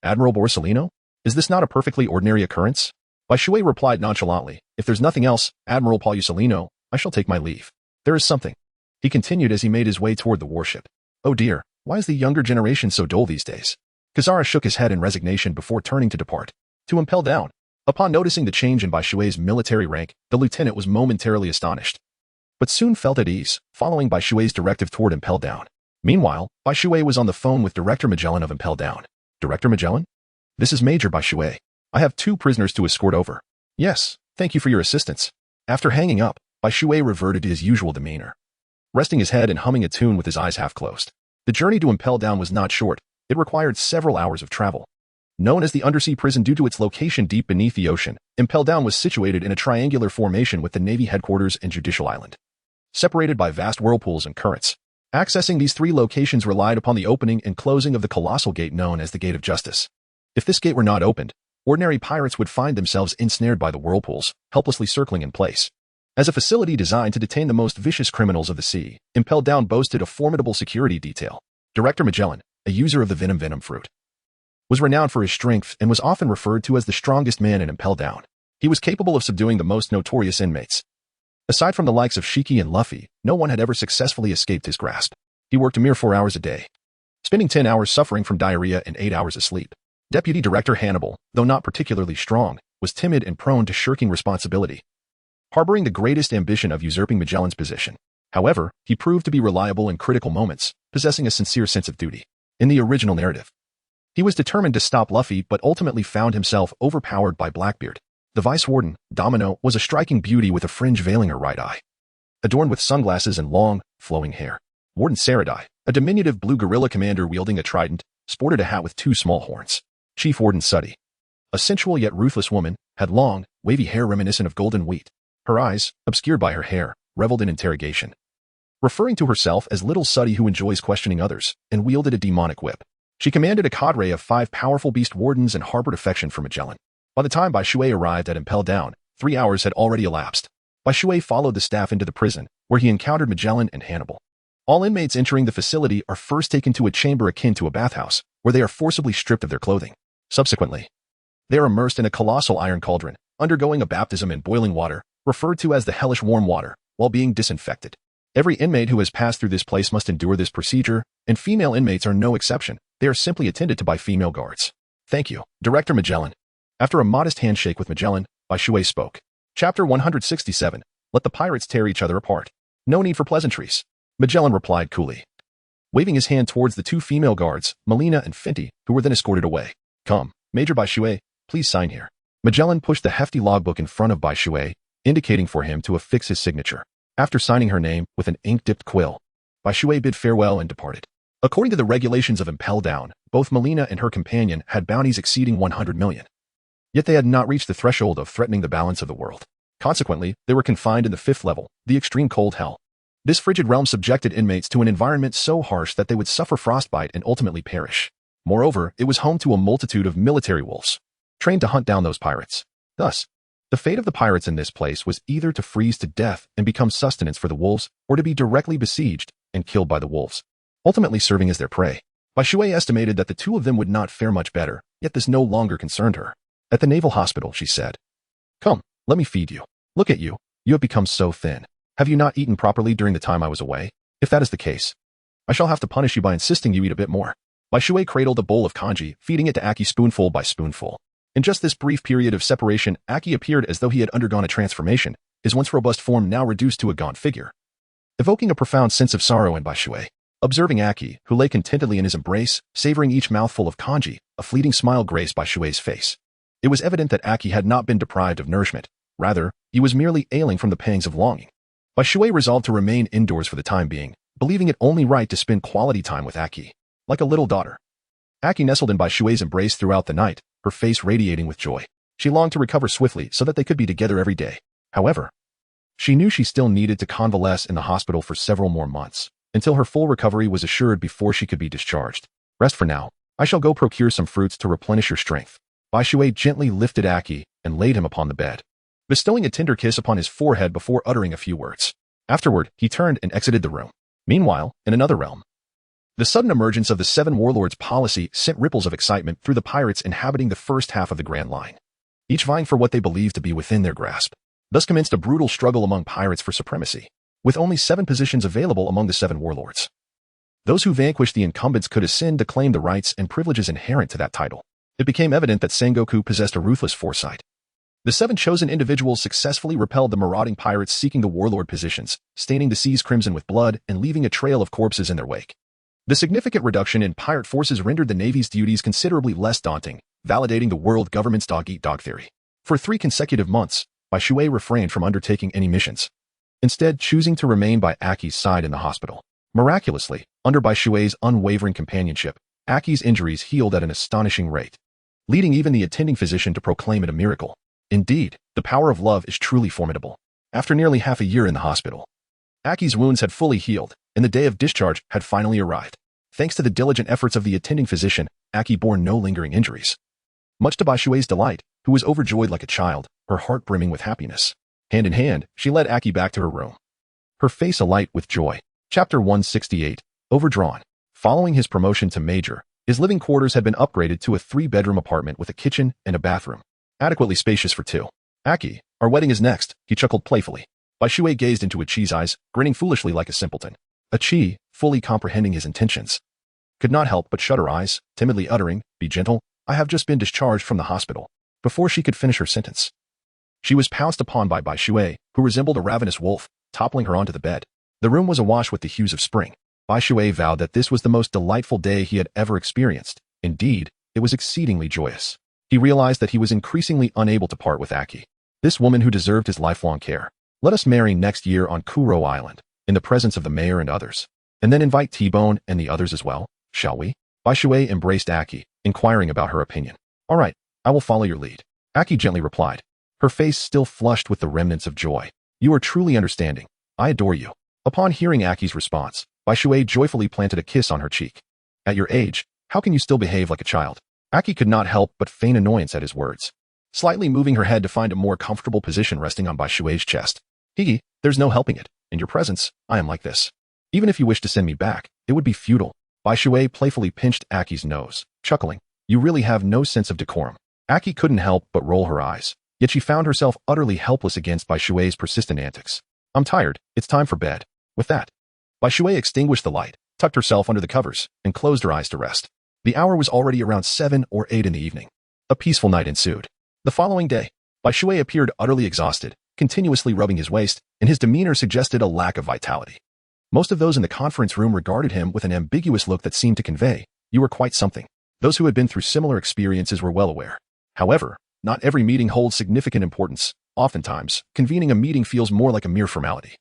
S1: Admiral Borsellino? Is this not a perfectly ordinary occurrence? Bai Shui replied nonchalantly, if there's nothing else, Admiral Borsellino, I shall take my leave. There is something. He continued as he made his way toward the warship. Oh dear, why is the younger generation so dull these days? Kazara shook his head in resignation before turning to depart. To impel down. Upon noticing the change in Bai Shui's military rank, the lieutenant was momentarily astonished, but soon felt at ease, following Bai Shui's directive toward impel down. Meanwhile, Bai Shui was on the phone with Director Magellan of Impel Down. Director Magellan? This is Major Bai Shui. I have 2 prisoners to escort over. Yes, thank you for your assistance. After hanging up, Bai Shui reverted to his usual demeanor, resting his head and humming a tune with his eyes half closed. The journey to Impel Down was not short. It required several hours of travel. Known as the undersea prison due to its location deep beneath the ocean, Impel Down was situated in a triangular formation with the Navy headquarters and Judicial Island, separated by vast whirlpools and currents. Accessing these 3 locations relied upon the opening and closing of the colossal gate known as the Gate of Justice. If this gate were not opened, ordinary pirates would find themselves ensnared by the whirlpools, helplessly circling in place. As a facility designed to detain the most vicious criminals of the sea, Impel Down boasted a formidable security detail. Director Magellan, a user of the venom fruit, was renowned for his strength and was often referred to as the strongest man in Impel Down. He was capable of subduing the most notorious inmates. Aside from the likes of Shiki and Luffy, no one had ever successfully escaped his grasp. He worked a mere 4 hours a day, spending 10 hours suffering from diarrhea and 8 hours of sleep. Deputy Director Hannibal, though not particularly strong, was timid and prone to shirking responsibility, harboring the greatest ambition of usurping Magellan's position. However, he proved to be reliable in critical moments, possessing a sincere sense of duty. In the original narrative, he was determined to stop Luffy but ultimately found himself overpowered by Blackbeard. The Vice Warden, Domino, was a striking beauty with a fringe veiling her right eye, adorned with sunglasses and long, flowing hair. Warden Saradai, a diminutive blue gorilla commander wielding a trident, sported a hat with 2 small horns. Chief Warden Suddy, a sensual yet ruthless woman, had long, wavy hair reminiscent of golden wheat. Her eyes, obscured by her hair, reveled in interrogation, referring to herself as Little Suddy who enjoys questioning others, and wielded a demonic whip. She commanded a cadre of 5 powerful beast wardens and harbored affection for Magellan. By the time Bai Shui arrived at Impel Down, 3 hours had already elapsed. Bai Shui followed the staff into the prison, where he encountered Magellan and Hannibal. All inmates entering the facility are first taken to a chamber akin to a bathhouse, where they are forcibly stripped of their clothing. Subsequently, they are immersed in a colossal iron cauldron, undergoing a baptism in boiling water, referred to as the hellish warm water, while being disinfected. Every inmate who has passed through this place must endure this procedure, and female inmates are no exception. They are simply attended to by female guards. Thank you, Director Magellan. After a modest handshake with Magellan, Bai Shui spoke. Chapter 167. Let the pirates tear each other apart. No need for pleasantries. Magellan replied coolly, waving his hand towards the 2 female guards, Melina and Fenty, who were then escorted away. Come, Major Bai Shui, please sign here. Magellan pushed the hefty logbook in front of Bai Shui, indicating for him to affix his signature. After signing her name with an ink-dipped quill, Bai Shui bid farewell and departed. According to the regulations of Impel Down, both Melina and her companion had bounties exceeding 100 million. Yet they had not reached the threshold of threatening the balance of the world. Consequently, they were confined in the 5th level, the extreme cold hell. This frigid realm subjected inmates to an environment so harsh that they would suffer frostbite and ultimately perish. Moreover, it was home to a multitude of military wolves, trained to hunt down those pirates. Thus, the fate of the pirates in this place was either to freeze to death and become sustenance for the wolves, or to be directly besieged and killed by the wolves, ultimately serving as their prey. Bai Shui estimated that the 2 of them would not fare much better, yet this no longer concerned her. At the naval hospital, she said, "Come, let me feed you. Look at you. You have become so thin. Have you not eaten properly during the time I was away? If that is the case, I shall have to punish you by insisting you eat a bit more." Bai Shui cradled a bowl of kanji, feeding it to Aki spoonful by spoonful. In just this brief period of separation, Aki appeared as though he had undergone a transformation, his once robust form now reduced to a gaunt figure, evoking a profound sense of sorrow in Bai Shui. Observing Aki, who lay contentedly in his embrace, savoring each mouthful of kanji, a fleeting smile graced Bai Shui's face. It was evident that Aki had not been deprived of nourishment. Rather, he was merely ailing from the pangs of longing. Bai Shui resolved to remain indoors for the time being, believing it only right to spend quality time with Aki. like a little daughter. Aki nestled in Bai Shui's embrace throughout the night, her face radiating with joy. She longed to recover swiftly so that they could be together every day. However, she knew she still needed to convalesce in the hospital for several more months, until her full recovery was assured before she could be discharged. Rest for now. I shall go procure some fruits to replenish your strength. Bai Shui gently lifted Aki and laid him upon the bed, bestowing a tender kiss upon his forehead before uttering a few words. Afterward, he turned and exited the room. Meanwhile, in another realm, the sudden emergence of the Seven Warlords policy sent ripples of excitement through the pirates inhabiting the first half of the Grand Line, each vying for what they believed to be within their grasp. Thus commenced a brutal struggle among pirates for supremacy, with only 7 positions available among the 7 warlords. Those who vanquished the incumbents could ascend to claim the rights and privileges inherent to that title. It became evident that Sengoku possessed a ruthless foresight. The 7 chosen individuals successfully repelled the marauding pirates seeking the warlord positions, staining the seas crimson with blood and leaving a trail of corpses in their wake. The significant reduction in pirate forces rendered the Navy's duties considerably less daunting, validating the world government's dog-eat-dog theory. For 3 consecutive months, Bai Shui refrained from undertaking any missions, instead choosing to remain by Aki's side in the hospital. Miraculously, under Bai Shui's unwavering companionship, Aki's injuries healed at an astonishing rate, leading even the attending physician to proclaim it a miracle. Indeed, the power of love is truly formidable. After nearly half a year in the hospital, Aki's wounds had fully healed, and the day of discharge had finally arrived. Thanks to the diligent efforts of the attending physician, Aki bore no lingering injuries. Much to Bai Shui's delight, who was overjoyed like a child, her heart brimming with happiness. Hand in hand, she led Aki back to her room, her face alight with joy. Chapter 168, Overdrawn. Following his promotion to major, his living quarters had been upgraded to a 3-bedroom apartment with a kitchen and a bathroom, adequately spacious for 2. Aki, our wedding is next, he chuckled playfully. Bai Shui gazed into Achi's eyes, grinning foolishly like a simpleton. Achi, fully comprehending his intentions, could not help but shut her eyes, timidly uttering, "Be gentle, I have just been discharged from the hospital." Before she could finish her sentence, she was pounced upon by Bai Shui, who resembled a ravenous wolf, toppling her onto the bed. The room was awash with the hues of spring. Bai Shui vowed that this was the most delightful day he had ever experienced. Indeed, it was exceedingly joyous. He realized that he was increasingly unable to part with Aki, this woman who deserved his lifelong care. Let us marry next year on Kuro Island, in the presence of the mayor and others, and then invite T-Bone and the others as well, shall we? Bai Shui embraced Aki, inquiring about her opinion. All right, I will follow your lead. Aki gently replied, her face still flushed with the remnants of joy. You are truly understanding. I adore you. Upon hearing Aki's response, Bai Shui joyfully planted a kiss on her cheek. At your age, how can you still behave like a child? Aki could not help but feign annoyance at his words, slightly moving her head to find a more comfortable position resting on Bai Shui's chest. Higi, there's no helping it. In your presence, I am like this. Even if you wish to send me back, it would be futile. Bai Shui playfully pinched Aki's nose, chuckling. You really have no sense of decorum. Aki couldn't help but roll her eyes, yet she found herself utterly helpless against Bai Shui's persistent antics. I'm tired. It's time for bed. With that, Bai Shui extinguished the light, tucked herself under the covers, and closed her eyes to rest. The hour was already around 7 or 8 in the evening. A peaceful night ensued. The following day, Bai Shui appeared utterly exhausted, continuously rubbing his waist, and his demeanor suggested a lack of vitality. Most of those in the conference room regarded him with an ambiguous look that seemed to convey, you were quite something. Those who had been through similar experiences were well aware. However, not every meeting holds significant importance. Oftentimes, convening a meeting feels more like a mere formality,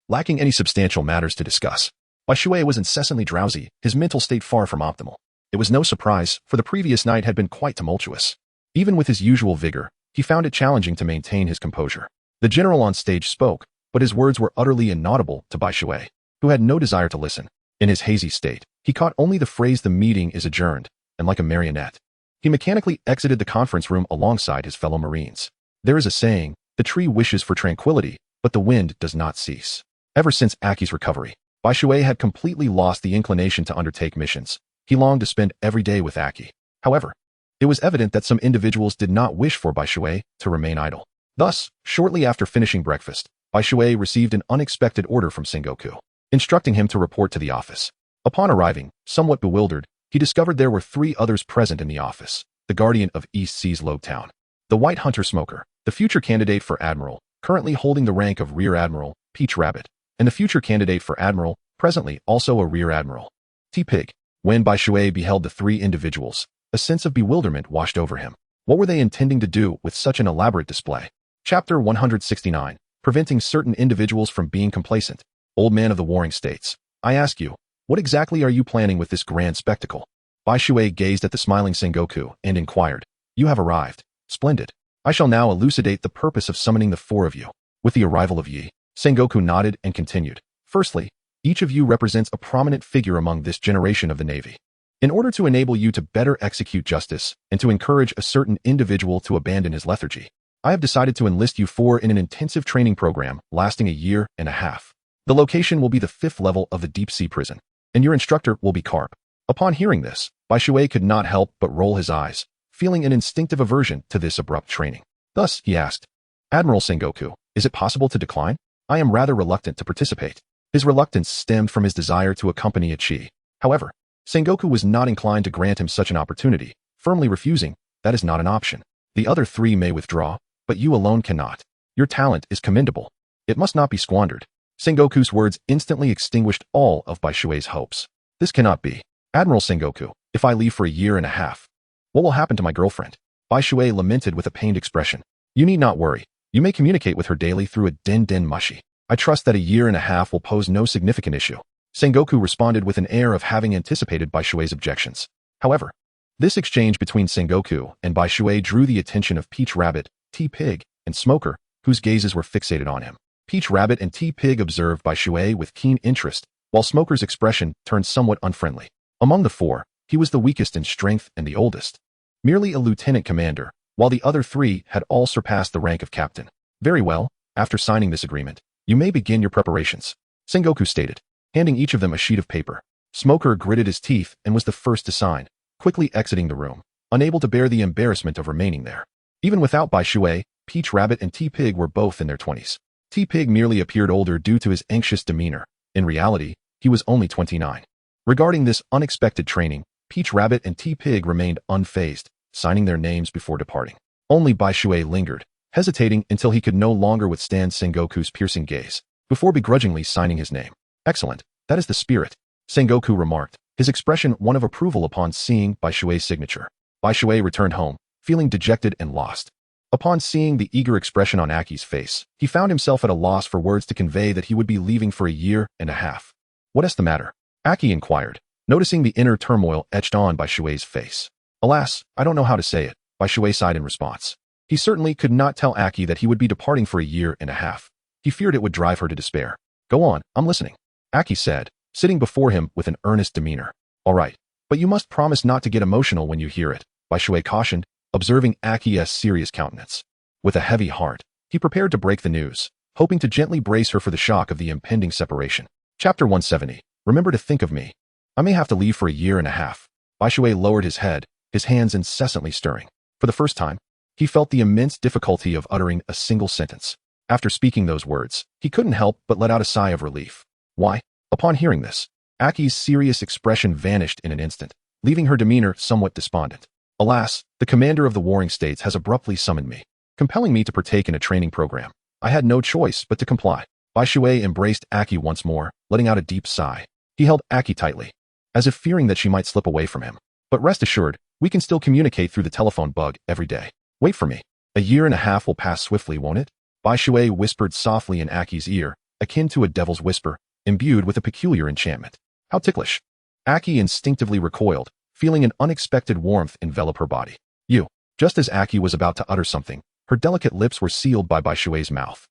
S1: lacking any substantial matters to discuss. Bai Shui was incessantly drowsy, his mental state far from optimal. It was no surprise, for the previous night had been quite tumultuous. Even with his usual vigor, he found it challenging to maintain his composure. The general on stage spoke, but his words were utterly inaudible to Bai Shui, who had no desire to listen. In his hazy state, he caught only the phrase "the meeting is adjourned," and like a marionette, he mechanically exited the conference room alongside his fellow Marines. There is a saying, the tree wishes for tranquility, but the wind does not cease. Ever since Aki's recovery, Bai Shui had completely lost the inclination to undertake missions. He longed to spend every day with Aki. However, it was evident that some individuals did not wish for Bai Shui to remain idle. Thus, shortly after finishing breakfast, Bai Shui received an unexpected order from Sengoku, instructing him to report to the office. Upon arriving, somewhat bewildered, he discovered there were 3 others present in the office: the guardian of East Sea's Logue Town, the White Hunter Smoker, the future candidate for Admiral, currently holding the rank of Rear Admiral, Peach Rabbit, and the future candidate for Admiral, presently also a Rear Admiral, T-Pig. When Bai Shui beheld the 3 individuals, a sense of bewilderment washed over him. What were they intending to do with such an elaborate display? Chapter 169, Preventing Certain Individuals from Being Complacent. Old Man of the Warring States, I ask you, What exactly are you planning with this grand spectacle? Bai Shui gazed at the smiling Sengoku and inquired, You have arrived. Splendid. I shall now elucidate the purpose of summoning the four of you. With the arrival of Yi, Sengoku nodded and continued. Firstly, each of you represents a prominent figure among this generation of the Navy. In order to enable you to better execute justice and to encourage a certain individual to abandon his lethargy, I have decided to enlist you four in an intensive training program lasting a year and a half. The location will be the 5th level of the deep-sea prison, and your instructor will be Carp. Upon hearing this, Bai Shui could not help but roll his eyes, feeling an instinctive aversion to this abrupt training. Thus, he asked, Admiral Sengoku, is it possible to decline? I am rather reluctant to participate. His reluctance stemmed from his desire to accompany Ichi. However, Sengoku was not inclined to grant him such an opportunity, firmly refusing, that is not an option. The other 3 may withdraw, but you alone cannot. Your talent is commendable. It must not be squandered. Sengoku's words instantly extinguished all of Bai Shui's hopes. This cannot be. Admiral Sengoku, if I leave for a year and a half, what will happen to my girlfriend? Bai Shui lamented with a pained expression. You need not worry. You may communicate with her daily through a den mushi. I trust that a year and a half will pose no significant issue. Sengoku responded with an air of having anticipated Bai Shui's objections. However, this exchange between Sengoku and Bai Shui drew the attention of Peach Rabbit, T-Pig, and Smoker, whose gazes were fixated on him. Peach Rabbit and T-Pig observed Bai Shui with keen interest, while Smoker's expression turned somewhat unfriendly. Among the 4, he was the weakest in strength and the oldest. Merely a lieutenant commander, while the other 3 had all surpassed the rank of captain. Very well, after signing this agreement, you may begin your preparations, Sengoku stated, handing each of them a sheet of paper. Smoker gritted his teeth and was the first to sign, quickly exiting the room, unable to bear the embarrassment of remaining there. Even without Bai Shui, Peach Rabbit and T-Pig were both in their 20s. T-Pig merely appeared older due to his anxious demeanor. In reality, he was only 29. Regarding this unexpected training, Peach Rabbit and T-Pig remained unfazed, signing their names before departing. Only Bai Shui lingered, hesitating until he could no longer withstand Sengoku's piercing gaze, before begrudgingly signing his name. Excellent, that is the spirit, Sengoku remarked, his expression one of approval upon seeing Bai Shui's signature. Bai Shui returned home, feeling dejected and lost. Upon seeing the eager expression on Aki's face, he found himself at a loss for words to convey that he would be leaving for a year and a half. What is the matter? Aki inquired, noticing the inner turmoil etched on Bai Shui's face. Alas, I don't know how to say it, Bai Shui sighed in response. He certainly could not tell Aki that he would be departing for a year and a half. He feared it would drive her to despair. Go on, I'm listening, Aki said, sitting before him with an earnest demeanor. All right, but you must promise not to get emotional when you hear it, Bai Shui cautioned, observing Aki's serious countenance. With a heavy heart, he prepared to break the news, hoping to gently brace her for the shock of the impending separation. Chapter 170. Remember to think of me. I may have to leave for a year and a half. Bai Shui lowered his head, his hands incessantly stirring. For the first time, he felt the immense difficulty of uttering a single sentence. After speaking those words, he couldn't help but let out a sigh of relief. Why? Upon hearing this, Aki's serious expression vanished in an instant, leaving her demeanor somewhat despondent. Alas, the commander of the warring states has abruptly summoned me, compelling me to partake in a training program. I had no choice but to comply. Bai Shui embraced Aki once more, letting out a deep sigh. He held Aki tightly, as if fearing that she might slip away from him. But rest assured, we can still communicate through the telephone bug every day. Wait for me. A year and a half will pass swiftly, won't it? Bai Shui whispered softly in Aki's ear, akin to a devil's whisper, imbued with a peculiar enchantment. How ticklish. Aki instinctively recoiled, feeling an unexpected warmth envelop her body. You. Just as Aki was about to utter something, her delicate lips were sealed by Bai Shui's mouth.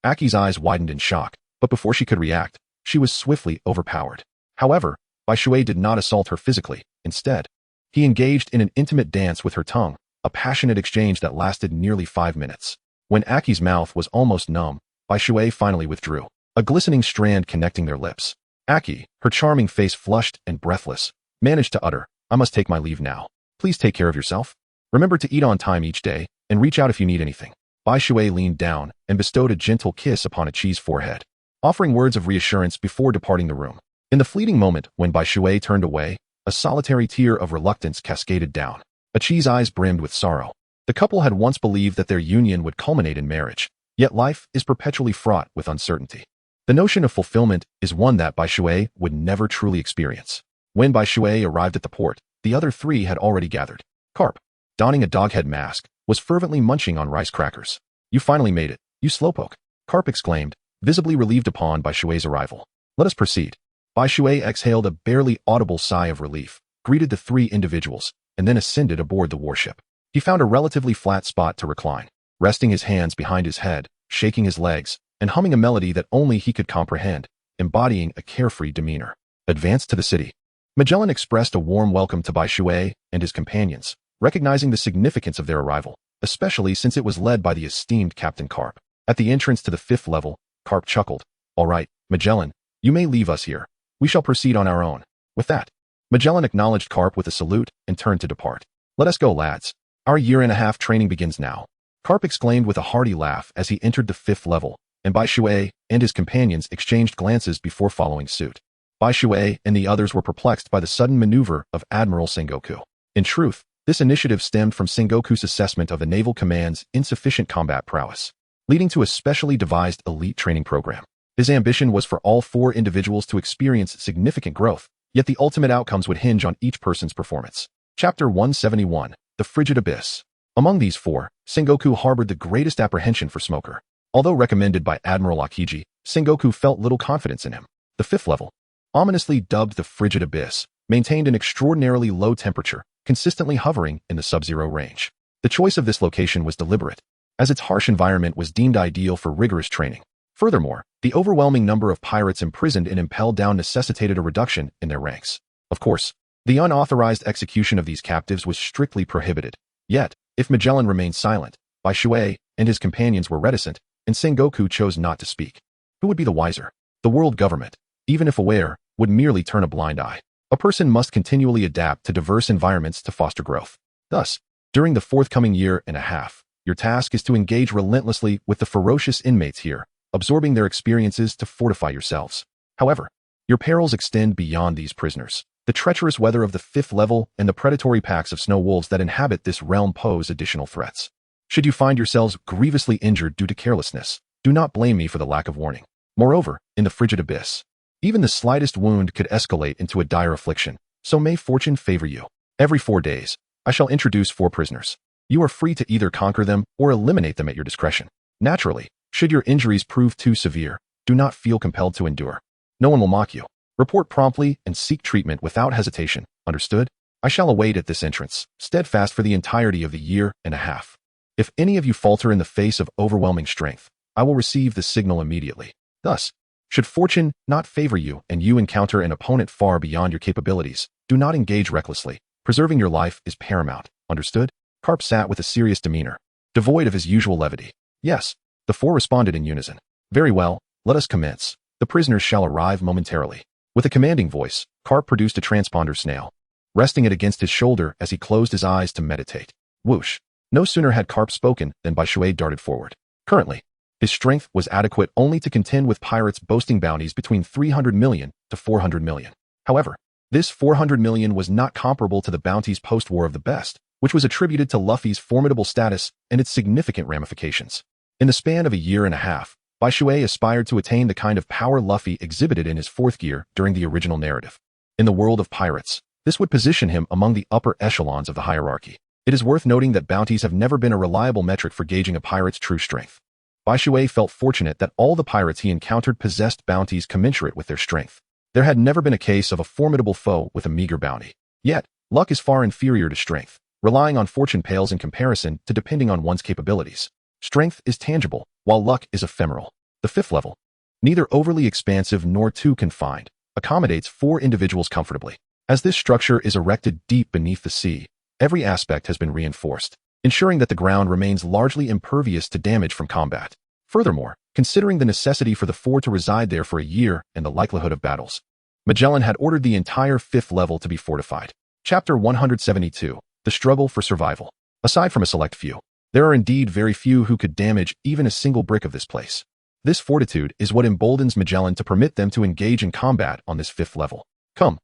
S1: Aki's eyes widened in shock, but before she could react, she was swiftly overpowered. However, Bai Shui did not assault her physically. Instead, he engaged in an intimate dance with her tongue, a passionate exchange that lasted nearly 5 minutes. When Aki's mouth was almost numb, Bai Shui finally withdrew, a glistening strand connecting their lips. Aki, her charming face flushed and breathless, managed to utter, I must take my leave now. Please take care of yourself. Remember to eat on time each day, and reach out if you need anything. Bai Shui leaned down and bestowed a gentle kiss upon Ichi's forehead, offering words of reassurance before departing the room. In the fleeting moment when Bai Shui turned away, a solitary tear of reluctance cascaded down. Ichi's eyes brimmed with sorrow. The couple had once believed that their union would culminate in marriage, yet life is perpetually fraught with uncertainty. The notion of fulfillment is one that Bai Shui would never truly experience. When Bai Shui arrived at the port, the other 3 had already gathered. Carp, donning a doghead mask, was fervently munching on rice crackers. You finally made it, you slowpoke, Carp exclaimed, visibly relieved upon Bai Shui's arrival. Let us proceed. Bai Shui exhaled a barely audible sigh of relief, greeted the three individuals, and then ascended aboard the warship. He found a relatively flat spot to recline, resting his hands behind his head, shaking his legs, and humming a melody that only he could comprehend, embodying a carefree demeanor. Advanced to the city. Magellan expressed a warm welcome to Bai Shui and his companions, recognizing the significance of their arrival, especially since it was led by the esteemed Captain Carp. At the entrance to the 5th level, Carp chuckled. "All right, Magellan, you may leave us here. We shall proceed on our own." With that, Magellan acknowledged Carp with a salute and turned to depart. "Let us go, lads. Our year-and-a-half training begins now." Carp exclaimed with a hearty laugh as he entered the 5th level, and Bai Shui and his companions exchanged glances before following suit. Bai Shui and the others were perplexed by the sudden maneuver of Admiral Sengoku. In truth, this initiative stemmed from Sengoku's assessment of the Naval Command's insufficient combat prowess, leading to a specially devised elite training program. His ambition was for all 4 individuals to experience significant growth, yet the ultimate outcomes would hinge on each person's performance. Chapter 171, The Frigid Abyss. Among these 4, Sengoku harbored the greatest apprehension for Smoker. Although recommended by Admiral Akiji, Sengoku felt little confidence in him. The 5th level, ominously dubbed the Frigid Abyss, maintained an extraordinarily low temperature, consistently hovering in the sub-zero range. The choice of this location was deliberate, as its harsh environment was deemed ideal for rigorous training. Furthermore, the overwhelming number of pirates imprisoned and impelled down necessitated a reduction in their ranks. Of course, the unauthorized execution of these captives was strictly prohibited. Yet, if Magellan remained silent, Bai Shui and his companions were reticent, and Sengoku chose not to speak. Who would be the wiser? The world government, even if aware, would merely turn a blind eye. A person must continually adapt to diverse environments to foster growth. Thus, during the forthcoming year-and-a-half, your task is to engage relentlessly with the ferocious inmates here, absorbing their experiences to fortify yourselves. However, your perils extend beyond these prisoners. The treacherous weather of the 5th level and the predatory packs of snow wolves that inhabit this realm pose additional threats. Should you find yourselves grievously injured due to carelessness, do not blame me for the lack of warning. Moreover, in the Frigid Abyss, even the slightest wound could escalate into a dire affliction, so may fortune favor you. Every 4 days, I shall introduce 4 prisoners. You are free to either conquer them or eliminate them at your discretion. Naturally, should your injuries prove too severe, do not feel compelled to endure. No one will mock you. Report promptly and seek treatment without hesitation, understood? I shall await at this entrance, steadfast for the entirety of the year-and-a-half. If any of you falter in the face of overwhelming strength, I will receive the signal immediately. Thus, should fortune not favor you and you encounter an opponent far beyond your capabilities, do not engage recklessly. Preserving your life is paramount, understood? Carp sat with a serious demeanor, devoid of his usual levity. Yes, the 4 responded in unison. Very well, let us commence. The prisoners shall arrive momentarily. With a commanding voice, Carp produced a transponder snail, resting it against his shoulder as he closed his eyes to meditate. Whoosh! No sooner had Carp spoken than Bai Shui darted forward. Currently, his strength was adequate only to contend with pirates boasting bounties between 300 million to 400 million. However, this 400 million was not comparable to the bounties post-war of the best, which was attributed to Luffy's formidable status and its significant ramifications. In the span of a year-and-a-half, Bai Shui aspired to attain the kind of power Luffy exhibited in his 4th gear during the original narrative. In the world of pirates, this would position him among the upper echelons of the hierarchy. It is worth noting that bounties have never been a reliable metric for gauging a pirate's true strength. Bai Shui felt fortunate that all the pirates he encountered possessed bounties commensurate with their strength. There had never been a case of a formidable foe with a meager bounty. Yet, luck is far inferior to strength. Relying on fortune pales in comparison to depending on one's capabilities. Strength is tangible, while luck is ephemeral. The 5th level, neither overly expansive nor too confined, accommodates 4 individuals comfortably. As this structure is erected deep beneath the sea, every aspect has been reinforced, ensuring that the ground remains largely impervious to damage from combat. Furthermore, considering the necessity for the 4 to reside there for a year and the likelihood of battles, Magellan had ordered the entire 5th level to be fortified. Chapter 172, The Struggle for Survival. Aside from a select few, there are indeed very few who could damage even a single brick of this place. This fortitude is what emboldens Magellan to permit them to engage in combat on this 5th level. Come,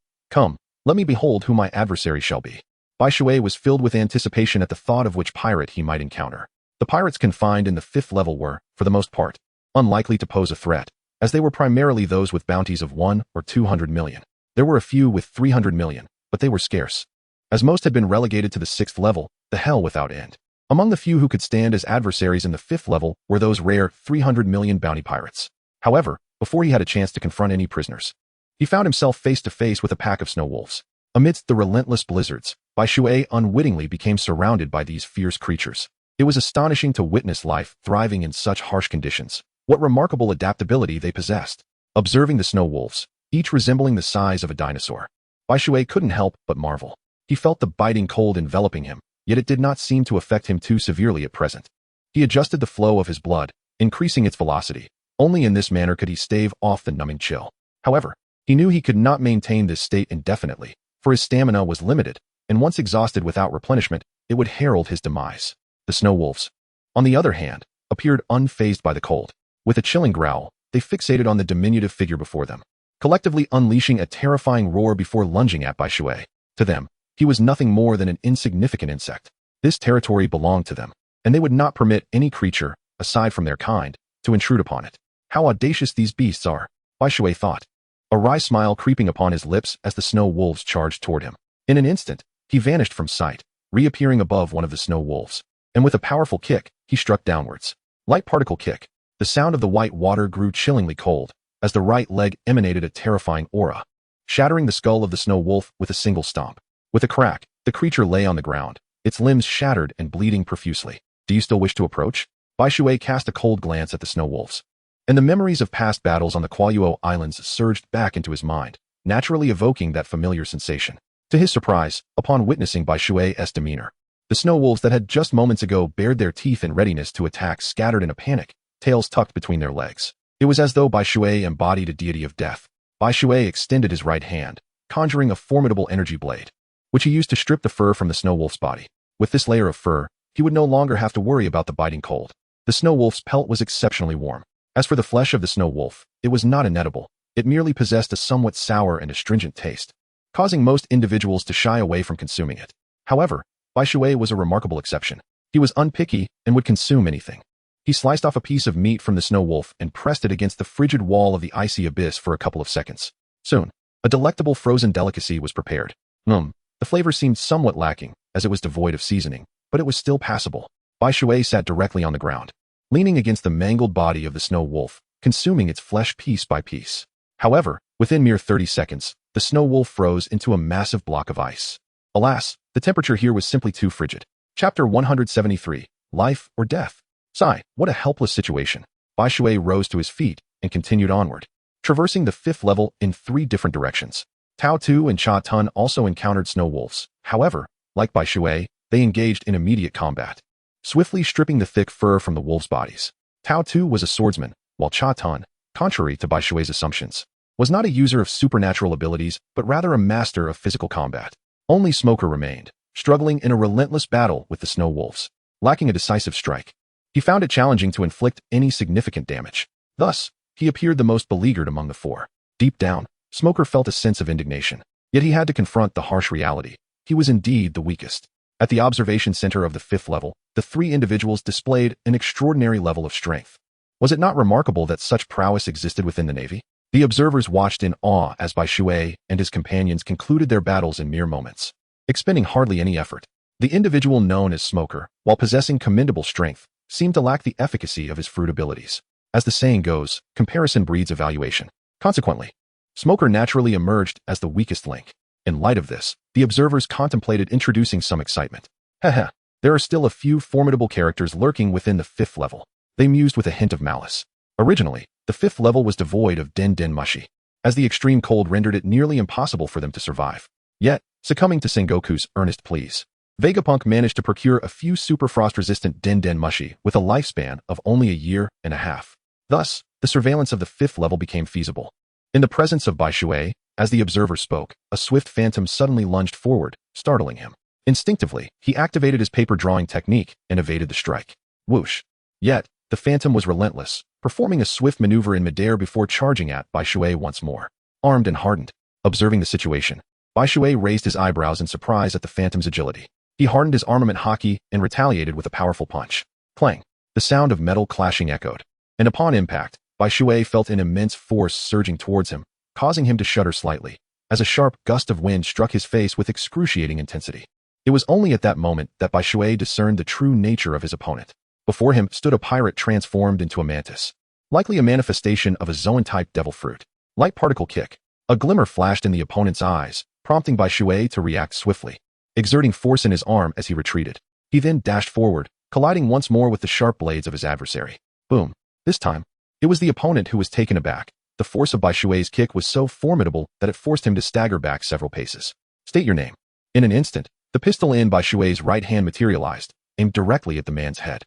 S1: let me behold who my adversary shall be. Bai Shui was filled with anticipation at the thought of which pirate he might encounter. The pirates confined in the 5th level were, for the most part, unlikely to pose a threat, as they were primarily those with bounties of 1 or 200 million. There were a few with 300 million, but they were scarce. As most had been relegated to the 6th level, the hell without end. Among the few who could stand as adversaries in the 5th level were those rare 300 million bounty pirates. However, before he had a chance to confront any prisoners, He found himself face to face with a pack of snow wolves. Amidst the relentless blizzards, Bai Shui unwittingly became surrounded by these fierce creatures. It was astonishing to witness life thriving in such harsh conditions. What remarkable adaptability they possessed. Observing the snow wolves, each resembling the size of a dinosaur, Bai Shui couldn't help but marvel. He felt the biting cold enveloping him, yet it did not seem to affect him too severely at present. He adjusted the flow of his blood, increasing its velocity. Only in this manner could he stave off the numbing chill. However, he knew he could not maintain this state indefinitely, for his stamina was limited, and once exhausted without replenishment, it would herald his demise. The snow wolves, on the other hand, appeared unfazed by the cold. With a chilling growl, they fixated on the diminutive figure before them, collectively unleashing a terrifying roar before lunging at Bai Shui. To them, he was nothing more than an insignificant insect. This territory belonged to them, and they would not permit any creature, aside from their kind, to intrude upon it. How audacious these beasts are, Bai Shui thought, a wry smile creeping upon his lips as the snow wolves charged toward him. In an instant, he vanished from sight, reappearing above one of the snow wolves, and with a powerful kick, he struck downwards. Light particle kick. The sound of the white water grew chillingly cold, as the right leg emanated a terrifying aura, shattering the skull of the snow wolf with a single stomp. With a crack, the creature lay on the ground, its limbs shattered and bleeding profusely. Do you still wish to approach? Bai Shui cast a cold glance at the snow wolves, and the memories of past battles on the Kuayuo Islands surged back into his mind, naturally evoking that familiar sensation. To his surprise, upon witnessing Bai Shui's demeanor, the snow wolves that had just moments ago bared their teeth in readiness to attack scattered in a panic, tails tucked between their legs. It was as though Bai Shui embodied a deity of death. Bai Shui extended his right hand, conjuring a formidable energy blade, which he used to strip the fur from the snow wolf's body. With this layer of fur, he would no longer have to worry about the biting cold. The snow wolf's pelt was exceptionally warm. As for the flesh of the snow wolf, it was not inedible. It merely possessed a somewhat sour and astringent taste, causing most individuals to shy away from consuming it. However, Bai Shui was a remarkable exception. He was unpicky and would consume anything. He sliced off a piece of meat from the snow wolf and pressed it against the frigid wall of the icy abyss for a couple of seconds. Soon, a delectable frozen delicacy was prepared. The flavor seemed somewhat lacking, as it was devoid of seasoning, but it was still passable. Bai Shui sat directly on the ground, leaning against the mangled body of the snow wolf, consuming its flesh piece by piece. However, within mere 30 seconds, the snow wolf froze into a massive block of ice. Alas, the temperature here was simply too frigid. Chapter 173, Life or Death. Sigh, what a helpless situation. Bai Shui rose to his feet and continued onward, traversing the 5th level in 3 different directions. Tao Tu and Cha Tun also encountered snow wolves. However, like Bai Shui, they engaged in immediate combat, swiftly stripping the thick fur from the wolves' bodies. Tao Tu was a swordsman, while Cha Tun, contrary to Bai Shui's assumptions, was not a user of supernatural abilities, but rather a master of physical combat. Only Smoker remained, struggling in a relentless battle with the snow wolves, lacking a decisive strike. He found it challenging to inflict any significant damage. Thus, he appeared the most beleaguered among the 4. Deep down, Smoker felt a sense of indignation, yet he had to confront the harsh reality. He was indeed the weakest. At the observation center of the 5th level, the 3 individuals displayed an extraordinary level of strength. Was it not remarkable that such prowess existed within the Navy? The observers watched in awe as Bai Shui and his companions concluded their battles in mere moments, expending hardly any effort. The individual known as Smoker, while possessing commendable strength, seemed to lack the efficacy of his fruit abilities. As the saying goes, comparison breeds evaluation. Consequently, Smoker naturally emerged as the weakest link. In light of this, the observers contemplated introducing some excitement. There are still a few formidable characters lurking within the 5th level. They mused with a hint of malice. Originally, the 5th level was devoid of Den Den Mushi, as the extreme cold rendered it nearly impossible for them to survive. Yet, succumbing to Sengoku's earnest pleas, Vegapunk managed to procure a few super frost-resistant Den Den Mushi with a lifespan of only a year and a half. Thus, the surveillance of the 5th level became feasible. In the presence of Bai Shui, as the observer spoke, a swift phantom suddenly lunged forward, startling him. Instinctively, he activated his paper drawing technique and evaded the strike. Whoosh! Yet, the phantom was relentless, performing a swift maneuver in midair before charging at Bai Shui once more. Armed and hardened, observing the situation, Bai Shui raised his eyebrows in surprise at the phantom's agility. He hardened his armament haki and retaliated with a powerful punch. Clang! The sound of metal clashing echoed, and upon impact, Bai Shui felt an immense force surging towards him, causing him to shudder slightly, as a sharp gust of wind struck his face with excruciating intensity. It was only at that moment that Bai Shui discerned the true nature of his opponent. Before him stood a pirate transformed into a mantis, likely a manifestation of a zoan-type devil fruit. Light particle kick. A glimmer flashed in the opponent's eyes, prompting Bai Shui to react swiftly. Exerting force in his arm as he retreated, he then dashed forward, colliding once more with the sharp blades of his adversary. Boom. This time, it was the opponent who was taken aback. The force of Bai Shui's kick was so formidable that it forced him to stagger back several paces. State your name. In an instant, the pistol in Bai Shui's right hand materialized, aimed directly at the man's head.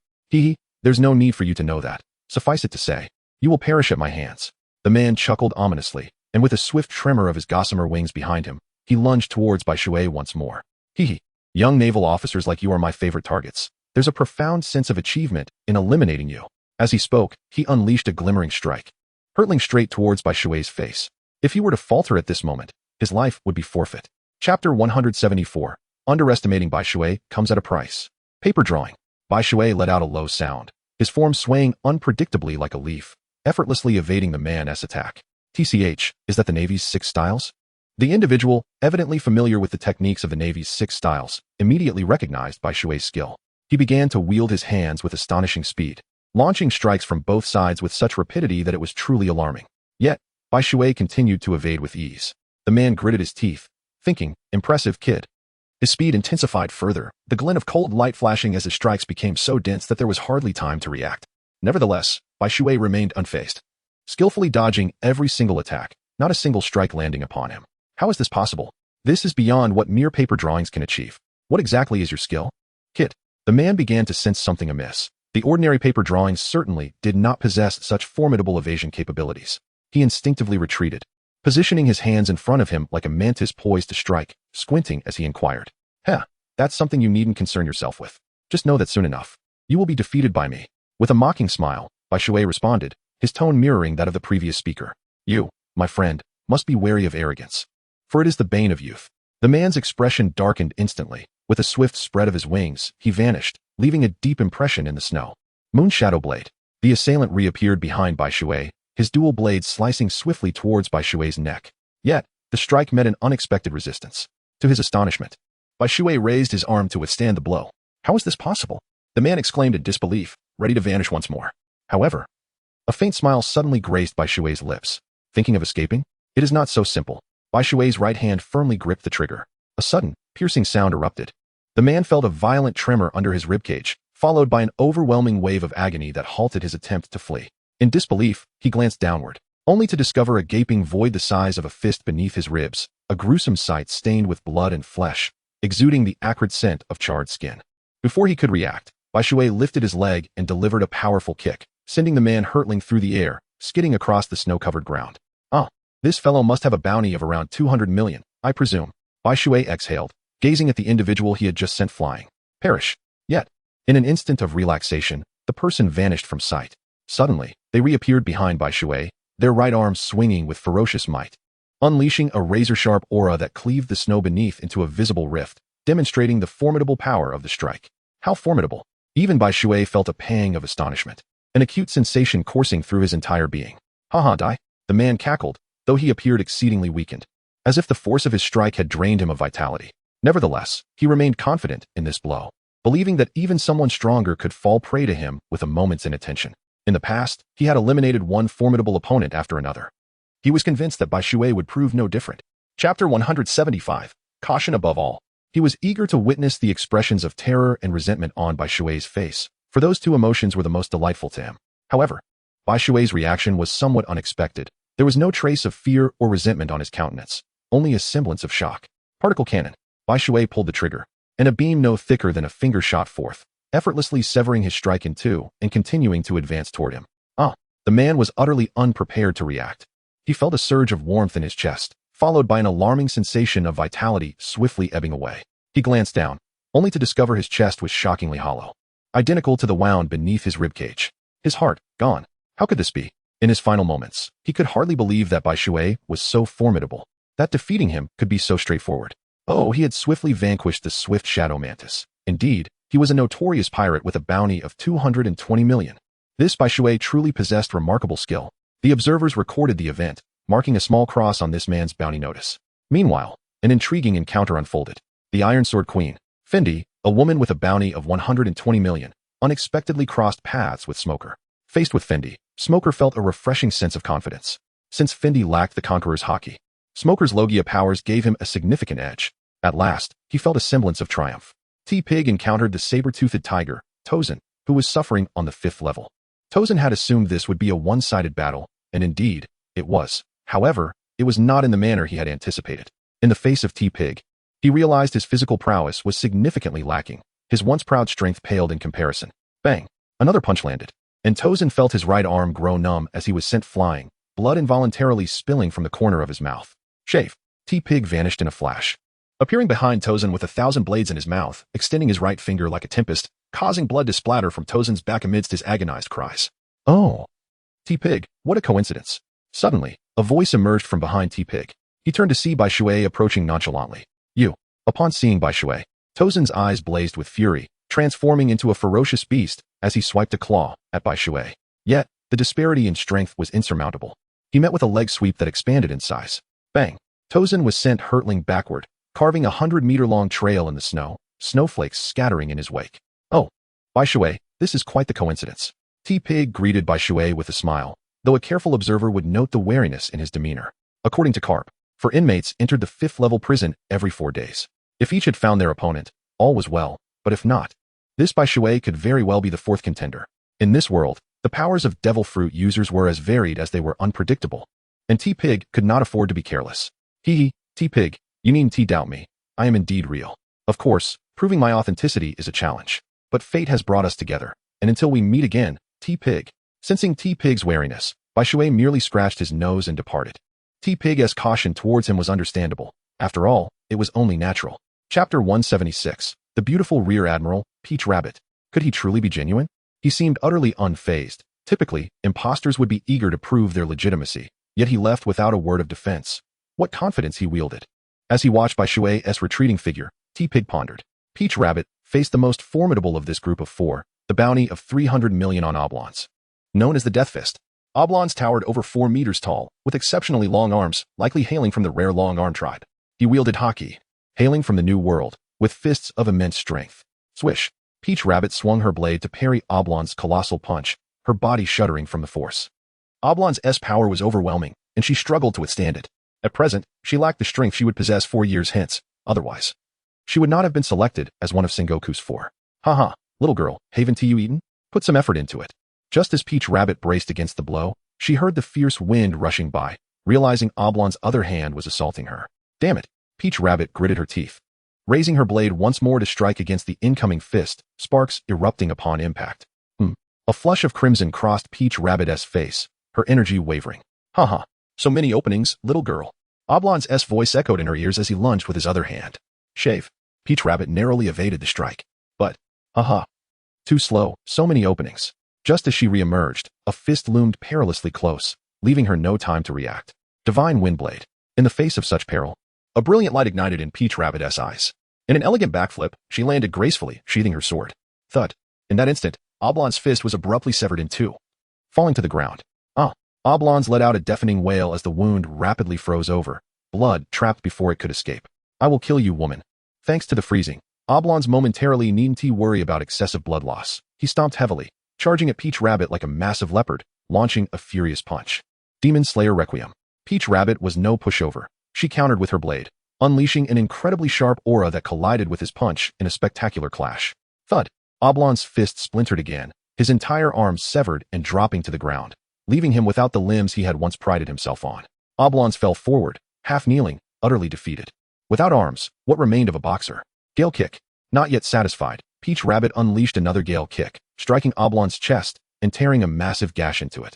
S1: There's no need for you to know that. Suffice it to say, you will perish at my hands. The man chuckled ominously, and with a swift tremor of his gossamer wings behind him, he lunged towards Bai Shui once more. Young naval officers like you are my favorite targets. There's a profound sense of achievement in eliminating you. As he spoke, he unleashed a glimmering strike, hurtling straight towards Bai Shui's face. If he were to falter at this moment, his life would be forfeit. Chapter 174. Underestimating Bai Shui comes at a price. Paper drawing. Bai Shui let out a low sound, his form swaying unpredictably like a leaf, effortlessly evading the man's attack. TCH, is that the Navy's 6 styles? The individual, evidently familiar with the techniques of the Navy's 6 styles, immediately recognized Bai Shui's skill. He began to wield his hands with astonishing speed, launching strikes from both sides with such rapidity that it was truly alarming. Yet, Bai Shui continued to evade with ease. The man gritted his teeth, thinking, impressive kid. His speed intensified further, the glint of cold light flashing as his strikes became so dense that there was hardly time to react. Nevertheless, Bai Shui remained unfazed, skillfully dodging every single attack, not a single strike landing upon him. How is this possible? This is beyond what mere paper drawings can achieve. What exactly is your skill? Kit. The man began to sense something amiss. The ordinary paper drawings certainly did not possess such formidable evasion capabilities. He instinctively retreated, positioning his hands in front of him like a mantis poised to strike, squinting as he inquired. That's something you needn't concern yourself with. Just know that soon enough, you will be defeated by me. With a mocking smile, Bai Shui responded, his tone mirroring that of the previous speaker. You, my friend, must be wary of arrogance, for it is the bane of youth. The man's expression darkened instantly. With a swift spread of his wings, he vanished, leaving a deep impression in the snow. Moon Shadow Blade. The assailant reappeared behind Bai Shui, his dual blades slicing swiftly towards Bai Shui's neck. Yet, the strike met an unexpected resistance. To his astonishment, Bai Shui raised his arm to withstand the blow. How is this possible? The man exclaimed in disbelief, ready to vanish once more. However, a faint smile suddenly graced Bai Shui's lips. Thinking of escaping? It is not so simple. Bai Shui's right hand firmly gripped the trigger. A sudden, piercing sound erupted. The man felt a violent tremor under his ribcage, followed by an overwhelming wave of agony that halted his attempt to flee. In disbelief, he glanced downward, only to discover a gaping void the size of a fist beneath his ribs, a gruesome sight stained with blood and flesh, exuding the acrid scent of charred skin. Before he could react, Bai Shui lifted his leg and delivered a powerful kick, sending the man hurtling through the air, skidding across the snow-covered ground. This fellow must have a bounty of around 200 million, I presume. Bai Shui exhaled, gazing at the individual he had just sent flying. Perish. Yet, in an instant of relaxation, the person vanished from sight. Suddenly, they reappeared behind Bai Shui, their right arms swinging with ferocious might, unleashing a razor-sharp aura that cleaved the snow beneath into a visible rift, demonstrating the formidable power of the strike. How formidable! Even Bai Shui felt a pang of astonishment, an acute sensation coursing through his entire being. Die! The man cackled, though he appeared exceedingly weakened, as if the force of his strike had drained him of vitality. Nevertheless, he remained confident in this blow, believing that even someone stronger could fall prey to him with a moment's inattention. In the past, he had eliminated one formidable opponent after another. He was convinced that Bai Shui would prove no different. Chapter 175. Caution above all. He was eager to witness the expressions of terror and resentment on Bai Shui's face, for those two emotions were the most delightful to him. However, Bai Shui's reaction was somewhat unexpected. There was no trace of fear or resentment on his countenance, only a semblance of shock. Particle cannon. Bai Shui pulled the trigger, and a beam no thicker than a finger shot forth, effortlessly severing his strike in two and continuing to advance toward him. The man was utterly unprepared to react. He felt a surge of warmth in his chest, followed by an alarming sensation of vitality swiftly ebbing away. He glanced down, only to discover his chest was shockingly hollow, identical to the wound beneath his ribcage. His heart, gone. How could this be? In his final moments, he could hardly believe that Bai Shui was so formidable, that defeating him could be so straightforward. He had swiftly vanquished the swift shadow mantis. Indeed, he was a notorious pirate with a bounty of 220 million. This Bai Shui truly possessed remarkable skill. The observers recorded the event, marking a small cross on this man's bounty notice. Meanwhile, an intriguing encounter unfolded. The Iron Sword Queen, Fendi, a woman with a bounty of 120 million, unexpectedly crossed paths with Smoker. Faced with Fendi, Smoker felt a refreshing sense of confidence. Since Fendi lacked the Conqueror's haki, Smoker's Logia powers gave him a significant edge. At last, he felt a semblance of triumph. T-Pig encountered the saber-toothed tiger, Tozen, who was suffering on the 5th level. Tozen had assumed this would be a one-sided battle, and indeed, it was. However, it was not in the manner he had anticipated. In the face of T-Pig, he realized his physical prowess was significantly lacking. His once proud strength paled in comparison. Bang! Another punch landed, and Tozen felt his right arm grow numb as he was sent flying, blood involuntarily spilling from the corner of his mouth. Shave! T-Pig vanished in a flash. Appearing behind Tozen with 1,000 blades in his mouth, extending his right finger like a tempest, causing blood to splatter from Tozen's back amidst his agonized cries. Oh! T-Pig, what a coincidence. Suddenly, a voice emerged from behind T-Pig. He turned to see Bai Shui approaching nonchalantly. You. Upon seeing Bai Shui, Tozen's eyes blazed with fury, transforming into a ferocious beast as he swiped a claw at Bai Shui. Yet, the disparity in strength was insurmountable. He met with a leg sweep that expanded in size. Bang! Tozen was sent hurtling backward, carving a 100-meter-long trail in the snow, snowflakes scattering in his wake. Oh, Bai Shui, this is quite the coincidence. T-Pig greeted Bai Shui with a smile, though a careful observer would note the wariness in his demeanor. According to Carp, for inmates entered the 5th-level prison every 4 days. If each had found their opponent, all was well, but if not, this Bai Shui could very well be the 4th contender. In this world, the powers of devil fruit users were as varied as they were unpredictable, and T-Pig could not afford to be careless. Hee, T-Pig, you needn't doubt me. I am indeed real. Of course, proving my authenticity is a challenge, but fate has brought us together, and until we meet again, T-Pig. Sensing T-Pig's wariness, Bai Shui merely scratched his nose and departed. T-Pig's caution towards him was understandable. After all, it was only natural. Chapter 176. The beautiful Rear Admiral, Peach Rabbit. Could he truly be genuine? He seemed utterly unfazed. Typically, imposters would be eager to prove their legitimacy, yet he left without a word of defense. What confidence he wielded. As he watched Bai Shui's retreating figure, T-Pig pondered. Peach Rabbit faced the most formidable of this group of 4, the bounty of 300 million on oblongs. Known as the Death Fist, oblongs towered over 4 meters tall, with exceptionally long arms, likely hailing from the rare long arm tribe. He wielded haki, hailing from the New World, with fists of immense strength. Swish! Peach Rabbit swung her blade to parry Oblong's colossal punch, her body shuddering from the force. Oblong's power was overwhelming, and she struggled to withstand it. At present, she lacked the strength she would possess 4 years hence. Otherwise, she would not have been selected as one of Sengoku's 4. Haha, little girl, haven't you eaten? Put some effort into it. Just as Peach Rabbit braced against the blow, she heard the fierce wind rushing by, realizing Oblong's other hand was assaulting her. Damn it! Peach Rabbit gritted her teeth. Raising her blade once more to strike against the incoming fist, sparks erupting upon impact. A flush of crimson crossed Peach Rabbit's face, her energy wavering. Haha, so many openings, little girl. Oblong's voice echoed in her ears as he lunged with his other hand. Shave. Peach Rabbit narrowly evaded the strike. But, haha. Too slow, so many openings. Just as she re-emerged, a fist loomed perilously close, leaving her no time to react. Divine Windblade. In the face of such peril, a brilliant light ignited in Peach Rabbit's eyes. In an elegant backflip, she landed gracefully, sheathing her sword. Thud. In that instant, Oblong's fist was abruptly severed in 2, falling to the ground. Oblong's let out a deafening wail as the wound rapidly froze over, blood trapped before it could escape. I will kill you, woman. Thanks to the freezing, Oblong's momentarily needn't worry about excessive blood loss. He stomped heavily, charging at Peach Rabbit like a massive leopard, launching a furious punch. Demon Slayer Requiem. Peach Rabbit was no pushover. She countered with her blade, unleashing an incredibly sharp aura that collided with his punch in a spectacular clash. Thud. Oblong's fist splintered again, his entire arm severed and dropping to the ground, leaving him without the limbs he had once prided himself on. Oblong's fell forward, half kneeling, utterly defeated. Without arms, what remained of a boxer? Gale kick. Not yet satisfied, Peach Rabbit unleashed another gale kick, striking Oblong's chest and tearing a massive gash into it.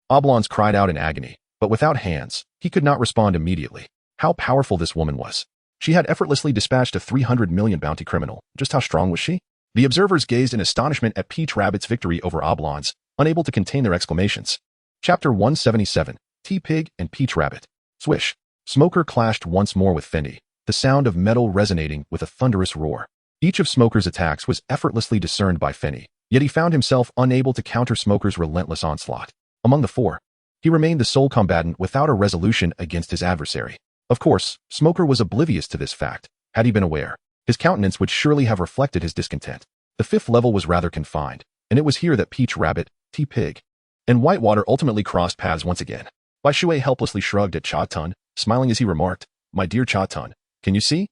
S1: Oblong's cried out in agony, but without hands, he could not respond immediately. How powerful this woman was. She had effortlessly dispatched a 300 million bounty criminal. Just how strong was she? The observers gazed in astonishment at Peach Rabbit's victory over Oblong's, unable to contain their exclamations. Chapter 177. T-Pig and Peach Rabbit. Swish. Smoker clashed once more with Fendi, the sound of metal resonating with a thunderous roar. Each of Smoker's attacks was effortlessly discerned by Fendi, yet he found himself unable to counter Smoker's relentless onslaught. Among the 4, he remained the sole combatant without a resolution against his adversary. Of course, Smoker was oblivious to this fact. Had he been aware, his countenance would surely have reflected his discontent. The 5th level was rather confined, and it was here that Peach Rabbit, T-Pig, and Whitewater ultimately crossed paths once again. Bai Shui helplessly shrugged at Cha Tun, Smiling as he remarked, "My dear Cha-tun, can you see?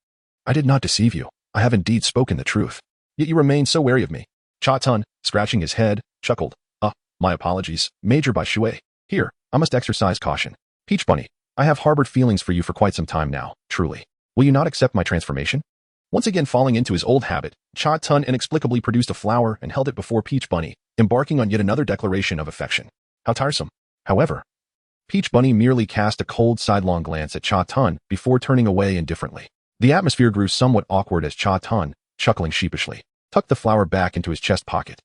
S1: I did not deceive you. I have indeed spoken the truth. Yet you remain so wary of me." Cha-tun, scratching his head, chuckled. My apologies, Major Bai Shui. Here, I must exercise caution. Peach Bunny, I have harbored feelings for you for quite some time now, truly. Will you not accept my transformation?" Once again falling into his old habit, Cha-tun inexplicably produced a flower and held it before Peach Bunny, embarking on yet another declaration of affection. How tiresome. However, Peach Bunny merely cast a cold sidelong glance at Cha-tun before turning away indifferently. The atmosphere grew somewhat awkward as Cha-tun, chuckling sheepishly, tucked the flower back into his chest pocket.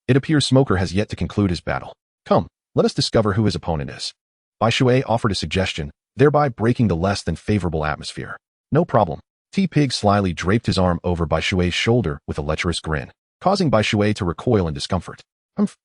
S1: It appears Smoker has yet to conclude his battle. Come, let us discover who his opponent is. Bai Shui offered a suggestion, thereby breaking the less than favorable atmosphere. No problem. T-Pig slyly draped his arm over Bai Shui's shoulder with a lecherous grin, causing Bai Shui to recoil in discomfort.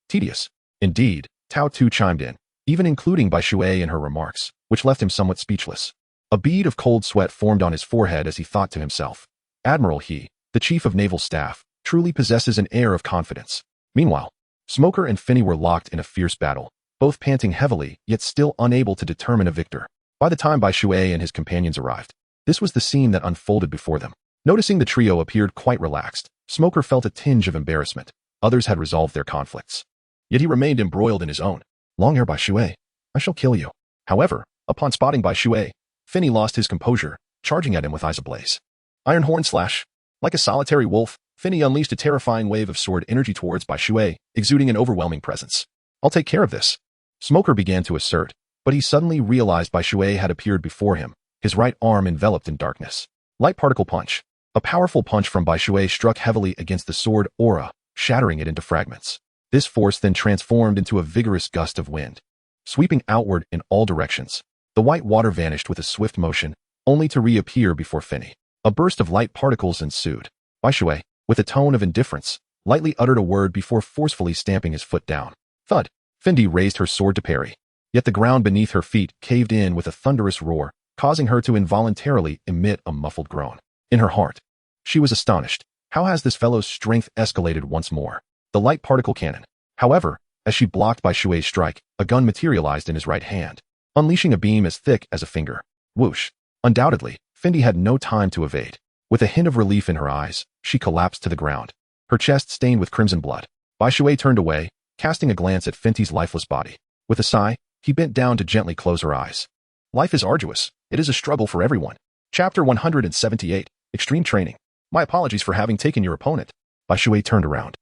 S1: Tedious. Indeed, Tao Tu chimed in, even including Bai Shui in her remarks, which left him somewhat speechless. A bead of cold sweat formed on his forehead as he thought to himself, Admiral He, the Chief of Naval Staff, truly possesses an air of confidence. Meanwhile, Smoker and Finny were locked in a fierce battle, both panting heavily yet still unable to determine a victor. By the time Bai Shui and his companions arrived, this was the scene that unfolded before them. Noticing the trio appeared quite relaxed, Smoker felt a tinge of embarrassment. Others had resolved their conflicts. Yet he remained embroiled in his own. "Long hair Bai Shui, I shall kill you." However, upon spotting Bai Shui, Finny lost his composure, charging at him with eyes ablaze. Iron Horn Slash. Like a solitary wolf, Finny unleashed a terrifying wave of sword energy towards Bai Shui, exuding an overwhelming presence. "I'll take care of this," Smoker began to assert, but he suddenly realized Bai Shui had appeared before him, his right arm enveloped in darkness. Light Particle Punch. A powerful punch from Bai Shui struck heavily against the sword aura, shattering it into fragments. This force then transformed into a vigorous gust of wind, sweeping outward in all directions. The white water vanished with a swift motion, only to reappear before Finny. A burst of light particles ensued. Bai Shui, with a tone of indifference, lightly uttered a word before forcefully stamping his foot down. Thud! Findy raised her sword to parry. Yet the ground beneath her feet caved in with a thunderous roar, causing her to involuntarily emit a muffled groan. In her heart, she was astonished. How has this fellow's strength escalated once more? The light particle cannon. However, as she blocked Bai Shui's strike, a gun materialized in his right hand, unleashing a beam as thick as a finger. Whoosh! Undoubtedly, Findy had no time to evade. With a hint of relief in her eyes, she collapsed to the ground, her chest stained with crimson blood. Bai Shui turned away, casting a glance at Finty's lifeless body. With a sigh, he bent down to gently close her eyes. Life is arduous. It is a struggle for everyone. Chapter 178, Extreme Training. My apologies for having taken your opponent. Bai Shui turned around,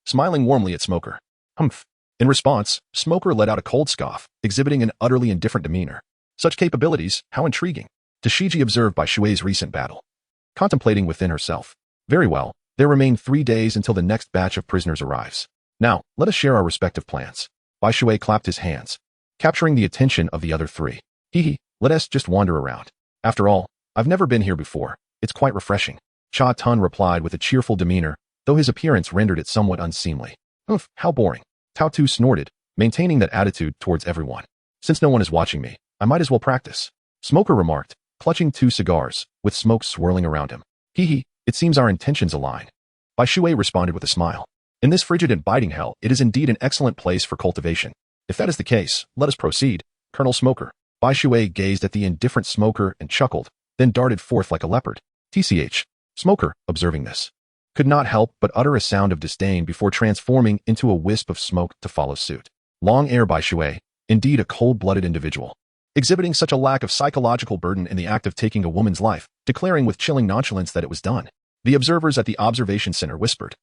S1: smiling warmly at Smoker. Humph. In response, Smoker let out a cold scoff, exhibiting an utterly indifferent demeanor. Such capabilities, how intriguing. Tashiji observed Bai Shui's recent battle, contemplating within herself. Very well, there remain 3 days until the next batch of prisoners arrives. Now, let us share our respective plans. Bai Shui clapped his hands, capturing the attention of the other three. Hee, let us just wander around. After all, I've never been here before. It's quite refreshing. Cha-tun replied with a cheerful demeanor, though his appearance rendered it somewhat unseemly. Oof, how boring. Tao Tu snorted, maintaining that attitude towards everyone. Since no one is watching me, I might as well practice. Smoker remarked, clutching 2 cigars, with smoke swirling around him. Hee, it seems our intentions align. Bai Shui responded with a smile. In this frigid and biting hell, it is indeed an excellent place for cultivation. If that is the case, let us proceed. Colonel Smoker. Bai Shui gazed at the indifferent Smoker and chuckled, then darted forth like a leopard. TCH. Smoker, observing this, could not help but utter a sound of disdain before transforming into a wisp of smoke to follow suit. Long Air Bai Shui, indeed a cold-blooded individual, exhibiting such a lack of psychological burden in the act of taking a woman's life, declaring with chilling nonchalance that it was done. The observers at the observation center whispered,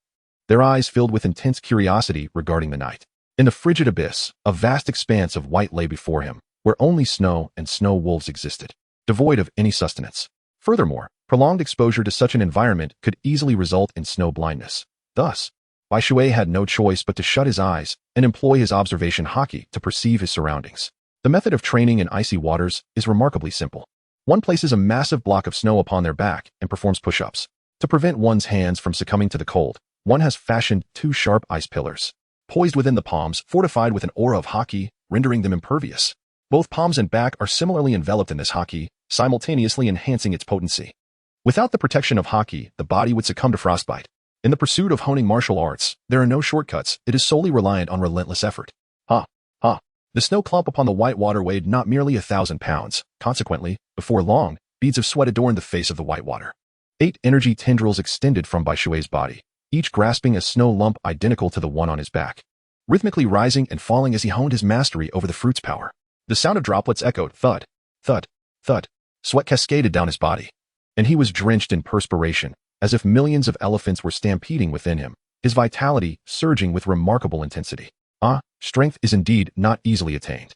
S1: their eyes filled with intense curiosity regarding the night. In the frigid abyss, a vast expanse of white lay before him, where only snow and snow wolves existed, devoid of any sustenance. Furthermore, prolonged exposure to such an environment could easily result in snow blindness. Thus, Bai Shui had no choice but to shut his eyes and employ his observation haki to perceive his surroundings. The method of training in icy waters is remarkably simple. One places a massive block of snow upon their back and performs push-ups. To prevent one's hands from succumbing to the cold, one has fashioned 2 sharp ice pillars, poised within the palms, fortified with an aura of haki, rendering them impervious. Both palms and back are similarly enveloped in this haki, simultaneously enhancing its potency. Without the protection of haki, the body would succumb to frostbite. In the pursuit of honing martial arts, there are no shortcuts. It is solely reliant on relentless effort. Ha! The snow clump upon the white water weighed not merely 1,000 pounds. Consequently, before long, beads of sweat adorned the face of the white water. 8 energy tendrils extended from Bai Shui's body, each grasping a snow lump identical to the one on his back, rhythmically rising and falling as he honed his mastery over the fruit's power. The sound of droplets echoed, thud, thud, thud. Sweat cascaded down his body, and he was drenched in perspiration, as if millions of elephants were stampeding within him, his vitality surging with remarkable intensity. Strength is indeed not easily attained.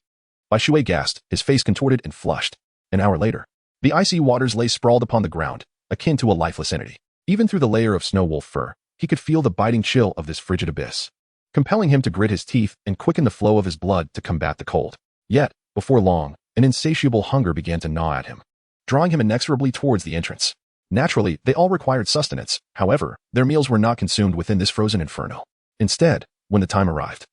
S1: Bai Shui gasped, his face contorted and flushed. An hour later, the icy waters lay sprawled upon the ground, akin to a lifeless entity. Even through the layer of snow wolf fur, he could feel the biting chill of this frigid abyss, compelling him to grit his teeth and quicken the flow of his blood to combat the cold. Yet, before long, an insatiable hunger began to gnaw at him, drawing him inexorably towards the entrance. Naturally, they all required sustenance. However, their meals were not consumed within this frozen inferno. Instead, when the time arrived,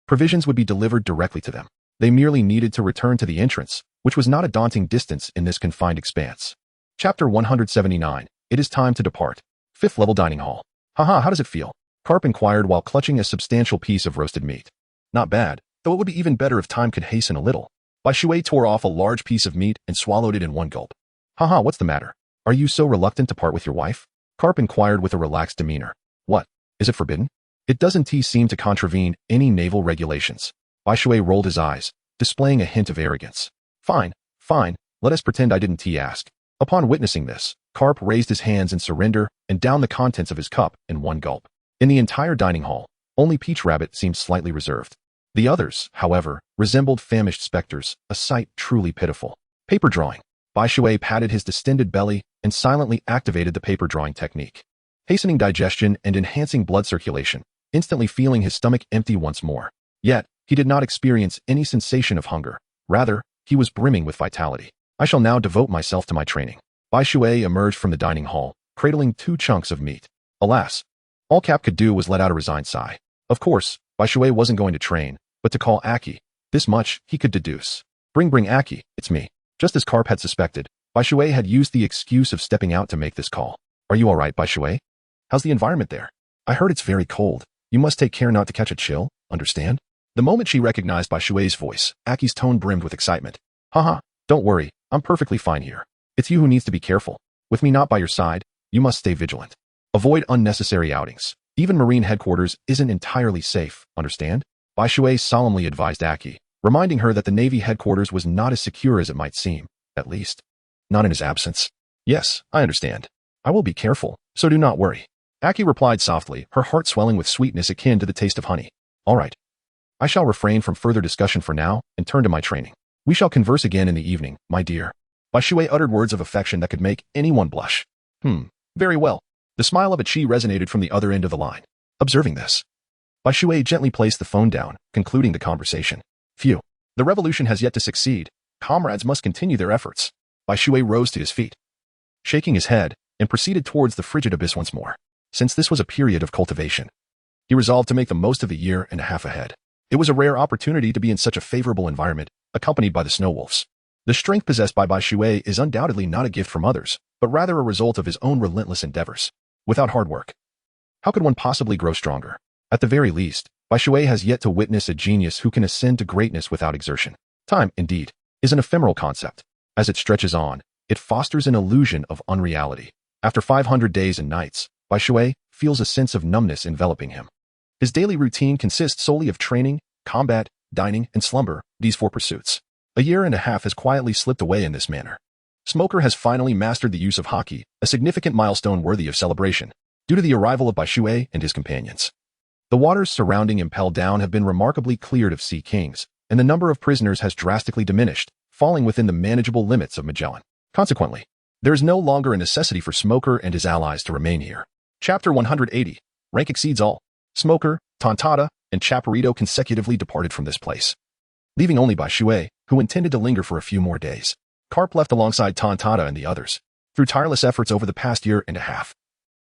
S1: provisions would be delivered directly to them. They merely needed to return to the entrance, which was not a daunting distance in this confined expanse. Chapter 179. It is time to depart. 5th level dining hall. Haha, how does it feel? Carp inquired while clutching a substantial piece of roasted meat. Not bad, though it would be even better if time could hasten a little. Bai Shui tore off a large piece of meat and swallowed it in one gulp. Haha, what's the matter? Are you so reluctant to part with your wife? Carp inquired with a relaxed demeanor. What? Is it forbidden? It doesn't seem to contravene any naval regulations. Bai Shui rolled his eyes, displaying a hint of arrogance. Fine, let us pretend I didn't ask. Upon witnessing this, Carp raised his hands in surrender and downed the contents of his cup in one gulp. In the entire dining hall, only Peach Rabbit seemed slightly reserved. The others, however, resembled famished specters, a sight truly pitiful. Paper drawing. Bai Shui patted his distended belly and silently activated the paper drawing technique, hastening digestion and enhancing blood circulation, instantly feeling his stomach empty once more. Yet, he did not experience any sensation of hunger. Rather, he was brimming with vitality. I shall now devote myself to my training. Bai Shui emerged from the dining hall, cradling 2 chunks of meat. Alas, all Cap could do was let out a resigned sigh. Of course, Bai Shui wasn't going to train, but to call Aki. This much he could deduce. Bring Aki, it's me. Just as Carp had suspected, Bai Shui had used the excuse of stepping out to make this call. Are you alright, Bai Shui? How's the environment there? I heard it's very cold. You must take care not to catch a chill, understand? The moment she recognized Bai Shui's voice, Aki's tone brimmed with excitement. Haha, don't worry, I'm perfectly fine here. It's you who needs to be careful. With me not by your side, you must stay vigilant. Avoid unnecessary outings. Even Marine headquarters isn't entirely safe, understand? Bai Shui solemnly advised Aki, reminding her that the Navy headquarters was not as secure as it might seem, at least, not in his absence. Yes, I understand. I will be careful, so do not worry. Aki replied softly, her heart swelling with sweetness akin to the taste of honey. All right. I shall refrain from further discussion for now and turn to my training. We shall converse again in the evening, my dear. Bai Shui uttered words of affection that could make anyone blush. Very well. The smile of a Chi resonated from the other end of the line. Observing this, Bai Shui gently placed the phone down, concluding the conversation. Phew. The revolution has yet to succeed. Comrades must continue their efforts. Bai Shui rose to his feet, shaking his head, and proceeded towards the frigid abyss once more. Since this was a period of cultivation, he resolved to make the most of the year and a half ahead. It was a rare opportunity to be in such a favorable environment, accompanied by the snow wolves. The strength possessed by Bai Shui is undoubtedly not a gift from others, but rather a result of his own relentless endeavors. Without hard work, how could one possibly grow stronger? At the very least, Bai Shui has yet to witness a genius who can ascend to greatness without exertion. Time, indeed, is an ephemeral concept. As it stretches on, it fosters an illusion of unreality. After 500 days and nights, Bai Shui feels a sense of numbness enveloping him. His daily routine consists solely of training, combat, dining, and slumber, these 4 pursuits. A year and a half has quietly slipped away in this manner. Smoker has finally mastered the use of haki, a significant milestone worthy of celebration, due to the arrival of Bai Shui and his companions. The waters surrounding Impel Down have been remarkably cleared of sea kings, and the number of prisoners has drastically diminished, falling within the manageable limits of Magellan. Consequently, there is no longer a necessity for Smoker and his allies to remain here. Chapter 180. Rank exceeds all. Smoker, Tontata, and Chaparrito consecutively departed from this place, leaving only Bai Shui, who intended to linger for a few more days. Carp left alongside Tontata and the others, through tireless efforts over the past year and a half.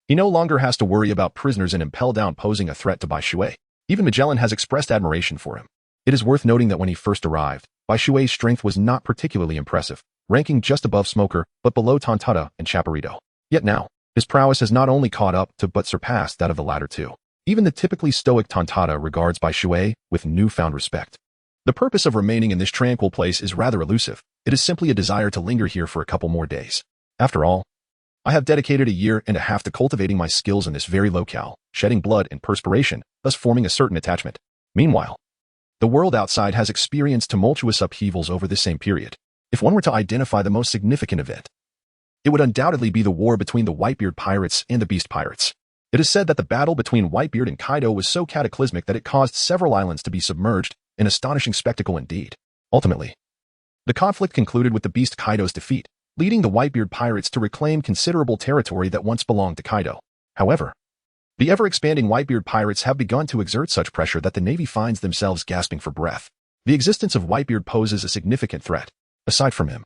S1: He no longer has to worry about prisoners in Impel Down posing a threat to Bai Shui. Even Magellan has expressed admiration for him. It is worth noting that when he first arrived, Bai Shui's strength was not particularly impressive, ranking just above Smoker, but below Tontata and Chaparrito. Yet now, his prowess has not only caught up to but surpassed that of the latter two. Even the typically stoic Tontata regards Bai Shui with newfound respect. The purpose of remaining in this tranquil place is rather elusive. It is simply a desire to linger here for a couple more days. After all, I have dedicated a year and a half to cultivating my skills in this very locale, shedding blood and perspiration, thus forming a certain attachment. Meanwhile, the world outside has experienced tumultuous upheavals over this same period. If one were to identify the most significant event, it would undoubtedly be the war between the Whitebeard pirates and the Beast pirates. It is said that the battle between Whitebeard and Kaido was so cataclysmic that it caused several islands to be submerged, an astonishing spectacle indeed. Ultimately, the conflict concluded with the Beast Kaido's defeat, leading the Whitebeard pirates to reclaim considerable territory that once belonged to Kaido. However, the ever-expanding Whitebeard pirates have begun to exert such pressure that the Navy finds themselves gasping for breath. The existence of Whitebeard poses a significant threat. Aside from him,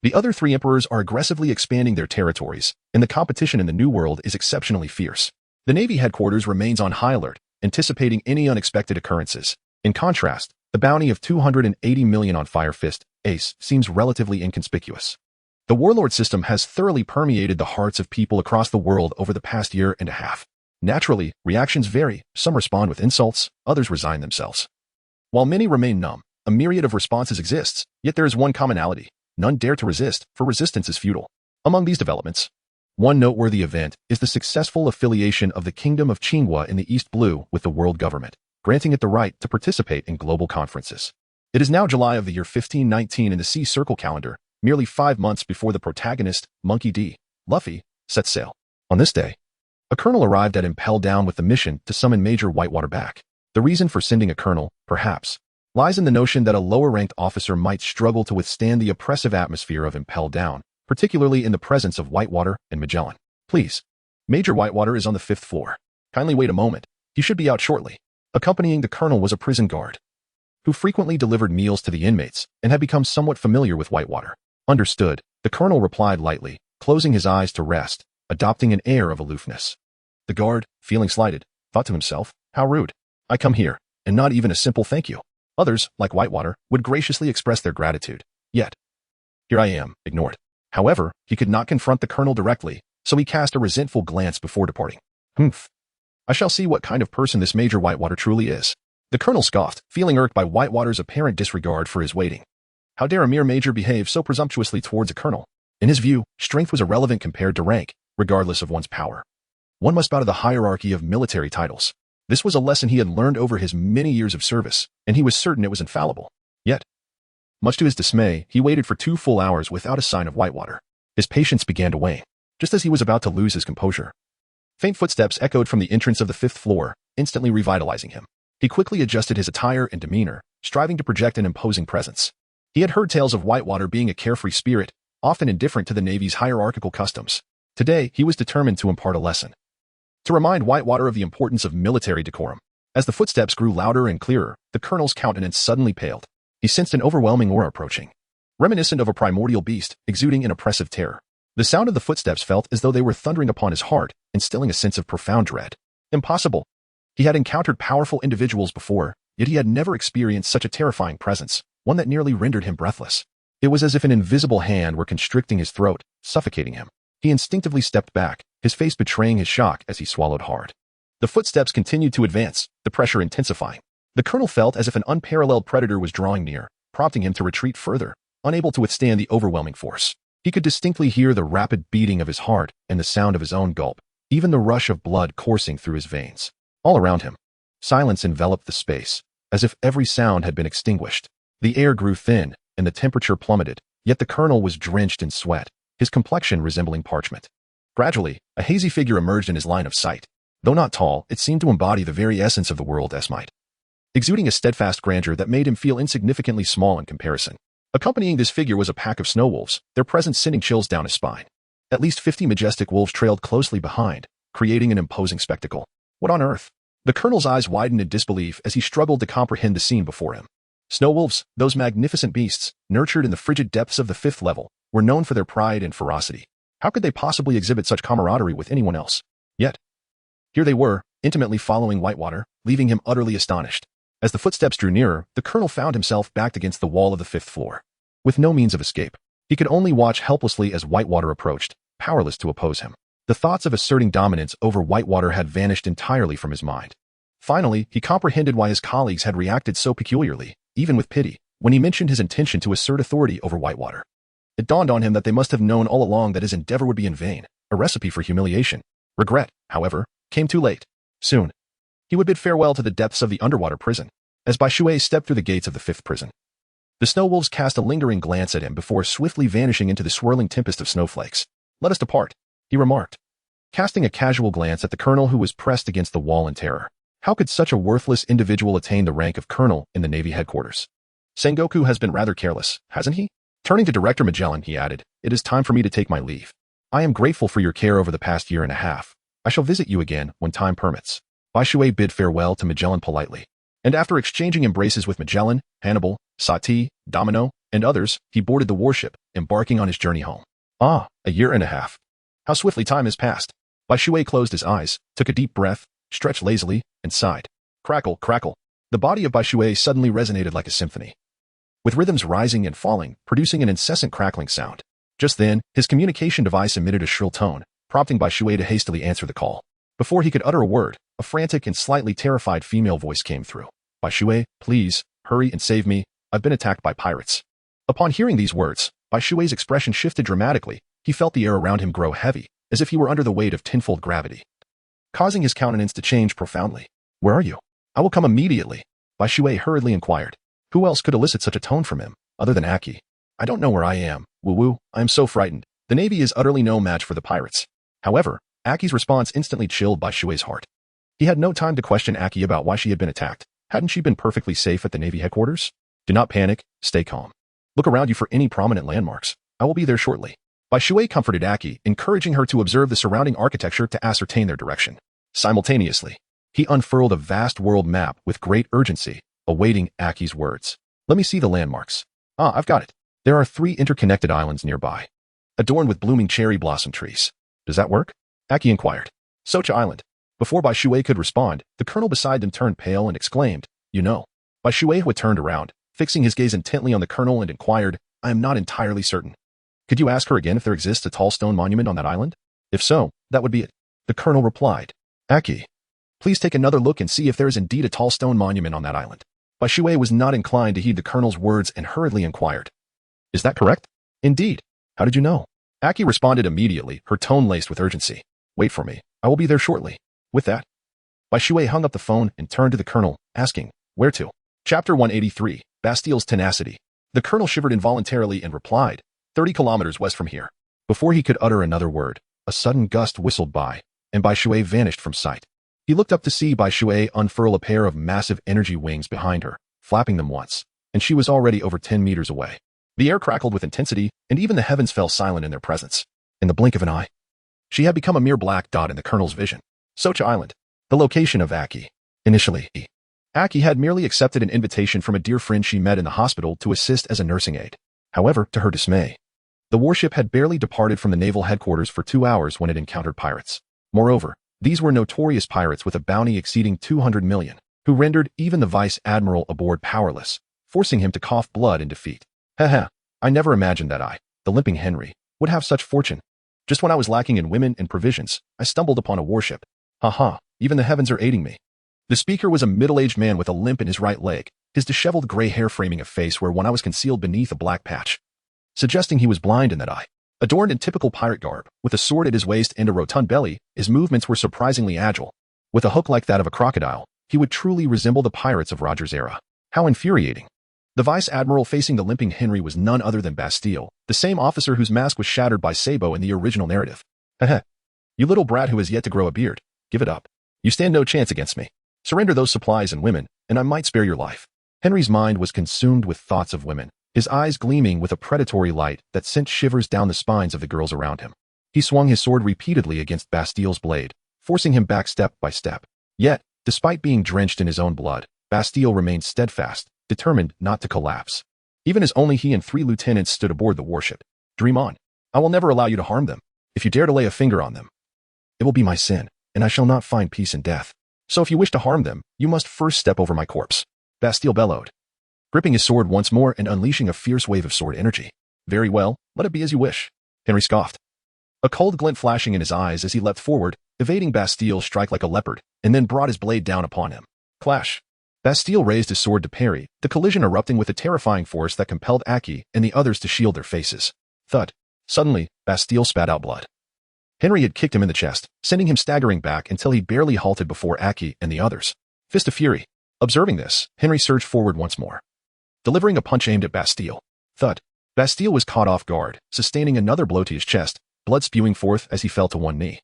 S1: the other three emperors are aggressively expanding their territories, and the competition in the New World is exceptionally fierce. The Navy headquarters remains on high alert, anticipating any unexpected occurrences. In contrast, the bounty of 280 million on Fire Fist, Ace, seems relatively inconspicuous. The warlord system has thoroughly permeated the hearts of people across the world over the past year and a half. Naturally, reactions vary. Some respond with insults, others resign themselves. While many remain numb, a myriad of responses exists, yet there is one commonality. None dare to resist, for resistance is futile. Among these developments, one noteworthy event is the successful affiliation of the Kingdom of Qinghua in the East Blue with the world government, granting it the right to participate in global conferences. It is now July of the year 1519 in the Sea Circle calendar, merely 5 months before the protagonist, Monkey D. Luffy, sets sail. On this day, a colonel arrived at Impel Down with the mission to summon Major Whitewater back. The reason for sending a colonel, perhaps, lies in the notion that a lower-ranked officer might struggle to withstand the oppressive atmosphere of Impel Down, particularly in the presence of Whitewater and Magellan. Please. Major Whitewater is on the 5th floor. Kindly wait a moment. He should be out shortly. Accompanying the colonel was a prison guard, who frequently delivered meals to the inmates and had become somewhat familiar with Whitewater. Understood, the colonel replied lightly, closing his eyes to rest, adopting an air of aloofness. The guard, feeling slighted, thought to himself, how rude. I come here, and not even a simple thank you. Others, like Whitewater, would graciously express their gratitude. Yet, here I am, ignored. However, he could not confront the colonel directly, so he cast a resentful glance before departing. Humph. I shall see what kind of person this Major Whitewater truly is. The colonel scoffed, feeling irked by Whitewater's apparent disregard for his waiting. How dare a mere major behave so presumptuously towards a colonel? In his view, strength was irrelevant compared to rank, regardless of one's power. One must bow to the hierarchy of military titles. This was a lesson he had learned over his many years of service, and he was certain it was infallible. Yet, much to his dismay, he waited for 2 full hours without a sign of Whitewater. His patience began to wane, just as he was about to lose his composure. Faint footsteps echoed from the entrance of the 5th floor, instantly revitalizing him. He quickly adjusted his attire and demeanor, striving to project an imposing presence. He had heard tales of Whitewater being a carefree spirit, often indifferent to the Navy's hierarchical customs. Today, he was determined to impart a lesson, to remind Whitewater of the importance of military decorum. As the footsteps grew louder and clearer, the colonel's countenance suddenly paled. He sensed an overwhelming aura approaching, reminiscent of a primordial beast, exuding an oppressive terror. The sound of the footsteps felt as though they were thundering upon his heart, instilling a sense of profound dread. Impossible. He had encountered powerful individuals before, yet he had never experienced such a terrifying presence, one that nearly rendered him breathless. It was as if an invisible hand were constricting his throat, suffocating him. He instinctively stepped back, his face betraying his shock as he swallowed hard. The footsteps continued to advance, the pressure intensifying. The colonel felt as if an unparalleled predator was drawing near, prompting him to retreat further, unable to withstand the overwhelming force. He could distinctly hear the rapid beating of his heart and the sound of his own gulp, even the rush of blood coursing through his veins. All around him, silence enveloped the space, as if every sound had been extinguished. The air grew thin, and the temperature plummeted, yet the colonel was drenched in sweat, his complexion resembling parchment. Gradually, a hazy figure emerged in his line of sight. Though not tall, it seemed to embody the very essence of the world as might, exuding a steadfast grandeur that made him feel insignificantly small in comparison. Accompanying this figure was a pack of snow wolves, their presence sending chills down his spine. At least 50 majestic wolves trailed closely behind, creating an imposing spectacle. What on earth? The colonel's eyes widened in disbelief as he struggled to comprehend the scene before him. Snow wolves, those magnificent beasts, nurtured in the frigid depths of the 5th level, were known for their pride and ferocity. How could they possibly exhibit such camaraderie with anyone else? Yet, here they were, intimately following Whitewater, leaving him utterly astonished. As the footsteps drew nearer, the colonel found himself backed against the wall of the 5th floor. With no means of escape, he could only watch helplessly as Whitewater approached, powerless to oppose him. The thoughts of asserting dominance over Whitewater had vanished entirely from his mind. Finally, he comprehended why his colleagues had reacted so peculiarly. even with pity, when he mentioned his intention to assert authority over Whitewater. It dawned on him that they must have known all along that his endeavor would be in vain, a recipe for humiliation. Regret, however, came too late. Soon, he would bid farewell to the depths of the underwater prison, as Bai Shui stepped through the gates of the fifth prison. The snow wolves cast a lingering glance at him before swiftly vanishing into the swirling tempest of snowflakes. "Let us depart," he remarked, casting a casual glance at the colonel who was pressed against the wall in terror. How could such a worthless individual attain the rank of colonel in the Navy headquarters? "Sengoku has been rather careless, hasn't he?" Turning to Director Magellan, he added, "It is time for me to take my leave. I am grateful for your care over the past year and a half. I shall visit you again when time permits." Bai Shui bid farewell to Magellan politely, and after exchanging embraces with Magellan, Hannibal, Sati, Domino, and others, he boarded the warship, embarking on his journey home. Ah, a year and a half. How swiftly time has passed. Bai Shui closed his eyes, took a deep breath, stretched lazily, and sighed. Crackle, crackle. The body of Bai Shui suddenly resonated like a symphony, with rhythms rising and falling, producing an incessant crackling sound. Just then, his communication device emitted a shrill tone, prompting Bai Shui to hastily answer the call. Before he could utter a word, a frantic and slightly terrified female voice came through. "Bai Shui, please, hurry and save me. I've been attacked by pirates." Upon hearing these words, Bai Shui's expression shifted dramatically. He felt the air around him grow heavy, as if he were under the weight of tenfold gravity, causing his countenance to change profoundly. "Where are you?" "I will come immediately," Bai Shui hurriedly inquired. Who else could elicit such a tone from him, other than Aki? "I don't know where I am. Woo-woo, I am so frightened. The Navy is utterly no match for the pirates." However, Aki's response instantly chilled Bai Shui's heart. He had no time to question Aki about why she had been attacked. Hadn't she been perfectly safe at the Navy headquarters? "Do not panic, stay calm. Look around you for any prominent landmarks. I will be there shortly." Bai Shui comforted Aki, encouraging her to observe the surrounding architecture to ascertain their direction. Simultaneously, he unfurled a vast world map with great urgency, awaiting Aki's words. "Let me see the landmarks." "Ah, I've got it. There are 3 interconnected islands nearby, adorned with blooming cherry blossom trees." "Does that work?" Aki inquired. "Socha Island." Before Bai Shui could respond, the colonel beside them turned pale and exclaimed, "You know." Bai Shui had turned around, fixing his gaze intently on the colonel, and inquired, "I am not entirely certain. Could you ask her again if there exists a tall stone monument on that island? If so, that would be it." The colonel replied, "Aki, please take another look and see if there is indeed a tall stone monument on that island." Bai Shui was not inclined to heed the colonel's words and hurriedly inquired, "Is that correct?" "Indeed. How did you know?" Aki responded immediately, her tone laced with urgency. "Wait for me. I will be there shortly." With that, Bai Shui hung up the phone and turned to the colonel, asking, "Where to?" Chapter 183, Bastille's Tenacity. The colonel shivered involuntarily and replied, 30 kilometers west from here." Before he could utter another word, a sudden gust whistled by, and Bai Shui vanished from sight. He looked up to see Bai Shui unfurl a pair of massive energy wings behind her, flapping them once, and she was already over 10 meters away. The air crackled with intensity, and even the heavens fell silent in their presence. In the blink of an eye, she had become a mere black dot in the colonel's vision. Socha Island, the location of Aki. Initially, Aki had merely accepted an invitation from a dear friend she met in the hospital to assist as a nursing aide. However, to her dismay, the warship had barely departed from the naval headquarters for 2 hours when it encountered pirates. Moreover, these were notorious pirates with a bounty exceeding 200 million, who rendered even the vice admiral aboard powerless, forcing him to cough blood in defeat. Haha, I never imagined that I, the limping Henry, would have such fortune. Just when I was lacking in women and provisions, I stumbled upon a warship. Haha, even the heavens are aiding me. The speaker was a middle-aged man with a limp in his right leg, his disheveled gray hair framing a face where one eye was concealed beneath a black patch, suggesting he was blind in that eye. Adorned in typical pirate garb, with a sword at his waist and a rotund belly, his movements were surprisingly agile. With a hook like that of a crocodile, he would truly resemble the pirates of Roger's era. How infuriating. The vice admiral facing the limping Henry was none other than Bastille, the same officer whose mask was shattered by Sabo in the original narrative. Heh. You little brat who has yet to grow a beard, give it up. You stand no chance against me. Surrender those supplies and women, and I might spare your life. Henry's mind was consumed with thoughts of women, his eyes gleaming with a predatory light that sent shivers down the spines of the girls around him. He swung his sword repeatedly against Bastille's blade, forcing him back step by step. Yet, despite being drenched in his own blood, Bastille remained steadfast, determined not to collapse. Even as only he and 3 lieutenants stood aboard the warship. Dream on. I will never allow you to harm them. If you dare to lay a finger on them, it will be my sin, and I shall not find peace in death. So if you wish to harm them, you must first step over my corpse. Bastille bellowed, gripping his sword once more and unleashing a fierce wave of sword energy. Very well, let it be as you wish. Henry scoffed, a cold glint flashing in his eyes as he leapt forward, evading Bastille's strike like a leopard, and then brought his blade down upon him. Clash. Bastille raised his sword to parry, the collision erupting with a terrifying force that compelled Aki and the others to shield their faces. Thud. Suddenly, Bastille spat out blood. Henry had kicked him in the chest, sending him staggering back until he barely halted before Aki and the others. Fist of Fury. Observing this, Henry surged forward once more, delivering a punch aimed at Bastille. Thud. Bastille was caught off guard, sustaining another blow to his chest, blood spewing forth as he fell to one knee,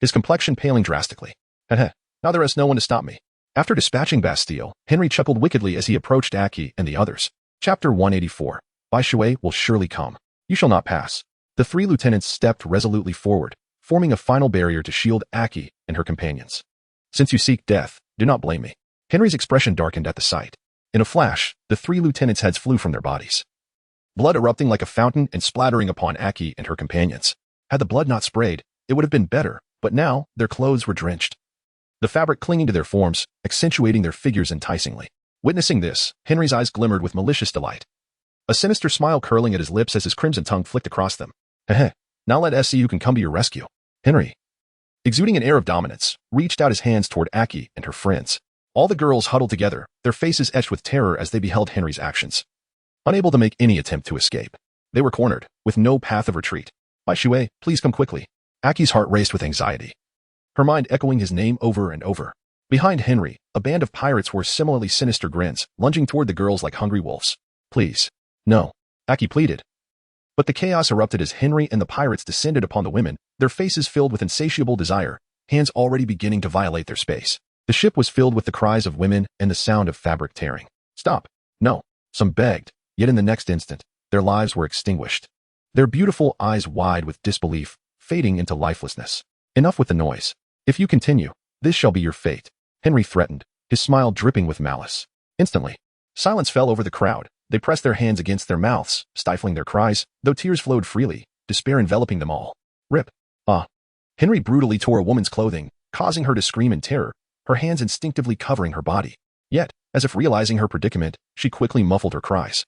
S1: his complexion paling drastically. Heh, now there is no one to stop me. After dispatching Bastille, Henry chuckled wickedly as he approached Aki and the others. Chapter 184. Bai Shui will surely come. You shall not pass. The three lieutenants stepped resolutely forward, forming a final barrier to shield Aki and her companions. Since you seek death, do not blame me. Henry's expression darkened at the sight. In a flash, the three lieutenants' heads flew from their bodies, blood erupting like a fountain and splattering upon Aki and her companions. Had the blood not sprayed, it would have been better, but now their clothes were drenched, the fabric clinging to their forms, accentuating their figures enticingly. Witnessing this, Henry's eyes glimmered with malicious delight, a sinister smile curling at his lips as his crimson tongue flicked across them. Heh, now let us see who can come to your rescue. Henry, exuding an air of dominance, reached out his hands toward Aki and her friends. All the girls huddled together, their faces etched with terror as they beheld Henry's actions. Unable to make any attempt to escape, they were cornered, with no path of retreat. Bai Shui, please come quickly. Aki's heart raced with anxiety, her mind echoing his name over and over. Behind Henry, a band of pirates wore similarly sinister grins, lunging toward the girls like hungry wolves. Please. No. Aki pleaded. But the chaos erupted as Henry and the pirates descended upon the women, their faces filled with insatiable desire, hands already beginning to violate their space. The ship was filled with the cries of women and the sound of fabric tearing. Stop. No. Some begged, yet in the next instant, their lives were extinguished, their beautiful eyes wide with disbelief, fading into lifelessness. Enough with the noise. If you continue, this shall be your fate, Henry threatened, his smile dripping with malice. Instantly, silence fell over the crowd. They pressed their hands against their mouths, stifling their cries, though tears flowed freely, despair enveloping them all. Rip. Henry brutally tore a woman's clothing, causing her to scream in terror, her hands instinctively covering her body. Yet, as if realizing her predicament, she quickly muffled her cries,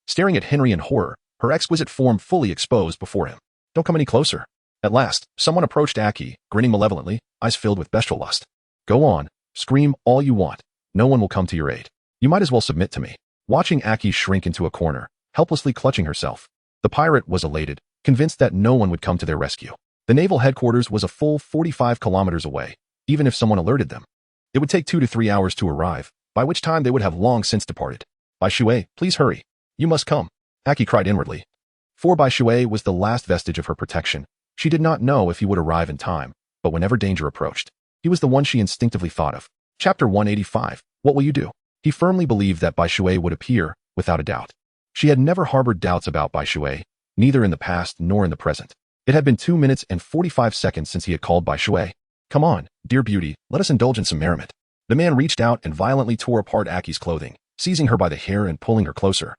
S1: staring at Henry in horror, her exquisite form fully exposed before him. Don't come any closer. At last, someone approached Aki, grinning malevolently, eyes filled with bestial lust. Go on, scream all you want. No one will come to your aid. You might as well submit to me. Watching Aki shrink into a corner, helplessly clutching herself, the pirate was elated, convinced that no one would come to their rescue. The naval headquarters was a full 45 kilometers away. Even if someone alerted them, it would take 2 to 3 hours to arrive, by which time they would have long since departed. Bai Shui, please hurry. You must come. Aki cried inwardly. For Bai Shui was the last vestige of her protection. She did not know if he would arrive in time, but whenever danger approached, he was the one she instinctively thought of. Chapter 185. What will you do? He firmly believed that Bai Shui would appear, without a doubt. She had never harbored doubts about Bai Shui, neither in the past nor in the present. It had been 2 minutes and 45 seconds since he had called Bai Shui. Come on, dear beauty, let us indulge in some merriment. The man reached out and violently tore apart Aki's clothing, seizing her by the hair and pulling her closer,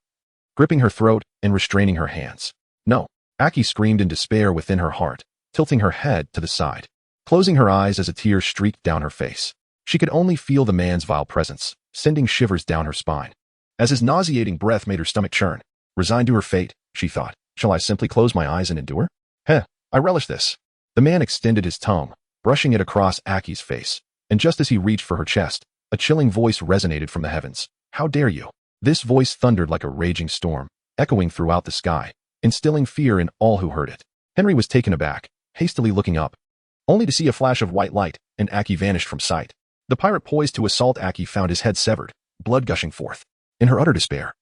S1: gripping her throat and restraining her hands. No. Aki screamed in despair within her heart, tilting her head to the side, closing her eyes as a tear streaked down her face. She could only feel the man's vile presence, sending shivers down her spine, as his nauseating breath made her stomach churn. Resigned to her fate, she thought, shall I simply close my eyes and endure? I relish this. The man extended his tongue, brushing it across Aki's face, and just as he reached for her chest, a chilling voice resonated from the heavens. How dare you? This voice thundered like a raging storm, echoing throughout the sky, instilling fear in all who heard it. Henry was taken aback, hastily looking up, only to see a flash of white light, and Aki vanished from sight. The pirate poised to assault Aki found his head severed, blood gushing forth. In her utter despair,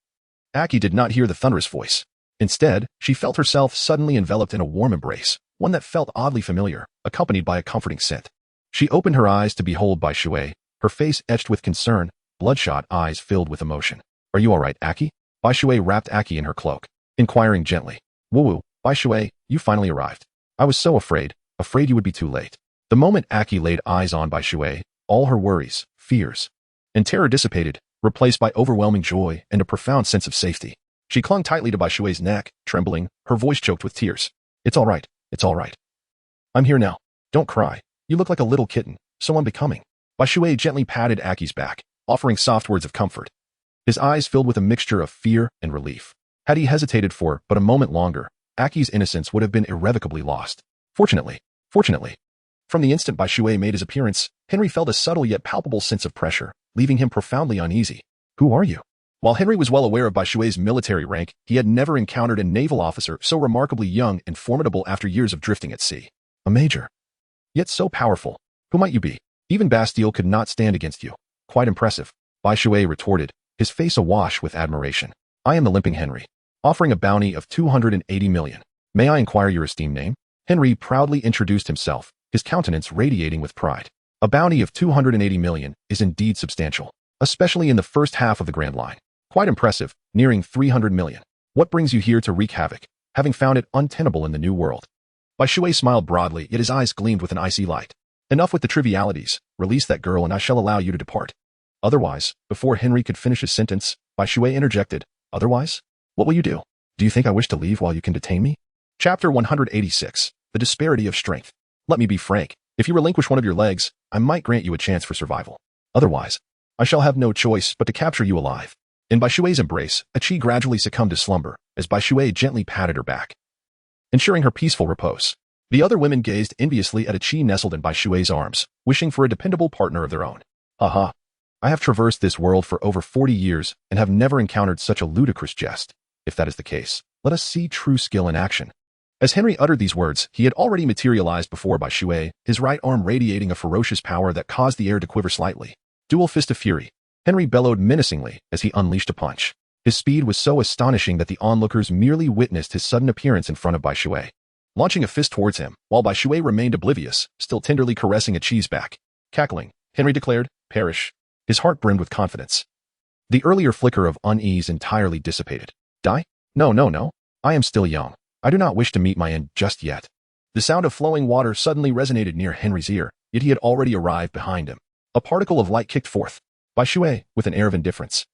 S1: Aki did not hear the thunderous voice. Instead, she felt herself suddenly enveloped in a warm embrace, one that felt oddly familiar, accompanied by a comforting scent. She opened her eyes to behold Bai Shui, her face etched with concern, bloodshot eyes filled with emotion. Are you all right, Aki? Bai Shui wrapped Aki in her cloak, inquiring gently. Woo-woo, Bai Shui, you finally arrived. I was so afraid you would be too late. The moment Aki laid eyes on Bai Shui, all her worries, fears, and terror dissipated, replaced by overwhelming joy and a profound sense of safety. She clung tightly to Bai Shui's neck, trembling, her voice choked with tears. It's all right. It's all right. I'm here now. Don't cry. You look like a little kitten, so unbecoming. Bai Shui gently patted Aki's back, offering soft words of comfort, his eyes filled with a mixture of fear and relief. Had he hesitated for but a moment longer, Aki's innocence would have been irrevocably lost. Fortunately, from the instant Bai Shui made his appearance, Henry felt a subtle yet palpable sense of pressure, leaving him profoundly uneasy. Who are you? While Henry was well aware of Bai Shui's military rank, he had never encountered a naval officer so remarkably young and formidable after years of drifting at sea. A major. Yet so powerful. Who might you be? Even Bastille could not stand against you. Quite impressive. Bai Shui retorted, his face awash with admiration. I am the Limping Henry, offering a bounty of 280 million. May I inquire your esteemed name? Henry proudly introduced himself, his countenance radiating with pride. A bounty of 280 million is indeed substantial, especially in the first half of the Grand Line. Quite impressive, nearing 300 million. What brings you here to wreak havoc, having found it untenable in the New World? Bai Shui smiled broadly, yet his eyes gleamed with an icy light. Enough with the trivialities. Release that girl and I shall allow you to depart. Otherwise, before Henry could finish his sentence, Bai Shui interjected, otherwise? What will you do? Do you think I wish to leave while you can detain me? Chapter 186. The Disparity of Strength. Let me be frank. If you relinquish one of your legs, I might grant you a chance for survival. Otherwise, I shall have no choice but to capture you alive. In Bai Shui's embrace, Achi gradually succumbed to slumber as Bai Shui gently patted her back, ensuring her peaceful repose. The other women gazed enviously at Achi nestled in Bai Shui's arms, wishing for a dependable partner of their own. Aha! I have traversed this world for over 40 years and have never encountered such a ludicrous jest. If that is the case, let us see true skill in action. As Henry uttered these words, he had already materialized before Bai Shui, his right arm radiating a ferocious power that caused the air to quiver slightly. Dual fist of fury. Henry bellowed menacingly as he unleashed a punch. His speed was so astonishing that the onlookers merely witnessed his sudden appearance in front of Bai Shui, launching a fist towards him, while Bai Shui remained oblivious, still tenderly caressing Achi's back. Cackling, Henry declared, perish. His heart brimmed with confidence. The earlier flicker of unease entirely dissipated. Die? No. I am still young. I do not wish to meet my end just yet. The sound of flowing water suddenly resonated near Henry's ear, yet he had already arrived behind him. A particle of light kicked forth. Bai Shui, with an air of indifference,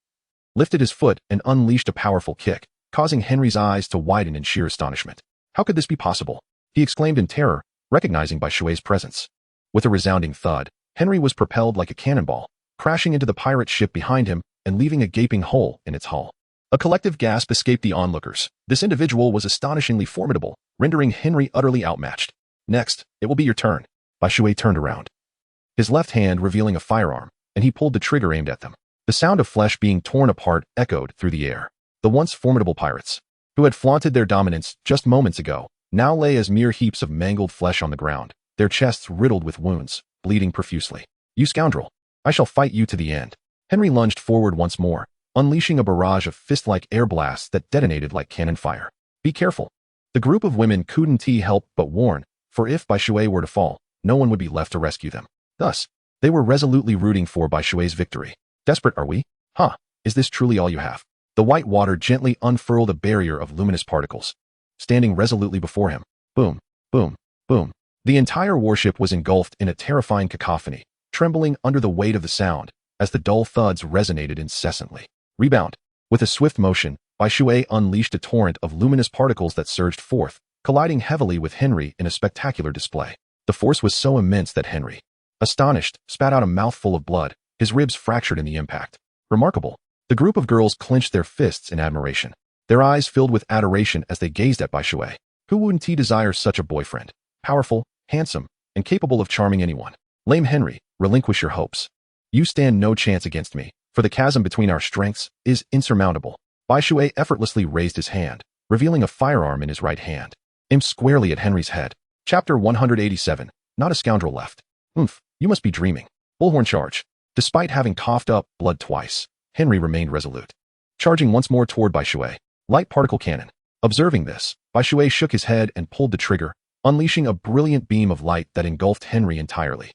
S1: lifted his foot and unleashed a powerful kick, causing Henry's eyes to widen in sheer astonishment. How could this be possible? He exclaimed in terror, recognizing Bai Shui's presence. With a resounding thud, Henry was propelled like a cannonball, crashing into the pirate ship behind him and leaving a gaping hole in its hull. A collective gasp escaped the onlookers. This individual was astonishingly formidable, rendering Henry utterly outmatched. Next, it will be your turn. Bai Shui turned around, his left hand revealing a firearm, and he pulled the trigger aimed at them. The sound of flesh being torn apart echoed through the air. The once formidable pirates, who had flaunted their dominance just moments ago, now lay as mere heaps of mangled flesh on the ground, their chests riddled with wounds, bleeding profusely. You scoundrel! I shall fight you to the end. Henry lunged forward once more, unleashing a barrage of fist-like air blasts that detonated like cannon fire. Be careful. The group of women couldn't help but warn, for if Bai Shui were to fall, no one would be left to rescue them. Thus, they were resolutely rooting for Bai Shui's victory. Desperate are we? Huh, is this truly all you have? The white water gently unfurled a barrier of luminous particles, standing resolutely before him. Boom, boom, boom. The entire warship was engulfed in a terrifying cacophony, trembling under the weight of the sound, as the dull thuds resonated incessantly. Rebound. With a swift motion, Bai Shui unleashed a torrent of luminous particles that surged forth, colliding heavily with Henry in a spectacular display. The force was so immense that Henry, astonished, spat out a mouthful of blood, his ribs fractured in the impact. Remarkable. The group of girls clenched their fists in admiration, their eyes filled with adoration as they gazed at Bai Shui. Who wouldn't desire such a boyfriend? Powerful, handsome, and capable of charming anyone. Lame Henry, relinquish your hopes. You stand no chance against me, for the chasm between our strengths is insurmountable. Bai Shui effortlessly raised his hand, revealing a firearm in his right hand, aimed squarely at Henry's head. Chapter 187. Not a scoundrel left. You must be dreaming. Bullhorn charge. Despite having coughed up blood twice, Henry remained resolute, charging once more toward Bai Shui. Light particle cannon. Observing this, Bai Shui shook his head and pulled the trigger, unleashing a brilliant beam of light that engulfed Henry entirely.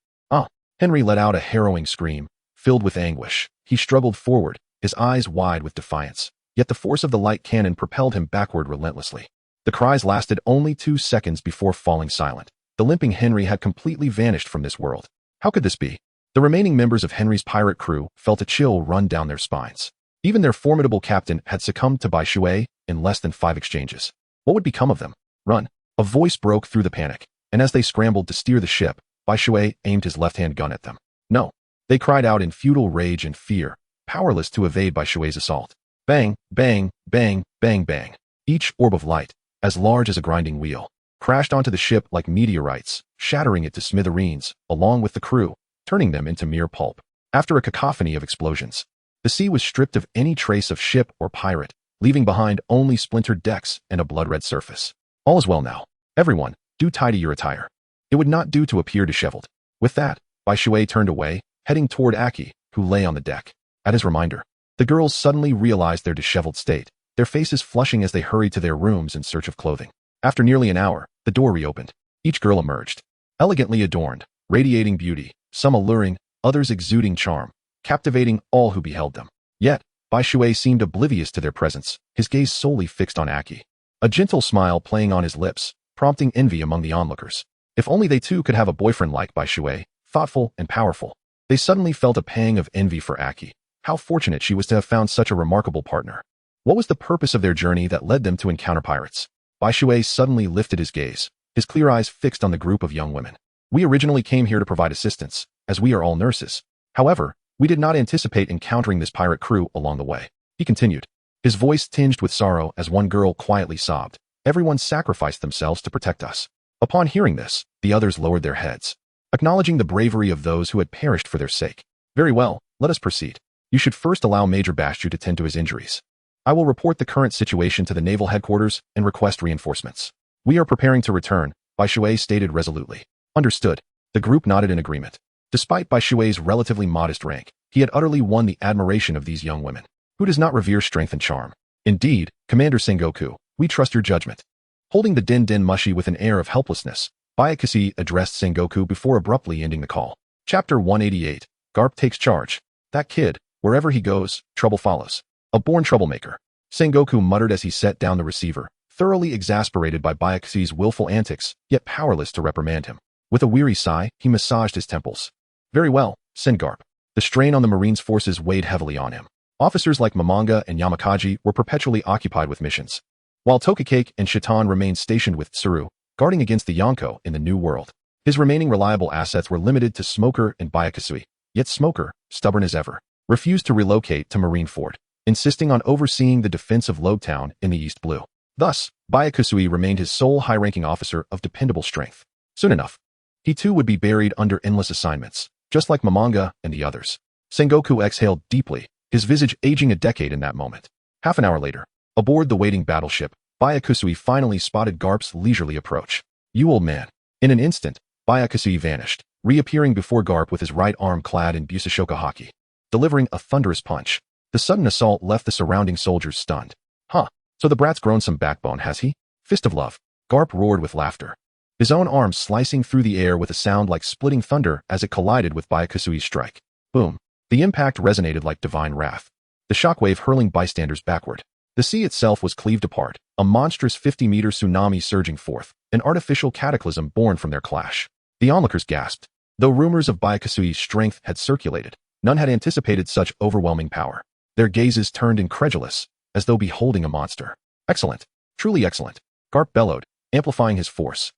S1: Henry let out a harrowing scream, filled with anguish. He struggled forward, his eyes wide with defiance, yet the force of the light cannon propelled him backward relentlessly. The cries lasted only 2 seconds before falling silent. The limping Henry had completely vanished from this world. How could this be? The remaining members of Henry's pirate crew felt a chill run down their spines. Even their formidable captain had succumbed to Bai Shui in less than 5 exchanges. What would become of them? Run! A voice broke through the panic, and as they scrambled to steer the ship, Bai Shui aimed his left-hand gun at them. No! They cried out in futile rage and fear, powerless to evade Bai Shui's assault. Bang, bang, bang, bang, bang. Each orb of light, as large as a grinding wheel, crashed onto the ship like meteorites, shattering it to smithereens, along with the crew, turning them into mere pulp. After a cacophony of explosions, the sea was stripped of any trace of ship or pirate, leaving behind only splintered decks and a blood-red surface. All is well now. Everyone, do tidy your attire. It would not do to appear disheveled. With that, Bai Shui turned away, heading toward Aki, who lay on the deck. At his reminder, the girls suddenly realized their disheveled state, their faces flushing as they hurried to their rooms in search of clothing. After nearly an hour, the door reopened. Each girl emerged, elegantly adorned, radiating beauty, some alluring, others exuding charm, captivating all who beheld them. Yet, Bai Shui seemed oblivious to their presence, his gaze solely fixed on Aki. A gentle smile playing on his lips, prompting envy among the onlookers. If only they too could have a boyfriend like Bai Shui, thoughtful and powerful. They suddenly felt a pang of envy for Aki. How fortunate she was to have found such a remarkable partner. What was the purpose of their journey that led them to encounter pirates? Bai Shui suddenly lifted his gaze, his clear eyes fixed on the group of young women. We originally came here to provide assistance, as we are all nurses. However, we did not anticipate encountering this pirate crew along the way. He continued, his voice tinged with sorrow as one girl quietly sobbed. Everyone sacrificed themselves to protect us. Upon hearing this, the others lowered their heads, acknowledging the bravery of those who had perished for their sake. Very well, let us proceed. You should first allow Major Bashu to tend to his injuries. I will report the current situation to the naval headquarters and request reinforcements. We are preparing to return, Bai Shui stated resolutely. Understood. The group nodded in agreement. Despite Bai Shui's relatively modest rank, he had utterly won the admiration of these young women. Who does not revere strength and charm? Indeed, Commander Sengoku, we trust your judgment. Holding the din-din mushi with an air of helplessness, Bayakasi addressed Sengoku before abruptly ending the call. Chapter 188. Garp takes charge. That kid, wherever he goes, trouble follows. A born troublemaker. Sengoku muttered as he set down the receiver, thoroughly exasperated by Bayakasi's willful antics, yet powerless to reprimand him. With a weary sigh, he massaged his temples. Very well, send Garp. The strain on the Marines' forces weighed heavily on him. Officers like Mamanga and Yamakaji were perpetually occupied with missions, while Tokicake and Shitan remained stationed with Tsuru, guarding against the Yonko in the New World. His remaining reliable assets were limited to Smoker and Bayakasui, yet Smoker, stubborn as ever, refused to relocate to Marineford, insisting on overseeing the defense of Lobetown in the East Blue. Thus, Bayakasui remained his sole high-ranking officer of dependable strength. Soon enough, he too would be buried under endless assignments, just like Mamanga and the others. Sengoku exhaled deeply, his visage aging a decade in that moment. Half an hour later, aboard the waiting battleship, Bayakasui finally spotted Garp's leisurely approach. You old man. In an instant, Bayakasui vanished, reappearing before Garp with his right arm clad in Busashoka haki. Delivering a thunderous punch, the sudden assault left the surrounding soldiers stunned. Huh, so the brat's grown some backbone, has he? Fist of love. Garp roared with laughter, his own arm slicing through the air with a sound like splitting thunder as it collided with Bayakasui's strike. Boom. The impact resonated like divine wrath, the shockwave hurling bystanders backward. The sea itself was cleaved apart, a monstrous 50-meter tsunami surging forth, an artificial cataclysm born from their clash. The onlookers gasped. Though rumors of Bayakasui's strength had circulated, none had anticipated such overwhelming power. Their gazes turned incredulous, as though beholding a monster. Excellent. Truly excellent. Garp bellowed, amplifying his force.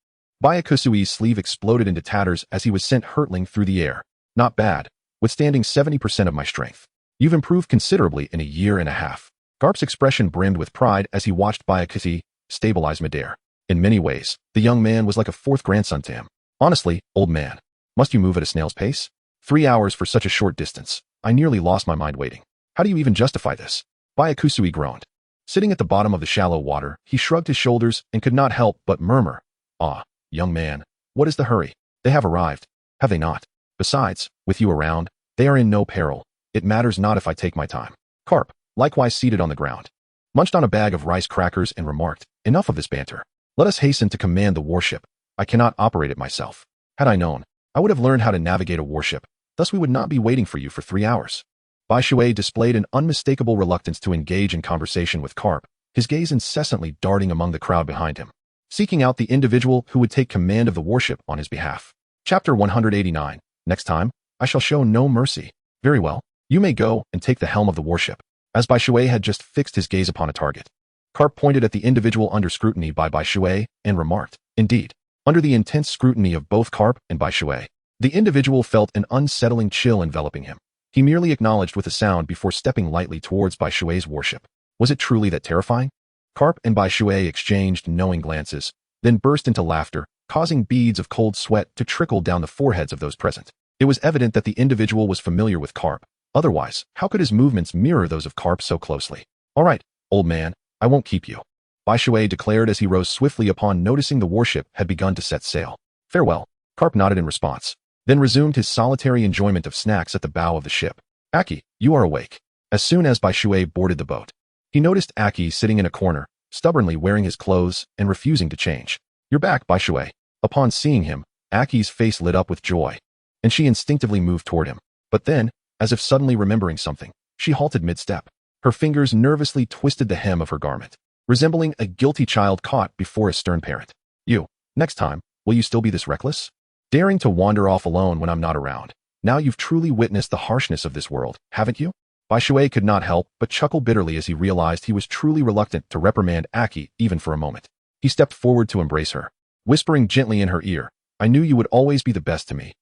S1: Bayakasui's sleeve exploded into tatters as he was sent hurtling through the air. Not bad. Withstanding 70% of my strength. You've improved considerably in a year and a half. Garp's expression brimmed with pride as he watched Bayakasi stabilize midair. In many ways, the young man was like a fourth grandson to him. Honestly, old man, must you move at a snail's pace? 3 hours for such a short distance. I nearly lost my mind waiting. How do you even justify this? Bayakasui groaned. Sitting at the bottom of the shallow water, he shrugged his shoulders and could not help but murmur. Ah, young man, what is the hurry? They have arrived, have they not? Besides, with you around, they are in no peril. It matters not if I take my time. Garp, likewise seated on the ground, munched on a bag of rice crackers and remarked, enough of this banter. Let us hasten to command the warship. I cannot operate it myself. Had I known, I would have learned how to navigate a warship. Thus we would not be waiting for you for 3 hours. Bai Shui displayed an unmistakable reluctance to engage in conversation with Garp, his gaze incessantly darting among the crowd behind him, seeking out the individual who would take command of the warship on his behalf. Chapter 189. Next time, I shall show no mercy. Very well, you may go and take the helm of the warship. As Bai Shui had just fixed his gaze upon a target, Garp pointed at the individual under scrutiny by Bai Shui and remarked, indeed, under the intense scrutiny of both Garp and Bai Shui, the individual felt an unsettling chill enveloping him. He merely acknowledged with a sound before stepping lightly towards Bai Shui's warship. Was it truly that terrifying? Garp and Bai Shui exchanged knowing glances, then burst into laughter, causing beads of cold sweat to trickle down the foreheads of those present. It was evident that the individual was familiar with carp. Otherwise, how could his movements mirror those of carp so closely? All right, old man, I won't keep you, Bai Shui declared as he rose swiftly upon noticing the warship had begun to set sail. Farewell. Carp nodded in response, then resumed his solitary enjoyment of snacks at the bow of the ship. Aki, you are awake. As soon as Bai Shui boarded the boat, he noticed Aki sitting in a corner, stubbornly wearing his clothes and refusing to change. You're back, Bai Shui. Upon seeing him, Aki's face lit up with joy, and she instinctively moved toward him. But then, as if suddenly remembering something, she halted mid-step. Her fingers nervously twisted the hem of her garment, resembling a guilty child caught before a stern parent. You, next time, will you still be this reckless? Daring to wander off alone when I'm not around. Now you've truly witnessed the harshness of this world, haven't you? Bai Shui could not help but chuckle bitterly as he realized he was truly reluctant to reprimand Aki even for a moment. He stepped forward to embrace her, whispering gently in her ear, I knew you would always be the best to me.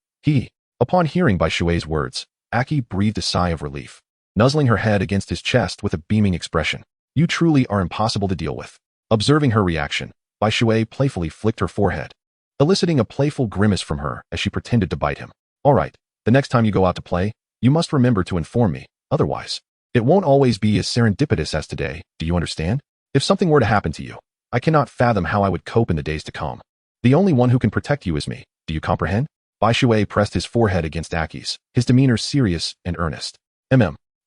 S1: Upon hearing Bai Shui's words, Aki breathed a sigh of relief, nuzzling her head against his chest with a beaming expression. You truly are impossible to deal with. Observing her reaction, Bai Shui playfully flicked her forehead, eliciting a playful grimace from her as she pretended to bite him. All right, the next time you go out to play, you must remember to inform me. Otherwise, it won't always be as serendipitous as today, do you understand? If something were to happen to you, I cannot fathom how I would cope in the days to come. The only one who can protect you is me, do you comprehend? Bai Shui pressed his forehead against Aki's, his demeanor serious and earnest.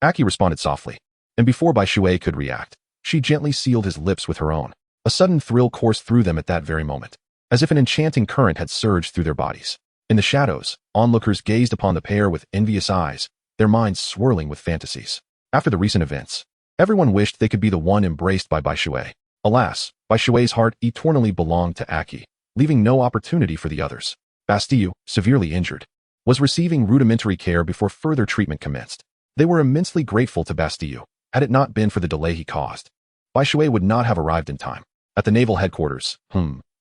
S1: Aki responded softly, and before Bai Shui could react, she gently sealed his lips with her own. A sudden thrill coursed through them at that very moment, as if an enchanting current had surged through their bodies. In the shadows, onlookers gazed upon the pair with envious eyes, their minds swirling with fantasies. After the recent events, everyone wished they could be the one embraced by Bai Shui. Alas, Bai Shui's heart eternally belonged to Aki, leaving no opportunity for the others. Bastille, severely injured, was receiving rudimentary care before further treatment commenced. They were immensely grateful to Bastille. Had it not been for the delay he caused, Bai Shui would not have arrived in time. At the naval headquarters,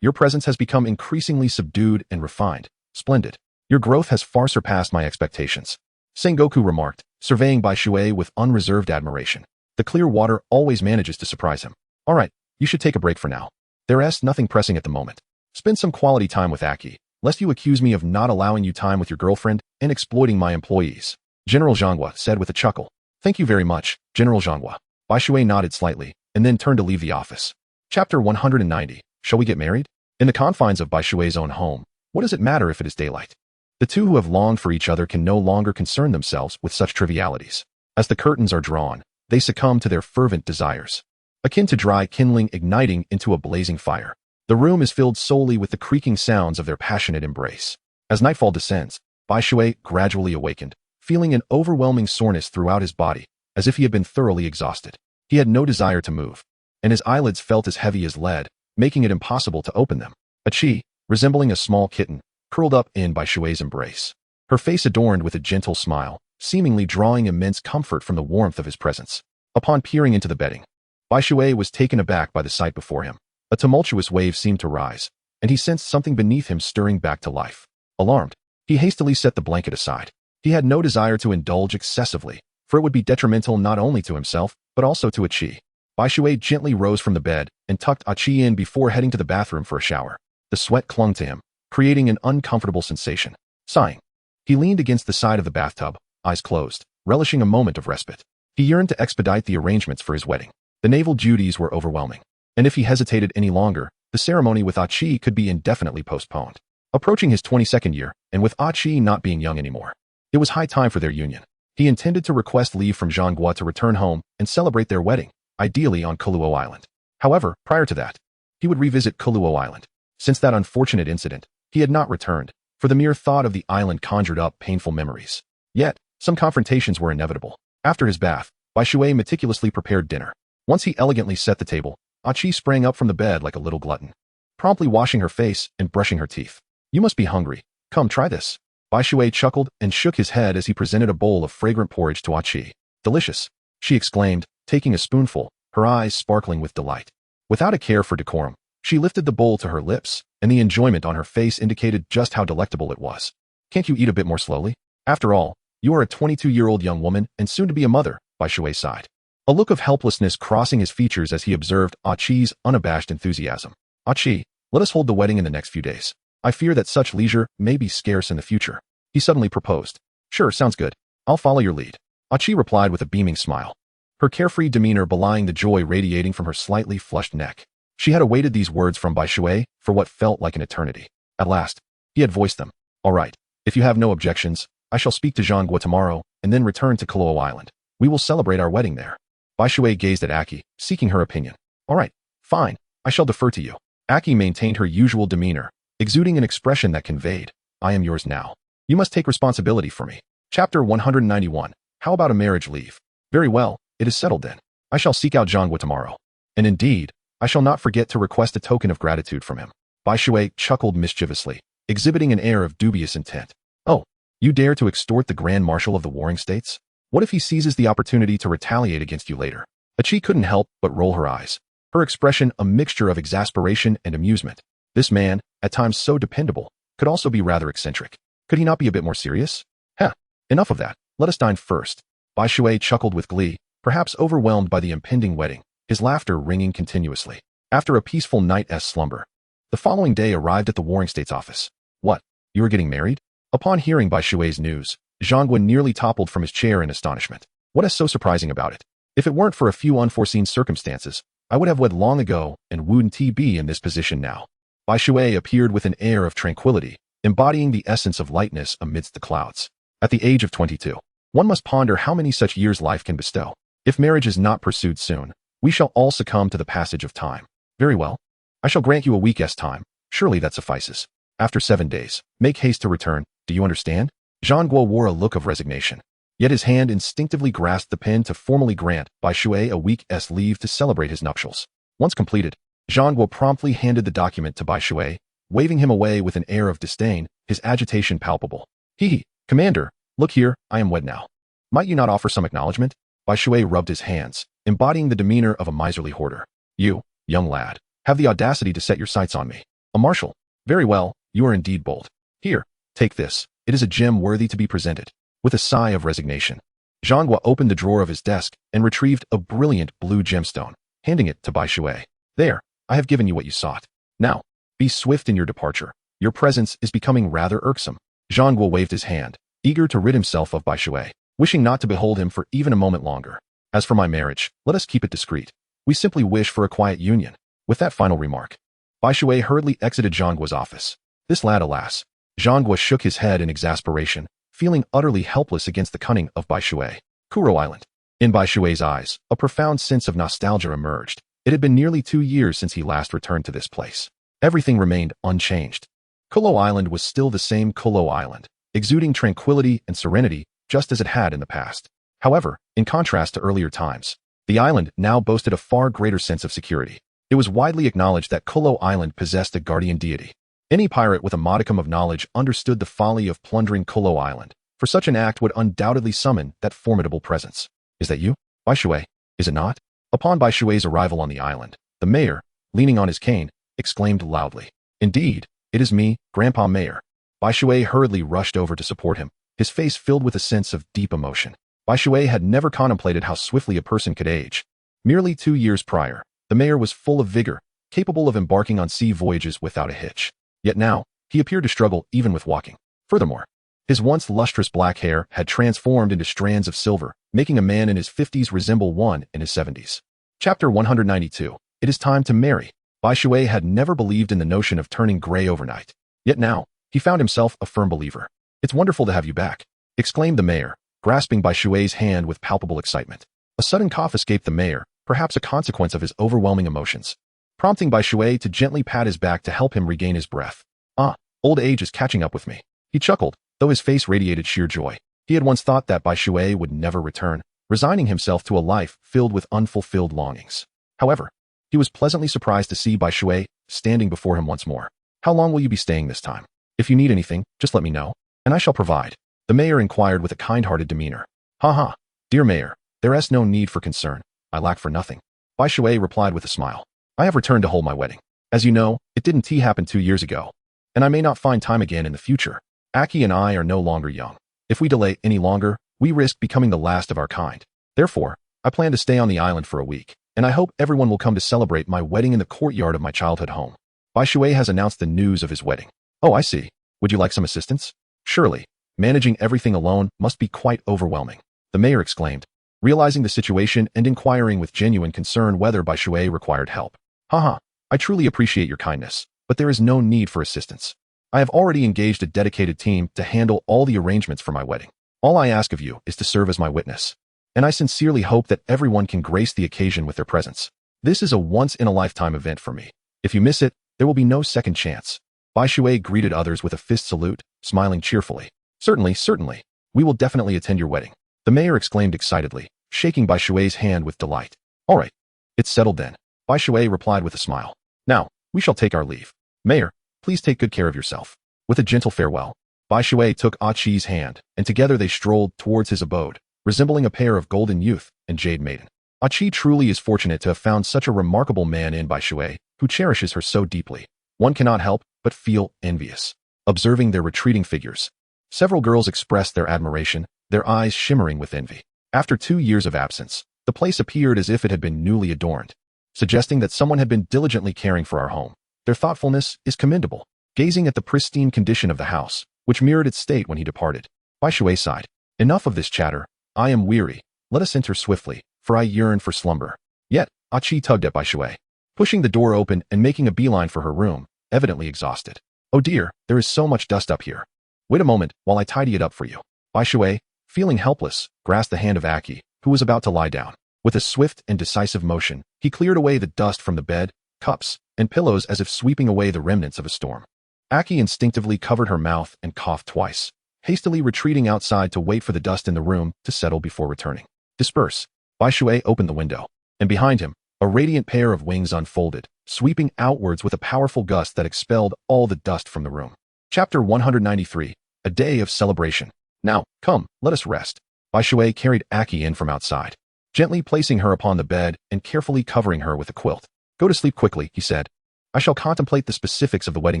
S1: your presence has become increasingly subdued and refined. Splendid. Your growth has far surpassed my expectations, Sengoku remarked, surveying Bai Shui with unreserved admiration. The clear water always manages to surprise him. All right, you should take a break for now. There's nothing pressing at the moment. Spend some quality time with Aki, lest you accuse me of not allowing you time with your girlfriend and exploiting my employees. General Zhanghua said with a chuckle. Thank you very much, General Zhanghua. Bai Shui nodded slightly, and then turned to leave the office. Chapter 190. Shall we get married? In the confines of Bai Shui's own home, what does it matter if it is daylight? The two who have longed for each other can no longer concern themselves with such trivialities. As the curtains are drawn, they succumb to their fervent desires, akin to dry kindling igniting into a blazing fire. The room is filled solely with the creaking sounds of their passionate embrace. As nightfall descends, Bai Shui gradually awakened, feeling an overwhelming soreness throughout his body, as if he had been thoroughly exhausted. He had no desire to move, and his eyelids felt as heavy as lead, making it impossible to open them. Achi, resembling a small kitten, curled up in Bai Shui's embrace, her face adorned with a gentle smile, seemingly drawing immense comfort from the warmth of his presence. Upon peering into the bedding, Bai Shui was taken aback by the sight before him. A tumultuous wave seemed to rise, and he sensed something beneath him stirring back to life. Alarmed, he hastily set the blanket aside. He had no desire to indulge excessively, for it would be detrimental not only to himself, but also to Achi. Bai Shui gently rose from the bed and tucked Achi in before heading to the bathroom for a shower. The sweat clung to him, creating an uncomfortable sensation. Sighing, he leaned against the side of the bathtub, eyes closed, relishing a moment of respite. He yearned to expedite the arrangements for his wedding. The naval duties were overwhelming, and if he hesitated any longer, the ceremony with Achi could be indefinitely postponed. Approaching his 22nd year, and with Achi not being young anymore, it was high time for their union. He intended to request leave from Zhanghua to return home and celebrate their wedding, ideally on Kuluo Island. However, prior to that, he would revisit Kuluo Island. Since that unfortunate incident, he had not returned, for the mere thought of the island conjured up painful memories. Yet, some confrontations were inevitable. After his bath, Bai Shui meticulously prepared dinner. Once he elegantly set the table, Achi sprang up from the bed like a little glutton, promptly washing her face and brushing her teeth. You must be hungry. Come, try this. Bai Shui chuckled and shook his head as he presented a bowl of fragrant porridge to Achi. Delicious, she exclaimed, taking a spoonful, her eyes sparkling with delight. Without a care for decorum, she lifted the bowl to her lips, and the enjoyment on her face indicated just how delectable it was. Can't you eat a bit more slowly? After all, you are a 22-year-old young woman and soon to be a mother, Bai Shui sighed, a look of helplessness crossing his features as he observed Achi's unabashed enthusiasm. Achi, let us hold the wedding in the next few days. I fear that such leisure may be scarce in the future. he suddenly proposed. Sure, sounds good. I'll follow your lead. Achi replied with a beaming smile, her carefree demeanor belying the joy radiating from her slightly flushed neck. She had awaited these words from Bai Shui for what felt like an eternity. At last, he had voiced them. All right, if you have no objections, I shall speak to Zhangguo tomorrow and then return to Kolo Island. We will celebrate our wedding there. Bai Shui gazed at Aki, seeking her opinion. All right, fine, I shall defer to you. Aki maintained her usual demeanor, exuding an expression that conveyed, I am yours now. You must take responsibility for me. Chapter 191. How about a marriage leave? Very well, it is settled then. I shall seek out Zhangguo tomorrow. And indeed, I shall not forget to request a token of gratitude from him. Bai Shui chuckled mischievously, exhibiting an air of dubious intent. Oh, you dare to extort the Grand Marshal of the Warring States? What if he seizes the opportunity to retaliate against you later? Achi couldn't help but roll her eyes, her expression a mixture of exasperation and amusement. This man, at times so dependable, could also be rather eccentric. Could he not be a bit more serious? Heh, enough of that. Let us dine first. Bai Shui chuckled with glee, perhaps overwhelmed by the impending wedding, his laughter ringing continuously. After a peaceful night's slumber, the following day arrived at the Warring States office. What? You are getting married? Upon hearing Bai Shui's news, Zhangguo nearly toppled from his chair in astonishment. What is so surprising about it? If it weren't for a few unforeseen circumstances, I would have wed long ago and wouldn't be in this position now. Bai Shui appeared with an air of tranquility, embodying the essence of lightness amidst the clouds. At the age of 22, one must ponder how many such years life can bestow. If marriage is not pursued soon, we shall all succumb to the passage of time. Very well. I shall grant you a week's time. Surely that suffices. After 7 days, make haste to return. Do you understand? Zhangguo wore a look of resignation. Yet his hand instinctively grasped the pen to formally grant Bai Shui a week's leave to celebrate his nuptials. Once completed, Zhangguo promptly handed the document to Bai Shui, waving him away with an air of disdain, his agitation palpable. Hee, Commander, look here, I am wed now. Might you not offer some acknowledgement? Bai Shui rubbed his hands, embodying the demeanor of a miserly hoarder. You, young lad, have the audacity to set your sights on me. A marshal. Very well, you are indeed bold. Here, take this. It is a gem worthy to be presented. With a sigh of resignation, Zhangguo opened the drawer of his desk and retrieved a brilliant blue gemstone, handing it to Bai Shui. There, I have given you what you sought. Now, be swift in your departure. Your presence is becoming rather irksome. Zhangguo waved his hand, eager to rid himself of Bai Shui, wishing not to behold him for even a moment longer. As for my marriage, let us keep it discreet. We simply wish for a quiet union. With that final remark, Bai Shui hurriedly exited Zhangguo's office. This lad, alas. Zhangguo shook his head in exasperation, feeling utterly helpless against the cunning of Bai Shui. Kuro Island. In Bai Shui's eyes, a profound sense of nostalgia emerged. It had been nearly 2 years since he last returned to this place. Everything remained unchanged. Kolo Island was still the same Kolo Island, exuding tranquility and serenity just as it had in the past. However, in contrast to earlier times, the island now boasted a far greater sense of security. It was widely acknowledged that Kolo Island possessed a guardian deity. Any pirate with a modicum of knowledge understood the folly of plundering Kolo Island, for such an act would undoubtedly summon that formidable presence. Is that you, Bai Shui? Is it not? Upon Bai Shui's arrival on the island, the mayor, leaning on his cane, exclaimed loudly, Indeed, it is me, Grandpa Mayor. Bai Shui hurriedly rushed over to support him, his face filled with a sense of deep emotion. Bai Shui had never contemplated how swiftly a person could age. Merely 2 years prior, the mayor was full of vigor, capable of embarking on sea voyages without a hitch. Yet now, he appeared to struggle even with walking. Furthermore, his once lustrous black hair had transformed into strands of silver, making a man in his 50s resemble one in his 70s. Chapter 192. It is time to marry. Bai Shui had never believed in the notion of turning gray overnight. Yet now, he found himself a firm believer. It's wonderful to have you back, exclaimed the mayor, grasping Bai Shui's hand with palpable excitement. A sudden cough escaped the mayor, perhaps a consequence of his overwhelming emotions, prompting Bai Shui to gently pat his back to help him regain his breath. Ah, old age is catching up with me. He chuckled, though his face radiated sheer joy. He had once thought that Bai Shui would never return, resigning himself to a life filled with unfulfilled longings. However, he was pleasantly surprised to see Bai Shui standing before him once more. How long will you be staying this time? If you need anything, just let me know, and I shall provide. The mayor inquired with a kind-hearted demeanor. Ha ha, dear mayor, there is no need for concern. I lack for nothing. Bai Shui replied with a smile. I have returned to hold my wedding. As you know, it didn't happen 2 years ago, and I may not find time again in the future. Aki and I are no longer young. If we delay any longer, we risk becoming the last of our kind. Therefore, I plan to stay on the island for a week, and I hope everyone will come to celebrate my wedding in the courtyard of my childhood home. Bai Shui has announced the news of his wedding. Oh, I see. Would you like some assistance? Surely. Managing everything alone must be quite overwhelming, the mayor exclaimed, realizing the situation and inquiring with genuine concern whether Bai Shui required help. Haha, I truly appreciate your kindness, but there is no need for assistance. I have already engaged a dedicated team to handle all the arrangements for my wedding. All I ask of you is to serve as my witness. And I sincerely hope that everyone can grace the occasion with their presence. This is a once-in-a-lifetime event for me. If you miss it, there will be no second chance. Bai Shui greeted others with a fist salute, smiling cheerfully. Certainly, certainly. We will definitely attend your wedding, the mayor exclaimed excitedly, shaking Bai Shui's hand with delight. All right. It's settled then, Bai Shui replied with a smile. Now, we shall take our leave. Mayor, please take good care of yourself. With a gentle farewell, Bai Shui took Ah Qi's hand, and together they strolled towards his abode, resembling a pair of golden youth and jade maiden. Ah Qi truly is fortunate to have found such a remarkable man in Bai Shui, who cherishes her so deeply. One cannot help but feel envious. Observing their retreating figures, several girls expressed their admiration, their eyes shimmering with envy. After 2 years of absence, the place appeared as if it had been newly adorned, suggesting that someone had been diligently caring for our home. Their thoughtfulness is commendable. Gazing at the pristine condition of the house, which mirrored its state when he departed, Bai Shui sighed. Enough of this chatter. I am weary. Let us enter swiftly, for I yearn for slumber. Yet, Ah Qi tugged at Bai Shui, pushing the door open and making a beeline for her room, evidently exhausted. Oh dear, there is so much dust up here. Wait a moment while I tidy it up for you. Bai Shui, feeling helpless, grasped the hand of Aki, who was about to lie down. With a swift and decisive motion, he cleared away the dust from the bed, cups, and pillows as if sweeping away the remnants of a storm. Aki instinctively covered her mouth and coughed twice, hastily retreating outside to wait for the dust in the room to settle before returning. Disperse. Bai Shui opened the window, and behind him, a radiant pair of wings unfolded, sweeping outwards with a powerful gust that expelled all the dust from the room. Chapter 193, A Day of Celebration. Now, come, let us rest. Bai Shui carried Aki in from outside, gently placing her upon the bed and carefully covering her with a quilt. Go to sleep quickly, he said. I shall contemplate the specifics of the wedding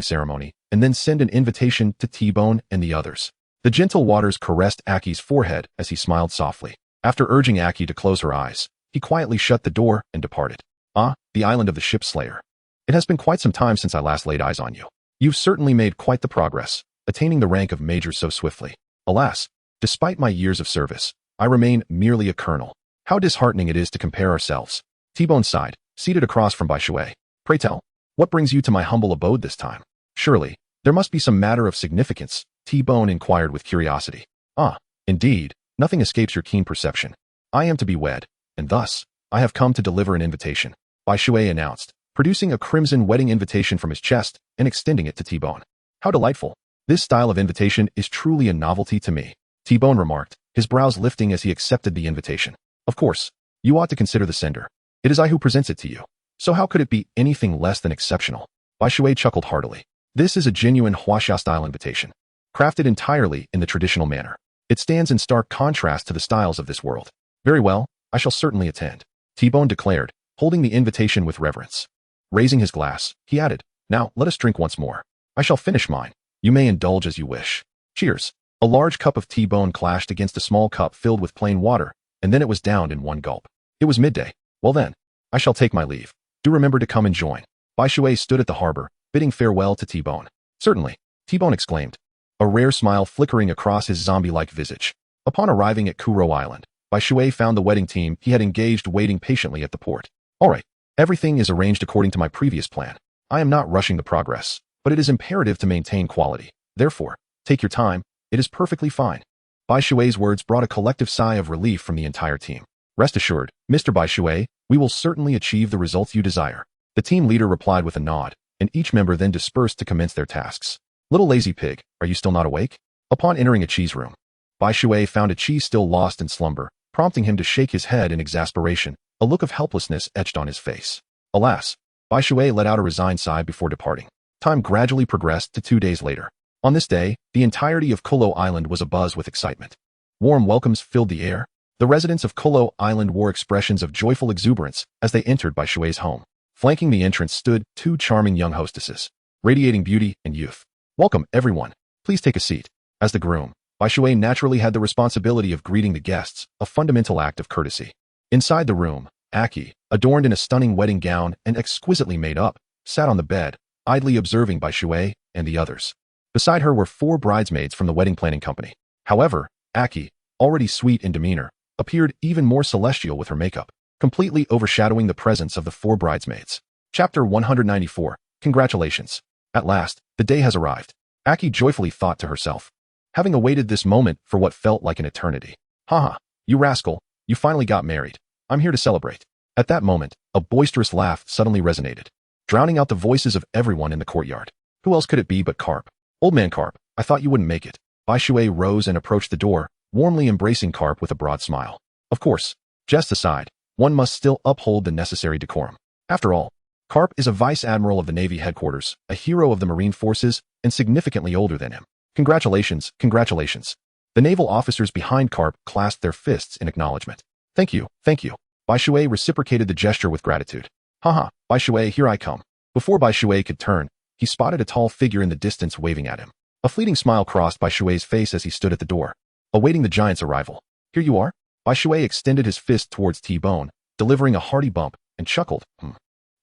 S1: ceremony and then send an invitation to T-Bone and the others. The gentle waters caressed Aki's forehead as he smiled softly. After urging Aki to close her eyes, he quietly shut the door and departed. Ah, the island of the ship slayer. It has been quite some time since I last laid eyes on you. You've certainly made quite the progress, attaining the rank of major so swiftly. Alas, despite my years of service, I remain merely a colonel. How disheartening it is to compare ourselves. T-Bone sighed, seated across from Bai Shui. Pray tell, what brings you to my humble abode this time? Surely, there must be some matter of significance, T-Bone inquired with curiosity. Ah, indeed, nothing escapes your keen perception. I am to be wed, and thus, I have come to deliver an invitation, Bai Shui announced, producing a crimson wedding invitation from his chest and extending it to T-Bone. How delightful. This style of invitation is truly a novelty to me, T-Bone remarked, his brows lifting as he accepted the invitation. Of course, you ought to consider the sender. It is I who presents it to you. So how could it be anything less than exceptional? Bai Shui chuckled heartily. This is a genuine Huaxia-style invitation, crafted entirely in the traditional manner. It stands in stark contrast to the styles of this world. Very well, I shall certainly attend, T-Bone declared, holding the invitation with reverence. Raising his glass, he added, Now, let us drink once more. I shall finish mine. You may indulge as you wish. Cheers. A large cup of T-Bone clashed against a small cup filled with plain water, and then it was downed in one gulp. It was midday. Well then, I shall take my leave. Do remember to come and join. Bai Shui stood at the harbor, bidding farewell to T-Bone. Certainly, T-Bone exclaimed, a rare smile flickering across his zombie-like visage. Upon arriving at Kuro Island, Bai Shui found the wedding team he had engaged waiting patiently at the port. All right, everything is arranged according to my previous plan. I am not rushing the progress, but it is imperative to maintain quality. Therefore, take your time. It is perfectly fine. Bai Shui's words brought a collective sigh of relief from the entire team. Rest assured, Mr. Bai Shui, we will certainly achieve the results you desire. The team leader replied with a nod, and each member then dispersed to commence their tasks. Little lazy pig, are you still not awake? Upon entering a cheese room, Bai Shui found a cheese still lost in slumber, prompting him to shake his head in exasperation, a look of helplessness etched on his face. Alas, Bai Shui let out a resigned sigh before departing. Time gradually progressed to 2 days later. On this day, the entirety of Kolo Island was abuzz with excitement. Warm welcomes filled the air. The residents of Kolo Island wore expressions of joyful exuberance as they entered Bai Shui's home. Flanking the entrance stood 2 charming young hostesses, radiating beauty and youth. Welcome, everyone. Please take a seat. As the groom, Bai Shui naturally had the responsibility of greeting the guests, a fundamental act of courtesy. Inside the room, Aki, adorned in a stunning wedding gown and exquisitely made up, sat on the bed, idly observing Bai Shui and the others. Beside her were 4 bridesmaids from the wedding planning company. However, Aki, already sweet in demeanor, appeared even more celestial with her makeup, completely overshadowing the presence of the four bridesmaids. Chapter 194. Congratulations. At last, the day has arrived. Aki joyfully thought to herself, having awaited this moment for what felt like an eternity. Haha, you rascal, you finally got married. I'm here to celebrate. At that moment, a boisterous laugh suddenly resonated, drowning out the voices of everyone in the courtyard. Who else could it be but Carp? Old man Carp, I thought you wouldn't make it. Bai Shui rose and approached the door, warmly embracing Carp with a broad smile. Of course, jests aside, one must still uphold the necessary decorum. After all, Carp is a vice admiral of the Navy headquarters, a hero of the Marine forces, and significantly older than him. Congratulations, congratulations. The naval officers behind Carp clasped their fists in acknowledgement. Thank you, thank you. Bai Shui reciprocated the gesture with gratitude. Haha, Bai Shui, here I come. Before Bai Shui could turn, he spotted a tall figure in the distance waving at him. A fleeting smile crossed Bai Shui's face as he stood at the door, awaiting the giant's arrival. Here you are? Bai Shui extended his fist towards T-Bone, delivering a hearty bump, and chuckled.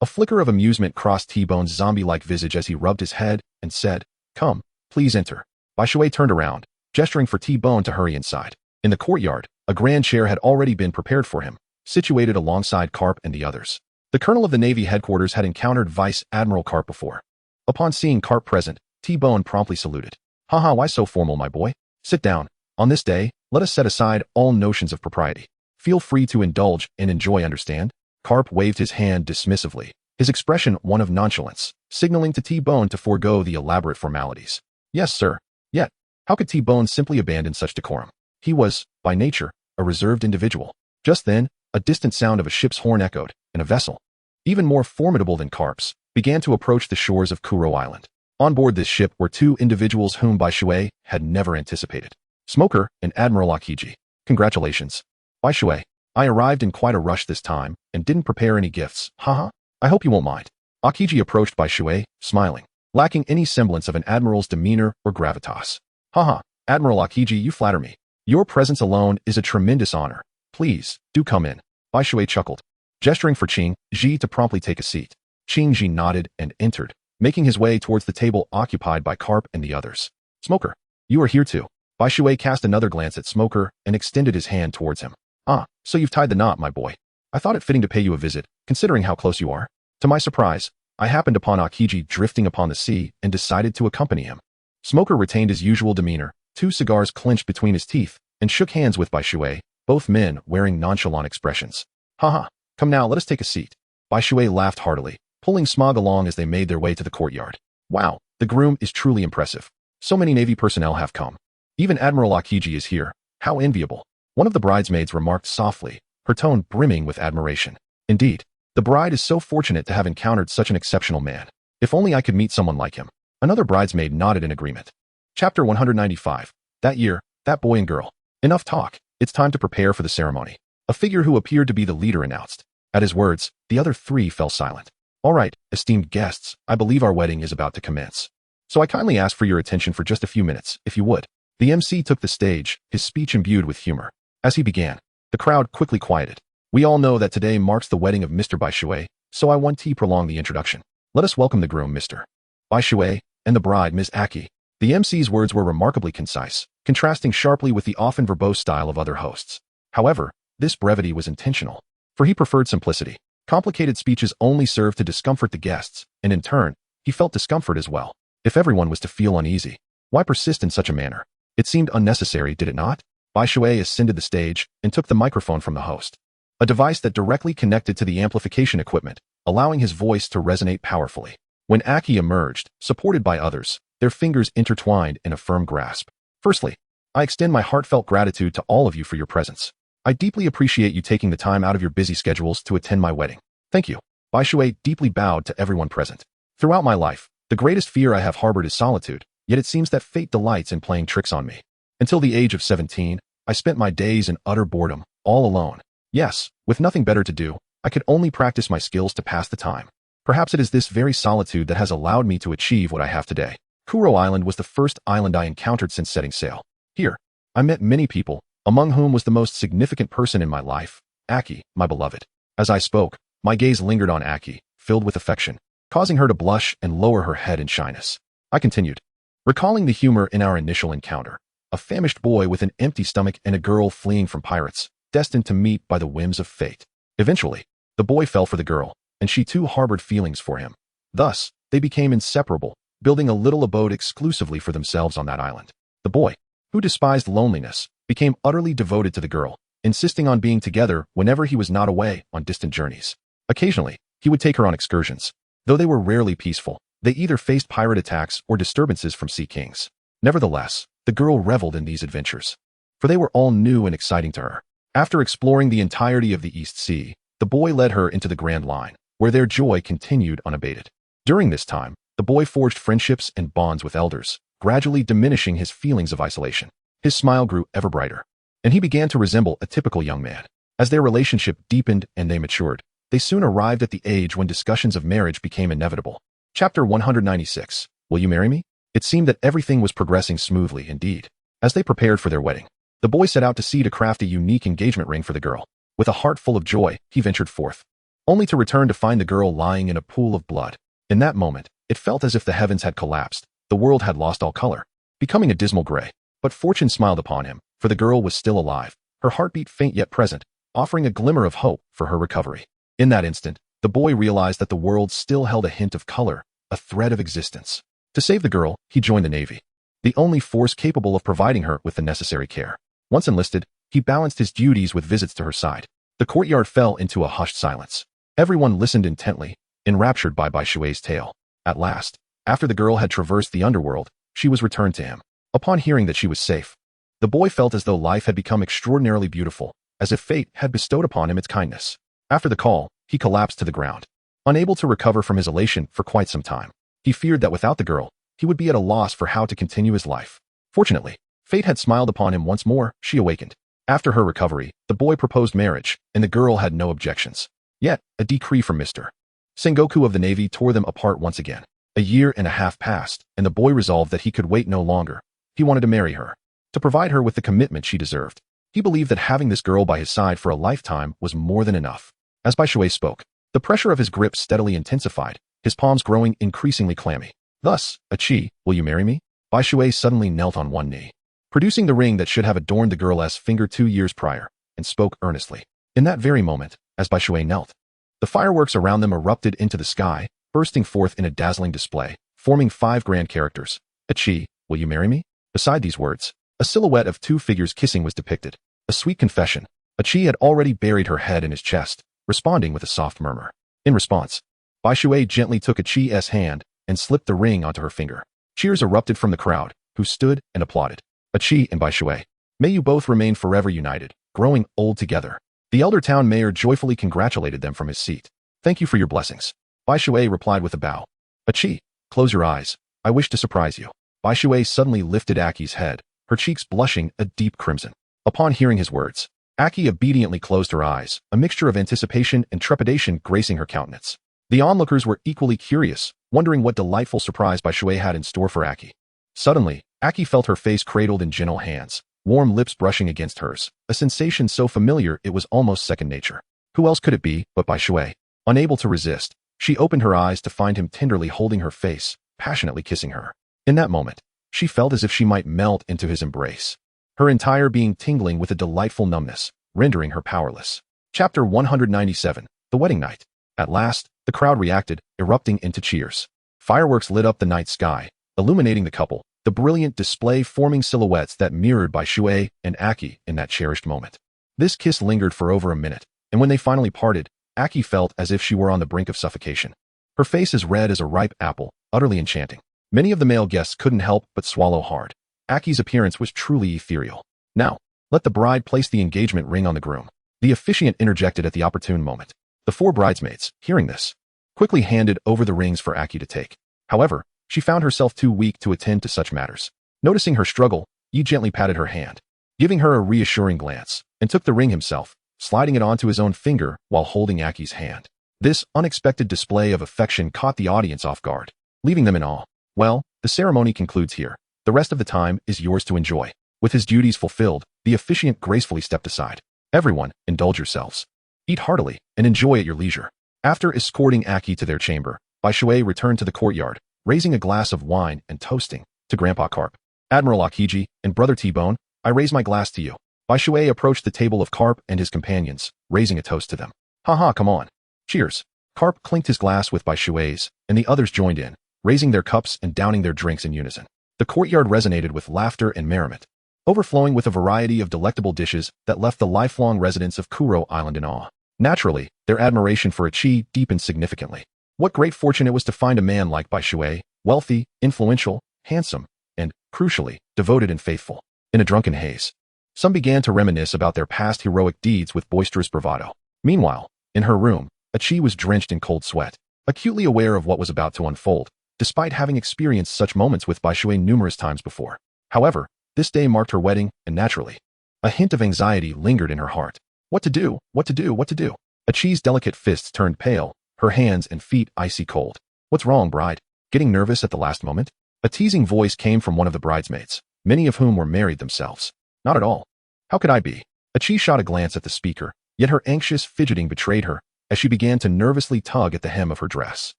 S1: A flicker of amusement crossed T-Bone's zombie-like visage as he rubbed his head and said, Come, please enter. Bai Shui turned around, gesturing for T-Bone to hurry inside. In the courtyard, a grand chair had already been prepared for him, situated alongside Carp and the others. The colonel of the Navy headquarters had encountered Vice Admiral Carp before. Upon seeing Carp present, T-Bone promptly saluted. Haha, why so formal, my boy? Sit down. On this day, let us set aside all notions of propriety. Feel free to indulge and enjoy, understand? Carp waved his hand dismissively, his expression one of nonchalance, signaling to T-Bone to forego the elaborate formalities. Yes, sir. Yet, how could T-Bone simply abandon such decorum? He was, by nature, a reserved individual. Just then, a distant sound of a ship's horn echoed, and a vessel, even more formidable than Carp's, began to approach the shores of Kuro Island. On board this ship were two individuals whom Bai Shui had never anticipated. Smoker and Admiral Akiji. Congratulations. Bai Shui, I arrived in quite a rush this time, and didn't prepare any gifts. Haha, I hope you won't mind. Akiji approached Bai Shui, smiling, lacking any semblance of an admiral's demeanor or gravitas. Haha, Admiral Akiji, you flatter me. Your presence alone is a tremendous honor. Please, do come in. Bai Shui chuckled, gesturing for Qing Ji to promptly take a seat. Qing Ji nodded and entered, making his way towards the table occupied by Carp and the others. Smoker, you are here too. Bai Shui cast another glance at Smoker and extended his hand towards him. Ah, so you've tied the knot, my boy. I thought it fitting to pay you a visit, considering how close you are. To my surprise, I happened upon Akiji drifting upon the sea and decided to accompany him. Smoker retained his usual demeanor, two cigars clenched between his teeth, and shook hands with Bai Shui, both men wearing nonchalant expressions. Haha, come now, let us take a seat. Bai Shui laughed heartily, pulling Smog along as they made their way to the courtyard. Wow, the groom is truly impressive. So many Navy personnel have come. Even Admiral Akiji is here. How enviable. One of the bridesmaids remarked softly, her tone brimming with admiration. Indeed, the bride is so fortunate to have encountered such an exceptional man. If only I could meet someone like him. Another bridesmaid nodded in agreement. Chapter 195. That year, that boy and girl. Enough talk. It's time to prepare for the ceremony. A figure who appeared to be the leader announced. At his words, the other three fell silent. All right, esteemed guests, I believe our wedding is about to commence. So I kindly ask for your attention for just a few minutes, if you would. The MC took the stage, his speech imbued with humor. As he began, the crowd quickly quieted. We all know that today marks the wedding of Mr. Bai Shui, so I want to prolong the introduction. Let us welcome the groom, Mr. Bai Shui, and the bride, Ms. Aki. The MC's words were remarkably concise, contrasting sharply with the often verbose style of other hosts. However, this brevity was intentional, for he preferred simplicity. Complicated speeches only served to discomfort the guests, and in turn, he felt discomfort as well. If everyone was to feel uneasy, why persist in such a manner? It seemed unnecessary, did it not? Bai Shui ascended the stage and took the microphone from the host, a device that directly connected to the amplification equipment, allowing his voice to resonate powerfully. When Aki emerged, supported by others, their fingers intertwined in a firm grasp. Firstly, I extend my heartfelt gratitude to all of you for your presence. I deeply appreciate you taking the time out of your busy schedules to attend my wedding. Thank you. Bai Shui deeply bowed to everyone present. Throughout my life, the greatest fear I have harbored is solitude, yet it seems that fate delights in playing tricks on me. Until the age of 17, I spent my days in utter boredom, all alone. Yes, with nothing better to do, I could only practice my skills to pass the time. Perhaps it is this very solitude that has allowed me to achieve what I have today. Kuro Island was the first island I encountered since setting sail. Here, I met many people, among whom was the most significant person in my life, Aki, my beloved. As I spoke, my gaze lingered on Aki, filled with affection, causing her to blush and lower her head in shyness. I continued, recalling the humor in our initial encounter. a famished boy with an empty stomach and a girl fleeing from pirates, destined to meet by the whims of fate. Eventually, the boy fell for the girl, and she too harbored feelings for him. Thus, they became inseparable, building a little abode exclusively for themselves on that island. The boy, who despised loneliness, became utterly devoted to the girl, insisting on being together whenever he was not away on distant journeys. Occasionally, he would take her on excursions. Though they were rarely peaceful, they either faced pirate attacks or disturbances from sea kings. Nevertheless, the girl reveled in these adventures, for they were all new and exciting to her. After exploring the entirety of the East Sea, the boy led her into the Grand Line, where their joy continued unabated. During this time, the boy forged friendships and bonds with elders, gradually diminishing his feelings of isolation. His smile grew ever brighter, and he began to resemble a typical young man. As their relationship deepened and they matured, they soon arrived at the age when discussions of marriage became inevitable. Chapter 196. Will you marry me? It seemed that everything was progressing smoothly indeed. As they prepared for their wedding, the boy set out to sea to craft a unique engagement ring for the girl. With a heart full of joy, he ventured forth, only to return to find the girl lying in a pool of blood. In that moment, it felt as if the heavens had collapsed, the world had lost all color, becoming a dismal gray. But fortune smiled upon him, for the girl was still alive, her heartbeat faint yet present, offering a glimmer of hope for her recovery. In that instant, the boy realized that the world still held a hint of color, a thread of existence. To save the girl, he joined the Navy, the only force capable of providing her with the necessary care. Once enlisted, he balanced his duties with visits to her side. The courtyard fell into a hushed silence. Everyone listened intently, enraptured by Bai Shui's tale. At last, after the girl had traversed the underworld, she was returned to him. Upon hearing that she was safe, the boy felt as though life had become extraordinarily beautiful, as if fate had bestowed upon him its kindness. After the call, he collapsed to the ground, unable to recover from his elation for quite some time. He feared that without the girl, he would be at a loss for how to continue his life. Fortunately, fate had smiled upon him once more. She awakened. After her recovery, the boy proposed marriage, and the girl had no objections. Yet, a decree from Mr. Sengoku of the Navy tore them apart once again. A year and a half passed, and the boy resolved that he could wait no longer. He wanted to marry her, to provide her with the commitment she deserved. He believed that having this girl by his side for a lifetime was more than enough. As Bai Shui spoke, the pressure of his grip steadily intensified, his palms growing increasingly clammy. Thus, Achi, will you marry me? Bai Shui suddenly knelt on one knee, producing the ring that should have adorned the girl's finger 2 years prior, and spoke earnestly. In that very moment, as Bai Shui knelt, the fireworks around them erupted into the sky, bursting forth in a dazzling display, forming 5 grand characters. Achi, will you marry me? Beside these words, a silhouette of 2 figures kissing was depicted. A sweet confession. Achi had already buried her head in his chest, responding with a soft murmur. In response, Bai Shui gently took Achi's hand and slipped the ring onto her finger. Cheers erupted from the crowd, who stood and applauded. Achi and Bai Shui, may you both remain forever united, growing old together. The elder town mayor joyfully congratulated them from his seat. Thank you for your blessings. Bai Shui replied with a bow. Achi, close your eyes. I wish to surprise you. Bai Shui suddenly lifted Aki's head, her cheeks blushing a deep crimson. Upon hearing his words, Aki obediently closed her eyes, a mixture of anticipation and trepidation gracing her countenance. The onlookers were equally curious, wondering what delightful surprise Bai Shui had in store for Aki. Suddenly, Aki felt her face cradled in gentle hands, warm lips brushing against hers, a sensation so familiar it was almost second nature. Who else could it be but Bai Shui? Unable to resist, she opened her eyes to find him tenderly holding her face, passionately kissing her. In that moment, she felt as if she might melt into his embrace, her entire being tingling with a delightful numbness, rendering her powerless. Chapter 197. The Wedding Night. At last, the crowd reacted, erupting into cheers. Fireworks lit up the night sky, illuminating the couple, the brilliant display forming silhouettes that mirrored Bai Shui and Aki in that cherished moment. This kiss lingered for over a minute, and when they finally parted, Aki felt as if she were on the brink of suffocation. Her face as red as a ripe apple, utterly enchanting. Many of the male guests couldn't help but swallow hard. Aki's appearance was truly ethereal. Now, let the bride place the engagement ring on the groom. The officiant interjected at the opportune moment. The 4 bridesmaids, hearing this, quickly handed over the rings for Aki to take. However, she found herself too weak to attend to such matters. Noticing her struggle, Yi gently patted her hand, giving her a reassuring glance, and took the ring himself, sliding it onto his own finger while holding Aki's hand. This unexpected display of affection caught the audience off guard, leaving them in awe. Well, the ceremony concludes here. The rest of the time is yours to enjoy. With his duties fulfilled, the officiant gracefully stepped aside. Everyone, indulge yourselves. Eat heartily and enjoy at your leisure. After escorting Aki to their chamber, Bai Shui returned to the courtyard, raising a glass of wine and toasting to Grandpa Carp. Admiral Akiji and Brother T-Bone, I raise my glass to you. Bai Shui approached the table of Carp and his companions, raising a toast to them. Haha, come on. Cheers. Carp clinked his glass with Bai Shui's, and the others joined in, raising their cups and downing their drinks in unison. The courtyard resonated with laughter and merriment, overflowing with a variety of delectable dishes that left the lifelong residents of Kuro Island in awe. Naturally, their admiration for Ichi deepened significantly. What great fortune it was to find a man like Bai Shui, wealthy, influential, handsome, and, crucially, devoted and faithful. In a drunken haze, some began to reminisce about their past heroic deeds with boisterous bravado. Meanwhile, in her room, Ichi was drenched in cold sweat, acutely aware of what was about to unfold, despite having experienced such moments with Bai Shui numerous times before. However, this day marked her wedding, and naturally, a hint of anxiety lingered in her heart. What to do, what to do, what to do? Ichi's delicate fists turned pale, her hands and feet icy cold. What's wrong, bride? Getting nervous at the last moment? A teasing voice came from one of the bridesmaids, many of whom were married themselves. Not at all. How could I be? Ichi shot a glance at the speaker, yet her anxious fidgeting betrayed her, as she began to nervously tug at the hem of her dress.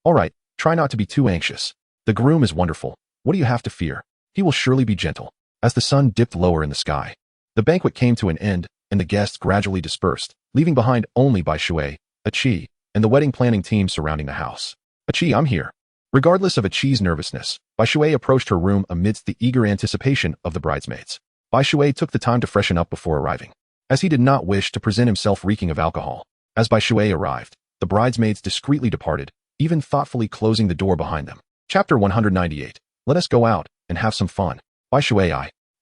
S1: All right, try not to be too anxious. The groom is wonderful. What do you have to fear? He will surely be gentle. As the sun dipped lower in the sky, the banquet came to an end, and the guests gradually dispersed, leaving behind only Bai Shui, Ichi, and the wedding planning team surrounding the house. Ichi, I'm here. Regardless of Ichi's nervousness, Bai Shui approached her room amidst the eager anticipation of the bridesmaids. Bai Shui took the time to freshen up before arriving, as he did not wish to present himself reeking of alcohol. As Bai Shui arrived, the bridesmaids discreetly departed, even thoughtfully closing the door behind them. Chapter 198. Let us go out and have some fun. Bai Shui,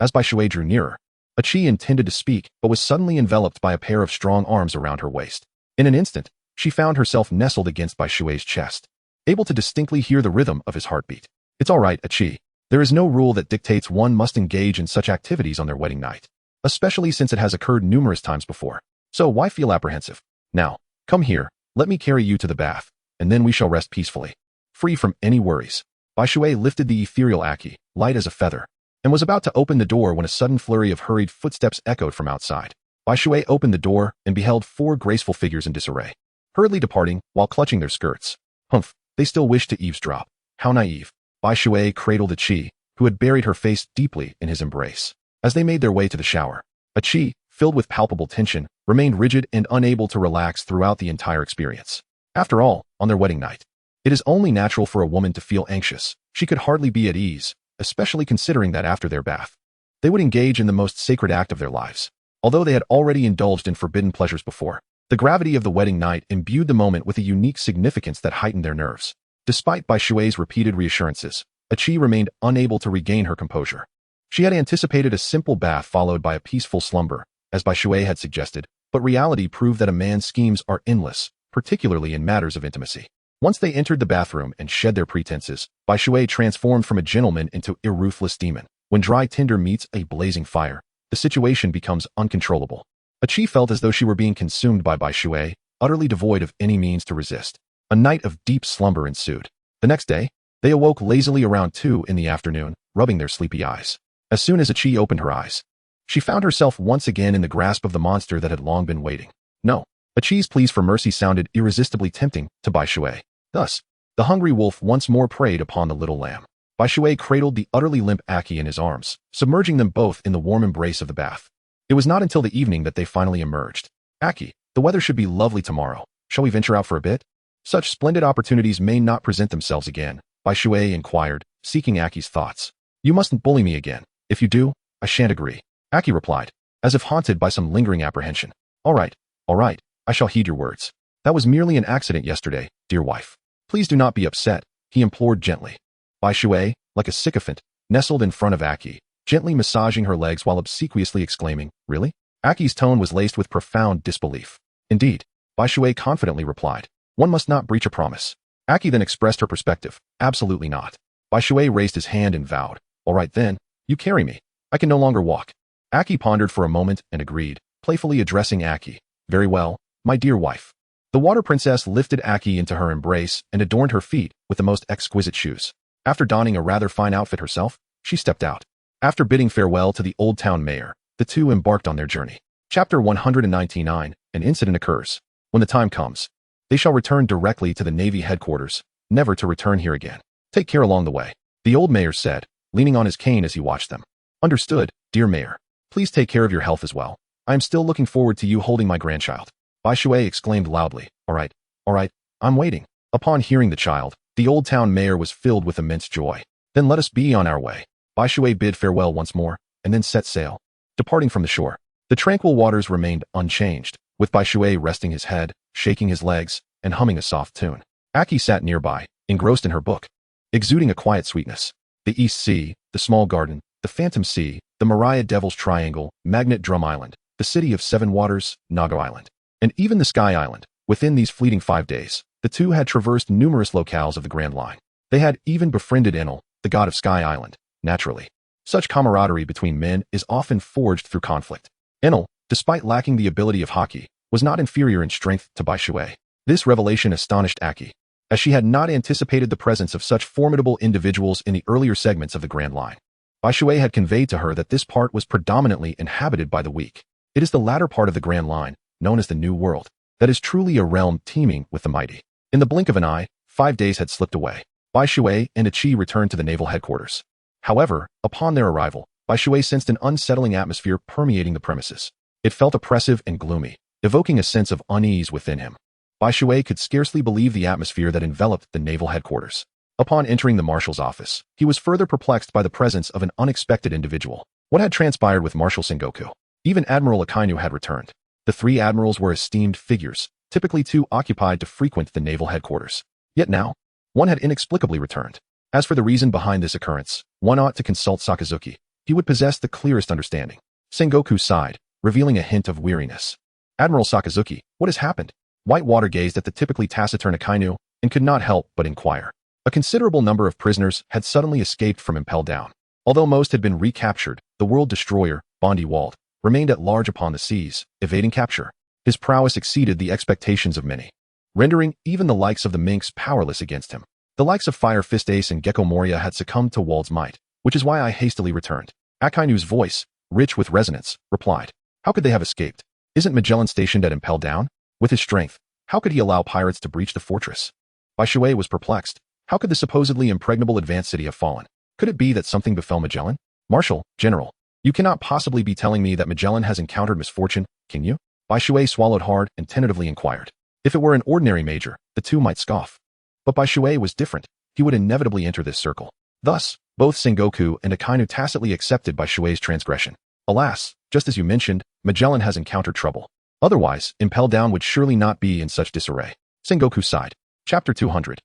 S1: as Bai Shui drew nearer, Ichi intended to speak, but was suddenly enveloped by a pair of strong arms around her waist. In an instant, she found herself nestled against Bai Shui's chest, able to distinctly hear the rhythm of his heartbeat. It's all right, Ichi. There is no rule that dictates one must engage in such activities on their wedding night, especially since it has occurred numerous times before. So why feel apprehensive? Now, come here, let me carry you to the bath, and then we shall rest peacefully, free from any worries. Bai Shui lifted the ethereal Aki, light as a feather, and was about to open the door when a sudden flurry of hurried footsteps echoed from outside. Bai Shui opened the door and beheld 4 graceful figures in disarray, hurriedly departing while clutching their skirts. Humph, they still wished to eavesdrop. How naive. Bai Shui cradled Ichi, who had buried her face deeply in his embrace. As they made their way to the shower, Ichi, filled with palpable tension, remained rigid and unable to relax throughout the entire experience. After all, on their wedding night, it is only natural for a woman to feel anxious. She could hardly be at ease, especially considering that after their bath, they would engage in the most sacred act of their lives. Although they had already indulged in forbidden pleasures before, the gravity of the wedding night imbued the moment with a unique significance that heightened their nerves. Despite Bai Shui's repeated reassurances, Ichi remained unable to regain her composure. She had anticipated a simple bath followed by a peaceful slumber, as Bai Shui had suggested, but reality proved that a man's schemes are endless, particularly in matters of intimacy. Once they entered the bathroom and shed their pretenses, Bai Shui transformed from a gentleman into a ruthless demon. When dry tinder meets a blazing fire, the situation becomes uncontrollable. Ichi felt as though she were being consumed by Bai Shui, utterly devoid of any means to resist. A night of deep slumber ensued. The next day, they awoke lazily around 2 in the afternoon, rubbing their sleepy eyes. As soon as Ichi opened her eyes, she found herself once again in the grasp of the monster that had long been waiting. No. Ichi's pleas for mercy sounded irresistibly tempting to Bai Shui. Thus, the hungry wolf once more preyed upon the little lamb. Bai Shui cradled the utterly limp Aki in his arms, submerging them both in the warm embrace of the bath. It was not until the evening that they finally emerged. Aki, the weather should be lovely tomorrow. Shall we venture out for a bit? Such splendid opportunities may not present themselves again, Bai Shui inquired, seeking Aki's thoughts. You mustn't bully me again. If you do, I shan't agree. Aki replied, as if haunted by some lingering apprehension. All right, I shall heed your words. That was merely an accident yesterday, dear wife. Please do not be upset, he implored gently. Bai Shui, like a sycophant, nestled in front of Aki, gently massaging her legs while obsequiously exclaiming, Really? Aki's tone was laced with profound disbelief. Indeed, Bai Shui confidently replied, One must not breach a promise. Aki then expressed her perspective, Absolutely not. Bai Shui raised his hand and vowed, All right then, you carry me. I can no longer walk. Aki pondered for a moment and agreed, playfully addressing Aki. Very well, my dear wife. The water princess lifted Aki into her embrace and adorned her feet with the most exquisite shoes. After donning a rather fine outfit herself, she stepped out. After bidding farewell to the old town mayor, the two embarked on their journey. Chapter 199, an incident occurs. When the time comes, they shall return directly to the Navy headquarters, never to return here again. Take care along the way. The old mayor said, leaning on his cane as he watched them. Understood, dear Mayor. Please take care of your health as well. I am still looking forward to you holding my grandchild. Bai Shui exclaimed loudly. All right, I'm waiting. Upon hearing the child, the old town mayor was filled with immense joy. Then let us be on our way. Bai Shui bid farewell once more, and then set sail. Departing from the shore, the tranquil waters remained unchanged, with Bai Shui resting his head, shaking his legs, and humming a soft tune. Aki sat nearby, engrossed in her book, exuding a quiet sweetness. The East Sea, the Small Garden, the Phantom Sea, the Mariah Devil's Triangle, Magnet Drum Island, the City of Seven Waters, Nago Island, and even the Sky Island. Within these fleeting 5 days, the two had traversed numerous locales of the Grand Line. They had even befriended Enel, the god of Sky Island, naturally. Such camaraderie between men is often forged through conflict. Enel, despite lacking the ability of Haki, was not inferior in strength to Bai Shui. This revelation astonished Aki, as she had not anticipated the presence of such formidable individuals in the earlier segments of the Grand Line. Bai Shui had conveyed to her that this part was predominantly inhabited by the weak. It is the latter part of the Grand Line, known as the New World, that is truly a realm teeming with the mighty. In the blink of an eye, 5 days had slipped away. Bai Shui and Achi returned to the naval headquarters. However, upon their arrival, Bai Shui sensed an unsettling atmosphere permeating the premises. It felt oppressive and gloomy, evoking a sense of unease within him. Bai Shui could scarcely believe the atmosphere that enveloped the naval headquarters. Upon entering the marshal's office, he was further perplexed by the presence of an unexpected individual. What had transpired with Marshal Sengoku? Even Admiral Akainu had returned. The 3 admirals were esteemed figures, typically too occupied to frequent the naval headquarters. Yet now, one had inexplicably returned. As for the reason behind this occurrence, one ought to consult Sakazuki. He would possess the clearest understanding. Sengoku sighed, revealing a hint of weariness. Admiral Sakazuki, what has happened? Whitewater gazed at the typically taciturn Akainu and could not help but inquire. A considerable number of prisoners had suddenly escaped from Impel Down. Although most had been recaptured, the world destroyer, Bondi Wald, remained at large upon the seas, evading capture. His prowess exceeded the expectations of many, rendering even the likes of the Minks powerless against him. The likes of Fire Fist Ace and Gecko Moria had succumbed to Wald's might, which is why I hastily returned. Akainu's voice, rich with resonance, replied. How could they have escaped? Isn't Magellan stationed at Impel Down? With his strength, how could he allow pirates to breach the fortress? Bai Shui was perplexed. How could the supposedly impregnable advanced city have fallen? Could it be that something befell Magellan? Marshal, General, you cannot possibly be telling me that Magellan has encountered misfortune, can you? Bai Shui swallowed hard and tentatively inquired. If it were an ordinary major, the two might scoff. But Bai Shui was different. He would inevitably enter this circle. Thus, both Sengoku and Akainu tacitly accepted Bai Shui's transgression. Alas, just as you mentioned, Magellan has encountered trouble. Otherwise, Impel Down would surely not be in such disarray. Sengoku sighed. Chapter 200.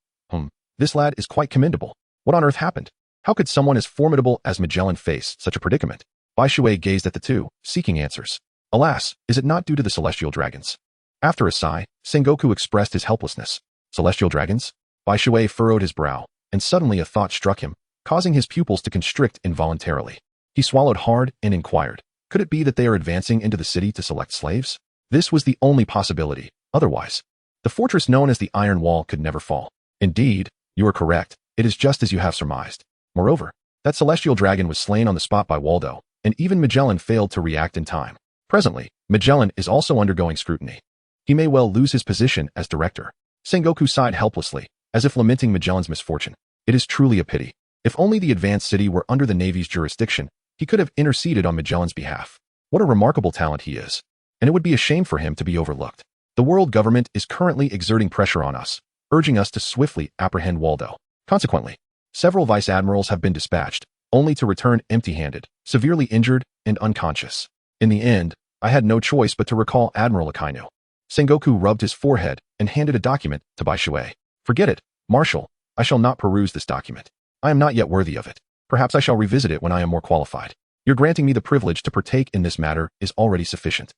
S1: This lad is quite commendable. What on earth happened? How could someone as formidable as Magellan face such a predicament? Bai Shui gazed at the two, seeking answers. Alas, is it not due to the celestial dragons? After a sigh, Sengoku expressed his helplessness. Celestial dragons? Bai Shui furrowed his brow, and suddenly a thought struck him, causing his pupils to constrict involuntarily. He swallowed hard and inquired, could it be that they are advancing into the city to select slaves? This was the only possibility. Otherwise, the fortress known as the Iron Wall could never fall. Indeed, you are correct. It is just as you have surmised. Moreover, that celestial dragon was slain on the spot by Waldo, and even Magellan failed to react in time. Presently, Magellan is also undergoing scrutiny. He may well lose his position as director. Sengoku sighed helplessly, as if lamenting Magellan's misfortune. It is truly a pity. If only the advanced city were under the Navy's jurisdiction, he could have interceded on Magellan's behalf. What a remarkable talent he is. And it would be a shame for him to be overlooked. The world government is currently exerting pressure on us, urging us to swiftly apprehend Waldo. Consequently, several vice admirals have been dispatched, only to return empty-handed, severely injured, and unconscious. In the end, I had no choice but to recall Admiral Akainu. Sengoku rubbed his forehead and handed a document to Bai Shui. Forget it, Marshal. I shall not peruse this document. I am not yet worthy of it. Perhaps I shall revisit it when I am more qualified. Your granting me the privilege to partake in this matter is already sufficient.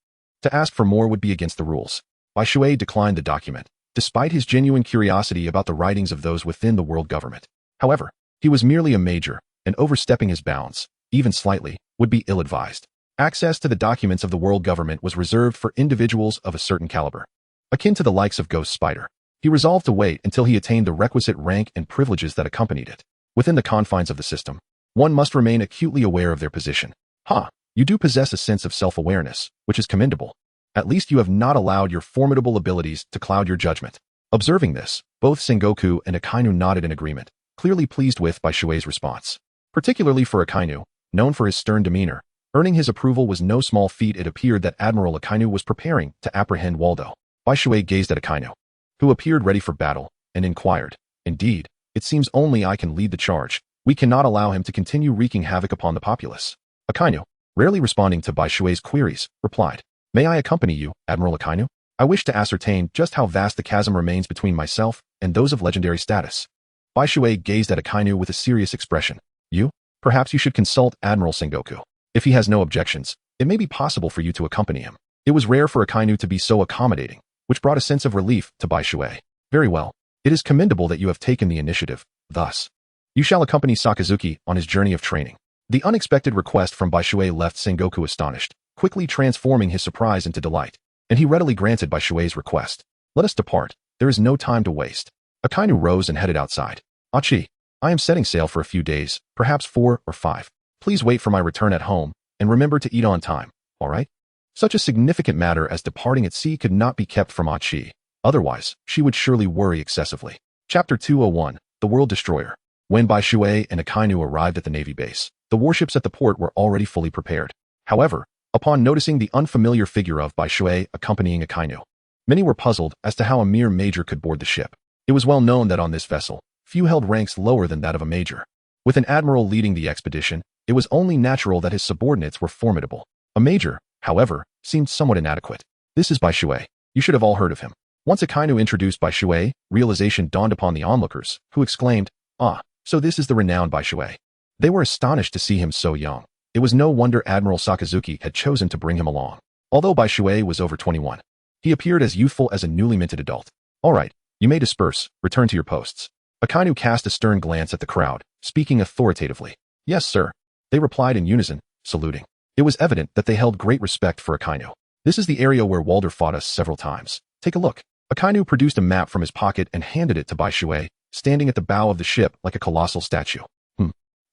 S1: To ask for more would be against the rules. Bai Shui declined the document, despite his genuine curiosity about the writings of those within the world government. However, he was merely a major, and overstepping his bounds, even slightly, would be ill-advised. Access to the documents of the world government was reserved for individuals of a certain caliber, akin to the likes of Ghost Spider. He resolved to wait until he attained the requisite rank and privileges that accompanied it. Within the confines of the system, one must remain acutely aware of their position. You do possess a sense of self-awareness, which is commendable. At least you have not allowed your formidable abilities to cloud your judgment. Observing this, both Sengoku and Akainu nodded in agreement, clearly pleased with Bai Shui's response. particularly for Akainu, known for his stern demeanor. Earning his approval was no small feat. It appeared that Admiral Akainu was preparing to apprehend Waldo. Bai Shui gazed at Akainu, who appeared ready for battle, and inquired, "Indeed, it seems only I can lead the charge. We cannot allow him to continue wreaking havoc upon the populace." Akainu, rarely responding to Bai Shui's queries, replied, "May I accompany you, Admiral Akainu? I wish to ascertain just how vast the chasm remains between myself and those of legendary status." Bai Shui gazed at Akainu with a serious expression. Perhaps you should consult Admiral Sengoku. If he has no objections, it may be possible for you to accompany him." It was rare for Akainu to be so accommodating, which brought a sense of relief to Bai Shui. "Very well. It is commendable that you have taken the initiative. Thus, you shall accompany Sakazuki on his journey of training." The unexpected request from Bai Shui left Sengoku astonished, quickly transforming his surprise into delight, and he readily granted Bai Shui's request. "Let us depart. There is no time to waste." Akainu rose and headed outside. "Achi, I am setting sail for a few days, perhaps 4 or 5. Please wait for my return at home, and remember to eat on time, all right?" Such a significant matter as departing at sea could not be kept from Achi. Otherwise, she would surely worry excessively. Chapter 201, The World Destroyer. When Bai Shui and Akainu arrived at the Navy base, the warships at the port were already fully prepared. However, upon noticing the unfamiliar figure of Bai Shui accompanying Akainu, many were puzzled as to how a mere major could board the ship. It was well known that on this vessel, few held ranks lower than that of a major. With an admiral leading the expedition, it was only natural that his subordinates were formidable. A major, however, seemed somewhat inadequate. "This is Bai Shui. You should have all heard of him." Once Akainu introduced Bai Shui, realization dawned upon the onlookers, who exclaimed, "Ah, so this is the renowned Bai Shui." They were astonished to see him so young. It was no wonder Admiral Sakazuki had chosen to bring him along. Although Bai Shui was over 21, he appeared as youthful as a newly minted adult. "All right, you may disperse, return to your posts." Akainu cast a stern glance at the crowd, speaking authoritatively. "Yes, sir." They replied in unison, saluting. It was evident that they held great respect for Akainu. "This is the area where Walder fought us several times. Take a look." Akainu produced a map from his pocket and handed it to Bai Shui, standing at the bow of the ship like a colossal statue.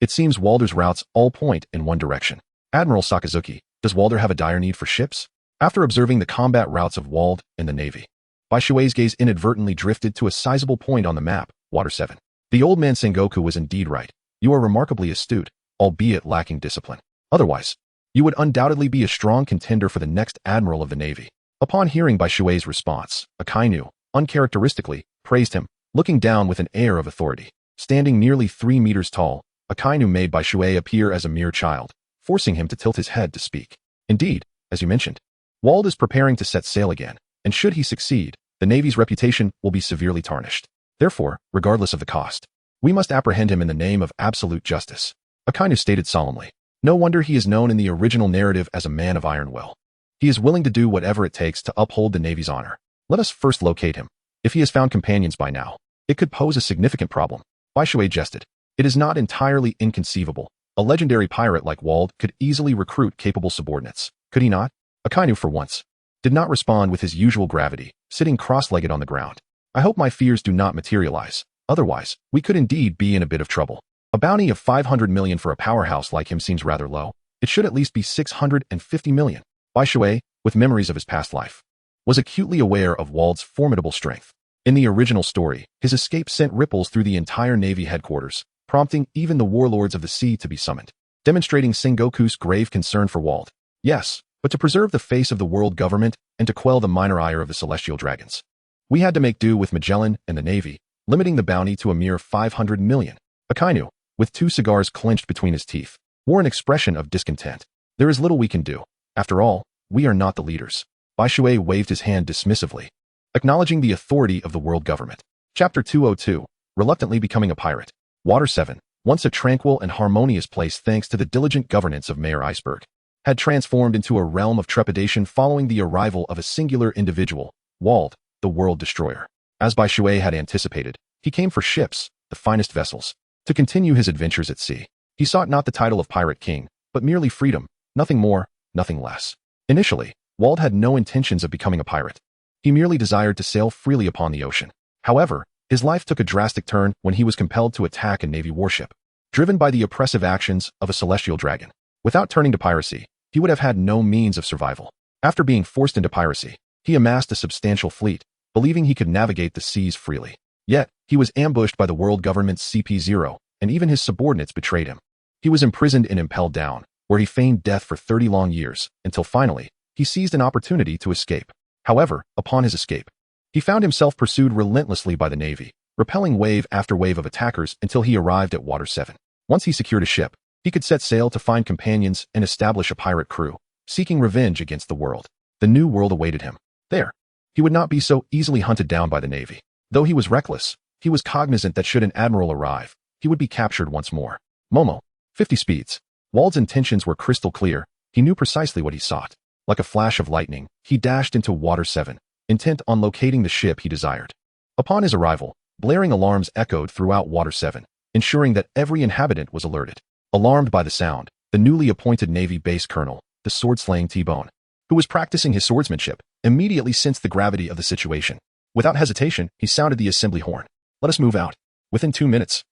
S1: It seems Walder's routes all point in one direction." "Admiral Sakazuki, does Walder have a dire need for ships?" After observing the combat routes of Wald and the Navy, Bai Shui's gaze inadvertently drifted to a sizable point on the map, Water 7. The old man Sengoku was indeed right. "You are remarkably astute, albeit lacking discipline. Otherwise, you would undoubtedly be a strong contender for the next admiral of the Navy." Upon hearing Bai Shui's response, Akainu, uncharacteristically, praised him, looking down with an air of authority. Standing nearly 3 meters tall, Akainu made Bai Shui appear as a mere child, forcing him to tilt his head to speak. "Indeed, as you mentioned, Wald is preparing to set sail again, and should he succeed, the Navy's reputation will be severely tarnished. Therefore, regardless of the cost, we must apprehend him in the name of absolute justice." Akainu stated solemnly. "No wonder he is known in the original narrative as a man of iron will. He is willing to do whatever it takes to uphold the Navy's honor. Let us first locate him. If he has found companions by now, it could pose a significant problem." Bai Shui jested. "It is not entirely inconceivable. A legendary pirate like Wald could easily recruit capable subordinates. Could he not?" Akainu, for once, did not respond with his usual gravity, sitting cross-legged on the ground. "I hope my fears do not materialize. Otherwise, we could indeed be in a bit of trouble. A bounty of 500 million for a powerhouse like him seems rather low. It should at least be 650 million. Bai Shui, with memories of his past life, was acutely aware of Wald's formidable strength. In the original story, his escape sent ripples through the entire Navy headquarters, prompting even the warlords of the sea to be summoned, demonstrating Sengoku's grave concern for Wald. Yes, but to preserve the face of the world government and to quell the minor ire of the celestial dragons, we had to make do with Magellan and the Navy, limiting the bounty to a mere 500 million. Akainu, with 2 cigars clenched between his teeth, wore an expression of discontent. "There is little we can do. After all, we are not the leaders." Bai Shui waved his hand dismissively, acknowledging the authority of the world government. Chapter 202, Reluctantly Becoming a Pirate. Water 7, once a tranquil and harmonious place thanks to the diligent governance of Mayor Iceberg, had transformed into a realm of trepidation following the arrival of a singular individual, Wald, the World Destroyer. As Bai Shui had anticipated, he came for ships, the finest vessels, to continue his adventures at sea. He sought not the title of Pirate King, but merely freedom, nothing more, nothing less. Initially, Wald had no intentions of becoming a pirate. He merely desired to sail freely upon the ocean. However, his life took a drastic turn when he was compelled to attack a Navy warship, driven by the oppressive actions of a celestial dragon. Without turning to piracy, he would have had no means of survival. After being forced into piracy, he amassed a substantial fleet, believing he could navigate the seas freely. Yet, he was ambushed by the world government's CP0, and even his subordinates betrayed him. He was imprisoned and impelled down, where he feigned death for 30 long years, until finally, he seized an opportunity to escape. However, upon his escape, he found himself pursued relentlessly by the Navy, repelling wave after wave of attackers until he arrived at Water 7. Once he secured a ship, he could set sail to find companions and establish a pirate crew, seeking revenge against the world. The new world awaited him. There, he would not be so easily hunted down by the Navy. Though he was reckless, he was cognizant that should an admiral arrive, he would be captured once more. Momo, 50 speeds. Wald's intentions were crystal clear. He knew precisely what he sought. Like a flash of lightning, he dashed into Water 7, intent on locating the ship he desired. Upon his arrival, blaring alarms echoed throughout Water 7, ensuring that every inhabitant was alerted. Alarmed by the sound, the newly appointed Navy base colonel, the sword-slaying T-Bone, who was practicing his swordsmanship, immediately sensed the gravity of the situation. Without hesitation, he sounded the assembly horn. Let us move out. Within 2 minutes,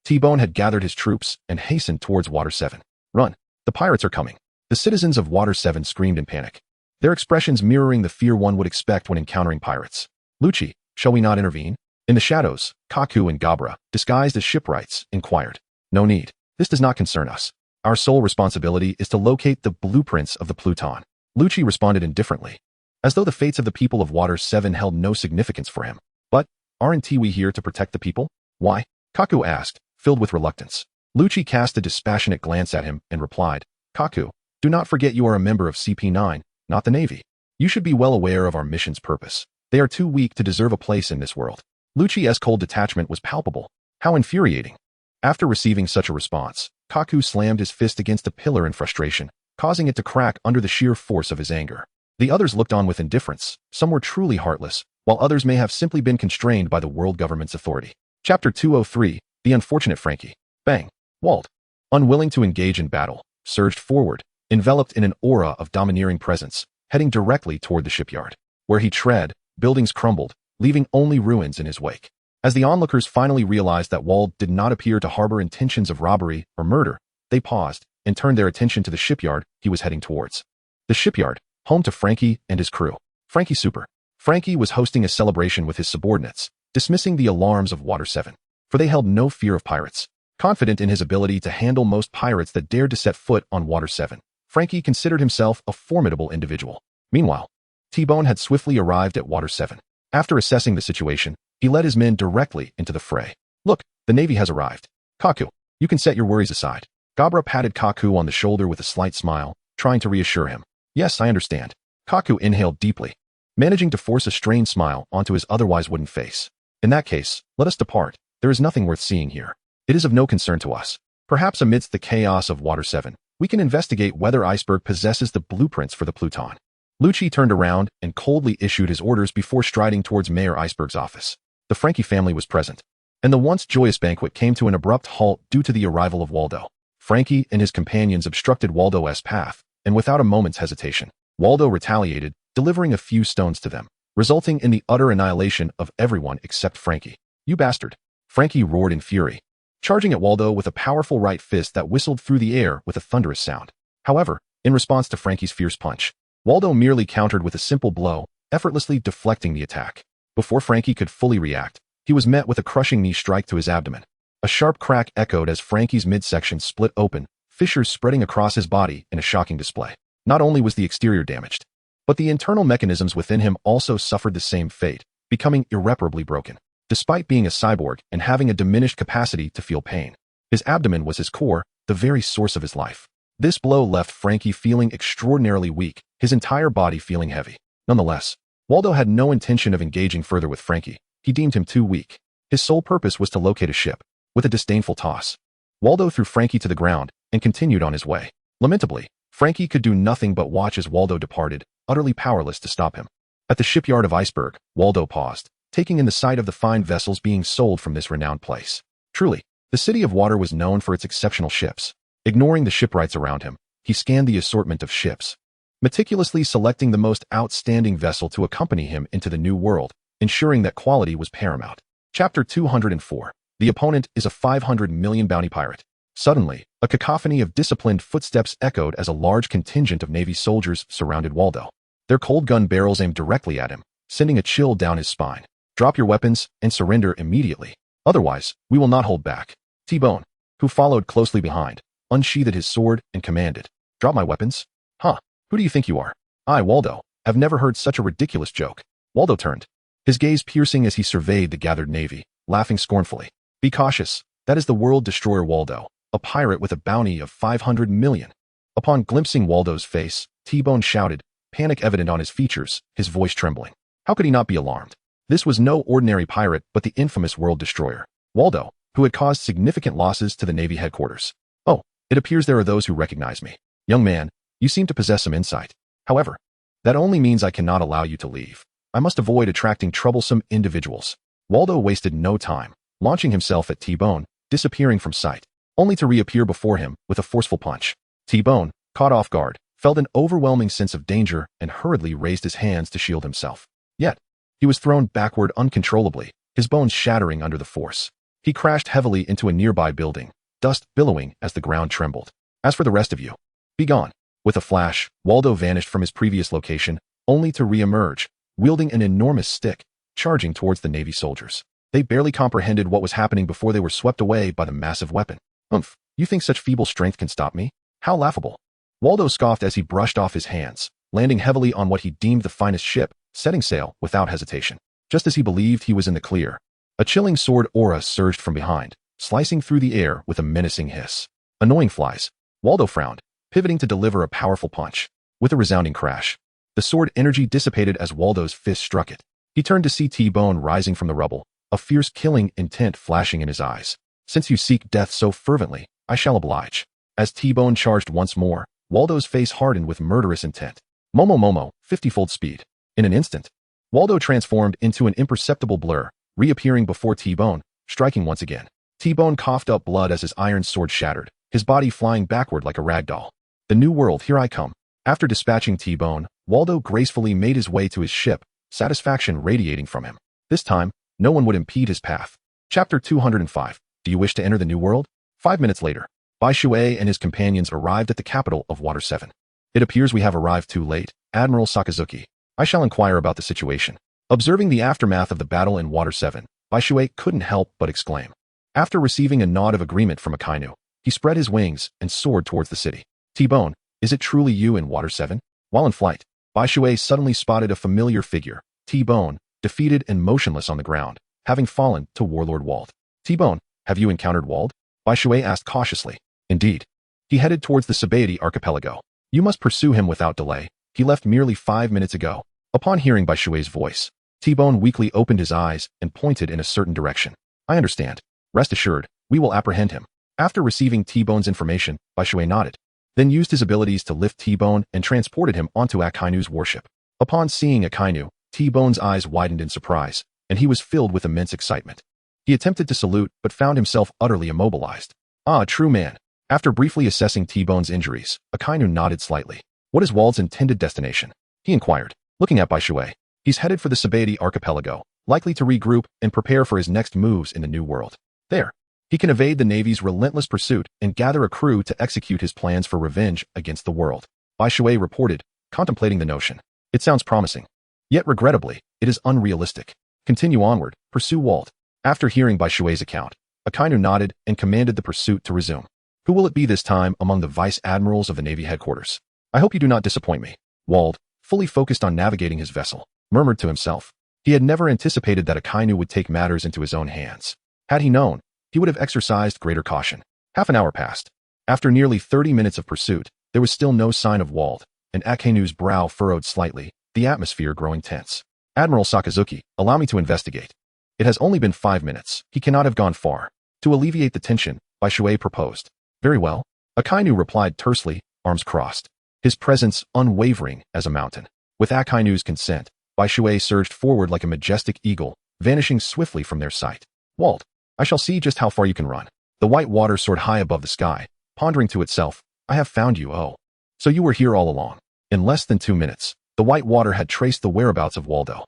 S1: T-Bone had gathered his troops and hastened towards Water 7. Run! The pirates are coming! The citizens of Water 7 screamed in panic, their expressions mirroring the fear one would expect when encountering pirates. Lucci, shall we not intervene? In the shadows, Kaku and Gabra, disguised as shipwrights, inquired. No need. This does not concern us. Our sole responsibility is to locate the blueprints of the Pluton. Lucci responded indifferently, as though the fates of the people of Water 7 held no significance for him. But, aren't we here to protect the people? Why? Kaku asked, filled with reluctance. Lucci cast a dispassionate glance at him and replied, Kaku, do not forget you are a member of CP9, not the Navy. You should be well aware of our mission's purpose. They are too weak to deserve a place in this world. Lucci's cold detachment was palpable. How infuriating. After receiving such a response, Kaku slammed his fist against a pillar in frustration, causing it to crack under the sheer force of his anger. The others looked on with indifference. Some were truly heartless, while others may have simply been constrained by the world government's authority. Chapter 203, The Unfortunate Frankie. Bang! Wald, unwilling to engage in battle, surged forward, enveloped in an aura of domineering presence, heading directly toward the shipyard. Where he tread, buildings crumbled, leaving only ruins in his wake. As the onlookers finally realized that Wald did not appear to harbor intentions of robbery or murder, they paused and turned their attention to the shipyard he was heading towards. The shipyard, home to Frankie and his crew. Frankie Super. Frankie was hosting a celebration with his subordinates, dismissing the alarms of Water 7, for they held no fear of pirates. Confident in his ability to handle most pirates that dared to set foot on Water 7, Frankie considered himself a formidable individual. Meanwhile, T-Bone had swiftly arrived at Water 7. After assessing the situation, he led his men directly into the fray. Look, the Navy has arrived. Kaku, you can set your worries aside. Gabra patted Kaku on the shoulder with a slight smile, trying to reassure him. Yes, I understand. Kaku inhaled deeply, managing to force a strained smile onto his otherwise wooden face. In that case, let us depart. There is nothing worth seeing here. It is of no concern to us. Perhaps amidst the chaos of Water 7, we can investigate whether Iceberg possesses the blueprints for the Pluton. Lucci turned around and coldly issued his orders before striding towards Mayor Iceberg's office. The Frankie family was present, and the once joyous banquet came to an abrupt halt due to the arrival of Waldo. Frankie and his companions obstructed Waldo's path, and without a moment's hesitation, Waldo retaliated, delivering a few stones to them, resulting in the utter annihilation of everyone except Frankie. You bastard! Frankie roared in fury, charging at Waldo with a powerful right fist that whistled through the air with a thunderous sound. However, in response to Frankie's fierce punch, Waldo merely countered with a simple blow, effortlessly deflecting the attack. Before Frankie could fully react, he was met with a crushing knee strike to his abdomen. A sharp crack echoed as Frankie's midsection split open, fissures spreading across his body in a shocking display. Not only was the exterior damaged, but the internal mechanisms within him also suffered the same fate, becoming irreparably broken. Despite being a cyborg and having a diminished capacity to feel pain, his abdomen was his core, the very source of his life. This blow left Frankie feeling extraordinarily weak, his entire body feeling heavy. Nonetheless, Waldo had no intention of engaging further with Frankie. He deemed him too weak. His sole purpose was to locate a ship. With a disdainful toss, Waldo threw Frankie to the ground and continued on his way. Lamentably, Frankie could do nothing but watch as Waldo departed, utterly powerless to stop him. At the shipyard of Iceberg, Waldo paused, taking in the sight of the fine vessels being sold from this renowned place. Truly, the City of Water was known for its exceptional ships. Ignoring the shipwrights around him, he scanned the assortment of ships, meticulously selecting the most outstanding vessel to accompany him into the new world, ensuring that quality was paramount. Chapter 204. The opponent is a 500 million bounty pirate. Suddenly, a cacophony of disciplined footsteps echoed as a large contingent of Navy soldiers surrounded Waldo. Their cold gun barrels aimed directly at him, sending a chill down his spine. Drop your weapons and surrender immediately. Otherwise, we will not hold back. T-Bone, who followed closely behind, unsheathed his sword, and commanded, "Drop my weapons." "Huh, who do you think you are?" "I, Waldo. I've never heard such a ridiculous joke." Waldo turned, his gaze piercing as he surveyed the gathered navy, laughing scornfully. "Be cautious. That is the world destroyer Waldo, a pirate with a bounty of 500 million. Upon glimpsing Waldo's face, T-Bone shouted, panic evident on his features, his voice trembling. How could he not be alarmed? This was no ordinary pirate but the infamous world destroyer, Waldo, who had caused significant losses to the Navy headquarters. "Oh, it appears there are those who recognize me. Young man, you seem to possess some insight. However, that only means I cannot allow you to leave. I must avoid attracting troublesome individuals." Waldo wasted no time, launching himself at T-Bone, disappearing from sight, only to reappear before him with a forceful punch. T-Bone, caught off guard, felt an overwhelming sense of danger and hurriedly raised his hands to shield himself. Yet, he was thrown backward uncontrollably, his bones shattering under the force. He crashed heavily into a nearby building, dust billowing as the ground trembled. "As for the rest of you, be gone." With a flash, Waldo vanished from his previous location, only to re-emerge, wielding an enormous stick, charging towards the Navy soldiers. They barely comprehended what was happening before they were swept away by the massive weapon. "Umph, you think such feeble strength can stop me? How laughable." Waldo scoffed as he brushed off his hands, landing heavily on what he deemed the finest ship, setting sail without hesitation. Just as he believed he was in the clear, a chilling sword aura surged from behind, slicing through the air with a menacing hiss. "Annoying flies." Waldo frowned, pivoting to deliver a powerful punch. With a resounding crash, the sword energy dissipated as Waldo's fist struck it. He turned to see T-Bone rising from the rubble, a fierce killing intent flashing in his eyes. "Since you seek death so fervently, I shall oblige." As T-Bone charged once more, Waldo's face hardened with murderous intent. Momo, 50-fold speed. In an instant, Waldo transformed into an imperceptible blur, reappearing before T-Bone, striking once again. T-Bone coughed up blood as his iron sword shattered, his body flying backward like a rag doll. "The new world, here I come." After dispatching T-Bone, Waldo gracefully made his way to his ship, satisfaction radiating from him. This time, no one would impede his path. Chapter 205. Do you wish to enter the new world? 5 minutes later, Bai Shui and his companions arrived at the capital of Water 7. "It appears we have arrived too late, Admiral Sakazuki. I shall inquire about the situation." Observing the aftermath of the battle in Water 7, Bai Shui couldn't help but exclaim. After receiving a nod of agreement from Akainu, he spread his wings and soared towards the city. "T-Bone, is it truly you in Water 7? While in flight, Bai Shui suddenly spotted a familiar figure, T-Bone, defeated and motionless on the ground, having fallen to Warlord Wald. "T-Bone, have you encountered Wald?" Bai Shui asked cautiously. "Indeed. He headed towards the Subordinate archipelago. You must pursue him without delay. He left merely 5 minutes ago." Upon hearing Bai Shui's voice, T-Bone weakly opened his eyes and pointed in a certain direction. "I understand. Rest assured, we will apprehend him." After receiving T-Bone's information, Bai Shui nodded, then used his abilities to lift T-Bone and transported him onto Akainu's warship. Upon seeing Akainu, T-Bone's eyes widened in surprise, and he was filled with immense excitement. He attempted to salute but found himself utterly immobilized. "Ah, true man." After briefly assessing T-Bone's injuries, Akainu nodded slightly. "What is Wald's intended destination?" he inquired, looking at Bai Shui. "He's headed for the Subordinate archipelago, likely to regroup and prepare for his next moves in the New World. There, he can evade the Navy's relentless pursuit and gather a crew to execute his plans for revenge against the world." Bai Shui reported, contemplating the notion. "It sounds promising. Yet regrettably, it is unrealistic. Continue onward, pursue Wald." After hearing Bai Shui's account, Akainu nodded and commanded the pursuit to resume. "Who will it be this time among the vice admirals of the Navy headquarters? I hope you do not disappoint me." Wald, fully focused on navigating his vessel, murmured to himself. He had never anticipated that Akainu would take matters into his own hands. Had he known, he would have exercised greater caution. Half an hour passed. After nearly 30 minutes of pursuit, there was still no sign of Wald, and Akainu's brow furrowed slightly, the atmosphere growing tense. "Admiral Sakazuki, allow me to investigate." "It has only been 5 minutes. He cannot have gone far." To alleviate the tension, Bai Shui proposed. "Very well." Akainu replied tersely, arms crossed, his presence unwavering as a mountain. With Akainu's consent, Bai Shui surged forward like a majestic eagle, vanishing swiftly from their sight. "Wald, I shall see just how far you can run." The white water soared high above the sky, pondering to itself, "I have found you, oh. So you were here all along." In less than 2 minutes, the white water had traced the whereabouts of Waldo.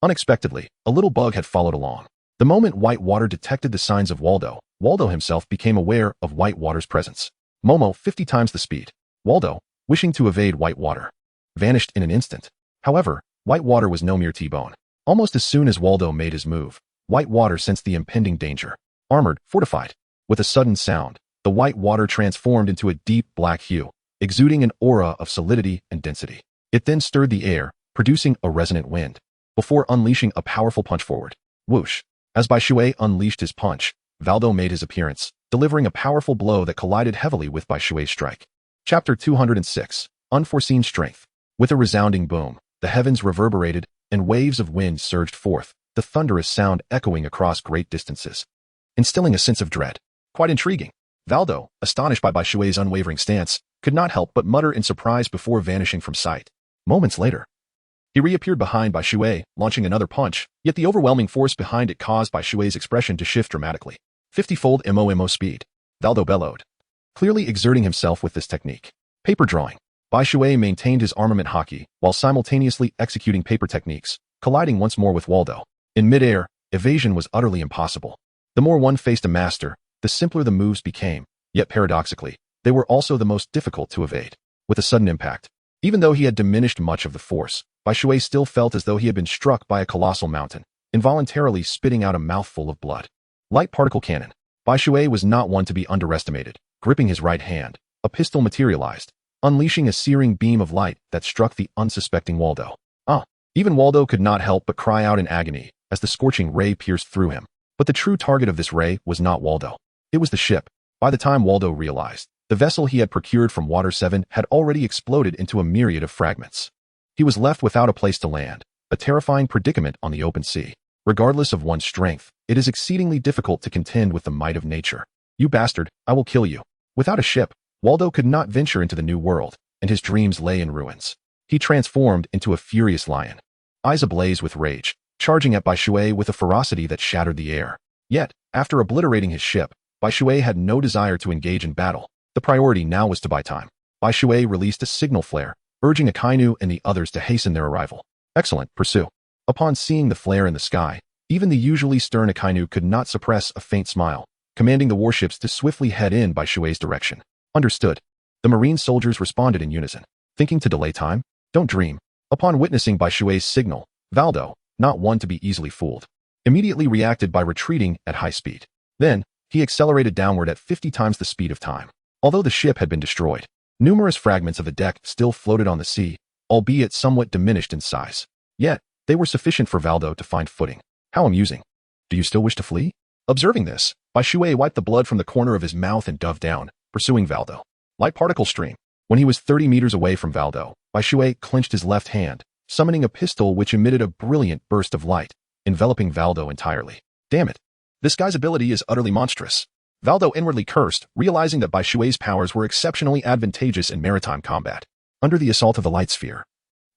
S1: Unexpectedly, a little bug had followed along. The moment white water detected the signs of Waldo, Waldo himself became aware of white water's presence. Momo, 50 times the speed. Waldo, wishing to evade white water, vanished in an instant. However, white water was no mere T-Bone. Almost as soon as Waldo made his move, white water sensed the impending danger. Armored, fortified. With a sudden sound, the white water transformed into a deep black hue, exuding an aura of solidity and density. It then stirred the air, producing a resonant wind, before unleashing a powerful punch forward. Whoosh! As Bai Shui unleashed his punch, Valdo made his appearance, delivering a powerful blow that collided heavily with Bai Shui's strike. Chapter 206. Unforeseen Strength. With a resounding boom, the heavens reverberated, and waves of wind surged forth, the thunderous sound echoing across great distances, instilling a sense of dread. Quite intriguing. Valdo, astonished by Bai Shui's unwavering stance, could not help but mutter in surprise before vanishing from sight. Moments later, he reappeared behind Bai Shui, launching another punch, yet the overwhelming force behind it caused Bai Shui's expression to shift dramatically. 50-fold MOMO speed. Valdo bellowed, clearly exerting himself with this technique. Paper drawing. Bai Shui maintained his armament haki while simultaneously executing paper techniques, colliding once more with Waldo. In midair, evasion was utterly impossible. The more one faced a master, the simpler the moves became, yet paradoxically, they were also the most difficult to evade. With a sudden impact, even though he had diminished much of the force, Bai Shui still felt as though he had been struck by a colossal mountain, involuntarily spitting out a mouthful of blood. Light particle cannon. Bai Shui was not one to be underestimated. Gripping his right hand, a pistol materialized, unleashing a searing beam of light that struck the unsuspecting Waldo. Even Waldo could not help but cry out in agony as the scorching ray pierced through him. But the true target of this ray was not Waldo. It was the ship. By the time Waldo realized, the vessel he had procured from Water 7 had already exploded into a myriad of fragments. He was left without a place to land, a terrifying predicament on the open sea. Regardless of one's strength, it is exceedingly difficult to contend with the might of nature. You bastard, I will kill you. Without a ship, Waldo could not venture into the new world, and his dreams lay in ruins. He transformed into a furious lion, eyes ablaze with rage, charging at Bai Shui with a ferocity that shattered the air. Yet, after obliterating his ship, Bai Shui had no desire to engage in battle. The priority now was to buy time. Bai Shui released a signal flare, urging Akainu and the others to hasten their arrival. Excellent, pursue. Upon seeing the flare in the sky, even the usually stern Akainu could not suppress a faint smile, commanding the warships to swiftly head in Bai Shui's direction. Understood. The marine soldiers responded in unison. Thinking to delay time? Don't dream. Upon witnessing Bai Shui's signal, Valdo, not one to be easily fooled, immediately reacted by retreating at high speed. Then, he accelerated downward at 50 times the speed of time. Although the ship had been destroyed, numerous fragments of the deck still floated on the sea, albeit somewhat diminished in size. Yet, they were sufficient for Valdo to find footing. How amusing. Do you still wish to flee? Observing this, Bai Shui wiped the blood from the corner of his mouth and dove down, pursuing Valdo. Light particle stream. When he was 30 meters away from Valdo, Bai Shui clenched his left hand, summoning a pistol which emitted a brilliant burst of light, enveloping Valdo entirely. Damn it. This guy's ability is utterly monstrous. Valdo inwardly cursed, realizing that Bai Shui's powers were exceptionally advantageous in maritime combat. Under the assault of the light sphere,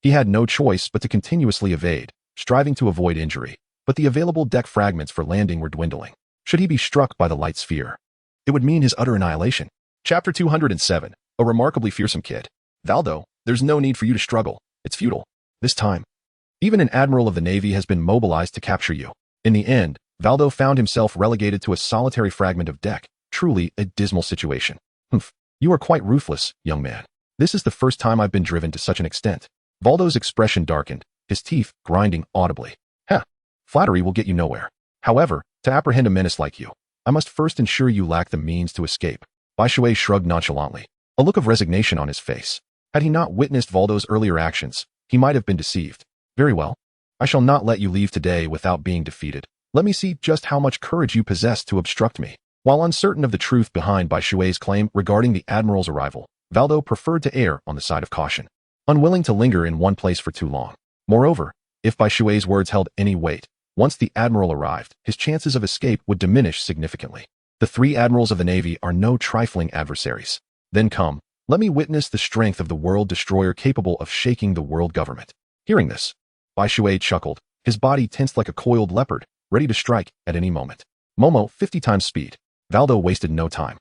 S1: he had no choice but to continuously evade, striving to avoid injury, but the available deck fragments for landing were dwindling. Should he be struck by the light sphere, it would mean his utter annihilation. Chapter 207. A remarkably fearsome kid. Valdo, there's no need for you to struggle. It's futile. This time, even an admiral of the Navy has been mobilized to capture you. In the end, Valdo found himself relegated to a solitary fragment of deck. Truly a dismal situation. Humph. You are quite ruthless, young man. This is the first time I've been driven to such an extent. Valdo's expression darkened, his teeth grinding audibly. Flattery will get you nowhere. However, to apprehend a menace like you, I must first ensure you lack the means to escape. Bai Shui shrugged nonchalantly, a look of resignation on his face. Had he not witnessed Valdo's earlier actions, he might have been deceived. Very well. I shall not let you leave today without being defeated. Let me see just how much courage you possess to obstruct me. While uncertain of the truth behind Bai Shui's claim regarding the admiral's arrival, Valdo preferred to err on the side of caution, unwilling to linger in one place for too long. Moreover, if Bai Shui's words held any weight, once the admiral arrived, his chances of escape would diminish significantly. The three admirals of the Navy are no trifling adversaries. Then come, let me witness the strength of the world destroyer capable of shaking the world government. Hearing this, Bai Shui chuckled, his body tensed like a coiled leopard, ready to strike at any moment. Momo, 50 times speed. Valdo wasted no time,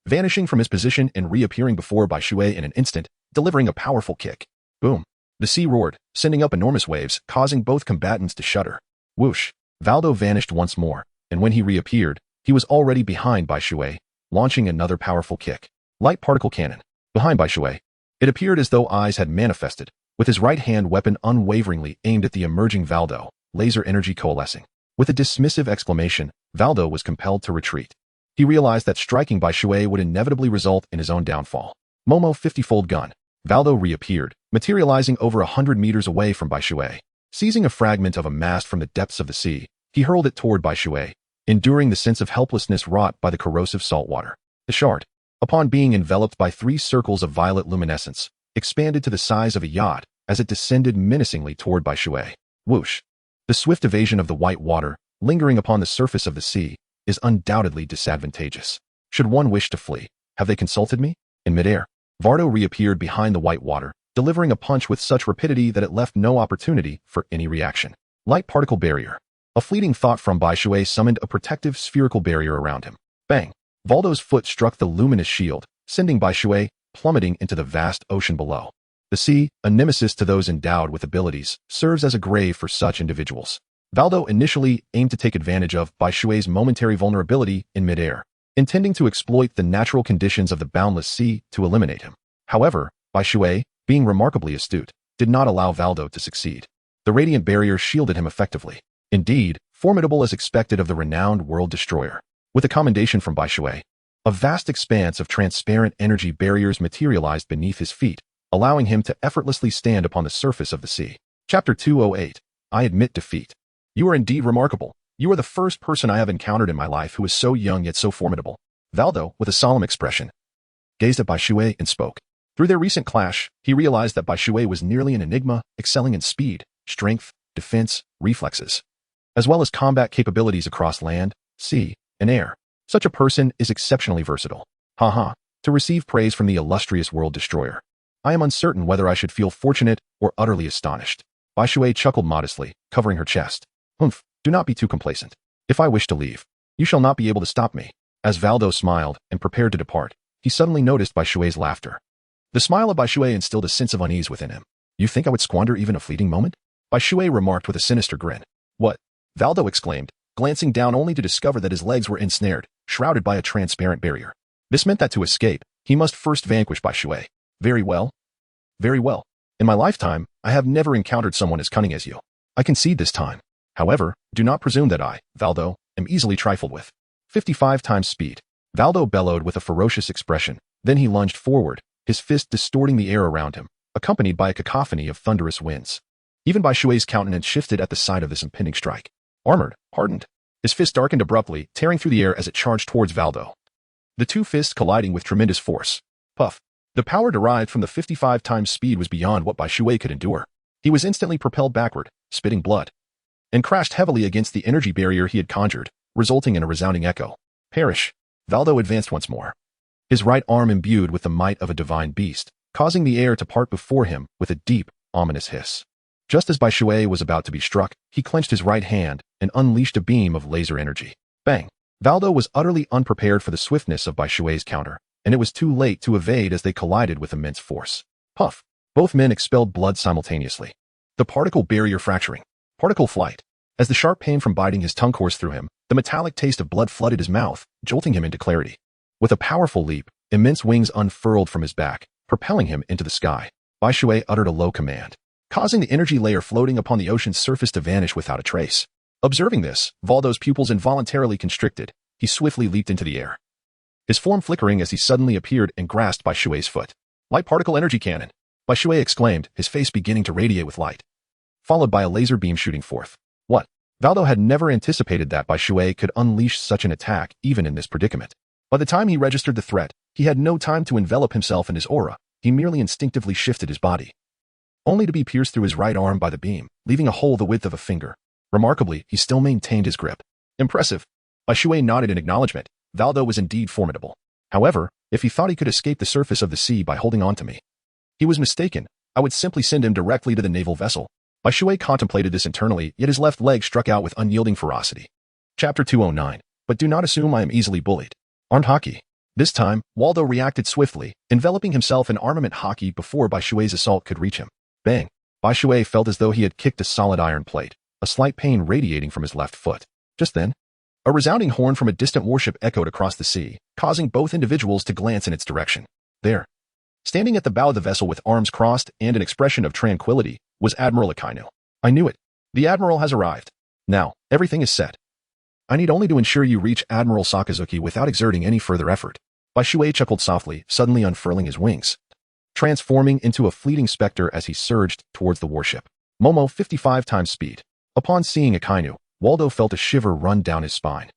S1: vanishing from his position and reappearing before Bai Shui in an instant, delivering a powerful kick. Boom. The sea roared, sending up enormous waves, causing both combatants to shudder. Whoosh. Valdo vanished once more, and when he reappeared, he was already behind Bai Shui, launching another powerful kick. Light particle cannon. Behind Bai Shui. It appeared as though eyes had manifested, with his right hand weapon unwaveringly aimed at the emerging Valdo, laser energy coalescing. With a dismissive exclamation, Valdo was compelled to retreat. He realized that striking Bai Shui would inevitably result in his own downfall. Momo 50-fold gun. Valdo reappeared, materializing over 100 meters away from Bai Shui. Seizing a fragment of a mast from the depths of the sea, he hurled it toward Bai Shui, enduring the sense of helplessness wrought by the corrosive salt water. The shard, upon being enveloped by 3 circles of violet luminescence, expanded to the size of a yacht as it descended menacingly toward Bai Shui. Whoosh! The swift evasion of the white water, lingering upon the surface of the sea, is undoubtedly disadvantageous. Should one wish to flee, have they consulted me? In midair, Vardo reappeared behind the white water, delivering a punch with such rapidity that it left no opportunity for any reaction. Light particle barrier. A fleeting thought from Bai Shui summoned a protective spherical barrier around him. Bang! Valdo's foot struck the luminous shield, sending Bai Shui plummeting into the vast ocean below. The sea, a nemesis to those endowed with abilities, serves as a grave for such individuals. Valdo initially aimed to take advantage of Bai Shui's momentary vulnerability in midair, intending to exploit the natural conditions of the boundless sea to eliminate him. However, Bai Shui, being remarkably astute, did not allow Valdo to succeed. The radiant barrier shielded him effectively. Indeed, formidable as expected of the renowned world destroyer. With a commendation from Bai Shui, a vast expanse of transparent energy barriers materialized beneath his feet, allowing him to effortlessly stand upon the surface of the sea. Chapter 208. I admit defeat. You are indeed remarkable. You are the first person I have encountered in my life who is so young yet so formidable. Valdo, with a solemn expression, gazed at Bai Shui and spoke. Through their recent clash, he realized that Bai Shui was nearly an enigma, excelling in speed, strength, defense, reflexes, as well as combat capabilities across land, sea, and air. Such a person is exceptionally versatile. Haha, to receive praise from the illustrious world destroyer. I am uncertain whether I should feel fortunate or utterly astonished. Bai Shui chuckled modestly, covering her chest. Humph, do not be too complacent. If I wish to leave, you shall not be able to stop me. As Valdo smiled and prepared to depart, he suddenly noticed Bai Shui's laughter. The smile of Bai Shui instilled a sense of unease within him. You think I would squander even a fleeting moment? Bai Shui remarked with a sinister grin. What? Valdo exclaimed, glancing down only to discover that his legs were ensnared, shrouded by a transparent barrier. This meant that to escape, he must first vanquish Bai Shui. Very well. Very well. In my lifetime, I have never encountered someone as cunning as you. I concede this time. However, do not presume that I, Valdo, am easily trifled with. 55 times speed. Valdo bellowed with a ferocious expression. Then he lunged forward, his fist distorting the air around him, accompanied by a cacophony of thunderous winds. Even Bai Shui's countenance shifted at the sight of this impending strike. Armored, hardened. His fist darkened abruptly, tearing through the air as it charged towards Valdo. The two fists colliding with tremendous force. Puff. The power derived from the 55 times speed was beyond what Bai Shui could endure. He was instantly propelled backward, spitting blood, and crashed heavily against the energy barrier he had conjured, resulting in a resounding echo. Perish. Valdo advanced once more, his right arm imbued with the might of a divine beast, causing the air to part before him with a deep, ominous hiss. Just as Bai Shui was about to be struck, he clenched his right hand and unleashed a beam of laser energy. Bang! Valdo was utterly unprepared for the swiftness of Bai Shui's counter, and it was too late to evade as they collided with immense force. Puff! Both men expelled blood simultaneously. The particle barrier fracturing. Particle flight. As the sharp pain from biting his tongue coursed through him, the metallic taste of blood flooded his mouth, jolting him into clarity. With a powerful leap, immense wings unfurled from his back, propelling him into the sky. Bai Shui uttered a low command, causing the energy layer floating upon the ocean's surface to vanish without a trace. Observing this, Valdo's pupils involuntarily constricted. He swiftly leaped into the air, his form flickering as he suddenly appeared and grasped Bai Shui's foot. Light particle energy cannon. Bai Shui exclaimed, his face beginning to radiate with light, followed by a laser beam shooting forth. What? Valdo had never anticipated that Bai Shui could unleash such an attack even in this predicament. By the time he registered the threat, he had no time to envelop himself in his aura. He merely instinctively shifted his body, only to be pierced through his right arm by the beam, leaving a hole the width of a finger. Remarkably, he still maintained his grip. Impressive. Bai Shui nodded in acknowledgement. Valdo was indeed formidable. However, if he thought he could escape the surface of the sea by holding on to me, he was mistaken. I would simply send him directly to the naval vessel. Bai Shui contemplated this internally, yet his left leg struck out with unyielding ferocity. Chapter 209. But do not assume I am easily bullied. Armed hockey. This time, Waldo reacted swiftly, enveloping himself in armament hockey before Bai Shui's assault could reach him. Bang! Bai Shui felt as though he had kicked a solid iron plate, a slight pain radiating from his left foot. Just then, a resounding horn from a distant warship echoed across the sea, causing both individuals to glance in its direction. There, standing at the bow of the vessel with arms crossed and an expression of tranquility, was Admiral Akainu. I knew it. The Admiral has arrived. Now, everything is set. I need only to ensure you reach Admiral Sakazuki without exerting any further effort. Bai Shui chuckled softly, suddenly unfurling his wings, transforming into a fleeting specter as he surged towards the warship. Momo 55 times speed. Upon seeing Akainu, Waldo felt a shiver run down his spine.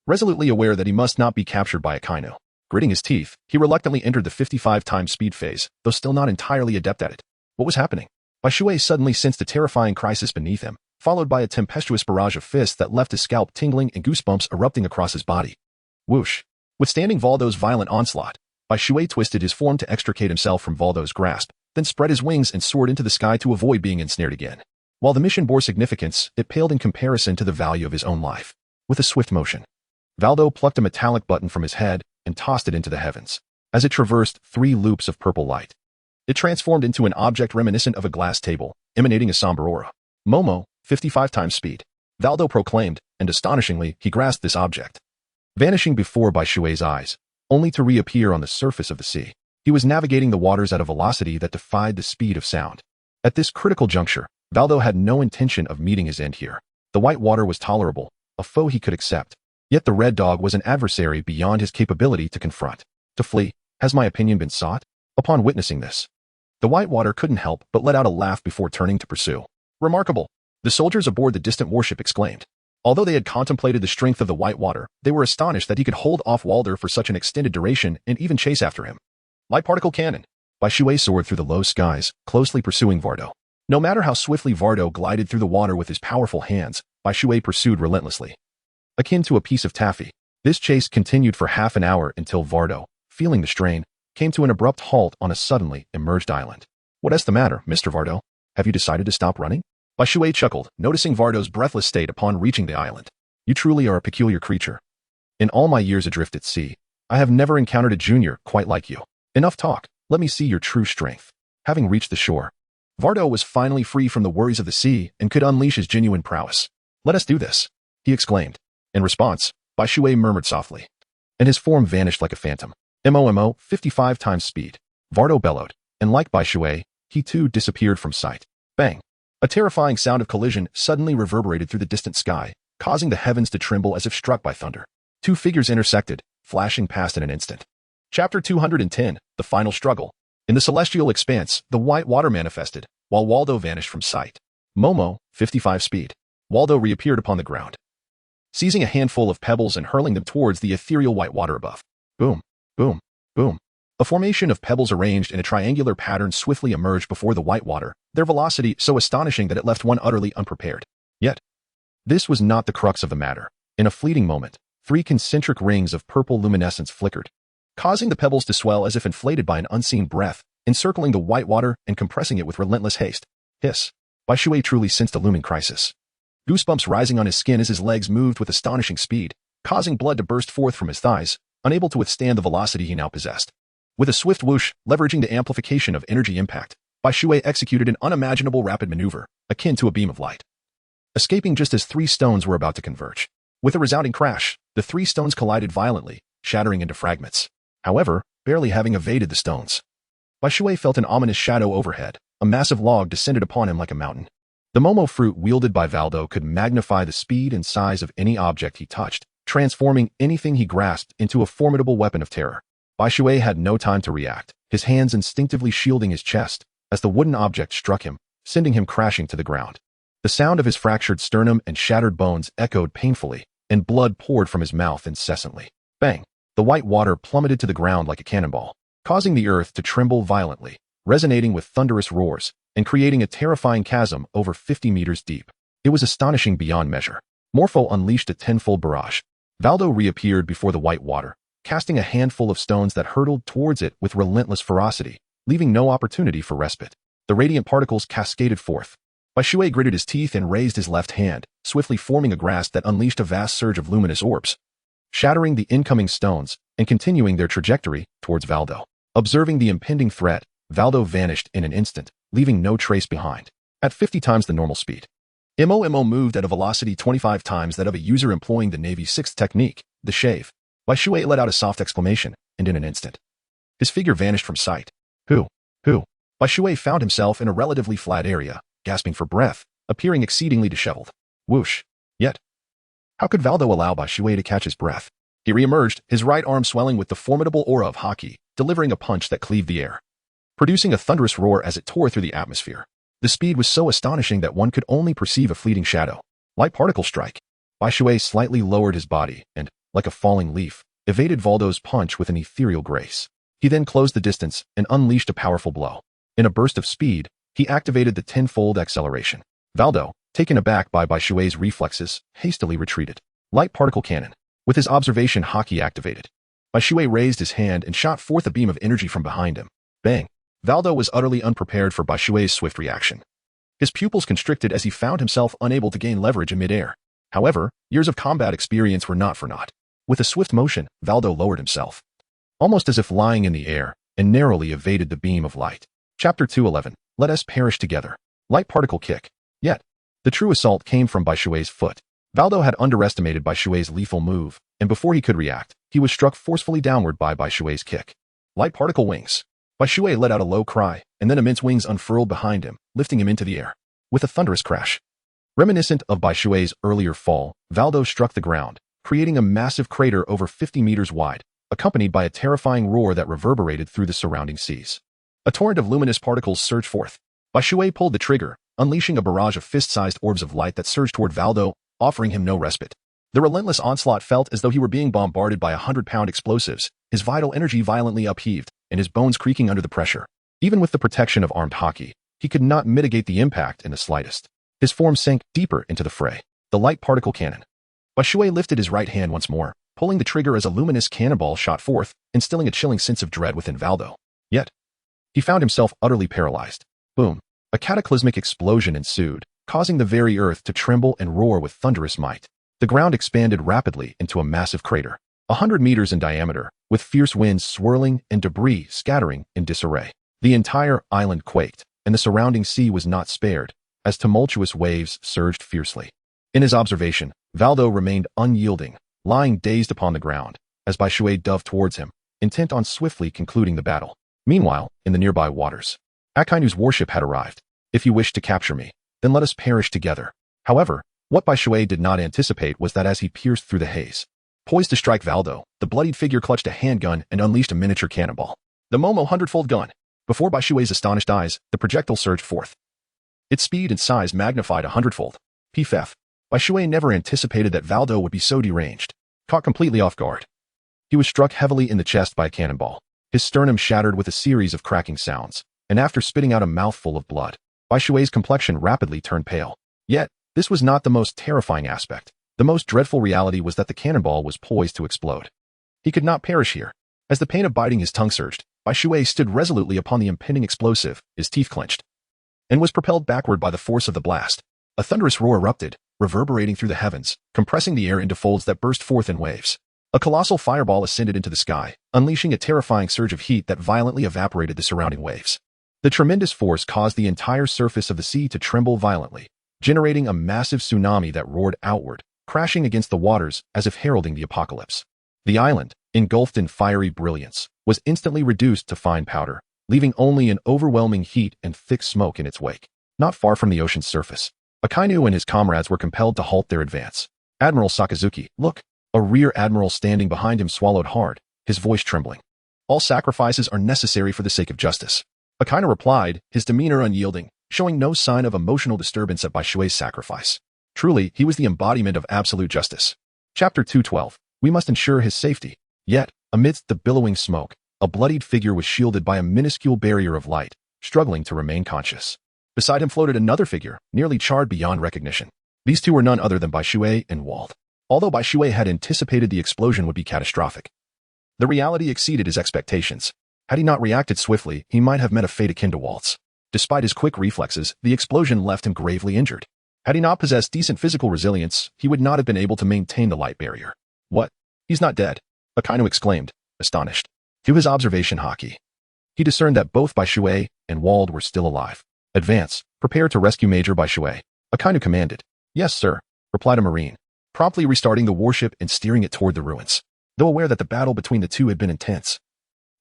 S1: Resolutely aware that he must not be captured by Akainu, gritting his teeth, he reluctantly entered the 55 times speed phase, though still not entirely adept at it. What was happening? Bai Shui suddenly sensed a terrifying crisis beneath him, followed by a tempestuous barrage of fists that left his scalp tingling and goosebumps erupting across his body. Whoosh! Withstanding Valdo's violent onslaught, Bai Shui twisted his form to extricate himself from Valdo's grasp, then spread his wings and soared into the sky to avoid being ensnared again. While the mission bore significance, it paled in comparison to the value of his own life. With a swift motion, Valdo plucked a metallic button from his head and tossed it into the heavens. As it traversed 3 loops of purple light, it transformed into an object reminiscent of a glass table, emanating a somber aura. Momo, 55 times speed, Valdo proclaimed, and astonishingly, he grasped this object, vanishing before Bai Shui's eyes, only to reappear on the surface of the sea. He was navigating the waters at a velocity that defied the speed of sound. At this critical juncture, Valdo had no intention of meeting his end here. The white water was tolerable, a foe he could accept. Yet the red dog was an adversary beyond his capability to confront. To flee, has my opinion been sought? Upon witnessing this, the white water couldn't help but let out a laugh before turning to pursue. Remarkable! The soldiers aboard the distant warship exclaimed. Although they had contemplated the strength of the white water, they were astonished that he could hold off Walder for such an extended duration and even chase after him. Light particle cannon. Bai Shui soared through the low skies, closely pursuing Vardo. No matter how swiftly Vardo glided through the water with his powerful hands, Bai Shui pursued relentlessly. Akin to a piece of taffy, this chase continued for half an hour until Vardo, feeling the strain, came to an abrupt halt on a suddenly emerged island. What's the matter, Mr. Vardo? Have you decided to stop running? Bai Shui chuckled, noticing Vardo's breathless state upon reaching the island. You truly are a peculiar creature. In all my years adrift at sea, I have never encountered a junior quite like you. Enough talk, let me see your true strength. Having reached the shore, Vardo was finally free from the worries of the sea and could unleash his genuine prowess. Let us do this, he exclaimed. In response, Bai Shui murmured softly, and his form vanished like a phantom. MOMO, 55 times speed. Vardo bellowed, and like Bai Shui, he too disappeared from sight. Bang! A terrifying sound of collision suddenly reverberated through the distant sky, causing the heavens to tremble as if struck by thunder. 2 figures intersected, flashing past in an instant. Chapter 210, The Final Struggle. In the celestial expanse, the white water manifested, while Waldo vanished from sight. Momo, 55 speed. Waldo reappeared upon the ground, seizing a handful of pebbles and hurling them towards the ethereal white water above. Boom, boom, boom. A formation of pebbles arranged in a triangular pattern swiftly emerged before the white water, their velocity so astonishing that it left one utterly unprepared. Yet, this was not the crux of the matter. In a fleeting moment, 3 concentric rings of purple luminescence flickered, causing the pebbles to swell as if inflated by an unseen breath, encircling the white water and compressing it with relentless haste. Hiss! Bai Shui truly sensed a looming crisis. Goosebumps rising on his skin as his legs moved with astonishing speed, causing blood to burst forth from his thighs, unable to withstand the velocity he now possessed. With a swift whoosh, leveraging the amplification of energy impact, Bai Shui executed an unimaginable rapid maneuver, akin to a beam of light, escaping just as 3 stones were about to converge. With a resounding crash, the 3 stones collided violently, shattering into fragments. However, barely having evaded the stones, Bai Shui felt an ominous shadow overhead. A massive log descended upon him like a mountain. The Momo fruit wielded by Valdo could magnify the speed and size of any object he touched, transforming anything he grasped into a formidable weapon of terror. Bai Shui had no time to react, his hands instinctively shielding his chest as the wooden object struck him, sending him crashing to the ground. The sound of his fractured sternum and shattered bones echoed painfully, and blood poured from his mouth incessantly. Bang! The white water plummeted to the ground like a cannonball, causing the earth to tremble violently, resonating with thunderous roars, and creating a terrifying chasm over 50 meters deep. It was astonishing beyond measure. Morpho unleashed a tenfold barrage. Valdo reappeared before the white water, casting a handful of stones that hurtled towards it with relentless ferocity, leaving no opportunity for respite. The radiant particles cascaded forth. Bai Shui gritted his teeth and raised his left hand, swiftly forming a grasp that unleashed a vast surge of luminous orbs, shattering the incoming stones and continuing their trajectory towards Valdo. Observing the impending threat, Valdo vanished in an instant, leaving no trace behind. At 50 times the normal speed, MOMO moved at a velocity 25 times that of a user employing the Navy's 6th technique, the shave. Bai Shui let out a soft exclamation, and in an instant, his figure vanished from sight. Who? Bai Shui found himself in a relatively flat area, gasping for breath, appearing exceedingly disheveled. Whoosh! Yet, How could Valdo allow Bai Shui to catch his breath? He reemerged, his right arm swelling with the formidable aura of haki, delivering a punch that cleaved the air, producing a thunderous roar as it tore through the atmosphere. The speed was so astonishing that one could only perceive a fleeting shadow. Light particle strike. Bai Shui slightly lowered his body and, like a falling leaf, evaded Valdo's punch with an ethereal grace. He then closed the distance and unleashed a powerful blow. In a burst of speed, he activated the tenfold acceleration. Valdo, taken aback by Bai Shui's reflexes, hastily retreated. Light particle cannon. With his observation haki activated, Bai Shui raised his hand and shot forth a beam of energy from behind him. Bang! Valdo was utterly unprepared for Bai Shui's swift reaction. His pupils constricted as he found himself unable to gain leverage in midair. However, years of combat experience were not for naught. With a swift motion, Valdo lowered himself, almost as if lying in the air, and narrowly evaded the beam of light. Chapter 211. Let us perish together. Light particle kick. Yet, the true assault came from Bai Shui's foot. Valdo had underestimated Bai Shui's lethal move, and before he could react, he was struck forcefully downward by Bai Shui's kick. Light particle wings. Bai Shui let out a low cry, and then immense wings unfurled behind him, lifting him into the air. With a thunderous crash, reminiscent of Bai Shui's earlier fall, Valdo struck the ground, creating a massive crater over 50 meters wide, accompanied by a terrifying roar that reverberated through the surrounding seas. A torrent of luminous particles surged forth. Bai Shui pulled the trigger, unleashing a barrage of fist-sized orbs of light that surged toward Valdo, offering him no respite. The relentless onslaught felt as though he were being bombarded by 100-pound explosives, his vital energy violently upheaved, and his bones creaking under the pressure. Even with the protection of armed haki, he could not mitigate the impact in the slightest. His form sank deeper into the fray. The light particle cannon. Bai Shui lifted his right hand once more, pulling the trigger as a luminous cannonball shot forth, instilling a chilling sense of dread within Valdo. Yet, he found himself utterly paralyzed. Boom! A cataclysmic explosion ensued, causing the very earth to tremble and roar with thunderous might. The ground expanded rapidly into a massive crater, 100 meters in diameter, with fierce winds swirling and debris scattering in disarray. The entire island quaked, and the surrounding sea was not spared, as tumultuous waves surged fiercely. In his observation, Valdo remained unyielding, lying dazed upon the ground, as Bai Shui dove towards him, intent on swiftly concluding the battle. Meanwhile, in the nearby waters, Akainu's warship had arrived. If you wish to capture me, then let us perish together. However, what Bai Shui did not anticipate was that as he pierced through the haze, poised to strike Valdo, the bloodied figure clutched a handgun and unleashed a miniature cannonball. The Momo 100-fold gun. Before Bai Shui's astonished eyes, the projectile surged forth. Its speed and size magnified 100-fold. PFF. Bai Shui never anticipated that Valdo would be so deranged. Caught completely off guard, he was struck heavily in the chest by a cannonball. His sternum shattered with a series of cracking sounds, and after spitting out a mouthful of blood, Bai Shui's complexion rapidly turned pale. Yet, this was not the most terrifying aspect. The most dreadful reality was that the cannonball was poised to explode. He could not perish here. As the pain of biting his tongue surged, Bai Shui stood resolutely upon the impending explosive, his teeth clenched, and was propelled backward by the force of the blast. A thunderous roar erupted, reverberating through the heavens, compressing the air into folds that burst forth in waves. A colossal fireball ascended into the sky, unleashing a terrifying surge of heat that violently evaporated the surrounding waves. The tremendous force caused the entire surface of the sea to tremble violently, generating a massive tsunami that roared outward, crashing against the waters as if heralding the apocalypse. The island, engulfed in fiery brilliance, was instantly reduced to fine powder, leaving only an overwhelming heat and thick smoke in its wake. Not far from the ocean's surface, Akainu and his comrades were compelled to halt their advance. Admiral Sakazuki, look! A rear admiral standing behind him swallowed hard, his voice trembling. All sacrifices are necessary for the sake of justice. Akainu replied, his demeanor unyielding, showing no sign of emotional disturbance at Bai Shui's sacrifice. Truly, he was the embodiment of absolute justice. Chapter 212. We must ensure his safety. Yet, amidst the billowing smoke, a bloodied figure was shielded by a minuscule barrier of light, struggling to remain conscious. Beside him floated another figure, nearly charred beyond recognition. These two were none other than Bai Shui and Wald. Although Bai Shui had anticipated the explosion would be catastrophic, the reality exceeded his expectations. Had he not reacted swiftly, he might have met a fate akin to Wald's. Despite his quick reflexes, the explosion left him gravely injured. Had he not possessed decent physical resilience, he would not have been able to maintain the light barrier. What? He's not dead, Akainu exclaimed, astonished. To his observation haki, he discerned that both Bai Shui and Wald were still alive. Advance, prepare to rescue Major Bai Shui, Akainu commanded. Yes, sir, replied a marine, promptly restarting the warship and steering it toward the ruins. Though aware that the battle between the two had been intense,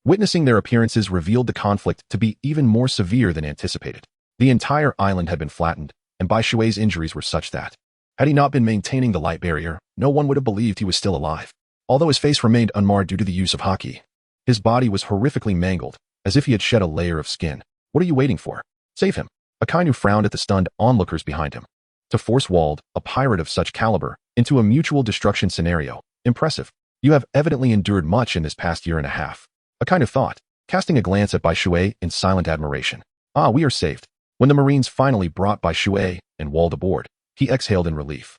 S1: witnessing their appearances revealed the conflict to be even more severe than anticipated. The entire island had been flattened, and Bai Shui's injuries were such that Had he not been maintaining the light barrier, no one would have believed he was still alive. Although his face remained unmarred due to the use of hockey, his body was horrifically mangled, as if he had shed a layer of skin. What are you waiting for? Save him. Akainu frowned at the stunned onlookers behind him. To force Wald, a pirate of such caliber, into a mutual destruction scenario. Impressive. You have evidently endured much in this past year and a half. Akainu thought, casting a glance at Bai Shui in silent admiration. Ah, we are saved. When the Marines finally brought Bai Shui and Wald aboard, he exhaled in relief.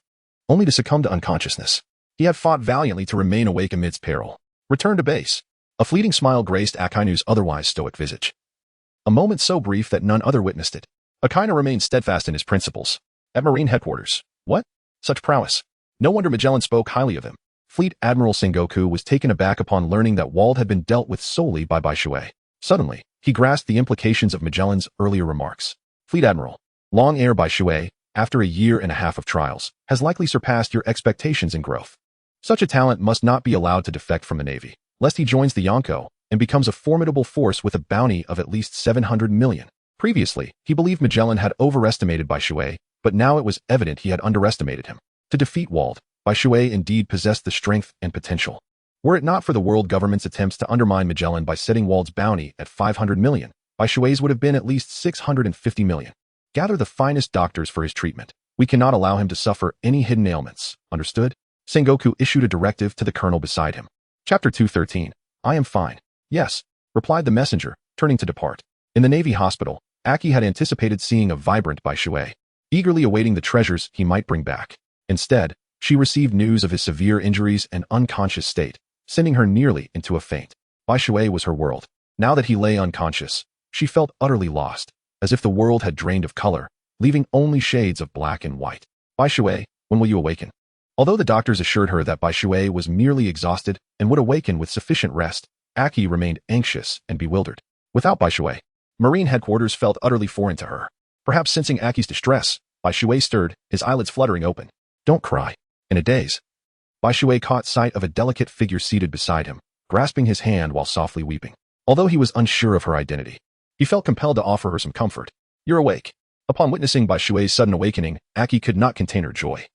S1: Only to succumb to unconsciousness. He had fought valiantly to remain awake amidst peril. Return to base. A fleeting smile graced Akainu's otherwise stoic visage. A moment so brief that none other witnessed it. Akainu remained steadfast in his principles. At Marine headquarters. What? Such prowess. No wonder Magellan spoke highly of him. Fleet Admiral Sengoku was taken aback upon learning that Wald had been dealt with solely by Bai Shui. Suddenly, he grasped the implications of Magellan's earlier remarks. Fleet Admiral, long heir Bai Shui, after a year and a half of trials, has likely surpassed your expectations in growth. Such a talent must not be allowed to defect from the Navy, lest he joins the Yonko and becomes a formidable force with a bounty of at least 700 million. Previously, he believed Magellan had overestimated Bai Shui, but now it was evident he had underestimated him. To defeat Wald, Bai Shui indeed possessed the strength and potential. Were it not for the world government's attempts to undermine Magellan by setting Wald's bounty at 500 million, Bai Shui's would have been at least 650 million. Gather the finest doctors for his treatment. We cannot allow him to suffer any hidden ailments. Understood? Sengoku issued a directive to the colonel beside him. Chapter 213. I am fine. Yes, replied the messenger, turning to depart. In the Navy hospital, Aki had anticipated seeing a vibrant Bai Shui, eagerly awaiting the treasures he might bring back. Instead, she received news of his severe injuries and unconscious state, sending her nearly into a faint. Bai Shui was her world. Now that he lay unconscious, she felt utterly lost, as if the world had drained of color, leaving only shades of black and white. Bai Shui, when will you awaken? Although the doctors assured her that Bai Shui was merely exhausted and would awaken with sufficient rest, Aki remained anxious and bewildered. Without Bai Shui, Marine headquarters felt utterly foreign to her. Perhaps sensing Aki's distress, Bai Shui stirred, his eyelids fluttering open. Don't cry. In a daze, Bai Shui caught sight of a delicate figure seated beside him, grasping his hand while softly weeping. Although he was unsure of her identity, he felt compelled to offer her some comfort. You're awake. Upon witnessing Bai Shui's sudden awakening, Aki could not contain her joy.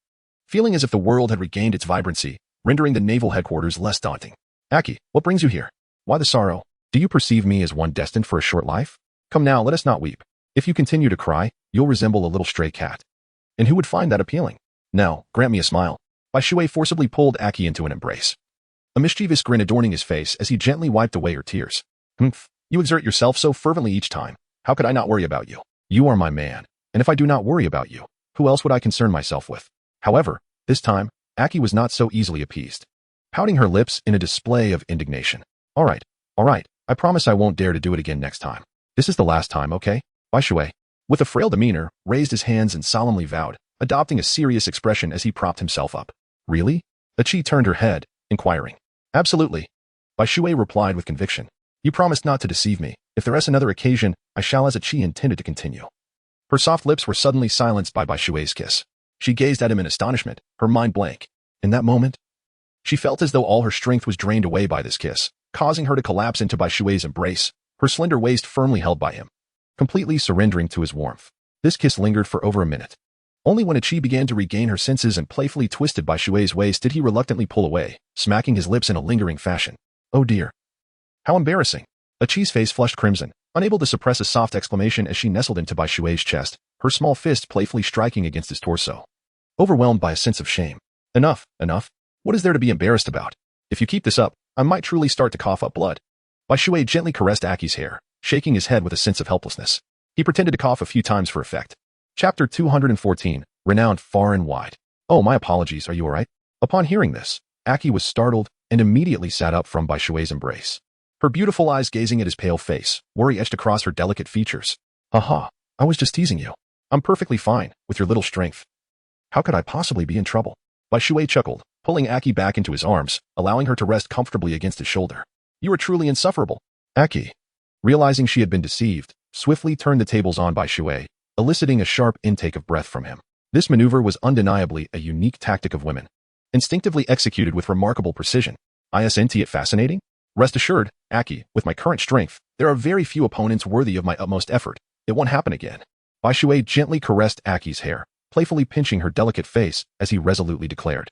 S1: Feeling as if the world had regained its vibrancy, rendering the naval headquarters less daunting. Aki, what brings you here? Why the sorrow? Do you perceive me as one destined for a short life? Come now, let us not weep. If you continue to cry, you'll resemble a little stray cat. And who would find that appealing? Now, grant me a smile. Bai Shui forcibly pulled Aki into an embrace, a mischievous grin adorning his face as he gently wiped away her tears. Humph, you exert yourself so fervently each time. How could I not worry about you? You are my man, and if I do not worry about you, who else would I concern myself with? However, this time, Aki was not so easily appeased, pouting her lips in a display of indignation. All right, I promise I won't dare to do it again next time. This is the last time, okay? Bai Shui, with a frail demeanor, raised his hands and solemnly vowed, adopting a serious expression as he propped himself up. Really? Achi turned her head, inquiring. Absolutely. Bai Shui replied with conviction. You promised not to deceive me. If there is another occasion, I shall as Achi intended to continue. Her soft lips were suddenly silenced by Bai Shui's kiss. She gazed at him in astonishment, her mind blank. In that moment, she felt as though all her strength was drained away by this kiss, causing her to collapse into Bai Shui's embrace, her slender waist firmly held by him, completely surrendering to his warmth. This kiss lingered for over a minute. Only when Achi began to regain her senses and playfully twisted Bai Shui's waist did he reluctantly pull away, smacking his lips in a lingering fashion. Oh dear. How embarrassing. Achi's face flushed crimson, unable to suppress a soft exclamation as she nestled into Bai Shui's chest, her small fist playfully striking against his torso. Overwhelmed by a sense of shame. Enough. What is there to be embarrassed about? If you keep this up, I might truly start to cough up blood. Bai Shui gently caressed Aki's hair, shaking his head with a sense of helplessness. He pretended to cough a few times for effect. Chapter 214, Renowned Far and Wide. Oh, my apologies, are you alright? Upon hearing this, Aki was startled and immediately sat up from Bai Shui's embrace. Her beautiful eyes gazing at his pale face, worry etched across her delicate features. Aha, I was just teasing you. I'm perfectly fine, with your little strength. How could I possibly be in trouble? Bai Shui chuckled, pulling Aki back into his arms, allowing her to rest comfortably against his shoulder. You are truly insufferable. Aki, realizing she had been deceived, swiftly turned the tables on Bai Shui, eliciting a sharp intake of breath from him. This maneuver was undeniably a unique tactic of women, instinctively executed with remarkable precision. Isn't it fascinating? Rest assured, Aki, with my current strength, there are very few opponents worthy of my utmost effort. It won't happen again. Bai Shui gently caressed Aki's hair, playfully pinching her delicate face as he resolutely declared.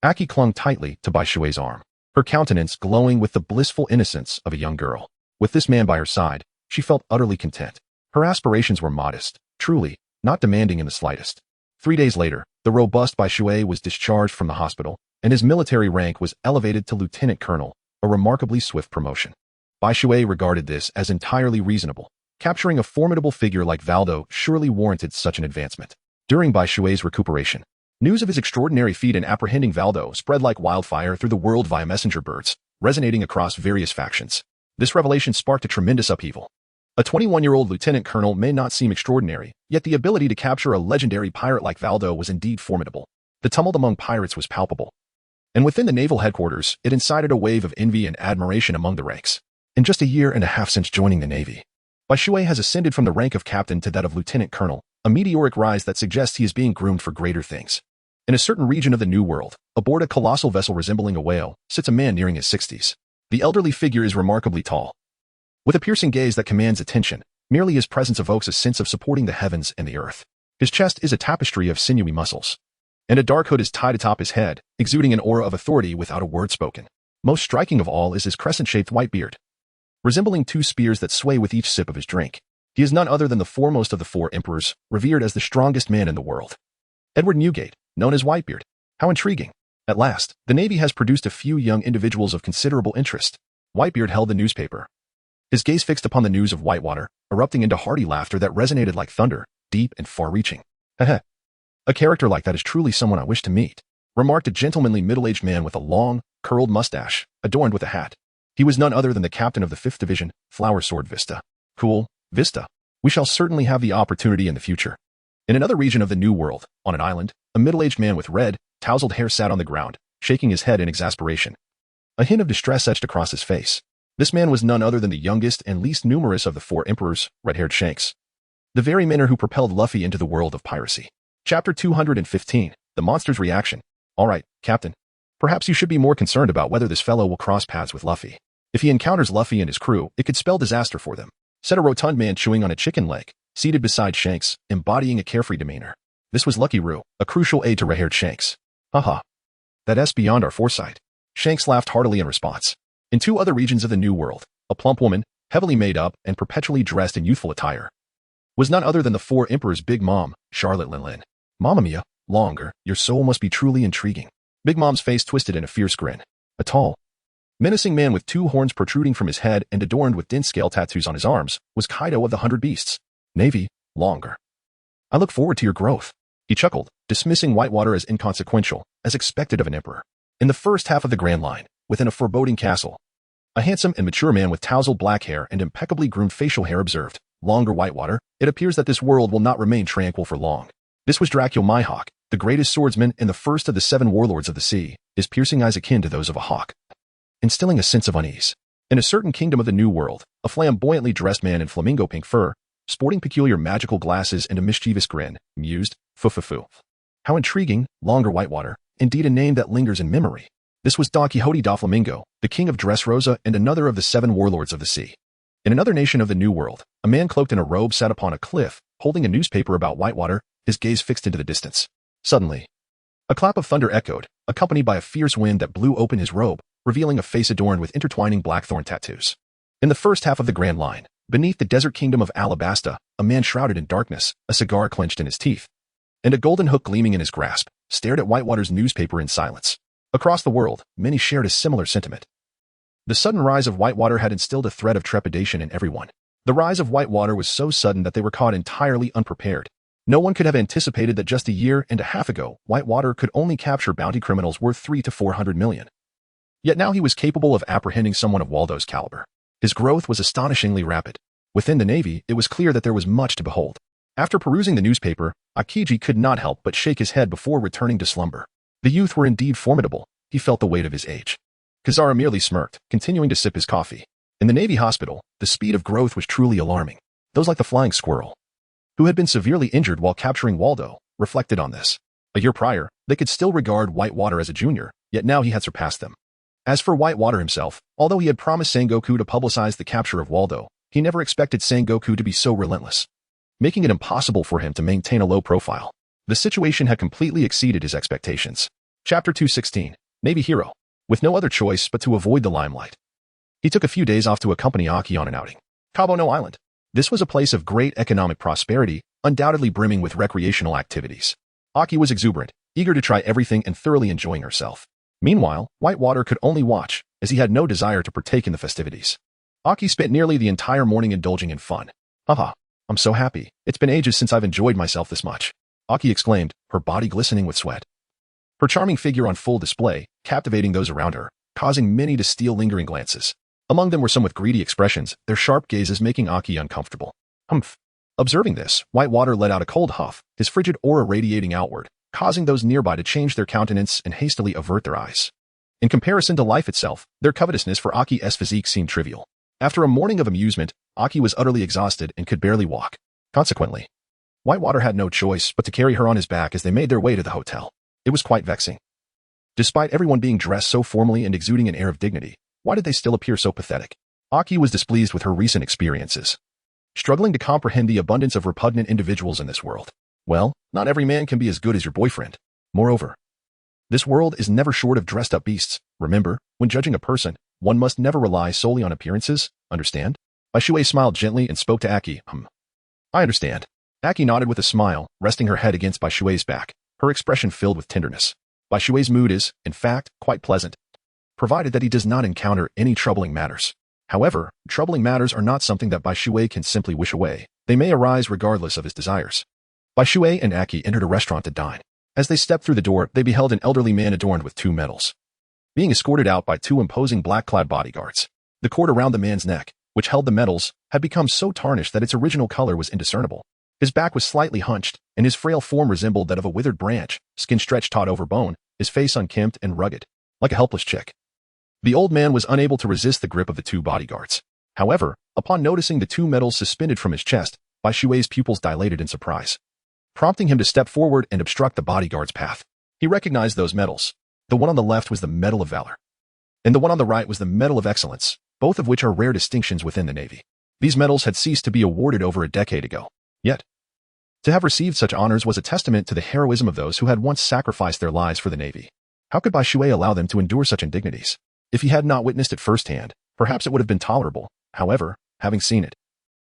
S1: Aki clung tightly to Bai Shui's arm, her countenance glowing with the blissful innocence of a young girl. With this man by her side, she felt utterly content. Her aspirations were modest, truly, not demanding in the slightest. 3 days later, the robust Bai Shui was discharged from the hospital, and his military rank was elevated to lieutenant colonel, a remarkably swift promotion. Bai Shui regarded this as entirely reasonable. Capturing a formidable figure like Valdo surely warranted such an advancement. During Bai Shui's recuperation, news of his extraordinary feat in apprehending Valdo spread like wildfire through the world via messenger birds, resonating across various factions. This revelation sparked a tremendous upheaval. A 21-year-old lieutenant colonel may not seem extraordinary, yet the ability to capture a legendary pirate like Valdo was indeed formidable. The tumult among pirates was palpable. And within the naval headquarters, it incited a wave of envy and admiration among the ranks. In just a year and a half since joining the Navy, Bai Shui has ascended from the rank of captain to that of lieutenant colonel, a meteoric rise that suggests he is being groomed for greater things. In a certain region of the New World, aboard a colossal vessel resembling a whale, sits a man nearing his 60s. The elderly figure is remarkably tall. With a piercing gaze that commands attention, merely his presence evokes a sense of supporting the heavens and the earth. His chest is a tapestry of sinewy muscles, and a dark hood is tied atop his head, exuding an aura of authority without a word spoken. Most striking of all is his crescent-shaped white beard, resembling 2 spears that sway with each sip of his drink. He is none other than the foremost of the 4 emperors, revered as the strongest man in the world. Edward Newgate, known as Whitebeard. How intriguing. At last, the Navy has produced a few young individuals of considerable interest. Whitebeard held the newspaper, his gaze fixed upon the news of Whitewater, erupting into hearty laughter that resonated like thunder, deep and far-reaching. Heh. A character like that is truly someone I wish to meet, remarked a gentlemanly middle-aged man with a long, curled mustache, adorned with a hat. He was none other than the captain of the 5th Division, Flower Sword Vista. Cool, Vista. We shall certainly have the opportunity in the future. In another region of the New World, on an island, a middle-aged man with red, tousled hair sat on the ground, shaking his head in exasperation. A hint of distress etched across his face. This man was none other than the youngest and least numerous of the 4 emperors, red-haired Shanks. The very men who propelled Luffy into the world of piracy. Chapter 215, The Monster's Reaction. All right, Captain. Perhaps you should be more concerned about whether this fellow will cross paths with Luffy. If he encounters Luffy and his crew, it could spell disaster for them, said a rotund man chewing on a chicken leg, seated beside Shanks, embodying a carefree demeanor. This was Lucky Roo, a crucial aide to red-haired Shanks. Haha. That's beyond our foresight. Shanks laughed heartily in response. In 2 other regions of the New World, a plump woman, heavily made up and perpetually dressed in youthful attire, was none other than the 4 emperors' Big Mom, Charlotte Linlin. Mamma mia, Longer, your soul must be truly intriguing. Big Mom's face twisted in a fierce grin. A tall, menacing man with 2 horns protruding from his head and adorned with dense scale tattoos on his arms was Kaido of the 100 Beasts. Navy, Longer. I look forward to your growth. He chuckled, dismissing Whitewater as inconsequential, as expected of an emperor. In the first half of the Grand Line, within a foreboding castle, a handsome and mature man with tousled black hair and impeccably groomed facial hair observed, Longer Whitewater, it appears that this world will not remain tranquil for long. This was Dracul Mihawk, the greatest swordsman and the first of the 7 warlords of the sea, his piercing eyes akin to those of a hawk, instilling a sense of unease. In a certain kingdom of the New World, a flamboyantly dressed man in flamingo pink fur, sporting peculiar magical glasses and a mischievous grin, mused, Fu. How intriguing, Longer Whitewater, indeed a name that lingers in memory. This was Don Quixote da Flamingo, the king of Dressrosa and another of the 7 warlords of the sea. In another nation of the New World, a man cloaked in a robe sat upon a cliff, holding a newspaper about Whitewater, his gaze fixed into the distance. Suddenly, a clap of thunder echoed, accompanied by a fierce wind that blew open his robe, revealing a face adorned with intertwining blackthorn tattoos. In the first half of the Grand Line, beneath the desert kingdom of Alabasta, a man shrouded in darkness, a cigar clenched in his teeth, and a golden hook gleaming in his grasp, stared at Whitewater's newspaper in silence. Across the world, many shared a similar sentiment. The sudden rise of Whitewater had instilled a threat of trepidation in everyone. The rise of Whitewater was so sudden that they were caught entirely unprepared. No one could have anticipated that just a year and a half ago, Whitewater could only capture bounty criminals worth 300 to 400 million. Yet now he was capable of apprehending someone of Waldo's caliber. His growth was astonishingly rapid. Within the Navy, it was clear that there was much to behold. After perusing the newspaper, Akiji could not help but shake his head before returning to slumber. The youth were indeed formidable. He felt the weight of his age. Kazara merely smirked, continuing to sip his coffee. In the Navy hospital, the speed of growth was truly alarming. Those like the flying squirrel, who had been severely injured while capturing Waldo, reflected on this. A year prior, they could still regard Whitewater as a junior, yet now he had surpassed them. As for Whitewater himself, although he had promised Sengoku to publicize the capture of Waldo, he never expected Sengoku to be so relentless, making it impossible for him to maintain a low profile. The situation had completely exceeded his expectations. Chapter 216. Navy Hero. With no other choice but to avoid the limelight, he took a few days off to accompany Aki on an outing. Cabo No Island. This was a place of great economic prosperity, undoubtedly brimming with recreational activities. Aki was exuberant, eager to try everything and thoroughly enjoying herself. Meanwhile, Whitewater could only watch, as he had no desire to partake in the festivities. Aki spent nearly the entire morning indulging in fun. Haha, I'm so happy. It's been ages since I've enjoyed myself this much. Aki exclaimed, her body glistening with sweat. Her charming figure on full display, captivating those around her, causing many to steal lingering glances. Among them were some with greedy expressions, their sharp gazes making Aki uncomfortable. Humph. Observing this, Whitewater let out a cold huff, his frigid aura radiating outward, causing those nearby to change their countenance and hastily avert their eyes. In comparison to life itself, their covetousness for Aki's physique seemed trivial. After a morning of amusement, Aki was utterly exhausted and could barely walk. Consequently, Whitewater had no choice but to carry her on his back as they made their way to the hotel. It was quite vexing. Despite everyone being dressed so formally and exuding an air of dignity, why did they still appear so pathetic? Aki was displeased with her recent experiences, struggling to comprehend the abundance of repugnant individuals in this world. Well, not every man can be as good as your boyfriend. Moreover, this world is never short of dressed-up beasts. Remember, when judging a person, one must never rely solely on appearances, understand? Baishui smiled gently and spoke to Aki. I understand. Aki nodded with a smile, resting her head against Baishui's back, her expression filled with tenderness. Baishui's mood is, in fact, quite pleasant, provided that he does not encounter any troubling matters. However, troubling matters are not something that Baishui can simply wish away. They may arise regardless of his desires. Baishui and Aki entered a restaurant to dine. As they stepped through the door, they beheld an elderly man adorned with 2 medals, being escorted out by 2 imposing black-clad bodyguards. The cord around the man's neck, which held the medals, had become so tarnished that its original color was indiscernible. His back was slightly hunched, and his frail form resembled that of a withered branch, skin stretched taut over bone, his face unkempt and rugged, like a helpless chick. The old man was unable to resist the grip of the 2 bodyguards. However, upon noticing the 2 medals suspended from his chest, Baishui's pupils dilated in surprise, prompting him to step forward and obstruct the bodyguard's path. He recognized those medals. The one on the left was the Medal of Valor, and the one on the right was the Medal of Excellence, both of which are rare distinctions within the Navy. These medals had ceased to be awarded over a decade ago. Yet, to have received such honors was a testament to the heroism of those who had once sacrificed their lives for the Navy. How could Baishui allow them to endure such indignities? If he had not witnessed it firsthand, perhaps it would have been tolerable. However, having seen it,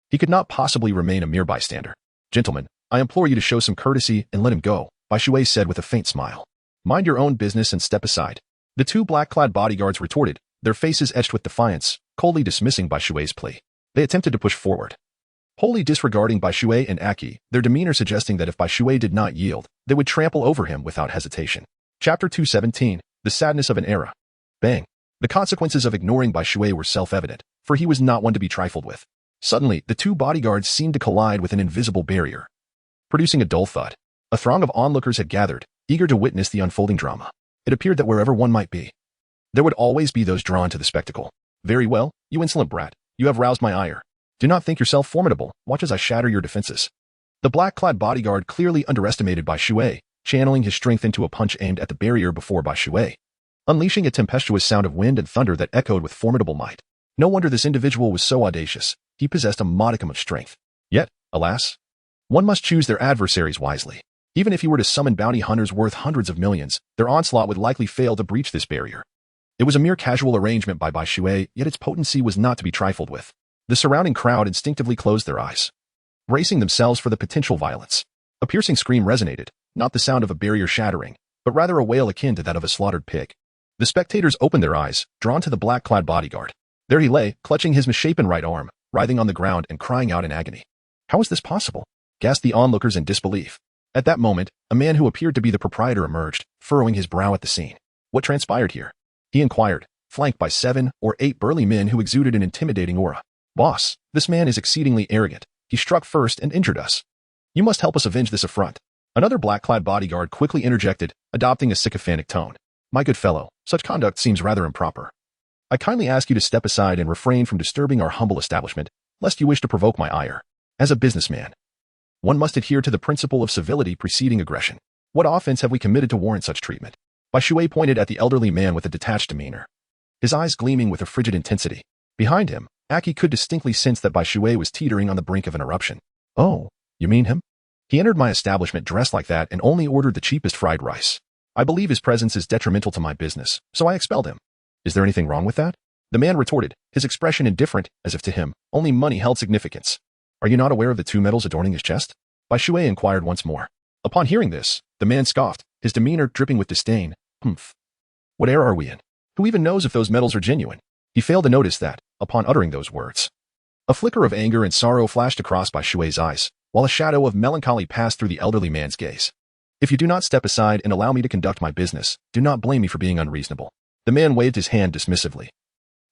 S1: he could not possibly remain a mere bystander. Gentlemen, I implore you to show some courtesy and let him go, Baishui said with a faint smile. Mind your own business and step aside. The 2 black-clad bodyguards retorted, their faces etched with defiance, coldly dismissing Baishui's plea. They attempted to push forward, wholly disregarding Baishui and Aki, their demeanor suggesting that if Baishui did not yield, they would trample over him without hesitation. Chapter 217. The Sadness of an Era. Bang. The consequences of ignoring Baishui were self-evident, for he was not one to be trifled with. Suddenly, the 2 bodyguards seemed to collide with an invisible barrier, producing a dull thud. A throng of onlookers had gathered, eager to witness the unfolding drama. It appeared that wherever one might be, there would always be those drawn to the spectacle. Very well, you insolent brat, you have roused my ire. Do not think yourself formidable, watch as I shatter your defenses. The black-clad bodyguard clearly underestimated Baishui, channeling his strength into a punch aimed at the barrier before Baishui, unleashing a tempestuous sound of wind and thunder that echoed with formidable might. No wonder this individual was so audacious. He possessed a modicum of strength. Yet, alas, one must choose their adversaries wisely. Even if he were to summon bounty hunters worth hundreds of millions, their onslaught would likely fail to breach this barrier. It was a mere casual arrangement by Baishui, yet its potency was not to be trifled with. The surrounding crowd instinctively closed their eyes, bracing themselves for the potential violence. A piercing scream resonated, not the sound of a barrier shattering, but rather a wail akin to that of a slaughtered pig. The spectators opened their eyes, drawn to the black-clad bodyguard. There he lay, clutching his misshapen right arm, writhing on the ground and crying out in agony. How is this possible? Gasped the onlookers in disbelief. At that moment, a man who appeared to be the proprietor emerged, furrowing his brow at the scene. What transpired here? He inquired, flanked by 7 or 8 burly men who exuded an intimidating aura. Boss, this man is exceedingly arrogant. He struck first and injured us. You must help us avenge this affront. Another black-clad bodyguard quickly interjected, adopting a sycophantic tone. My good fellow, such conduct seems rather improper. I kindly ask you to step aside and refrain from disturbing our humble establishment, lest you wish to provoke my ire. As a businessman, one must adhere to the principle of civility preceding aggression. What offense have we committed to warrant such treatment? Baishui pointed at the elderly man with a detached demeanor, his eyes gleaming with a frigid intensity. Behind him, Aki could distinctly sense that Baishui was teetering on the brink of an eruption. Oh, you mean him? He entered my establishment dressed like that and only ordered the cheapest fried rice. I believe his presence is detrimental to my business, so I expelled him. Is there anything wrong with that? The man retorted, his expression indifferent, as if to him only money held significance. Are you not aware of the 2 medals adorning his chest? Bai Shui inquired once more. Upon hearing this, the man scoffed, his demeanor dripping with disdain. Humph. What era are we in? Who even knows if those medals are genuine? He failed to notice that, upon uttering those words, a flicker of anger and sorrow flashed across Bai Shui's eyes, while a shadow of melancholy passed through the elderly man's gaze. If you do not step aside and allow me to conduct my business, do not blame me for being unreasonable. The man waved his hand dismissively,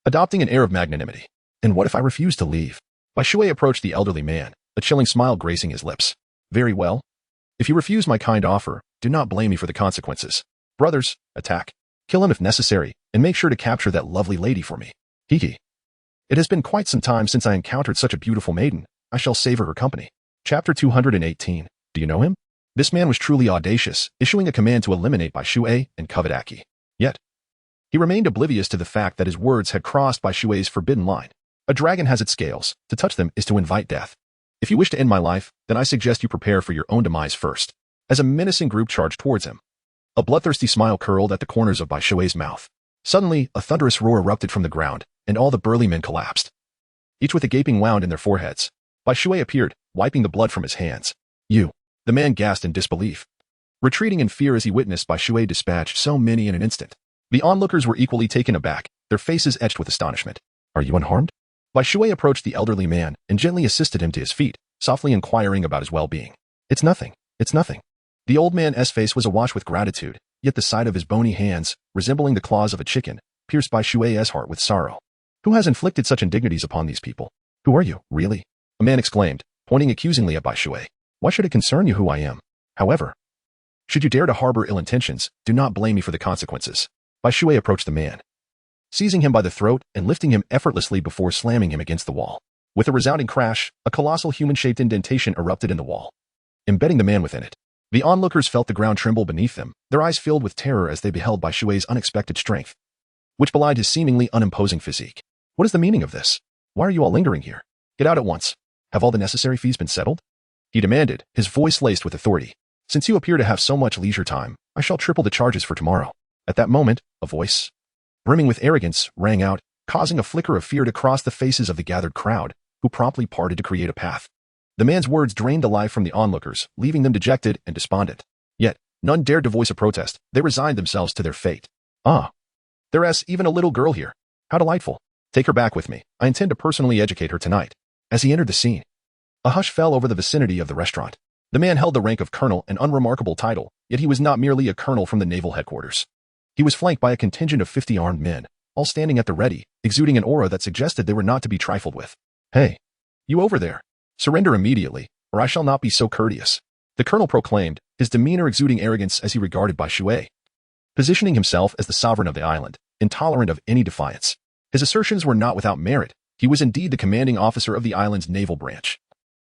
S1: adopting an air of magnanimity. And what if I refuse to leave? Bai Shui approached the elderly man, a chilling smile gracing his lips. Very well. If you refuse my kind offer, do not blame me for the consequences. Brothers, attack. Kill him if necessary, and make sure to capture that lovely lady for me. Hee. It has been quite some time since I encountered such a beautiful maiden. I shall savor her company. Chapter 218. Do you know him? This man was truly audacious, issuing a command to eliminate Bai Shui and Kovataki. Yet, he remained oblivious to the fact that his words had crossed Bai Shui's forbidden line. A dragon has its scales. To touch them is to invite death. If you wish to end my life, then I suggest you prepare for your own demise first. As a menacing group charged towards him, a bloodthirsty smile curled at the corners of Bai Shui's mouth. Suddenly, a thunderous roar erupted from the ground, and all the burly men collapsed, each with a gaping wound in their foreheads. Bai Shui appeared, wiping the blood from his hands. You. The man gasped in disbelief, retreating in fear as he witnessed Bai Shui dispatch so many in an instant. The onlookers were equally taken aback, their faces etched with astonishment. Are you unharmed? Bai Shui approached the elderly man and gently assisted him to his feet, softly inquiring about his well-being. It's nothing. The old man's face was awash with gratitude, yet the sight of his bony hands, resembling the claws of a chicken, pierced Bai Shui's heart with sorrow. Who has inflicted such indignities upon these people? Who are you, really? A man exclaimed, pointing accusingly at Bai Shui. Why should it concern you who I am? However, should you dare to harbor ill intentions, do not blame me for the consequences. Bai Shui approached the man, seizing him by the throat and lifting him effortlessly before slamming him against the wall. With a resounding crash, a colossal human-shaped indentation erupted in the wall, embedding the man within it. The onlookers felt the ground tremble beneath them, their eyes filled with terror as they beheld Bai Shui's unexpected strength, which belied his seemingly unimposing physique. What is the meaning of this? Why are you all lingering here? Get out at once. Have all the necessary fees been settled? He demanded, his voice laced with authority. Since you appear to have so much leisure time, I shall triple the charges for tomorrow. At that moment, a voice, brimming with arrogance, rang out, causing a flicker of fear to cross the faces of the gathered crowd, who promptly parted to create a path. The man's words drained the life from the onlookers, leaving them dejected and despondent. Yet, none dared to voice a protest. They resigned themselves to their fate. Ah, there's even a little girl here. How delightful. Take her back with me. I intend to personally educate her tonight. As he entered the scene, a hush fell over the vicinity of the restaurant. The man held the rank of colonel, an unremarkable title, yet he was not merely a colonel from the naval headquarters. He was flanked by a contingent of 50 armed men, all standing at the ready, exuding an aura that suggested they were not to be trifled with. Hey, you over there. Surrender immediately, or I shall not be so courteous. The colonel proclaimed, his demeanor exuding arrogance as he regarded Bai Shui, positioning himself as the sovereign of the island, intolerant of any defiance. His assertions were not without merit. He was indeed the commanding officer of the island's naval branch,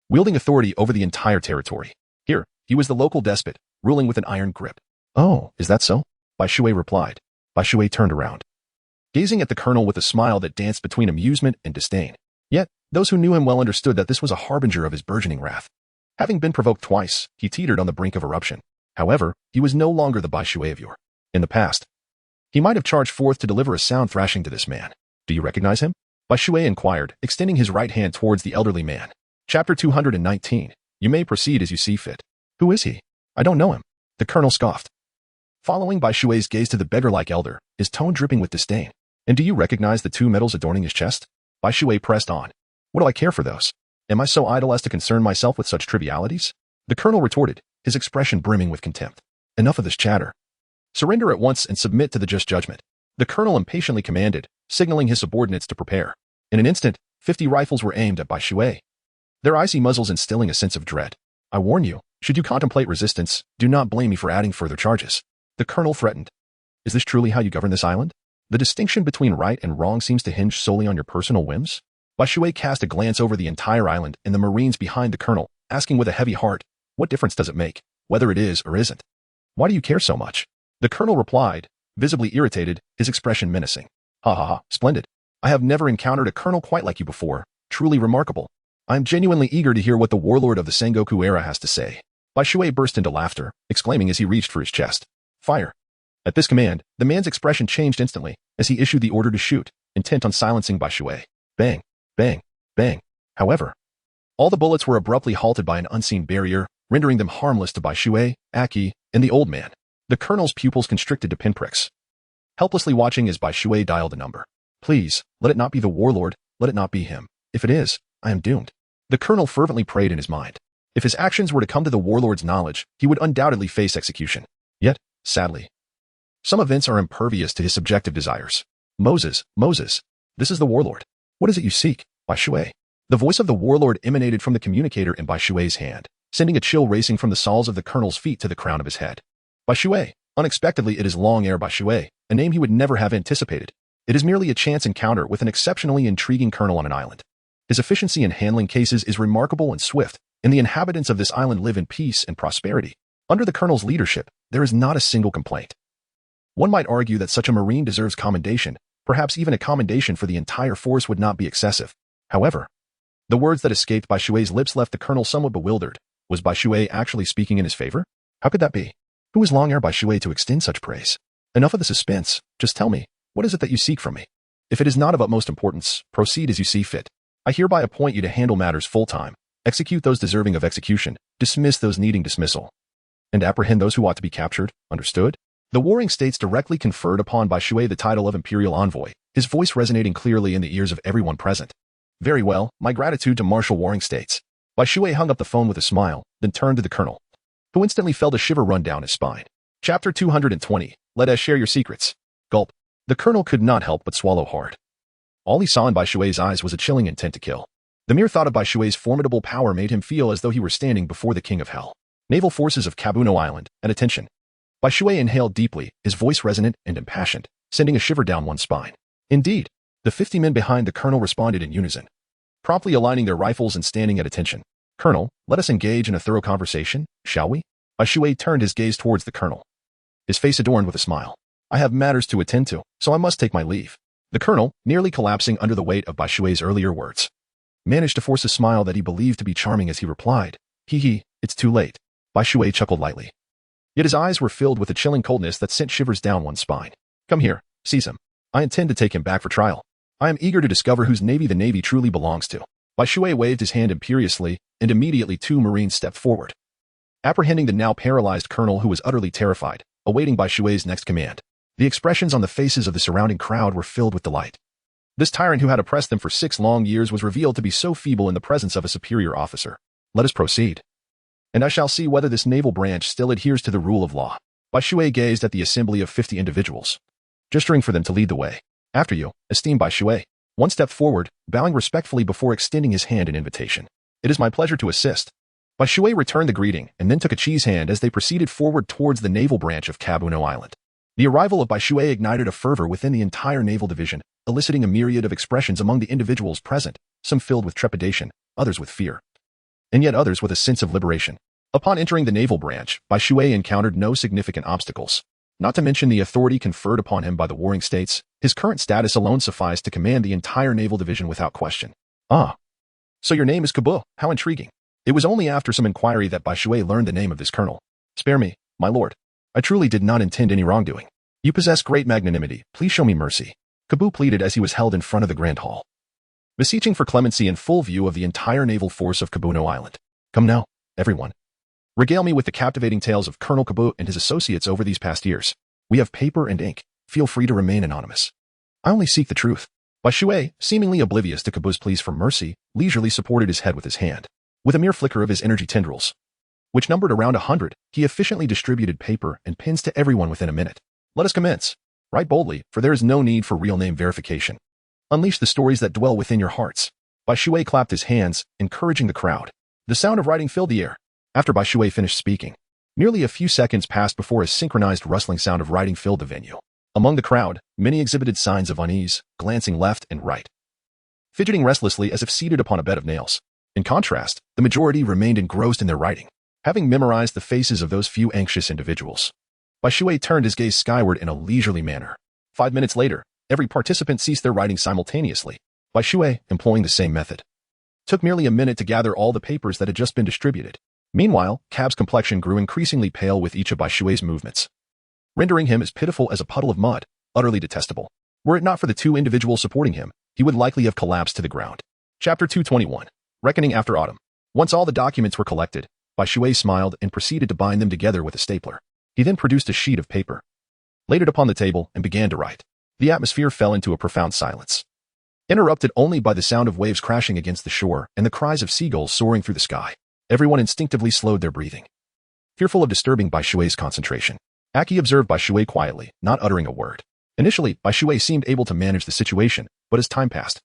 S1: wielding authority over the entire territory. Here, he was the local despot, ruling with an iron grip. Oh, is that so? Bai Shui replied. Bai Shui turned around, gazing at the colonel with a smile that danced between amusement and disdain. Yet, those who knew him well understood that this was a harbinger of his burgeoning wrath. Having been provoked twice, he teetered on the brink of eruption. However, he was no longer the Bai Shui of yore. In the past, he might have charged forth to deliver a sound thrashing to this man. Do you recognize him? Bai Shui inquired, extending his right hand towards the elderly man. Chapter 219. You may proceed as you see fit. Who is he? I don't know him. The colonel scoffed, following Bai Shui's gaze to the beggar-like elder, his tone dripping with disdain. And do you recognize the 2 medals adorning his chest? Bai Shui pressed on. What do I care for those? Am I so idle as to concern myself with such trivialities? The colonel retorted, his expression brimming with contempt. Enough of this chatter. Surrender at once and submit to the just judgment. The colonel impatiently commanded, signaling his subordinates to prepare. In an instant, 50 rifles were aimed at Bai Shui, their icy muzzles instilling a sense of dread. I warn you, should you contemplate resistance, do not blame me for adding further charges. The colonel threatened. Is this truly how you govern this island? The distinction between right and wrong seems to hinge solely on your personal whims? Bai Shui cast a glance over the entire island and the marines behind the colonel, asking with a heavy heart, what difference does it make, whether it is or isn't? Why do you care so much? The colonel replied, visibly irritated, his expression menacing. Ha ha ha, splendid. I have never encountered a colonel quite like you before. Truly remarkable. I am genuinely eager to hear what the warlord of the Sengoku era has to say. Bai Shui burst into laughter, exclaiming as he reached for his chest. Fire! At this command, the man's expression changed instantly as he issued the order to shoot, intent on silencing Bai Shui. Bang! Bang! Bang! However, all the bullets were abruptly halted by an unseen barrier, rendering them harmless to Bai Shui, Aki, and the old man. The colonel's pupils constricted to pinpricks, helplessly watching as Bai Shui dialed a number. Please, let it not be the warlord, let it not be him. If it is, I am doomed. The colonel fervently prayed in his mind. If his actions were to come to the warlord's knowledge, he would undoubtedly face execution. Yet, sadly, some events are impervious to his subjective desires. Moses, this is the warlord. What is it you seek, Bai Shui? The voice of the warlord emanated from the communicator in Bai Shui's hand, sending a chill racing from the soles of the colonel's feet to the crown of his head. Bai Shui, unexpectedly it is Long Air Bai Shui, a name he would never have anticipated. It is merely a chance encounter with an exceptionally intriguing colonel on an island. His efficiency in handling cases is remarkable and swift, and the inhabitants of this island live in peace and prosperity. Under the colonel's leadership, there is not a single complaint. One might argue that such a marine deserves commendation, perhaps even a commendation for the entire force would not be excessive. However, the words that escaped Bai Shui's lips left the colonel somewhat bewildered. Was Bai Shui actually speaking in his favor? How could that be? Who is Long Air Bai Shui to extend such praise? Enough of the suspense, just tell me, what is it that you seek from me? If it is not of utmost importance, proceed as you see fit. I hereby appoint you to handle matters full-time, execute those deserving of execution, dismiss those needing dismissal, and apprehend those who ought to be captured, understood? The warring states directly conferred upon Bai Shui the title of Imperial Envoy, his voice resonating clearly in the ears of everyone present. Very well, my gratitude to Marshal Warring States. Bai Shui hung up the phone with a smile, then turned to the colonel, who instantly felt a shiver run down his spine. Chapter 220, Let us share your secrets. Gulp. The colonel could not help but swallow hard. All he saw in Bai Shui's eyes was a chilling intent to kill. The mere thought of Bai Shui's formidable power made him feel as though he were standing before the king of hell. Naval forces of Kabuno Island, at attention. Bai Shui inhaled deeply, his voice resonant and impassioned, sending a shiver down one's spine. Indeed, the 50 men behind the colonel responded in unison, promptly aligning their rifles and standing at attention. Colonel, let us engage in a thorough conversation, shall we? Bai Shui turned his gaze towards the colonel, his face adorned with a smile. I have matters to attend to, so I must take my leave. The colonel, nearly collapsing under the weight of Bai Shui's earlier words, managed to force a smile that he believed to be charming as he replied, Hee, it's too late. Bai Shui chuckled lightly. Yet his eyes were filled with a chilling coldness that sent shivers down one's spine. Come here, seize him. I intend to take him back for trial. I am eager to discover whose navy the navy truly belongs to. Bai Shui waved his hand imperiously, and immediately 2 Marines stepped forward, apprehending the now paralyzed colonel who was utterly terrified, awaiting Bai Shui's next command. The expressions on the faces of the surrounding crowd were filled with delight. This tyrant who had oppressed them for 6 long years was revealed to be so feeble in the presence of a superior officer. Let us proceed, and I shall see whether this naval branch still adheres to the rule of law. Bai Shui gazed at the assembly of 50 individuals, gesturing for them to lead the way. After you, esteemed Bai Shui. One stepped forward, bowing respectfully before extending his hand in invitation. It is my pleasure to assist. Bai Shui returned the greeting and then took a cheese hand as they proceeded forward towards the naval branch of Kabuno Island. The arrival of Bai Shui ignited a fervor within the entire naval division, eliciting a myriad of expressions among the individuals present, some filled with trepidation, others with fear, and yet others with a sense of liberation. Upon entering the naval branch, Bai Shui encountered no significant obstacles. Not to mention the authority conferred upon him by the warring states, his current status alone sufficed to command the entire naval division without question. Ah, so your name is Kabu, how intriguing. It was only after some inquiry that Bai Shui learned the name of this colonel. Spare me, my lord. I truly did not intend any wrongdoing. You possess great magnanimity, please show me mercy. Kabu pleaded as he was held in front of the Grand Hall, beseeching for clemency in full view of the entire naval force of Kabuno Island. Come now, everyone. Regale me with the captivating tales of Colonel Kabu and his associates over these past years. We have paper and ink. Feel free to remain anonymous. I only seek the truth. Bai Shui, seemingly oblivious to Kabu's pleas for mercy, leisurely supported his head with his hand. With a mere flicker of his energy tendrils, which numbered around 100, he efficiently distributed paper and pens to everyone within a minute. Let us commence. Write boldly, for there is no need for real name verification. Unleash the stories that dwell within your hearts. Bai Shui clapped his hands, encouraging the crowd. The sound of writing filled the air. After Bai Shui finished speaking, nearly a few seconds passed before a synchronized rustling sound of writing filled the venue. Among the crowd, many exhibited signs of unease, glancing left and right, fidgeting restlessly as if seated upon a bed of nails. In contrast, the majority remained engrossed in their writing, having memorized the faces of those few anxious individuals. Bai Shui turned his gaze skyward in a leisurely manner. 5 minutes later, every participant ceased their writing simultaneously. Bai Shui, employing the same method, took merely a minute to gather all the papers that had just been distributed. Meanwhile, Cab's complexion grew increasingly pale with each of Bai Shui's movements, rendering him as pitiful as a puddle of mud, utterly detestable. Were it not for the two individuals supporting him, he would likely have collapsed to the ground. Chapter 221. Reckoning After Autumn. Once all the documents were collected, Bai Shui smiled and proceeded to bind them together with a stapler. He then produced a sheet of paper, laid it upon the table, and began to write. The atmosphere fell into a profound silence, interrupted only by the sound of waves crashing against the shore and the cries of seagulls soaring through the sky. Everyone instinctively slowed their breathing, fearful of disturbing Bai Shui's concentration. Aki observed Bai Shui quietly, not uttering a word. Initially, Bai Shui seemed able to manage the situation, but as time passed,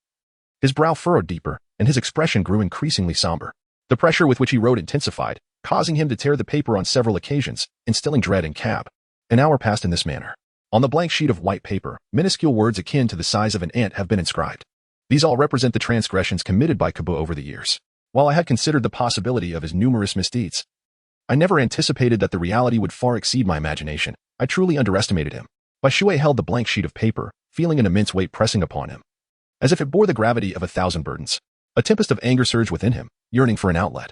S1: his brow furrowed deeper, and his expression grew increasingly somber. The pressure with which he wrote intensified, causing him to tear the paper on several occasions, instilling dread in Cab. An hour passed in this manner. On the blank sheet of white paper, minuscule words akin to the size of an ant have been inscribed. These all represent the transgressions committed by Kabu over the years. While I had considered the possibility of his numerous misdeeds, I never anticipated that the reality would far exceed my imagination. I truly underestimated him. Bai Shui held the blank sheet of paper, feeling an immense weight pressing upon him, as if it bore the gravity of 1,000 burdens. A tempest of anger surged within him, yearning for an outlet,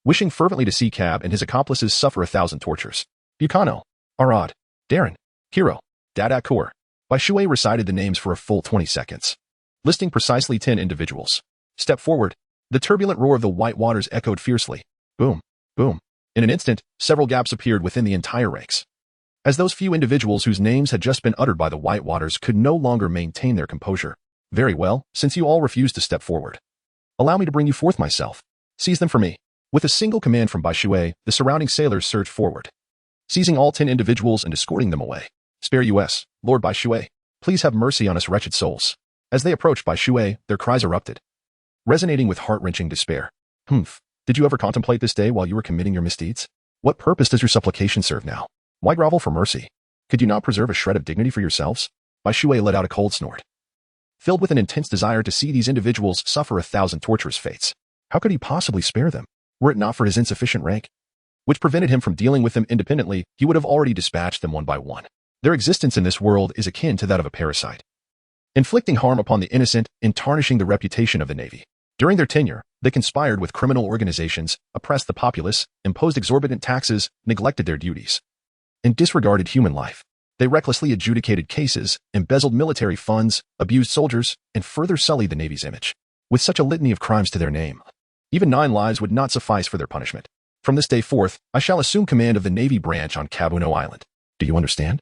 S1: wishing fervently to see Cab and his accomplices suffer 1,000 tortures. Bukano, Arad, Darren, Hiro, Dada Kaur. Bai Shui recited the names for a full 20 seconds, listing precisely 10 individuals. Step forward. The turbulent roar of the white waters echoed fiercely. Boom, boom. In an instant, several gaps appeared within the entire ranks, as those few individuals whose names had just been uttered by the white waters could no longer maintain their composure. Very well, since you all refuse to step forward, allow me to bring you forth myself. Seize them for me. With a single command from Bai Shui, the surrounding sailors surged forward, seizing all 10 individuals and escorting them away. Spare us, Lord Bai Shui. Please have mercy on us wretched souls. As they approached Bai Shui, their cries erupted, resonating with heart-wrenching despair. Did you ever contemplate this day while you were committing your misdeeds? What purpose does your supplication serve now? Why grovel for mercy? Could you not preserve a shred of dignity for yourselves? Bai Shui let out a cold snort, filled with an intense desire to see these individuals suffer 1,000 torturous fates. How could he possibly spare them? Were it not for his insufficient rank, which prevented him from dealing with them independently, he would have already dispatched them one by one. Their existence in this world is akin to that of a parasite, inflicting harm upon the innocent and tarnishing the reputation of the Navy. During their tenure, they conspired with criminal organizations, oppressed the populace, imposed exorbitant taxes, neglected their duties, and disregarded human life. They recklessly adjudicated cases, embezzled military funds, abused soldiers, and further sullied the Navy's image. With such a litany of crimes to their name, even 9 lives would not suffice for their punishment. From this day forth, I shall assume command of the Navy branch on Kabuno Island. Do you understand?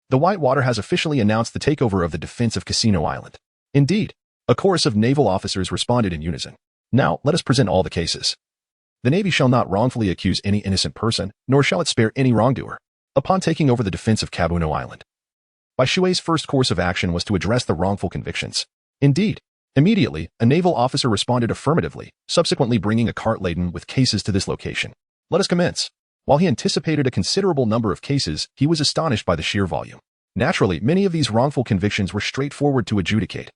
S1: The Whitewater has officially announced the takeover of the defense of Casino Island. Indeed, a chorus of naval officers responded in unison. Now, let us present all the cases. The Navy shall not wrongfully accuse any innocent person, nor shall it spare any wrongdoer. Upon taking over the defense of Kabuno Island, Bai Shui's first course of action was to address the wrongful convictions. Indeed, immediately, a naval officer responded affirmatively, subsequently bringing a cart laden with cases to this location. Let us commence. While he anticipated a considerable number of cases, he was astonished by the sheer volume. Naturally, many of these wrongful convictions were straightforward to adjudicate,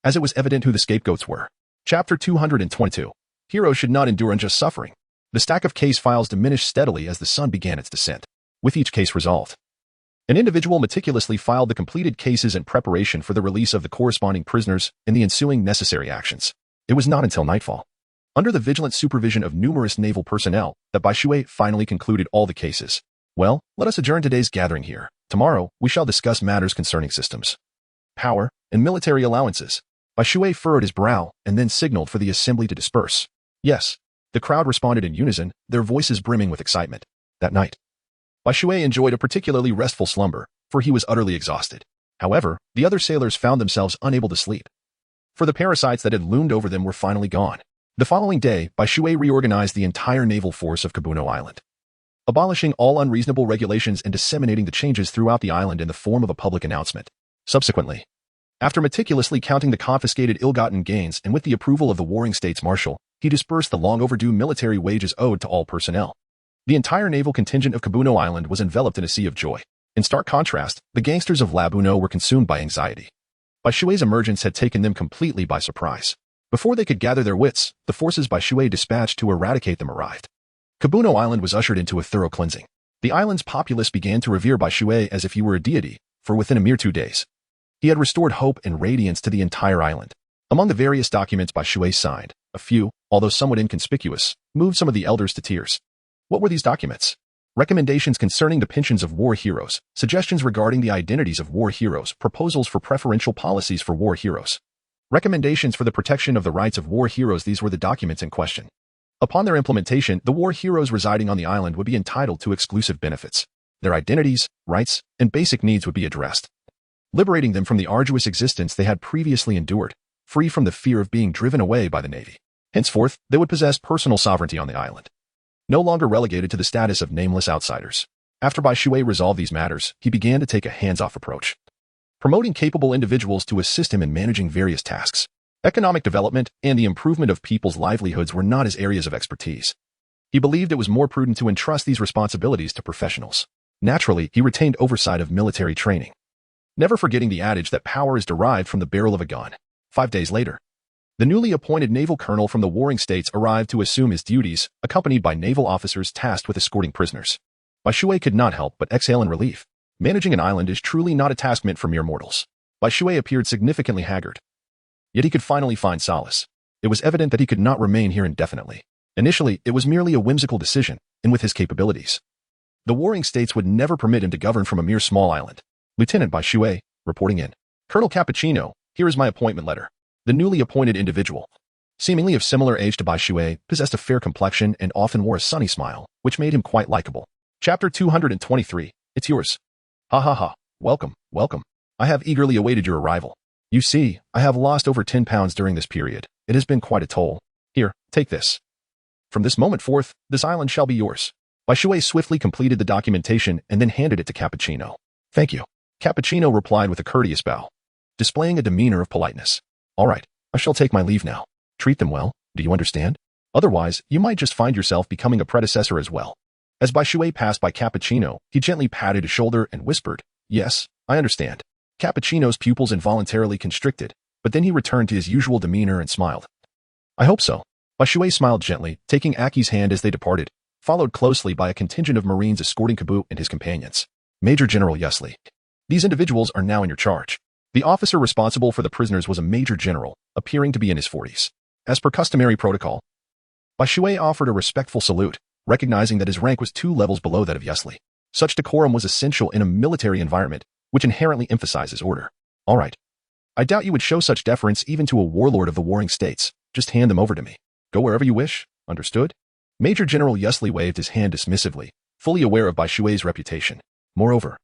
S1: as it was evident who the scapegoats were. Chapter 222. Heroes should not endure unjust suffering. The stack of case files diminished steadily as the sun began its descent. With each case resolved, an individual meticulously filed the completed cases in preparation for the release of the corresponding prisoners and the ensuing necessary actions. It was not until nightfall, under the vigilant supervision of numerous naval personnel, that Bai Shui finally concluded all the cases. Well, let us adjourn today's gathering here. Tomorrow, we shall discuss matters concerning systems, power, and military allowances. Bai Shui furrowed his brow and then signaled for the assembly to disperse. Yes, the crowd responded in unison, their voices brimming with excitement. That night, Bai Shui enjoyed a particularly restful slumber, for he was utterly exhausted. However, the other sailors found themselves unable to sleep, for the parasites that had loomed over them were finally gone. The following day, Bai Shui reorganized the entire naval force of Kabuno Island, abolishing all unreasonable regulations and disseminating the changes throughout the island in the form of a public announcement. Subsequently, after meticulously counting the confiscated ill-gotten gains and with the approval of the warring states marshal, he dispersed the long-overdue military wages owed to all personnel. The entire naval contingent of Kabuno Island was enveloped in a sea of joy. In stark contrast, the gangsters of Labuno were consumed by anxiety. Bai Shui's emergence had taken them completely by surprise. Before they could gather their wits, the forces Bai Shui dispatched to eradicate them arrived. Kabuno Island was ushered into a thorough cleansing. The island's populace began to revere Bai Shui as if he were a deity, for within a mere 2 days, he had restored hope and radiance to the entire island. Among the various documents Bai Shui signed, a few, although somewhat inconspicuous, moved some of the elders to tears. What were these documents? Recommendations concerning the pensions of war heroes, suggestions regarding the identities of war heroes, proposals for preferential policies for war heroes. Recommendations for the protection of the rights of war heroes. These were the documents in question. Upon their implementation, the war heroes residing on the island would be entitled to exclusive benefits. Their identities, rights, and basic needs would be addressed, liberating them from the arduous existence they had previously endured, free from the fear of being driven away by the Navy. Henceforth, they would possess personal sovereignty on the island, no longer relegated to the status of nameless outsiders. After Bai Shui resolved these matters, he began to take a hands-off approach, promoting capable individuals to assist him in managing various tasks. Economic development and the improvement of people's livelihoods were not his areas of expertise. He believed it was more prudent to entrust these responsibilities to professionals. Naturally, he retained oversight of military training, never forgetting the adage that power is derived from the barrel of a gun. 5 days later, the newly appointed naval colonel from the warring states arrived to assume his duties, accompanied by naval officers tasked with escorting prisoners. Bai Shui could not help but exhale in relief. Managing an island is truly not a task meant for mere mortals. Bai Shui appeared significantly haggard, yet he could finally find solace. It was evident that he could not remain here indefinitely. Initially, it was merely a whimsical decision, and with his capabilities, the warring states would never permit him to govern from a mere small island. Lieutenant Bai Shui, reporting in. Colonel Cappuccino, here is my appointment letter. The newly appointed individual, seemingly of similar age to Bai Shui, possessed a fair complexion and often wore a sunny smile, which made him quite likable. Chapter 223, it's yours. Ha ha ha, welcome, welcome. I have eagerly awaited your arrival. You see, I have lost over 10 pounds during this period. It has been quite a toll. Here, take this. From this moment forth, this island shall be yours. Bai Shui swiftly completed the documentation and then handed it to Cappuccino. Thank you. Cappuccino replied with a courteous bow, displaying a demeanor of politeness. All right, I shall take my leave now. Treat them well, do you understand? Otherwise, you might just find yourself becoming a predecessor as well. As Bai Shui passed by Cappuccino, he gently patted his shoulder and whispered, Yes, I understand. Cappuccino's pupils involuntarily constricted, but then he returned to his usual demeanor and smiled. I hope so. Bai Shui smiled gently, taking Aki's hand as they departed, followed closely by a contingent of Marines escorting Kabu and his companions. Major General Yesli. These individuals are now in your charge. The officer responsible for the prisoners was a major general, appearing to be in his 40s. As per customary protocol, Bai Shui offered a respectful salute, recognizing that his rank was 2 levels below that of Yesli. Such decorum was essential in a military environment, which inherently emphasizes order. All right. I doubt you would show such deference even to a warlord of the warring states. Just hand them over to me. Go wherever you wish. Understood? Major General Yesli waved his hand dismissively, fully aware of Bai Shui's reputation. Moreover,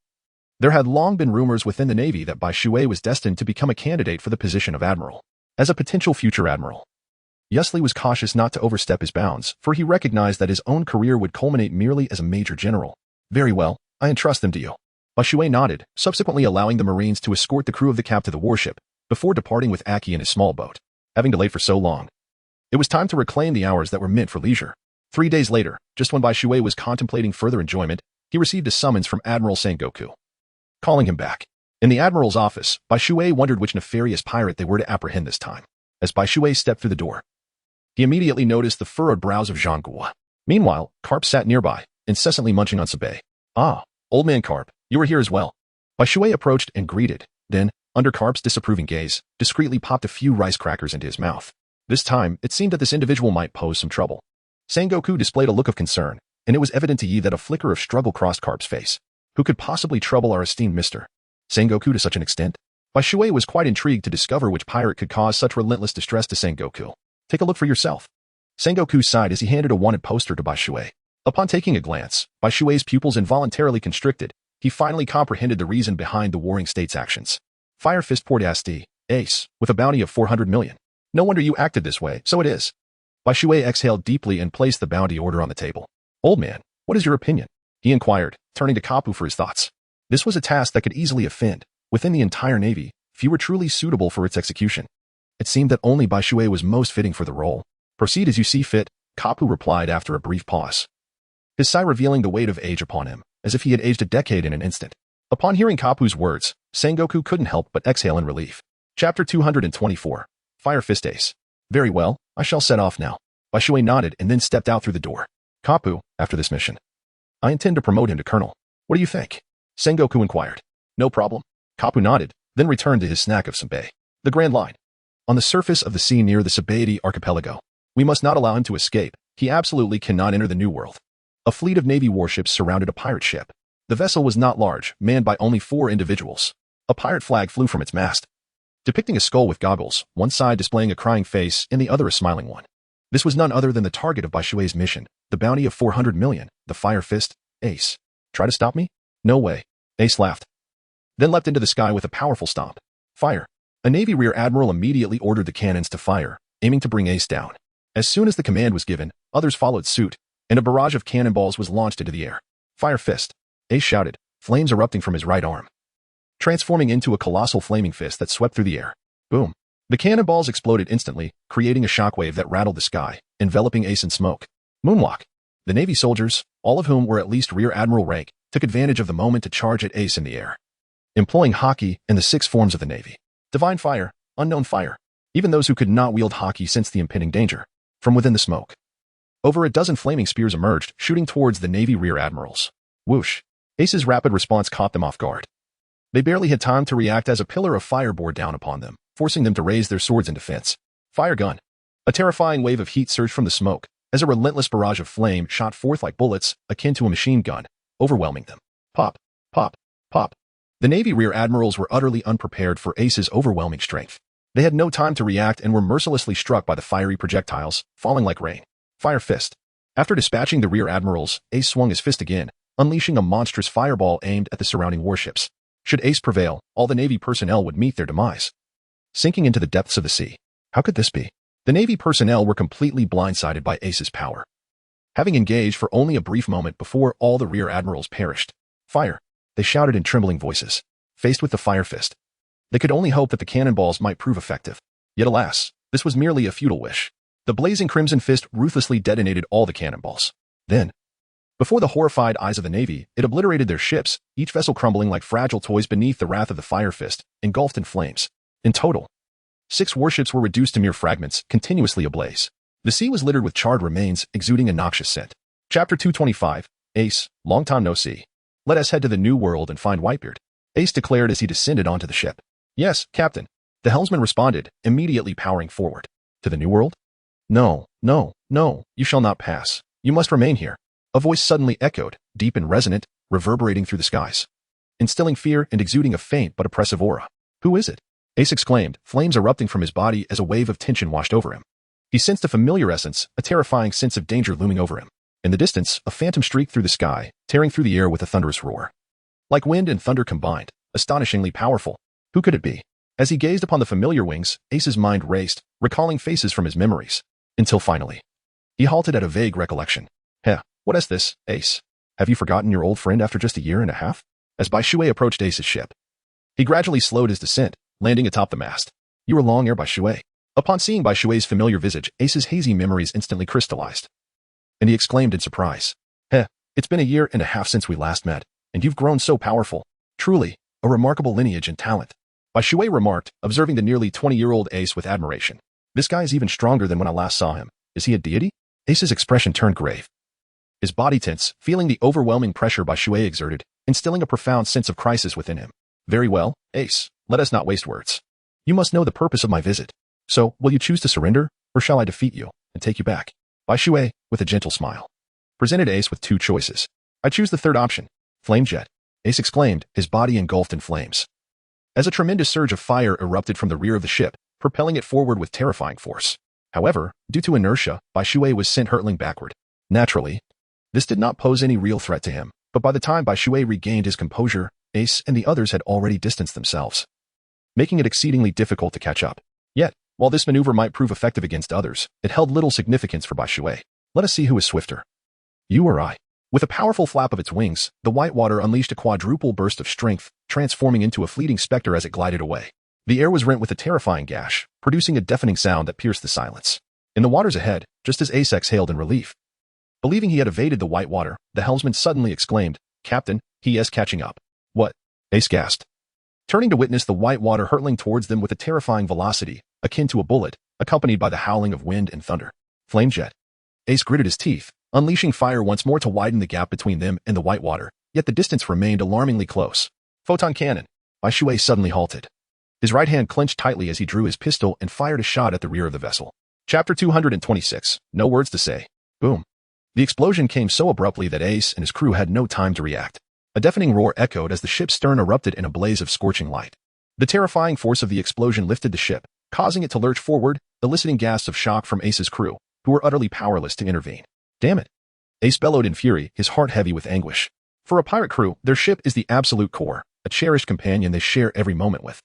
S1: there had long been rumors within the Navy that Bai Shui was destined to become a candidate for the position of admiral. As a potential future admiral, Yesli was cautious not to overstep his bounds, for he recognized that his own career would culminate merely as a major general. Very well, I entrust them to you. Bai Shui nodded, subsequently allowing the Marines to escort the crew of the cap to the warship, before departing with Aki in his small boat. Having delayed for so long, it was time to reclaim the hours that were meant for leisure. 3 days later, just when Bai Shui was contemplating further enjoyment, he received a summons from Admiral Sengoku, calling him back. In the Admiral's office, Bai Shui wondered which nefarious pirate they were to apprehend this time. As Bai Shui stepped through the door, he immediately noticed the furrowed brows of Zhang Guo. Meanwhile, Carp sat nearby, incessantly munching on sabay. Ah, old man Carp, you are here as well. Bai Shui approached and greeted, then, under Carp's disapproving gaze, discreetly popped a few rice crackers into his mouth. This time, it seemed that this individual might pose some trouble. Sengoku displayed a look of concern, and it was evident to Yi that a flicker of struggle crossed Carp's face. Who could possibly trouble our esteemed Mr. Sengoku to such an extent? Bai Shui was quite intrigued to discover which pirate could cause such relentless distress to Sengoku. Take a look for yourself. Sengoku sighed as he handed a wanted poster to Bai Shui. Upon taking a glance, Bai Shui's pupils involuntarily constricted. He finally comprehended the reason behind the warring states' actions. Fire Fist Port Asti, Ace, with a bounty of 400 million. No wonder you acted this way, so it is. Bai Shui exhaled deeply and placed the bounty order on the table. Old man, what is your opinion? He inquired, turning to Kapu for his thoughts. This was a task that could easily offend. Within the entire Navy, few were truly suitable for its execution. It seemed that only Bai Shui was most fitting for the role. Proceed as you see fit, Kapu replied after a brief pause, his sigh revealing the weight of age upon him, as if he had aged a decade in an instant. Upon hearing Kapu's words, Sengoku couldn't help but exhale in relief. Chapter 224, Fire Fist Ace. Very well, I shall set off now. Bai Shui nodded and then stepped out through the door. Kapu, after this mission, I intend to promote him to colonel. What do you think? Sengoku inquired. No problem. Kapu nodded, then returned to his snack of senbei. The Grand Line. On the surface of the sea near the Sabaidi archipelago, We must not allow him to escape. He absolutely cannot enter the New World. A fleet of Navy warships surrounded a pirate ship. The vessel was not large, manned by only 4 individuals. A pirate flag flew from its mast, depicting a skull with goggles, one side displaying a crying face and the other a smiling one. This was none other than the target of Bai Shui's mission, the bounty of 400 million, the Fire Fist. Ace. Try to stop me? No way. Ace laughed, then leapt into the sky with a powerful stomp. Fire. A Navy rear admiral immediately ordered the cannons to fire, aiming to bring Ace down. As soon as the command was given, others followed suit, and a barrage of cannonballs was launched into the air. Fire Fist. Ace shouted, flames erupting from his right arm, transforming into a colossal flaming fist that swept through the air. Boom. The cannonballs exploded instantly, creating a shockwave that rattled the sky, enveloping Ace in smoke. Moonwalk. The Navy soldiers, all of whom were at least Rear Admiral rank, took advantage of the moment to charge at Ace in the air, employing Haki and the 6 forms of the Navy. Divine Fire, Unknown Fire. Even those who could not wield Haki sensed the impending danger. From within the smoke, over a dozen flaming spears emerged, shooting towards the Navy Rear Admirals. Whoosh. Ace's rapid response caught them off guard. They barely had time to react as a pillar of fire bore down upon them, forcing them to raise their swords in defense. Fire gun. A terrifying wave of heat surged from the smoke, as a relentless barrage of flame shot forth like bullets, akin to a machine gun, overwhelming them. Pop, pop, pop. The Navy Rear Admirals were utterly unprepared for Ace's overwhelming strength. They had no time to react and were mercilessly struck by the fiery projectiles, falling like rain. Fire Fist. After dispatching the Rear Admirals, Ace swung his fist again, unleashing a monstrous fireball aimed at the surrounding warships. Should Ace prevail, all the Navy personnel would meet their demise, sinking into the depths of the sea. How could this be? The Navy personnel were completely blindsided by Ace's power, having engaged for only a brief moment before all the Rear Admirals perished. Fire. They shouted in trembling voices. Faced with the Fire Fist, they could only hope that the cannonballs might prove effective. Yet alas, this was merely a futile wish. The blazing Crimson Fist ruthlessly detonated all the cannonballs. Then, before the horrified eyes of the Navy, it obliterated their ships, each vessel crumbling like fragile toys beneath the wrath of the Fire Fist, engulfed in flames. In total, 6 warships were reduced to mere fragments, continuously ablaze. The sea was littered with charred remains, exuding a noxious scent. Chapter 225, Ace, long time no see. Let us head to the New World and find Whitebeard, Ace declared as he descended onto the ship. Yes, Captain. The helmsman responded, immediately powering forward. To the New World? No, no, no, you shall not pass. You must remain here. A voice suddenly echoed, deep and resonant, reverberating through the skies, instilling fear and exuding a faint but oppressive aura. Who is it? Ace exclaimed, flames erupting from his body as a wave of tension washed over him. He sensed a familiar essence, a terrifying sense of danger looming over him. In the distance, a phantom streaked through the sky, tearing through the air with a thunderous roar. Like wind and thunder combined, astonishingly powerful. Who could it be? As he gazed upon the familiar wings, Ace's mind raced, recalling faces from his memories, until finally, he halted at a vague recollection. Heh, what is this, Ace? Have you forgotten your old friend after just a year and a half? As Bai Shui approached Ace's ship, he gradually slowed his descent, landing atop the mast. You were long ere Bai Shui. Upon seeing Bai Shui's familiar visage, Ace's hazy memories instantly crystallized, and he exclaimed in surprise. Heh, it's been a year and a half since we last met, and you've grown so powerful. Truly, a remarkable lineage and talent. Bai Shui remarked, observing the nearly 20-year-old Ace with admiration. This guy is even stronger than when I last saw him. Is he a deity? Ace's expression turned grave, his body tense, feeling the overwhelming pressure Bai Shui exerted, instilling a profound sense of crisis within him. Very well, Ace, let us not waste words. You must know the purpose of my visit. So, will you choose to surrender, or shall I defeat you and take you back? Bai Shui, with a gentle smile, presented Ace with 2 choices. I choose the third option. Flame jet. Ace exclaimed, his body engulfed in flames, as a tremendous surge of fire erupted from the rear of the ship, propelling it forward with terrifying force. However, due to inertia, Bai Shui was sent hurtling backward. Naturally, this did not pose any real threat to him, but by the time Bai Shui regained his composure, Ace and the others had already distanced themselves, making it exceedingly difficult to catch up. Yet, while this maneuver might prove effective against others, it held little significance for Bai Shui. Let us see who is swifter, you or I. With a powerful flap of its wings, the Whitewater unleashed a quadruple burst of strength, transforming into a fleeting specter as it glided away. The air was rent with a terrifying gash, producing a deafening sound that pierced the silence. In the waters ahead, just as Ace exhaled in relief, believing he had evaded the Whitewater, the helmsman suddenly exclaimed, Captain, he is catching up. What? Ace gasped, turning to witness the Whitewater hurtling towards them with a terrifying velocity, akin to a bullet, accompanied by the howling of wind and thunder. Flame jet. Ace gritted his teeth, unleashing fire once more to widen the gap between them and the Whitewater, yet the distance remained alarmingly close. Photon cannon. Bai Shui suddenly halted. His right hand clenched tightly as he drew his pistol and fired a shot at the rear of the vessel. Chapter 226. No words to say. Boom. The explosion came so abruptly that Ace and his crew had no time to react. A deafening roar echoed as the ship's stern erupted in a blaze of scorching light. The terrifying force of the explosion lifted the ship, causing it to lurch forward, eliciting gasps of shock from Ace's crew, who were utterly powerless to intervene. Damn it! Ace bellowed in fury, his heart heavy with anguish. For a pirate crew, their ship is the absolute core, a cherished companion they share every moment with.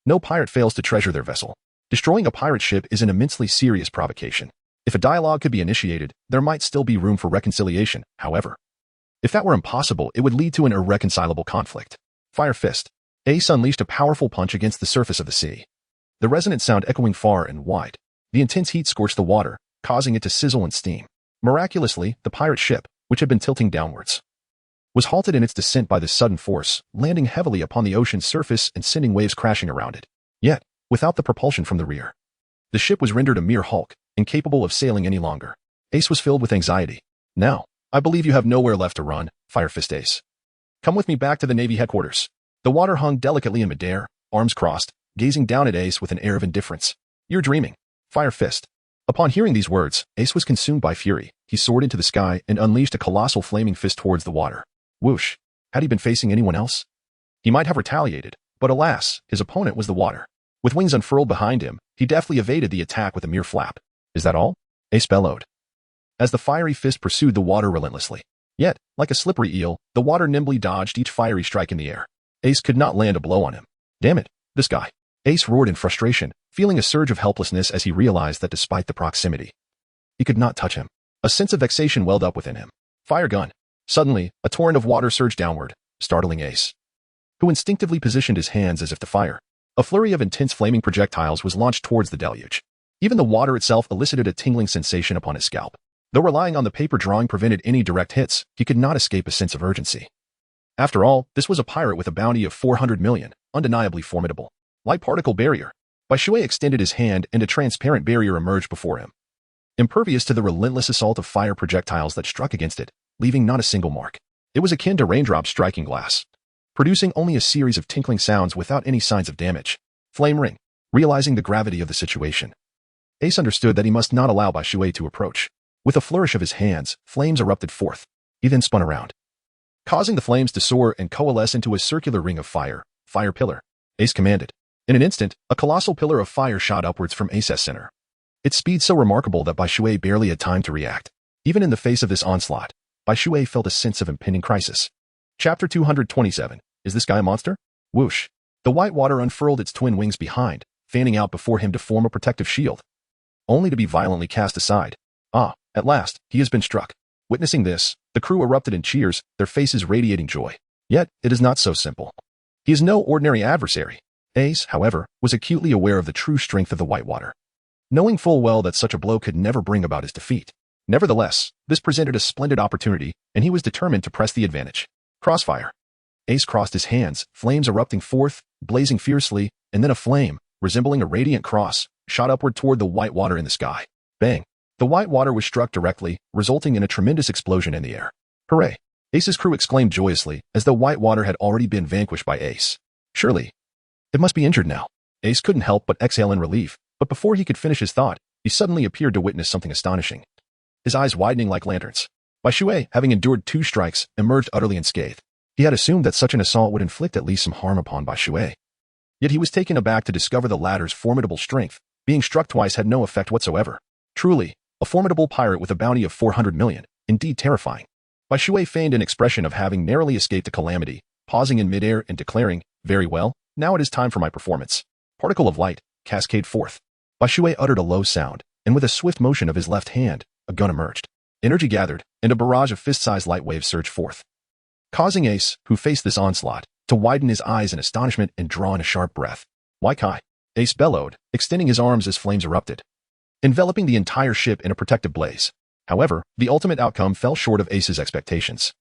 S1: No pirate fails to treasure their vessel. Destroying a pirate ship is an immensely serious provocation. If a dialogue could be initiated, there might still be room for reconciliation, however. If that were impossible, it would lead to an irreconcilable conflict. Fire Fist. Ace unleashed a powerful punch against the surface of the sea. The resonant sound echoing far and wide. The intense heat scorched the water, causing it to sizzle and steam. Miraculously, the pirate ship, which had been tilting downwards, was halted in its descent by this sudden force, landing heavily upon the ocean's surface and sending waves crashing around it. Yet, without the propulsion from the rear, the ship was rendered a mere hulk, incapable of sailing any longer. Ace was filled with anxiety. Now, I believe you have nowhere left to run, Fire Fist Ace. Come with me back to the Navy headquarters. The water hung delicately in midair, arms crossed, gazing down at Ace with an air of indifference. You're dreaming, Fire Fist. Upon hearing these words, Ace was consumed by fury. He soared into the sky and unleashed a colossal flaming fist towards the water. Whoosh! Had he been facing anyone else? He might have retaliated, but alas, his opponent was the water. With wings unfurled behind him, he deftly evaded the attack with a mere flap. Is that all? Ace bellowed, as the fiery fist pursued the water relentlessly. Yet, like a slippery eel, the water nimbly dodged each fiery strike in the air. Ace could not land a blow on him. Damn it, this guy. Ace roared in frustration, feeling a surge of helplessness as he realized that despite the proximity, he could not touch him. A sense of vexation welled up within him. Fire gun. Suddenly, a torrent of water surged downward, startling Ace, who instinctively positioned his hands as if to fire. A flurry of intense flaming projectiles was launched towards the deluge. Even the water itself elicited a tingling sensation upon his scalp. Though relying on the paper drawing prevented any direct hits, he could not escape a sense of urgency. After all, this was a pirate with a bounty of 400 million, undeniably formidable. Light particle barrier. Bai Shui extended his hand and a transparent barrier emerged before him, impervious to the relentless assault of fire projectiles that struck against it, leaving not a single mark. It was akin to raindrops striking glass, producing only a series of tinkling sounds without any signs of damage. Flame ring. Realizing the gravity of the situation, Ace understood that he must not allow Bai Shui to approach. With a flourish of his hands, flames erupted forth. He then spun around, causing the flames to soar and coalesce into a circular ring of fire. Fire pillar. Ace commanded. In an instant, a colossal pillar of fire shot upwards from Ace's center. Its speed so remarkable that Bai Shui barely had time to react. Even in the face of this onslaught, Bai Shui felt a sense of impending crisis. Chapter 227. Is this guy a monster? Whoosh. The white water unfurled its twin wings behind, fanning out before him to form a protective shield, only to be violently cast aside. Ah, at last, he has been struck. Witnessing this, the crew erupted in cheers, their faces radiating joy. Yet, it is not so simple. He is no ordinary adversary. Ace, however, was acutely aware of the true strength of the white water, knowing full well that such a blow could never bring about his defeat. Nevertheless, this presented a splendid opportunity, and he was determined to press the advantage. Crossfire. Ace crossed his hands, flames erupting forth, blazing fiercely, and then a flame, resembling a radiant cross, shot upward toward the white water in the sky. Bang! The white water was struck directly, resulting in a tremendous explosion in the air. Hooray! Ace's crew exclaimed joyously, as though white water had already been vanquished by Ace. Surely, it must be injured now. Ace couldn't help but exhale in relief, but before he could finish his thought, he suddenly appeared to witness something astonishing. His eyes widening like lanterns. Bai Shui, having endured 2 strikes, emerged utterly unscathed. He had assumed that such an assault would inflict at least some harm upon Bai Shui. Yet he was taken aback to discover the latter's formidable strength. Being struck twice had no effect whatsoever. Truly, a formidable pirate with a bounty of 400 million, indeed terrifying. Bai Shui feigned an expression of having narrowly escaped a calamity, pausing in midair and declaring, "Very well, now it is time for my performance." Particle of light, cascade forth. Bai Shui uttered a low sound, and with a swift motion of his left hand, a gun emerged. Energy gathered, and a barrage of fist-sized light waves surged forth, causing Ace, who faced this onslaught, to widen his eyes in astonishment and draw in a sharp breath. Why Kai? Ace bellowed, extending his arms as flames erupted, enveloping the entire ship in a protective blaze. However, the ultimate outcome fell short of Ace's expectations.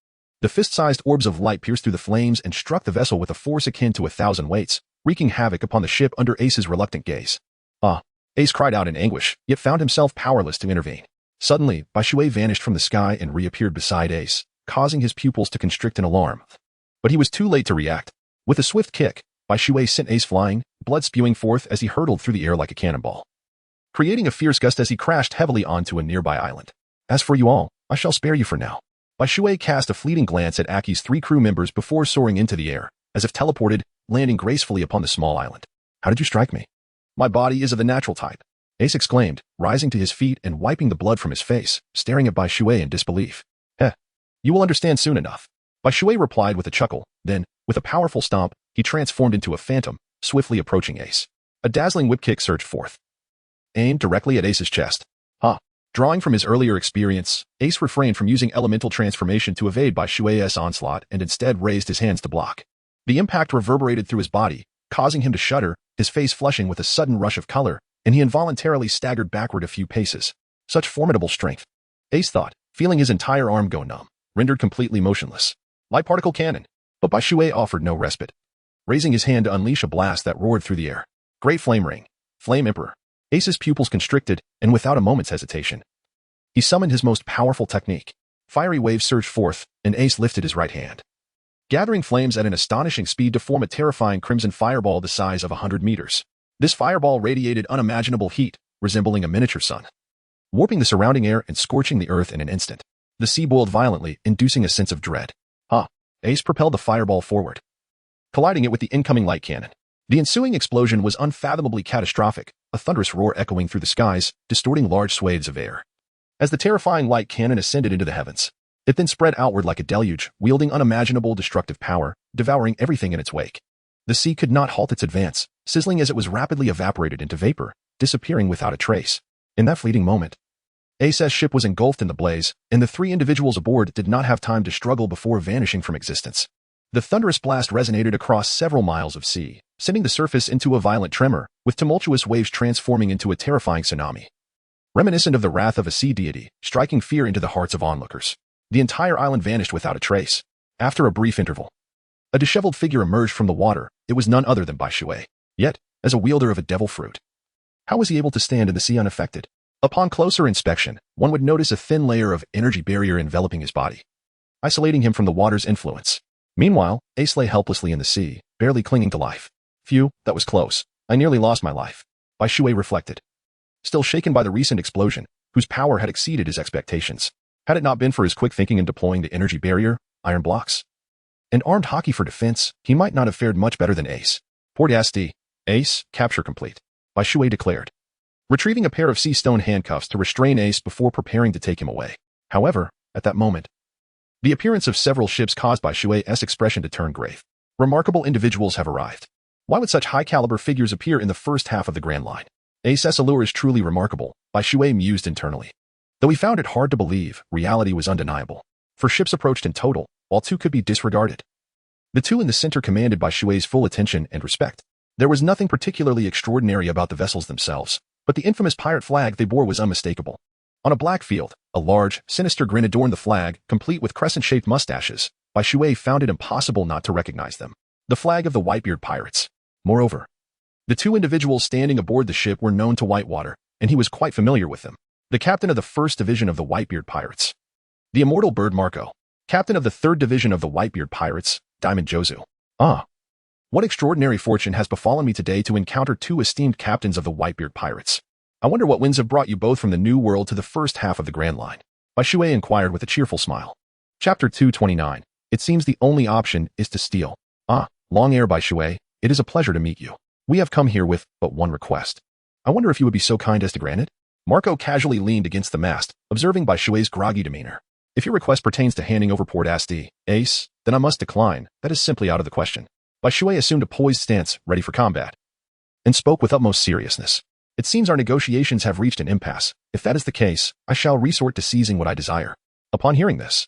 S1: The fist-sized orbs of light pierced through the flames and struck the vessel with a force akin to 1,000 weights, wreaking havoc upon the ship under Ace's reluctant gaze. Ah! Ace cried out in anguish, yet found himself powerless to intervene. Suddenly, Bai Shui vanished from the sky and reappeared beside Ace, causing his pupils to constrict in alarm. But he was too late to react. With a swift kick, Bai Shui sent Ace flying, blood spewing forth as he hurtled through the air like a cannonball. creating a fierce gust as he crashed heavily onto a nearby island. As for you all, I shall spare you for now. Bai Shui cast a fleeting glance at Aki's 3 crew members before soaring into the air, as if teleported, landing gracefully upon the small island. How did you strike me? My body is of the natural type, Ace exclaimed, rising to his feet and wiping the blood from his face, staring at Bai Shui in disbelief. You will understand soon enough. Bai Shui replied with a chuckle, then, with a powerful stomp, he transformed into a phantom, swiftly approaching Ace. A dazzling whip kick surged forth, aimed directly at Ace's chest. Drawing from his earlier experience, Ace refrained from using elemental transformation to evade Bai Shui's onslaught and instead raised his hands to block. The impact reverberated through his body, causing him to shudder, his face flushing with a sudden rush of color, and he involuntarily staggered backward a few paces. Such formidable strength, Ace thought, feeling his entire arm go numb, rendered completely motionless. Light particle cannon. But Bai Shui offered no respite, raising his hand to unleash a blast that roared through the air. Great Flame Ring. Flame Emperor. Ace's pupils constricted, and without a moment's hesitation, he summoned his most powerful technique. Fiery waves surged forth, and Ace lifted his right hand, gathering flames at an astonishing speed to form a terrifying crimson fireball the size of 100 meters. This fireball radiated unimaginable heat, resembling a miniature sun, warping the surrounding air and scorching the earth in an instant. The sea boiled violently, inducing a sense of dread. Ace propelled the fireball forward, colliding it with the incoming light cannon. The ensuing explosion was unfathomably catastrophic, a thunderous roar echoing through the skies, distorting large swathes of air. As the terrifying light cannon ascended into the heavens, it then spread outward like a deluge, wielding unimaginable destructive power, devouring everything in its wake. The sea could not halt its advance, sizzling as it was rapidly evaporated into vapor, disappearing without a trace. In that fleeting moment, Ace's ship was engulfed in the blaze, and the 3 individuals aboard did not have time to struggle before vanishing from existence. The thunderous blast resonated across several miles of sea, sending the surface into a violent tremor, with tumultuous waves transforming into a terrifying tsunami. Reminiscent of the wrath of a sea deity, striking fear into the hearts of onlookers. The entire island vanished without a trace. After a brief interval, a disheveled figure emerged from the water. It was none other than Bai Shui. Yet, as a wielder of a devil fruit, how was he able to stand in the sea unaffected? Upon closer inspection, one would notice a thin layer of energy barrier enveloping his body, isolating him from the water's influence. Meanwhile, Ace lay helplessly in the sea, barely clinging to life. Phew, that was close. I nearly lost my life. Bai Shui reflected, still shaken by the recent explosion, whose power had exceeded his expectations. Had it not been for his quick thinking in deploying the energy barrier, iron blocks, and armed hockey for defense, he might not have fared much better than Ace. Port SD. Ace, capture complete. Bai Shui declared, retrieving a pair of sea stone handcuffs to restrain Ace before preparing to take him away. However, at that moment, the appearance of several ships caused Bai Shui's expression to turn grave. Remarkable individuals have arrived. Why would such high-caliber figures appear in the first half of the Grand Line? Ace's allure is truly remarkable, Bai Shui mused internally. Though he found it hard to believe, reality was undeniable. For ships approached in total, while 2 could be disregarded. The 2 in the center commanded Bai Shui's full attention and respect. There was nothing particularly extraordinary about the vessels themselves, but the infamous pirate flag they bore was unmistakable. On a black field, a large, sinister grin adorned the flag, complete with crescent-shaped mustaches. Bai Shui found it impossible not to recognize them. The flag of the Whitebeard pirates. Moreover, the 2 individuals standing aboard the ship were known to Whitewater, and he was quite familiar with them. The captain of the 1st Division of the Whitebeard Pirates, the immortal bird Marco. Captain of the 3rd Division of the Whitebeard Pirates, Diamond Jozu. What extraordinary fortune has befallen me today to encounter 2 esteemed captains of the Whitebeard Pirates. I wonder what winds have brought you both from the New World to the first half of the Grand Line. Bai Shui inquired with a cheerful smile. Chapter 229. It seems the only option is to steal. Long ere Bai Shui, it is a pleasure to meet you. We have come here with but one request. I wonder if you would be so kind as to grant it? Marco casually leaned against the mast, observing Bai Shui's groggy demeanor. If your request pertains to handing over Port SD, Ace, then I must decline. That is simply out of the question. Bai Shui assumed a poised stance, ready for combat, and spoke with utmost seriousness. It seems our negotiations have reached an impasse. If that is the case, I shall resort to seizing what I desire. Upon hearing this,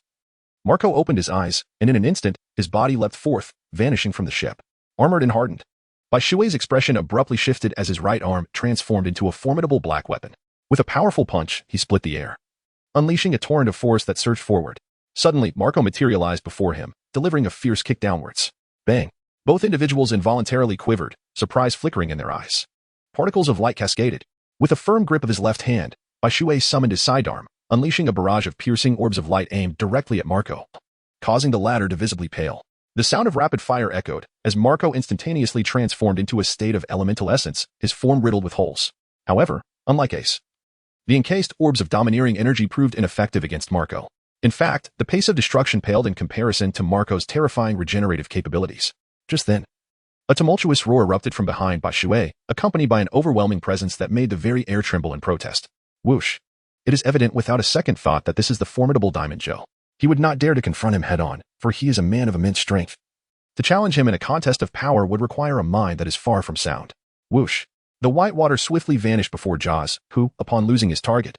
S1: Marco opened his eyes, and in an instant, his body leapt forth, vanishing from the ship, armored and hardened. Bai Shui's expression abruptly shifted as his right arm transformed into a formidable black weapon. With a powerful punch, he split the air, unleashing a torrent of force that surged forward. Suddenly, Marco materialized before him, delivering a fierce kick downwards. Bang! Both individuals involuntarily quivered, surprise flickering in their eyes. Particles of light cascaded. With a firm grip of his left hand, Bai Shui summoned his sidearm, unleashing a barrage of piercing orbs of light aimed directly at Marco, causing the latter to visibly pale. The sound of rapid fire echoed, as Marco instantaneously transformed into a state of elemental essence, his form riddled with holes. However, Unlike Ace, the encased orbs of domineering energy proved ineffective against Marco. In fact, the pace of destruction paled in comparison to Marco's terrifying regenerative capabilities. Just then, a tumultuous roar erupted from behind by Shui, accompanied by an overwhelming presence that made the very air tremble in protest. Whoosh! It is evident without a second thought that this is the formidable Diamond Joe. He would not dare to confront him head-on, for he is a man of immense strength. To challenge him in a contest of power would require a mind that is far from sound. Whoosh! The white water swiftly vanished before Jaws, who, upon losing his target,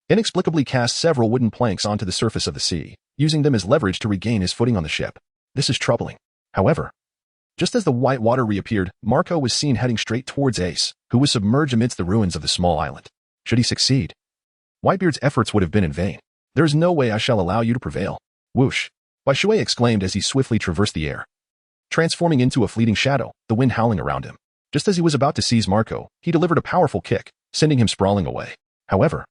S1: inexplicably cast several wooden planks onto the surface of the sea, using them as leverage to regain his footing on the ship. This is troubling. However, just as the white water reappeared, Marco was seen heading straight towards Ace, who was submerged amidst the ruins of the small island. Should he succeed, Whitebeard's efforts would have been in vain. There is no way I shall allow you to prevail. Whoosh! Shui exclaimed as he swiftly traversed the air, transforming into a fleeting shadow, the wind howling around him. Just as he was about to seize Marco, he delivered a powerful kick, sending him sprawling away. However,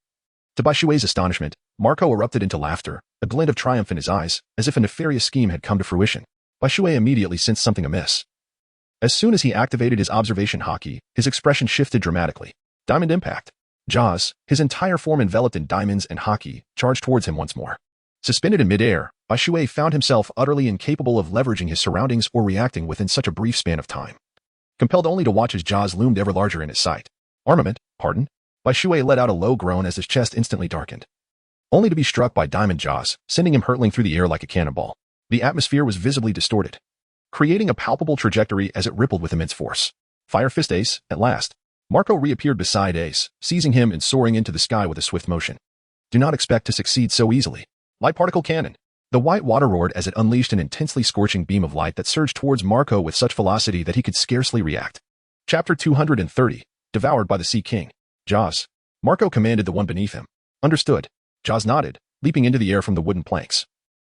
S1: to Shui's astonishment, Marco erupted into laughter, a glint of triumph in his eyes, as if a nefarious scheme had come to fruition. Shui immediately sensed something amiss. As soon as he activated his observation hockey, his expression shifted dramatically. Diamond impact. Jaws, his entire form enveloped in diamonds and hockey, charged towards him once more. Suspended in midair, Shui found himself utterly incapable of leveraging his surroundings or reacting within such a brief span of time. Compelled only to watch as Jaws loomed ever larger in his sight. Armament, pardon? Shui let out a low groan as his chest instantly darkened, only to be struck by Diamond Jaws, sending him hurtling through the air like a cannonball. The atmosphere was visibly distorted, creating a palpable trajectory as it rippled with immense force. Fire Fist Ace, at last. Marco reappeared beside Ace, seizing him and soaring into the sky with a swift motion. Do not expect to succeed so easily. Light particle cannon. The white water roared as it unleashed an intensely scorching beam of light that surged towards Marco with such velocity that he could scarcely react. Chapter 230, Devoured by the Sea King. Jaws. Marco commanded the one beneath him. Understood. Jaws nodded, leaping into the air from the wooden planks,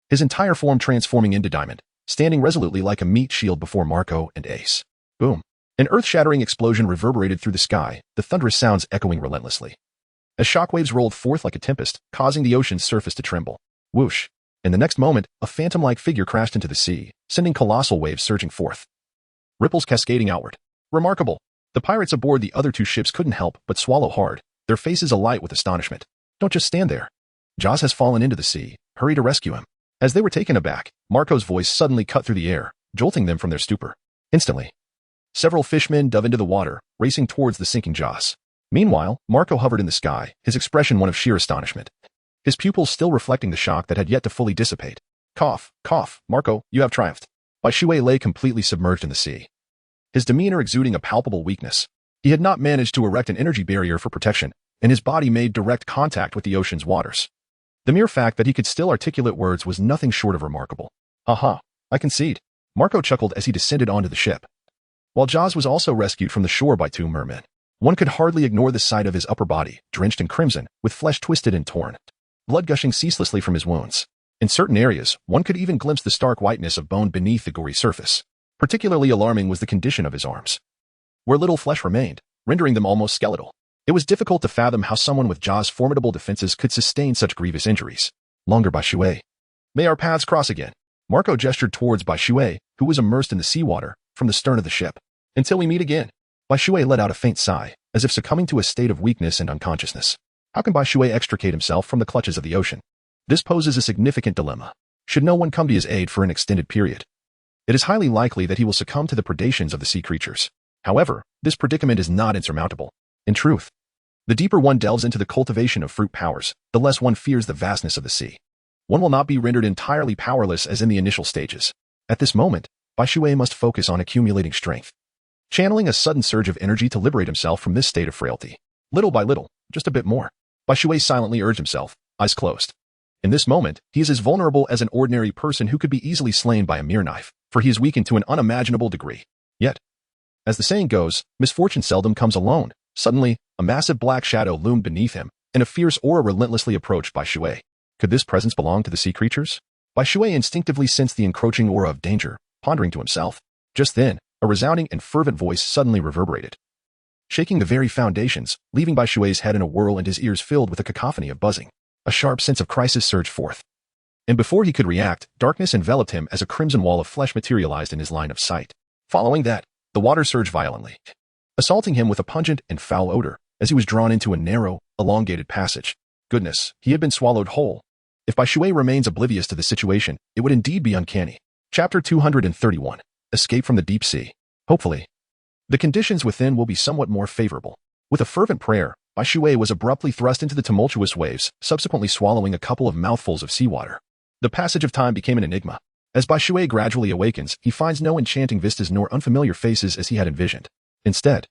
S1: his entire form transforming into Diamond, standing resolutely like a meat shield before Marco and Ace. Boom. An earth-shattering explosion reverberated through the sky, the thunderous sounds echoing relentlessly, as shockwaves rolled forth like a tempest, causing the ocean's surface to tremble. Whoosh! In the next moment, a phantom-like figure crashed into the sea, sending colossal waves surging forth, ripples cascading outward. Remarkable! The pirates aboard the other two ships couldn't help but swallow hard, their faces alight with astonishment. Don't just stand there. Jaws has fallen into the sea. Hurry to rescue him. As they were taken aback, Marco's voice suddenly cut through the air, jolting them from their stupor. Instantly, several fishmen dove into the water, racing towards the sinking Jaws. Meanwhile, Marco hovered in the sky, his expression one of sheer astonishment, his pupils still reflecting the shock that had yet to fully dissipate. Cough, cough, Marco, you have triumphed. Shui lay completely submerged in the sea, his demeanor exuding a palpable weakness. He had not managed to erect an energy barrier for protection, and his body made direct contact with the ocean's waters. The mere fact that he could still articulate words was nothing short of remarkable. Aha, I concede. Marco chuckled as he descended onto the ship. While Jaws was also rescued from the shore by two mermen, one could hardly ignore the sight of his upper body, drenched in crimson, with flesh twisted and torn, blood gushing ceaselessly from his wounds. In certain areas, one could even glimpse the stark whiteness of bone beneath the gory surface. Particularly alarming was the condition of his arms, where little flesh remained, rendering them almost skeletal. It was difficult to fathom how someone with Jaws' formidable defenses could sustain such grievous injuries. Longer Shui. May our paths cross again. Marco gestured towards Shui, who was immersed in the seawater, from the stern of the ship. Until we meet again. Shui let out a faint sigh, as if succumbing to a state of weakness and unconsciousness. How can Shui extricate himself from the clutches of the ocean? This poses a significant dilemma. Should no one come to his aid for an extended period, it is highly likely that he will succumb to the predations of the sea creatures. However, this predicament is not insurmountable. In truth, the deeper one delves into the cultivation of fruit powers, the less one fears the vastness of the sea. One will not be rendered entirely powerless as in the initial stages. At this moment, Shui must focus on accumulating strength, channeling a sudden surge of energy to liberate himself from this state of frailty. Little by little, just a bit more. Shui silently urged himself, eyes closed. In this moment, he is as vulnerable as an ordinary person who could be easily slain by a mere knife, for he is weakened to an unimaginable degree. Yet, as the saying goes, misfortune seldom comes alone. Suddenly, a massive black shadow loomed beneath him, and a fierce aura relentlessly approached Shui. Could this presence belong to the sea creatures? Shui instinctively sensed the encroaching aura of danger, pondering to himself. Just then, a resounding and fervent voice suddenly reverberated, shaking the very foundations, leaving Shui's head in a whirl and his ears filled with a cacophony of buzzing. A sharp sense of crisis surged forth, and before he could react, darkness enveloped him as a crimson wall of flesh materialized in his line of sight. Following that, the water surged violently, assaulting him with a pungent and foul odor, as he was drawn into a narrow, elongated passage. Goodness, he had been swallowed whole. If Bai Shui remains oblivious to the situation, it would indeed be uncanny. Chapter 231. Escape from the Deep Sea. Hopefully, the conditions within will be somewhat more favorable. With a fervent prayer, Bai Shui was abruptly thrust into the tumultuous waves, subsequently swallowing a couple of mouthfuls of seawater. The passage of time became an enigma. As Bai Shui gradually awakens, he finds no enchanting vistas nor unfamiliar faces as he had envisioned. Instead,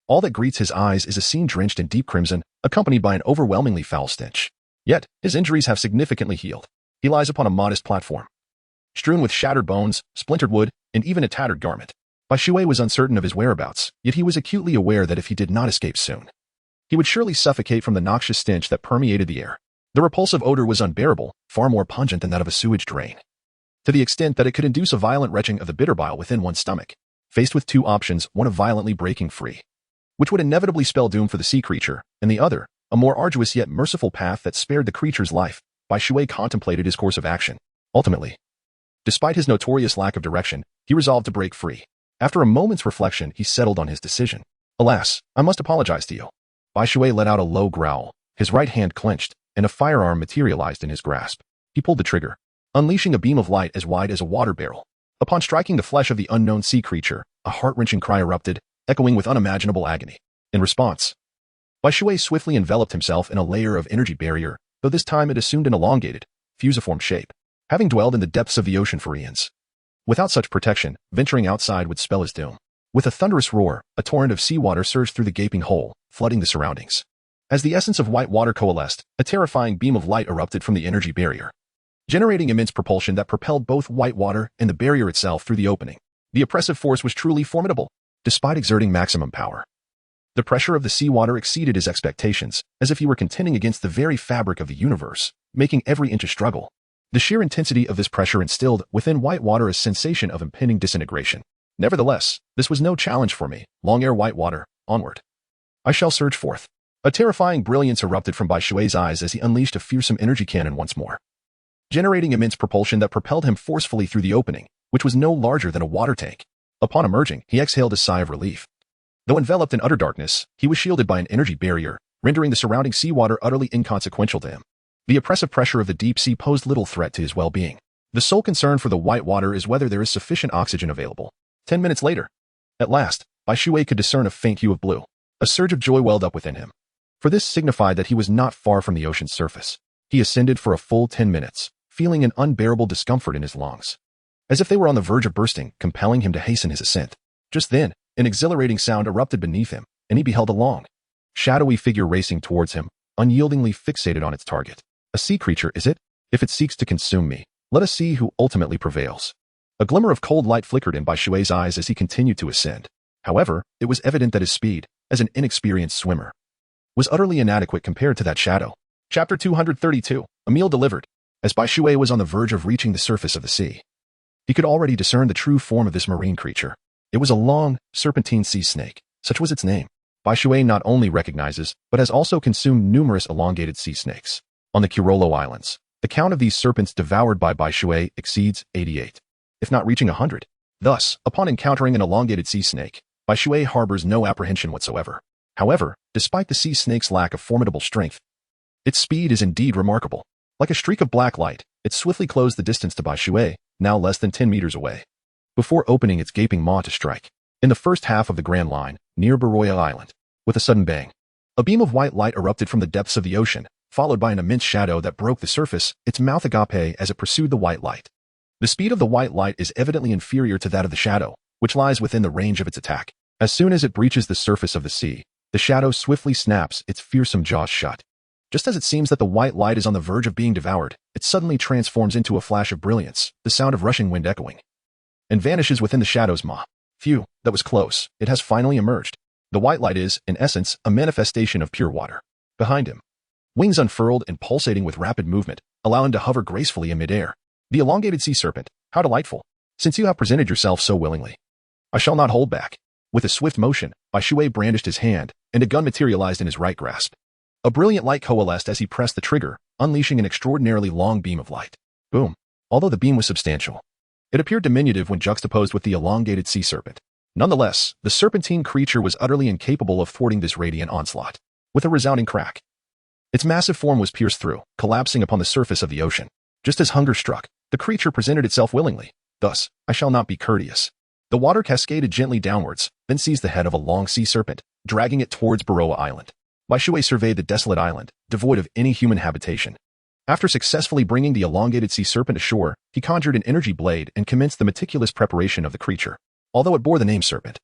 S1: all that greets his eyes is a scene drenched in deep crimson, accompanied by an overwhelmingly foul stench. Yet, his injuries have significantly healed. He lies upon a modest platform, strewn with shattered bones, splintered wood, and even a tattered garment. Bai Shui was uncertain of his whereabouts, yet he was acutely aware that if he did not escape soon, he would surely suffocate from the noxious stench that permeated the air. The repulsive odor was unbearable, far more pungent than that of a sewage drain, to the extent that it could induce a violent retching of the bitter bile within one's stomach. Faced with two options, one of violently breaking free, which would inevitably spell doom for the sea creature, and the other, a more arduous yet merciful path that spared the creature's life, Bai Shui contemplated his course of action. Ultimately, despite his notorious lack of direction, he resolved to break free. After a moment's reflection, he settled on his decision. Alas, I must apologize to you. Bai Shui let out a low growl. His right hand clenched, and a firearm materialized in his grasp. He pulled the trigger, unleashing a beam of light as wide as a water barrel. Upon striking the flesh of the unknown sea creature, a heart-wrenching cry erupted, echoing with unimaginable agony. In response, Bai Shui swiftly enveloped himself in a layer of energy barrier, though this time it assumed an elongated, fusiform shape. Having dwelled in the depths of the ocean for eons, without such protection, venturing outside would spell his doom. With a thunderous roar, a torrent of seawater surged through the gaping hole, flooding the surroundings. As the essence of white water coalesced, a terrifying beam of light erupted from the energy barrier, generating immense propulsion that propelled both white water and the barrier itself through the opening. The oppressive force was truly formidable, despite exerting maximum power. The pressure of the seawater exceeded his expectations, as if he were contending against the very fabric of the universe, making every inch a struggle. The sheer intensity of this pressure instilled within Whitewater a sensation of impending disintegration. Nevertheless, this was no challenge for me. Long ere Whitewater, onward. I shall surge forth. A terrifying brilliance erupted from Bai Shui's eyes as he unleashed a fearsome energy cannon once more, generating immense propulsion that propelled him forcefully through the opening, which was no larger than a water tank. Upon emerging, he exhaled a sigh of relief. Though enveloped in utter darkness, he was shielded by an energy barrier, rendering the surrounding seawater utterly inconsequential to him. The oppressive pressure of the deep sea posed little threat to his well-being. The sole concern for the Whitewater is whether there is sufficient oxygen available. 10 minutes later, at last, Bai Shui could discern a faint hue of blue. A surge of joy welled up within him, for this signified that he was not far from the ocean's surface. He ascended for a full 10 minutes, feeling an unbearable discomfort in his lungs, as if they were on the verge of bursting, compelling him to hasten his ascent. Just then, an exhilarating sound erupted beneath him, and he beheld a long, shadowy figure racing towards him, unyieldingly fixated on its target. A sea creature, is it? If it seeks to consume me, let us see who ultimately prevails. A glimmer of cold light flickered in Bai Shui's eyes as he continued to ascend. However, it was evident that his speed, as an inexperienced swimmer, was utterly inadequate compared to that shadow. Chapter 232. A meal delivered. As Bai Shui was on the verge of reaching the surface of the sea, he could already discern the true form of this marine creature. It was a long, serpentine sea snake. Such was its name. Bai Shui not only recognizes, but has also consumed numerous elongated sea snakes. On the Kirolo Islands, the count of these serpents devoured by Bai Shui exceeds 88, if not reaching 100. Thus, upon encountering an elongated sea snake, Bai Shui harbors no apprehension whatsoever. However, despite the sea snake's lack of formidable strength, its speed is indeed remarkable. Like a streak of black light, it swiftly closed the distance to Bai Shui, now less than 10 meters away, before opening its gaping maw to strike. In the first half of the Grand Line, near Baroya Island, with a sudden bang, a beam of white light erupted from the depths of the ocean, followed by an immense shadow that broke the surface, its mouth agape as it pursued the white light. The speed of the white light is evidently inferior to that of the shadow, which lies within the range of its attack. As soon as it breaches the surface of the sea, the shadow swiftly snaps its fearsome jaws shut. Just as it seems that the white light is on the verge of being devoured, it suddenly transforms into a flash of brilliance, the sound of rushing wind echoing, and vanishes within the shadow's maw. Phew, that was close. It has finally emerged. The white light is, in essence, a manifestation of pure water. Behind him, wings unfurled and pulsating with rapid movement, allow him to hover gracefully in midair. The elongated sea serpent, how delightful. Since you have presented yourself so willingly, I shall not hold back. With a swift motion, Bai Shui brandished his hand, and a gun materialized in his right grasp. A brilliant light coalesced as he pressed the trigger, unleashing an extraordinarily long beam of light. Boom. Although the beam was substantial, it appeared diminutive when juxtaposed with the elongated sea serpent. Nonetheless, the serpentine creature was utterly incapable of thwarting this radiant onslaught. with a resounding crack. Its massive form was pierced through, collapsing upon the surface of the ocean. Just as hunger struck, the creature presented itself willingly. Thus, I shall not be courteous. The water cascaded gently downwards, then seized the head of a long sea serpent, dragging it towards Baroa Island. Bai Shui surveyed the desolate island, devoid of any human habitation. After successfully bringing the elongated sea serpent ashore, he conjured an energy blade and commenced the meticulous preparation of the creature. Although it bore the name serpent,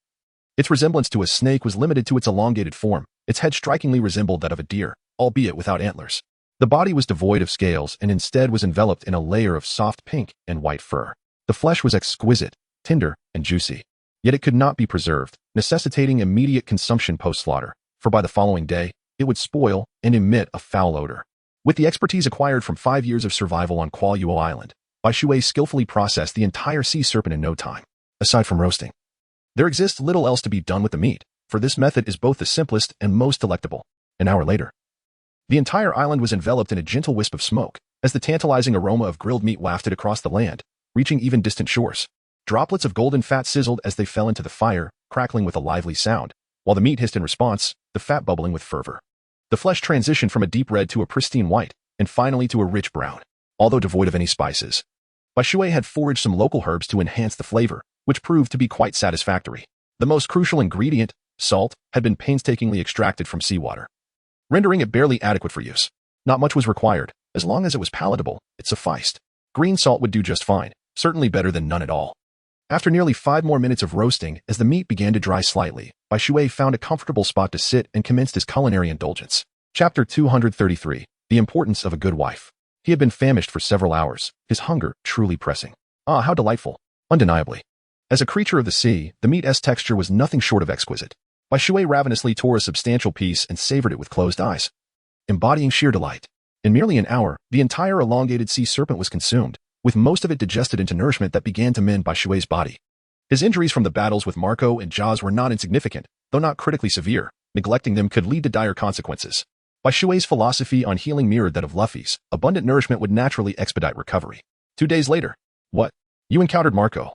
S1: its resemblance to a snake was limited to its elongated form. Its head strikingly resembled that of a deer, albeit without antlers. The body was devoid of scales and instead was enveloped in a layer of soft pink and white fur. The flesh was exquisite, tender, and juicy. Yet it could not be preserved, necessitating immediate consumption post-slaughter, for by the following day, it would spoil and emit a foul odor. With the expertise acquired from 5 years of survival on Kualuo Island, Bai Shui skillfully processed the entire sea serpent in no time. Aside from roasting, there exists little else to be done with the meat, for this method is both the simplest and most delectable. An hour later, the entire island was enveloped in a gentle wisp of smoke, as the tantalizing aroma of grilled meat wafted across the land, reaching even distant shores. Droplets of golden fat sizzled as they fell into the fire, crackling with a lively sound, while the meat hissed in response, the fat bubbling with fervor. The flesh transitioned from a deep red to a pristine white, and finally to a rich brown, although devoid of any spices. Bai Shui had foraged some local herbs to enhance the flavor, which proved to be quite satisfactory. The most crucial ingredient, salt, had been painstakingly extracted from seawater, rendering it barely adequate for use. Not much was required. As long as it was palatable, it sufficed. Green salt would do just fine, certainly better than none at all. After nearly 5 more minutes of roasting, as the meat began to dry slightly, Bai Shui found a comfortable spot to sit and commenced his culinary indulgence. Chapter 233. The Importance of a Good Wife. He had been famished for several hours, his hunger truly pressing. Ah, how delightful. Undeniably. As a creature of the sea, the meat's texture was nothing short of exquisite. Bai Shui ravenously tore a substantial piece and savored it with closed eyes, embodying sheer delight. In merely an hour, the entire elongated sea serpent was consumed, with most of it digested into nourishment that began to mend Bai Shui's body. His injuries from the battles with Marco and Jaws were not insignificant, though not critically severe. Neglecting them could lead to dire consequences. Bai Shui's philosophy on healing mirrored that of Luffy's. Abundant nourishment would naturally expedite recovery. 2 days later. What? You encountered Marco,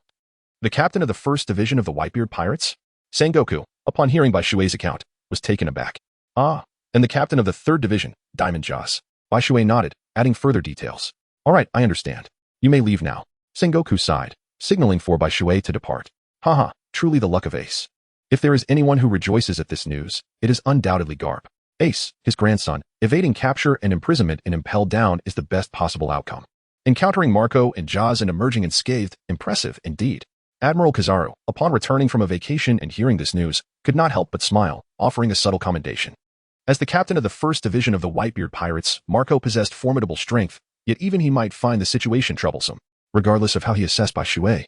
S1: the captain of the 1st Division of the Whitebeard Pirates? Sengoku, upon hearing Bai Shui's account, was taken aback. Ah, and the captain of the 3rd Division, Diamond Jaws. Bai Shui nodded, adding further details. All right, I understand. You may leave now. Sengoku sighed, signaling for Bai Shui to depart. Haha, truly the luck of Ace. If there is anyone who rejoices at this news, it is undoubtedly Garp. Ace, his grandson, evading capture and imprisonment and impelled down is the best possible outcome. Encountering Marco and Jaws and emerging unscathed, impressive indeed. Admiral Kizaru, upon returning from a vacation and hearing this news, could not help but smile, offering a subtle commendation. As the captain of the 1st Division of the Whitebeard Pirates, Marco possessed formidable strength, yet even he might find the situation troublesome, regardless of how he assessed Bai Shui.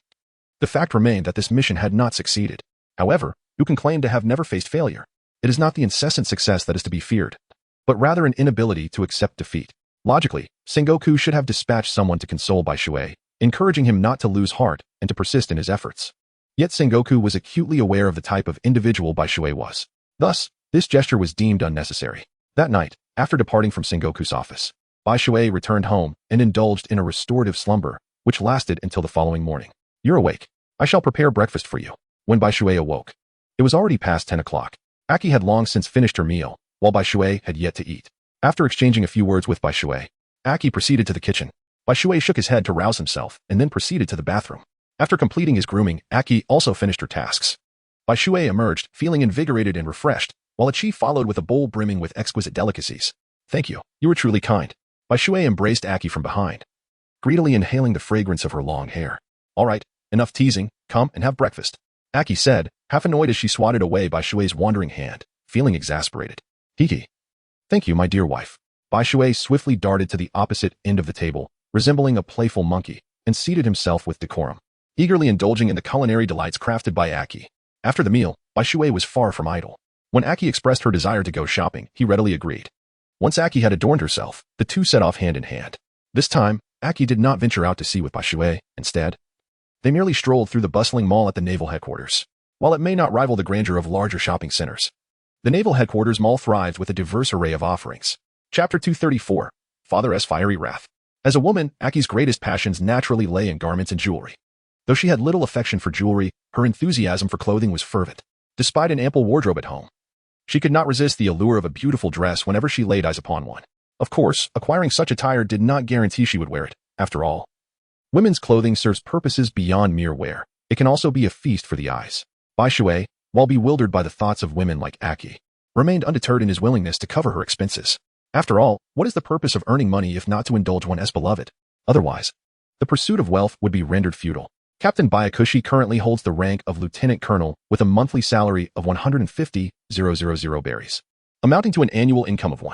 S1: The fact remained that this mission had not succeeded. However, who can claim to have never faced failure? It is not the incessant success that is to be feared, but rather an inability to accept defeat. Logically, Sengoku should have dispatched someone to console Bai Shui, encouraging him not to lose heart and to persist in his efforts. Yet Sengoku was acutely aware of the type of individual Bai Shui was. Thus, this gesture was deemed unnecessary. That night, after departing from Sengoku's office, Bai Shui returned home and indulged in a restorative slumber, which lasted until the following morning. You're awake. I shall prepare breakfast for you. When Bai Shui awoke, it was already past 10 o'clock. Aki had long since finished her meal, while Bai Shui had yet to eat. After exchanging a few words with Bai Shui, Aki proceeded to the kitchen. Bai Shui shook his head to rouse himself and then proceeded to the bathroom. After completing his grooming, Aki also finished her tasks. Bai Shui emerged, feeling invigorated and refreshed, while a chief followed with a bowl brimming with exquisite delicacies. Thank you. You were truly kind. Bai Shui embraced Aki from behind, greedily inhaling the fragrance of her long hair. All right, enough teasing. Come and have breakfast, Aki said, half annoyed as she swatted away Bai Shui's wandering hand, feeling exasperated. Hee. Thank you, my dear wife. Bai Shui swiftly darted to the opposite end of the table, resembling a playful monkey, and seated himself with decorum, eagerly indulging in the culinary delights crafted by Aki. After the meal, Bai Shui was far from idle. When Aki expressed her desire to go shopping, he readily agreed. Once Aki had adorned herself, the two set off hand in hand. This time, Aki did not venture out to sea with Bai Shui. Instead, they merely strolled through the bustling mall at the naval headquarters. While it may not rival the grandeur of larger shopping centers, the naval headquarters mall thrived with a diverse array of offerings. Chapter 234. Father's Fiery Wrath. As a woman, Aki's greatest passions naturally lay in garments and jewelry. Though she had little affection for jewelry, her enthusiasm for clothing was fervent. Despite an ample wardrobe at home, She could not resist the allure of a beautiful dress whenever she laid eyes upon one. Of course, acquiring such attire did not guarantee she would wear it, after all. Women's clothing serves purposes beyond mere wear. It can also be a feast for the eyes. Bai Shui, while bewildered by the thoughts of women like Aki, remained undeterred in his willingness to cover her expenses. After all, what is the purpose of earning money if not to indulge one's beloved? Otherwise, the pursuit of wealth would be rendered futile. Captain Byakushi currently holds the rank of lieutenant colonel with a monthly salary of 150,000 berries, amounting to an annual income of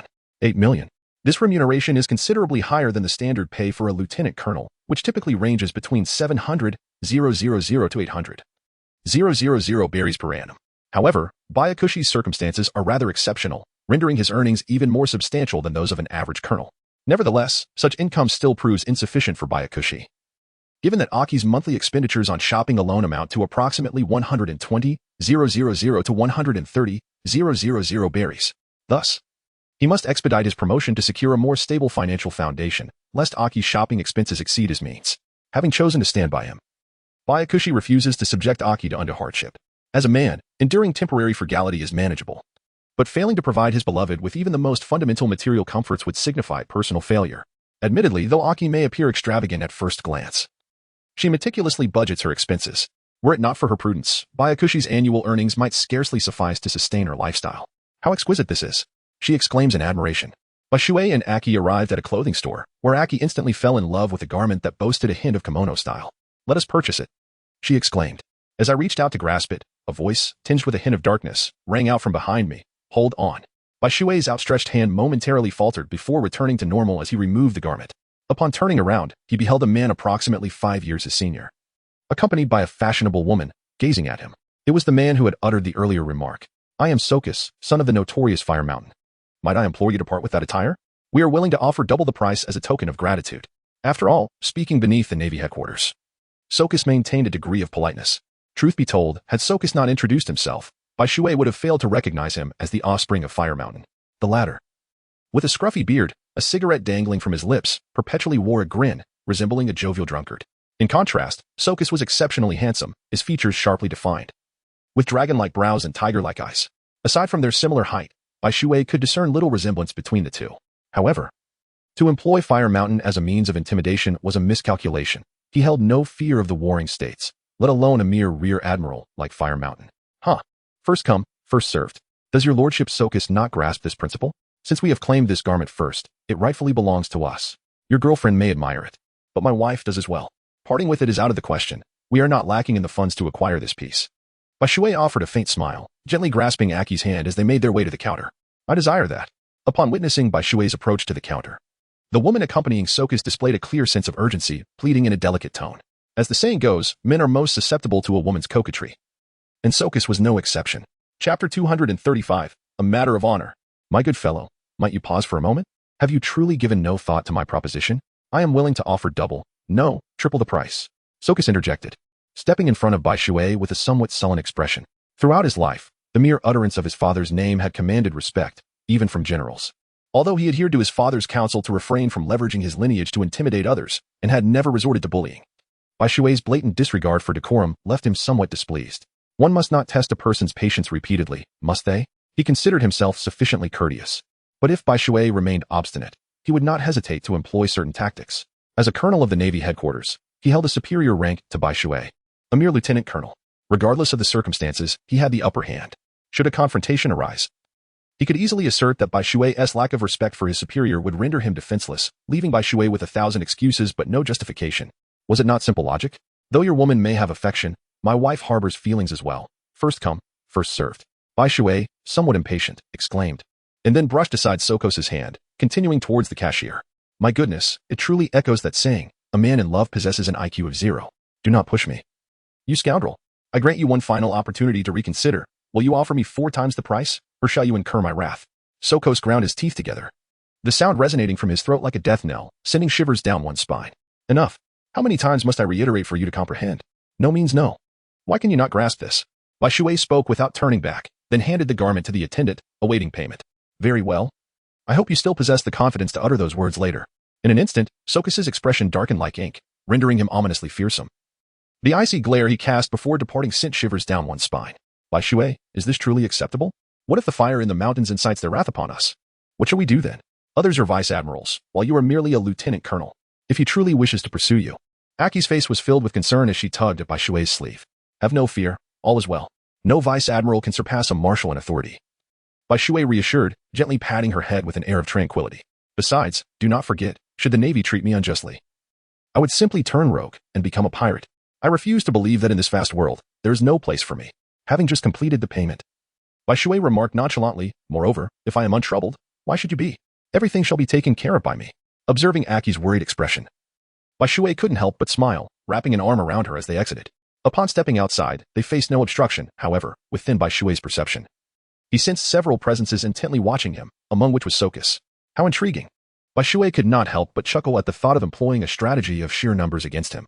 S1: 8 million. This remuneration is considerably higher than the standard pay for a lieutenant colonel, which typically ranges between 700,000 to 800,000 berries per annum. However, Byakushi's circumstances are rather exceptional, rendering his earnings even more substantial than those of an average colonel. Nevertheless, such income still proves insufficient for Byakushi. Given that Aki's monthly expenditures on shopping alone amount to approximately 120,000 to 130,000 berries. Thus, he must expedite his promotion to secure a more stable financial foundation, lest Aki's shopping expenses exceed his means. Having chosen to stand by him, Byakushi refuses to subject Aki to undue hardship. As a man, enduring temporary frugality is manageable. But failing to provide his beloved with even the most fundamental material comforts would signify personal failure. Admittedly, though Aki may appear extravagant at first glance, she meticulously budgets her expenses. Were it not for her prudence, Byakushi's annual earnings might scarcely suffice to sustain her lifestyle. How exquisite this is, she exclaims in admiration. Bai Shui and Aki arrived at a clothing store, where Aki instantly fell in love with a garment that boasted a hint of kimono style. Let us purchase it, she exclaimed. As I reached out to grasp it, a voice, tinged with a hint of darkness, rang out from behind me. Hold on. Bai Shui's outstretched hand momentarily faltered before returning to normal as he removed the garment. Upon turning around, he beheld a man approximately 5 years his senior, accompanied by a fashionable woman, gazing at him. It was the man who had uttered the earlier remark. I am Sokus, son of the notorious Fire Mountain. Might I implore you to part with that attire? We are willing to offer double the price as a token of gratitude. After all, speaking beneath the Navy headquarters, Sokus maintained a degree of politeness. Truth be told, had Sokus not introduced himself, Bai Shui would have failed to recognize him as the offspring of Fire Mountain. The latter, with a scruffy beard, a cigarette dangling from his lips, perpetually wore a grin, resembling a jovial drunkard. In contrast, Sokus was exceptionally handsome, his features sharply defined, with dragon-like brows and tiger-like eyes. Aside from their similar height, Bai Shui could discern little resemblance between the two. However, to employ Fire Mountain as a means of intimidation was a miscalculation. He held no fear of the warring states, let alone a mere rear admiral like Fire Mountain. First come, first served. Does your lordship Sokus not grasp this principle? Since we have claimed this garment first, it rightfully belongs to us. Your girlfriend may admire it, but my wife does as well. Parting with it is out of the question. We are not lacking in the funds to acquire this piece. Bai Shui offered a faint smile, gently grasping Aki's hand as they made their way to the counter. I desire that. Upon witnessing Bai Shui's approach to the counter, the woman accompanying Sokus displayed a clear sense of urgency, pleading in a delicate tone. As the saying goes, men are most susceptible to a woman's coquetry. And Sokus was no exception. Chapter 235, A Matter of Honor. My good fellow, might you pause for a moment? Have you truly given no thought to my proposition? I am willing to offer double, no, triple the price. Sokus interjected, stepping in front of Bai Shui with a somewhat sullen expression. Throughout his life, the mere utterance of his father's name had commanded respect, even from generals. Although he adhered to his father's counsel to refrain from leveraging his lineage to intimidate others, and had never resorted to bullying, Bai Shui's blatant disregard for decorum left him somewhat displeased. One must not test a person's patience repeatedly, must they? He considered himself sufficiently courteous. But if Bai Shui remained obstinate, he would not hesitate to employ certain tactics. As a colonel of the Navy headquarters, he held a superior rank to Bai Shui, a mere lieutenant colonel. Regardless of the circumstances, he had the upper hand. Should a confrontation arise, he could easily assert that Bai Shui's lack of respect for his superior would render him defenseless, leaving Bai Shui with 1,000 excuses but no justification. Was it not simple logic? Though your woman may have affection, my wife harbors feelings as well. First come, first served. Bai Shui, somewhat impatient, exclaimed, and then brushed aside Sokus's hand, continuing towards the cashier. My goodness, it truly echoes that saying, a man in love possesses an IQ of 0. Do not push me. You scoundrel. I grant you one final opportunity to reconsider. Will you offer me 4 times the price, or shall you incur my wrath? Sokus ground his teeth together, the sound resonating from his throat like a death knell, sending shivers down one's spine. Enough. How many times must I reiterate for you to comprehend? No means no. Why can you not grasp this? Bai Shui spoke without turning back, then handed the garment to the attendant, awaiting payment. Very well. I hope you still possess the confidence to utter those words later. In an instant, Sokus's expression darkened like ink, rendering him ominously fearsome. The icy glare he cast before departing sent shivers down one's spine. Bai Shui, is this truly acceptable? What if the fire in the mountains incites their wrath upon us? What shall we do then? Others are vice admirals, while you are merely a lieutenant colonel. If he truly wishes to pursue you. Aki's face was filled with concern as she tugged at Bai Shui's sleeve. Have no fear, all is well. No vice admiral can surpass a marshal in authority. Bai Shui reassured, gently patting her head with an air of tranquility. Besides, do not forget, should the Navy treat me unjustly, I would simply turn rogue and become a pirate. I refuse to believe that in this vast world, there is no place for me, having just completed the payment. Bai Shui remarked nonchalantly, moreover, if I am untroubled, why should you be? Everything shall be taken care of by me. Observing Aki's worried expression, Bai Shui couldn't help but smile, wrapping an arm around her as they exited. Upon stepping outside, they faced no obstruction, however, within Bai Shui's perception. He sensed several presences intently watching him, among which was Sokus. How intriguing. Bai Shui could not help but chuckle at the thought of employing a strategy of sheer numbers against him.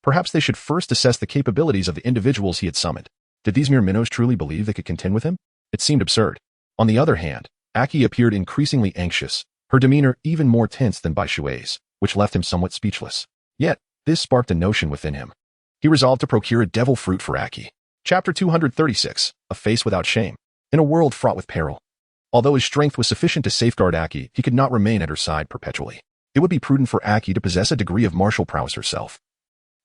S1: Perhaps they should first assess the capabilities of the individuals he had summoned. Did these mere minnows truly believe they could contend with him? It seemed absurd. On the other hand, Aki appeared increasingly anxious, her demeanor even more tense than Bai Shui's, which left him somewhat speechless. Yet, this sparked a notion within him. He resolved to procure a devil fruit for Aki. Chapter 236, A Face Without Shame. In a world fraught with peril. Although his strength was sufficient to safeguard Aki, he could not remain at her side perpetually. It would be prudent for Aki to possess a degree of martial prowess herself,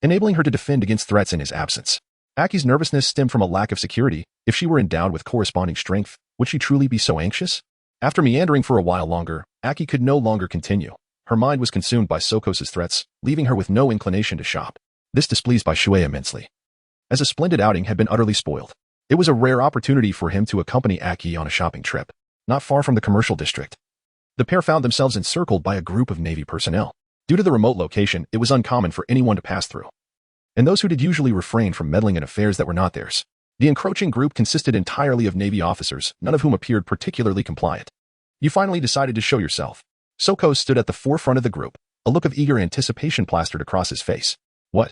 S1: enabling her to defend against threats in his absence. Aki's nervousness stemmed from a lack of security. If she were endowed with corresponding strength, would she truly be so anxious? After meandering for a while longer, Aki could no longer continue. Her mind was consumed by Sokos's threats, leaving her with no inclination to shop. This displeased Bai Shui immensely, as a splendid outing had been utterly spoiled. It was a rare opportunity for him to accompany Aki on a shopping trip, not far from the commercial district. The pair found themselves encircled by a group of Navy personnel. Due to the remote location, it was uncommon for anyone to pass through, and those who did usually refrained from meddling in affairs that were not theirs. The encroaching group consisted entirely of Navy officers, none of whom appeared particularly compliant. You finally decided to show yourself. Sokos stood at the forefront of the group, a look of eager anticipation plastered across his face. What?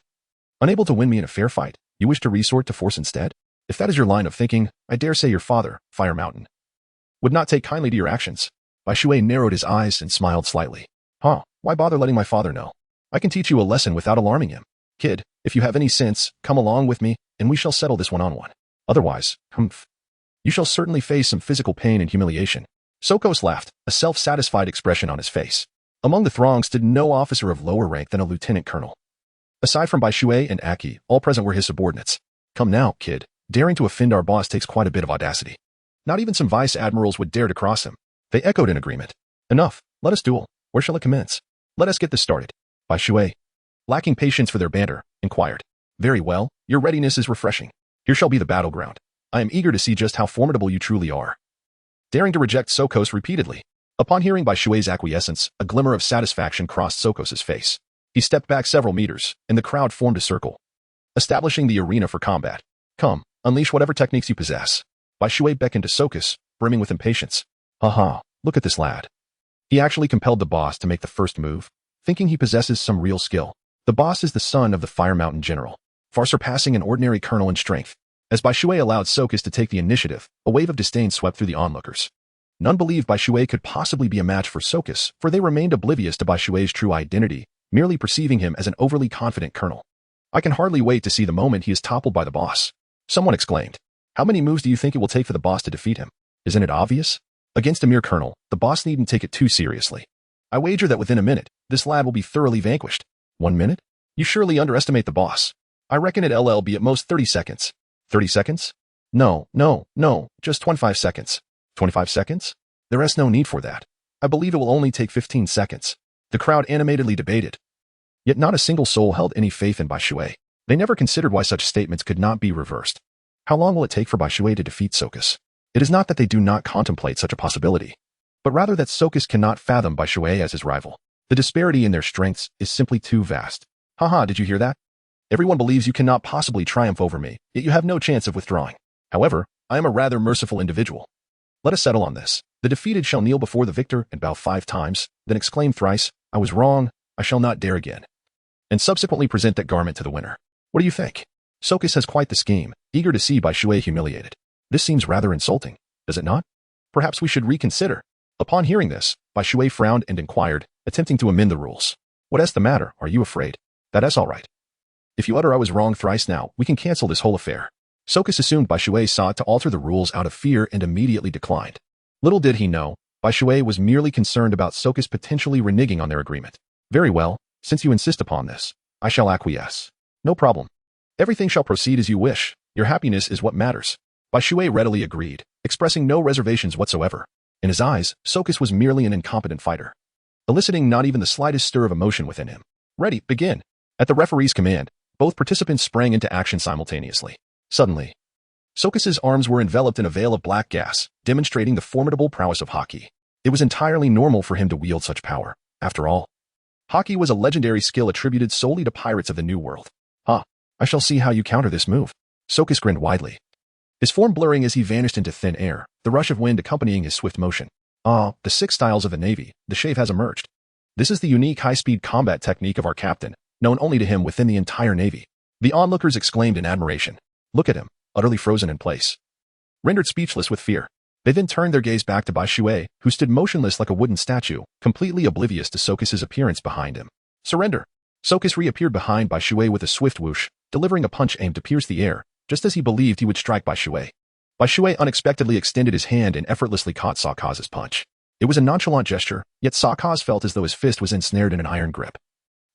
S1: Unable to win me in a fair fight, you wish to resort to force instead? If that is your line of thinking, I dare say your father, Fire Mountain, would not take kindly to your actions. Bai Shui narrowed his eyes and smiled slightly. Huh, why bother letting my father know? I can teach you a lesson without alarming him. Kid, if you have any sense, come along with me, and we shall settle this one-on-one. Otherwise, you shall certainly face some physical pain and humiliation. Sokos laughed, a self-satisfied expression on his face. Among the throng stood no officer of lower rank than a lieutenant colonel. Aside from Bai Shui and Aki, all present were his subordinates. Come now, kid. Daring to offend our boss takes quite a bit of audacity. Not even some vice admirals would dare to cross him. They echoed in agreement. Enough. Let us duel. Where shall it commence? Let us get this started. Bai Shui, lacking patience for their banter, inquired. Very well. Your readiness is refreshing. Here shall be the battleground. I am eager to see just how formidable you truly are. Daring to reject Sokos repeatedly. Upon hearing Bai Shui's acquiescence, a glimmer of satisfaction crossed Sokos's face. He stepped back several meters, and the crowd formed a circle, establishing the arena for combat. Come, unleash whatever techniques you possess. Bai Shui beckoned to Sokos, brimming with impatience. Haha, look at this lad. He actually compelled the boss to make the first move, thinking he possesses some real skill. The boss is the son of the Fire Mountain general, far surpassing an ordinary colonel in strength. As Bai Shui allowed Sokos to take the initiative, a wave of disdain swept through the onlookers. None believed Bai Shui could possibly be a match for Sokos, for they remained oblivious to Bai Shui's true identity, merely perceiving him as an overly confident colonel. I can hardly wait to see the moment he is toppled by the boss. Someone exclaimed. How many moves do you think it will take for the boss to defeat him? Isn't it obvious? Against a mere colonel, the boss needn't take it too seriously. I wager that within a minute, this lad will be thoroughly vanquished. 1 minute? You surely underestimate the boss. I reckon it'll be at most 30 seconds. 30 seconds? No, just 25 seconds. 25 seconds? There is no need for that. I believe it will only take 15 seconds. The crowd animatedly debated. Yet not a single soul held any faith in Bai Shui. They never considered why such statements could not be reversed. How long will it take for Bai Shui to defeat Sokos? It is not that they do not contemplate such a possibility, but rather that Sokos cannot fathom Bai Shui as his rival. The disparity in their strengths is simply too vast. Haha, did you hear that? Everyone believes you cannot possibly triumph over me, yet you have no chance of withdrawing. However, I am a rather merciful individual. Let us settle on this. The defeated shall kneel before the victor and bow 5 times, then exclaim thrice, I was wrong, I shall not dare again, and subsequently present that garment to the winner. What do you think? Sokos has quite the scheme, eager to see Bai Shui humiliated. This seems rather insulting, does it not? Perhaps we should reconsider. Upon hearing this, Bai Shui frowned and inquired, attempting to amend the rules. What is the matter? Are you afraid? That is all right. If you utter I was wrong thrice now, we can cancel this whole affair. Sokus assumed Bai Shui sought to alter the rules out of fear and immediately declined. Little did he know, Bai Shui was merely concerned about Sokus potentially reneging on their agreement. Very well, since you insist upon this, I shall acquiesce. No problem. Everything shall proceed as you wish. Your happiness is what matters. Bai Shui readily agreed, expressing no reservations whatsoever. In his eyes, Sokus was merely an incompetent fighter, eliciting not even the slightest stir of emotion within him. Ready, begin. At the referee's command, both participants sprang into action simultaneously. Suddenly, Sokus's arms were enveloped in a veil of black gas, demonstrating the formidable prowess of Haki. It was entirely normal for him to wield such power. After all, Haki was a legendary skill attributed solely to pirates of the New World. I shall see how you counter this move. Sokus grinned widely, his form blurring as he vanished into thin air, the rush of wind accompanying his swift motion. The 6 styles of the Navy, the shave has emerged. This is the unique high-speed combat technique of our captain, known only to him within the entire Navy. The onlookers exclaimed in admiration. Look at him, utterly frozen in place, rendered speechless with fear. They then turned their gaze back to Bai Shui, who stood motionless like a wooden statue, completely oblivious to Sokus's appearance behind him. Surrender! Sokus reappeared behind Bai Shui with a swift whoosh, delivering a punch aimed to pierce the air, just as he believed he would strike Bai Shui. Bai Shui unexpectedly extended his hand and effortlessly caught Sokaz's punch. It was a nonchalant gesture, yet Sokaz felt as though his fist was ensnared in an iron grip,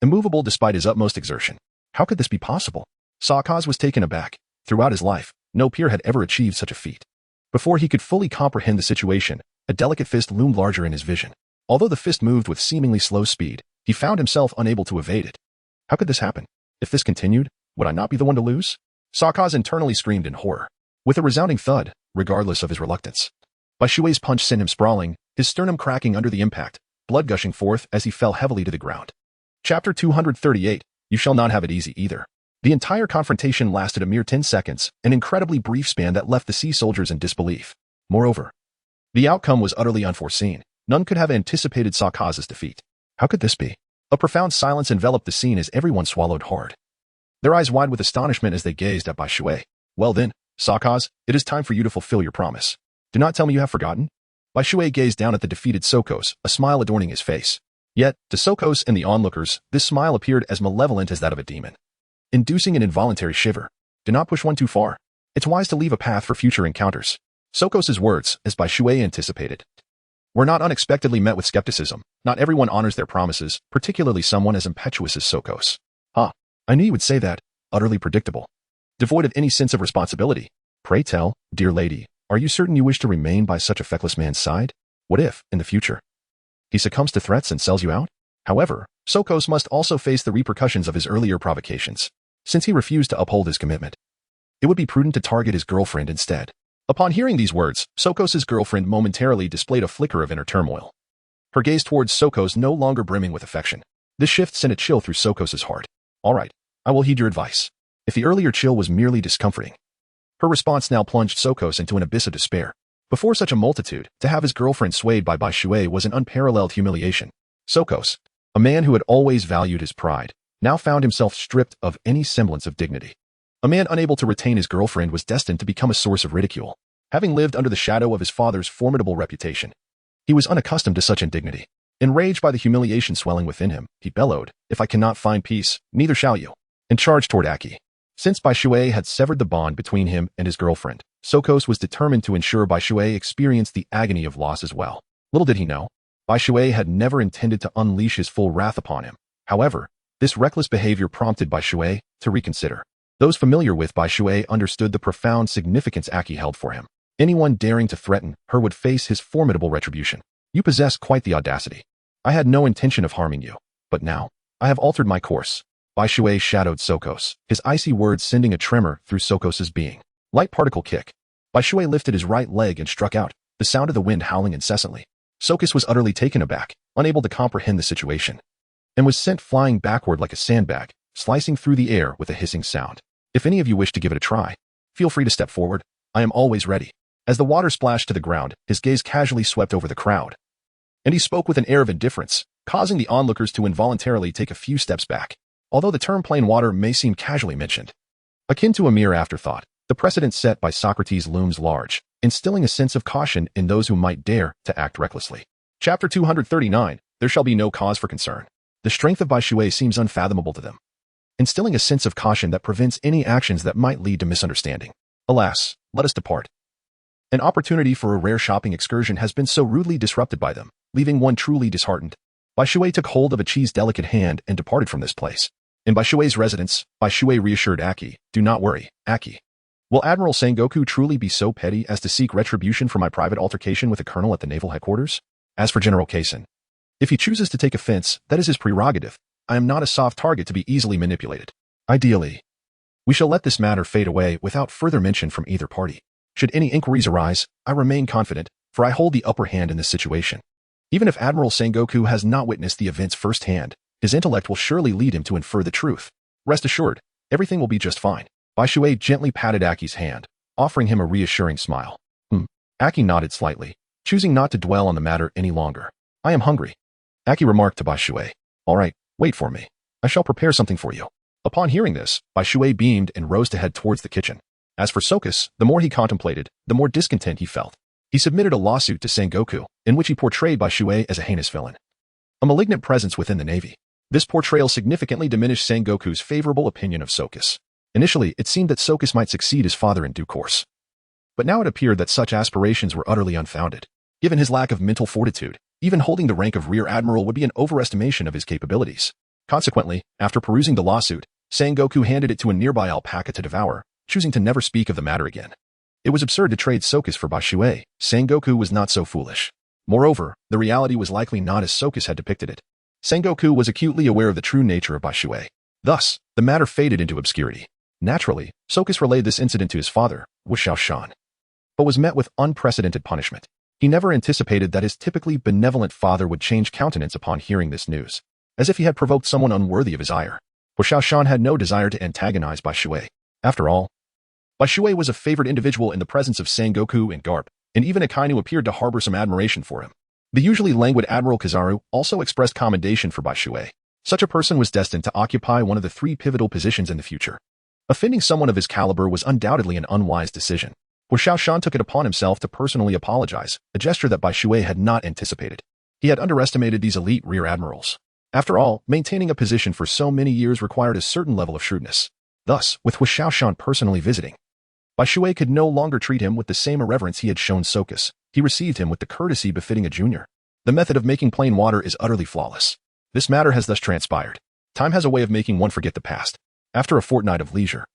S1: immovable despite his utmost exertion. How could this be possible? Sokaz was taken aback. Throughout his life, no peer had ever achieved such a feat. Before he could fully comprehend the situation, a delicate fist loomed larger in his vision. Although the fist moved with seemingly slow speed, he found himself unable to evade it. How could this happen? If this continued, would I not be the one to lose? Sokaz internally screamed in horror. With a resounding thud, regardless of his reluctance, Bai Shui's punch sent him sprawling, his sternum cracking under the impact, blood gushing forth as he fell heavily to the ground. Chapter 238, You Shall Not Have It Easy Either. The entire confrontation lasted a mere 10 seconds, an incredibly brief span that left the sea soldiers in disbelief. Moreover, the outcome was utterly unforeseen. None could have anticipated Sokaz's defeat. How could this be? A profound silence enveloped the scene as everyone swallowed hard, their eyes wide with astonishment as they gazed at Bai Shui. Well then, Sokaz, it is time for you to fulfill your promise. Do not tell me you have forgotten. Bai Shui gazed down at the defeated Sokos, a smile adorning his face. Yet, to Sokos and the onlookers, this smile appeared as malevolent as that of a demon, inducing an involuntary shiver. Do not push one too far. It's wise to leave a path for future encounters. Sokos's words, as Bai Shui anticipated, were not unexpectedly met with skepticism. Not everyone honors their promises, particularly someone as impetuous as Sokos. I knew you would say that. Utterly predictable. Devoid of any sense of responsibility. Pray tell, dear lady, are you certain you wish to remain by such a feckless man's side? What if, in the future, he succumbs to threats and sells you out? However, Sokos must also face the repercussions of his earlier provocations. Since he refused to uphold his commitment, it would be prudent to target his girlfriend instead. Upon hearing these words, Sokos's girlfriend momentarily displayed a flicker of inner turmoil, her gaze towards Sokos no longer brimming with affection. This shift sent a chill through Sokos's heart. All right, I will heed your advice. If the earlier chill was merely discomforting, her response now plunged Sokos into an abyss of despair. Before such a multitude, to have his girlfriend swayed by Bai Shui was an unparalleled humiliation. Sokos, a man who had always valued his pride, now found himself stripped of any semblance of dignity. A man unable to retain his girlfriend was destined to become a source of ridicule. Having lived under the shadow of his father's formidable reputation, he was unaccustomed to such indignity. Enraged by the humiliation swelling within him, he bellowed, If I cannot find peace, neither shall you, and charged toward Aki. Since Bai Shui had severed the bond between him and his girlfriend, Sokos was determined to ensure Bai Shui experienced the agony of loss as well. Little did he know, Bai Shui had never intended to unleash his full wrath upon him. However, this reckless behavior prompted Bai Shui to reconsider. Those familiar with Bai Shui understood the profound significance Aki held for him. Anyone daring to threaten her would face his formidable retribution. You possess quite the audacity. I had no intention of harming you, but now, I have altered my course. Bai Shui shadowed Sokos, his icy words sending a tremor through Sokos's being. Light particle kick. Bai Shui lifted his right leg and struck out, the sound of the wind howling incessantly. Sokos was utterly taken aback, unable to comprehend the situation, and was sent flying backward like a sandbag, slicing through the air with a hissing sound. If any of you wish to give it a try, feel free to step forward. I am always ready. As the water splashed to the ground, his gaze casually swept over the crowd, and he spoke with an air of indifference, causing the onlookers to involuntarily take a few steps back. Although the term plain water may seem casually mentioned, akin to a mere afterthought, the precedent set by Socrates looms large, instilling a sense of caution in those who might dare to act recklessly. Chapter 239, There Shall Be No Cause for Concern. The strength of Bai Shui seems unfathomable to them, instilling a sense of caution that prevents any actions that might lead to misunderstanding. Alas, let us depart. An opportunity for a rare shopping excursion has been so rudely disrupted by them, leaving one truly disheartened. Bai Shui took hold of a cheese-delicate hand and departed from this place. In Bai Shui's residence, Bai Shui reassured Aki, "Do not worry, Aki. Will Admiral Sengoku truly be so petty as to seek retribution for my private altercation with a colonel at the naval headquarters? As for General Kaisen, if he chooses to take offense, that is his prerogative. I am not a soft target to be easily manipulated. Ideally, we shall let this matter fade away without further mention from either party. Should any inquiries arise, I remain confident, for I hold the upper hand in this situation. Even if Admiral Sengoku has not witnessed the events firsthand, his intellect will surely lead him to infer the truth. Rest assured, everything will be just fine." Bai Shui gently patted Aki's hand, offering him a reassuring smile. Aki nodded slightly, choosing not to dwell on the matter any longer. "I am hungry," Aki remarked to Bai Shui. "All right, wait for me. I shall prepare something for you." Upon hearing this, Bai Shui beamed and rose to head towards the kitchen. As for Sokus, the more he contemplated, the more discontent he felt. He submitted a lawsuit to Sengoku, in which he portrayed Bai Shui as a heinous villain, a malignant presence within the Navy. This portrayal significantly diminished Sengoku's favorable opinion of Sokus. Initially, it seemed that Sokus might succeed his father in due course. But now it appeared that such aspirations were utterly unfounded. Given his lack of mental fortitude, even holding the rank of Rear Admiral would be an overestimation of his capabilities. Consequently, after perusing the lawsuit, Sengoku handed it to a nearby alpaca to devour, choosing to never speak of the matter again. It was absurd to trade Sokus for Bai Shui. Sengoku was not so foolish. Moreover, the reality was likely not as Sokus had depicted it. Sengoku was acutely aware of the true nature of Bai Shui. Thus, the matter faded into obscurity. Naturally, Sokus relayed this incident to his father, Wu Xiaoshan, but was met with unprecedented punishment. He never anticipated that his typically benevolent father would change countenance upon hearing this news, as if he had provoked someone unworthy of his ire. Wu Xiaoshan had no desire to antagonize Bai Shui. After all, Bai Shui was a favored individual in the presence of Sengoku and Garp, and even Akainu appeared to harbor some admiration for him. The usually languid Admiral Kizaru also expressed commendation for Bai Shui. Such a person was destined to occupy one of the three pivotal positions in the future. Offending someone of his caliber was undoubtedly an unwise decision. Wu Xiaoshan took it upon himself to personally apologize, a gesture that Bai Shui had not anticipated. He had underestimated these elite rear admirals. After all, maintaining a position for so many years required a certain level of shrewdness. Thus, with Wu Xiaoshan personally visiting, Bai Shui could no longer treat him with the same irreverence he had shown Sokus. He received him with the courtesy befitting a junior. The method of making plain water is utterly flawless. This matter has thus transpired. Time has a way of making one forget the past. After a fortnight of leisure,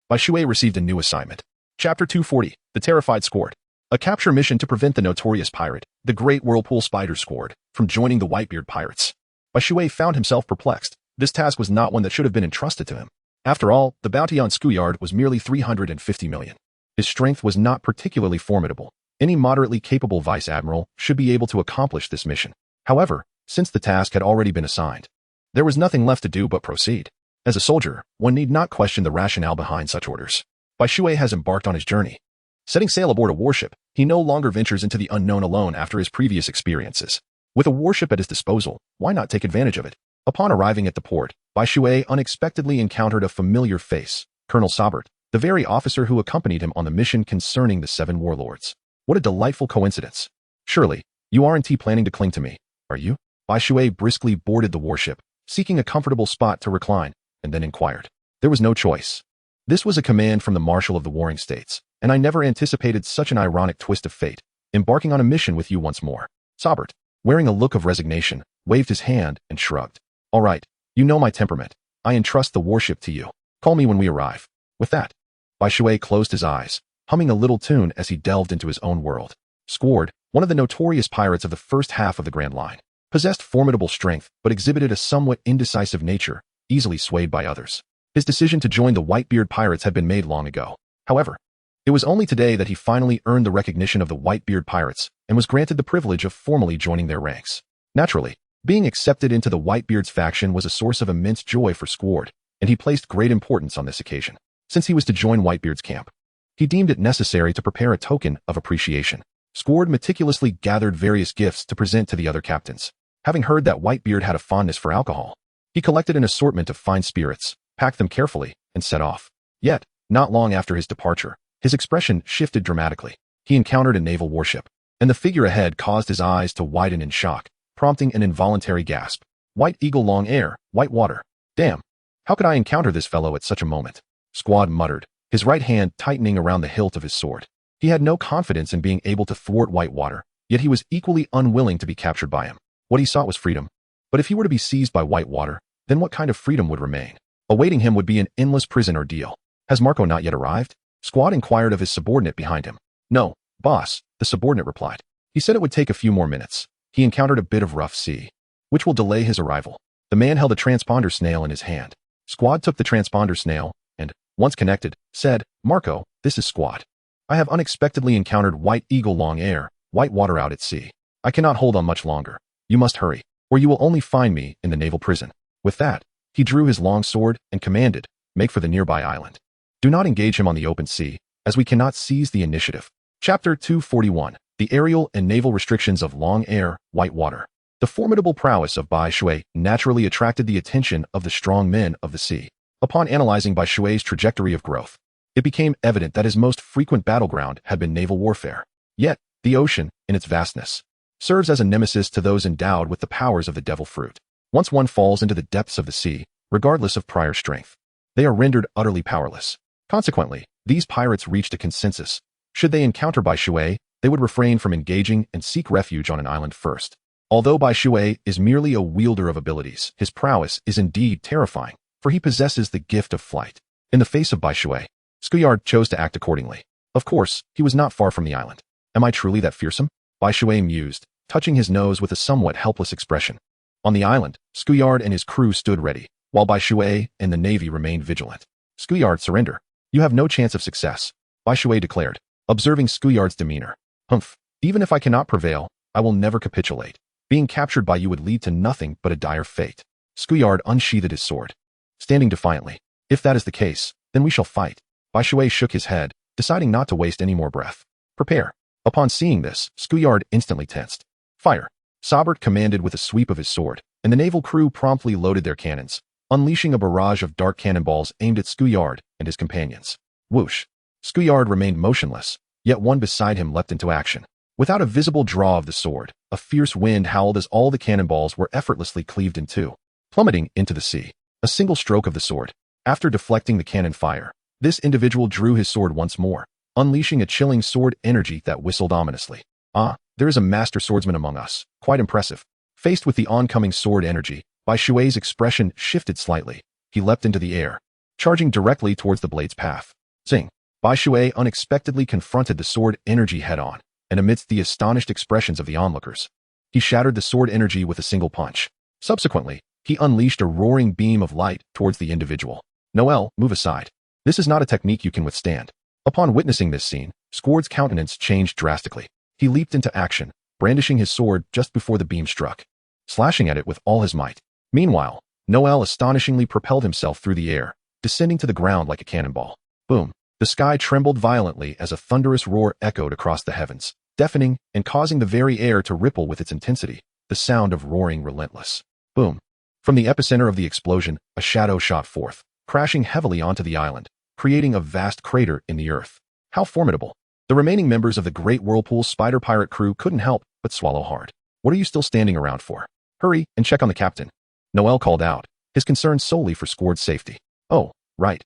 S1: Bai Shui received a new assignment. Chapter 240, The Terrified Squad. A capture mission to prevent the notorious pirate, the Great Whirlpool Spider Squad, from joining the Whitebeard pirates. Bai Shui found himself perplexed. This task was not one that should have been entrusted to him. After all, the bounty on Schoolyard was merely 350 million. His strength was not particularly formidable. Any moderately capable vice admiral should be able to accomplish this mission. However, since the task had already been assigned, there was nothing left to do but proceed. As a soldier, one need not question the rationale behind such orders. Bai Shui has embarked on his journey. Setting sail aboard a warship, he no longer ventures into the unknown alone after his previous experiences. With a warship at his disposal, why not take advantage of it? Upon arriving at the port, Bai Shui unexpectedly encountered a familiar face, Colonel Sobert, the very officer who accompanied him on the mission concerning the 7 warlords. What a delightful coincidence. Surely, you aren't planning to cling to me, are you? Bai Shui briskly boarded the warship, seeking a comfortable spot to recline, and then inquired. There was no choice. This was a command from the Marshal of the Warring States, and I never anticipated such an ironic twist of fate, embarking on a mission with you once more. Sobert, wearing a look of resignation, waved his hand and shrugged. All right, you know my temperament. I entrust the warship to you. Call me when we arrive. With that, Bai Shui closed his eyes, humming a little tune as he delved into his own world. Squard, one of the notorious pirates of the first half of the Grand Line, possessed formidable strength but exhibited a somewhat indecisive nature, easily swayed by others. His decision to join the Whitebeard pirates had been made long ago. However, it was only today that he finally earned the recognition of the Whitebeard pirates and was granted the privilege of formally joining their ranks. Naturally, being accepted into the Whitebeard's faction was a source of immense joy for Squard, and he placed great importance on this occasion. Since he was to join Whitebeard's camp, he deemed it necessary to prepare a token of appreciation. Squard meticulously gathered various gifts to present to the other captains. Having heard that Whitebeard had a fondness for alcohol, he collected an assortment of fine spirits, packed them carefully, and set off. Yet, not long after his departure, his expression shifted dramatically. He encountered a naval warship, and the figure ahead caused his eyes to widen in shock, prompting an involuntary gasp. White Eagle long air, white water. Damn. How could I encounter this fellow at such a moment? Squad muttered, his right hand tightening around the hilt of his sword. He had no confidence in being able to thwart Whitewater, yet he was equally unwilling to be captured by him. What he sought was freedom. But if he were to be seized by Whitewater, then what kind of freedom would remain? Awaiting him would be an endless prison ordeal. Has Marco not yet arrived? Squad inquired of his subordinate behind him. No, boss, the subordinate replied. He said it would take a few more minutes. He encountered a bit of rough sea, which will delay his arrival. The man held a transponder snail in his hand. Squad took the transponder snail and, once connected, said, Marco, this is Squad. I have unexpectedly encountered White Eagle Long Air, Whitewater out at sea. I cannot hold on much longer. You must hurry, or you will only find me in the naval prison. With that, he drew his long sword and commanded, make for the nearby island. Do not engage him on the open sea, as we cannot seize the initiative. Chapter 241. The Aerial and Naval Restrictions of Long Air, Whitewater. The formidable prowess of Bai Shui naturally attracted the attention of the strong men of the sea. Upon analyzing Bai Shui's trajectory of growth, it became evident that his most frequent battleground had been naval warfare. Yet, the ocean, in its vastness, serves as a nemesis to those endowed with the powers of the devil fruit. Once one falls into the depths of the sea, regardless of prior strength, they are rendered utterly powerless. Consequently, these pirates reached a consensus. Should they encounter Bai Shui, they would refrain from engaging and seek refuge on an island first. Although Bai Shui is merely a wielder of abilities, his prowess is indeed terrifying, for he possesses the gift of flight. In the face of Bai Shui, Skuyard chose to act accordingly. Of course, he was not far from the island. Am I truly that fearsome? Bai Shui mused, touching his nose with a somewhat helpless expression. On the island, Skuyard and his crew stood ready, while Bai Shui and the Navy remained vigilant. Skuyard, surrender. You have no chance of success, Bai Shui declared, observing Skuyard's demeanor. Humph, even if I cannot prevail, I will never capitulate. Being captured by you would lead to nothing but a dire fate. Skuyard unsheathed his sword, standing defiantly. If that is the case, then we shall fight. Bai Shui shook his head, deciding not to waste any more breath. Prepare. Upon seeing this, Skuyard instantly tensed. Fire. Sobert commanded with a sweep of his sword, and the naval crew promptly loaded their cannons, unleashing a barrage of dark cannonballs aimed at Skuyard and his companions. Whoosh. Skuyard remained motionless, yet one beside him leapt into action. Without a visible draw of the sword, a fierce wind howled as all the cannonballs were effortlessly cleaved in two, plummeting into the sea. A single stroke of the sword. After deflecting the cannon fire, this individual drew his sword once more, unleashing a chilling sword energy that whistled ominously. Ah, there is a master swordsman among us. Quite impressive. Faced with the oncoming sword energy, Bai Shui's expression shifted slightly. He leapt into the air, charging directly towards the blade's path. Zing! Bai Shui unexpectedly confronted the sword energy head-on, and amidst the astonished expressions of the onlookers, he shattered the sword energy with a single punch. Subsequently, he unleashed a roaring beam of light towards the individual. Noel, move aside. This is not a technique you can withstand. Upon witnessing this scene, Squard's countenance changed drastically. He leaped into action, brandishing his sword just before the beam struck, slashing at it with all his might. Meanwhile, Noel astonishingly propelled himself through the air, descending to the ground like a cannonball. Boom! The sky trembled violently as a thunderous roar echoed across the heavens, deafening and causing the very air to ripple with its intensity, the sound of roaring relentless. Boom! From the epicenter of the explosion, a shadow shot forth, crashing heavily onto the island, creating a vast crater in the earth. How formidable! The remaining members of the Great Whirlpool's spider pirate crew couldn't help but swallow hard. What are you still standing around for? Hurry and check on the captain. Noel called out, his concern solely for Squard's safety. Oh, right.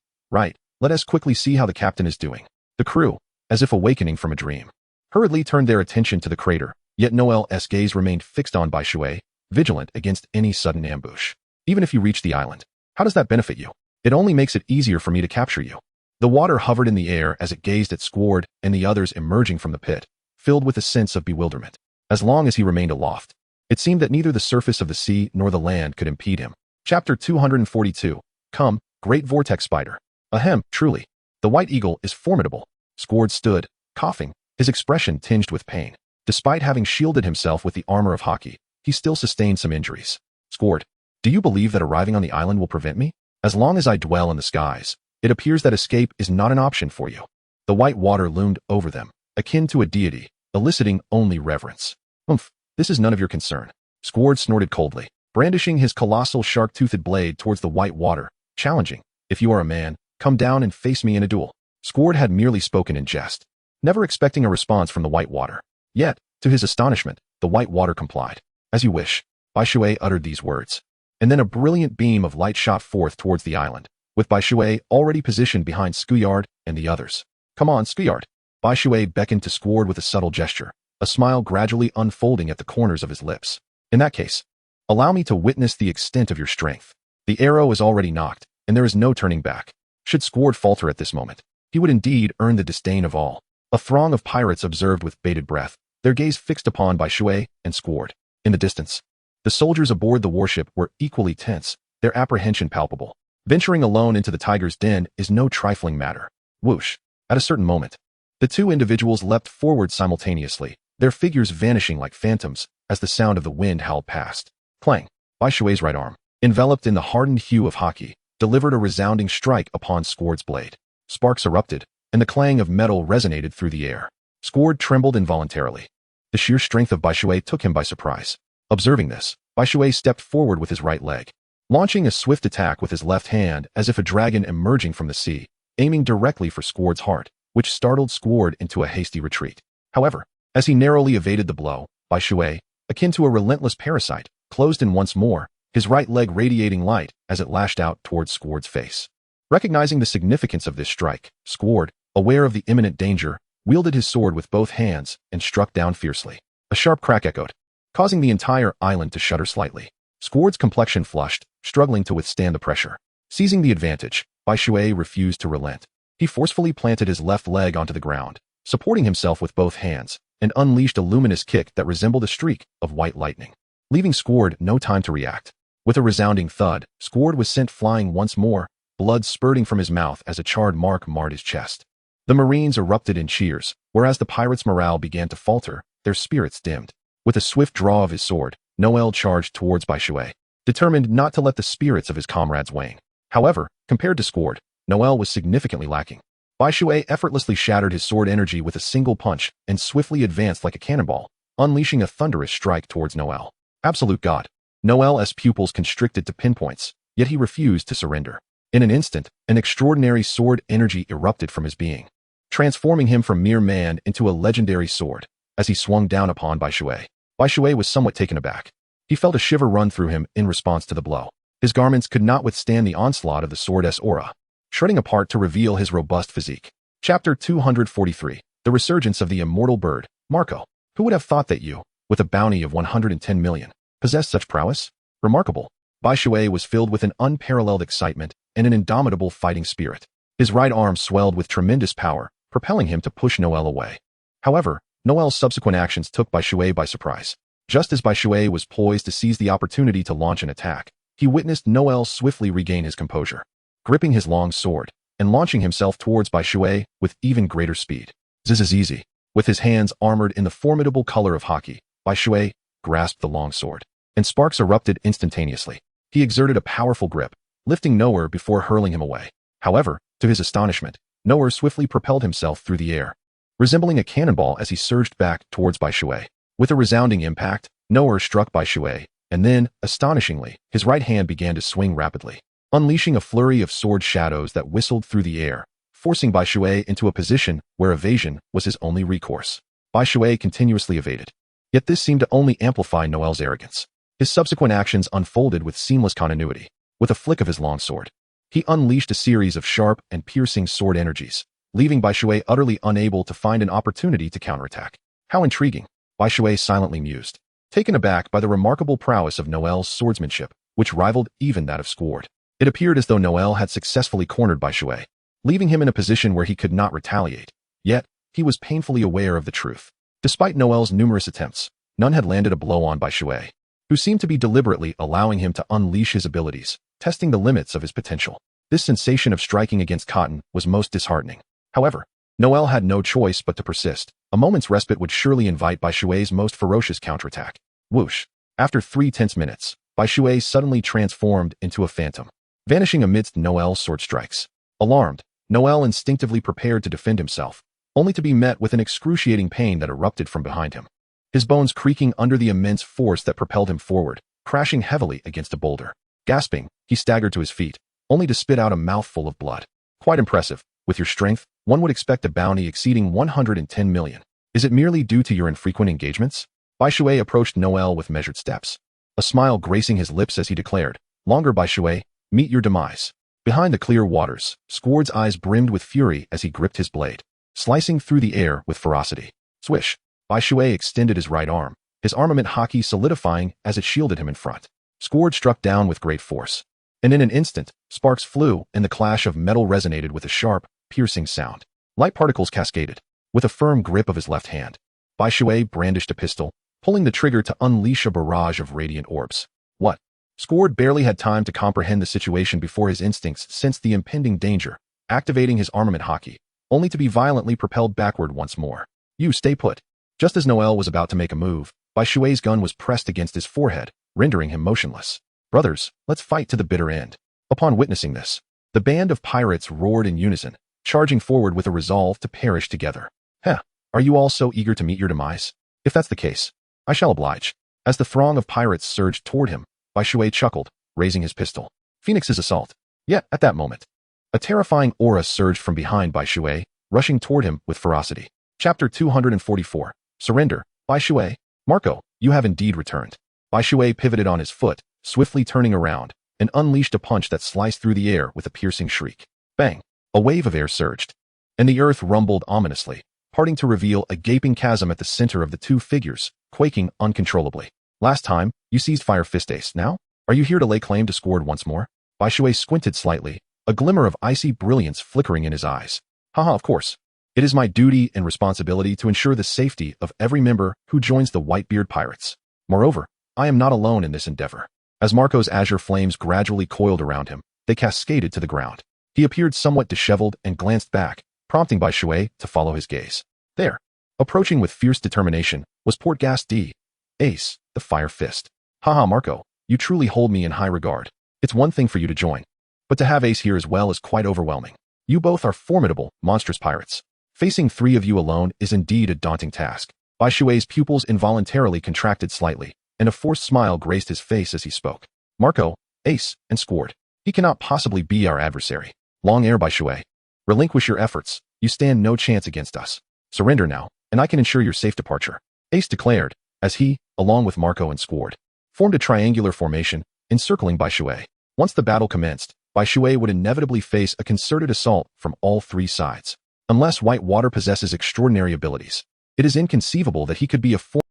S1: Let us quickly see how the captain is doing. The crew, as if awakening from a dream, hurriedly turned their attention to the crater, yet Noel's gaze remained fixed on Bai Shui, vigilant against any sudden ambush. Even if you reach the island, how does that benefit you? It only makes it easier for me to capture you. The water hovered in the air as it gazed at Squard and the others emerging from the pit, filled with a sense of bewilderment. As long as he remained aloft, it seemed that neither the surface of the sea nor the land could impede him. Chapter 242. Come, Great Vortex Spider. Ahem, truly. The White Eagle is formidable. Squard stood, coughing, his expression tinged with pain. Despite having shielded himself with the armor of hockey, he still sustained some injuries. Squard, do you believe that arriving on the island will prevent me? As long as I dwell in the skies, it appears that escape is not an option for you. The white water loomed over them, akin to a deity, eliciting only reverence. Oomph, this is none of your concern. Squard snorted coldly, brandishing his colossal shark-toothed blade towards the white water, challenging, if you are a man, come down and face me in a duel. Squard had merely spoken in jest, never expecting a response from the white water. Yet, to his astonishment, the white water complied. As you wish. Bai Shui uttered these words, and then a brilliant beam of light shot forth towards the island, with Bai Shui already positioned behind Skuyard and the others. "Come on, Skuyard." Bai Shui beckoned to Squard with a subtle gesture, a smile gradually unfolding at the corners of his lips. "In that case, allow me to witness the extent of your strength. The arrow is already knocked, and there is no turning back. Should Squard falter at this moment, he would indeed earn the disdain of all." A throng of pirates observed with bated breath, their gaze fixed upon Bai Shui and Squard. In the distance, the soldiers aboard the warship were equally tense, their apprehension palpable. Venturing alone into the tiger's den is no trifling matter. Whoosh! At a certain moment, the two individuals leapt forward simultaneously, their figures vanishing like phantoms as the sound of the wind howled past. Clang! Bai Shui's right arm, enveloped in the hardened hue of hockey, delivered a resounding strike upon Squard's blade. Sparks erupted, and the clang of metal resonated through the air. Squard trembled involuntarily. The sheer strength of Bai Shui took him by surprise. Observing this, Bai Shui stepped forward with his right leg, launching a swift attack with his left hand as if a dragon emerging from the sea, aiming directly for Squard's heart, which startled Squard into a hasty retreat. However, as he narrowly evaded the blow, Bai Shui, akin to a relentless parasite, closed in once more, his right leg radiating light as it lashed out towards Squard's face. Recognizing the significance of this strike, Squard, aware of the imminent danger, wielded his sword with both hands and struck down fiercely. A sharp crack echoed, causing the entire island to shudder slightly. Squard's complexion flushed, struggling to withstand the pressure. Seizing the advantage, Bai Shui refused to relent. He forcefully planted his left leg onto the ground, supporting himself with both hands, and unleashed a luminous kick that resembled a streak of white lightning, leaving Squard no time to react. With a resounding thud, Squard was sent flying once more, blood spurting from his mouth as a charred mark marred his chest. The Marines erupted in cheers, whereas the pirates' morale began to falter, their spirits dimmed. With a swift draw of his sword, Noel charged towards Bai Shui, determined not to let the spirits of his comrades wane. However, compared to Squard, Noel was significantly lacking. Bai Shui effortlessly shattered his sword energy with a single punch and swiftly advanced like a cannonball, unleashing a thunderous strike towards Noel. Absolute God. Noel's pupils constricted to pinpoints, yet he refused to surrender. In an instant, an extraordinary sword energy erupted from his being, transforming him from mere man into a legendary sword. As he swung down upon Bai Shui was somewhat taken aback. He felt a shiver run through him in response to the blow. His garments could not withstand the onslaught of the sword's aura, shredding apart to reveal his robust physique. Chapter 243. The Resurgence of the Immortal Bird. Marco, who would have thought that you, with a bounty of 110 million, possessed such prowess? Remarkable. Bai Shui was filled with an unparalleled excitement and an indomitable fighting spirit. His right arm swelled with tremendous power, propelling him to push Noel away. However, Noel's subsequent actions took Bai Shui by surprise. Just as Bai Shui was poised to seize the opportunity to launch an attack, he witnessed Noel swiftly regain his composure, gripping his long sword and launching himself towards Bai Shui with even greater speed. Zizizizi. With his hands armored in the formidable color of hockey, Bai Shui grasped the long sword, and sparks erupted instantaneously. He exerted a powerful grip, lifting Noer before hurling him away. However, to his astonishment, Noer swiftly propelled himself through the air, resembling a cannonball as he surged back towards Bai Shui. With a resounding impact, Noer struck Bai Shui, and then, astonishingly, his right hand began to swing rapidly, unleashing a flurry of sword shadows that whistled through the air, forcing Bai Shui into a position where evasion was his only recourse. Bai Shui continuously evaded. Yet this seemed to only amplify Noel's arrogance. His subsequent actions unfolded with seamless continuity. With a flick of his long sword, he unleashed a series of sharp and piercing sword energies, leaving Bai Shui utterly unable to find an opportunity to counterattack. How intriguing, Bai Shui silently mused, taken aback by the remarkable prowess of Noel's swordsmanship, which rivaled even that of Squard. It appeared as though Noel had successfully cornered Bai Shui, leaving him in a position where he could not retaliate. Yet, he was painfully aware of the truth. Despite Noel's numerous attempts, none had landed a blow on Bai Shui, who seemed to be deliberately allowing him to unleash his abilities, testing the limits of his potential. This sensation of striking against cotton was most disheartening. However, Noel had no choice but to persist. A moment's respite would surely invite Bai Shui's most ferocious counterattack. Whoosh! After 3 tense minutes, Bai Shui suddenly transformed into a phantom, vanishing amidst Noel's sword strikes. Alarmed, Noel instinctively prepared to defend himself, only to be met with an excruciating pain that erupted from behind him, his bones creaking under the immense force that propelled him forward, crashing heavily against a boulder. Gasping, he staggered to his feet, only to spit out a mouthful of blood. Quite impressive. With your strength, one would expect a bounty exceeding 110 million. Is it merely due to your infrequent engagements? Bai Shui approached Noel with measured steps, a smile gracing his lips as he declared, Longer Bai Shui, meet your demise. Behind the clear waters, Squard's eyes brimmed with fury as he gripped his blade, slicing through the air with ferocity. Swish! Bai Shui extended his right arm, his armament haki solidifying as it shielded him in front. Squard struck down with great force. And in an instant, sparks flew and the clash of metal resonated with a sharp, piercing sound. Light particles cascaded. With a firm grip of his left hand, Bai Shui brandished a pistol, pulling the trigger to unleash a barrage of radiant orbs. What? Squard barely had time to comprehend the situation before his instincts sensed the impending danger, activating his armament haki, only to be violently propelled backward once more. You stay put. Just as Noel was about to make a move, Bai Shui's gun was pressed against his forehead, rendering him motionless. Brothers, let's fight to the bitter end. Upon witnessing this, the band of pirates roared in unison, charging forward with a resolve to perish together. Heh, are you all so eager to meet your demise? If that's the case, I shall oblige. As the throng of pirates surged toward him, Bai Shui chuckled, raising his pistol. Phoenix's assault. Yet, at that moment, a terrifying aura surged from behind Bai Shui, rushing toward him with ferocity. Chapter 244. Surrender. Bai Shui. Marco, you have indeed returned. Bai Shui pivoted on his foot, swiftly turning around, and unleashed a punch that sliced through the air with a piercing shriek. Bang! A wave of air surged, and the earth rumbled ominously, parting to reveal a gaping chasm at the center of the two figures, quaking uncontrollably. Last time, you seized Fire Fist Ace. Now, are you here to lay claim to Squard once more? Bai Shui squinted slightly, a glimmer of icy brilliance flickering in his eyes. Haha, of course. It is my duty and responsibility to ensure the safety of every member who joins the Whitebeard Pirates. Moreover, I am not alone in this endeavor. As Marco's azure flames gradually coiled around him, they cascaded to the ground. He appeared somewhat disheveled and glanced back, prompting Bai Shui to follow his gaze. There, approaching with fierce determination, was Portgas D. Ace, the Fire Fist. Haha, Marco, you truly hold me in high regard. It's one thing for you to join, but to have Ace here as well is quite overwhelming. You both are formidable, monstrous pirates. Facing three of you alone is indeed a daunting task. Bai Shui's pupils involuntarily contracted slightly, and a forced smile graced his face as he spoke. Marco, Ace, and Squard. He cannot possibly be our adversary. Long ere Bai Shui. Relinquish your efforts. You stand no chance against us. Surrender now, and I can ensure your safe departure. Ace declared, as he, along with Marco and Squard, formed a triangular formation, encircling Bai Shui. Once the battle commenced, Bai Shui would inevitably face a concerted assault from all three sides. Unless White Water possesses extraordinary abilities, it is inconceivable that he could be a